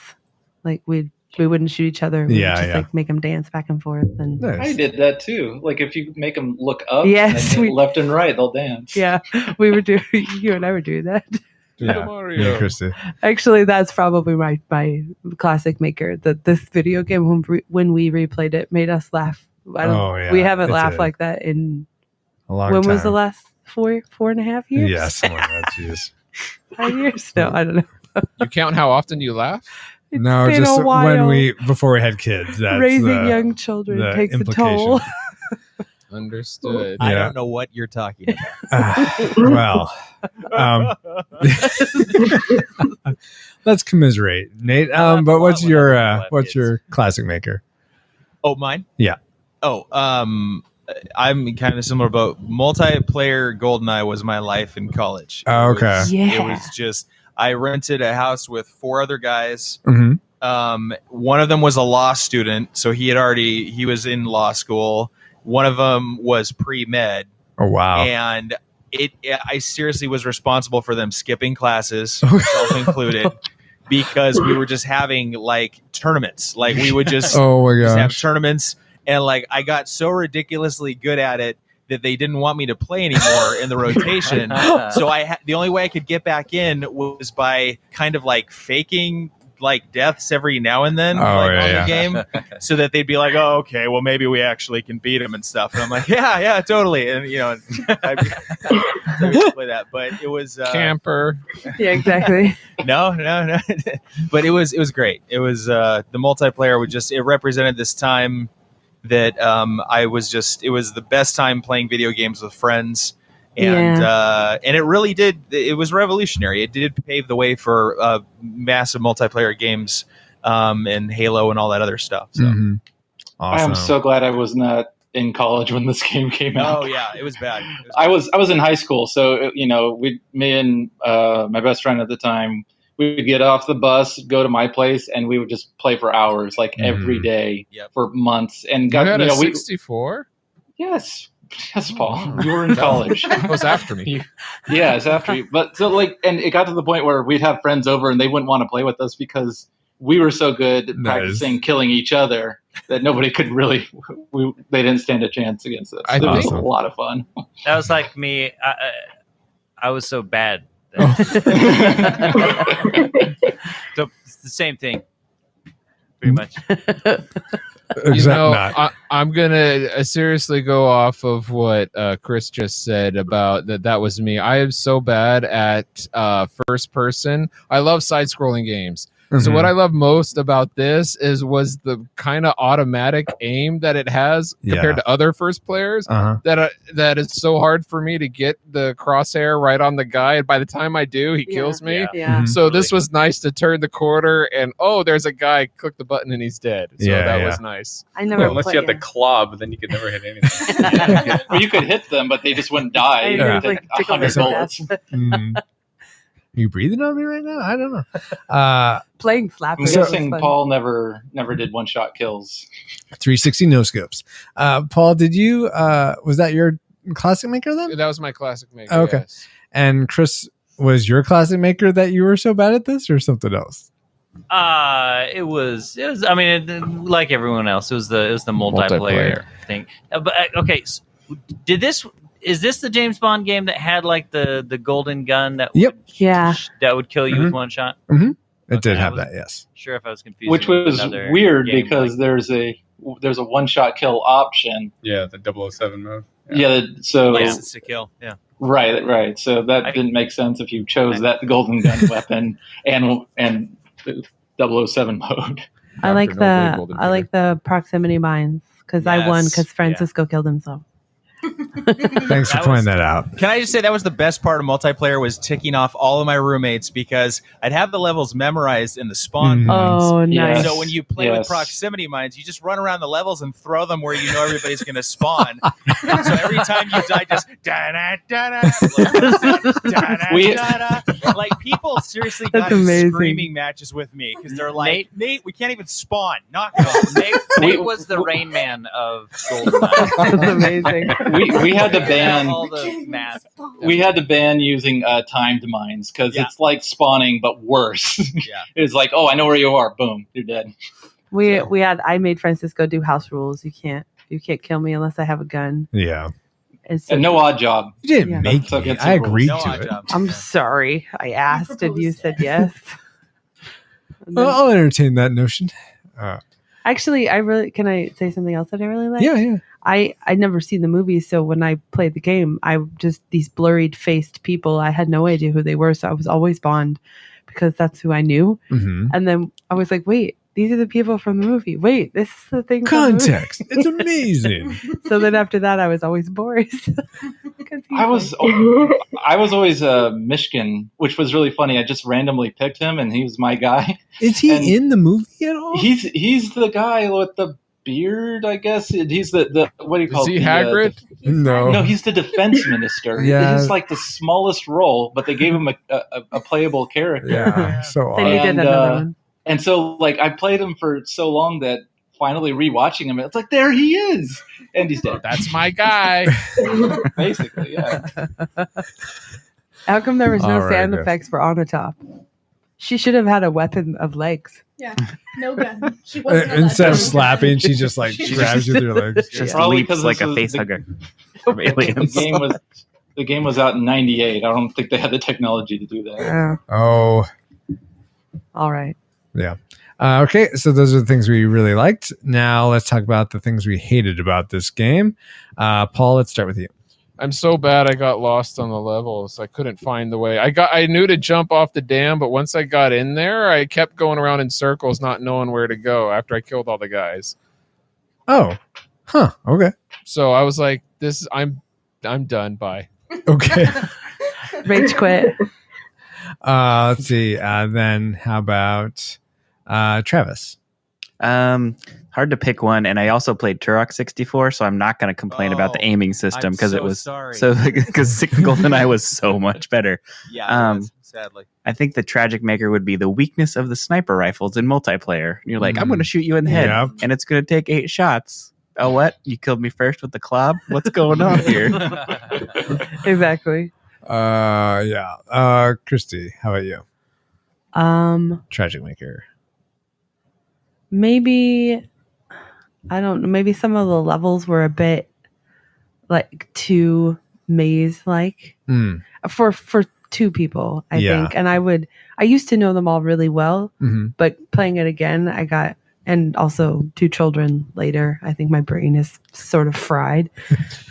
Like we wouldn't shoot each other. We'd like make them dance back and forth. And I did that too. Like if you make them look up, yes, left and right, they'll dance. Yeah, we would do. You and I would do that. Yeah, Christy. Actually, that's probably my classic maker. That this video game when we replayed it made us laugh. We haven't laughed like that in a long time. When was the last 4.5 years? Yeah, something like that. Jeez. 5 years? No, I don't know. You count how often you laugh? No, been just a while. before we had kids. That's raising young children takes a toll. Understood. I don't know what you're talking about. Well, let's commiserate, Nate. But what's your classic maker? Oh, mine? Yeah. Oh, I'm kind of similar, but multiplayer GoldenEye was my life in college. Oh, okay. It was just, I rented a house with 4 other guys. Mm-hmm. One of them was a law student, so he was in law school, One of them was pre-med. Oh wow! And I seriously was responsible for them skipping classes, myself included, because we were just having like tournaments. Like we would just, Oh my just have gosh. tournaments, and like I got so ridiculously good at it that they didn't want me to play anymore in the rotation. So the only way I could get back in was by kind of like faking like deaths every now and then on the game, so that they'd be like, oh, okay, well maybe we actually can beat him and stuff. And I'm like, yeah, totally. And I play that, but it was Camper. Yeah, exactly. No. But it was great. It was the multiplayer it represented this time that it was the best time playing video games with friends. And it really did. It was revolutionary. It did pave the way for massive multiplayer games and Halo and all that other stuff. So. Mm-hmm. Awesome. I am so glad I was not in college when this game came out. Oh yeah, it was bad. I was in high school, so me and my best friend at the time, we would get off the bus, go to my place, and we would just play for hours, like every day for months. And You had a 64? Yes, Paul. You were in college. It was after me. Yeah, it's after you. But so and it got to the point where we'd have friends over and they wouldn't want to play with us because we were so good at practicing killing each other that nobody could really. They didn't stand a chance against us. It was a lot of fun. That was like me. I was so bad. So it's the same thing, pretty much. I'm gonna seriously go off of what Chris just said about that was me. I am so bad at first person. I love side-scrolling games. So what I love most about this was the kind of automatic aim that it has compared to other first players. That is so hard for me to get the crosshair right on the guy. And by the time I do, he kills me. So this was nice to turn the corner and there's a guy. Click the button and he's dead. So that was nice. I never. Unless you have the claw, but then you could never hit anything. Well, you could hit them, but they just wouldn't die. Yeah. Take 100 bullets. Are you breathing on me right now? I don't know. Playing Flappy. I'm guessing Paul never did one-shot kills. 360 no scopes. Paul, did you? Was that your classic maker then? That was my classic maker. Okay. Yes. And Chris, was your classic maker that you were so bad at this, or something else? It was. I mean, like everyone else, it was the multiplayer thing. But okay, so is this the James Bond game that had like the golden gun that would kill you with one shot? Mm-hmm. It did have that, yes. Sure, if I was confused. Which was weird because there's a one-shot kill option. Yeah, the 007 mode. Yeah, so License to Kill. Yeah. Right. So that didn't make sense if you chose that golden gun weapon and the 007 mode. I like the proximity mines because I won because Francisco killed himself. Thanks for pointing that out. Can I just say that was the best part of multiplayer was ticking off all of my roommates because I'd have the levels memorized in the spawn points. Oh, nice. So when you play with proximity mines, you just run around the levels and throw them where you know everybody's going to spawn. So every time you die, just like people seriously got in screaming matches with me because they're like, Nate, we can't even spawn. Knock it off. Nate was the Rain Man of GoldenEye. That's amazing. We had to ban all the math. We had to ban using timed mines because it's like spawning but worse. It's like, I know where you are. Boom, you're dead. I made Francisco do house rules. You can't kill me unless I have a gun. Yeah. And no odd job. You didn't make me. I agreed to it. I'm sorry. I asked and you said yes. Well, I'll entertain that notion. Actually, can I say something else that I really like? Yeah. I'd never seen the movie, so when I played the game, I just these blurred faced people. I had no idea who they were, so I was always Bond because that's who I knew. Mm-hmm. And then I was like, wait, these are the people from the movie. Wait, this is the thing. Context. It's amazing. So then after that, I was always Boris. I was always Mishkin, which was really funny. I just randomly picked him, and he was my guy. Is he in the movie at all? He's the guy with the beard, I guess. He's the what do you call Is it? he Hagrid? No, he's the defense minister. Yeah. He's like the smallest role, but they gave him a playable character. Yeah, so Then you did another one. And so, like, I played him for so long that finally rewatching him, it's like, there he is, and he's dead. That's my guy. Basically, yeah. How come there was no All right, sound Griff. effects for Onatop? She should have had a weapon of legs. Yeah, no gun. She wasn't allowed Instead of to. slapping, she just like grabs you with her legs. Just Probably leaps because like this a was face the- hugger from Aliens. The game was out in '98. I don't think they had the technology to do that. Oh, All right. yeah. Okay, so those are the things we really liked. Now let's talk about the things we hated about this game. Paul, let's start with you. I'm so bad I got lost on the levels. I couldn't find the way. I knew to jump off the dam, but once I got in there, I kept going around in circles, not knowing where to go after I killed all the guys. Oh, huh. Okay. So I was like, I'm done. Bye. Okay. Rage quit. Let's see. Then how about Travis? Hard to pick one, and I also played Turok 64, so I'm not going to complain about the aiming system I'm because it so was sorry. so because GoldenEye was so much better. Yeah, it was, sadly. I think the tragic maker would be the weakness of the sniper rifles in multiplayer. You're like, I'm going to shoot you in the head, Yep. and it's going to take 8 shots. Oh, what? You killed me first with the club? What's going on here? Exactly. Yeah. Christy, how about you? Tragic maker. Maybe I don't know. Maybe some of the levels were a bit like too maze-like for two people, I Yeah. think. And I used to know them all really well, but playing it again, and also 2 children later, I think my brain is sort of fried.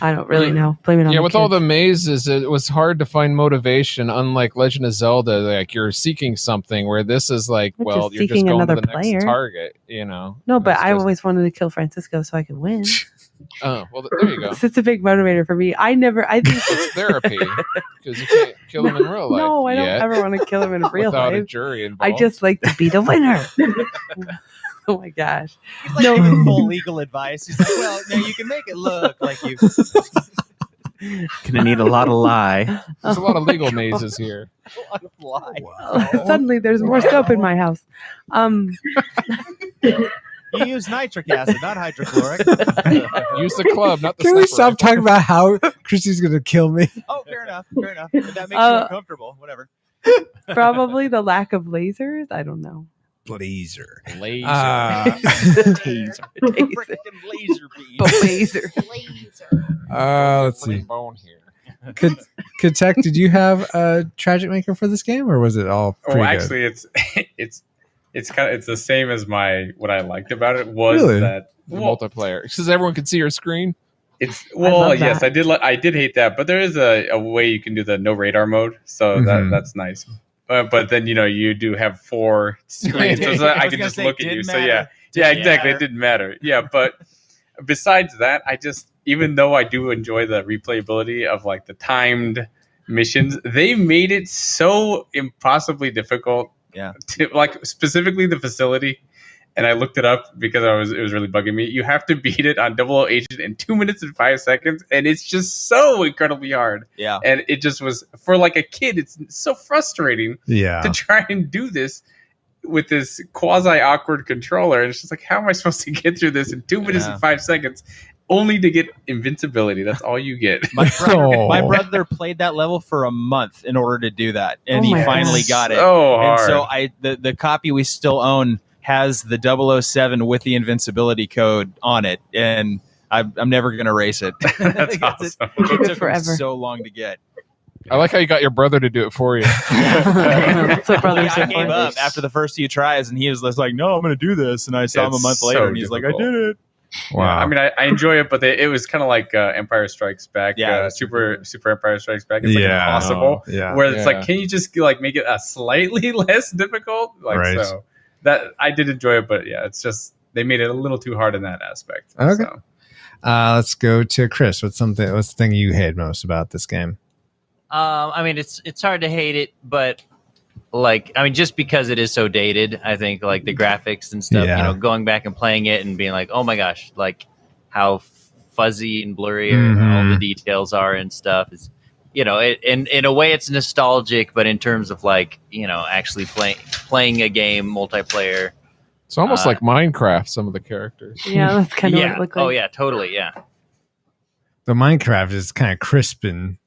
I don't really know. Blame it on Yeah, the with all kids. the mazes, it was hard to find motivation. Unlike Legend of Zelda, like you're seeking something. Where this is like, You're well, just you're just seeking going to another the player. next target. You know. No, but It's I just- always wanted to kill Francisco so I could win. Oh well, there you go. It's a big motivator for me. I think It's therapy because you can't kill him in real life. No, I don't yet, ever want to kill him in real without a life. jury I involved. just like to be the winner. Oh my gosh. He's like giving full legal advice. He's like, well, no, you can make it look like you. Gonna need a lot of lie. There's a lot of legal mazes here. A lot of lie. Suddenly there's more soap in my house. You use nitric acid, not hydrochloric. Use the club, not the Can we sniper stop rifle. talking about how Christy's going to kill me? Oh, fair enough. Fair enough. If that makes you uncomfortable, whatever. Probably the lack of lasers. I don't know. Blazer. Laser. Taser. Frickin' laser beam. Laser. Let's see. Bone here. Could Tech, did you have a tragic maker for this game, or was it all pretty Oh, good? actually, it's the same as what I liked about it was Really? that The multiplayer, because everyone can see your screen. It's love yes, that. I did hate that, but there is a way you can do the no radar mode, so Mhm. that's nice. But then you do have 4 screens, so I can just look at you. So yeah, exactly, it didn't matter. Yeah, but besides that, even though I do enjoy the replayability of like the timed missions, they made it so impossibly difficult. Yeah. To, like specifically the facility, and I looked it up because it was really bugging me. You have to beat it on 00 Agent in 2 minutes and 5 seconds, and it's just so incredibly hard. Yeah. And it just was, for like a kid, it's so frustrating Yeah. to try and do this with this quasi awkward controller. And it's just like, how am I supposed to get through this in 2 minutes and 5 seconds, only to get invincibility? That's all you get. My brother played that level for a month in order to do that, and Oh he my finally gosh. got it. So And so hard. the copy we still own has the 007 with the invincibility code on it, and I'm never going to erase it. That's It awesome. took him forever. so long to get. I like how you got your brother to do it for you. That's what brothers I are gave for. up after the first few tries, and he was just like, "No, I'm going to do this." And I saw him a It's month later, so and he's like, "I difficult. did it." Wow. Yeah, I mean, I enjoy it, but it was kind of like Empire Strikes Back. Yeah, Super Empire Strikes Back. It's like Yeah. impossible. Yeah. Where it's Yeah. like, can you just like make it a slightly less difficult? Like Right. so that I did enjoy it, but yeah, it's just they made it a little too hard in that aspect. Okay. So. Let's go to Chris. What's the thing you hate most about this game? I mean, it's hard to hate it, but just because it is so dated, I think like the graphics and stuff, Yeah. going back and playing it and being like, oh my gosh, like how fuzzy and blurry all the details are and stuff is, in a way it's nostalgic, but in terms of like, actually playing a game multiplayer, It's almost like Minecraft, some of the characters. Yeah, that's kind of what it looked like. Oh yeah, totally. Yeah. The Minecraft is kind of crisp and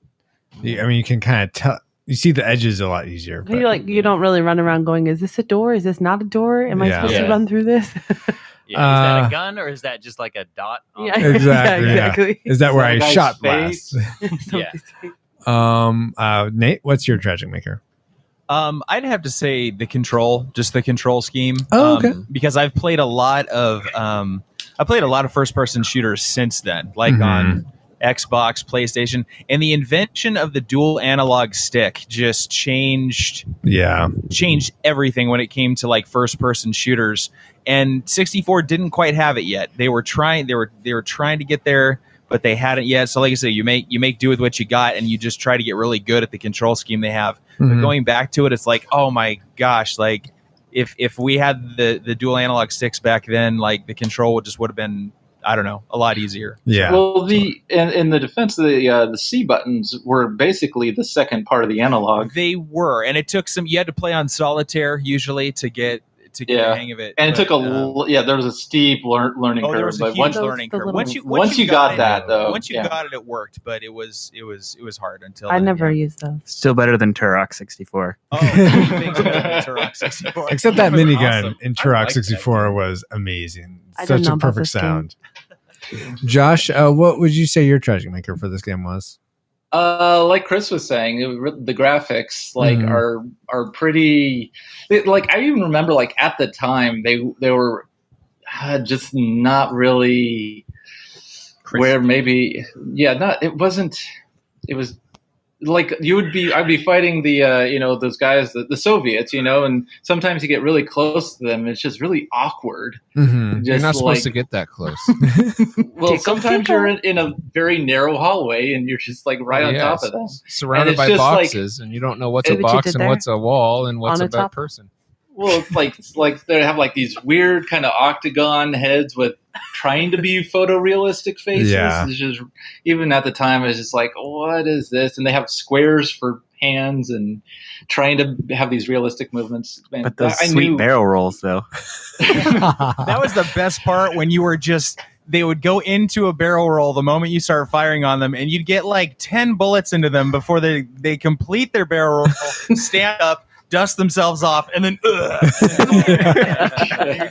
you can kind of tell. You see the edges a lot easier. But, You don't really run around going, "Is this a door? Is this not a door? Am I supposed to run through this?" Yeah. Is that a gun or is that just like a dot? On Yeah, exactly. yeah, exactly. Is that where I guy's shot face? last? Nate, what's your tragic maker? I'd have to say the control scheme. Oh, okay. Because I've played a lot of first person shooters since then, like on Xbox, PlayStation, and the invention of the dual analog stick just changed everything when it came to like first person shooters. And 64 didn't quite have it yet. They were trying to get there, but they hadn't yet. So like I said, you make do with what you got, and you just try to get really good at the control scheme they have. But going back to it, it's like, oh my gosh, like if we had the dual analog sticks back then, like the control would have been, I don't know, a lot easier. Yeah. Well, in the defense, the C buttons were basically the second part of the analog. They were, and it took some. You had to play on solitaire usually to get the hang of it. And it took there was a steep learning curve. There was a huge learning curve. Once you got that, though, once you got it, it worked. But it was hard until I never used those. Still better than Turok 64. Oh, things better than Turok 64. Except that minigun Awesome. in Turok 64 was amazing. Such a perfect sound. Josh, what would you say your tragic maker for this game was? Like Chris was saying, the graphics are pretty. Like I even remember, like at the time, they were just not really where maybe it wasn't. It was like I'd be fighting the those guys, the Soviets, and sometimes you get really close to them, and it's just really awkward. You're not supposed to get that close. Well, sometimes you're in a very narrow hallway, and you're just like right on top of them, surrounded by boxes, and you don't know what's a box and what's a wall and what's a person. Well, it's like they have like these weird kind of octagon heads with trying to be photorealistic faces. Yeah. It's just, even at the time, I was just like, what is this? And they have squares for hands and trying to have these realistic movements. And but those sweet barrel rolls, though. That was the best part when you were just. They would go into a barrel roll the moment you start firing on them, and you'd get like 10 bullets into them before they complete their barrel roll, stand up, dust themselves off, and then you're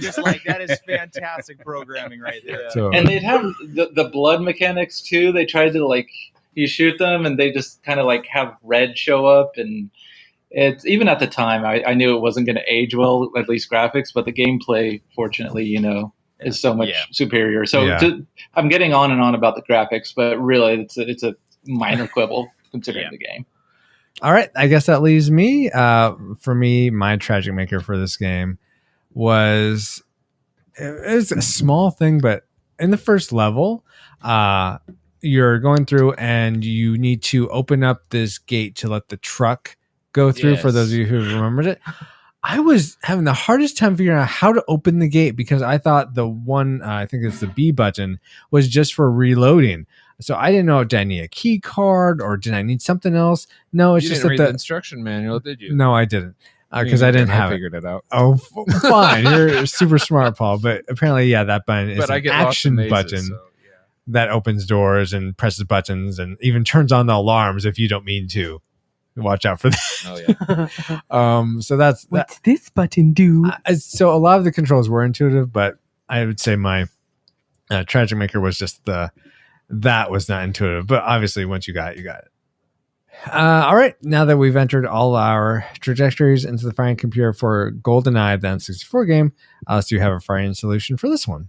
just like, that is fantastic programming right there. And they'd have the blood mechanics too. They tried to like you shoot them and they just kind of like have red show up, and it's even at the time I knew it wasn't going to age well, at least graphics, but the gameplay, fortunately, is so much superior. So I'm getting on and on about the graphics, but really it's a minor quibble considering the game. All right, I guess that leaves me. For me, my tragic maker for this game was a small thing, but in the first level, you're going through and you need to open up this gate to let the truck go through. Yes. For those of you who remembered it, I was having the hardest time figuring out how to open the gate because I thought the one, I think it's the B button, was just for reloading. So I didn't know, did I need a key card or did I need something else? No, it's You just didn't that read the instruction manual, did you? No, I didn't. Because I didn't have I figured it out. Oh, fine. You're super smart, Paul. But apparently, that button is But I an get lost in action mazes, button so, that opens doors and presses buttons and even turns on the alarms if you don't mean to. Watch out for that. Oh, yeah. So that's What's this button do? so a lot of the controls were intuitive, but I would say my tragic maker was just that was not intuitive. But obviously, once you got it, you got it. All right, now that we've entered all our trajectories into the firing computer for GoldenEye, the N64 game, do you have a firing solution for this one?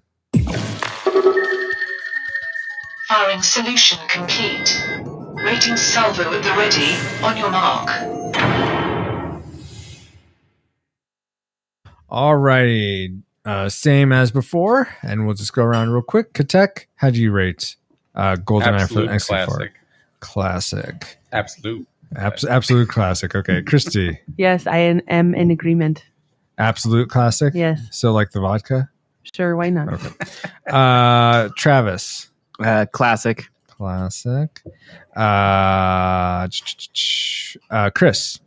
Firing solution complete. Rating salvo at the ready. On your mark. All righty, same as before, and we'll just go around real quick. Katek, how do you rate GoldenEye for the N64? Classic. Absolute classic. Okay, Christy. Yes, I am in agreement. Absolute classic. Yes. So like the vodka. Sure, why not? Okay. Travis. Classic. Classic. Chris.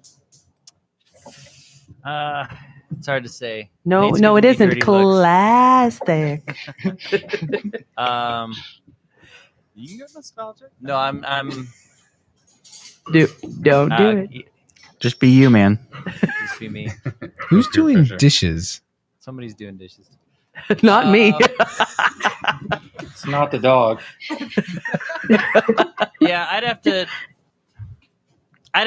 It's hard to say. No, Nate's no, it giving me isn't. dirty looks. Classic. You can go nostalgic. No, I'm. Don't do it. Just be you, man. Just be me. Who's doing dishes? Somebody's doing dishes. Not me. It's not the dog. Yeah, I'd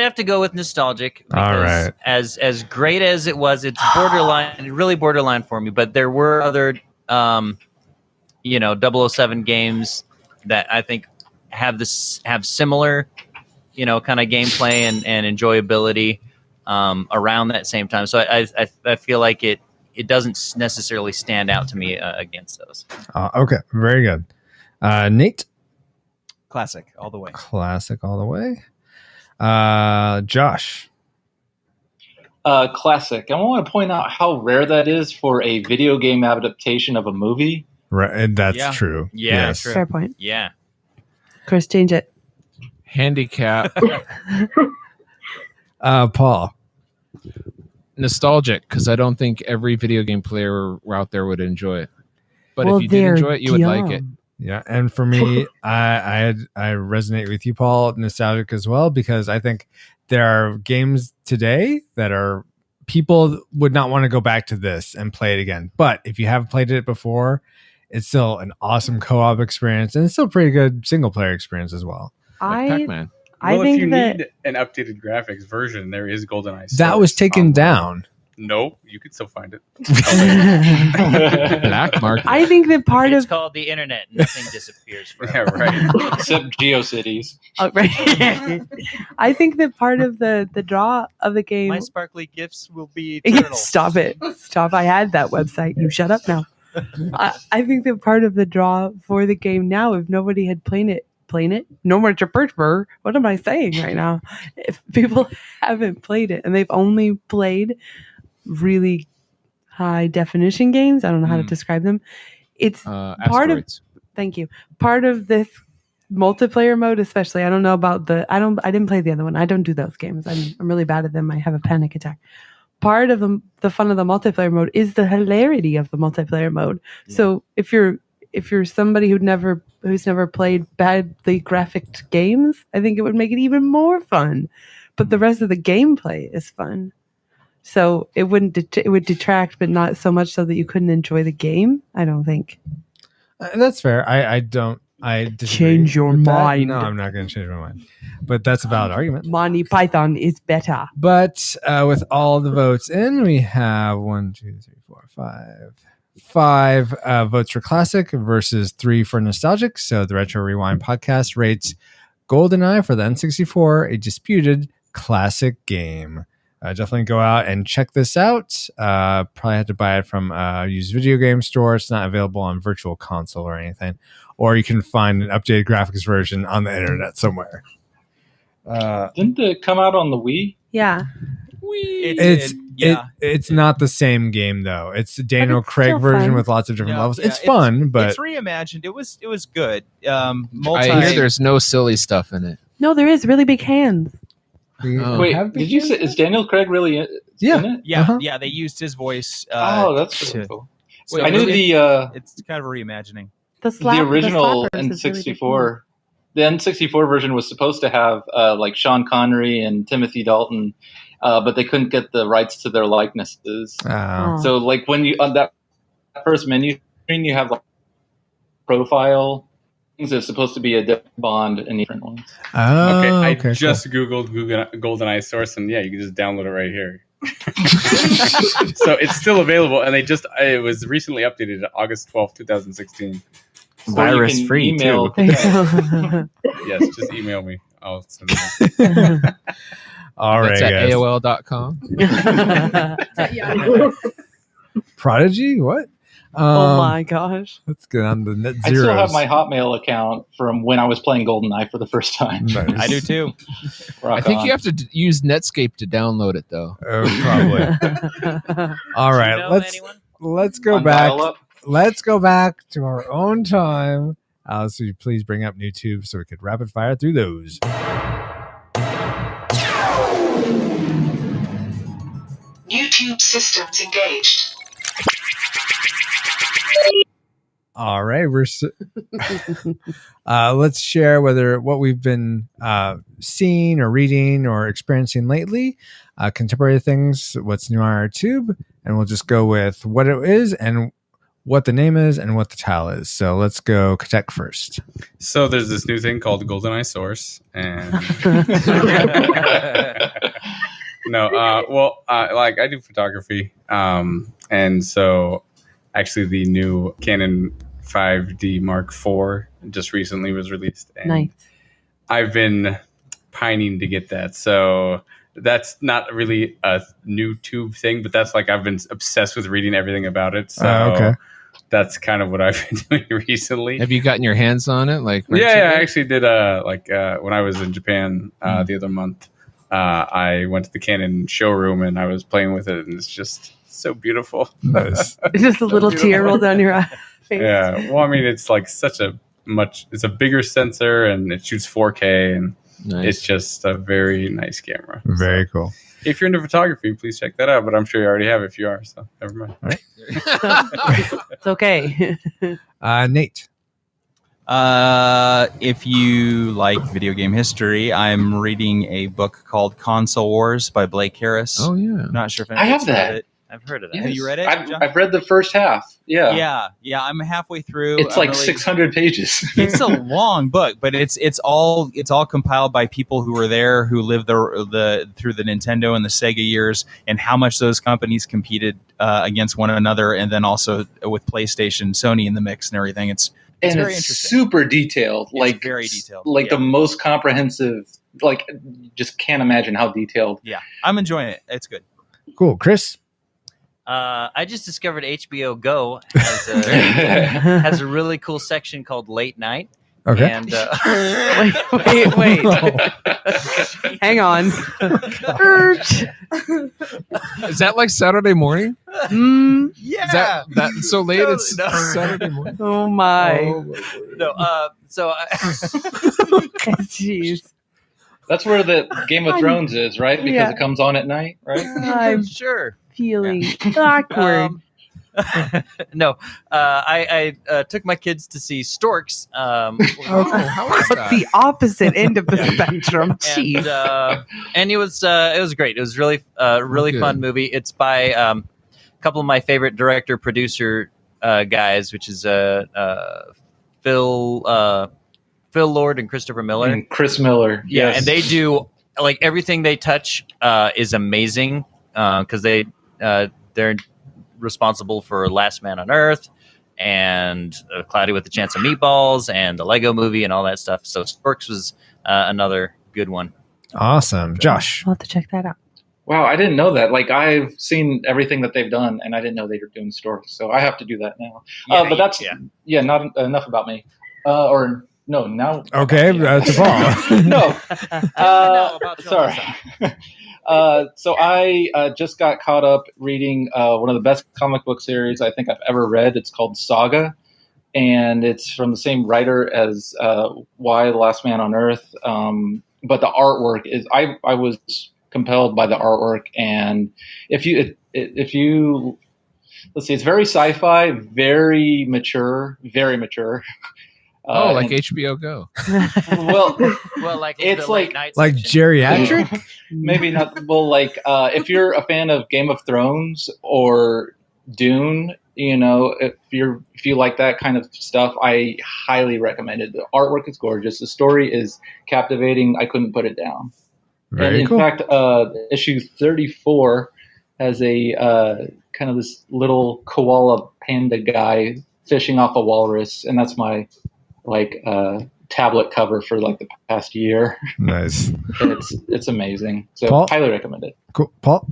have to go with nostalgic. All right. As great as it was, it's borderline, really borderline for me. But there were other, 007 games that I think have similar, kind of gameplay and enjoyability around that same time. So I feel like it doesn't necessarily stand out to me against those. Okay, very good. Nate? Classic all the way. Classic all the way. Josh? Classic. I want to point out how rare that is for a video game adaptation of a movie. Right, that's Yeah. true. Yeah, Yes. true. Fair point. Yeah. Chris, change it. Handicap. Paul? Nostalgic, because I don't think every video game player out there would enjoy it. But Well, if you did they're enjoy it, you would like it. dumb. Yeah, and for me, I resonate with you, Paul, nostalgic as well, because I think there are games today that are people would not want to go back to this and play it again. But if you have played it before, it's still an awesome co-op experience, and it's still a pretty good single player experience as well. Like I Pac-Man. I Well, think if you that need an updated graphics version, there is GoldenEye. That was Source taken online. down. No, you could still find it. Black market. I think that part It's of called the internet. Nothing disappears forever. Yeah, right. Except GeoCities. oh, right. I think that part of the draw of the game. My sparkly gifts will be eternal. Stop it! Stop! I had that website. You shut up now. I think that part of the draw for the game now, if nobody had played it. No more chirper. What am I saying right now? If people haven't played it and they've only played really high definition games, I don't know how to describe them. It's part of. Asteroids. Thank you. Part of this multiplayer mode, especially. I don't know about I didn't play the other one. I don't do those games. I'm really bad at them. I have a panic attack. Part of the fun of the multiplayer mode is the hilarity of the multiplayer mode. Yeah. So if you're somebody who's never played badly graphic games, I think it would make it even more fun. But the rest of the gameplay is fun. So it would detract, but not so much so that you couldn't enjoy the game. I don't think. That's fair. I disagree Change your with that. mind. No, I'm not going to change my mind. But that's a valid argument. Monty Python is better. But with all the votes in, we have 5 votes for classic versus 3 for nostalgic. So the Retro Rewind podcast rates GoldenEye for the N64 a disputed classic game. Definitely go out and check this out. Probably had to buy it from a used video game store. It's not available on Virtual Console or anything. Or you can find an updated graphics version on the internet somewhere. Didn't it come out on the Wii? Yeah. It's not the same game though. It's a Daniel Craig still version fun. with lots of different levels. Yeah, It's fun, but it's reimagined. It was good. I hear there's no silly stuff in it. No, there is really big hands. Wait, did you say is Daniel Craig really in it? Yeah, yeah. They used his voice. That's really cool. So I knew it's kind of a reimagining. The original N64. The N64 version was supposed to have like Sean Connery and Timothy Dalton, but they couldn't get the rights to their likenesses. Oh. So like when you on that first menu screen, you have like profile things that's supposed to be a different Bond and different ones. Oh, I okay, just Googled GoldenEye Source, and yeah, you can just download it right here. So it's still available, and it was recently updated August 12th, 2016. Virus free too. Yes, just email me. I'll send it. All right, That's at guys. AOL.com. Prodigy? What? Oh my gosh. Let's get on the net I zeros. still have my Hotmail account from when I was playing GoldenEye for the first time. Nice. I do too. Rock I think on. you have to use Netscape to download it, though. Probably. All right, let's go On back. dial-up? Let's go back to our own time. Alice, would you please bring up new tubes so we could rapid fire through those? YouTube systems engaged. All right, let's share what we've been seeing or reading or experiencing lately, contemporary things, what's new on our tube, and we'll just go with what it is and what the name is and what the tile is. So let's go Katek first. So there's this new thing called GoldenEye Source, and like I do photography, and so actually the new Canon 5D Mark IV just recently was released, and Nice. I've been pining to get that. So that's not really a new tube thing, but that's like I've been obsessed with reading everything about it. So okay. That's kind of what I've been doing recently. Have you gotten your hands on it? Like, Yeah, I actually did. When I was in Japan the other month, I went to the Canon showroom and I was playing with it, and it's just so beautiful. Nice. Just a little tear rolled down your eye. Yeah. Well, I mean, it's like it's a bigger sensor and it shoots 4K, and it's just a very nice camera. Very cool. If you're into photography, please check that out. But I'm sure you already have if you are, so never mind. All right. It's okay. Nate. If you like video game history, I'm reading a book called Console Wars by Blake Harris. Oh yeah. Not sure if I have anybody's read that. it. I've heard of that. Yes. Have you read it? I've read the first half. Yeah. Yeah. I'm halfway through. It's like 600 pages. It's a long book, but it's all compiled by people who were there, who lived through the Nintendo and the Sega years, and how much those companies competed against one another, and then also with PlayStation, Sony in the mix and everything. It's very interesting. Super detailed. It's very detailed. Like the most comprehensive. Like, just can't imagine how detailed. Yeah, I'm enjoying it. It's good. Cool, Chris. I just discovered HBO Go has a really cool section called Late Night. Okay. And wait. Hang on. Is that like Saturday morning? Yeah. Is that so late? It's Saturday morning. Oh my. No. Jeez. That's where the Game of Thrones is, right? Because Yeah. it comes on at night, right? I'm sure. Feeling awkward. No, I took my kids to see Storks. How is that? The opposite end of the spectrum. Jeez. And it was great. It was really good. fun movie. It's by a couple of my favorite director producer guys, which is Phil Lord and Christopher Miller. And Chris Miller. Yeah, Yes. and they do like everything they touch is amazing because they're responsible for Last Man on Earth and Cloudy with a Chance of Meatballs and the Lego Movie and all that stuff. So Storks was another good one. Awesome. Josh. I'll have to check that out. Wow, I didn't know that. Like, I've seen everything that they've done, and I didn't know they were doing Storks, so I have to do that now. But that's not enough about me. Now. Okay, to Paul. No. Sorry. So I just got caught up reading one of the best comic book series I think I've ever read. It's called Saga, and it's from the same writer as Why the Last Man on Earth. But the artwork is I was compelled by the artwork, and if you let's see, it's very sci-fi, very mature. Like HBO Go. Well, like it's the like late night Like section. geriatric? maybe not. Well, like if you're a fan of Game of Thrones or Dune, if you like that kind of stuff, I highly recommend it. The artwork is gorgeous. The story is captivating. I couldn't put it down. Very and in cool. fact, issue 34 has a kind of this little koala panda guy fishing off a walrus, and that's my tablet cover for like the past year. Nice. It's amazing. So Paul? highly recommend it. Cool. Paul?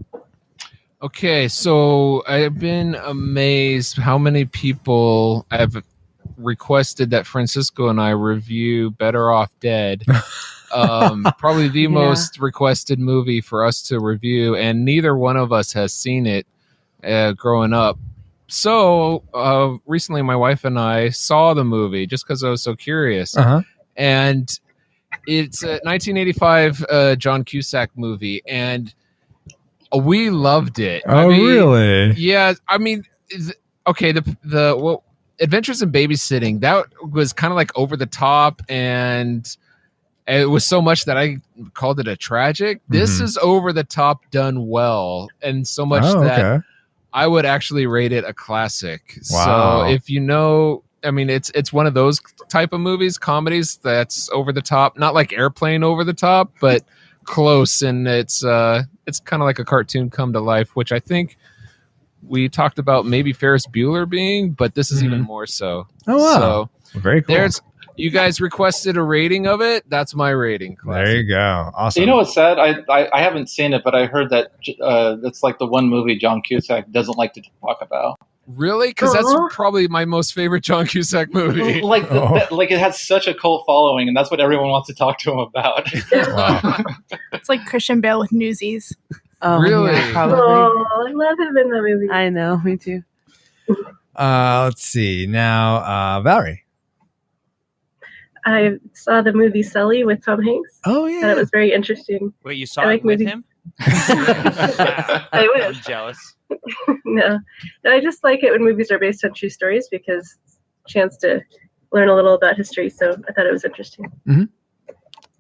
Okay, so I've been amazed how many people have requested that Francisco and I review Better Off Dead. Probably the most requested movie for us to review, and neither one of us has seen it growing up. So recently my wife and I saw the movie just because I was so curious. Uh-huh. And it's a 1985 John Cusack movie, and We loved it. Oh, really? Yeah. I mean, okay. The Adventures in Babysitting, that was kind of like over the top, and it was so much that I called it a tragic. This is over the top, done well, and so much that I would actually rate it a classic. Wow. So if you know, I mean, it's one of those type of movies, comedies that's over the top, not like Airplane over the top, but close, and it's kind of like a cartoon come to life, which I think we talked about maybe Ferris Bueller being, but this is even more so. Oh, wow. So very cool. You guys requested a rating of it. That's my rating. Classic. There you go. Awesome. You know what's sad? I haven't seen it, but I heard that it's like the one movie John Cusack doesn't like to talk about. Really? Because that's probably my most favorite John Cusack movie. Like it has such a cult following, and that's what everyone wants to talk to him about. It's like Christian Bale with Newsies. Oh, really? yeah, probably. Oh, I love him in that movie. I know, me too. Let's see. Now, Valerie. I saw the movie Sully with Tom Hanks. Oh, yeah. And it was very interesting. Wait, you saw I it like with movies. him? I I'm wish. jealous. No, I just like it when movies are based on true stories because it's a chance to learn a little about history. So I thought it was interesting.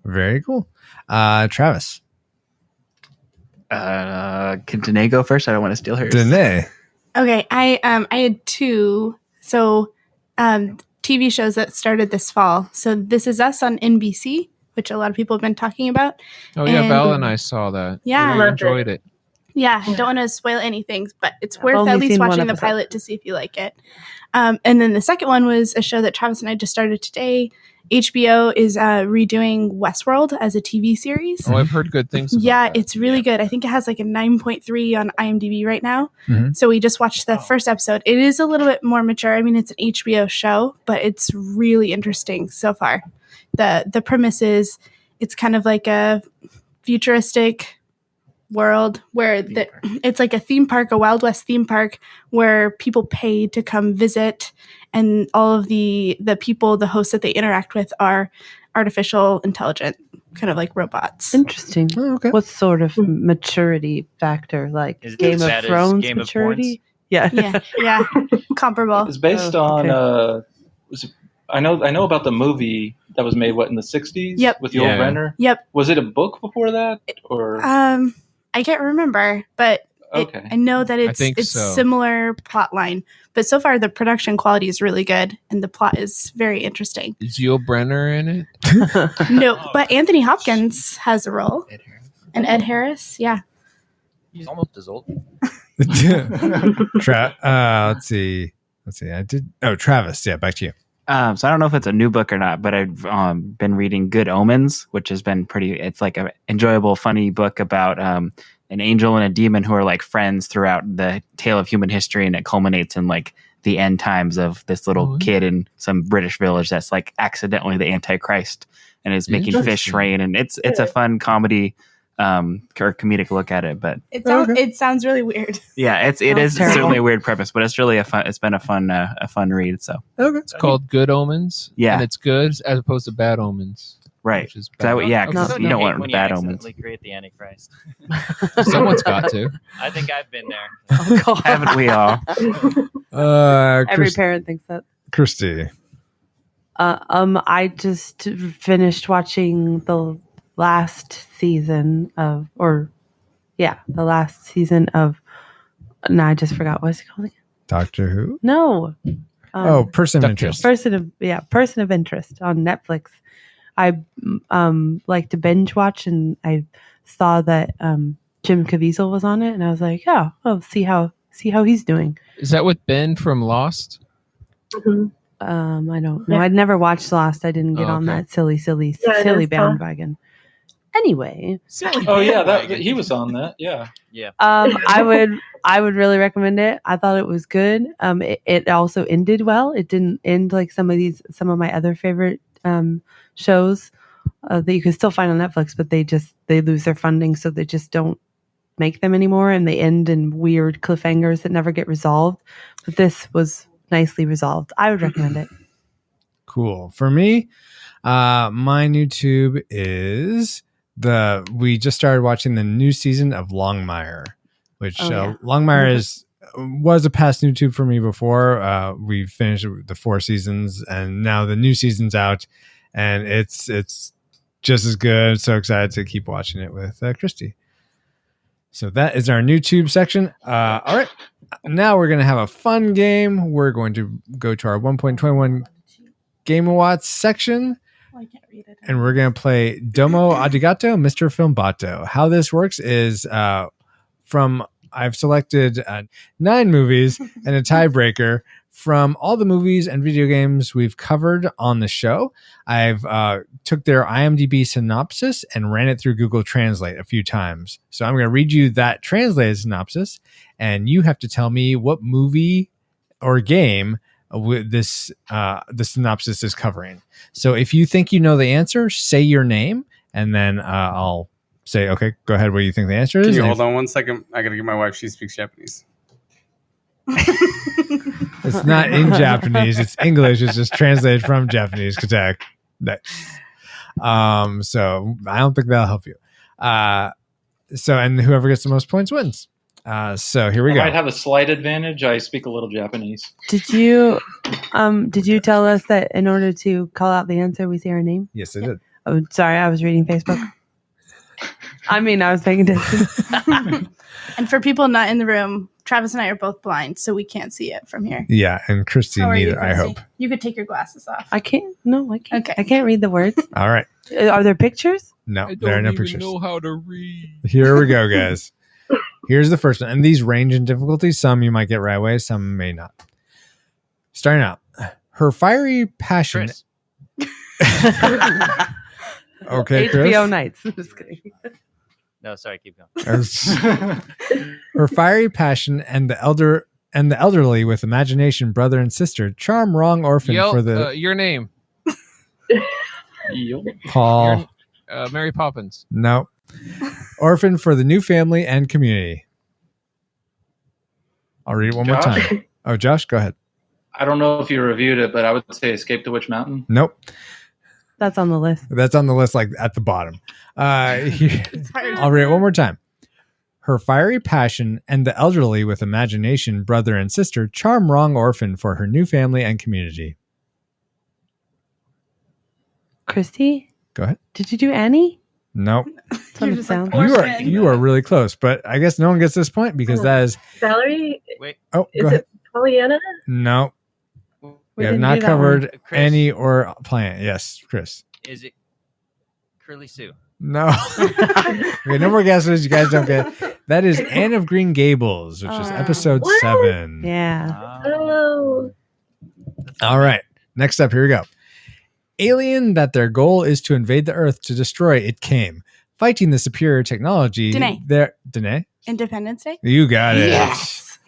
Very cool. Travis. Can Danae go first? I don't want to steal hers. Danae. Okay, I had two. So TV shows that started this fall. So This Is Us on NBC, which a lot of people have been talking about. Oh yeah, Val and I saw that. Yeah. we Loved enjoyed it. Yeah, I don't want to spoil anything, but it's worth only at least seen one watching the episode. pilot to see if you like it. And then the second one was a show that Travis and I just started today. HBO is redoing Westworld as a TV series. Oh, I've heard good things. About Yeah, that. it's really good. I think it has like a 9.3 on IMDb right now. So we just watched the first episode. It is a little bit more mature. I mean, it's an HBO show, but it's really interesting so far. The premise is it's kind of like a futuristic world where it's like a theme park, a Wild West theme park where people pay to come visit, and all of the people, the hosts that they interact with are artificial intelligent, kind of like robots. Interesting. Oh, okay. What sort of maturity factor? Like Is it Game as of bad as Thrones Game of maturity? Yeah. Yeah, comparable. It's based Oh, on. okay. I know about the movie that was made in the 60s. Yep. With Yul Brynner. Yep. Was it a book before that, or? I can't remember, but Okay. I know that it's think so. similar plot line. But so far, the production quality is really good, and the plot is very interesting. Is Yul Brynner in it? No, but Anthony Hopkins has a role, and Ed Harris. Yeah. He's almost as old. Let's see. I did. Oh, Travis. Yeah, back to you. So I don't know if it's a new book or not, but I've been reading Good Omens, which has been it's like an enjoyable, funny book about an angel and a demon who are like friends throughout the tale of human history, and it culminates in like the end times of this little kid in some British village that's like accidentally the Antichrist and is making fish Interesting. rain, and it's a fun comedy or comedic look at it, but It sounds really weird. yeah, it Sounds is terrible. certainly a weird premise, but it's really it's been a fun read. So It's called Good Omens. Yeah. and it's good as opposed to Bad Omens. right, Which is so bad. yeah, because Okay. you don't hate want when you bad omens. accidentally create the Antichrist. Someone's got to. I think I've been there. Oh, God. Haven't we all? Every parent thinks that. Christy. I just finished watching the last season of, the last season of. No, I just forgot what's it called again. Doctor Who. No. Person of interest. Person of interest on Netflix. I like to binge watch, and I saw that Jim Caviezel was on it, and I was like, yeah, oh, see how he's doing. Is that with Ben from Lost? I don't know. I'd never watched Lost. I didn't get on okay. that silly Yeah, it is fun. bandwagon. Anyway, Oh yeah, he was on that. Yeah. Yeah. I would really recommend it. I thought it was good. It also ended well. It didn't end like some of my other favorite shows that you can still find on Netflix, but they lose their funding, so they just don't make them anymore, and they end in weird cliffhangers that never get resolved. But this was nicely resolved. I would recommend it. Cool. For me, my new tube is we just started watching the new season of Longmire. which Oh, yeah. Longmire was a past YouTube for me before. We finished the 4 seasons, and now the new season's out, and it's just as good. So excited to keep watching it with Christy. So that is our new tube section. All right. Now we're going to have a fun game. We're going to go to our 1.21 Game Watts section. And we're going to play Domo Arigato, Mr. Filmbato. How this works is I've selected 9 movies and a tiebreaker from all the movies and video games we've covered on the show. I've took their IMDb synopsis and ran it through Google Translate a few times. So I'm going to read you that translated synopsis, and you have to tell me what movie or game the synopsis is covering. So if you think you know the answer, say your name, and then I'll say, okay, go ahead. What do you think the answer is? Can you hold on one second? I got to get my wife. She speaks Japanese. It's not in Japanese. It's English. It's just translated from Japanese. Katak. So I don't think that'll help you. And whoever gets the most points wins. So here we go. I might have a slight advantage. I speak a little Japanese. Did you tell us that in order to call out the answer, we say our name? Yes, I did. Oh, sorry, I was reading Facebook. I was paying attention. And for people not in the room, Travis and I are both blind, so we can't see it from here. Yeah, and Christy How are you, neither, I Christy? hope. You could take your glasses off. I can't. No, I can't. Okay. I can't read the words. All right. Are there pictures? No, there are no even pictures. know how to read. Here we go, guys. Here's the first one. And these range in difficulty. Some you might get right away, some may not. Starting out. Her fiery passion. Chris. Okay, Chris. HBO Nights. I'm just kidding. No, sorry, keep going. Her fiery passion and the elderly with imagination, brother and sister, charm wrong orphan for the your name. Paul. Mary Poppins. No. Orphan for the new family and community. I'll read it one more Josh? time. Oh, Josh, go ahead. I don't know if you reviewed it, but I would say Escape to Witch Mountain. Nope. That's on the list. That's on the list, like at the bottom. I'll read it one more time. Her fiery passion and the elderly with imagination, brother and sister, charm wrong orphan for her new family and community. Christy, Go ahead. did you do Annie? Nope. That's what it sounds You are really close, but I guess no one gets this point because that is Valerie? Wait. oh Is go ahead. it Pollyanna? No. We have didn't not do that covered one. Chris. any or plant. Yes, Chris. Is it Curly Sue? No. Okay, no more guesses. You guys don't get. That is Anne of Green Gables, which is episode 7. Yeah. Oh. All right. Next up, here we go. Alien that their goal is to invade the Earth to destroy it came. Fighting the superior technology. Danae? Independence Day? You got it. Yes.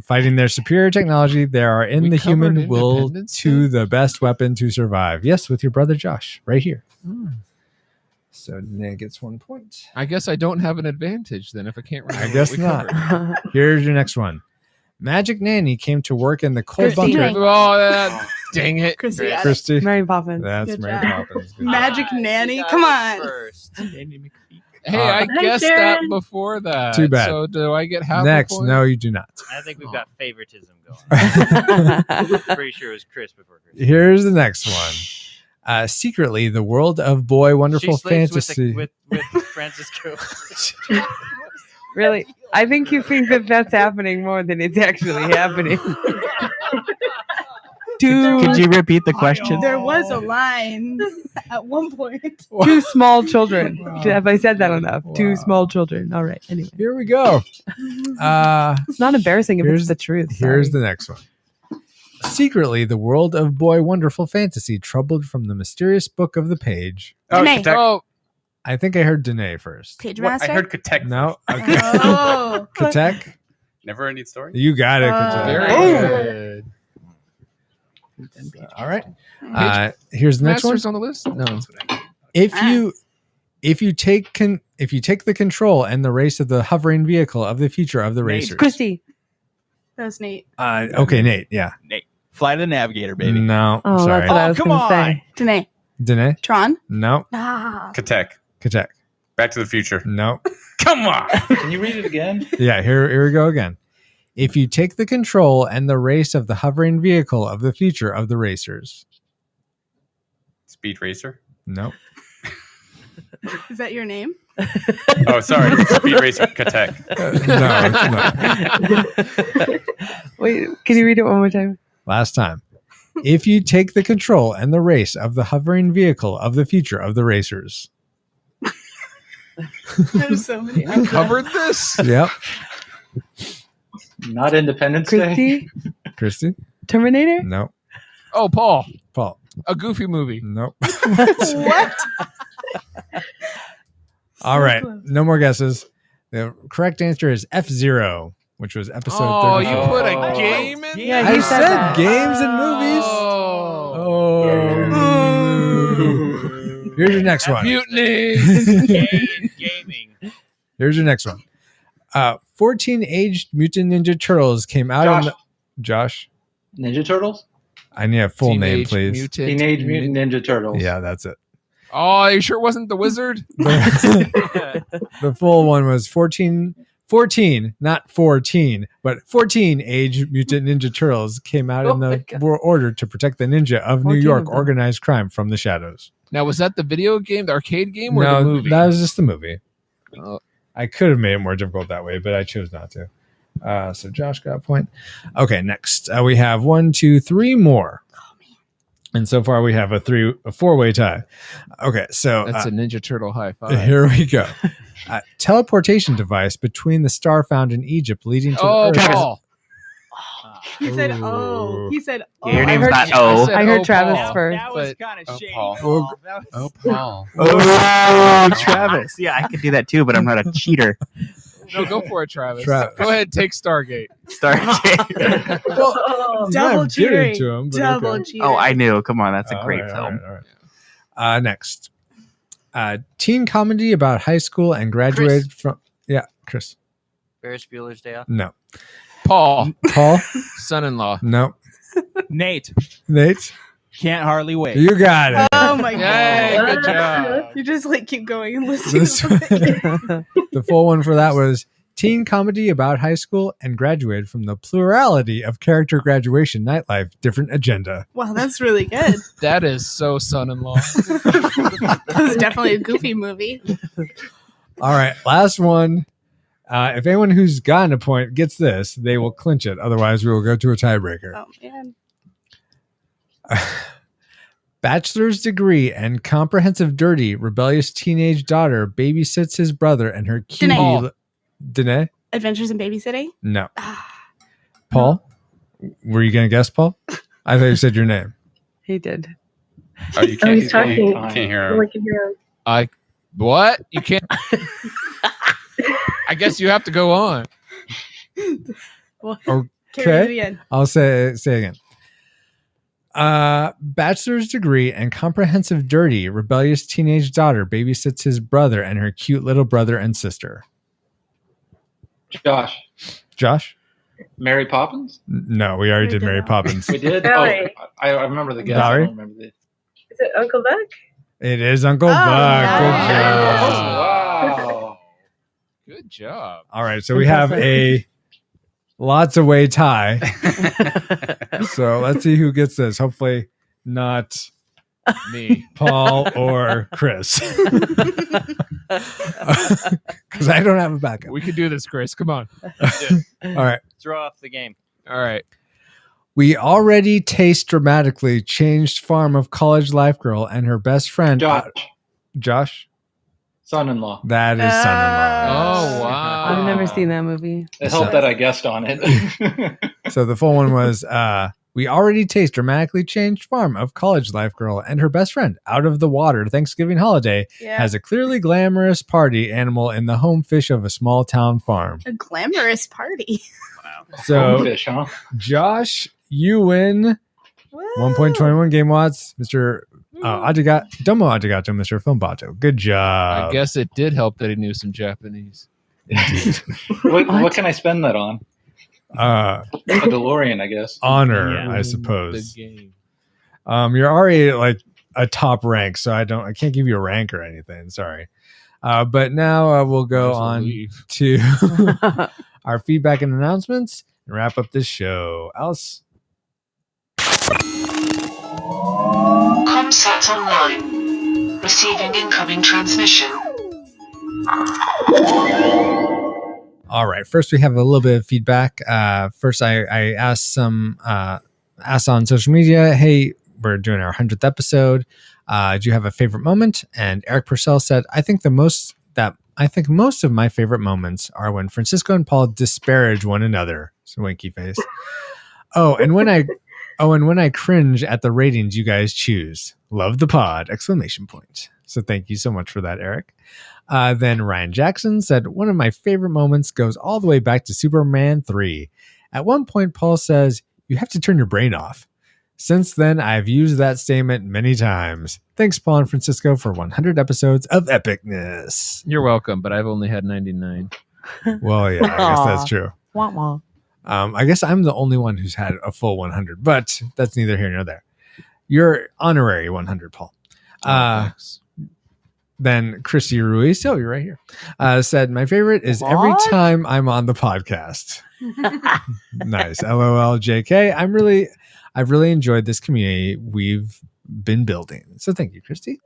Fighting their superior technology, there are in We the covered human will Independence to the best weapon to survive. Yes, with your brother Josh, right here. So Danae gets 1 point. I guess I don't have an advantage then if I can't remember. I guess what we not. covered. Here's your next one. Magic Nanny came to work in the coal Christy. bunker. Oh, dang it. Chrissy. got it. Christy. Mary Poppins. That's Good Mary job. Poppins. Good Magic Nanny? Come on. First. Hey, I Hi, guessed Sharon. that before that. Too bad. So do I get half Next, a point? no, you do not. I think we've got favoritism going. Pretty sure it was Chris before Chris. Here's the next one. Secretly, the world of Boy Wonderful She sleeps Fantasy. with Francisco. Really? I think you think that that's happening more than it's actually happening. Could you repeat the question? There was a line at one point. 2 small children. Have I said that enough? 2 small children. All right. Anyway, Here we go. it's not embarrassing if it's the truth. Here's Sorry. the next one. Secretly, the world of Boy Wonderful Fantasy troubled from the mysterious book of the page. Oh, Danae. Katek. Oh, I think I heard Danae first. Page What? Master? I heard Katek. No. Okay. Oh. Katek, Never ending story. you got it. Katek. very Oh. good. All right. Here's the next one. Masters on the list? No. If you take the control and the race of the hovering vehicle of the future of the racers. Christy. That was Nate. Okay, Nate. Yeah. Nate. Fly the Navigator, baby. No. Oh, Sorry. that's what I was come going to on. say. Danae. Danae. Tron? No. Ah. Katek. Katek. Back to the Future. No. Come on. Can you read it again? Yeah, here we go again. If you take the control and the race of the hovering vehicle of the future of the racers. Speed Racer? Nope. Is that your name? Oh, sorry. Speed Racer Katek. No, it's not. Wait, can you read it one more time? Last time. If you take the control and the race of the hovering vehicle of the future of the racers. There's so many. We covered this? Yep. Not Independence Day. Christy? Terminator? Nope. Oh, Paul. A Goofy movie. Nope. What? All right. No more guesses. The correct answer is F-Zero, which was episode 34. You put a game in? Yeah, I he said that. games and movies. Oh. Here's your next one. Mutiny. Gaming. Here's your next one. 14 aged Mutant Ninja Turtles came out in the... Josh? Ninja Turtles? I need a full name, please. Teenage Mutant Ninja Turtles. Yeah, that's it. Oh, you sure it wasn't the Wizard? The full one was 14, not 14, but 14 aged Mutant Ninja Turtles came out in the order to protect the ninja of New 14 York of them. organized crime from the shadows. Now, was that the video game, the arcade game, or No, the movie? that was just the movie. Oh. I could have made it more difficult that way, but I chose not to. So Josh got a point. Okay, next we have 1, 2, 3 more. And so far we have a 4-way tie. Okay, so That's a Ninja Turtle high five. here we go. Teleportation device between the star found in Egypt leading to Oh, the Earth. Paul. He said, "Oh." He said, "Oh." Your I name's heard- not O. I heard Oh, Travis Paul. first. That was But- kind of shady. Paul. Paul. That was- Oh, Paul. Oh, Travis. Yeah, I could do that too, but I'm not a cheater. No, go for it, Travis. Travis. Go ahead, take Stargate. Well, Stargate. you Double have given cheating. it to him, but Double okay. cheating. Oh, I knew. Come on, that's a All great right, film. all right. Next. Teen comedy about high school and graduated from... Yeah, Chris. Ferris Bueller's Day Off. No. Paul, Paul? son-in-law. No. Nate. Nate? Can't hardly wait. You got it. Oh my Yay, god! good job. You just like keep going and listening. This- the full one for that was teen comedy about high school and graduated from the plurality of character graduation nightlife, different agenda. Wow, that's really good. That is so son-in-law. That was definitely a goofy movie. All right, last one. If anyone who's gotten a point gets this, they will clinch it. Otherwise, we will go to a tiebreaker. Oh man. Bachelor's degree and comprehensive dirty, rebellious teenage daughter babysits his brother and her cutie. Danae. Danae? Adventures in Babysitting. No. Paul? Were you going to guess, Paul? I thought you said your name. He did. Oh, you can't, he's talking. you can't hear him. Look at him. What? You can't. I guess you have to go on. Well, Okay. carry it again. I'll say again. Bachelor's degree and comprehensive dirty, rebellious teenage daughter babysits his brother and her cute little brother and sister. Josh? Mary Poppins? No, we already did Mary Poppins. We did? Valerie. Oh, I remember the guess. Valerie? I don't remember the... Is it Uncle Buck? It is Uncle Buck. nice. Good job. Wow. Good job. All right, so we have a lots of way tie. So let's see who gets this. Hopefully not Me. Paul or Chris. Because I don't have a backup. We can do this, Chris. Come on. All right. Throw off the game. All right. We already taste dramatically changed farm of college life girl and her best friend. Josh? Son-in-law. That is son-in-law. Oh, wow. I've never seen that movie. It helped that I guessed on it. So the full one was we already taste dramatically changed farm of college life girl and her best friend out of the water Thanksgiving holiday Yeah. has a clearly glamorous party animal in the home fish of a small town farm. A glamorous party. So Home fish, huh? Josh, you win 1.21 game watts, Mr. Domo Adigato, Mr. Filmbato. Good job. I guess it did help that he knew some Japanese. What can I spend that on? A DeLorean, I guess. honor, I suppose. The game. You're already like a top rank, so I can't give you a rank or anything. Sorry. But now we'll go Might as well on leave. to our feedback and announcements and wrap up this show. Alice? Comsat online. Receiving incoming transmission. All right. First, we have a little bit of feedback. First, I asked asked on social media, hey, we're doing our 100th episode. Do you have a favorite moment? And Eric Purcell said, I think most of my favorite moments are when Francisco and Paul disparage one another. It's a winky face. And when I cringe at the ratings you guys choose. Love the pod! ! So thank you so much for that, Eric. Then Ryan Jackson said, one of my favorite moments goes all the way back to Superman 3. At one point, Paul says, you have to turn your brain off. Since then, I've used that statement many times. Thanks, Paul and Francisco, for 100 episodes of epicness. You're welcome, but I've only had 99. Well, yeah, I guess that's true. Wah, wah. I guess I'm the only one who's had a full 100, but that's neither here nor there. You're honorary 100, Paul. Then Christy Ruiz, you're right here, said, my favorite is every time I'm on the podcast. Nice. LOL JK. I've really enjoyed this community we've been building. So thank you, Christy.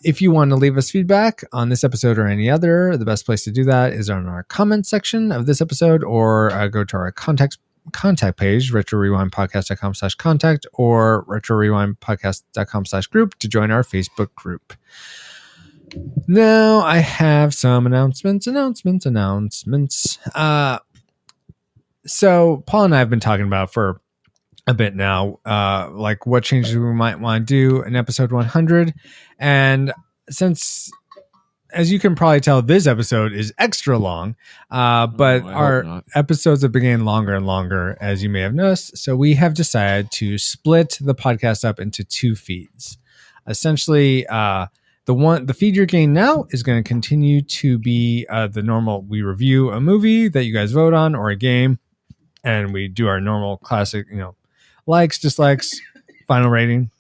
If you want to leave us feedback on this episode or any other, the best place to do that is on our comment section of this episode, or go to our contact page, retrorewindpodcast.com/contact, or retrorewindpodcast.com/group to join our Facebook group. Now I have some announcements. So Paul and I have been talking about for a bit now, like what changes we might want to do in episode 100. And since, as you can probably tell, this episode is extra long, but our episodes have been getting longer and longer, as you may have noticed. So we have decided to split the podcast up into 2 feeds. Essentially, the feed you're getting now is going to continue to be the normal. We review a movie that you guys vote on, or a game, and we do our normal classic, likes, dislikes, final rating.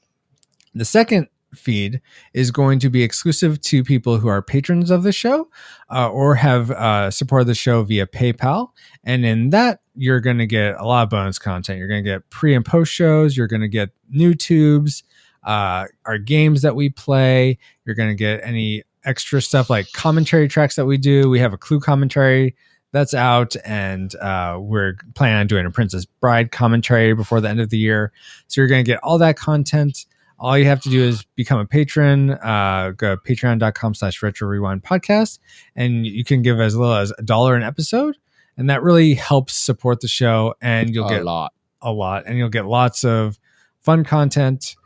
The second feed is going to be exclusive to people who are patrons of the show, or have supported the show via PayPal. And in that, you're going to get a lot of bonus content. You're going to get pre and post shows. You're going to get new tubes, our games that we play. You're going to get any extra stuff like commentary tracks that we do. We have a Clue commentary that's out, and we're planning on doing a Princess Bride commentary before the end of the year. So you're going to get all that content. All you have to do is become a patron. Go to patreon.com/retrorewindpodcast, and you can give as little as $1 an episode, and that really helps support the show. And you'll get a lot, and you'll get lots of fun content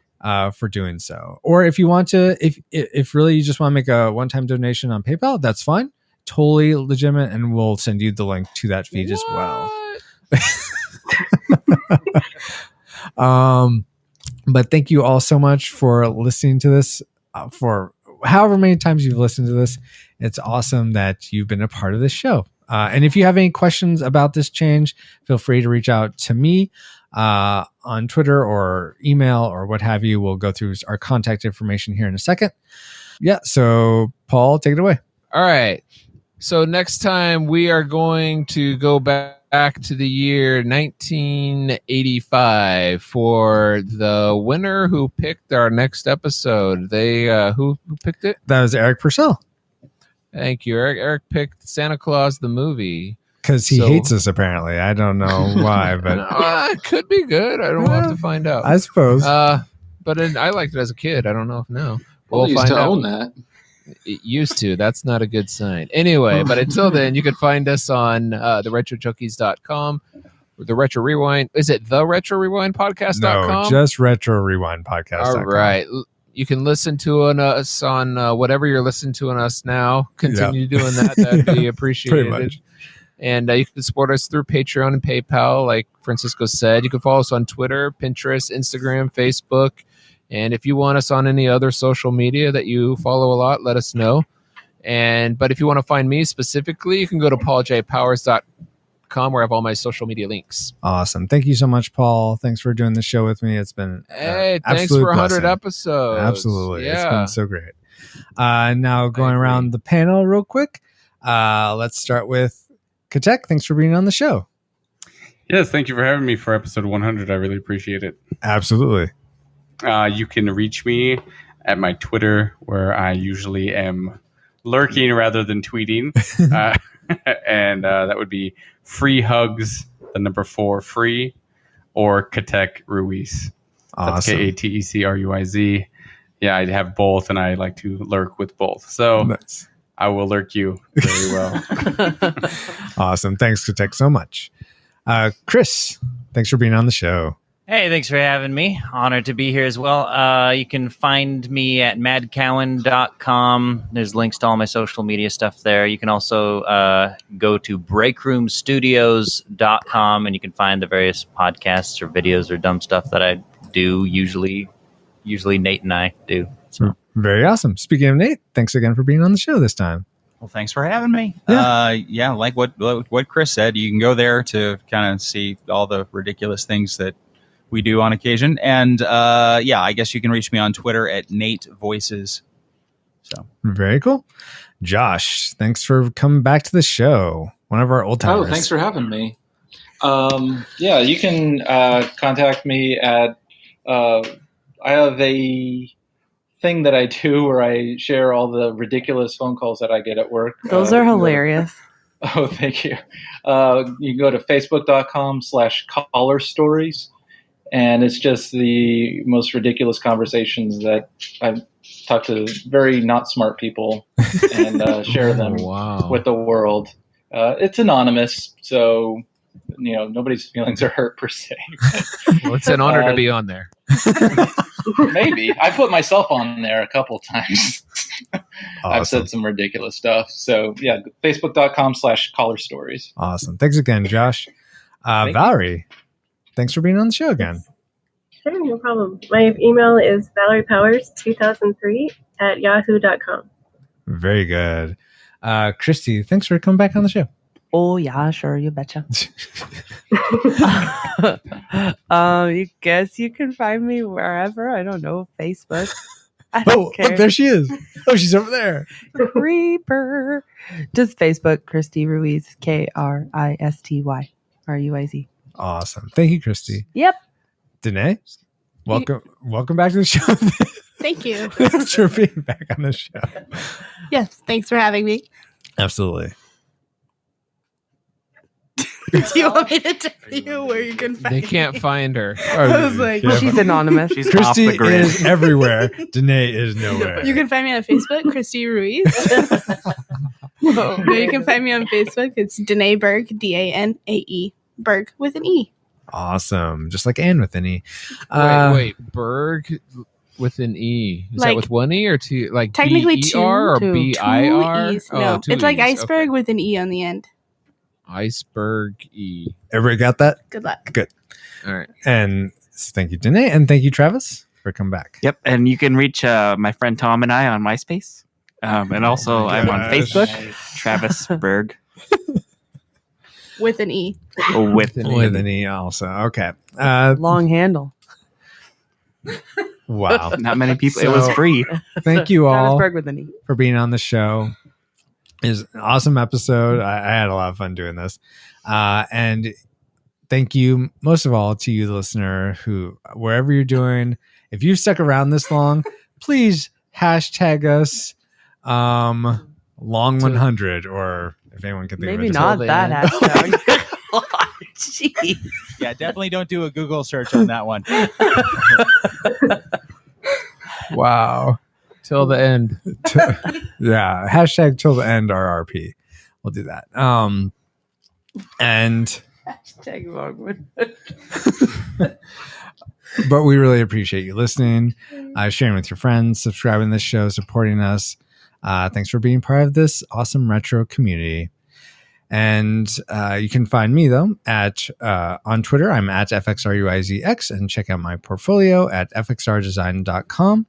for doing so. Or if you want to, if really you just want to make a one-time donation on PayPal, that's fine. Totally legitimate, and we'll send you the link to that feed as well. But thank you all so much for listening to this, for however many times you've listened to this. It's awesome that you've been a part of this show. And if you have any questions about this change, feel free to reach out to me on Twitter or email or what have you. We'll go through our contact information here in a second. Yeah. So Paul, take it away. All right. So next time we are going to go back to the year 1985 for the winner who picked our next episode. They who picked it? That was Eric Purcell. Thank you, Eric. Eric picked Santa Claus the movie because he hates us. Apparently, I don't know why, but it could be good. I don't have to find out. I suppose. But I liked it as a kid. I don't know if now. We'll find out. Own that. It used to. That's not a good sign. Anyway, but until then, you can find us on theretrojunkies.com, the Retro Rewind. Is it the Retro Rewind Podcast.com? No, just Retro Rewind Podcast.com. All right. You can listen to us on whatever you're listening to us now. Continue doing that. That'd be appreciated. Pretty much. And you can support us through Patreon and PayPal, like Francisco said. You can follow us on Twitter, Pinterest, Instagram, Facebook. And if you want us on any other social media that you follow a lot, let us know. But if you want to find me specifically, you can go to pauljpowers.com where I have all my social media links. Awesome. Thank you so much, Paul. Thanks for doing the show with me. It's been thanks for 100 blessing. episodes. Absolutely. Yeah. It's been so great. Now going around the panel real quick. Let's start with Katek. Thanks for being on the show. Yes, thank you for having me for episode 100. I really appreciate it. Absolutely. You can reach me at my Twitter, where I usually am lurking rather than tweeting. And that would be free hugs, the number 4 free, or Katek Ruiz. That's Awesome. KATECRUIZ. Yeah, I have both, and I like to lurk with both. So Nice. I will lurk you very well. Awesome. Thanks, Katek, so much. Chris, thanks for being on the show. Hey, thanks for having me. Honored to be here as well. You can find me at madcowan.com. There's links to all my social media stuff there. You can also go to breakroomstudios.com, and you can find the various podcasts or videos or dumb stuff that I do. Usually Nate and I do. So. Very awesome. Speaking of Nate, thanks again for being on the show this time. Well, thanks for having me. Yeah. Like what Chris said, you can go there to kind of see all the ridiculous things that we do on occasion. And I guess you can reach me on Twitter at Nate Voices. So Very cool. Josh, thanks for coming back to the show. One of our old timers. Oh, thanks for having me. You can contact me at I have a thing that I do where I share all the ridiculous phone calls that I get at work. Those are hilarious. Oh, thank you. You can go to facebook.com/caller stories. And it's just the most ridiculous conversations that I've talked to very not smart people and share them with the world. It's anonymous, so nobody's feelings are hurt per se. Well, it's an honor to be on there. Maybe. I put myself on there a couple times. Awesome. I've said some ridiculous stuff. So yeah, facebook.com/caller stories. Awesome. Thanks again, Josh. Valerie, thanks for being on the show again. Sure, no problem. My email is ValeriePowers2003@yahoo.com. Very good. Christy, thanks for coming back on the show. Oh, yeah, sure. You betcha. You guess you can find me wherever. I don't know. Facebook. I don't care. Look, there she is. Oh, she's over there. Creeper. Just Facebook, Christy Ruiz, KRISTY RUIZ. Awesome. Thank you, Christy. Yep. Danae, welcome back to the show. Thank you. Thanks for being back on the show. Yes, thanks for having me. Absolutely. Do you want me to tell you where you can find They can't find her. I was like, she's anonymous. She's Christy is everywhere. Danae is nowhere. You can find me on Facebook, Christy Ruiz. No, you can find me on Facebook. It's Danae Berg, DANAE, Berg with an E. Awesome. Just like Anne with an E. Wait, Berg with an E. Is that Like- with one E or two? Like Technically B-E-R two. or B-I-R? Two E's. Oh, No, two it's like E's. iceberg Okay. with an E on the end. Iceberg E. Everybody got that? Good luck. Good. All right. And thank you, Danae. And thank you, Travis, for coming back. Yep, and you can reach my friend Tom and I on MySpace, and also I'm on gosh. Facebook, Travis Berg With an E. with With an E also. Okay. Long handle. Wow. Not many people. It was So, free. Thank you all Travis Berg with an E. for being on the show. It was an awesome episode. I had a lot of fun doing this. And thank you, most of all, to you, the listener, who, wherever you're doing, if you've stuck around this long, please hashtag us long100, or if anyone can think Maybe of it. not that hashtag. Jeez. Yeah, definitely don't do a Google search on that one. Wow. Till the end. Yeah, hashtag till the end RRP. We'll do that. And Hashtag Longwood. but we really appreciate you listening, sharing with your friends, subscribing to this show, supporting us. Thanks for being part of this awesome retro community. And you can find me though at on Twitter. I'm at FXRUIZX, and check out my portfolio at fxrdesign.com.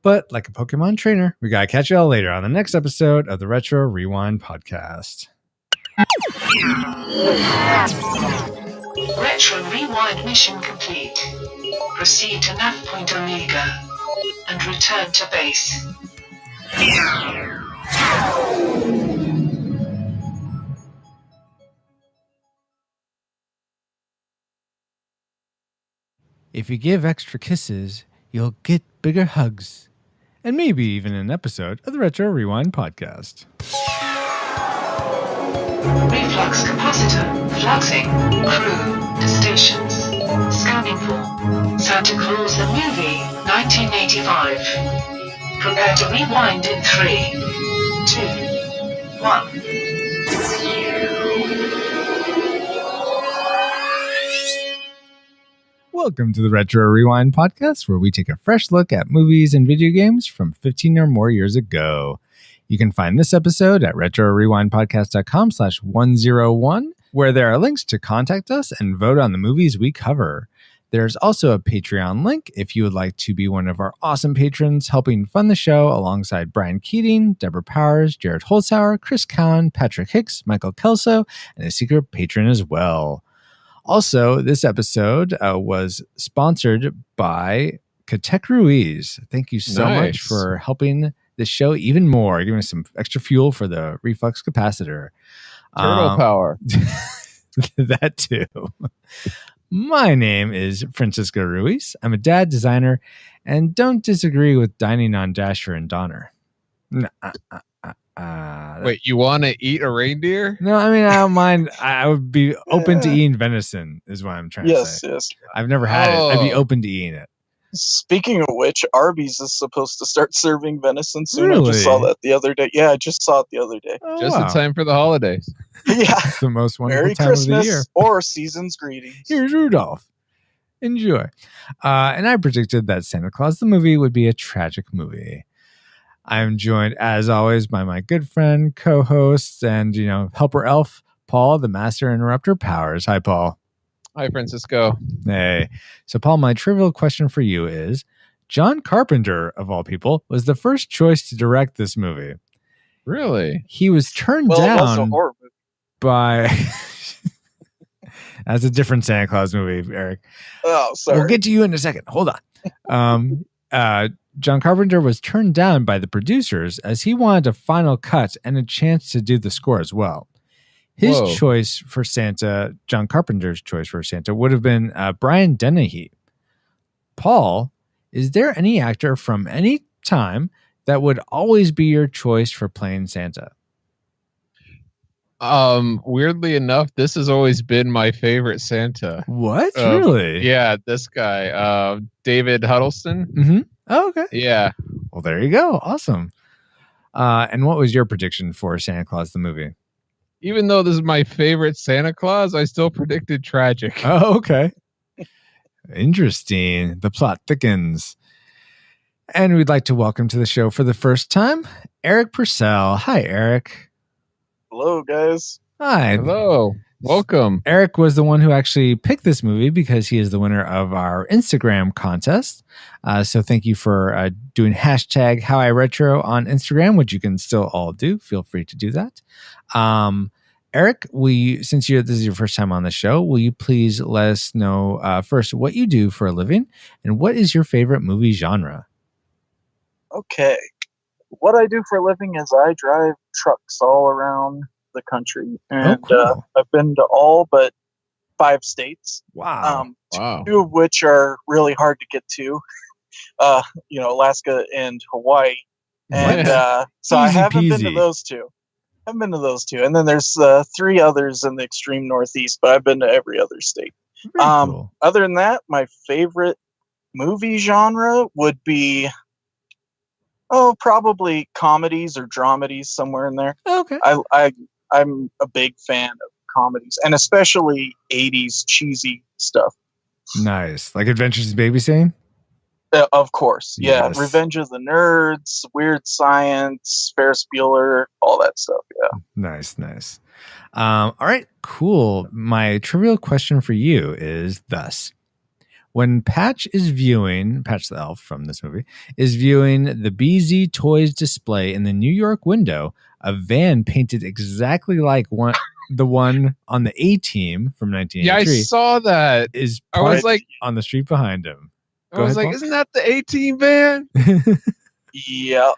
But like a Pokemon trainer, we gotta catch you all later on the next episode of the Retro Rewind podcast. Retro Rewind mission complete. Proceed to nav point Omega. and return to base. If you give extra kisses, you'll get bigger hugs. And maybe even an episode of the Retro Rewind podcast. Reflux capacitor, fluxing, crew, distinctions, scanning for Santa Claus the Movie, 1985. Prepare to rewind in 3, 2, 1. Welcome to the Retro Rewind podcast, where we take a fresh look at movies and video games from 15 or more years ago. You can find this episode at retrorewindpodcast.com/101, where there are links to contact us and vote on the movies we cover. There's also a Patreon link if you would like to be one of our awesome patrons, helping fund the show alongside Brian Keating, Deborah Powers, Jared Holzhauer, Chris Cowan, Patrick Hicks, Michael Kelso, and a secret patron as well. Also, this episode was sponsored by Katek Ruiz. Thank you so much for helping the show even more, giving us some extra fuel for the reflux capacitor. Turtle power. That too. My name is Francisco Ruiz. I'm a dad designer and don't disagree with dining on Dasher and Donner. Wait, you want to eat a reindeer? No, I mean, I don't mind. I would be open to eating venison, is what I'm trying to say. Yes. I've never had it. I'd be open to eating it. Speaking of which, Arby's is supposed to start serving venison soon. Really? I just saw that the other day. Yeah, I just saw it the other day. Oh, Just in time for the holidays. Yeah. It's the most wonderful Merry time Christmas of the year. or season's greetings. Here's Rudolph. Enjoy. And I predicted that Santa Claus the movie would be a tragic movie. I'm joined, as always, by my good friend, co-host, and, helper elf, Paul, the Master Interrupter Powers. Hi, Paul. Hi, Francisco. Hey. So, Paul, my trivial question for you is, John Carpenter, of all people, was the first choice to direct this movie. Really? He was turned Well, it was a down horror movie. by... That's a different Santa Claus movie, Eric. Oh, sorry. We'll get to you in a second. Hold on. John Carpenter was turned down by the producers as he wanted a final cut and a chance to do the score as well. His Whoa. choice for Santa, John Carpenter's choice for Santa, would have been Brian Dennehy. Paul, is there any actor from any time that would always be your choice for playing Santa? Weirdly enough, this has always been my favorite Santa. What? Really? Yeah, this guy, David Huddleston. Mm-hmm. Oh, okay. Yeah. Well, there you go. Awesome. And what was your prediction for Santa Claus the movie? Even though this is my favorite Santa Claus, I still predicted tragic. Oh, okay. Interesting. The plot thickens. And we'd like to welcome to the show for the first time, Eric Purcell. Hi, Eric. Hello, guys. Hi. Hello. Welcome. Eric was the one who actually picked this movie because he is the winner of our Instagram contest. So thank you for doing hashtag HowIRetro on Instagram, which you can still all do. Feel free to do that. Eric, since this is your first time on the show, will you please let us know first what you do for a living and what is your favorite movie genre? Okay. What I do for a living is I drive trucks all around the country. And cool. I've been to all but 5 states. Wow. Wow. 2 of which are really hard to get to. Alaska and Hawaii. And so I Easy haven't been to peasy. those 2. And then there's 3 others in the extreme northeast, but I've been to every other state. Very cool. Other than that, my favorite movie genre would be probably comedies or dramedies, somewhere in there. Okay. I'm a big fan of comedies, and especially 80s cheesy stuff. Nice. Like Adventures in Babysitting? Of course. Yeah. Yes. Revenge of the Nerds, Weird Science, Ferris Bueller, all that stuff. Yeah. Nice. All right, cool. My trivial question for you is thus. When Patch the elf from this movie, is viewing the BZ Toys display in the New York window, a van painted exactly like the one on the A-Team from 1983. Yeah, I saw that. Is I was parked like, on the street behind him. I was like, isn't that the A-Team band? Yeah.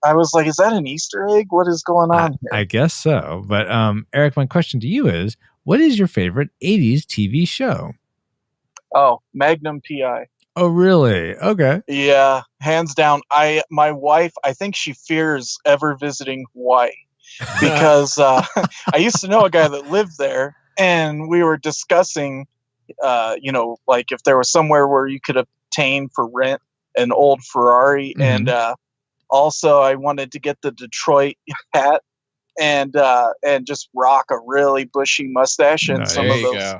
I was like, is that an Easter egg? What is going on here? I guess so. But Eric, my question to you is, what is your favorite 80s TV show? Oh, Magnum PI. Oh, really? Okay. Yeah, hands down. My wife, I think she fears ever visiting Hawaii because I used to know a guy that lived there, and we were discussing, like if there was somewhere where you could obtain for rent an old Ferrari, and also I wanted to get the Detroit hat and just rock a really bushy mustache and some of those.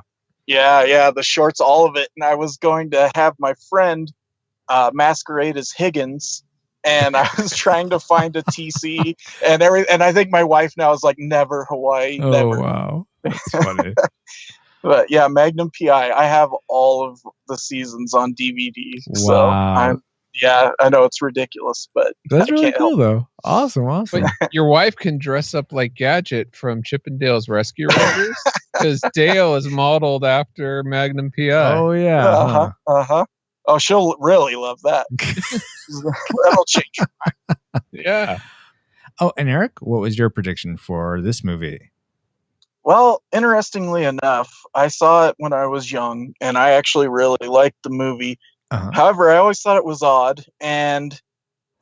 Yeah, the shorts, all of it. And I was going to have my friend masquerade as Higgins, and I was trying to find a TC and and I think my wife now is like, never Hawaii, Oh, never. wow. That's funny. But yeah, Magnum PI. I have all of the seasons on DVD. So Wow. I know it's ridiculous, but That's I really can't cool, help though. Awesome. But your wife can dress up like Gadget from Chip and Dale's Rescue Rangers because Dale is modeled after Magnum PI. Oh, yeah. Uh-huh. Oh, she'll really love that. That'll change her mind. Yeah. Oh, and Eric, what was your prediction for this movie? Well, interestingly enough, I saw it when I was young, and I actually really liked the movie. However, I always thought it was odd, and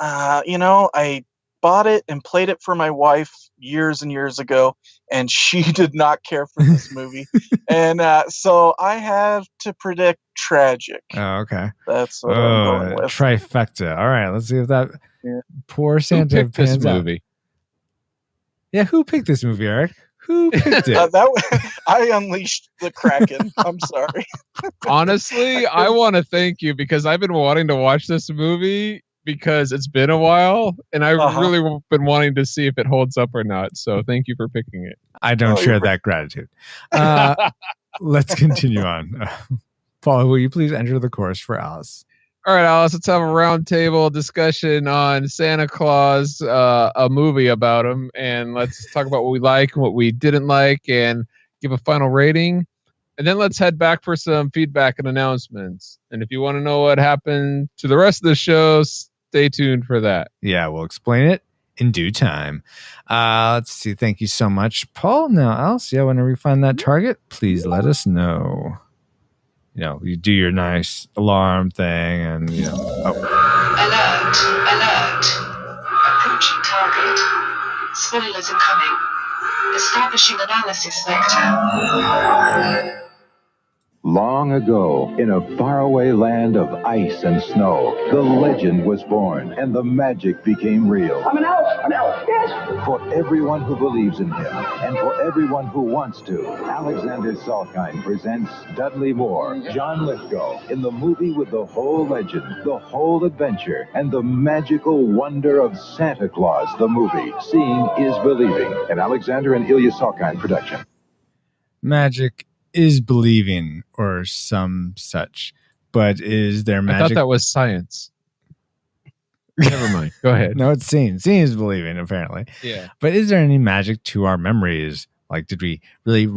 I bought it and played it for my wife years and years ago, and she did not care for this movie. And so I have to predict tragic. Oh, okay. That's what I'm going with. Trifecta. All right, let's see if that poor Santa picked this pans out. movie? Yeah, who picked this movie, Eric? Who picked it? I unleashed the Kraken. I'm sorry. Honestly, I want to thank you because I've been wanting to watch this movie because it's been a while, and I've really been wanting to see if it holds up or not. So thank you for picking it. I don't share that gratitude. Let's continue on. Paul, will you please enter the course for Alice? All right, Alice, let's have a roundtable discussion on Santa Claus, a movie about him, and let's talk about what we like and what we didn't like and give a final rating. And then let's head back for some feedback and announcements. And if you want to know what happened to the rest of the show, stay tuned for that. Yeah, we'll explain it in due time. Let's see. Thank you so much, Paul. Now, Alice, whenever you find that target, please let us know. You do your nice alarm thing and, Alert. Approaching target. Spoilers incoming. Establishing analysis vector. Long ago, in a faraway land of ice and snow, the legend was born and the magic became real. I'm an elf, yes. For everyone who believes in him and for everyone who wants to, Alexander Salkind presents Dudley Moore, John Lithgow, in the movie with the whole legend, the whole adventure, and the magical wonder of Santa Claus, the movie. Seeing is believing. An Alexander and Ilya Salkind production. magic is believing or some such, but is there magic? I thought that was science. Never mind. Go ahead. No, it's seeing. Seeing is believing, apparently. Yeah. But is there any magic to our memories? Like, did we really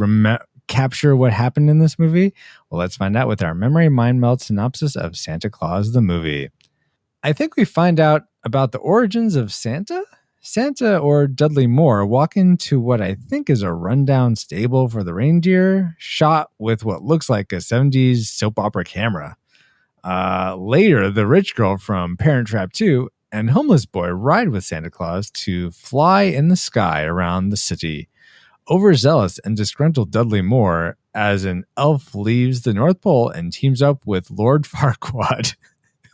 capture what happened in this movie? Well, let's find out with our memory mind meld synopsis of Santa Claus the movie. I think we find out about the origins of Santa. Santa, or Dudley Moore, walk into what I think is a rundown stable for the reindeer, shot with what looks like a 70s soap opera camera. Later, the rich girl from Parent Trap 2 and homeless boy ride with Santa Claus to fly in the sky around the city. Overzealous and disgruntled Dudley Moore, as an elf, leaves the North Pole and teams up with Lord Farquaad,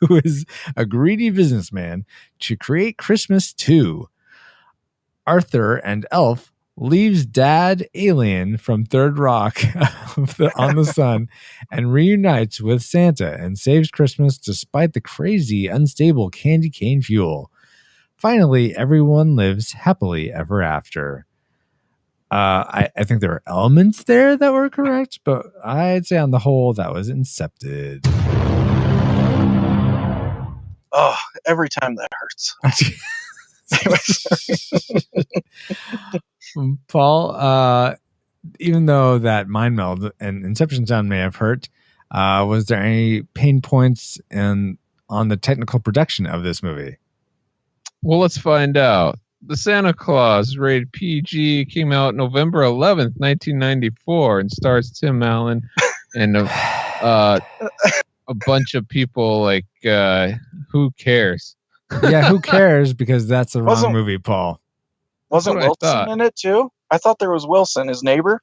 who is a greedy businessman, to create Christmas 2. Arthur and Elf leaves Dad Alien from Third Rock on the Sun and reunites with Santa and saves Christmas despite the crazy, unstable candy cane fuel. Finally, everyone lives happily ever after. I think there were elements there that were correct, but I'd say on the whole that was incepted. Oh, every time that hurts. Paul, even though that mind meld and Inception sound may have hurt, Was there any pain points on the technical production of this movie? Well, let's find out. The Santa Claus, rated PG, came out November 11th, 1994, and stars Tim Allen and a bunch of people like, who cares? Yeah, who cares? Because that's the wrong Wasn't- movie, Paul. Wasn't That's what I Wilson thought. in it too? I thought there was Wilson, his neighbor.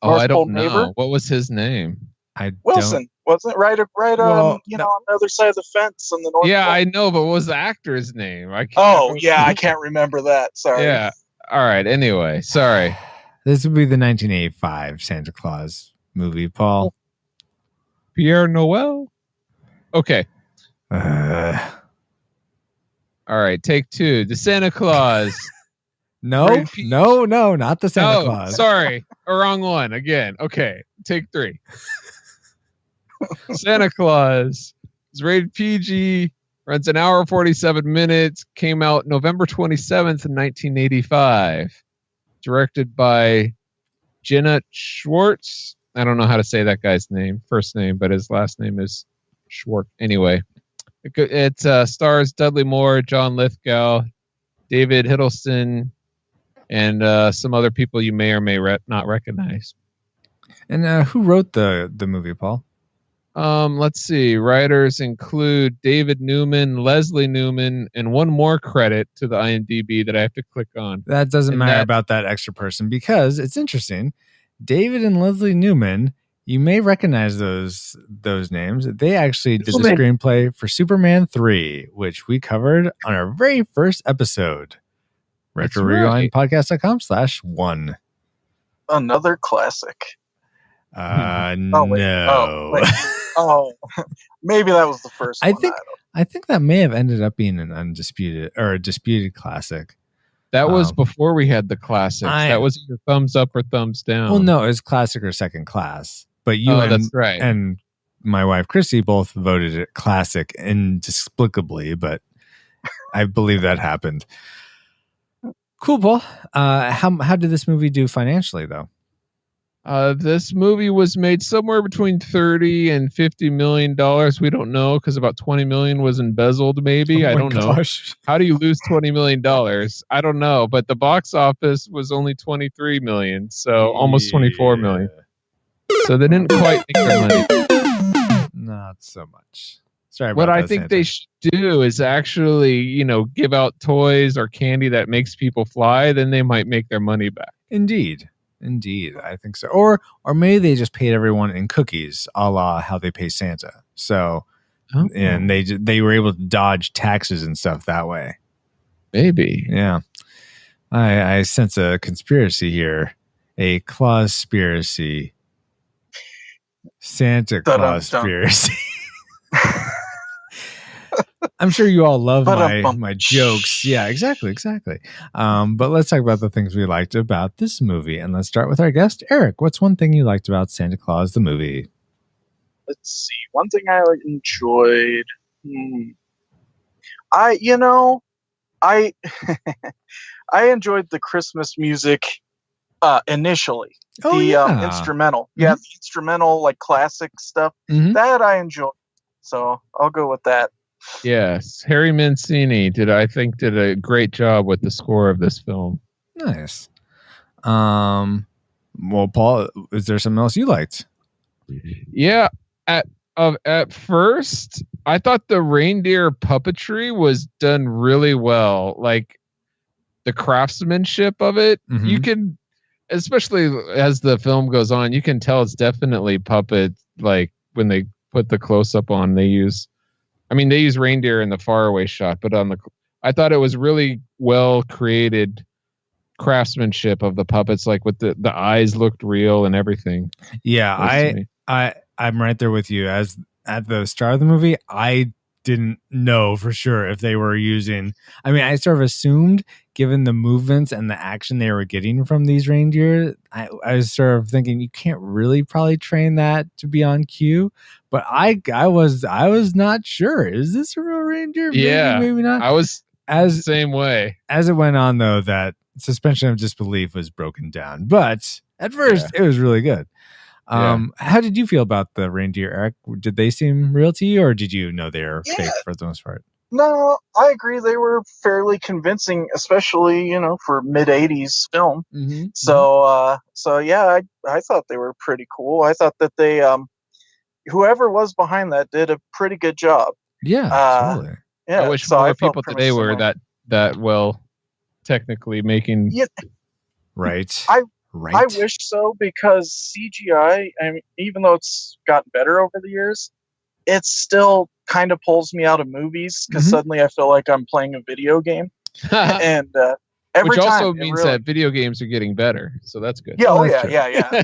Oh, North I Pole don't know. neighbor? What was his name? I Wilson, wasn't it? Right Well, on the other side of the fence on the north. Yeah, pole. I know, but what was the actor's name? I can't Oh, yeah, I can't remember that. Sorry. Yeah. All right. Anyway, sorry. This would be the 1985 Santa Claus movie, Paul. Pierre Noel. Okay. Uh, All right. Take two. The Santa Claus. no, not the Santa Oh, Claus. sorry. Wrong one again. Okay. Take three. Santa Claus is rated PG, runs an hour 47 minutes, came out November 27th, 1985. Directed by Jenna Schwartz. I don't know how to say that guy's first name, but his last name is Schwartz. Anyway, it stars Dudley Moore, John Lithgow, David Hiddleston, and some other people you may or may not recognize. And who wrote the movie, Paul? Let's see. Writers include David Newman, Leslie Newman, and one more credit to the IMDb that I have to click on. That doesn't And matter that- about that extra person because it's interesting. David and Leslie Newman, you may recognize those names. They actually did the Newman. screenplay for Superman 3, which we covered on our very first episode. That's RetroRewindPodcast.com/1. Another classic. No. wait. Oh, maybe that was the first I one. think that may have ended up being an undisputed or a disputed classic. That was before we had the classics. I- That was either thumbs up or thumbs down. Well, no, it was classic or second class. But you and, that's right. and my wife Chrissy both voted it classic inexplicably, but I believe that happened. Cool, Paul. How did this movie do financially, though? This movie was made somewhere between $30 and $50 million. We don't know because about 20 million was embezzled. Maybe Oh I my don't know. gosh. How do you lose $20 million? I don't know. But the box office was only 23 million, so almost 24 million. So they didn't quite make their money. Not so much. Sorry about What I that, think Santa. they should do is actually, give out toys or candy that makes people fly. Then they might make their money back. Indeed, I think so. Or maybe they just paid everyone in cookies, a la how they pay Santa. So, and they were able to dodge taxes and stuff that way. Maybe. Yeah. I sense a conspiracy here, a Claus-spiracy, Santa Claus-spiracy. I'm sure you all love my jokes. Yeah, exactly. But let's talk about the things we liked about this movie. And let's start with our guest, Eric. What's one thing you liked about Santa Claus, the movie? Let's see. One thing I enjoyed. I enjoyed the Christmas music initially. Oh, the yeah. instrumental. Mm-hmm. Yeah, the instrumental, like classic stuff. Mhm. That I enjoyed. So I'll go with that. Yes, Harry Mancini did a great job with the score of this film. Nice. Well, Paul, is there something else you liked? Yeah, at first I thought the reindeer puppetry was done really well. Like the craftsmanship of it, you can, especially as the film goes on, you can tell it's definitely puppet. Like when they put the close up on, they use reindeer in the faraway shot, but I thought it was really well created craftsmanship of the puppets, like with the eyes looked real and everything. Yeah, I'm right there with you. As at the start of the movie, I didn't know for sure if they were using. I mean, I sort of assumed, given the movements and the action they were getting from these reindeer, I was sort of thinking you can't really probably train that to be on cue. But I was not sure. Is this a real reindeer? Yeah, maybe not. I was the same way. As it went on, though, that suspension of disbelief was broken down. But at first, it was really good. How did you feel about the reindeer, Eric? Did they seem real to you, or did you know they're fake for the most part? No, I agree. They were fairly convincing, especially for mid '80s film. So yeah, I thought they were pretty cool. I thought that they whoever was behind that did a pretty good job. Yeah, totally. Yeah, I wish so more I felt people pretty today were similar. that well technically making. Yeah, Right. I wish so, because CGI, I mean, even though it's gotten better over the years, it still kind of pulls me out of movies because suddenly I feel like I'm playing a video game. And every Which also time, means that video games are getting better, so that's good. Yeah, Oh, that's true. yeah.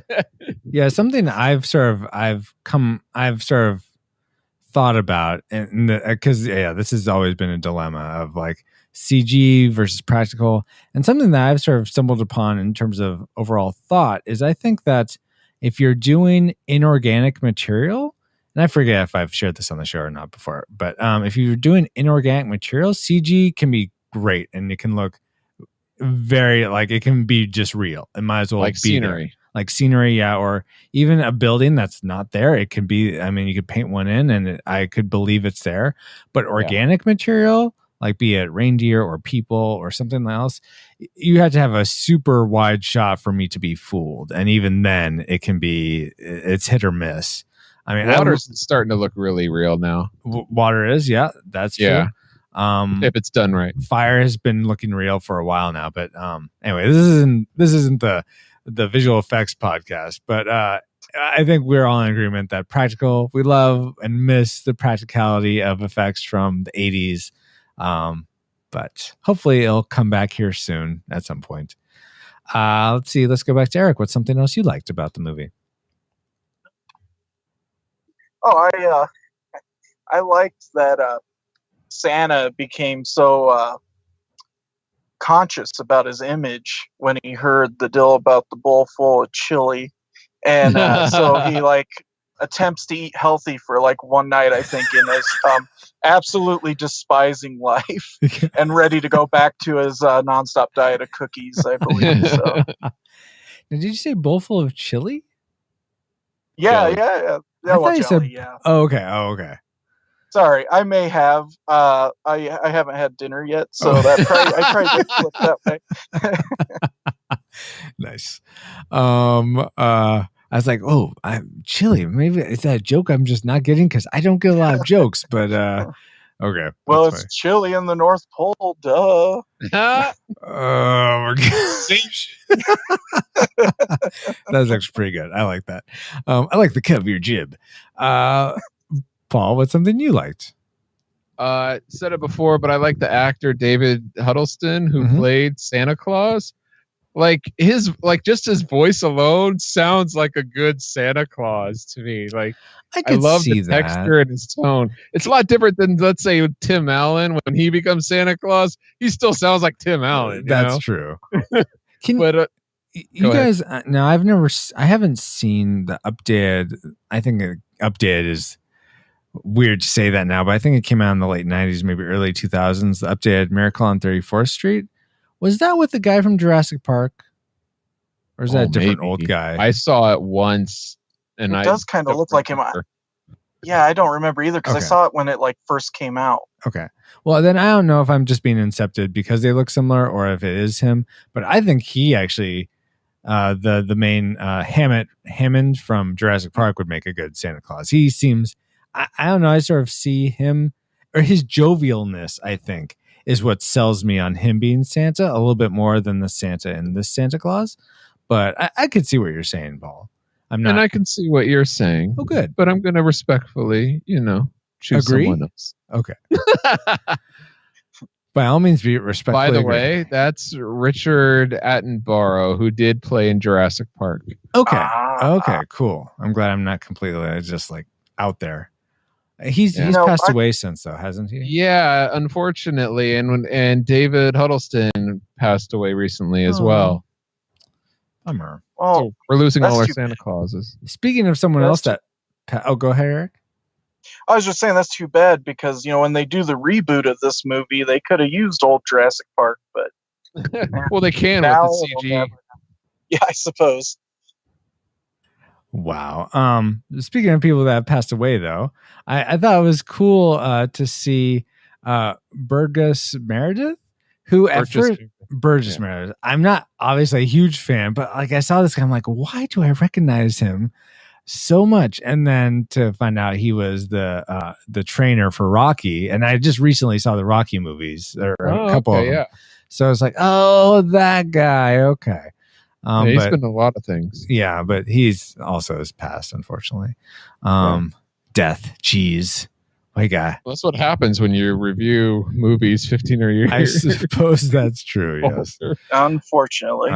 Yeah, something I've sort of thought about, and because this has always been a dilemma of like CG versus practical, and something that I've sort of stumbled upon in terms of overall thought is I think that if you're doing inorganic material, and I forget if I've shared this on the show or not before, but if you're doing inorganic material, CG can be great and it can look very like it can be just real. It might as well Like be scenery. there. Like scenery, yeah, or even a building that's not there. It could be. I mean, you could paint one in, and I could believe it's there. But organic material, like be it reindeer or people or something else, you have to have a super wide shot for me to be fooled. And even then, it's hit or miss. I mean, Water's starting to look really real now. Water is, yeah, that's true. Yeah. If it's done right. Fire has been looking real for a while now, but anyway, this isn't the visual effects podcast, but I think we're all in agreement that practical, we love and miss the practicality of effects from the 80s. But hopefully it'll come back here soon at some point. Let's see. Let's go back to Eric. What's something else you liked about the movie? Oh, I liked that Santa became so conscious about his image when he heard the deal about the bowl full of chili, and so he attempts to eat healthy for one night, I think, in his absolutely despising life, and ready to go back to his nonstop diet of cookies, I believe. So. Now, did you say bowl full of chili? Yeah. I Well, thought you said. jelly, yeah. Oh, okay. Sorry, I may have. I haven't had dinner yet, so that I probably did flip that way. Nice. I was like, oh, chili. Maybe is that a joke I'm just not getting because I don't get a lot of jokes. But okay. Well, that's it's chilly in the North Pole, duh. fine. Oh my gosh. That was actually pretty good. I like that. I like the cut of your jib. Paul, what's something you liked? Said it before, but I like the actor David Huddleston who played Santa Claus. Just his voice alone sounds like a good Santa Claus to me. I love the texture and his tone. It's a lot different than, let's say, Tim Allen. When he becomes Santa Claus, he still sounds like Tim Allen. That's true. You Go guys, now I haven't seen the updated. I think updated is weird to say that now, but I think it came out in the late 90s, maybe early 2000s. The updated Miracle on 34th Street. Was that with the guy from Jurassic Park? Or is that a different old guy? I saw it once, and It does kind of look like him. Yeah, I don't remember either because I saw it when it first came out. Okay. Well, then I don't know if I'm just being incepted because they look similar or if it is him. But I think he actually, the main Hammond from Jurassic Park would make a good Santa Claus. He seems, I don't know, I sort of see him, or his jovialness, I think, is what sells me on him being Santa a little bit more than the Santa in this Santa Claus. But I could see what you're saying, Paul. I'm not. And I can see what you're saying. Oh, good. But I'm going to respectfully, choose Agree? someone else. Okay. By all means, be respectfully. By the agree. way, that's Richard Attenborough, who did play in Jurassic Park. Okay. Okay, cool. I'm glad I'm not completely just out there. He's passed away since, though, hasn't he? Yeah, unfortunately, and David Huddleston passed away recently as well. Bummer. Oh, we're losing all our too Santa Clauses. Speaking of someone else that, go ahead, Eric. I was just saying that's too bad because when they do the reboot of this movie, they could have used old Jurassic Park, but well, they can now with the CG. Yeah, I suppose. Wow. Speaking of people that have passed away, though, I thought it was cool to see Burgess Meredith, who at first Burgess Meredith. I'm not obviously a huge fan, but like I saw this guy, I'm like, why do I recognize him so much? And then to find out he was the trainer for Rocky, and I just recently saw the Rocky movies, or a couple of them. Yeah. So I was like, oh, that guy. Okay. He's been in a lot of things. Yeah, but he's also has passed, unfortunately. Death, cheese. My guy. Well, that's what happens when you review movies 15 or years. I suppose that's true. Yes. Unfortunately.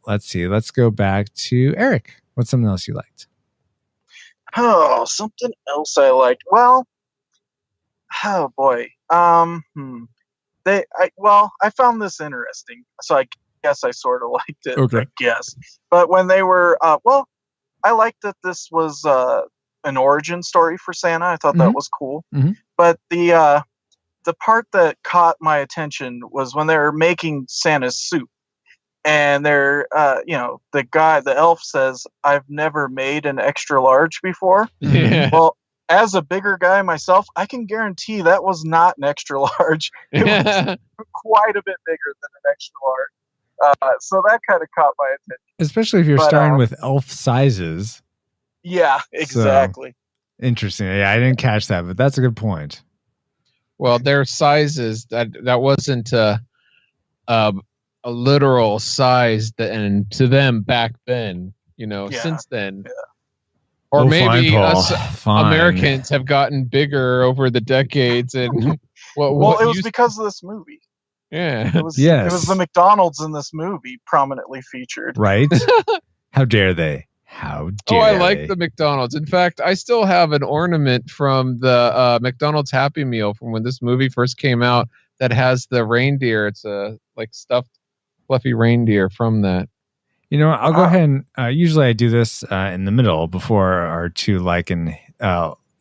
Let's see. Let's go back to Eric. What's something else you liked? Oh, something else I liked. Well, oh boy. I found this interesting, so I guess I sort of liked it. Okay. I guess, but when they were, I liked that this was an origin story for Santa. I thought that was cool. Mhm. But the part that caught my attention was when they were making Santa's soup, and they're, the elf says, "I've never made an extra large before." Yeah. Well, as a bigger guy myself, I can guarantee that was not an extra large. It was quite a bit bigger than an extra large. So that kind of caught my attention. Especially if you're starting with elf sizes. Yeah, exactly. So, interesting. Yeah, I didn't catch that, but that's a good point. Well, their sizes that wasn't a literal size, and to them back then, since then. Yeah. Or maybe fine, us fine. Americans have gotten bigger over the decades, and it was because of this movie. Yeah, it was the McDonald's in this movie prominently featured. Right? How dare they? How dare I like they? the McDonald's. In fact, I still have an ornament from the McDonald's Happy Meal from when this movie first came out that has the reindeer. It's a stuffed fluffy reindeer from that. You know, I'll go ahead and usually I do this in the middle before our two like and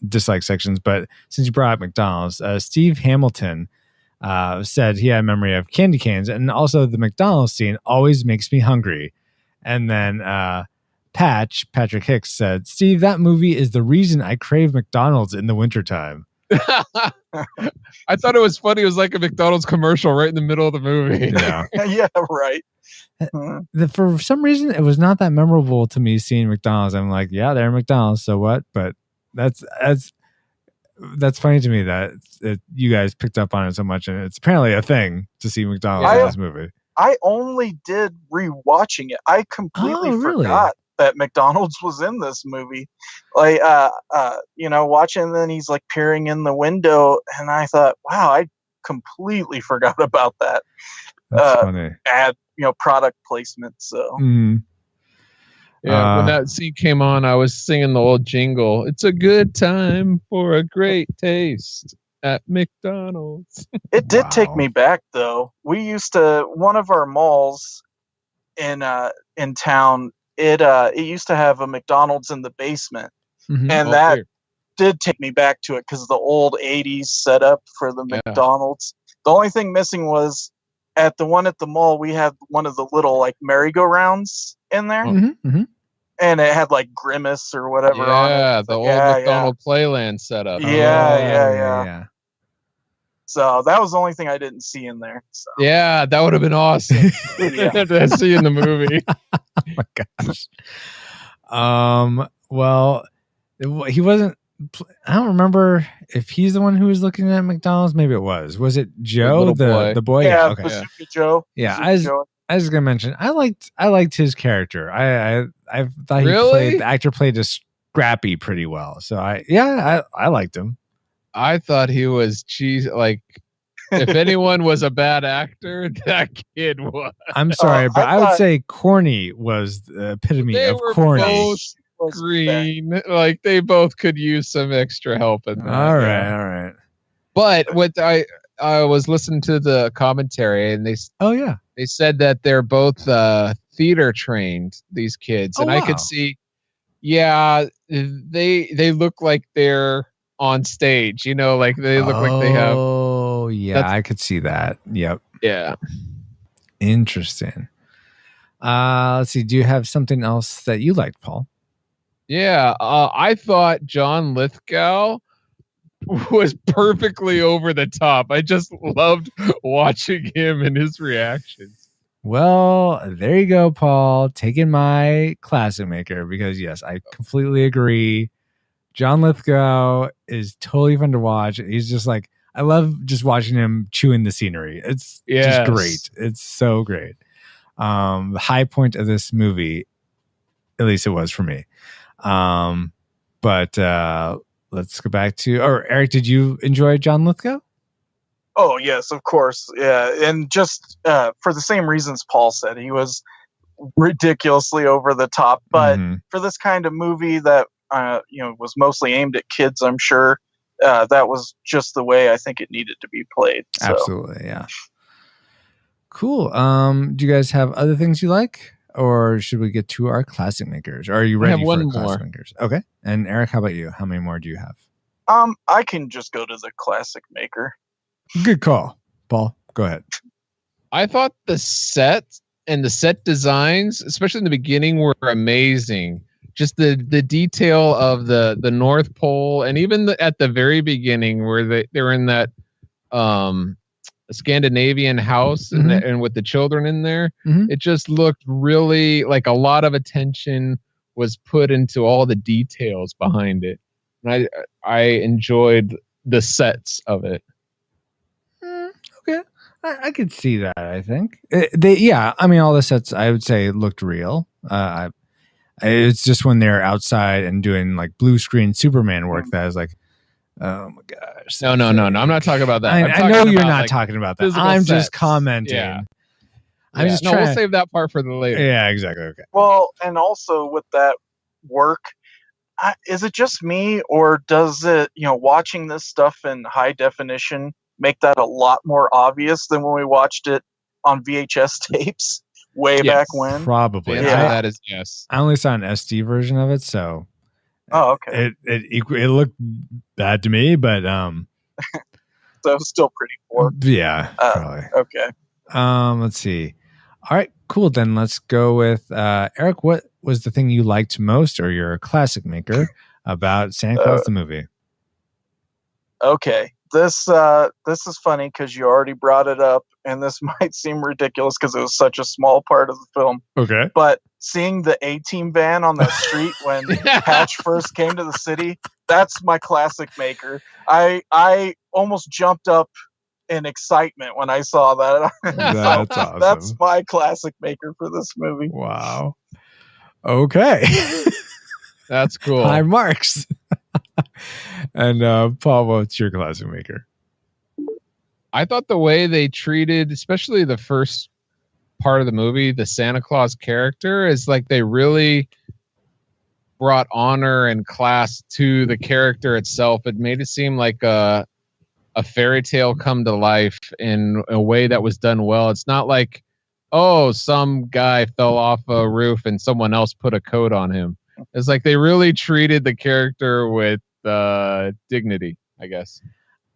dislike sections. But since you brought up McDonald's, Steve Hamilton said he had a memory of candy canes, and also the McDonald's scene always makes me hungry. And then Patrick Hicks said, Steve, that movie is the reason I crave McDonald's in the wintertime. I thought it was funny. It was like a McDonald's commercial right in the middle of the movie. Yeah, yeah, right. For some reason, it was not that memorable to me seeing McDonald's. I'm like, yeah, they're McDonald's, so what? But that's funny to me that you guys picked up on it so much, and it's apparently a thing to see McDonald's in this movie. I only did rewatching it. I completely forgot that McDonald's was in this movie. Like, watching, and then he's like peering in the window, and I thought, wow, I completely forgot about that. That's funny. Ad, product placement. So. Yeah, when that scene came on, I was singing the old jingle. It's a good time for a great taste at McDonald's. It did take me back, though. We used to, one of our malls in town, it used to have a McDonald's in the basement. Mm-hmm. And that did take me back to it because of the old 80s setup for the McDonald's. The only thing missing was at the one at the mall, we had one of the little like merry-go-rounds in there. Mm-hmm. Mm-hmm. And it had like Grimace or whatever on it. Yeah, the old McDonald Playland setup. Yeah. So that was the only thing I didn't see in there. So. Yeah, that would have been awesome to see in the movie. Oh my gosh. Well, he wasn't. I don't remember if he's the one who was looking at McDonald's. Maybe it was. Was it Joe, the boy? Yeah, okay. Bazooka Joe. Yeah, I was gonna mention. I liked his character. I thought the actor played a Scrappy pretty well. So I liked him. I thought he was like, if anyone was a bad actor, that kid was. I'm sorry, but I would say corny was the epitome of corny. Both green, like they both could use some extra help in that. All right. But what I was listening to the commentary, and they said that they're both theater trained, these kids, and I could see, they look like they're on stage, like they look like they have. Oh yeah, I could see that. Yep. Yeah. Interesting. Let's see. Do you have something else that you liked, Paul? Yeah, I thought John Lithgow was perfectly over the top. I just loved watching him and his reactions. Well, there you go, Paul. Taking my classic maker because yes, I completely agree. John Lithgow is totally fun to watch. He's just like, I love just watching him chewing the scenery. It's Yes. just great. It's so great. The high point of this movie, at least it was for me. But let's go back to, or Eric, did you enjoy John Lithgow? Oh yes, of course. Yeah, and just for the same reasons Paul said, he was ridiculously over the top. But for this kind of movie that was mostly aimed at kids, I'm sure that was just the way I think it needed to be played. So. Absolutely, yeah. Cool. Do you guys have other things you like, or should we get to our classic makers? Or are you We ready have for one our classic more. makers? Okay. And Eric, how about you? How many more do you have? I can just go to the classic maker. Good call, Paul. Go ahead. I thought the set and the set designs, especially in the beginning, were amazing. Just the detail of the North Pole, and even at the very beginning where they were in that Scandinavian house and with the children in there, it just looked really like a lot of attention was put into all the details behind it. And I enjoyed the sets of it. Okay. I could see that, I think. I mean, all the sets, I would say, looked real. It's just when they're outside and doing like blue screen Superman work that I was like, oh my gosh. No. I'm not talking about that. I know you're not talking about that. I'm just commenting. Yeah. I'm just we'll save that part for the later. Yeah, exactly. Okay. Well, and also with that work, is it just me, or does it, watching this stuff in high definition make that a lot more obvious than when we watched it on VHS tapes way back when? Probably. That is yes. I only saw an SD version of it, so okay. It looked bad to me, but so it was still pretty poor. Yeah, probably. Okay. Let's see. All right, cool. Then let's go with Eric. What was the thing you liked most, or your classic maker about Santa Claus the movie? Okay. This is funny because you already brought it up, and this might seem ridiculous because it was such a small part of the film. Okay. But seeing the A-Team van on the street when Patch first came to the city, that's my classic maker. I almost jumped up in excitement when I saw that. That's awesome. That's my classic maker for this movie. Wow. Okay. That's cool. High marks. And Paul, what's your classic maker? I thought the way they treated, especially the first part of the movie, the Santa Claus character, is like they really brought honor and class to the character itself. It made it seem like a fairy tale come to life in a way that was done well. It's not like, oh, some guy fell off a roof and someone else put a coat on him. It's like they really treated the character with dignity, I guess.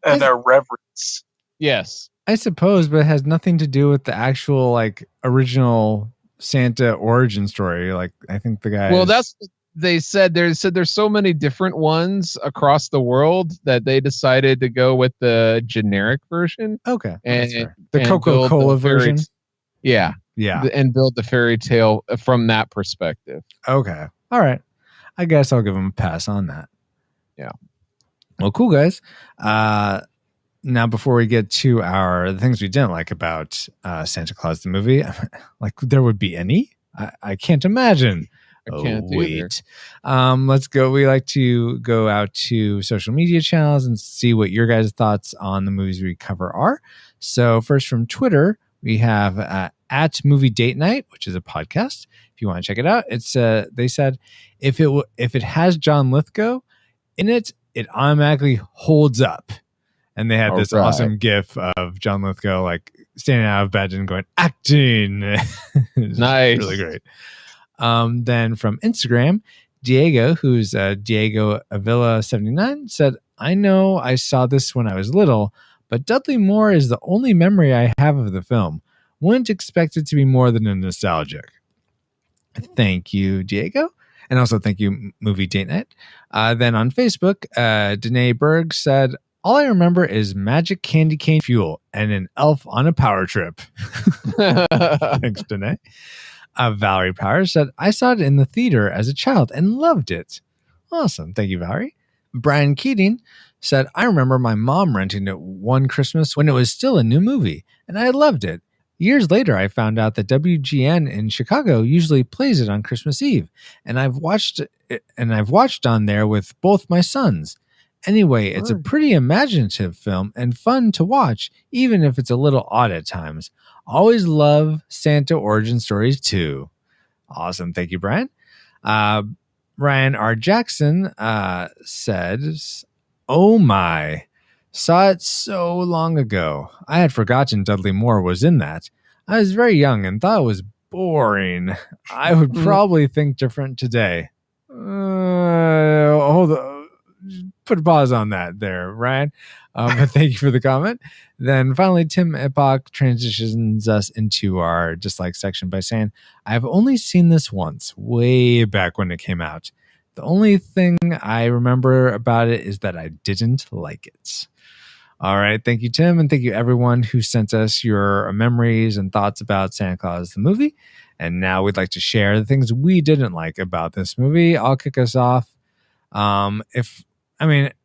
And their reverence. Yes. I suppose, but it has nothing to do with the actual like original Santa origin story. Like I think the guy. Well, that's they said. There's so many different ones across the world that they decided to go with the generic version. Okay, and the Coca-Cola version. Yeah, yeah, and build the fairy tale from that perspective. Okay, all right. I guess I'll give him a pass on that. Yeah. Well, cool, guys. Now, before we get to the things we didn't like about Santa Claus the movie, like there would be any? I can't imagine. I can't wait. Let's go. We like to go out to social media channels and see what your guys' thoughts on the movies we cover are. So first from Twitter, we have at Movie Date Night, which is a podcast. If you want to check it out, it's they said if it has John Lithgow in it, it automatically holds up. And they had this awesome gif of John Lithgow like standing out of bed and going acting. Nice, really great. Then from Instagram, Diego, who's Diego Avila 79, said, "I know I saw this when I was little, but Dudley Moore is the only memory I have of the film. Wouldn't expect it to be more than a nostalgic." Thank you, Diego. And also thank you, Movie Date Night. Then on Facebook, Danae Berg said, all I remember is magic candy cane fuel and an elf on a power trip. Thanks, Danae. Valerie Powers said, I saw it in the theater as a child and loved it. Awesome. Thank you, Valerie. Brian Keating said, I remember my mom renting it one Christmas when it was still a new movie, and I loved it. Years later, I found out that WGN in Chicago usually plays it on Christmas Eve, and I've watched on there with both my sons. Anyway, it's a pretty imaginative film and fun to watch, even if it's a little odd at times. Always love Santa origin stories too. Awesome. Thank you, Brian. Ryan R. Jackson says, oh my, saw it so long ago. I had forgotten Dudley Moore was in that. I was very young and thought it was boring. I would probably think different today. Hold on. Put a pause on that there, Ryan. But thank you for the comment. Then finally, Tim Epoch transitions us into our dislike section by saying, I've only seen this once, way back when it came out. The only thing I remember about it is that I didn't like it. All right. Thank you, Tim. And thank you, everyone who sent us your memories and thoughts about Santa Claus, the movie. And now we'd like to share the things we didn't like about this movie. I'll kick us off. And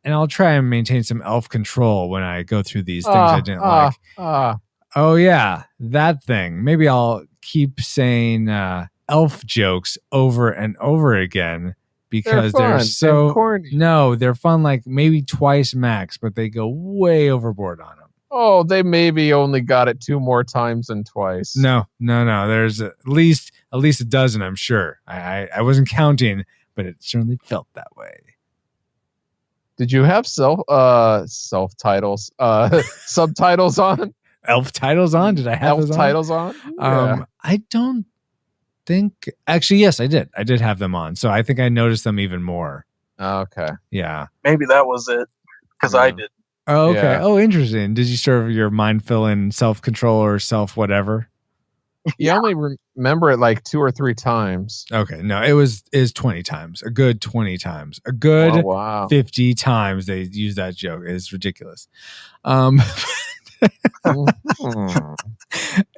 I'll try and maintain some elf control when I go through these things I didn't like. Oh, yeah, that thing. Maybe I'll keep saying elf jokes over and over again because they're so corny. No, they're fun like maybe twice max, but they go way overboard on them. Oh, they maybe only got it 2 more times than twice. No. There's at least a dozen, I'm sure. I wasn't counting, but it certainly felt that way. Did you have self-titles, subtitles on? Elf titles on? Did I have elf those titles on? Yeah. I don't think. Actually, yes, I did. I did have them on, so I think I noticed them even more. Okay. Yeah. Maybe that was it, because I did. Oh, okay. Yeah. Oh, interesting. Did you serve your mind fill in self-control or self-whatever? You only remember it like 2 or 3 times. Okay, no, it is 20 times. A good 20 times. A good 50 times they use that joke. It's ridiculous.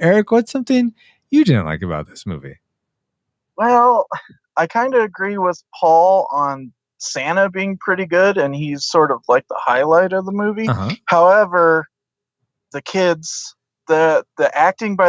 Eric, what's something you didn't like about this movie? Well, I kind of agree with Paul on Santa being pretty good, and he's sort of like the highlight of the movie. However, the kids, the acting by